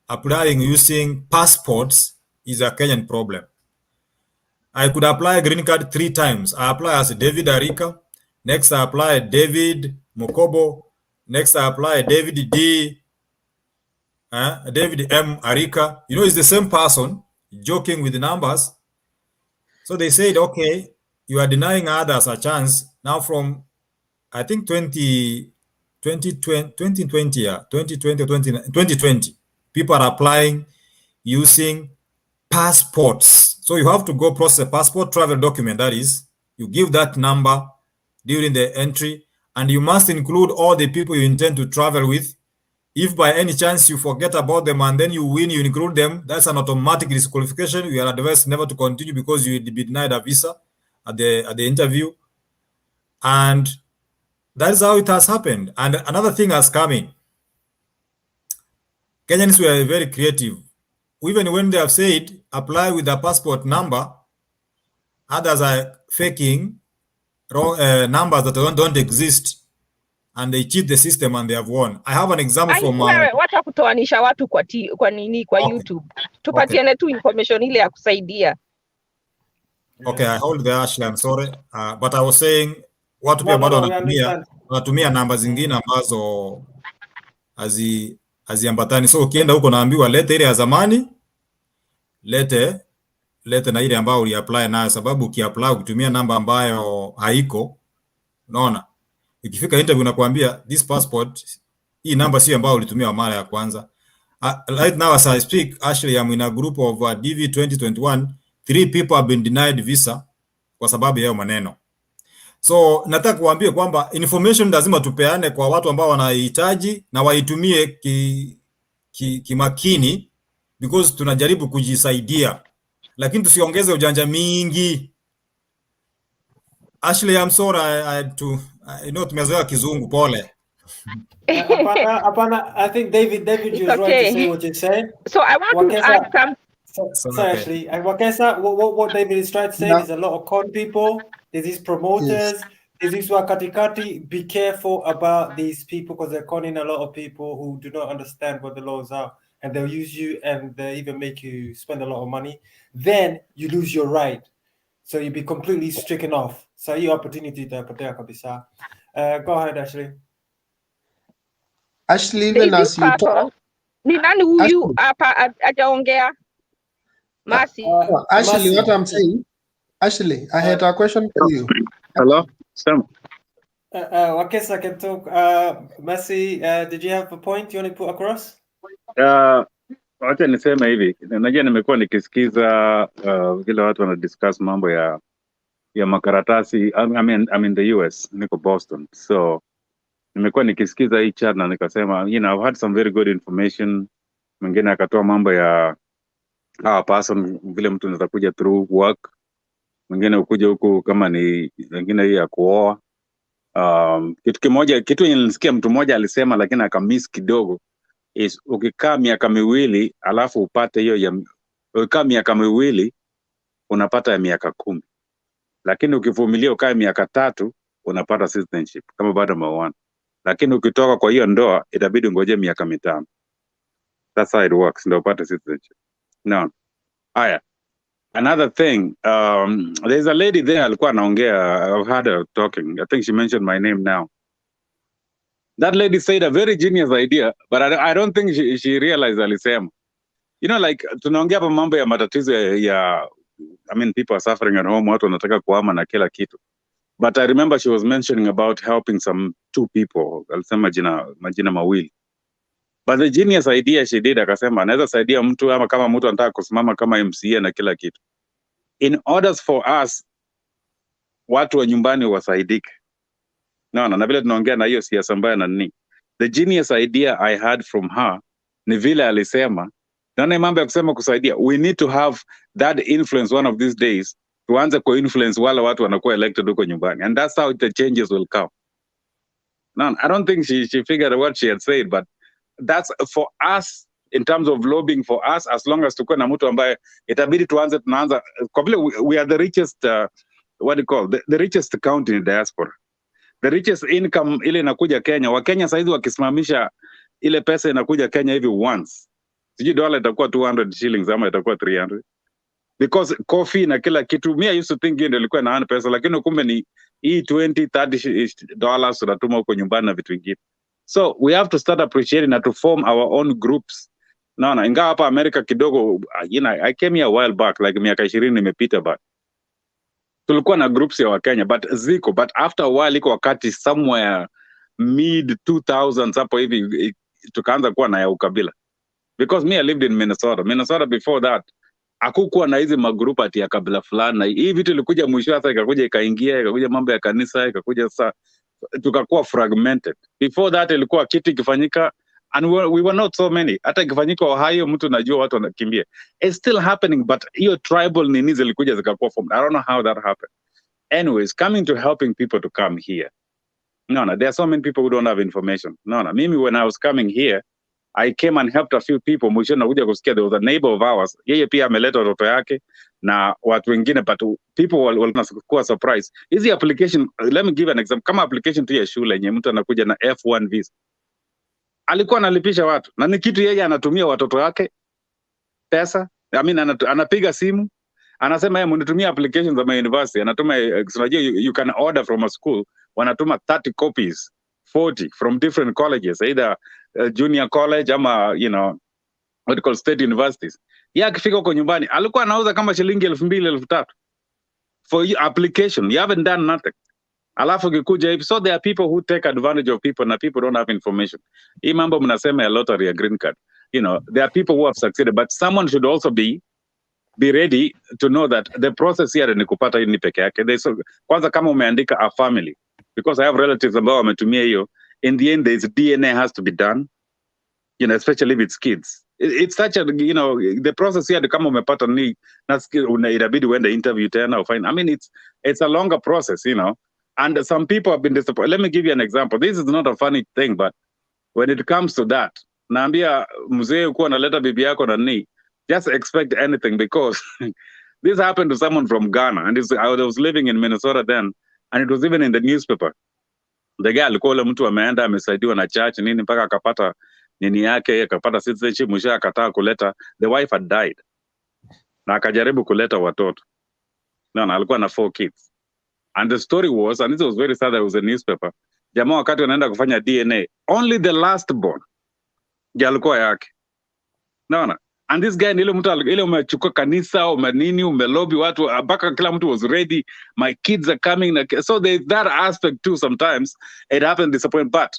applying using passports is a Kenyan problem. I could apply a green card 3 times. I apply as David Arika. Next, I apply David Mokobo. Next, I apply David M. Arika. You know, it's the same person, joking with the numbers. So they said, okay, you are denying others a chance. Now from, I think 2020, people are applying using passports. So you have to go process a passport travel document. That is, you give that number during the entry, and you must include all the people you intend to travel with. If by any chance you forget about them and then you win, you include them, that's an automatic disqualification. You are advised never to continue because you will be denied a visa at the interview. And that is how it has happened. And another thing has come in. Kenyans were very creative. Even when they have said, apply with a passport number, others are faking wrong numbers that don't exist, and they cheat the system and they have won. I have an example from... Wacha kutoanisha watu kwa YouTube. Tupatiane tu information ile ya kusaidia. Okay, I hold there, Ashley, I'm sorry. But I was saying, watu pia No, bado we understand. wanatumia namba zingine ambazo haziambatani. So ukienda huko naambiwa lete ile ya zamani, lete na ile ambayo uliapply nayo, sababu ukiapply ukitumia namba ambayo haiko, unaona, ikifika interview nakwambia this passport, hii namba sio ambayo ulitumia mara ya kwanza. Right now as I speak, actually I'm in a group of DV 2021, 3 people have been denied visa kwa sababu ya maneno. So nataka kuambia kwamba information lazima tupeane kwa watu ambao wanahitaji na waitumie kimakini, because tunajaribu kujisaidia, lakini tusiongeze ujanja mingi. Ashley, I'm sorry, I know tumezoea kizungu, pole. Apana, I think David is right to say what you're saying. So I want to add some. Sorry, Ashley. And Wakesa, what David is trying to say is a lot of con people. There's these promoters. There's these wakatikati. Be careful about these people because they're conning a lot of people who do not understand what the laws are, and they'll use you and they even make you spend a lot of money. Then you lose your right, so you'll be completely stricken off. So your opportunity to potea kabisa. Go ahead, Ashley. Ashley, even as you talk, ni nani huyu hapa hajaongea? Mercy. Ashley, what I'm saying, Ashley, I had a question for you. Hello, Sam. Wakesa can talk. Mercy, did you have a point you want to put across? Wacha niseme hivi, najua nimekuwa nikisikiza vile watu wana discuss mambo ya makaratasi. I'm in the US, niko Boston, so nimekuwa nikisikiza hii chat na nikasema, I've had some very good information. Mwingine akatoa mambo ya person, vile mtu anaweza kuja through work, mwingine ukuja huku kama ni wengine hii ya kuoa. Kitu nilisikia mtu mmoja alisema lakini akamiss kidogo is ukikaa miaka miwili alafu upate hiyo ukikaa miaka miwili unapata ya miaka 10, lakini ukivumilia ukae miaka 3 unapata citizenship kama bado umeoana, lakini ukitoka kwa hiyo ndoa itabidi ungoje miaka 5. That's how it works, ndio upate citizenship. No. Aya, another thing, there's a lady there alikuwa anaongea, I've heard her talking. I think she mentioned my name now. That lady said a very genius idea, but I don't think she realized alisema. Like tunaongea hapa mambo ya matatizo ya people are suffering at home, watu wanataka kuhama na kila kitu. But I remember she was mentioning about helping some 2 people. Alisema majina mawili. But the genius idea she did, akasema anaweza saidia mtu ama kama mtu anataka kusimama kama MCA na kila kitu. In orders for us, watu wa nyumbani wasaidike. Na vile tunaongea na hiyo siasa mbaya na nini. The genius idea I had from her, ni vile alisema, naona mambo ya kusema kusaidia, we need to have that influence one of these days, tuanze ku influence wale watu wanakuwa elected huko nyumbani. And that's how the changes will come. No, I don't think she figured what she had said, but that's for us in terms of lobbying for us, as long as tuko na mtu ambaye itabidi tunaanza kwa vile we are the richest the richest county in diaspora, the richest income ile inakuja Kenya. Wa Kenya saizi wakisimamisha ile pesa inakuja Kenya hivi once, sijui dola itakuwa 200 shillings ama itakuwa 300, because coffee na kila kitu. Me I used to think ndio ilikuwa na pesa, lakini kumbe ni hii 20-30 dollars unatuma huko nyumbani na vitu vingine. So we have to start appreciating and to form our own groups. Naona ingawa hapa America kidogo, I came here a while back, like miaka 20 imepita back. Tulikuwa na groups ya Wakenya, but after a while iko wakati somewhere mid 2000s hapo hivi tukaanza kuwa na ya ukabila. Because me I lived in Minnesota before that. Hakukuwa na hizi magroup ati ya kabila fulani, na hii vitu ilikuja mwisho sasa ikakuja ikakuja mambo ya kanisa, ikakuja sasa tukakuwa fragmented. Before that ilikuwa kitu kifanyika and we were not so many. Hata ikifanyika Ohio mtu najua watu wanakimbia. It's still happening, but hiyo tribal nini zilikuja zikakuwa formed. I don't know how that happened. Anyways, coming to helping people to come here. There are so many people who don't have information. Mimi when I was coming here, I came and helped a few people. Mwisho nakuja kusikia there was a neighbor of ours. Yeye pia ameleta watoto yake na watu wengine, but people walikuwa surprised. Hizi application, let me give an example. Kama application tu ya shule yenye mtu anakuja na F1 visa, alikuwa analipisha watu na ni kitu yeye anatumia watoto wake pesa. Anapiga simu anasema yeye mnitumia applications za my university, anatuma, unajua you can order from a school wanatuma 30 copies 40 from different colleges, either junior college ama what you call state universities. Yeye akifika huko nyumbani alikuwa anauza kama shilingi 2,000 3,000 for application. You haven't done nothing. Alafu kikuja hivi. So there are people who take advantage of people, and people don't have information. Hii mambo mnasema ya lottery ya green card. There are people who have succeeded, but someone should also be ready to know that the process here ni kupata hii ni peke yake. Kwanza kama umeandika a family, because I have relatives ambao wametumia hiyo, in the end there's DNA has to be done, especially with kids. It's such a, the process here, kama umepata ni, inabidi uende interview tena or find. I mean, it's a longer process, and some people have been disappointed. Let me give you an example. This is not a funny thing, but when it comes to that, naambia mzee ukuwa naleta bibi yako na ni, just expect anything, because this happened to someone from Ghana, and I was living in Minnesota then, and it was even in the newspaper. The guy alikuwa ule mtu ameenda amesaidiwa na church nini mpaka akapata nini yake, akapata citizenship, mwisho akataa kuleta. The wife had died, na akajaribu kuleta watoto. No, alikuwa na 4 kids, and the story was, and this was very sad, there was a newspaper, jamaa wakati wanaenda kufanya DNA, only the last born ndiye alikuwa yake. Naona, and this guy ile mtu ile umechukua kanisa umenini umelobi watu mpaka kila mtu was ready, my kids are coming. So there's that aspect too. Sometimes it happens disappoint, but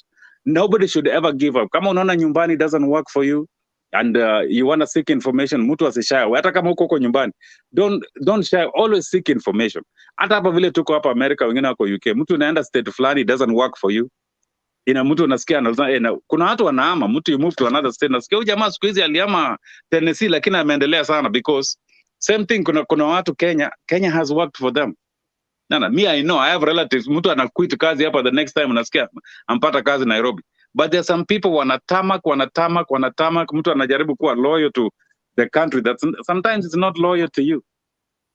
nobody should ever give up. Kama unaona nyumbani doesn't work for you and you want to seek information, mtu asishaye. Hata kama uko nyumbani, don't shy, always seek information. Hata hapa vile tuko hapa America, wengine wako UK, mtu unaenda state fulani doesn't work for you, mtu unasikia kuna watu wanaama, mtu you move to another state, nasikia huyu jamaa siku hizi aliama Tennessee lakini ameendelea sana, because same thing, kuna watu Kenya has worked for them. Me, I know, I have relatives, mtu anaquit kazi hapa, the next time unasikia ampata kazi Nairobi. But there are some people wanatamak, mtu anajaribu kuwa loyal to the country that sometimes it's not loyal to you.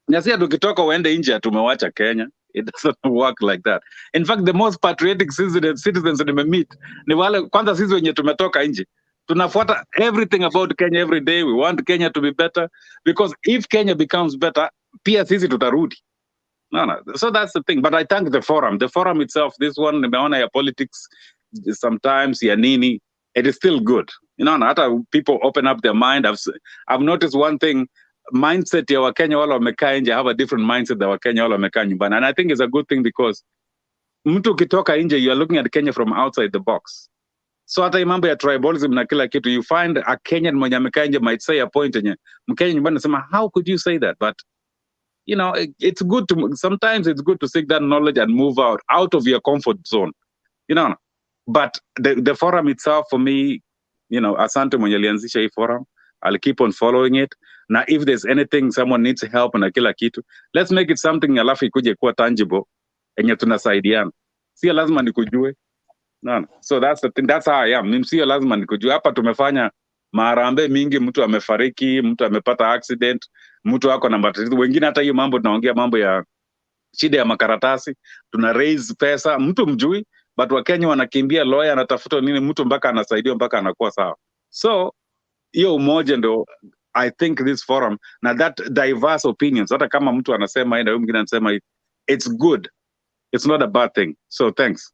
Nyasia tukitoka uende nje tumewacha Kenya. It doesn't work like that. In fact, the most patriotic citizens nimemeet ni wale kwanza sisi wenye tumetoka nje. Tunafuata everything about Kenya every day. We want Kenya to be better, because if Kenya becomes better, pia sisi tutarudi. No. So that's the thing. But I thank the forum. The forum itself, this one, nimeona ya politics, sometimes ya nini, it is still good. Hata people open up their mind. I've noticed one thing, mindset ya Wakenya wala wamekaa nje have a different mindset than Wakenya wala wamekaa nyumbani. And I think it's a good thing, because mtu ukitoka nje, you are looking at Kenya from outside the box. So hata mambo ya tribalism na kila kitu, you find a Kenyan mwenye amekaa nje might say a point yenye Mkenya nyumbani anasema, how could you say that? But it's good sometimes it's good to seek that knowledge and move out of your comfort zone. But the forum itself, for me, asante mwenye alianzisha hii forum, I'll keep on following it. Now, if there's anything someone needs help na kila kitu, let's make it something alafu ikuje kuwa tangible enye tunasaidiana. Sio lazima nikujue. No. So that's the thing, that's how I am. Sio lazima nikujue. Hapa tumefanya maharambe mingi, mtu amefariki, mtu amepata accident, mtu wako na matatizo. Wengine hata hiyo mambo tunaongea mambo ya shida ya makaratasi, tuna raise pesa, mtu mjui, but Wakenya wanakimbia lawyer anatafuta nini, mtu mpaka anasaidiwa mpaka anakuwa sawa. So hiyo umoja ndo I think this forum, na that diverse opinions, hata kama mtu anasema na mwingine anasema, it's good, it's not a bad thing. So thanks.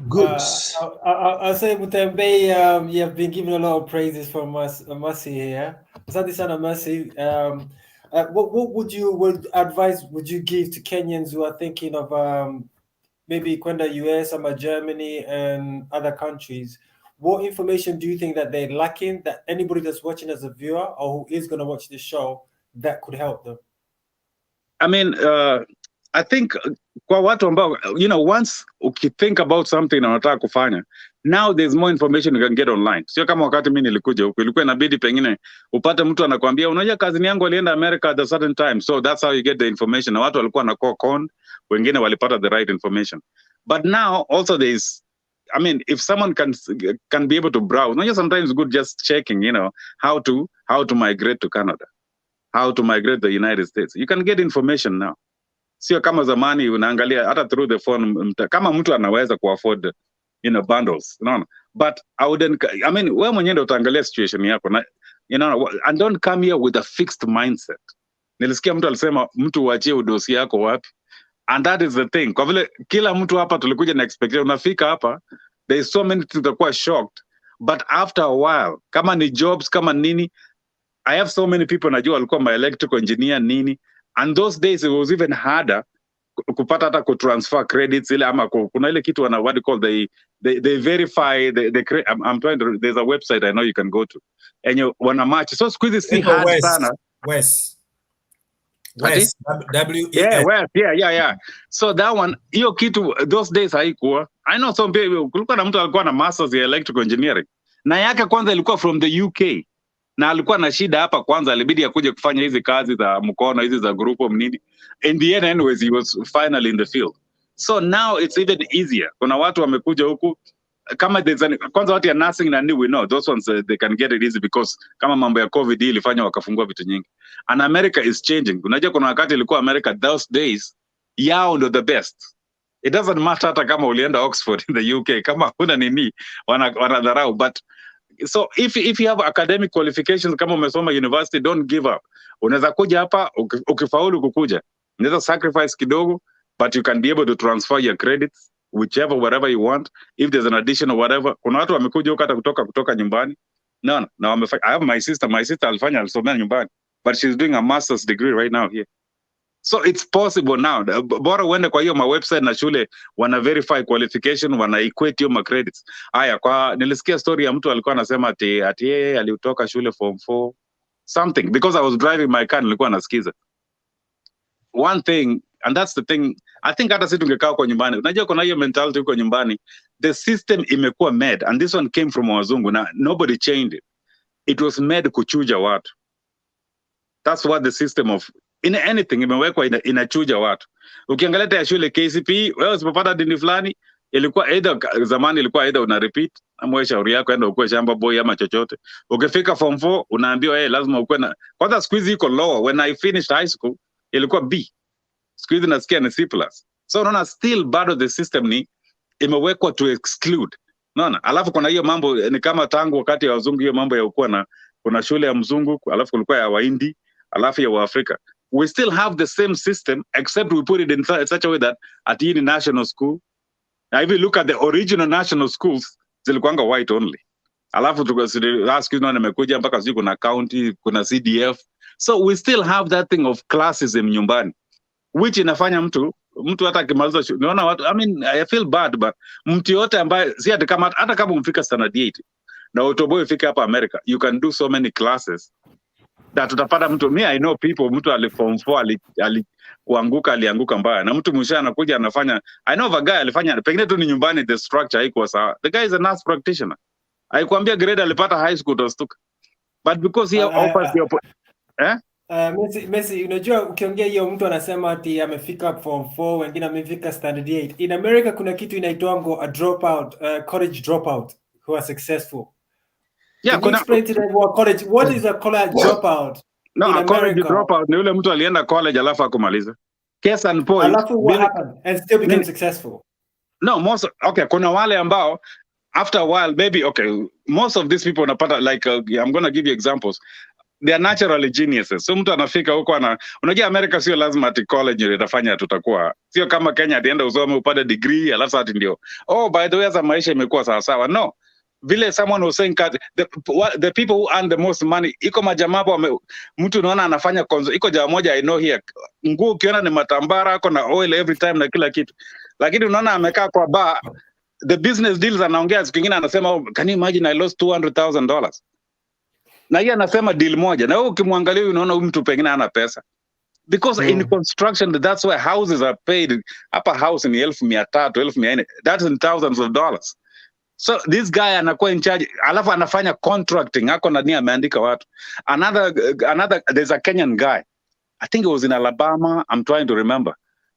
Good. I'll say Mutembe, you have been given a lot of praises from Mercy here. Asante sana Mercy. What advice would you give to Kenyans who are thinking of maybe kwenda US or Germany and other countries? What information do you think that they're lacking, that anybody that's watching as a viewer or who is going to watch this show, that could help them? I mean, I think kwa watu ambao, once ukithink about something na unataka kufanya, now there's more information you can get online. Sio kama wakati mimi nilikuja huko, ilikuwa inabidi pengine upate mtu anakuambia, unajua kazi yangu alienda America at a certain time. So that's how you get the information. Na watu walikuwa na con, wengine walipata the right information. But now also there's, I mean, if someone can be able to browse, not just sometimes good just checking, how to migrate to Canada, how to migrate to the United States. You can get information now. Sio kama zamani unaangalia hata through the phone, kama mtu anaweza kuafford bundles, but I mean, wewe mwenyewe ndio utaangalia situation yako na and don't come here with a fixed mindset. Nilisikia mtu alisema mtu uachie udosi yako wapi, And that is the thing. Kwa vile kila mtu hapa tulikuja na expectation, unafika hapa, there is so many things that were shocked. But after a while, kama ni jobs, kama nini, I have so many people najua walikuwa my electrical engineer nini, and those days it was even harder kupata hata kutransfer credits ile ama kuna ile kitu wana what you call they verify I'm trying to, there's a website I know you can go to and you wana match, so siku hizi si hard sana. West. West. Yeah. So that one, hiyo kitu those days haikuwa. I know some people, kulikuwa na mtu alikuwa na masters ya electrical engineering na yake kwanza ilikuwa from the UK na alikuwa na shida hapa kwanza, alibidi akuje kufanya hizi kazi za mkono hizi za group of nini. In the end anyways he was finally in the field. So now it's even easier. Kuna watu wamekuja huku kama kwanza watu ya nursing na we know those ones they can get it easy because kama mambo ya COVID ilifanya wakafungua vitu nyingi. And America is changing. Unajua kuna wakati ilikuwa America those days yao ndo the best. It doesn't matter hata kama ulienda Oxford in the UK, kama huna nini wanadharau. But so if you have academic qualifications, kama umesoma university, don't give up. Unaweza kuja hapa ukifaulu kukuja, unaweza sacrifice kidogo, but you can be able to transfer your credits wherever you want. If there's an addition or whatever, kuna watu wamekuja huko hata kutoka nyumbani. No, I have my sister alisomea nyumbani, but she's doing a master's degree right now here. So it's possible now. Bora uende kwa hiyo ma website na shule wana verify qualification, wana equate hiyo ma credits. Haya, kwa nilisikia story ya mtu alikuwa anasema ati yeye alitoka shule form 4 something because I was driving my car, nilikuwa nasikiza. One thing, and that's the thing, I think hata sisi tungekaa kwa nyumbani. Unajua kuna hiyo mentality huko nyumbani. The system imekuwa made, and this one came from wazungu na nobody changed it. It was made kuchuja watu. That's what the system of in anything imewekwa inachuja watu. Ukiangalia ya shule KCPE, wewe usipopata dini fulani, ilikuwa zamani ilikuwa either una repeat ama shauri yako enda ukue shamba boy ama chochote. Ukifika form 4 unaambiwa lazima ukue na kwanza siku hizi iko lower. When I finished high school ilikuwa B. Siku hizi nasikia ni C+. So unaona still bado the system ni imewekwa to exclude. Unaona? Alafu kuna hiyo mambo ni kama tangu wakati ya wazungu hiyo mambo ya ukua na kuna shule ya mzungu, alafu kulikuwa ya Wahindi, alafu ya Waafrika. We still have the same system, except we put it in such a way that at the national school, now if you look at the original national schools, zilikuwanga white only. Alafu last year nimekuja mpaka sisi kuna county, kuna CDF. So we still have that thing of classism nyumbani, which inafanya mtu hata akimaliza shule. Unaona watu, I mean, I feel bad, but mtu yote ambaye si hata kama umfika standard 8 na utoboe ufike hapa America, you can do so many classes that utapata mtu. Me, I know people, mtu form 4 alianguka mbaya, na mtu mwisho anakuja anafanya. I know of a guy alifanya pengine tu ni nyumbani, the structure haikuwa sawa. The guy is a nurse practitioner. Aikwambia grade alipata high school tostuka, but because he offers the Messi, unajua ukiongea hiyo mtu anasema ati amefika form 4, wengine amefika standard 8. In America kuna kitu inaitwa a dropout, college dropout who are successful. Yeah, can you explain to them what college? What is a college dropout? No, a college dropout ni yule mtu alienda college alafu akumaliza. Case and point. Alafu what happened and still became successful? No, kuna wale ambao after a while maybe most of these people unapata like I'm going to give you examples. They are naturally geniuses. So mtu anafika huko unajua America sio lazima ati college ndio itafanya tutakuwa. Sio kama Kenya atienda usome upate degree alafu ati ndio. Oh, by the way za maisha imekuwa sawa sawa. No. Vile someone was saying the people who earn the most money, iko majamaa mtu unaona anafanya iko jamaa moja I know here, nguo ukiona ni matambara ako na oil every time na kila kitu, lakini unaona amekaa kwa bar, the business deals anaongea, siku nyingine anasema can you imagine I lost $200,000, na yeye anasema deal moja, na wewe ukimwangalia unaona huyu mtu pengine hana pesa, because in construction that's why houses are paid. Hapa house ni 1,300, 1,400, that's in thousands of dollars. So this guy anakuwa in charge, alafu anafanya contracting, ako na ameandika watu. Another there's a Kenyan guy, I think it was in Alabama, I'm trying to remember.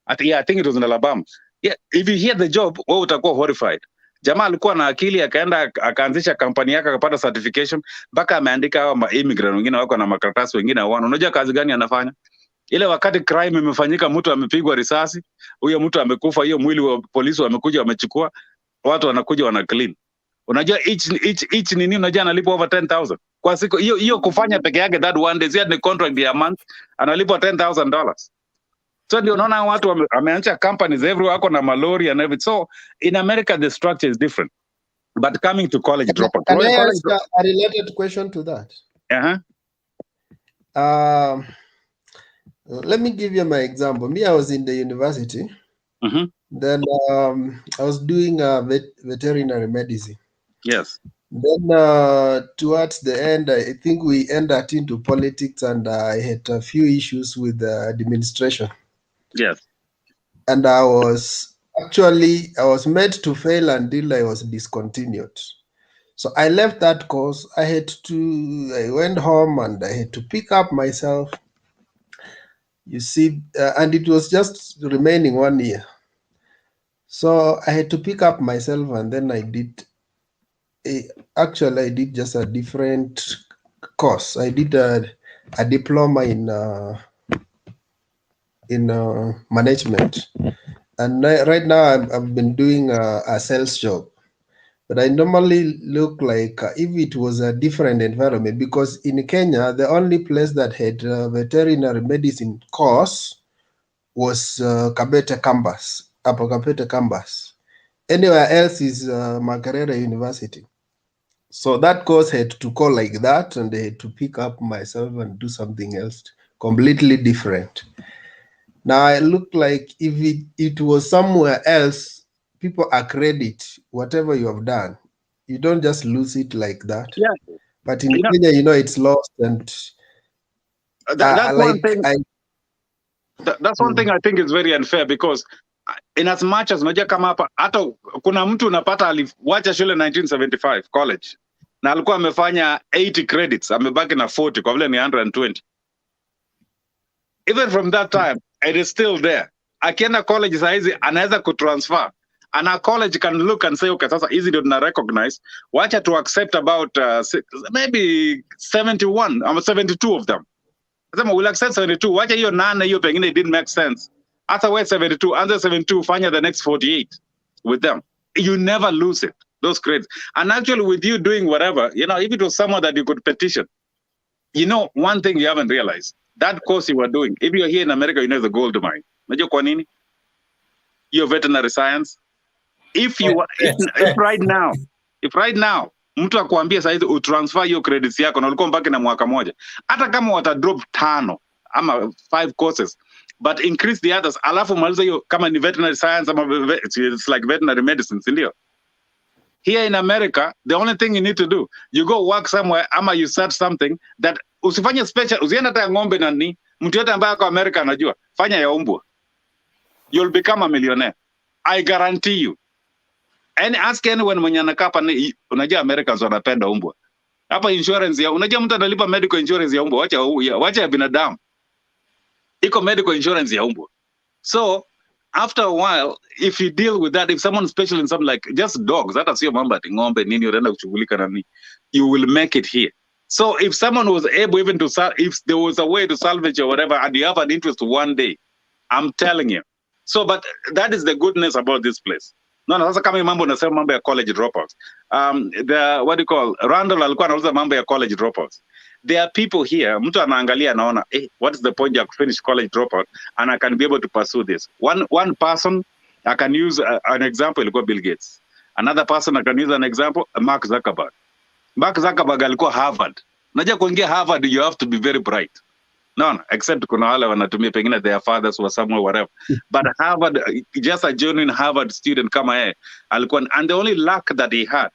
I think it was in Alabama. Yeah, if you hear the job, wewe utakuwa horrified. Jamaa alikuwa na akili, akaenda akaanzisha kampani yake, akapata certification, mpaka ameandika hao ma immigrant wengine wako na makaratasi, wengine hawana. Unajua kazi gani anafanya? Ile wakati crime imefanyika, mtu amepigwa risasi, huyo mtu amekufa, hiyo mwili wa polisi wamekuja wamechukua, watu wanakuja wana clean. Unajua each nini unajua analipwa over 10,000 kwa siku. Hiyo kufanya peke yake that one day, si ni contract ya month, analipwa $10,000. So ndio unaona watu wameanza companies everywhere, wako na malori and everything. So in America the structure is different. But coming to college dropouts. Can I ask a related question to that? Let me give you my example. Me, I was in the university. Then I was doing veterinary medicine. Yes. Then towards the end, I think we entered into politics, and I had a few issues with the administration. Yes. And I was made to fail until I was discontinued. So I left that course. I went home and I had to pick up myself. You see, and it was just remaining 1 year. So I had to pick up myself, and then I did just a different course. I did a diploma in management, and right now I've been doing a sales job. But I normally look like if it was a different environment, because in Kenya the only place that had a veterinary medicine course was Kabete campus, Upper Kabete campus. Anywhere else is Makerere University. So that course had to go like that, and they had to pick up myself and do something else completely different. Now I look like if it was somewhere else, people accredit whatever you have done. You don't just lose it like that. Yeah. But in Kenya, it's lost, and that's one thing. That's one thing I think is very unfair, because in as much as unajua kama hapa hata kuna mtu unapata aliwacha shule 1975 college na alikuwa amefanya 80 credits, amebaki na 40 kwa vile ni 120. Even from that time it is still there. Akienda college saizi anaweza kutransfer, and a college can look and say, okay, sasa hizi ndio tuna recognize, wacha to accept about maybe 71 or 72 of them. Sema we'll accept 72, wacha hiyo 8 hiyo pengine it didn't make sense. Otherwise 72, under 72, fanya the next 48 with them. You never lose it, those grades. And actually with you doing whatever, if it was someone that you could petition, one thing you haven't realized, that course you were doing, if you're here in America, you know the gold mine. Unajua kwa nini? You're veterinary science. If right now, mtu akuambia saizi utransfer your credits yako na ulikuwa mbaki na mwaka moja, hata kama wata drop 5 ama 5 courses, but increase the others, alafu maliza hiyo kama ni veterinary science ama it's like veterinary medicine, ndio. Here in America, the only thing you need to do, you go work somewhere ama you start something that usifanye special, usienda hata ng'ombe na nini, mtu yote ambaye kwa America anajua, fanya ya umbwa. You'll become a millionaire. I guarantee you. And ask anyone mwenye anakaa hapa, unajua Americans wanapenda umbwa. Hapa insurance ya, unajua mtu analipa medical insurance ya umbwa, wacha ya binadamu. Iko medical insurance ya umbwa. So after a while, if you deal with that, if someone special in something like just dogs, hata sio mambo ati ng'ombe nini unaenda kushughulika na nini, you will make it here. So if someone was able even to, if there was a way to salvage or whatever, and you have an interest one day, I'm telling you. So, but that is the goodness about this place. No, sasa kama mambo unasema mambo ya college dropouts. Randall alikuwa anauliza mambo ya college dropouts. There are people here, mtu anaangalia anaona, what is the point of finish college dropout, and I can be able to pursue this. One person, I can use an example, ilikuwa Bill Gates. Another person, I can use an example, Mark Zuckerberg. Mark Zuckerberg alikuwa Harvard. Unajua kuingia Harvard, you have to be very bright. No, except kuna wale wanatumia pengine their fathers were somewhere, whatever. But Harvard, just a genuine Harvard student kama yeye, alikuwa, and the only luck that he had,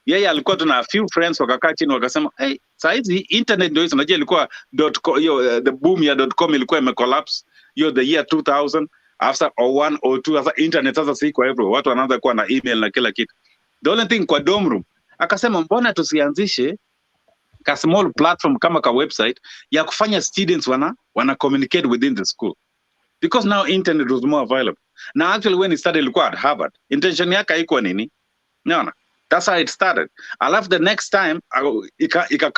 yeye alikuwa tuna a few friends wakakaa chini wakasema, saizi internet ndio hizo, unajua ilikuwa the boom ya .com ilikuwa imecollapse, the year 2000, after 1 or 2, after internet sasa si kwa everywhere, watu wanaanza kuwa na email na kila kitu. The only thing kwa dorm room, akasema mbona tusianzishe ka small platform kama ka website ya kufanya students wana communicate within the school, because now internet was more available. Now actually when he started ilikuwa at Harvard, intention yake haikuwa nini, no, that's how it started. Alafu the next time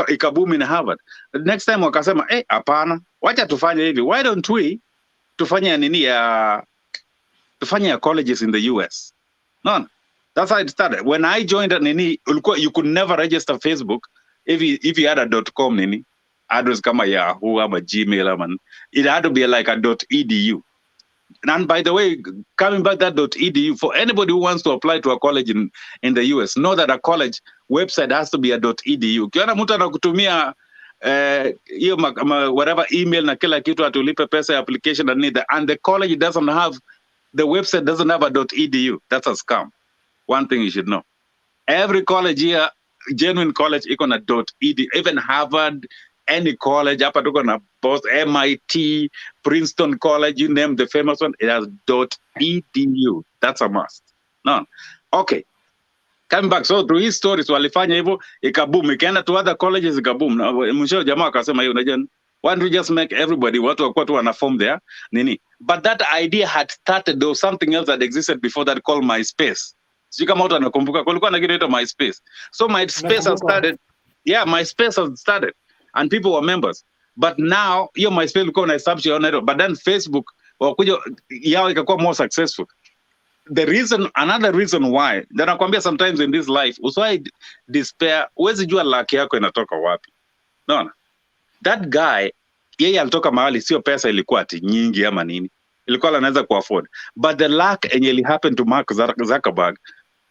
ika boom in Harvard. The next time wakasema hapana, wacha tufanye hivi, why don't we tufanye nini ya colleges in the US. No, that's how it started. When I joined nini, you could never register Facebook if you had a .com nini address kama Yahoo ama Gmail ama, it had to be like a .edu. And by the way, coming back that .edu, for anybody who wants to apply to a college in the US, know that a college website has to be a .edu. Ukiona mtu anakutumia hiyo whatever email na kila kitu atulipe pesa ya application and the college doesn't have, the website doesn't have a .edu, that's a scam. One thing you should know. Every college here, genuine college, iko na .edu. Even Harvard, any college, hapa tuko na both MIT, Princeton College, you name the famous one, it has .edu. That's a must. No. Okay. Coming back, so through his stories, walifanya hivyo, ikaboom, ikaenda to other colleges, ikaboom. Na mwisho jamaa akasema hiyo, unajua, why don't we just make everybody, watu wakuwa tu wanaform there, nini? But that idea had started, there was something else that existed before that called MySpace. Sijui kama watu wanakumbuka, kulikuwa na kitu inaitwa MySpace. So MySpace has started, yeah, MySpace has started, and people were members. But now, hiyo MySpace ilikuwa na establish your network, but then Facebook, wakuja, yao ikakuwa more successful. Another reason why, then nakwambia sometimes in this life, usiwahi despair, huwezi jua luck yako inatoka wapi. Naona? That guy, yeye alitoka mahali, sio pesa ilikuwa ati nyingi ama nini. Ilikuwa anaweza kuafford. But the luck enye ili happen to Mark Zuckerberg,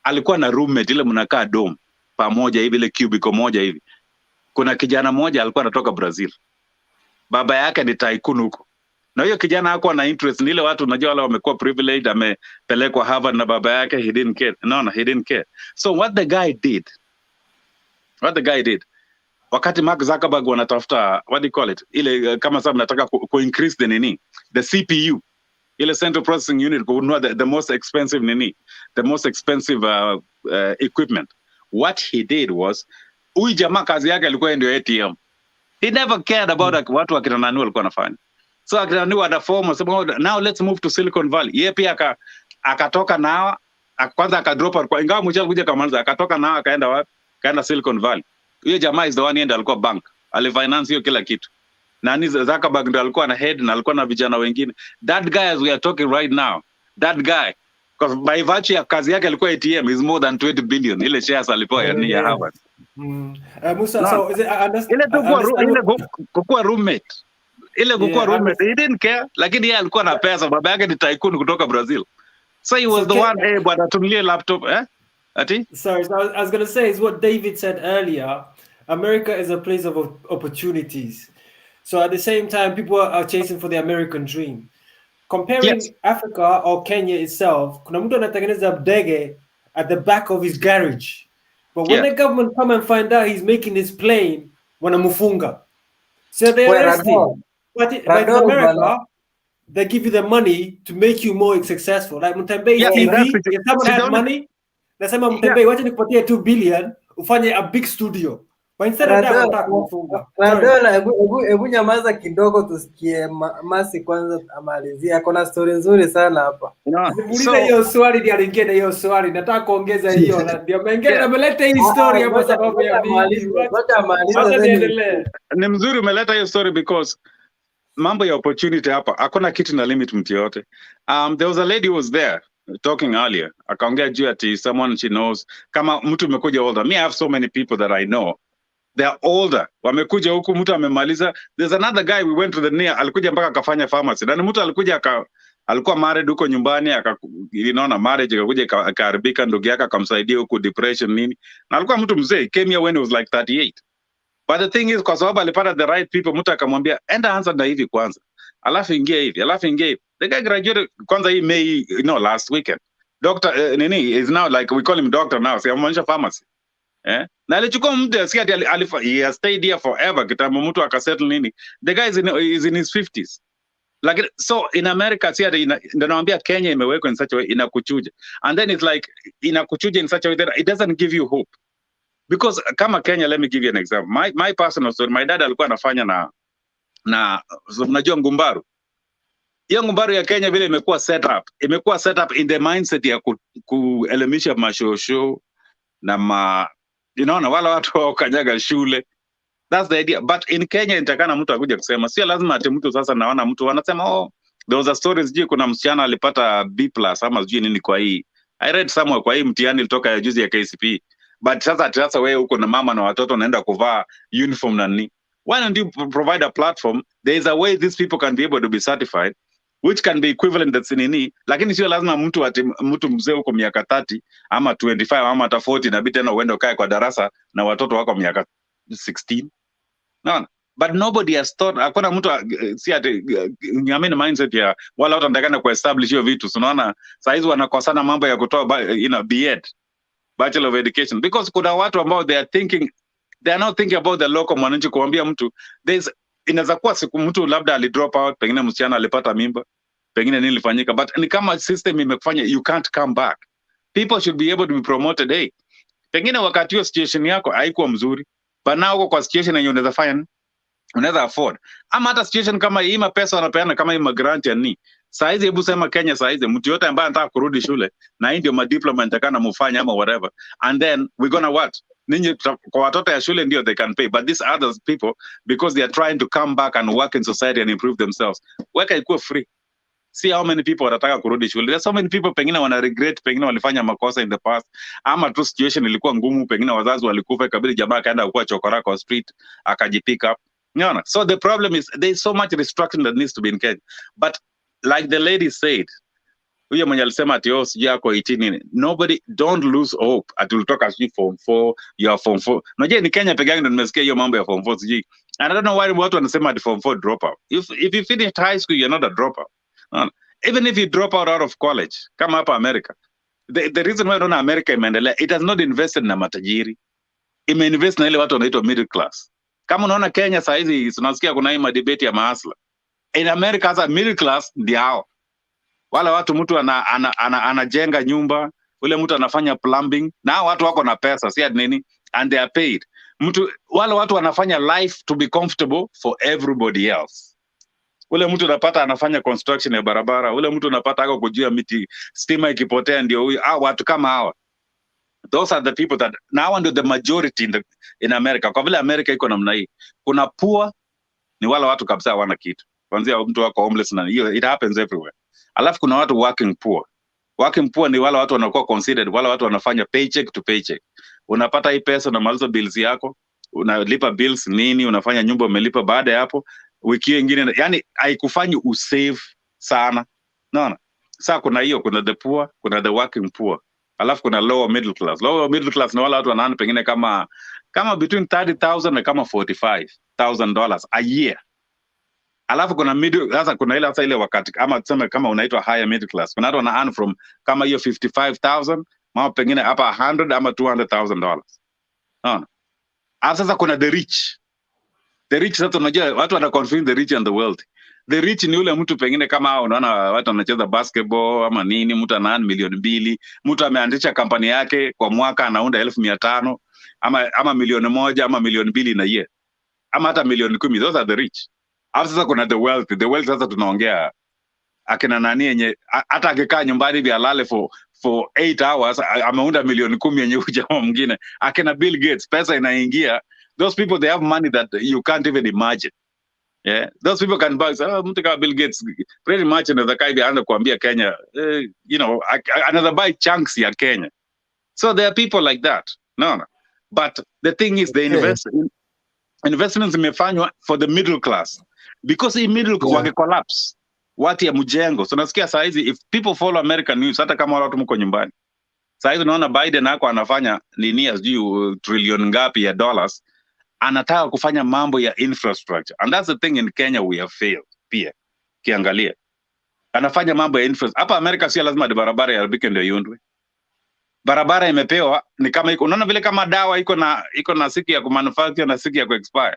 alikuwa na roommate, ile mnakaa dome, pamoja hivi, ile cubicle moja hivi. Kuna kijana moja alikuwa anatoka Brazil. Baba yake ni tycoon huko. Na hiyo kijana hakuwa na interest, ni ile watu unajua wale wamekuwa privileged, amepelekwa Harvard na baba yake, he didn't care. No, he didn't care. So what the guy did, wakati Mark Zuckerberg wanatafuta, what do you call it, ile kama sasa mnataka increase the CPU, ile central processing unit, kununua the most expensive the most expensive equipment. What he did was, huyu jamaa kazi yake alikuwa ndio ATM. He never cared about watu wakina nani walikuwa wanafanya. So akitaniwa the form, now let's move to Silicon Valley. Yeye pia akatoka nao, kwanza akadrop kwa, ingawa mchana kuja kamanza, akatoka nao akaenda wapi? Kaenda Silicon Valley. Huyo jamaa is the one end alikuwa bank. Alifinance hiyo kila kitu. Nani Zuckerberg ndio alikuwa na head na alikuwa na vijana wengine. That guy, as we are talking right now, that guy, because by virtue ya kazi yake alikuwa ATM, is more than 20 billion. Ile shares alipewa ya Harvard. Musa, so is it, ile kukua roommate. Ile kukua roommate, he didn't care, lakini yeye alikuwa na pesa, baba yake ni tycoon kutoka Brazil. So he was the one, bwana tunulie laptop, ati? Sorry, so I was going to say is what David said earlier. America is a place of opportunities. So at the same time, people are chasing for the American dream. Comparing Africa or Kenya itself, kuna mtu anatengeneza ndege at the back of his garage. But when the government come and find out he's making his plane, wanamufunga. So they arrest him. But in America, they give you the money to make you more successful. Like Mutembei TV, if someone has money, nasema Mutembei, wacha nikupatie 2 billion, ufanye a big studio. But instead of that, wanataka kumfunga. Hebu nyamaza kidogo tusikie Masi kwanza amalizia. Kuna story nzuri sana hapa. Niulize hiyo swali ndio alingine hiyo swali. Nataka kuongeza hiyo na ndio mengine ameleta hii story hapa sababu ya nini. Ni mzuri umeleta hiyo story because mambo ya opportunity hapa hakuna kitu na limit mtu yote. There was a lady who was there talking earlier. Akaongea juu ati someone she knows, kama mtu umekuja older. Me, I have so many people that I know. They are older. Wamekuja huku mtu amemaliza. There's another guy we went to the near, alikuja mpaka akafanya pharmacy. Na mtu alikuja alikuwa married huko nyumbani, inaona marriage akakuja akaharibika, ndugu yake akamsaidia huko depression nini. Na alikuwa mtu mzee, came here when he was like 38. But the thing is, kwa sababu alipata the right people, mtu akamwambia enda anza na hivi kwanza. Alafu ingia hivi, alafu ingia hivi. The guy graduated kwanza hii May, last weekend. Doctor is now like, we call him doctor now, so amaanisha pharmacy. Na alichukua muda si ati he has stayed here forever, kitambo mtu akasettle nini. The guy is in his 50s. Like, so in America si ati ndio naambia Kenya imewekwa in such a way inakuchuja. And then it's like inakuchuja in such a way that it doesn't give you hope. Because kama Kenya, let me give you an example. My personal story, my dad alikuwa anafanya na unajua ngumbaru. Hiyo ngumbaru ya Kenya vile imekuwa set up in the mindset ya kuelimisha mashosho na na wala watu wakanyaga shule. That's the idea. But in Kenya nitakana mtu akuja kusema, sio lazima ati mtu sasa naona mtu wanasema there was a story sijui kuna msichana alipata B+ ama sijui nini kwa hii. I read somewhere kwa hii mtihani ilitoka ya juzi ya KCPE. But sasa wewe uko na mama na watoto naenda kuvaa uniform na nini. Why don't you provide a platform? There is a way these people can be able to be certified. which can be equivalent that's nini, lakini sio lazima mtu mzee huko miaka 30 ama 25 ama hata 40 inabidi tena uende ukae kwa darasa na watoto wako miaka 16. No, but nobody has thought, hakuna mtu si ati nyamini mindset ya wala watu wanataka kuestablish hiyo vitu. Unaona saa hizi wanakosana mambo ya kutoa BEd, Bachelor of Education, because kuna watu ambao they are not thinking about the local mwananchi. Kuambia mtu inaweza kuwa siku mtu labda alidrop out, pengine msichana alipata mimba, pengine nini ilifanyika, but ni kama system imekufanya you can't come back. People should be able to be promoted. Hey, pengine wakati hiyo situation yako haikuwa mzuri, but now uko kwa situation yenye unaweza fanya, unaweza afford. Ama hata situation kama hii, pesa wanapeana kama hii grant ya nini. Saizi hebu sema Kenya saizi mtu yote ambaye anataka kurudi shule na hii ndio madiploma nitakana mufanya ama whatever, and then we're gonna what, ninyi kwa watoto ya shule ndio they can pay, but these other people, because they are trying to come back and work in society and improve themselves, weka ikuwe free. See how many people wanataka kurudi shule. There's so many people pengine wana regret, pengine walifanya makosa in the past, ama tu situation ilikuwa ngumu, pengine wazazi walikufa, ikabidi jamaa akaenda kuwa chokora kwa street akajipick up. No. So the problem is there's so much restructuring that needs to be in Kenya. But like the lady said, huyo mwenye alisema ati oh sijui yako 18, nobody, don't lose hope ati ulitoka sijui form 4, you are form 4. Unajua ni Kenya pekee ndio nimesikia hiyo mambo ya form 4 sijui. And I don't know why watu wanasema ati form 4 dropout. If you finished high school, you're not a dropout. Even if you drop out of college, kama hapa America, the reason why unaona America imeendelea, it has not invested na matajiri, imeinvest na ile watu wanaitwa middle class. Kama unaona Kenya saa hizi tunasikia kuna hii debate ya mahasla. In America as a middle class ndio wala watu, mtu anajenga nyumba, ule mtu anafanya plumbing, na watu wako na pesa si nini, and they are paid. Wala watu wanafanya life to be comfortable for everybody else. Ule mtu unapata anafanya construction ya barabara, ule mtu unapata ako kujua miti, stima ikipotea ndio huyu. Watu kama hawa, those are the people that now under the majority in America. Kwa vile America iko namna hii, kuna poor ni wala watu kabisa hawana kitu, kuanzia mtu wako homeless na hiyo, it happens everywhere. Alafu kuna watu working poor. Working poor ni wala watu wanakuwa considered, wala watu wanafanya paycheck to paycheck. Unapata hii pesa, unamaliza bills yako, unalipa bills nini, unafanya nyumba umelipa, baada ya hapo wiki nyingine, yani haikufanyi usave sana. Naona sasa kuna hiyo, kuna the poor, kuna the working poor, alafu kuna lower middle class. Lower middle class ni wala watu wanaana pengine kama between $30,000 na kama $45,000 a year. Alafu kuna middle, sasa kuna ile hasa ile wakati ama tuseme kama unaitwa higher middle class, kuna watu wana earn from kama hiyo 55,000 mao pengine hapa 100 ama $200,000. Naona sasa kuna the rich. The rich, sasa unajua watu wana confuse the rich and the wealthy. The rich ni ule mtu pengine kama unaona watu wanacheza basketball ama nini, mtu ana earn milioni 2, mtu ameanzisha kampani yake kwa mwaka anaunda 1,500 ama milioni 1 ama milioni 2 na year, ama hata milioni 10. Those are the rich. Sasa kuna the wealthy. The wealthy sasa tunaongea akina nani yenye hata akikaa nyumbani hivi alale for 8 hours ameunda milioni 10 yenye jamaa mwingine. Akina Bill Gates, pesa inaingia. Those people, they have money that you can't even imagine. Yeah, those people can buy. Mtu kama Bill Gates pretty much anaweza kai anza kuambia Kenya, you know, another buy chunks ya Kenya. So there are people like that. No. But the thing is, they investments imefanywa for the middle class, because the middle wage collapse watu ya mjengo. So nasikia saa hizi, if people follow American news, hata kama watu mko nyumbani saa hizi unaona Biden hako anafanya nini sijui trillion ngapi ya dollars, anataka kufanya mambo ya infrastructure. And that's the thing in Kenya we have failed pia. Kiangalia anafanya mambo ya infrastructure hapa America, sio lazima barabara ya Rubike ndio iundwe. Barabara imepewa ni kama iko, unaona vile kama dawa iko na siku ya kumanufacture na siku ya kuexpire.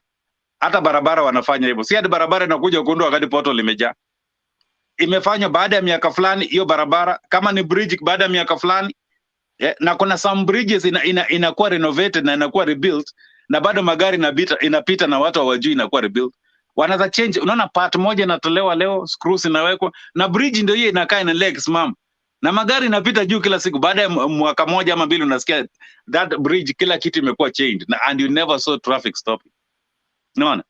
Hata barabara wanafanya hivyo. Si hadi barabara inakuja kuundwa wakati poto limejaa. Imefanywa baada ya miaka fulani hiyo barabara, kama ni bridge baada ya miaka fulani. Na kuna some bridges inakuwa renovated na inakuwa rebuilt, na bado magari inapita na watu hawajui inakuwa rebuilt. Wanaweza change, unaona part moja inatolewa leo, screws inawekwa na bridge ndio hiyo inakaa ina legs mama. Na magari inapita juu kila siku, baada ya mwaka moja ama mbili unasikia that bridge kila kitu imekuwa changed, and you never saw traffic stopping. Unaona?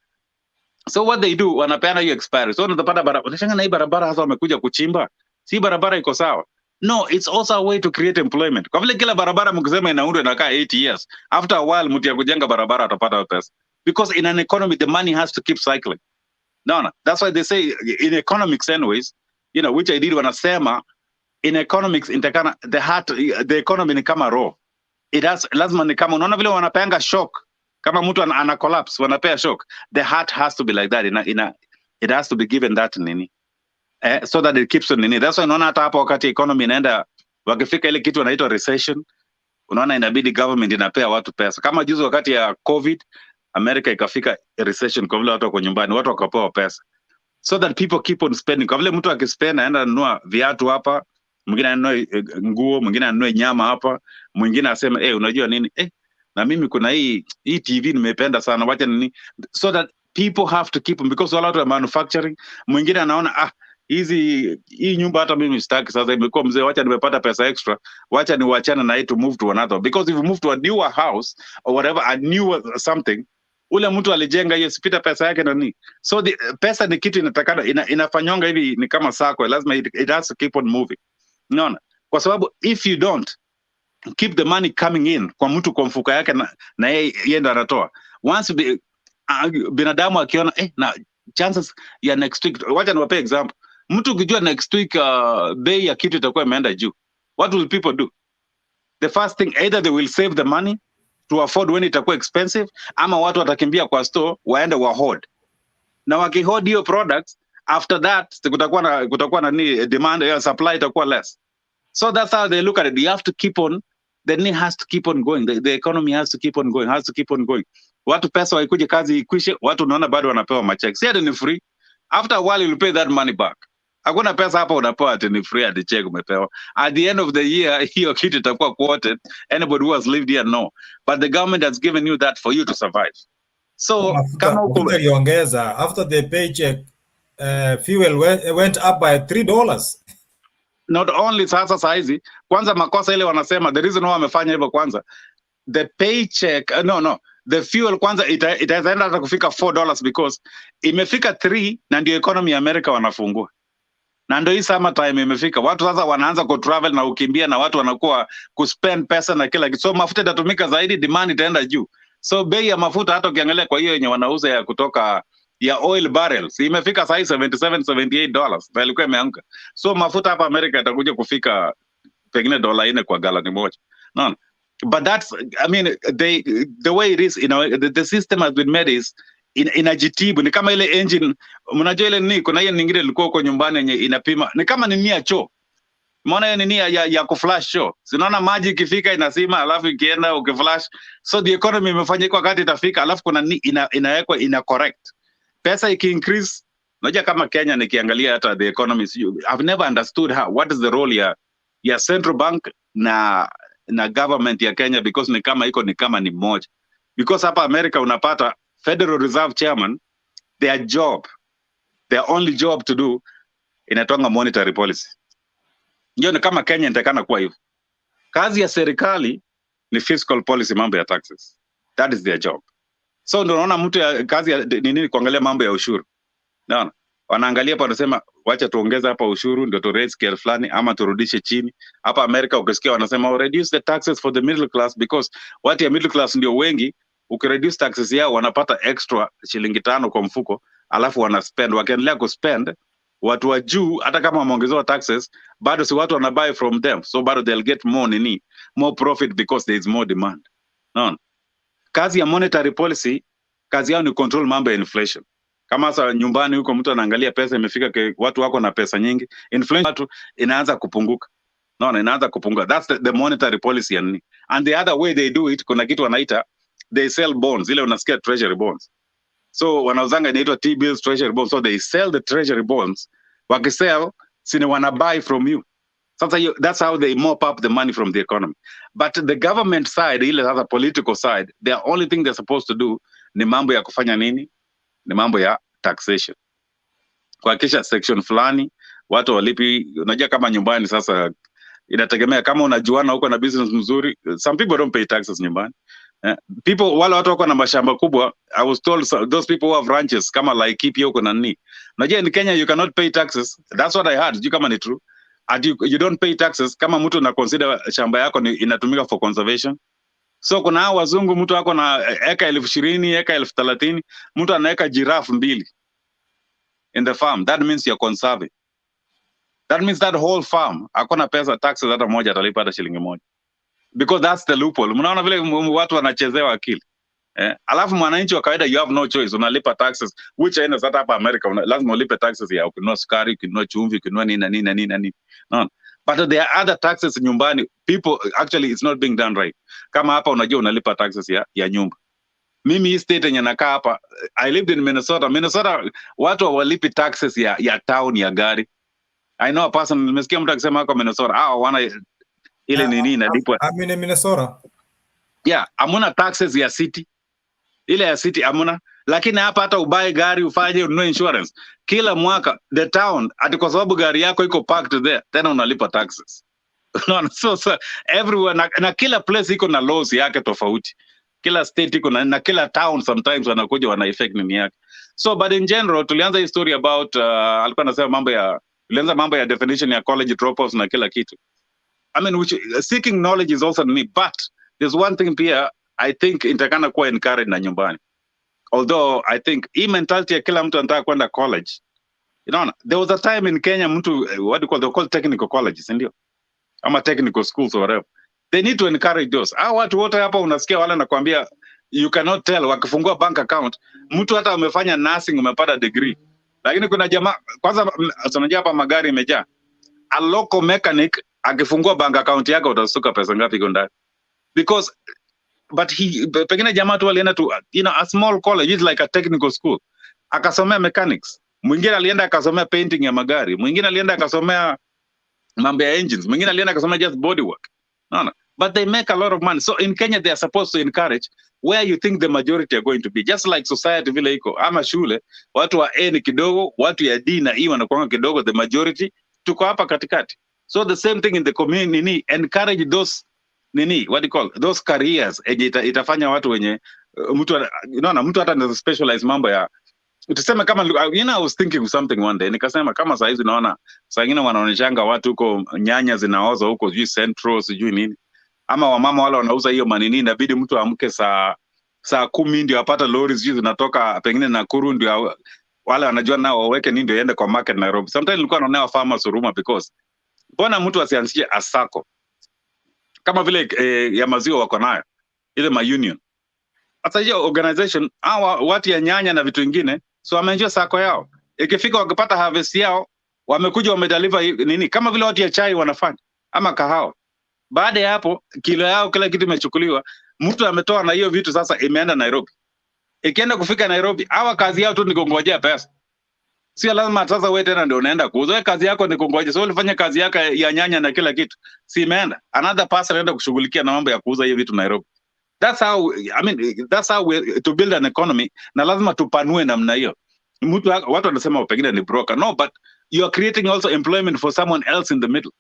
So what they do, wanapeana hiyo expiry. So unapata barabara, unashanga na hii barabara hasa wamekuja kuchimba. Si barabara iko sawa. No, it's also a way to create employment. Kwa vile kila barabara mkisema inaundwa inakaa 8 years. After a while mtu ya kujenga barabara atapata pesa. Because in an economy the money has to keep cycling. No. That's why they say in economics anyways, which I did wanasema in economics intakana the economy ni kama roho. Lazima ni kama unaona vile wanapeanga shock kama mtu ana collapse wanapea shock. The heart has to be like that. It has to be given that nini. So that it keeps on nini. That's why unaona hata hapo wakati economy inaenda wakifika ile kitu wanaitwa recession, unaona inabidi government inapea watu pesa. Kama juzi wakati ya COVID, America ikafika recession kwa vile watu wako nyumbani, watu wakapewa pesa. So that people keep on spending. Kwa vile mtu akispend aenda anunua viatu hapa, mwingine anunue nguo, mwingine anunue nyama hapa, mwingine aseme unajua nini? Na mimi kuna hii TV nimependa sana, wacha nini? So that people have to keep them, because wala watu wa manufacturing, mwingine anaona hii nyumba hata mimi sitaki sasa, imekuwa mzee, wacha nimepata pesa extra, wacha niwachane na hii to move to another, because if you move to a newer house or whatever, a newer something, ule mtu alijenga hiyo sipita pesa yake nani. So pesa ni kitu inatakana inafanyonga hivi, ni kama sako, lazima it has to keep on moving. Unaona, kwa sababu if you don't keep the money coming in kwa mtu kwa mfuko yake na yeye ndo anatoa, once binadamu akiona na chances ya next week, wacha niwape example. Mtu ukijua next week bei ya kitu itakuwa imeenda juu, what will people do? The first thing, either they will save the money to afford when itakuwa expensive, ama watu watakimbia kwa store waende wa hoard. Na wakihoard hiyo products, after that kutakuwa na demand ya supply itakuwa less. So that's how they look at it. You have to keep on, the need has to keep on going. The economy has to keep on going, Watu pesa waikuje kazi ikwishe, watu naona bado wanapewa machecks. Si ni free. After a while you'll pay that money back. Hakuna pesa hapa unapewa ati ni free at the check umepewa. At the end of the year, hiyo kitu itakuwa quoted. Anybody who has lived here know. But the government has given you that for you to survive. So kama ukiongeza, after the paycheck, fuel went up by $3. Not only sasa saizi, kwanza makosa ile wanasema, the reason why wamefanya hivyo kwanza, the paycheck, the fuel kwanza itaenda hata kufika $4 because imefika 3 na ndio economy ya America wanafungua. Na ndio hii summer time imefika. Watu sasa wanaanza ku travel na ukimbia na watu wanakuwa kuspend pesa na kila kitu. So mafuta itatumika zaidi, demand itaenda juu. So bei ya mafuta hata ukiangalia kwa hiyo yenye wanauza ya kutoka ya oil barrels imefika sasa $77-78 na ilikuwa imeanguka. So mafuta hapa America itakuja kufika pengine $4 kwa galani moja. No. But that's, I mean, the way it is, the system has been made is inajitibu. Ni kama ile engine, mnajua ile kuna hiyo nyingine ilikuwa kwa nyumbani yenye inapima, ni kama ni nia choo. Umeona hiyo ni ya kuflash choo. Sinaona maji ikifika inasima, alafu ikienda ukiflash. So the economy imefanya kwa wakati itafika, alafu kuna inawekwa ina correct. Pesa iki increase, unajua kama Kenya nikiangalia hata the economy, I've never understood what is the role ya central bank na government ya Kenya, because ni kama ni moja. Because hapa America unapata Federal Reserve Chairman, their only job to do inatonga monetary policy. Ndio ni kama Kenya inatakana kuwa hivyo. Kazi ya serikali ni fiscal policy, mambo ya taxes. That is their job. So ndio unaona mtu kazi ya nini kuangalia mambo ya ushuru. Naona wanaangalia hapa wanasema wacha tuongeze hapa ushuru ndio to raise scale fulani ama turudishe chini. Hapa America ukisikia wanasema reduce the taxes for the middle class, because watu ya middle class ndio wengi. Ukireduce taxes yao wanapata extra shilingi 5 kwa mfuko, alafu wanaspend. Wakiendelea kuspend, watu wa juu hata kama wameongezewa taxes bado si watu wanabuy from them, so bado they'll get more profit because there is more demand. No. Kazi ya monetary policy, kazi yao ni control mambo ya inflation. Kama sasa nyumbani huko mtu anaangalia pesa imefika, watu wako na pesa nyingi, inflation watu inaanza kupunguka. Inaanza kupunguka. That's the monetary policy and the other way they do it, kuna kitu wanaita they sell bonds, ile unasikia treasury bonds. So wanauzanga inaitwa T-bills, treasury bonds. So they sell the treasury bonds. Wakisell, sini wana buy from you. That's how they mop up the money from the economy. But the government side, ile other political side, the only thing they're supposed to do ni mambo ya kufanya nini? Ni mambo ya taxation. Kuhakikisha section fulani watu walipi. Unajua kama nyumbani sasa inategemea kama unajuana huko na business mzuri. Some people don't pay taxes nyumbani. Wale watu wako na mashamba kubwa, I was told those people who have ranches kama Laikipia huko na nini. Unajua in Kenya you cannot pay taxes. That's what I heard. Sijui kama ni true. And you don't pay taxes kama mtu na consider shamba yako inatumika for conservation. So kuna hao wazungu, mtu wako na eka 20,000, eka 30,000, mtu anaweka giraffe 2 in the farm. That means you're conserving. That means that whole farm hakuna pesa taxes hata moja atalipa hata shilingi moja, because that's the loophole. Mnaona vile watu wanachezewa akili. Alafu mwananchi wa kawaida, you have no choice, unalipa taxes, which ina sasa hapa America lazima ulipe taxes ya ukinunua sukari, ukinunua chumvi, ukinunua nini. No. But there are other taxes nyumbani. People, actually it's not being done right. Kama hapa unajua unalipa taxes ya nyumba. Mimi hii state yenye nakaa hapa, I lived in Minnesota. Minnesota watu hawalipi taxes ya town ya gari. I know a person, nimesikia mtu akisema hako Minnesota, wana ile nini inalipwa. I'm in Minnesota. Yeah, amuna taxes ya city. Ile ya city amuna. Lakini hapa hata ubaye gari, ufanye ununue insurance, kila mwaka the town, ati kwa sababu gari yako iko parked there, tena unalipa taxes. No, so everywhere na kila place iko na laws yake tofauti. Kila state iko na kila town sometimes wanakuja wana effect nini yake. So but in general tulianza hii story about alikuwa anasema mambo ya definition ya college dropouts na kila kitu. I mean, which seeking knowledge is also neat, but there's one thing here I think itakana kuwa encouraged na nyumbani. Although I think hii mentality ya kila mtu anataka kwenda college. You know, there was a time in Kenya mtu what do you call, they call technical colleges, ndio? Ama technical schools or whatever. They need to encourage those. Watu wote hapa unasikia wale nakwambia you cannot tell wakifungua bank account mtu hata umefanya nursing umepata degree. Lakini kuna jamaa kwanza unajua hapa magari imejaa. A local mechanic akifungua bank account yake utasuka pesa ngapi iko ndani? Because but pengine jamaa tu alienda to a small college, it's like a technical school. Akasomea mechanics. Mwingine alienda akasomea painting ya magari. Mwingine alienda akasomea mambo ya engines. Mwingine alienda akasomea just bodywork. No. But they make a lot of money. So in Kenya they are supposed to encourage where you think the majority are going to be. Just like society vile iko. Ama shule, watu wa A ni kidogo, watu ya D na E wanakuanga kidogo, the majority tuko hapa katikati. So the same thing in the community, encourage those what do you call those careers. Itafanya watu wenye mtu hata anaweza specialize mambo ya tuseme kama I was thinking of something one day, nikasema kama saa hizi naona saa nyingine wanaonyeshanga watu huko nyanya zinaoza huko sijui Central sijui nini, ama wamama wale wanauza hiyo manini, inabidi mtu amke saa 10 ndio apata lori sijui zinatoka pengine Nakuru, ndio wale wanajua nao waweke nini ndio iende kwa market Nairobi. Sometimes nilikuwa naona farmers huruma, because mbona mtu asianzishe asako kama vile ya maziwa wako nayo ile ma union. Sasa hiyo organization watu ya nyanya na vitu vingine, so wameenjoy sako yao, ikifika wakipata harvest yao wamekuja wamedeliver nini, kama vile watu ya chai wanafanya ama kahawa. Baada ya hapo kilo yao kila kitu imechukuliwa, mtu ametoa na hiyo vitu sasa imeenda Nairobi. Ikienda kufika Nairobi kazi yao tu ni kungojea pesa. Sio lazima sasa wewe tena ndio unaenda kuuza. Wewe kazi yako ni kungoja. So ulifanya kazi yako ya nyanya na kila kitu, si imeenda. Another person anaenda kushughulikia na mambo ya kuuza hiyo vitu Nairobi. That's how we to build an economy, na lazima tupanue namna hiyo. Watu wanasema pengine ni broker. No, but you are creating also employment for someone else in the middle.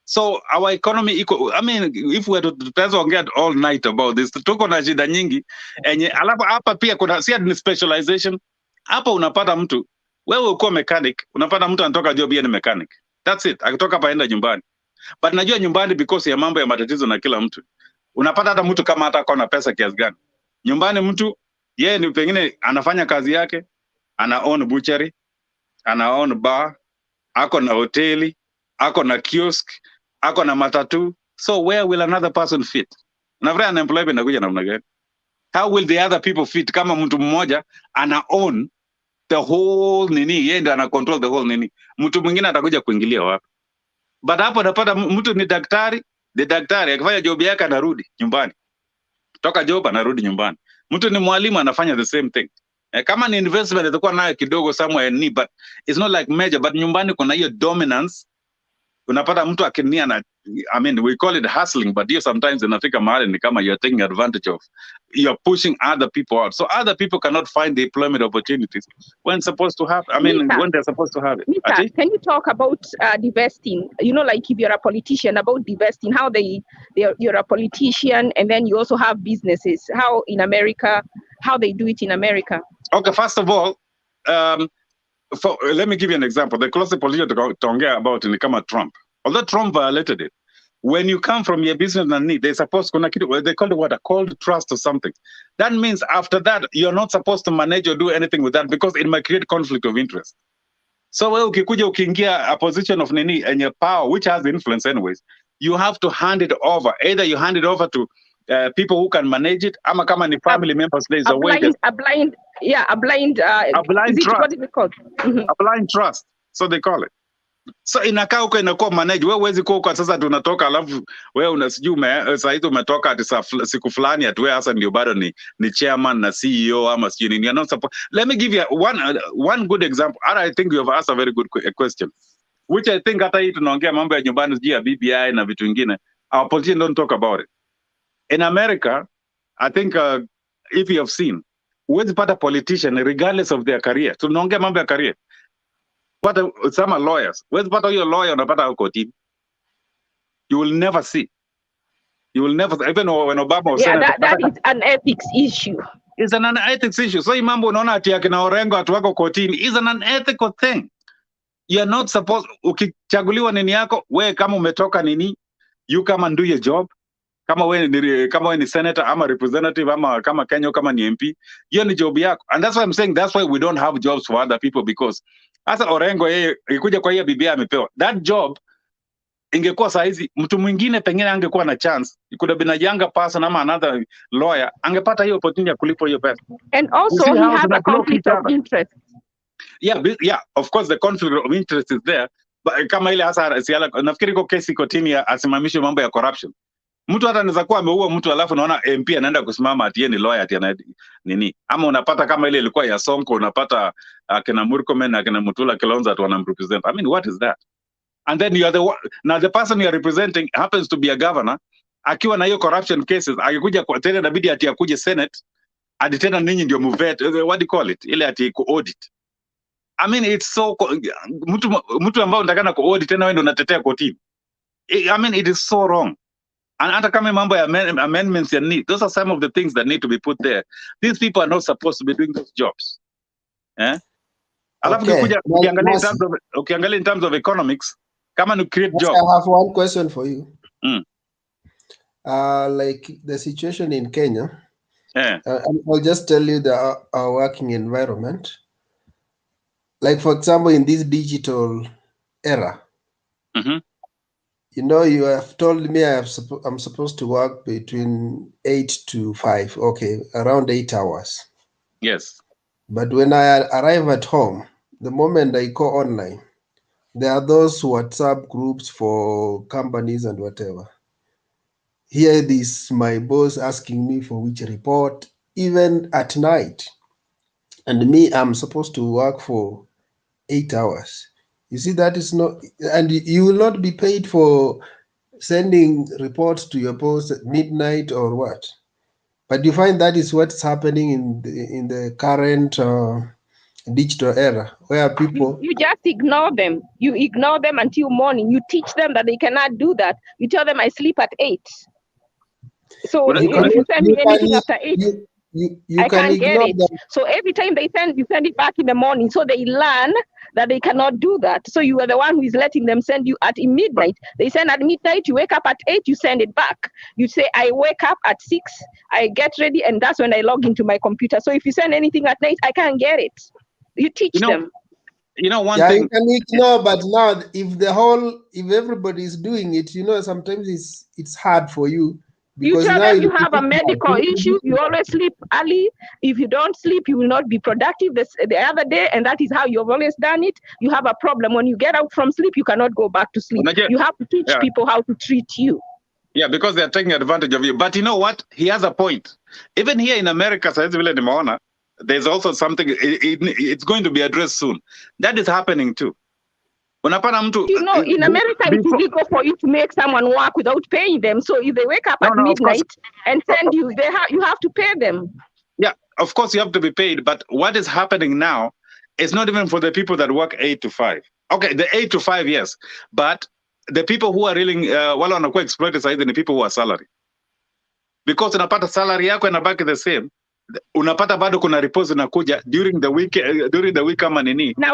So our economy if we tutaweza ongea all night about this, tuko na shida nyingi enye. Alafu hapa pia kuna si specialization. Hapa unapata mtu wewe uko mechanic, unapata mtu anatoka job yeye ni mechanic. That's it. Akitoka hapa aenda nyumbani. But najua nyumbani because ya mambo ya matatizo na kila mtu. Unapata hata mtu kama hata na pesa kiasi gani. Nyumbani mtu yeye ni pengine anafanya kazi yake, ana own butchery, ana own bar, ako na hoteli, ako na kiosk, ako na matatu. So where will another person fit? Na vile unemployment inakuja namna gani? How will the other people fit kama mtu mmoja ana own the whole nini, yeye ndiye ana control the whole nini, mtu mwingine atakuja kuingilia wapi? But hapo napata mtu ni daktari, the daktari akifanya job yake anarudi nyumbani, toka job anarudi nyumbani. Mtu ni mwalimu anafanya the same thing. Kama ni investment itakuwa nayo kidogo somewhere ni, but it's not like major. But nyumbani kuna hiyo dominance, unapata mtu akinia na we call it hustling, but here sometimes inafika mahali ni kama you're taking advantage of, you're pushing other people out, so other people cannot find the employment opportunities when supposed to have, when they're supposed to have it. Mita, can you talk about divesting? Like if you're a politician, about divesting, how you're a politician and then you also have businesses, how in America, how they do it in America? Okay, first of all, let me give you an example. The closest politician to ongea about ni kama Trump. Although Trump violated it, when you come from your business and need, they supposed to they call it what? A cold trust or something. That means after that, you're not supposed to manage or do anything with that because it might create conflict of interest. So wewe ukikuja ukiingia a position of nini yenye power which has influence anyways, you have to hand it over. Either you hand it over to people who can manage it, ama kama ni family members, there is a way that a blind is it, trust. what is it called? A blind trust, so they call it. So inakaa huko inakuwa manage. Wewe huwezi kuwa kwa sasa tunatoka alafu wewe unasijui saa hizi umetoka ati siku fulani ati wewe hasa ndio bado ni chairman na CEO ama sijui nini. You're not supposed. Let me give you one good example. I think you have asked a very good question, which I think hata hii tunaongea mambo ya nyumbani sijui ya BBI na vitu vingine. Our politicians don't talk about it. In America, I think if you have seen, huwezi pata politician regardless of their career. Tunaongea mambo ya career. Pata some are lawyers. Huwezi pata huyo lawyer unapata uko team. You will never see. You will never, even when Obama was saying that is an ethics issue. It's an ethics issue. So hii mambo unaona ati akina Orengo watu wako kotini is an unethical thing. You're not supposed, ukichaguliwa nini yako, we kama umetoka nini, you come and do your job. Kama we ni senator ama representative ama kama Kenya kama ni MP, hiyo ni job yako. And that's why I'm saying that's why we don't have jobs for other people, because hasa Orengo yeye ikuja kwa hiyo BBI amepewa that job. Ingekuwa saa hizi mtu mwingine pengine angekuwa na chance, could have been a younger person ama another lawyer, angepata hiyo opportunity ya kulipwa hiyo pesa. And also he has a conflict of interest. Yeah, of course the conflict of interest is there, but kama ile hasa siala, nafikiri iko kesi kotini ya asimamishe mambo ya corruption. Mtu hata anaweza kuwa ameua mtu alafu naona MP anaenda kusimama ati yeye ni lawyer ati ana nini, ama unapata kama ile ilikuwa ya Sonko, unapata akina Murkomen na akina Mutula Kilonzo atu wanamrepresent. I mean, what is that? And then you are the person you are representing happens to be a governor, akiwa na hiyo corruption cases, akikuja kwa tena inabidi ati akuje Senate ati tena ninyi ndio mvet, what do you call it, ile ati ku audit. I mean, it's so mtu ambao unataka ku audit tena wewe ndio unatetea kotini. I mean, it is so wrong. And hata kama mambo ya amendments ya need, those are some of the things that need to be put there. These people are not supposed to be doing those jobs. Alafu ukiangalia in terms of economics, kama to create jobs. I have one question for you. Like the situation in Kenya, I'll just tell you our working environment. Like, for example, in this digital era, you know, you have told me I'm supposed to work between 8 to 5, okay, around 8 hours. Yes. But when I arrive at home, the moment I go online, there are those WhatsApp groups for companies and whatever. Here is my boss asking me for which report, even at night. And me, I'm supposed to work for 8 hours. You see, that is not, and you will not be paid for sending reports to your boss at midnight or what. But you find that is what's happening in the current digital era, where people... You just ignore them. You ignore them until morning. You teach them that they cannot do that. You tell them I sleep at 8. So if you send me anything after 8, I can't get it. Them. So every time you send it back in the morning. So they learn that they cannot do that. So you are the one who is letting them send you at midnight. They send at midnight, you wake up at 8, you send it back. You say, I wake up at 6, I get ready, and that's when I log into my computer. So if you send anything at night, I can't get it. You teach them. You know, one thing. You can ignore, but now if everybody is doing it, you know, sometimes it's hard for you. You tell them you have a medical issue, you always sleep early. If you don't sleep, you will not be productive the other day, and that is how you've always done it. You have a problem. When you get out from sleep, you cannot go back to sleep. You have to teach people how to treat you. Yeah, because they're taking advantage of you. But you know what? He has a point. Even here in America, there's also something, it's going to be addressed soon. That is happening too. You know, in America, it's illegal for you to make someone work without paying them. So if they wake up at midnight and send you, you have to pay them. Yeah, of course you have to be paid. But what is happening now is not even for the people that work 8 to 5. Okay, the 8 to 5, yes. But the people who are really, wale wanakuwa exploited sahizi ni people who are salary. Because unapata salary yako inabaki the same. Unapata bado kuna reports zinakuja during the week kama nini. Now,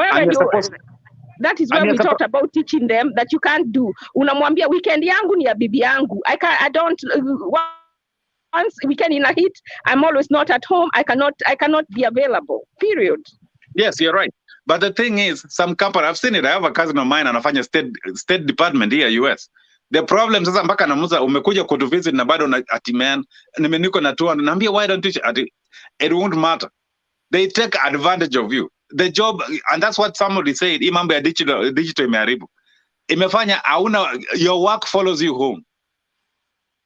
that is where we talked about teaching them that you can't do. Unamwambia weekend yangu ni ya bibi yangu. I don't once weekend in a hit, I'm always not at home. I cannot be available. Period. Yes, you're right. But the thing is, some company, I've seen it. I have a cousin of mine anafanya state department here US. The problem sasa mpaka namuza umekuja kutu visit na bado ati man niko na 200 naambia why don't you it won't matter. They take advantage of you. The job, and that's what somebody said, hii mambo ya digital imeharibu. Imefanya your work follows you home.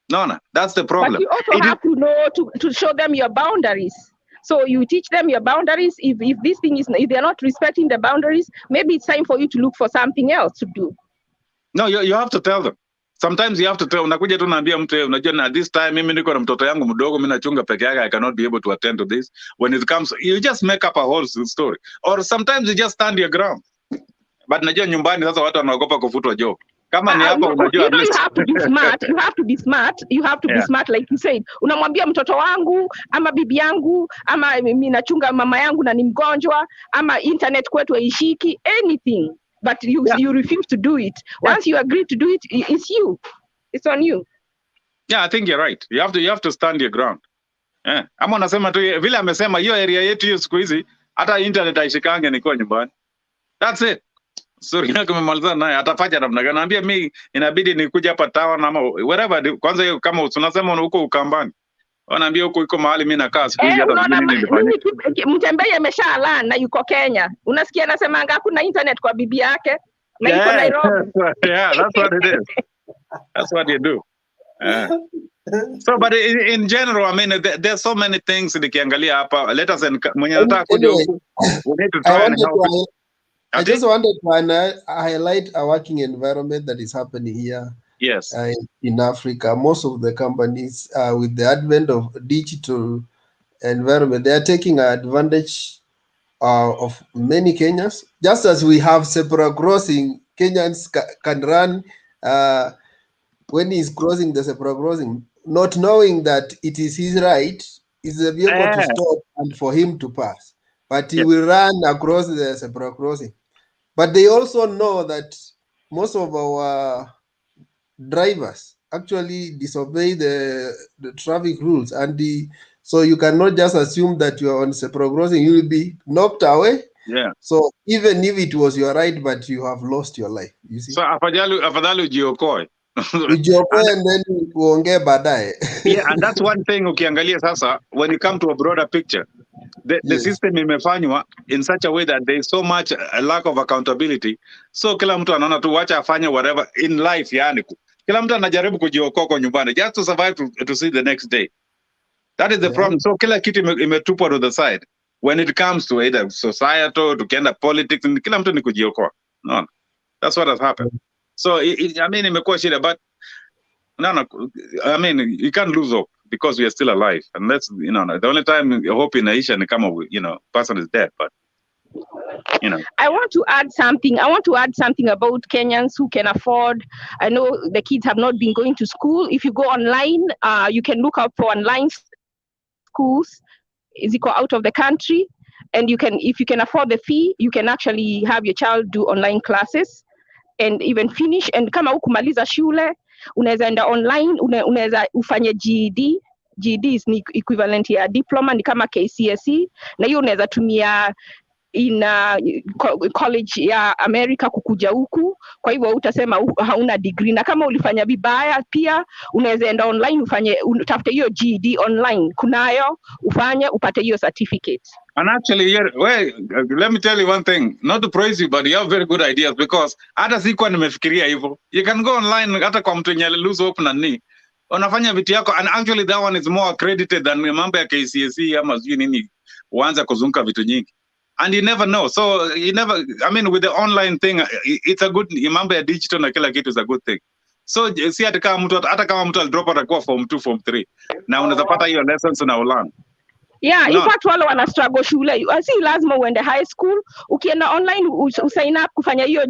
No, that's the problem. But you also have to know to show them your boundaries. So you teach them your boundaries. If this thing if they're not respecting the boundaries, maybe it's time for you to look for something else to do. No, you have to tell them. Sometimes you have to tell. Unakuja tu naambia mtu unajua na this time mimi niko na mtoto yangu mdogo mimi nachunga peke yake, I cannot be able to attend to this. When it comes, you just make up a whole story. Or sometimes you just stand your ground. But najua nyumbani sasa watu wanaogopa kufutwa job. Kama ni hapa unajua you know, you have to be smart. You have to be smart. You have to be smart, like you said. Unamwambia mtoto wangu ama bibi yangu ama mimi nachunga mama yangu na ni mgonjwa ama internet kwetu haishiki, anything. But you refuse to do it. Once you agree to do it, it's you. It's on you. Yeah, I think you're right. You have to stand your ground. Ama unasema tu vile amesema hiyo area yetu hiyo siku hizi hata internet haishikange nikiwa nyumbani. That's it. Sorry, kumemaliza naye atafanya namna gani? Naambia mimi inabidi nikuja hapa town ama wherever. Kwanza hiyo kama tunasema huko Ukambani. Wanaambia huko iko mahali mimi nakaa siku hizi hata mimi nilifanya. Mtembei ameshalala na yuko Kenya. Unasikia anasema anga kuna internet kwa bibi yake na yuko Nairobi. Yeah, that's what it is. That's what you do. So but in general, I mean there's so many things nikiangalia hapa. Let us mwenye nataka kuja huko. We need to try and help. I just wanted to highlight a working environment that is happening here. Yes. In Africa, most of the companies, with the advent of digital environment, they are taking advantage of many Kenyans. Just as we have zebra crossing, Kenyans can run when he's crossing the zebra crossing, not knowing that it is his right, is the vehicle to stop and for him to pass. But he will run across the zebra crossing. But they also know that most of our drivers actually disobey the traffic rules, and so you cannot just assume that you are on zebra crossing, you will be knocked away. Yeah. So even if it was your right, but you have lost your life, you see. So afadhali ujiokoe. Ujiokoe and then uongee baadaye. Yeah, and that's one thing ukiangalia sasa when you come to a broader picture. The system imefanywa in such a way that there is so much a lack of accountability. So kila mtu anaona tu wacha afanye whatever in life, yani kila mtu anajaribu kujiokoa kwa nyumbani just to survive to see the next day. That is the problem. So kila kitu imetupwa to the side when it comes to either societal, tukienda politics, kila mtu ni kujiokoa. No, that's what has happened. So I mean imekuwa shida, but no, I mean you can't lose hope. Because we are still alive, and that's the only time hope in Aisha and come person is dead. But I want to add something. I want to add something about Kenyans who can afford. I know the kids have not been going to school. If you go online, you can look up for online schools. Ziko out of the country, and if you can afford the fee, you can actually have your child do online classes and even finish. And kama hukumaliza shule, unaweza enda online, unaweza ufanye GED. GED is ni equivalent ya diploma, ni kama KCSE, na hiyo unaweza tumia in college ya America kukuja huku. Kwa hivyo utasema hauna degree, na kama ulifanya vibaya pia unaweza enda online utafute hiyo GED online, kunayo ufanye upate hiyo certificate. And actually, let me tell you one thing, not to praise you, but you have very good ideas, because hata sikuwa nimefikiria hivyo. You can go online hata kwa mtu yenye lose hope na nini, unafanya vitu yako, and actually that one is more accredited than mambo ya KCSE ama sijui nini, uanza kuzunguka vitu nyingi. And you never know. So I mean, with the online thing, it's a good, mambo ya digital na kila kitu is a good thing. So si hata kama mtu alidrop atakuwa form 2, form 3, na unaweza pata hiyo lessons na ulan. Yeah, in fact wale wana struggle shule, si lazima uende high school. Ukienda online usign up kufanya hiyo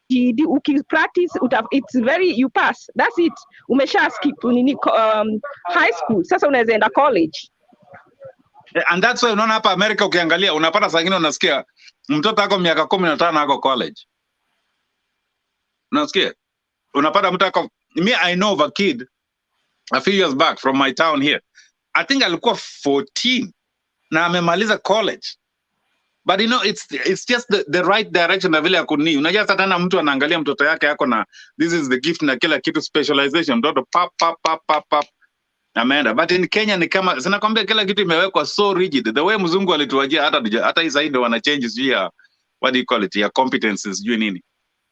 GED, ukipractice you pass. That's it. Umesha skip high school. Sasa unaweza enda college. And that's why unaona hapa America ukiangalia unapata saa nyingine unasikia mtoto ako miaka 15 ako college. Unasikia? Unapata mtu ako, I know of a kid a few years back from my town here. I think alikuwa 14 na amemaliza college. But you know, it's just the right direction na vile akuni. Unajua sasa tena mtu anaangalia mtoto yake yako na this is the gift na kila kitu specialization. Mtoto pap ameenda. But in Kenya ni kama sinakwambia kila kitu imewekwa so rigid. The way mzungu alituajia hata hii zaidi wana changes juu ya what do you call it? Ya competencies juu nini.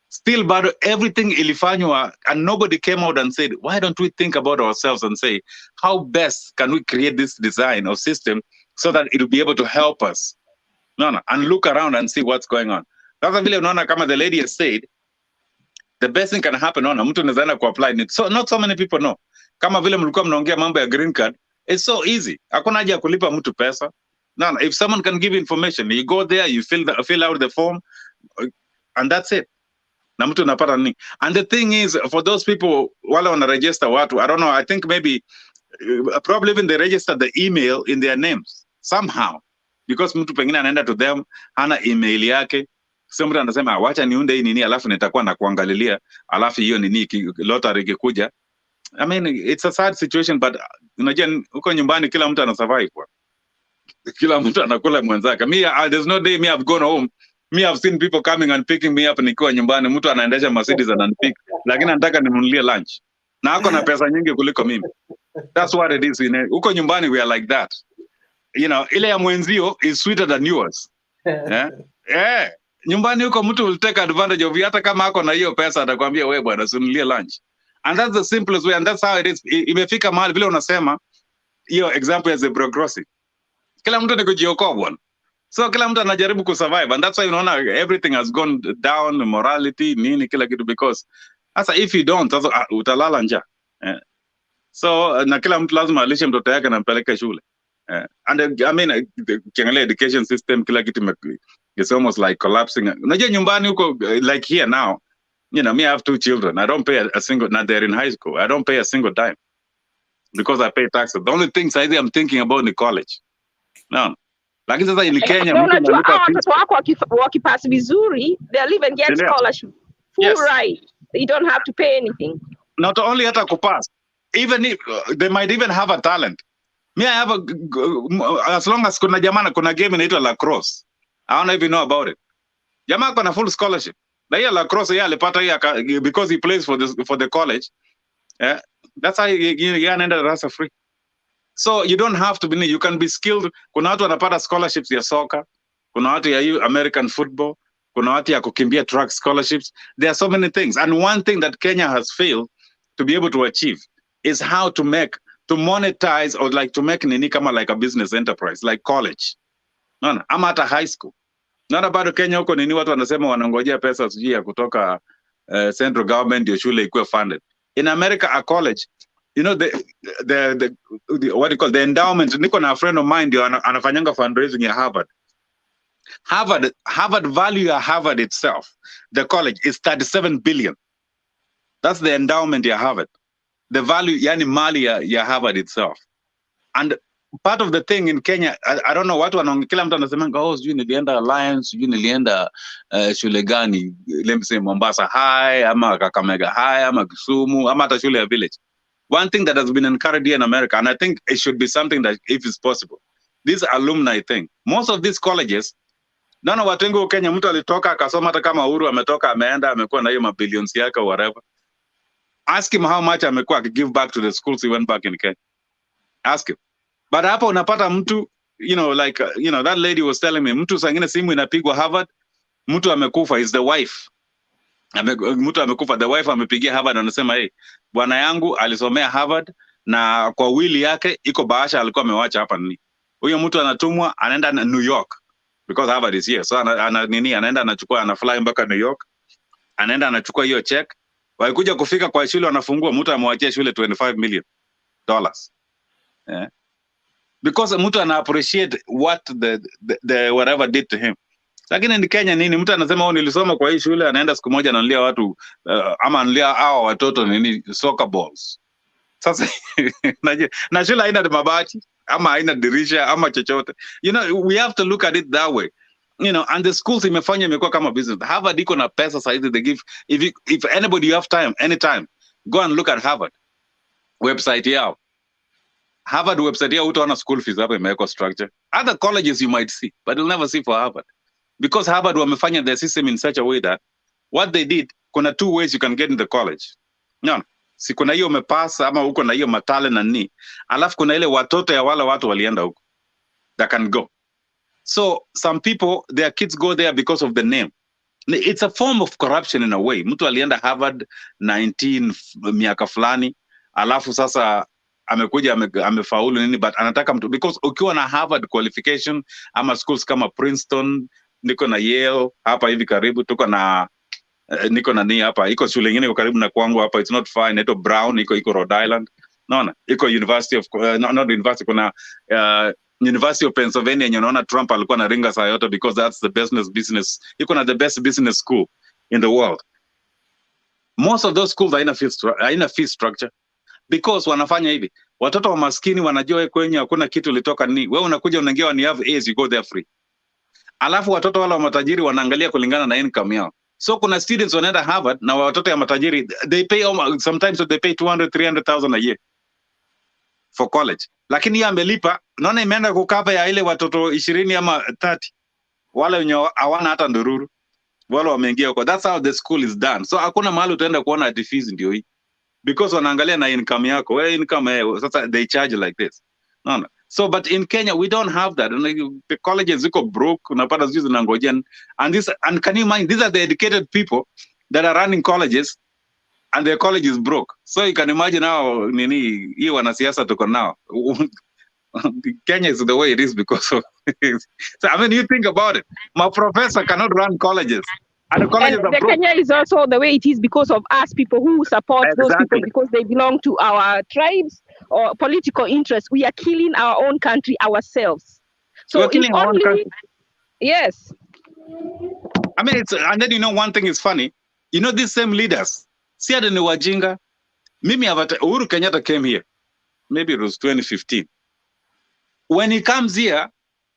Still bado everything ilifanywa and nobody came out and said, why don't we think about ourselves and say, how best can we create this design or system so that it will be able to help us? No, and look around and see what's going on. Sasa vile unaona kama the lady has said, the best thing can happen, mtu anawezaenda kuapply it. So not so many people know. Kama vile mlikuwa mnaongea mambo ya green card, it's so easy. Hakuna haja ya kulipa mtu pesa. No, if someone can give information, you go there, you fill out the form, and that's it. Na mtu unapata nini. And the thing is, for those people wale wana register watu, I don't know, I think maybe probably even they register the email in their names somehow, because mtu pengine anaenda to them hana email yake, sio mtu anasema wacha niunde hii nini alafu nitakuwa na kuangalilia alafu hiyo nini lottery ikikuja. I mean, it's a sad situation, but unajua huko nyumbani kila mtu ana survive kwa kila mtu anakula mwenzake. Me, there's no day me I've gone home, me I've seen people coming and picking me up nikiwa nyumbani, mtu anaendesha Mercedes ananipick, lakini anataka nimnunulie lunch na ako na pesa nyingi kuliko mimi. That's what it is. Huko nyumbani we are like that. You know, ile ya mwenzio is sweeter than yours. Nyumbani huko mtu will take advantage of you, hata kama ako na hiyo pesa atakwambia wewe bwana usinunulie lunch. And that's the simplest way, and that's how it is. Imefika mahali vile unasema hiyo example ya zebra crossing, kila mtu ni kujiokoa bwana. So kila mtu anajaribu kusurvive, and that's why unaona everything has gone down, morality nini kila kitu, because sasa if you don't sasa utalala njaa. So na kila mtu lazima alishe mtoto yake na mpeleke shule. And I mean ukiangalia education system kila kitu it's almost like collapsing. Unajua nyumbani huko like here now, you know, me I have 2 children. I don't pay a single, now they're in high school. I don't pay a single dime because I pay taxes. The only thing I'm thinking about in college. No. Lakini sasa in Kenya mtu analipa watoto wako wakipass vizuri, they'll even get scholarship. Full right. You don't have to pay anything. Not only hata kupass, even if they might even have a talent. Me, I have as long as kuna jamana kuna game inaitwa lacrosse. I don't know if you know about it. Jamaa kuna full scholarship. Na hiyo lacrosse yeye alipata hiyo because he plays for the college. That's how you anaenda darasa free. So you don't have to be, you can be skilled. Kuna watu wanapata scholarships ya soccer, kuna watu ya American football, kuna watu ya kukimbia track scholarships. There are so many things. And one thing that Kenya has failed to be able to achieve is how to monetize or like to make nini kama like a business enterprise, like college. No, ama hata high school. Not about Kenya huko nini watu wanasema wanangojea pesa sijui ya kutoka central government ndio shule ikuwe funded. In America, a college, you know, the what do you call the endowment. Niko na a friend of mine ndio anafanyanga fundraising ya Harvard. Harvard value ya Harvard itself, the college, is 37 billion. That's the endowment ya Harvard. The value, yani mali ya Harvard itself. And part of the thing in Kenya, I don't know what kila mtu anasemanga, oh, sijui nilienda Alliance, sijui nilienda shule gani, let me say Mombasa High, ama Kakamega High, ama Kisumu, ama hata shule ya Village. One thing that has been encouraged here in America, and I think it should be something that if it's possible, this alumni thing. Most of these colleges, none of watu wengi wa Kenya, mtu alitoka akasoma hata kama Uhuru ametoka ameenda amekuwa na hiyo mabilions yake or whatever. Ask him how much amekuwa give back to the schools he went back in Kenya. Ask him. But hapo unapata mtu, you know, like, you know, that lady was telling me, mtu sangine simu inapigwa Harvard, mtu amekufa, is the wife. Mtu amekufa, the wife amepigia Harvard, anasema, hey, bwana yangu alisomea Harvard, na kwa wili yake, iko bahasha alikuwa amewacha hapa nini. Huyo mtu anatumwa, anaenda New York, because Harvard is here. So anaenda anachukua, anafly mpaka New York, anaenda anachukua hiyo check. Walikuja kufika kwa shule wanafungua, mtu amewachia shule $25 million. Yeah. Because mtu ana appreciate what the whatever did to him. Lakini in Kenya nini, mtu anasema nilisoma kwa hii shule, anaenda siku moja analia watu ama analia hao watoto nini soccer balls. Sasa na shule haina mabati ama haina dirisha ama chochote. You know, we have to look at it that way. You know, and the schools imekuwa kama business. Harvard iko na pesa saizi, they give, if anybody you have time, anytime, go and look at Harvard website yao. Harvard website yao utaona school fees hapo imewekwa structure. Other colleges you might see, but you'll never see for Harvard. because Harvard wamefanya their system in such a way that what they did, kuna 2 ways you can get in the college. No, si kuna hiyo umepass ama uko na hiyo matale na nini, alafu kuna ile watoto ya wale watu walienda huko that can go. So some people, their kids go there because of the name. It's a form of corruption in a way. Mtu alienda Harvard 19 miaka fulani, alafu sasa amekuja amefaulu nini, but anataka mtu, because ukiwa na Harvard qualification ama schools kama Princeton, niko na Yale hapa hivi karibu, tuko na niko na ni hapa, iko shule nyingine iko karibu na kwangu hapa, it's not fine, ito Brown, iko Rhode Island, naona iko University of not university, kuna University of Pennsylvania yenye unaona Trump alikuwa na ringa saa yote because that's the business, iko na the best business school in the world. Most of those schools haina fee structure because wanafanya hivi, watoto wa maskini wanajua kwenye hakuna kitu litoka ni wewe unakuja unaingia ni have A's, you go there free, alafu watoto wale wa matajiri wanaangalia kulingana na income yao. So kuna students wanaenda Harvard na watoto ya matajiri, they pay sometimes they pay 200,000-300,000 a year for college, lakini yeye amelipa, naona imeenda kukava ya ile watoto 20 ama 30 wale wenye hawana hata ndururu, wale wameingia huko. That's how the school is done. So hakuna mahali utaenda kuona ati fees ndio hii, because wanaangalia na income yako. Wewe income sasa they charge like this. No. So but in Kenya we don't have that. And the colleges ziko broke, unapata sisi zinangojea, and can you mind, these are the educated people that are running colleges and their college is broke. So you can imagine how nini hii wanasiasa tuko nao. Kenya is the way it is because of so I mean, you think about it, my professor cannot run colleges, and the colleges And are the broke. Kenya is also the way it is because of us people who support those people because they belong to our tribes or political interests. We are killing our own country ourselves. So We're killing if our own only, country. yes. I mean, and then one thing is funny, these same leaders, si ati ni wajinga. Mimi Uhuru Kenyatta came here, maybe it was 2015. When he comes here,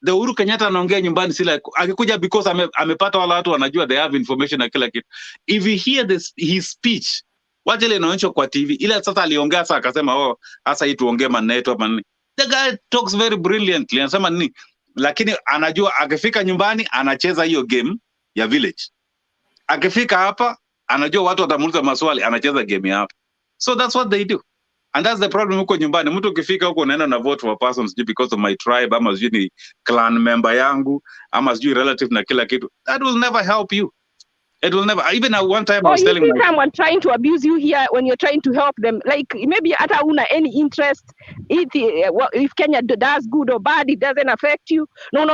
the Uhuru Kenyatta anaongea nyumbani sila akikuja because amepata wala watu wanajua they have information na kila kitu. If you hear his speech, wacha ile inaonyeshwa kwa TV, ile sasa aliongea sasa akasema sasa hii tuongee maneno hapa. The guy talks very brilliantly, anasema nini? Lakini anajua akifika nyumbani anacheza hiyo game ya village. Akifika hapa anajua watu watamuuliza maswali, anacheza game ya hapa. So that's what they do. And that's the problem huko nyumbani. Mtu ukifika huko unaenda na vote for persons because of my tribe, ama sijui ni clan member yangu, ama sijui relative na kila kitu. That will never help you. It will never. Even at one time I was telling you see someone trying to abuse you here when you're trying to help them. Like maybe hata una any interest if Kenya does good or bad, it doesn't affect you. No.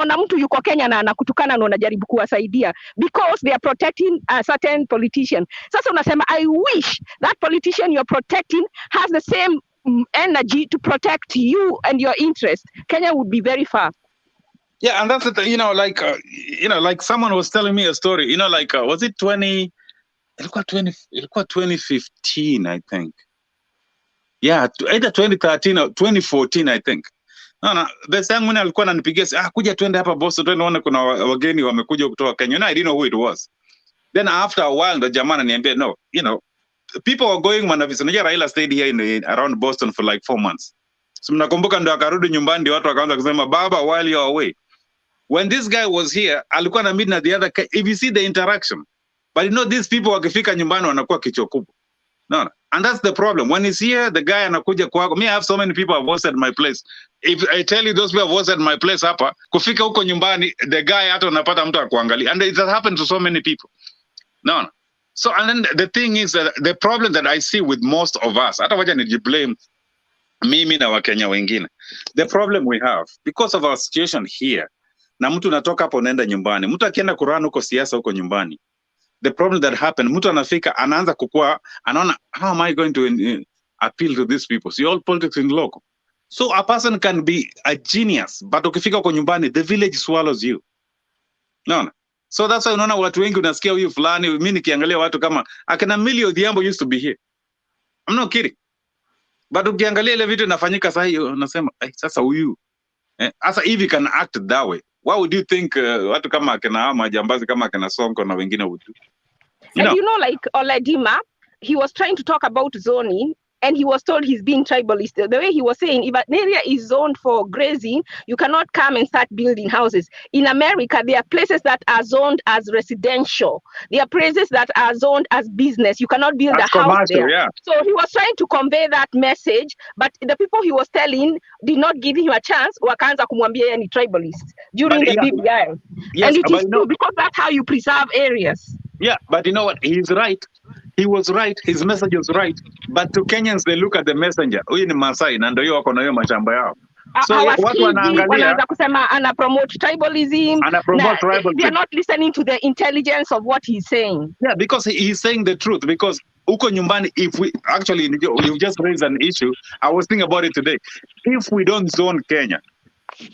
Na mtu yuko Kenya na anakutukana na unajaribu kuwasaidia because they are protecting a certain politician. Sasa unasema I wish that politician you're protecting has the same energy to protect you and your interest. Kenya would be very far. Yeah, and that's the thing, like someone was telling me a story, was it 2015, I think. Yeah, either 2013 or 2014, I think. Best yangu mwenye alikuwa ananipigia kuja twende hapa Boston, twende uone kuna wageni wamekuja kutoka Kenya. I didn't know who it was. Then after a while the jamaa ananiambia no, people were going Manavisa. Unajua Raila stayed here around Boston for like 4 months. So mnakumbuka ndo akarudi nyumbani ndio watu wakaanza kusema baba while you're away. When this guy was here, alikuwa na meet na the other, if you see the interaction. But these people wakifika nyumbani wanakuwa kichwa kubwa. No. And that's the problem. When he's here, the guy anakuja kwako. Me, I have so many people have hosted my place. If I tell you those people have hosted my place hapa, kufika huko nyumbani, the guy hata unapata mtu akuangalia. And it has happened to so many people. No. So, and then the thing is that the problem that I see with most of us, hata wacha nijiblame mimi na Wakenya wengine. The problem we have, because of our situation here, na mtu natoka hapo unaenda nyumbani. Mtu akienda kurana huko siasa huko nyumbani. The problem that happened, mtu anafika, anaanza kukua, anaona, how am I going to appeal to these people? See, all politics in local. So a person can be a genius, but ukifika huko nyumbani, the village swallows you. No. So that's why unaona watu wengi unasikia huyu fulani, mimi nikiangalia watu kama, akina Millie Odhiambo used to be here. I'm not kidding. But ukiangalia ile vitu inafanyika sasa hiyo, unasema, sasa huyu. Sasa if you can act that way, what would you think watu kama akina majambazi kama akina Sonko na wengine would do? And like Oledima, he was trying to talk about zoning and he was told he's being tribalist. The way he was saying, if an area is zoned for grazing, you cannot come and start building houses. In America, there are places that are zoned as residential. There are places that are zoned as business. You cannot build That's a house commercial, there. yeah. So he was trying to convey that message, but the people he was telling did not give him a chance. Wakaanza kumwambia yeye ni tribalist during But the yeah, BBI. yes, And it but is you know, true because that's how you preserve areas. yeah, but you know what? He's right. He was right. His message was right. But to Kenyans, they look at the messenger. Huyu ni Masai na ndio wako na hiyo mashamba yao. So watu Hawaskizi, wanaangalia, wanaanza kusema ana promote tribalism. ana promote Na, they tribalism. are not listening to the intelligence of what he's saying. Yeah, because he's saying the truth. Because huko nyumbani, if we actually, you just raised an issue. I was thinking about it today. If we don't zone Kenya,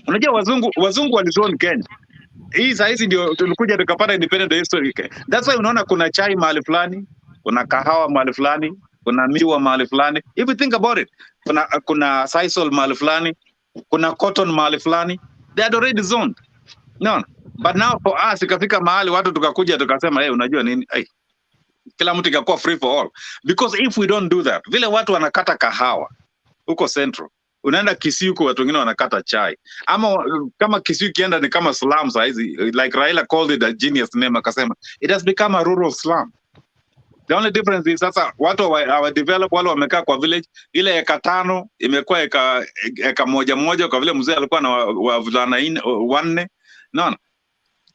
unajua wazungu walizone Kenya. Hii sahizi ndio tulikuja tukapata independent history. That's why unaona kuna chai mahali fulani, kuna kahawa mahali fulani, kuna miwa mahali fulani. If you think about it, kuna sisal mahali fulani, kuna cotton mahali fulani. They had already zoned. No. But now for us, ikafika mahali watu tukakuja tukasema, hey, unajua nini? Hey, kila mtu ikakuwa free for all. Because if we don't do that, vile watu wanakata kahawa huko Central, unaenda Kisii huko watu wengine wanakata chai. Ama kama Kisii kienda ni kama slums hizi, like Raila called it a genius name, akasema it has become a rural slum. The only difference is sasa watu wa develop, wale wamekaa kwa village, ile eka 5 imekuwa eka moja kwa vile mzee alikuwa na wavulana 4. No.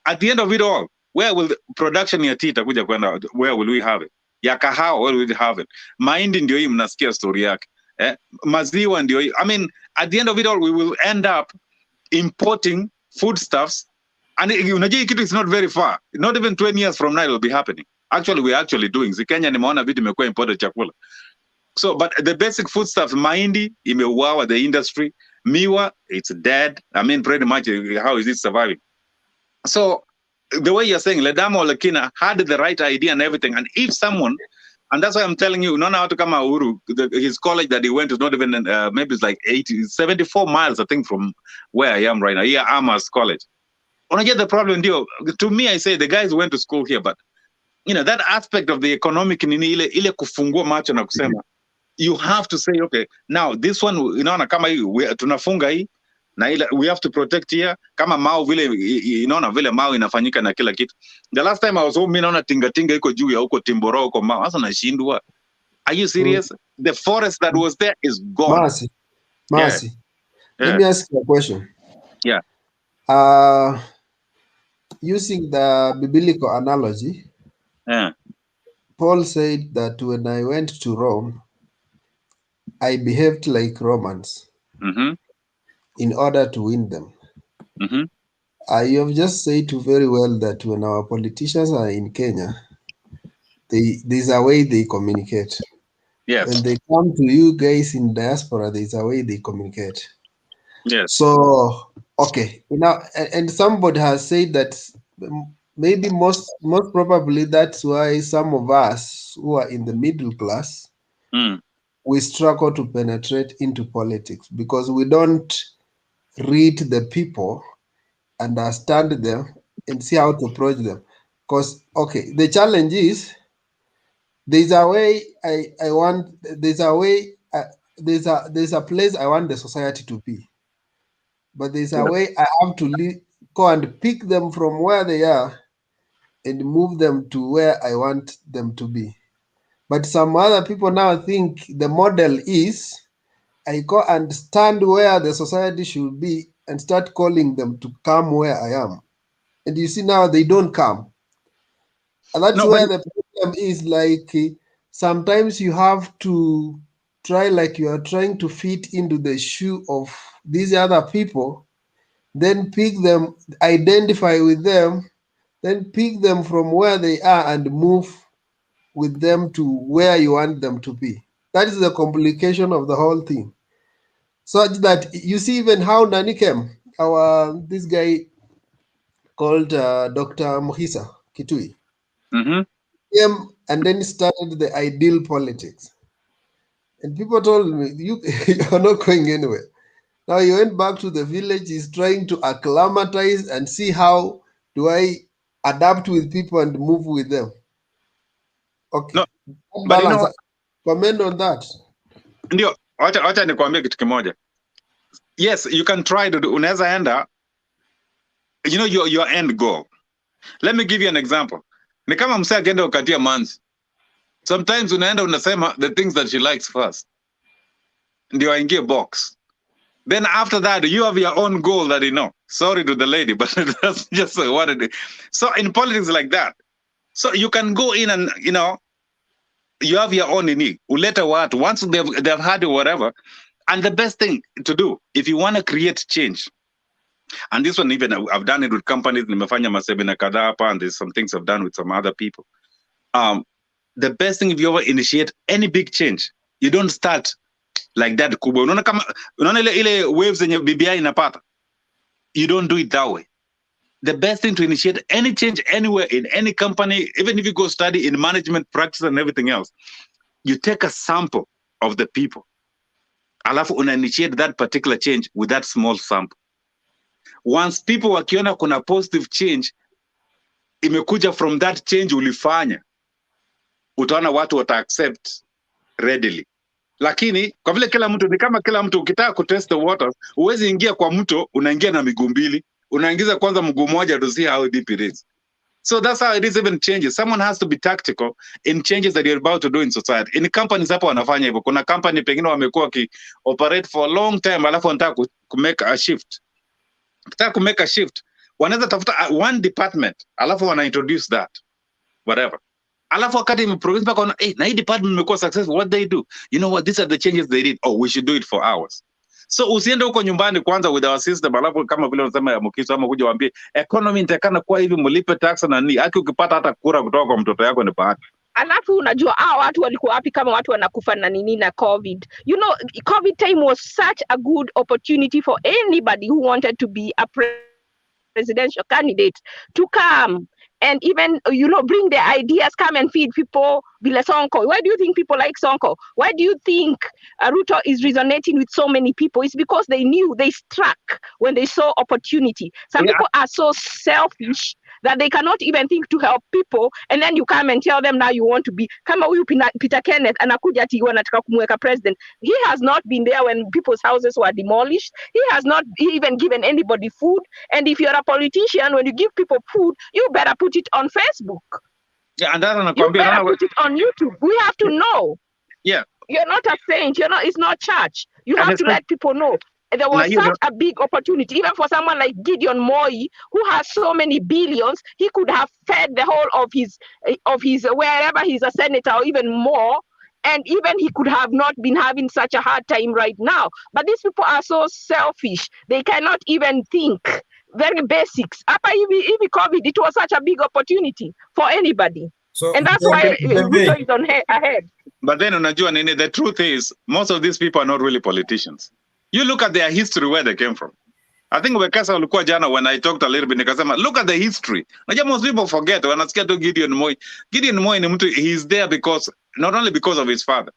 At the end of it all, where will the production ya tea itakuja kwenda? Where will we have it? Ya kahawa, where will we have it? Mahindi ndio hii mnasikia story yake. Maziwa ndio hii. I mean, at the end of it all, we will end up importing foodstuffs. And unajua hii kitu is not very far. Not even 20 years from now it will be happening. Actually, we're actually doing. Kenya nimeona vitu imekuwa imported chakula. So, but the basic foodstuffs, mahindi imeuawa, the industry. Miwa, it's dead. I mean, pretty much, how is it surviving? So the way you're saying, Ledamo Lekina had the right idea and everything. And if someone, and that's why I'm telling you, Nona Atukama Uru, his college that he went to, not even, maybe it's like 74 miles, I think, from where I am right now, here, Amas College. When I get the problem, to me, I say the guys went to school here, but, you know, that aspect of the economic, ile kufungua macho na kusema, you have to say, okay, now this one, inaona kama hii, tunafunga hii, na ile we have to protect here, kama Mau vile inaona vile Mau inafanyika na kila kitu. The last time I was home, mimi naona tinga iko juu ya huko Timboro huko Mau. Sasa nashindwa. Are you serious? The forest that was there is gone. Mercy. Yeah. Let me ask you a question. Yeah. Using the biblical analogy, Paul said that when I went to Rome, I behaved like Romans in order to win them. You have just said very well that when our politicians are in Kenya, there's a way they communicate. Yes. When they come to you guys in diaspora, there's a way they communicate. Yes. So, okay, and somebody has said that maybe most probably that's why some of us who are in the middle class, we struggle to penetrate into politics because we don't read the people, understand them, and see how to approach them. Because, okay, the challenge is there's a way there's a place I want the society to be. But there's a way I have to go and pick them from where they are and move them to where I want them to be. But some other people now think the model is I go and stand where the society should be and start calling them to come where I am. And you see now they don't come. And that's where the problem is. Like sometimes you have to try like you are trying to fit into the shoe of these other people, then pick them, identify with them, then pick them from where they are and move with them to where you want them to be. That is the complication of the whole thing. Such that you see even how Nani came, this guy called Dr. Mohisa Kitui, came and then started the ideal politics. And people told me, you're not going anywhere. Now he went back to the village, he's trying to acclimatize and see how do I adapt with people and move with them. Okay. No, balance. Comment on that. Ndio, wacha nikwambie kitu kimoja. Yes, you can try to do, unaweza enda, you know, your end goal. Let me give you an example. Ni kama msee akienda ukatia manzi. Sometimes unaenda unasema the things that she likes first. Ndio aingie box. Then after that, you have your own goal that you know. Sorry to the lady, but that's just what it is. So in politics like that, so you can go in and, you know, you have your own need. Uleta watu, once they've had it, whatever. And the best thing to do, if you want to create change, and this one even, I've done it with companies, nimefanya masebina kadhaa hapa, and there's some things I've done with some other people. The best thing, if you ever initiate any big change, you don't start like that kubwa. Unaona ile waves zenye BBI inapata? You don't do it that way. The best thing to initiate any change anywhere in any company, even if you go study in management practice and everything else, you take a sample of the people. Alafu una initiate that particular change with that small sample. Once people wakiona kuna positive change imekuja from that change ulifanya, utaona watu wata accept readily. Lakini kwa vile kila mtu ni kama kila mtu, ukitaka kutest the waters, huwezi ingia kwa mto unaingia na miguu mbili, unaingiza kwanza mguu moja to see how deep it is. So that's how it is even changes. Someone has to be tactical in changes that you're about to do in society. In companies hapo wanafanya hivyo. Kuna company pengine wamekuwa operate for a long time, alafu wanataka kumake a shift. Ukitaka kumake a shift, wanaweza tafuta one department, alafu wana introduce that, whatever. Alafu wakati imeprogress mpaka wana, na hii department imekuwa successful, what they do? You know what, these are the changes they did. Oh, we should do it for ours. So usiende huko nyumbani kwanza with our system, alafu kama vile unasema ya Mukiso, ama kuja waambie economy itakana kuwa hivi, mlipe tax na nini. Haki ukipata hata kura kutoka kwa mtoto yako ni bahati. Alafu unajua watu walikuwa wapi kama watu wanakufa na nini na COVID? You know, COVID time was such a good opportunity for anybody who wanted to be a presidential candidate to come and even, you know, bring their ideas, come and feed people. Vile Sonko. Why do you think people like Sonko? Why do you think Ruto is resonating with so many people? It's because they knew, they struck when they saw opportunity. Some people are so selfish that they cannot even think to help people, and then you come and tell them now you want to be kama huyu Peter Kenneth anakuja ati wanataka kumweka president. He has not been there when people's houses were demolished. He has not even given anybody food. And if you're a politician, when you give people food, you better put it on Facebook. Yeah, and you better put it on YouTube. We have to know. Yeah. You're not a saint. You're not. It's not church. You have to let people know. There was such a big opportunity, even for someone like Gideon Moi, who has so many billions. He could have fed the whole of his wherever he's a senator or even more, and even he could have not been having such a hard time right now. But these people are so selfish; they cannot even think very basics. After even COVID, it was such a big opportunity for anybody, so, and that's why Ruto is on ahead. But then, unajua nini? The truth is, most of these people are not really politicians. You look at their history, where they came from. I think Wekesa ulikuwa jana when I talked a little bit, nikasema, look at the history. Najua most people forget, wanasikia tu Gideon Moi. Gideon Moi ni mtu, he's there because, not only because of his father.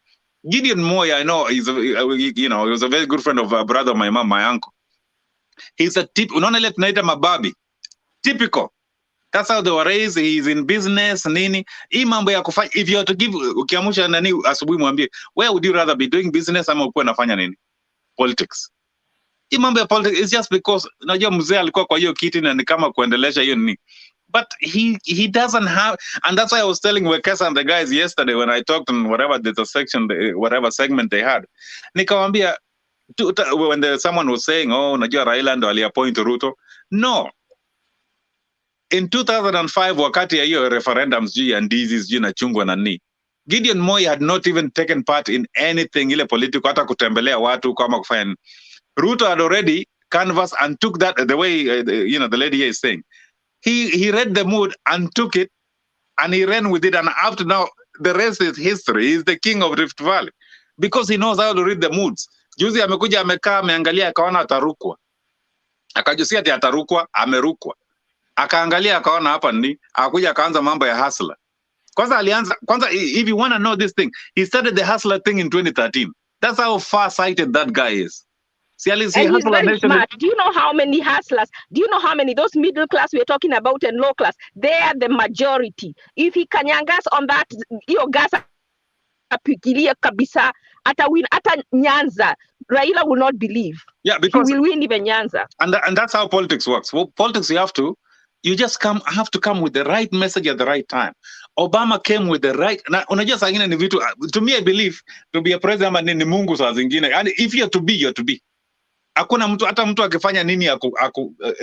Gideon Moi, I know, he was a very good friend of a brother of my mom, my uncle. He's a unaona ile tunaita mababi. Typical. That's how they were raised. He's in business, nini. Hii mambo ya kufanya, if you have to give, ukiamusha nani asubuhi mwambie, where would you rather be doing business ama ukuwe nafanya nini? Politics. Hii mambo ya politics is just because unajua mzee alikuwa kwa hiyo kiti na ni kama kuendelesha hiyo nini. But he doesn't have, and that's why I was telling Wekesa and the guys yesterday when I talked on whatever the section, whatever segment they had. Nikawambia, when someone was saying, oh, unajua Raila ndo aliappoint Ruto. No. In 2005, wakati ya hiyo referendums juu ya ndizi juu na chungwa na nini, Gideon Moi had not even taken part in anything ile political, hata kutembelea watu kama kufanya. Ruto had already canvassed and took that the way the lady here is saying. He read the mood and took it, and he ran with it, and up to now the rest is history. He's the king of Rift Valley because he knows how to read the moods. Juzi amekuja amekaa ameangalia akaona atarukwa. Akajusia ati atarukwa, amerukwa. Akaangalia akaona hapa ni, akakuja akaanza mambo ya hustler. Kwanza, if you want to know this thing, he started the hustler thing in 2013. That's how far-sighted that guy is. And he's very smart. Do you know how many hustlers? Do you know how many those middle class we're talking about and low class? They are the majority. If he kanyangas on that, your gas pigilia kabisa hata win hata Nyanza. Raila will not believe. Yeah, because he will win even Nyanza. And that's how politics works. Well, politics, you just have to come with the right message at the right time. Obama came with the right. Na unajua saa ingine ni vitu, to me I believe to be a president ni Mungu saa zingine. And if you're to be, you're to be. Hakuna mtu, hata mtu akifanya nini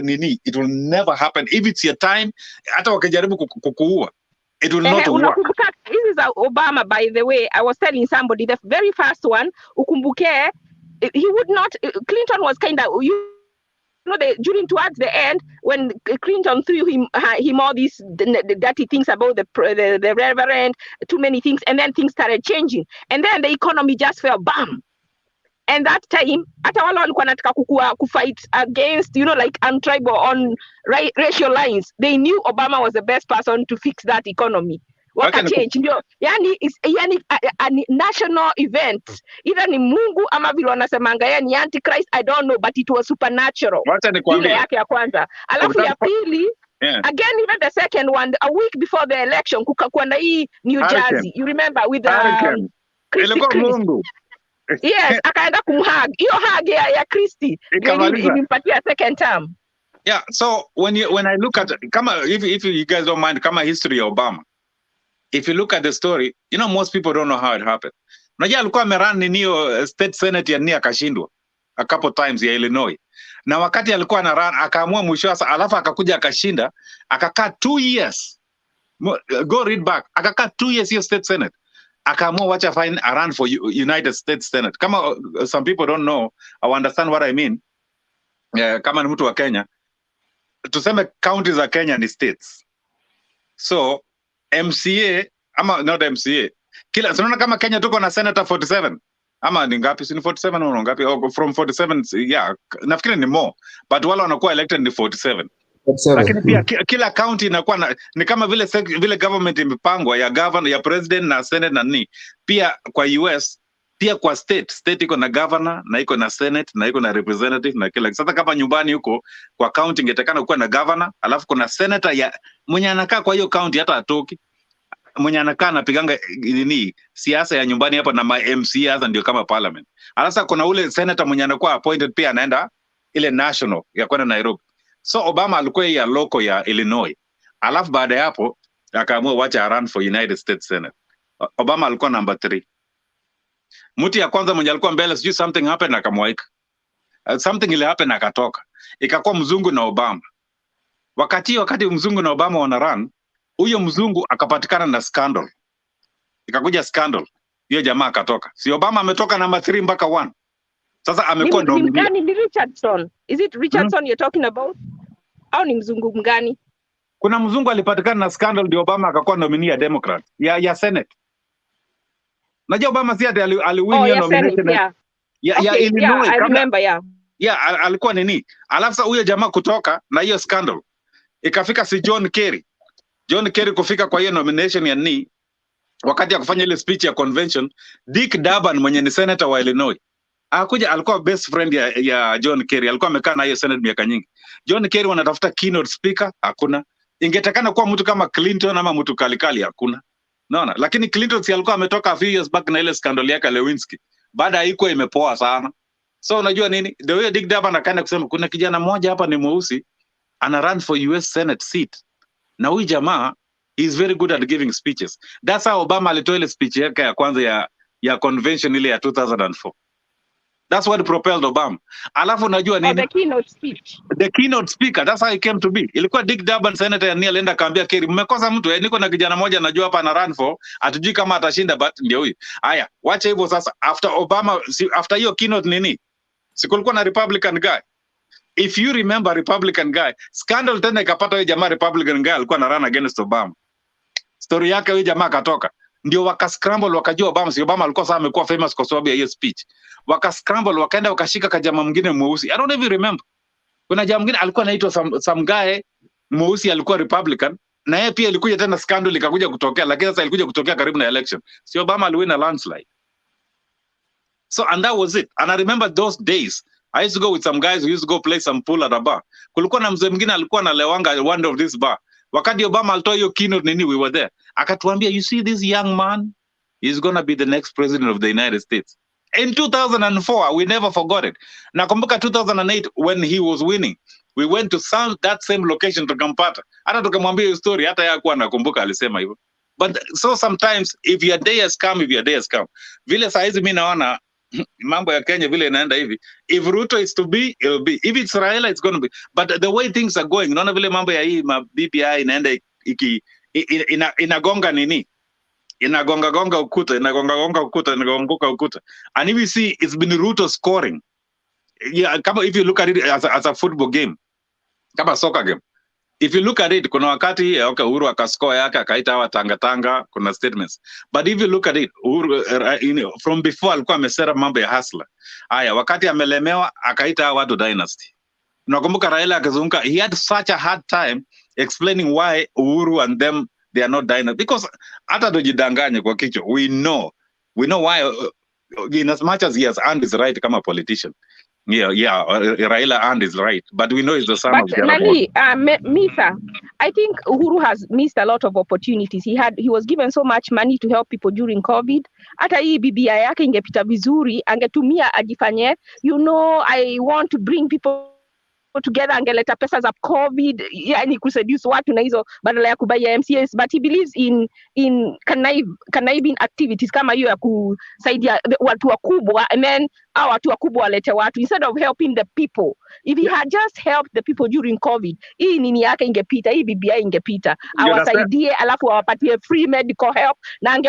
nini, it will never happen. If it's your time, hata wakijaribu kukuua, it will not work. This is Obama, by the way. I was telling somebody, the very first one, ukumbuke, he would not, Clinton was kind of, during towards the end, when Clinton threw him all these dirty things about the reverend, too many things, and then things started changing. And then the economy just fell, bam. And that time, hata wale walikuwa nataka kufight against, like untribal on racial lines, they knew Obama was the best person to fix that economy. Waka change, ndio. Yani a national event. Either ni Mungu ama vile wanasemanga yani Antichrist, I don't know, but it was supernatural. Ile yake ya kwanza. Alafu ya pili, again, even the second one, a week before the election, kukakuwa na hii New Jersey. You remember with Mungu. Yes, akaenda kumhug. Hiyo hug ya Christy ilimpatia second term. Yeah, so when I look at if you guys don't mind, history of Obama. If you look at the story, most people don't know how it happened. Unajua alikuwa amerun niyo state senate ya nia akashindwa a couple times ya Illinois. Na wakati alikuwa anarun akaamua mwisho alafu akakuja akashinda, akakaa 2 years. Go read back. Akakaa 2 years hiyo state senate. Akaamua wacha fine a run for United States Senate. Kama some people don't know, I understand what I mean. Kama ni mtu wa Kenya, tuseme counties za Kenya ni states. So MCA ama not MCA. Unaona kama Kenya tuko na senator 47 ama ni ngapi? Si ni 47 au ngapi? From 47, yeah, nafikiri ni more. But wale wanakuwa elected ni 47. Lakini pia kila county inakuwa ni kama vile government imepangwa ya governor, ya president na senate na nini. Pia kwa US, pia kwa state iko na governor na iko na senate na iko na representative na kila. Sasa kama nyumbani huko kwa county ingetakana kuwa na governor, alafu kuna senator ya mwenye anakaa kwa hiyo county hata atoki. Mwenye anakaa anapiganga nini siasa ya nyumbani hapa na MC hasa ndio kama parliament. Alasa kuna ule senator mwenye anakuwa appointed pia anaenda ile national ya kwenda Nairobi. So Obama alikuwa ya local ya Illinois. Alafu baada ya hapo akaamua wacha run for United States Senate. Obama alikuwa number 3. Mtu ya kwanza mwenye alikuwa mbele sijui something happened akamwaika. Something ile happen akatoka. Ikakuwa mzungu na Obama. Wakati mzungu na Obama wana run, huyo mzungu akapatikana na scandal. Ikakuja scandal. Hiyo jamaa akatoka. Si Obama ametoka number 3 mpaka 1. Sasa amekuwa ni Richardson. Is it Richardson you're talking about? Au ni mzungu mgani? Kuna mzungu alipatikana na scandal ndio Obama akakuwa nominee ya Democrat ya Senate. Najua Obama si aliwin hiyo nomination ya Illinois. I remember, alikuwa nini? Alafu sasa huyo jamaa kutoka na hiyo scandal ikafika si John Kerry kufika kwa hiyo nomination ya nini, wakati ya kufanya ile speech ya convention, Dick Durbin mwenye ni senator wa Illinois akuja, alikuwa best friend ya John Kerry, alikuwa amekaa na hiyo senate miaka nyingi. John Kerry wanatafuta keynote speaker, hakuna. Ingetakana kuwa mtu kama Clinton ama mtu kalikali, hakuna. Naona, lakini Clinton si alikuwa ametoka a few years back na ile scandal yake Lewinsky. Baada haikuwa imepoa sana. So unajua nini? The way Dick Durbin akaenda kusema kuna kijana mmoja hapa ni mweusi ana run for US Senate seat. Na huyu jamaa is very good at giving speeches. That's how Obama alitoa ile speech yake ya kwanza ya convention ile ya 2004. That's what propelled Obama. Alafu unajua nini? The keynote speech. The keynote speaker, that's how it came to be. Ilikuwa Dick Durbin, senator ya Nia, alienda kaambia Kerry, mmekosa mtu, niko na kijana mmoja najua hapa ana run for, hatujui kama atashinda but ndio huyu. Haya, wacha hivyo sasa. After Obama, after hiyo keynote nini? Sikulikuwa na Republican guy. If you remember Republican guy, scandal tena ikapata huyo jamaa Republican guy alikuwa na run against Obama. Story yake huyo jamaa katoka. Ndio wakascramble wakajua Obama, si Obama alikuwa sasa amekuwa famous kwa sababu ya hiyo speech. Wakascramble wakaenda wakashika kajama mwingine mweusi. I don't even remember. Kuna jamaa mwingine alikuwa anaitwa some guy mweusi alikuwa Republican na yeye pia ilikuja tena scandal ikakuja kutokea, lakini sasa ilikuja kutokea karibu na election. Si Obama aliwin a landslide. So and that was it. And I remember those days. I used to go with some guys who used to go play some pool at a bar. Kulikuwa na mzee mwingine alikuwa analewanga one of this bar. Wakati Obama alitoa hiyo keynote nini, we were there. Akatuambia, you see this young man, He's going to be the next president of the United States. In 2004, we never forgot it. Nakumbuka 2008, when he was winning, we went to that same location to Kampata. Hata tukamwambia hiyo story, hata yeye hakuwa anakumbuka alisema hivyo. But so sometimes, if your day has come, Vile saa hizi mimi naona mambo ya Kenya vile inaenda hivi. If Ruto is to be, it'll be. If it's Raila, it's going to be. But the way things are going, naona vile mambo ya hii BBI inaenda inagonga nini? Inagonga ukuta. And if you see, it's been Ruto scoring. Yeah, if you look at it as a football game, kama soccer game. If you look at it, kuna wakati Uhuru akascore yake akaita hawa tanga kuna statements. But if you look at it, Uhuru, from before alikuwa amesera mambo ya hustler. Haya, wakati amelemewa akaita hawa watu dynasty. Unakumbuka Raila akazunguka, he had such a hard time explaining why Uhuru and them, they are not dynasty. Because hata tujidanganye kwa kichwa, we know why, in as much as he has earned his right kama politician. Raila earned his right, but we know he's the son of Nani, Misa, I think Uhuru has missed a lot of opportunities. He was given so much money to help people during COVID. Hata hii BBI yake ingepita vizuri, angetumia ajifanye, I want to bring people together, angeleta pesa za COVID, yani kuseduce watu na hizo badala ya kubaya MCAs, but he believes in conniving activities kama hiyo ya kusaidia watu wakubwa, and then watu wakubwa walete watu instead of helping the people. If he had just helped the people during COVID, hii nini yake ingepita, hii BBI ingepita, awasaidie alafu awapatie free medical help, na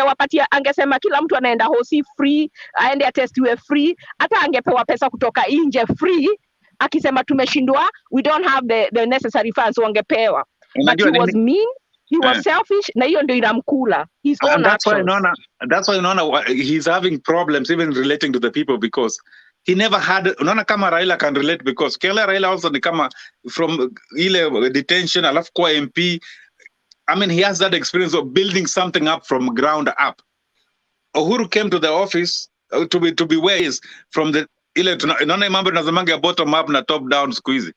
angesema kila mtu anaenda hosi free, aende atestiwe free, hata angepewa pesa kutoka nje free, akisema tumeshindwa, we don't have the necessary funds, wangepewa. But he was mean, he was selfish, na hiyo ndio inamkula. His own actions. That's why he's having problems even relating to the people, because he never had, unaona kama Raila can relate, because Kela Raila also ni kama from ile detention, alafu kwa MP. I mean, he has that experience of building something up from ground up. Uhuru came to the office to be where he is from the ile tunaona mambo tunazamanga bottom up na top down siku hizi.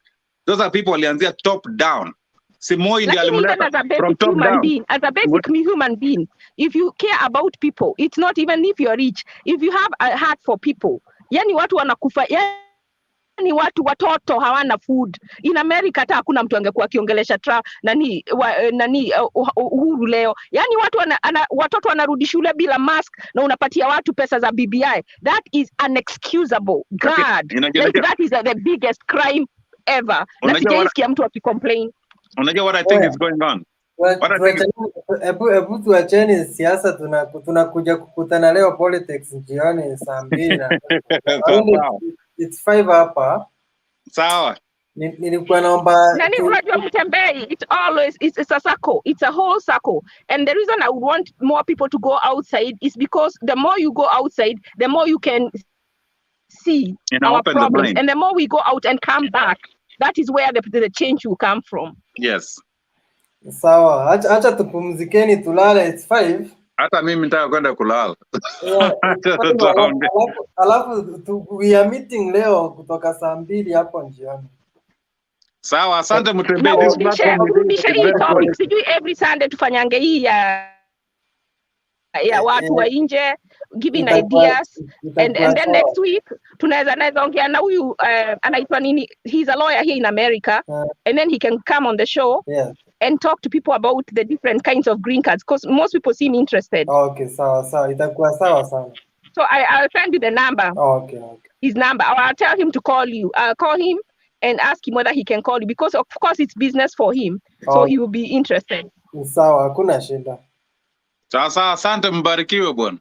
Those are people walianzia top down. Simoi ndiye alimleta from top down. As a basic human being, if you care about people, it's not even if you're rich, if you have a heart for people. Yani watu wanakufa, yani watoto hawana food. In America hata hakuna mtu angekuwa akiongelesha Uhuru leo. Yani watoto wanarudi shule bila mask na unapatia watu pesa za BBI. That is unexcusable. God, that is the biggest crime ever. Na sijaisikia mtu akicomplain. Unajua what I think is going on? Ebu tuacheni siasa, tunakuja kukutana leo politics jioni saa 2. It's 5 hapa. Sawa. Nilikuwa naomba nani, unajua Mtembei, it's a circle, it's a whole circle, and the reason I would want more people to go outside is because the more you go outside, the more you can see our problems, and the more we go out and come back, that is where the change will come from. Yes. Sawa, acha tupumzikeni tulale, it's 5. Hata mimi nitaka kwenda kulala. Alafu we are meeting leo kutoka saa 2 hapo njioni. Sawa, asante Mtembei. Rudisha hii topic, sijui every Sunday tufanyange hii ya watu wa nje, giving ideas, and then next week tunaweza ongea na huyu anaitwa nini, he's a lawyer here in America, and then he can come on the show and talk to people about the different kinds of green cards, because most people seem interested. Okay, sawa, itakuwa sawa sana. So I'll send you the number. Okay. His number, or I'll tell him to call you. I'll call him and ask him whether he can call you, because of course it's business for him, so he will be interested. Sawa, hakuna shida. Sasa asante, mbarikiwe bwana.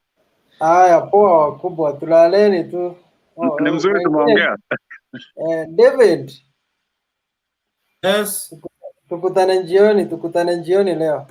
Haya, poa wakubwa, tulaleni tu. Ni mzuri tumeongea. David. Yes. Tukutane jioni leo.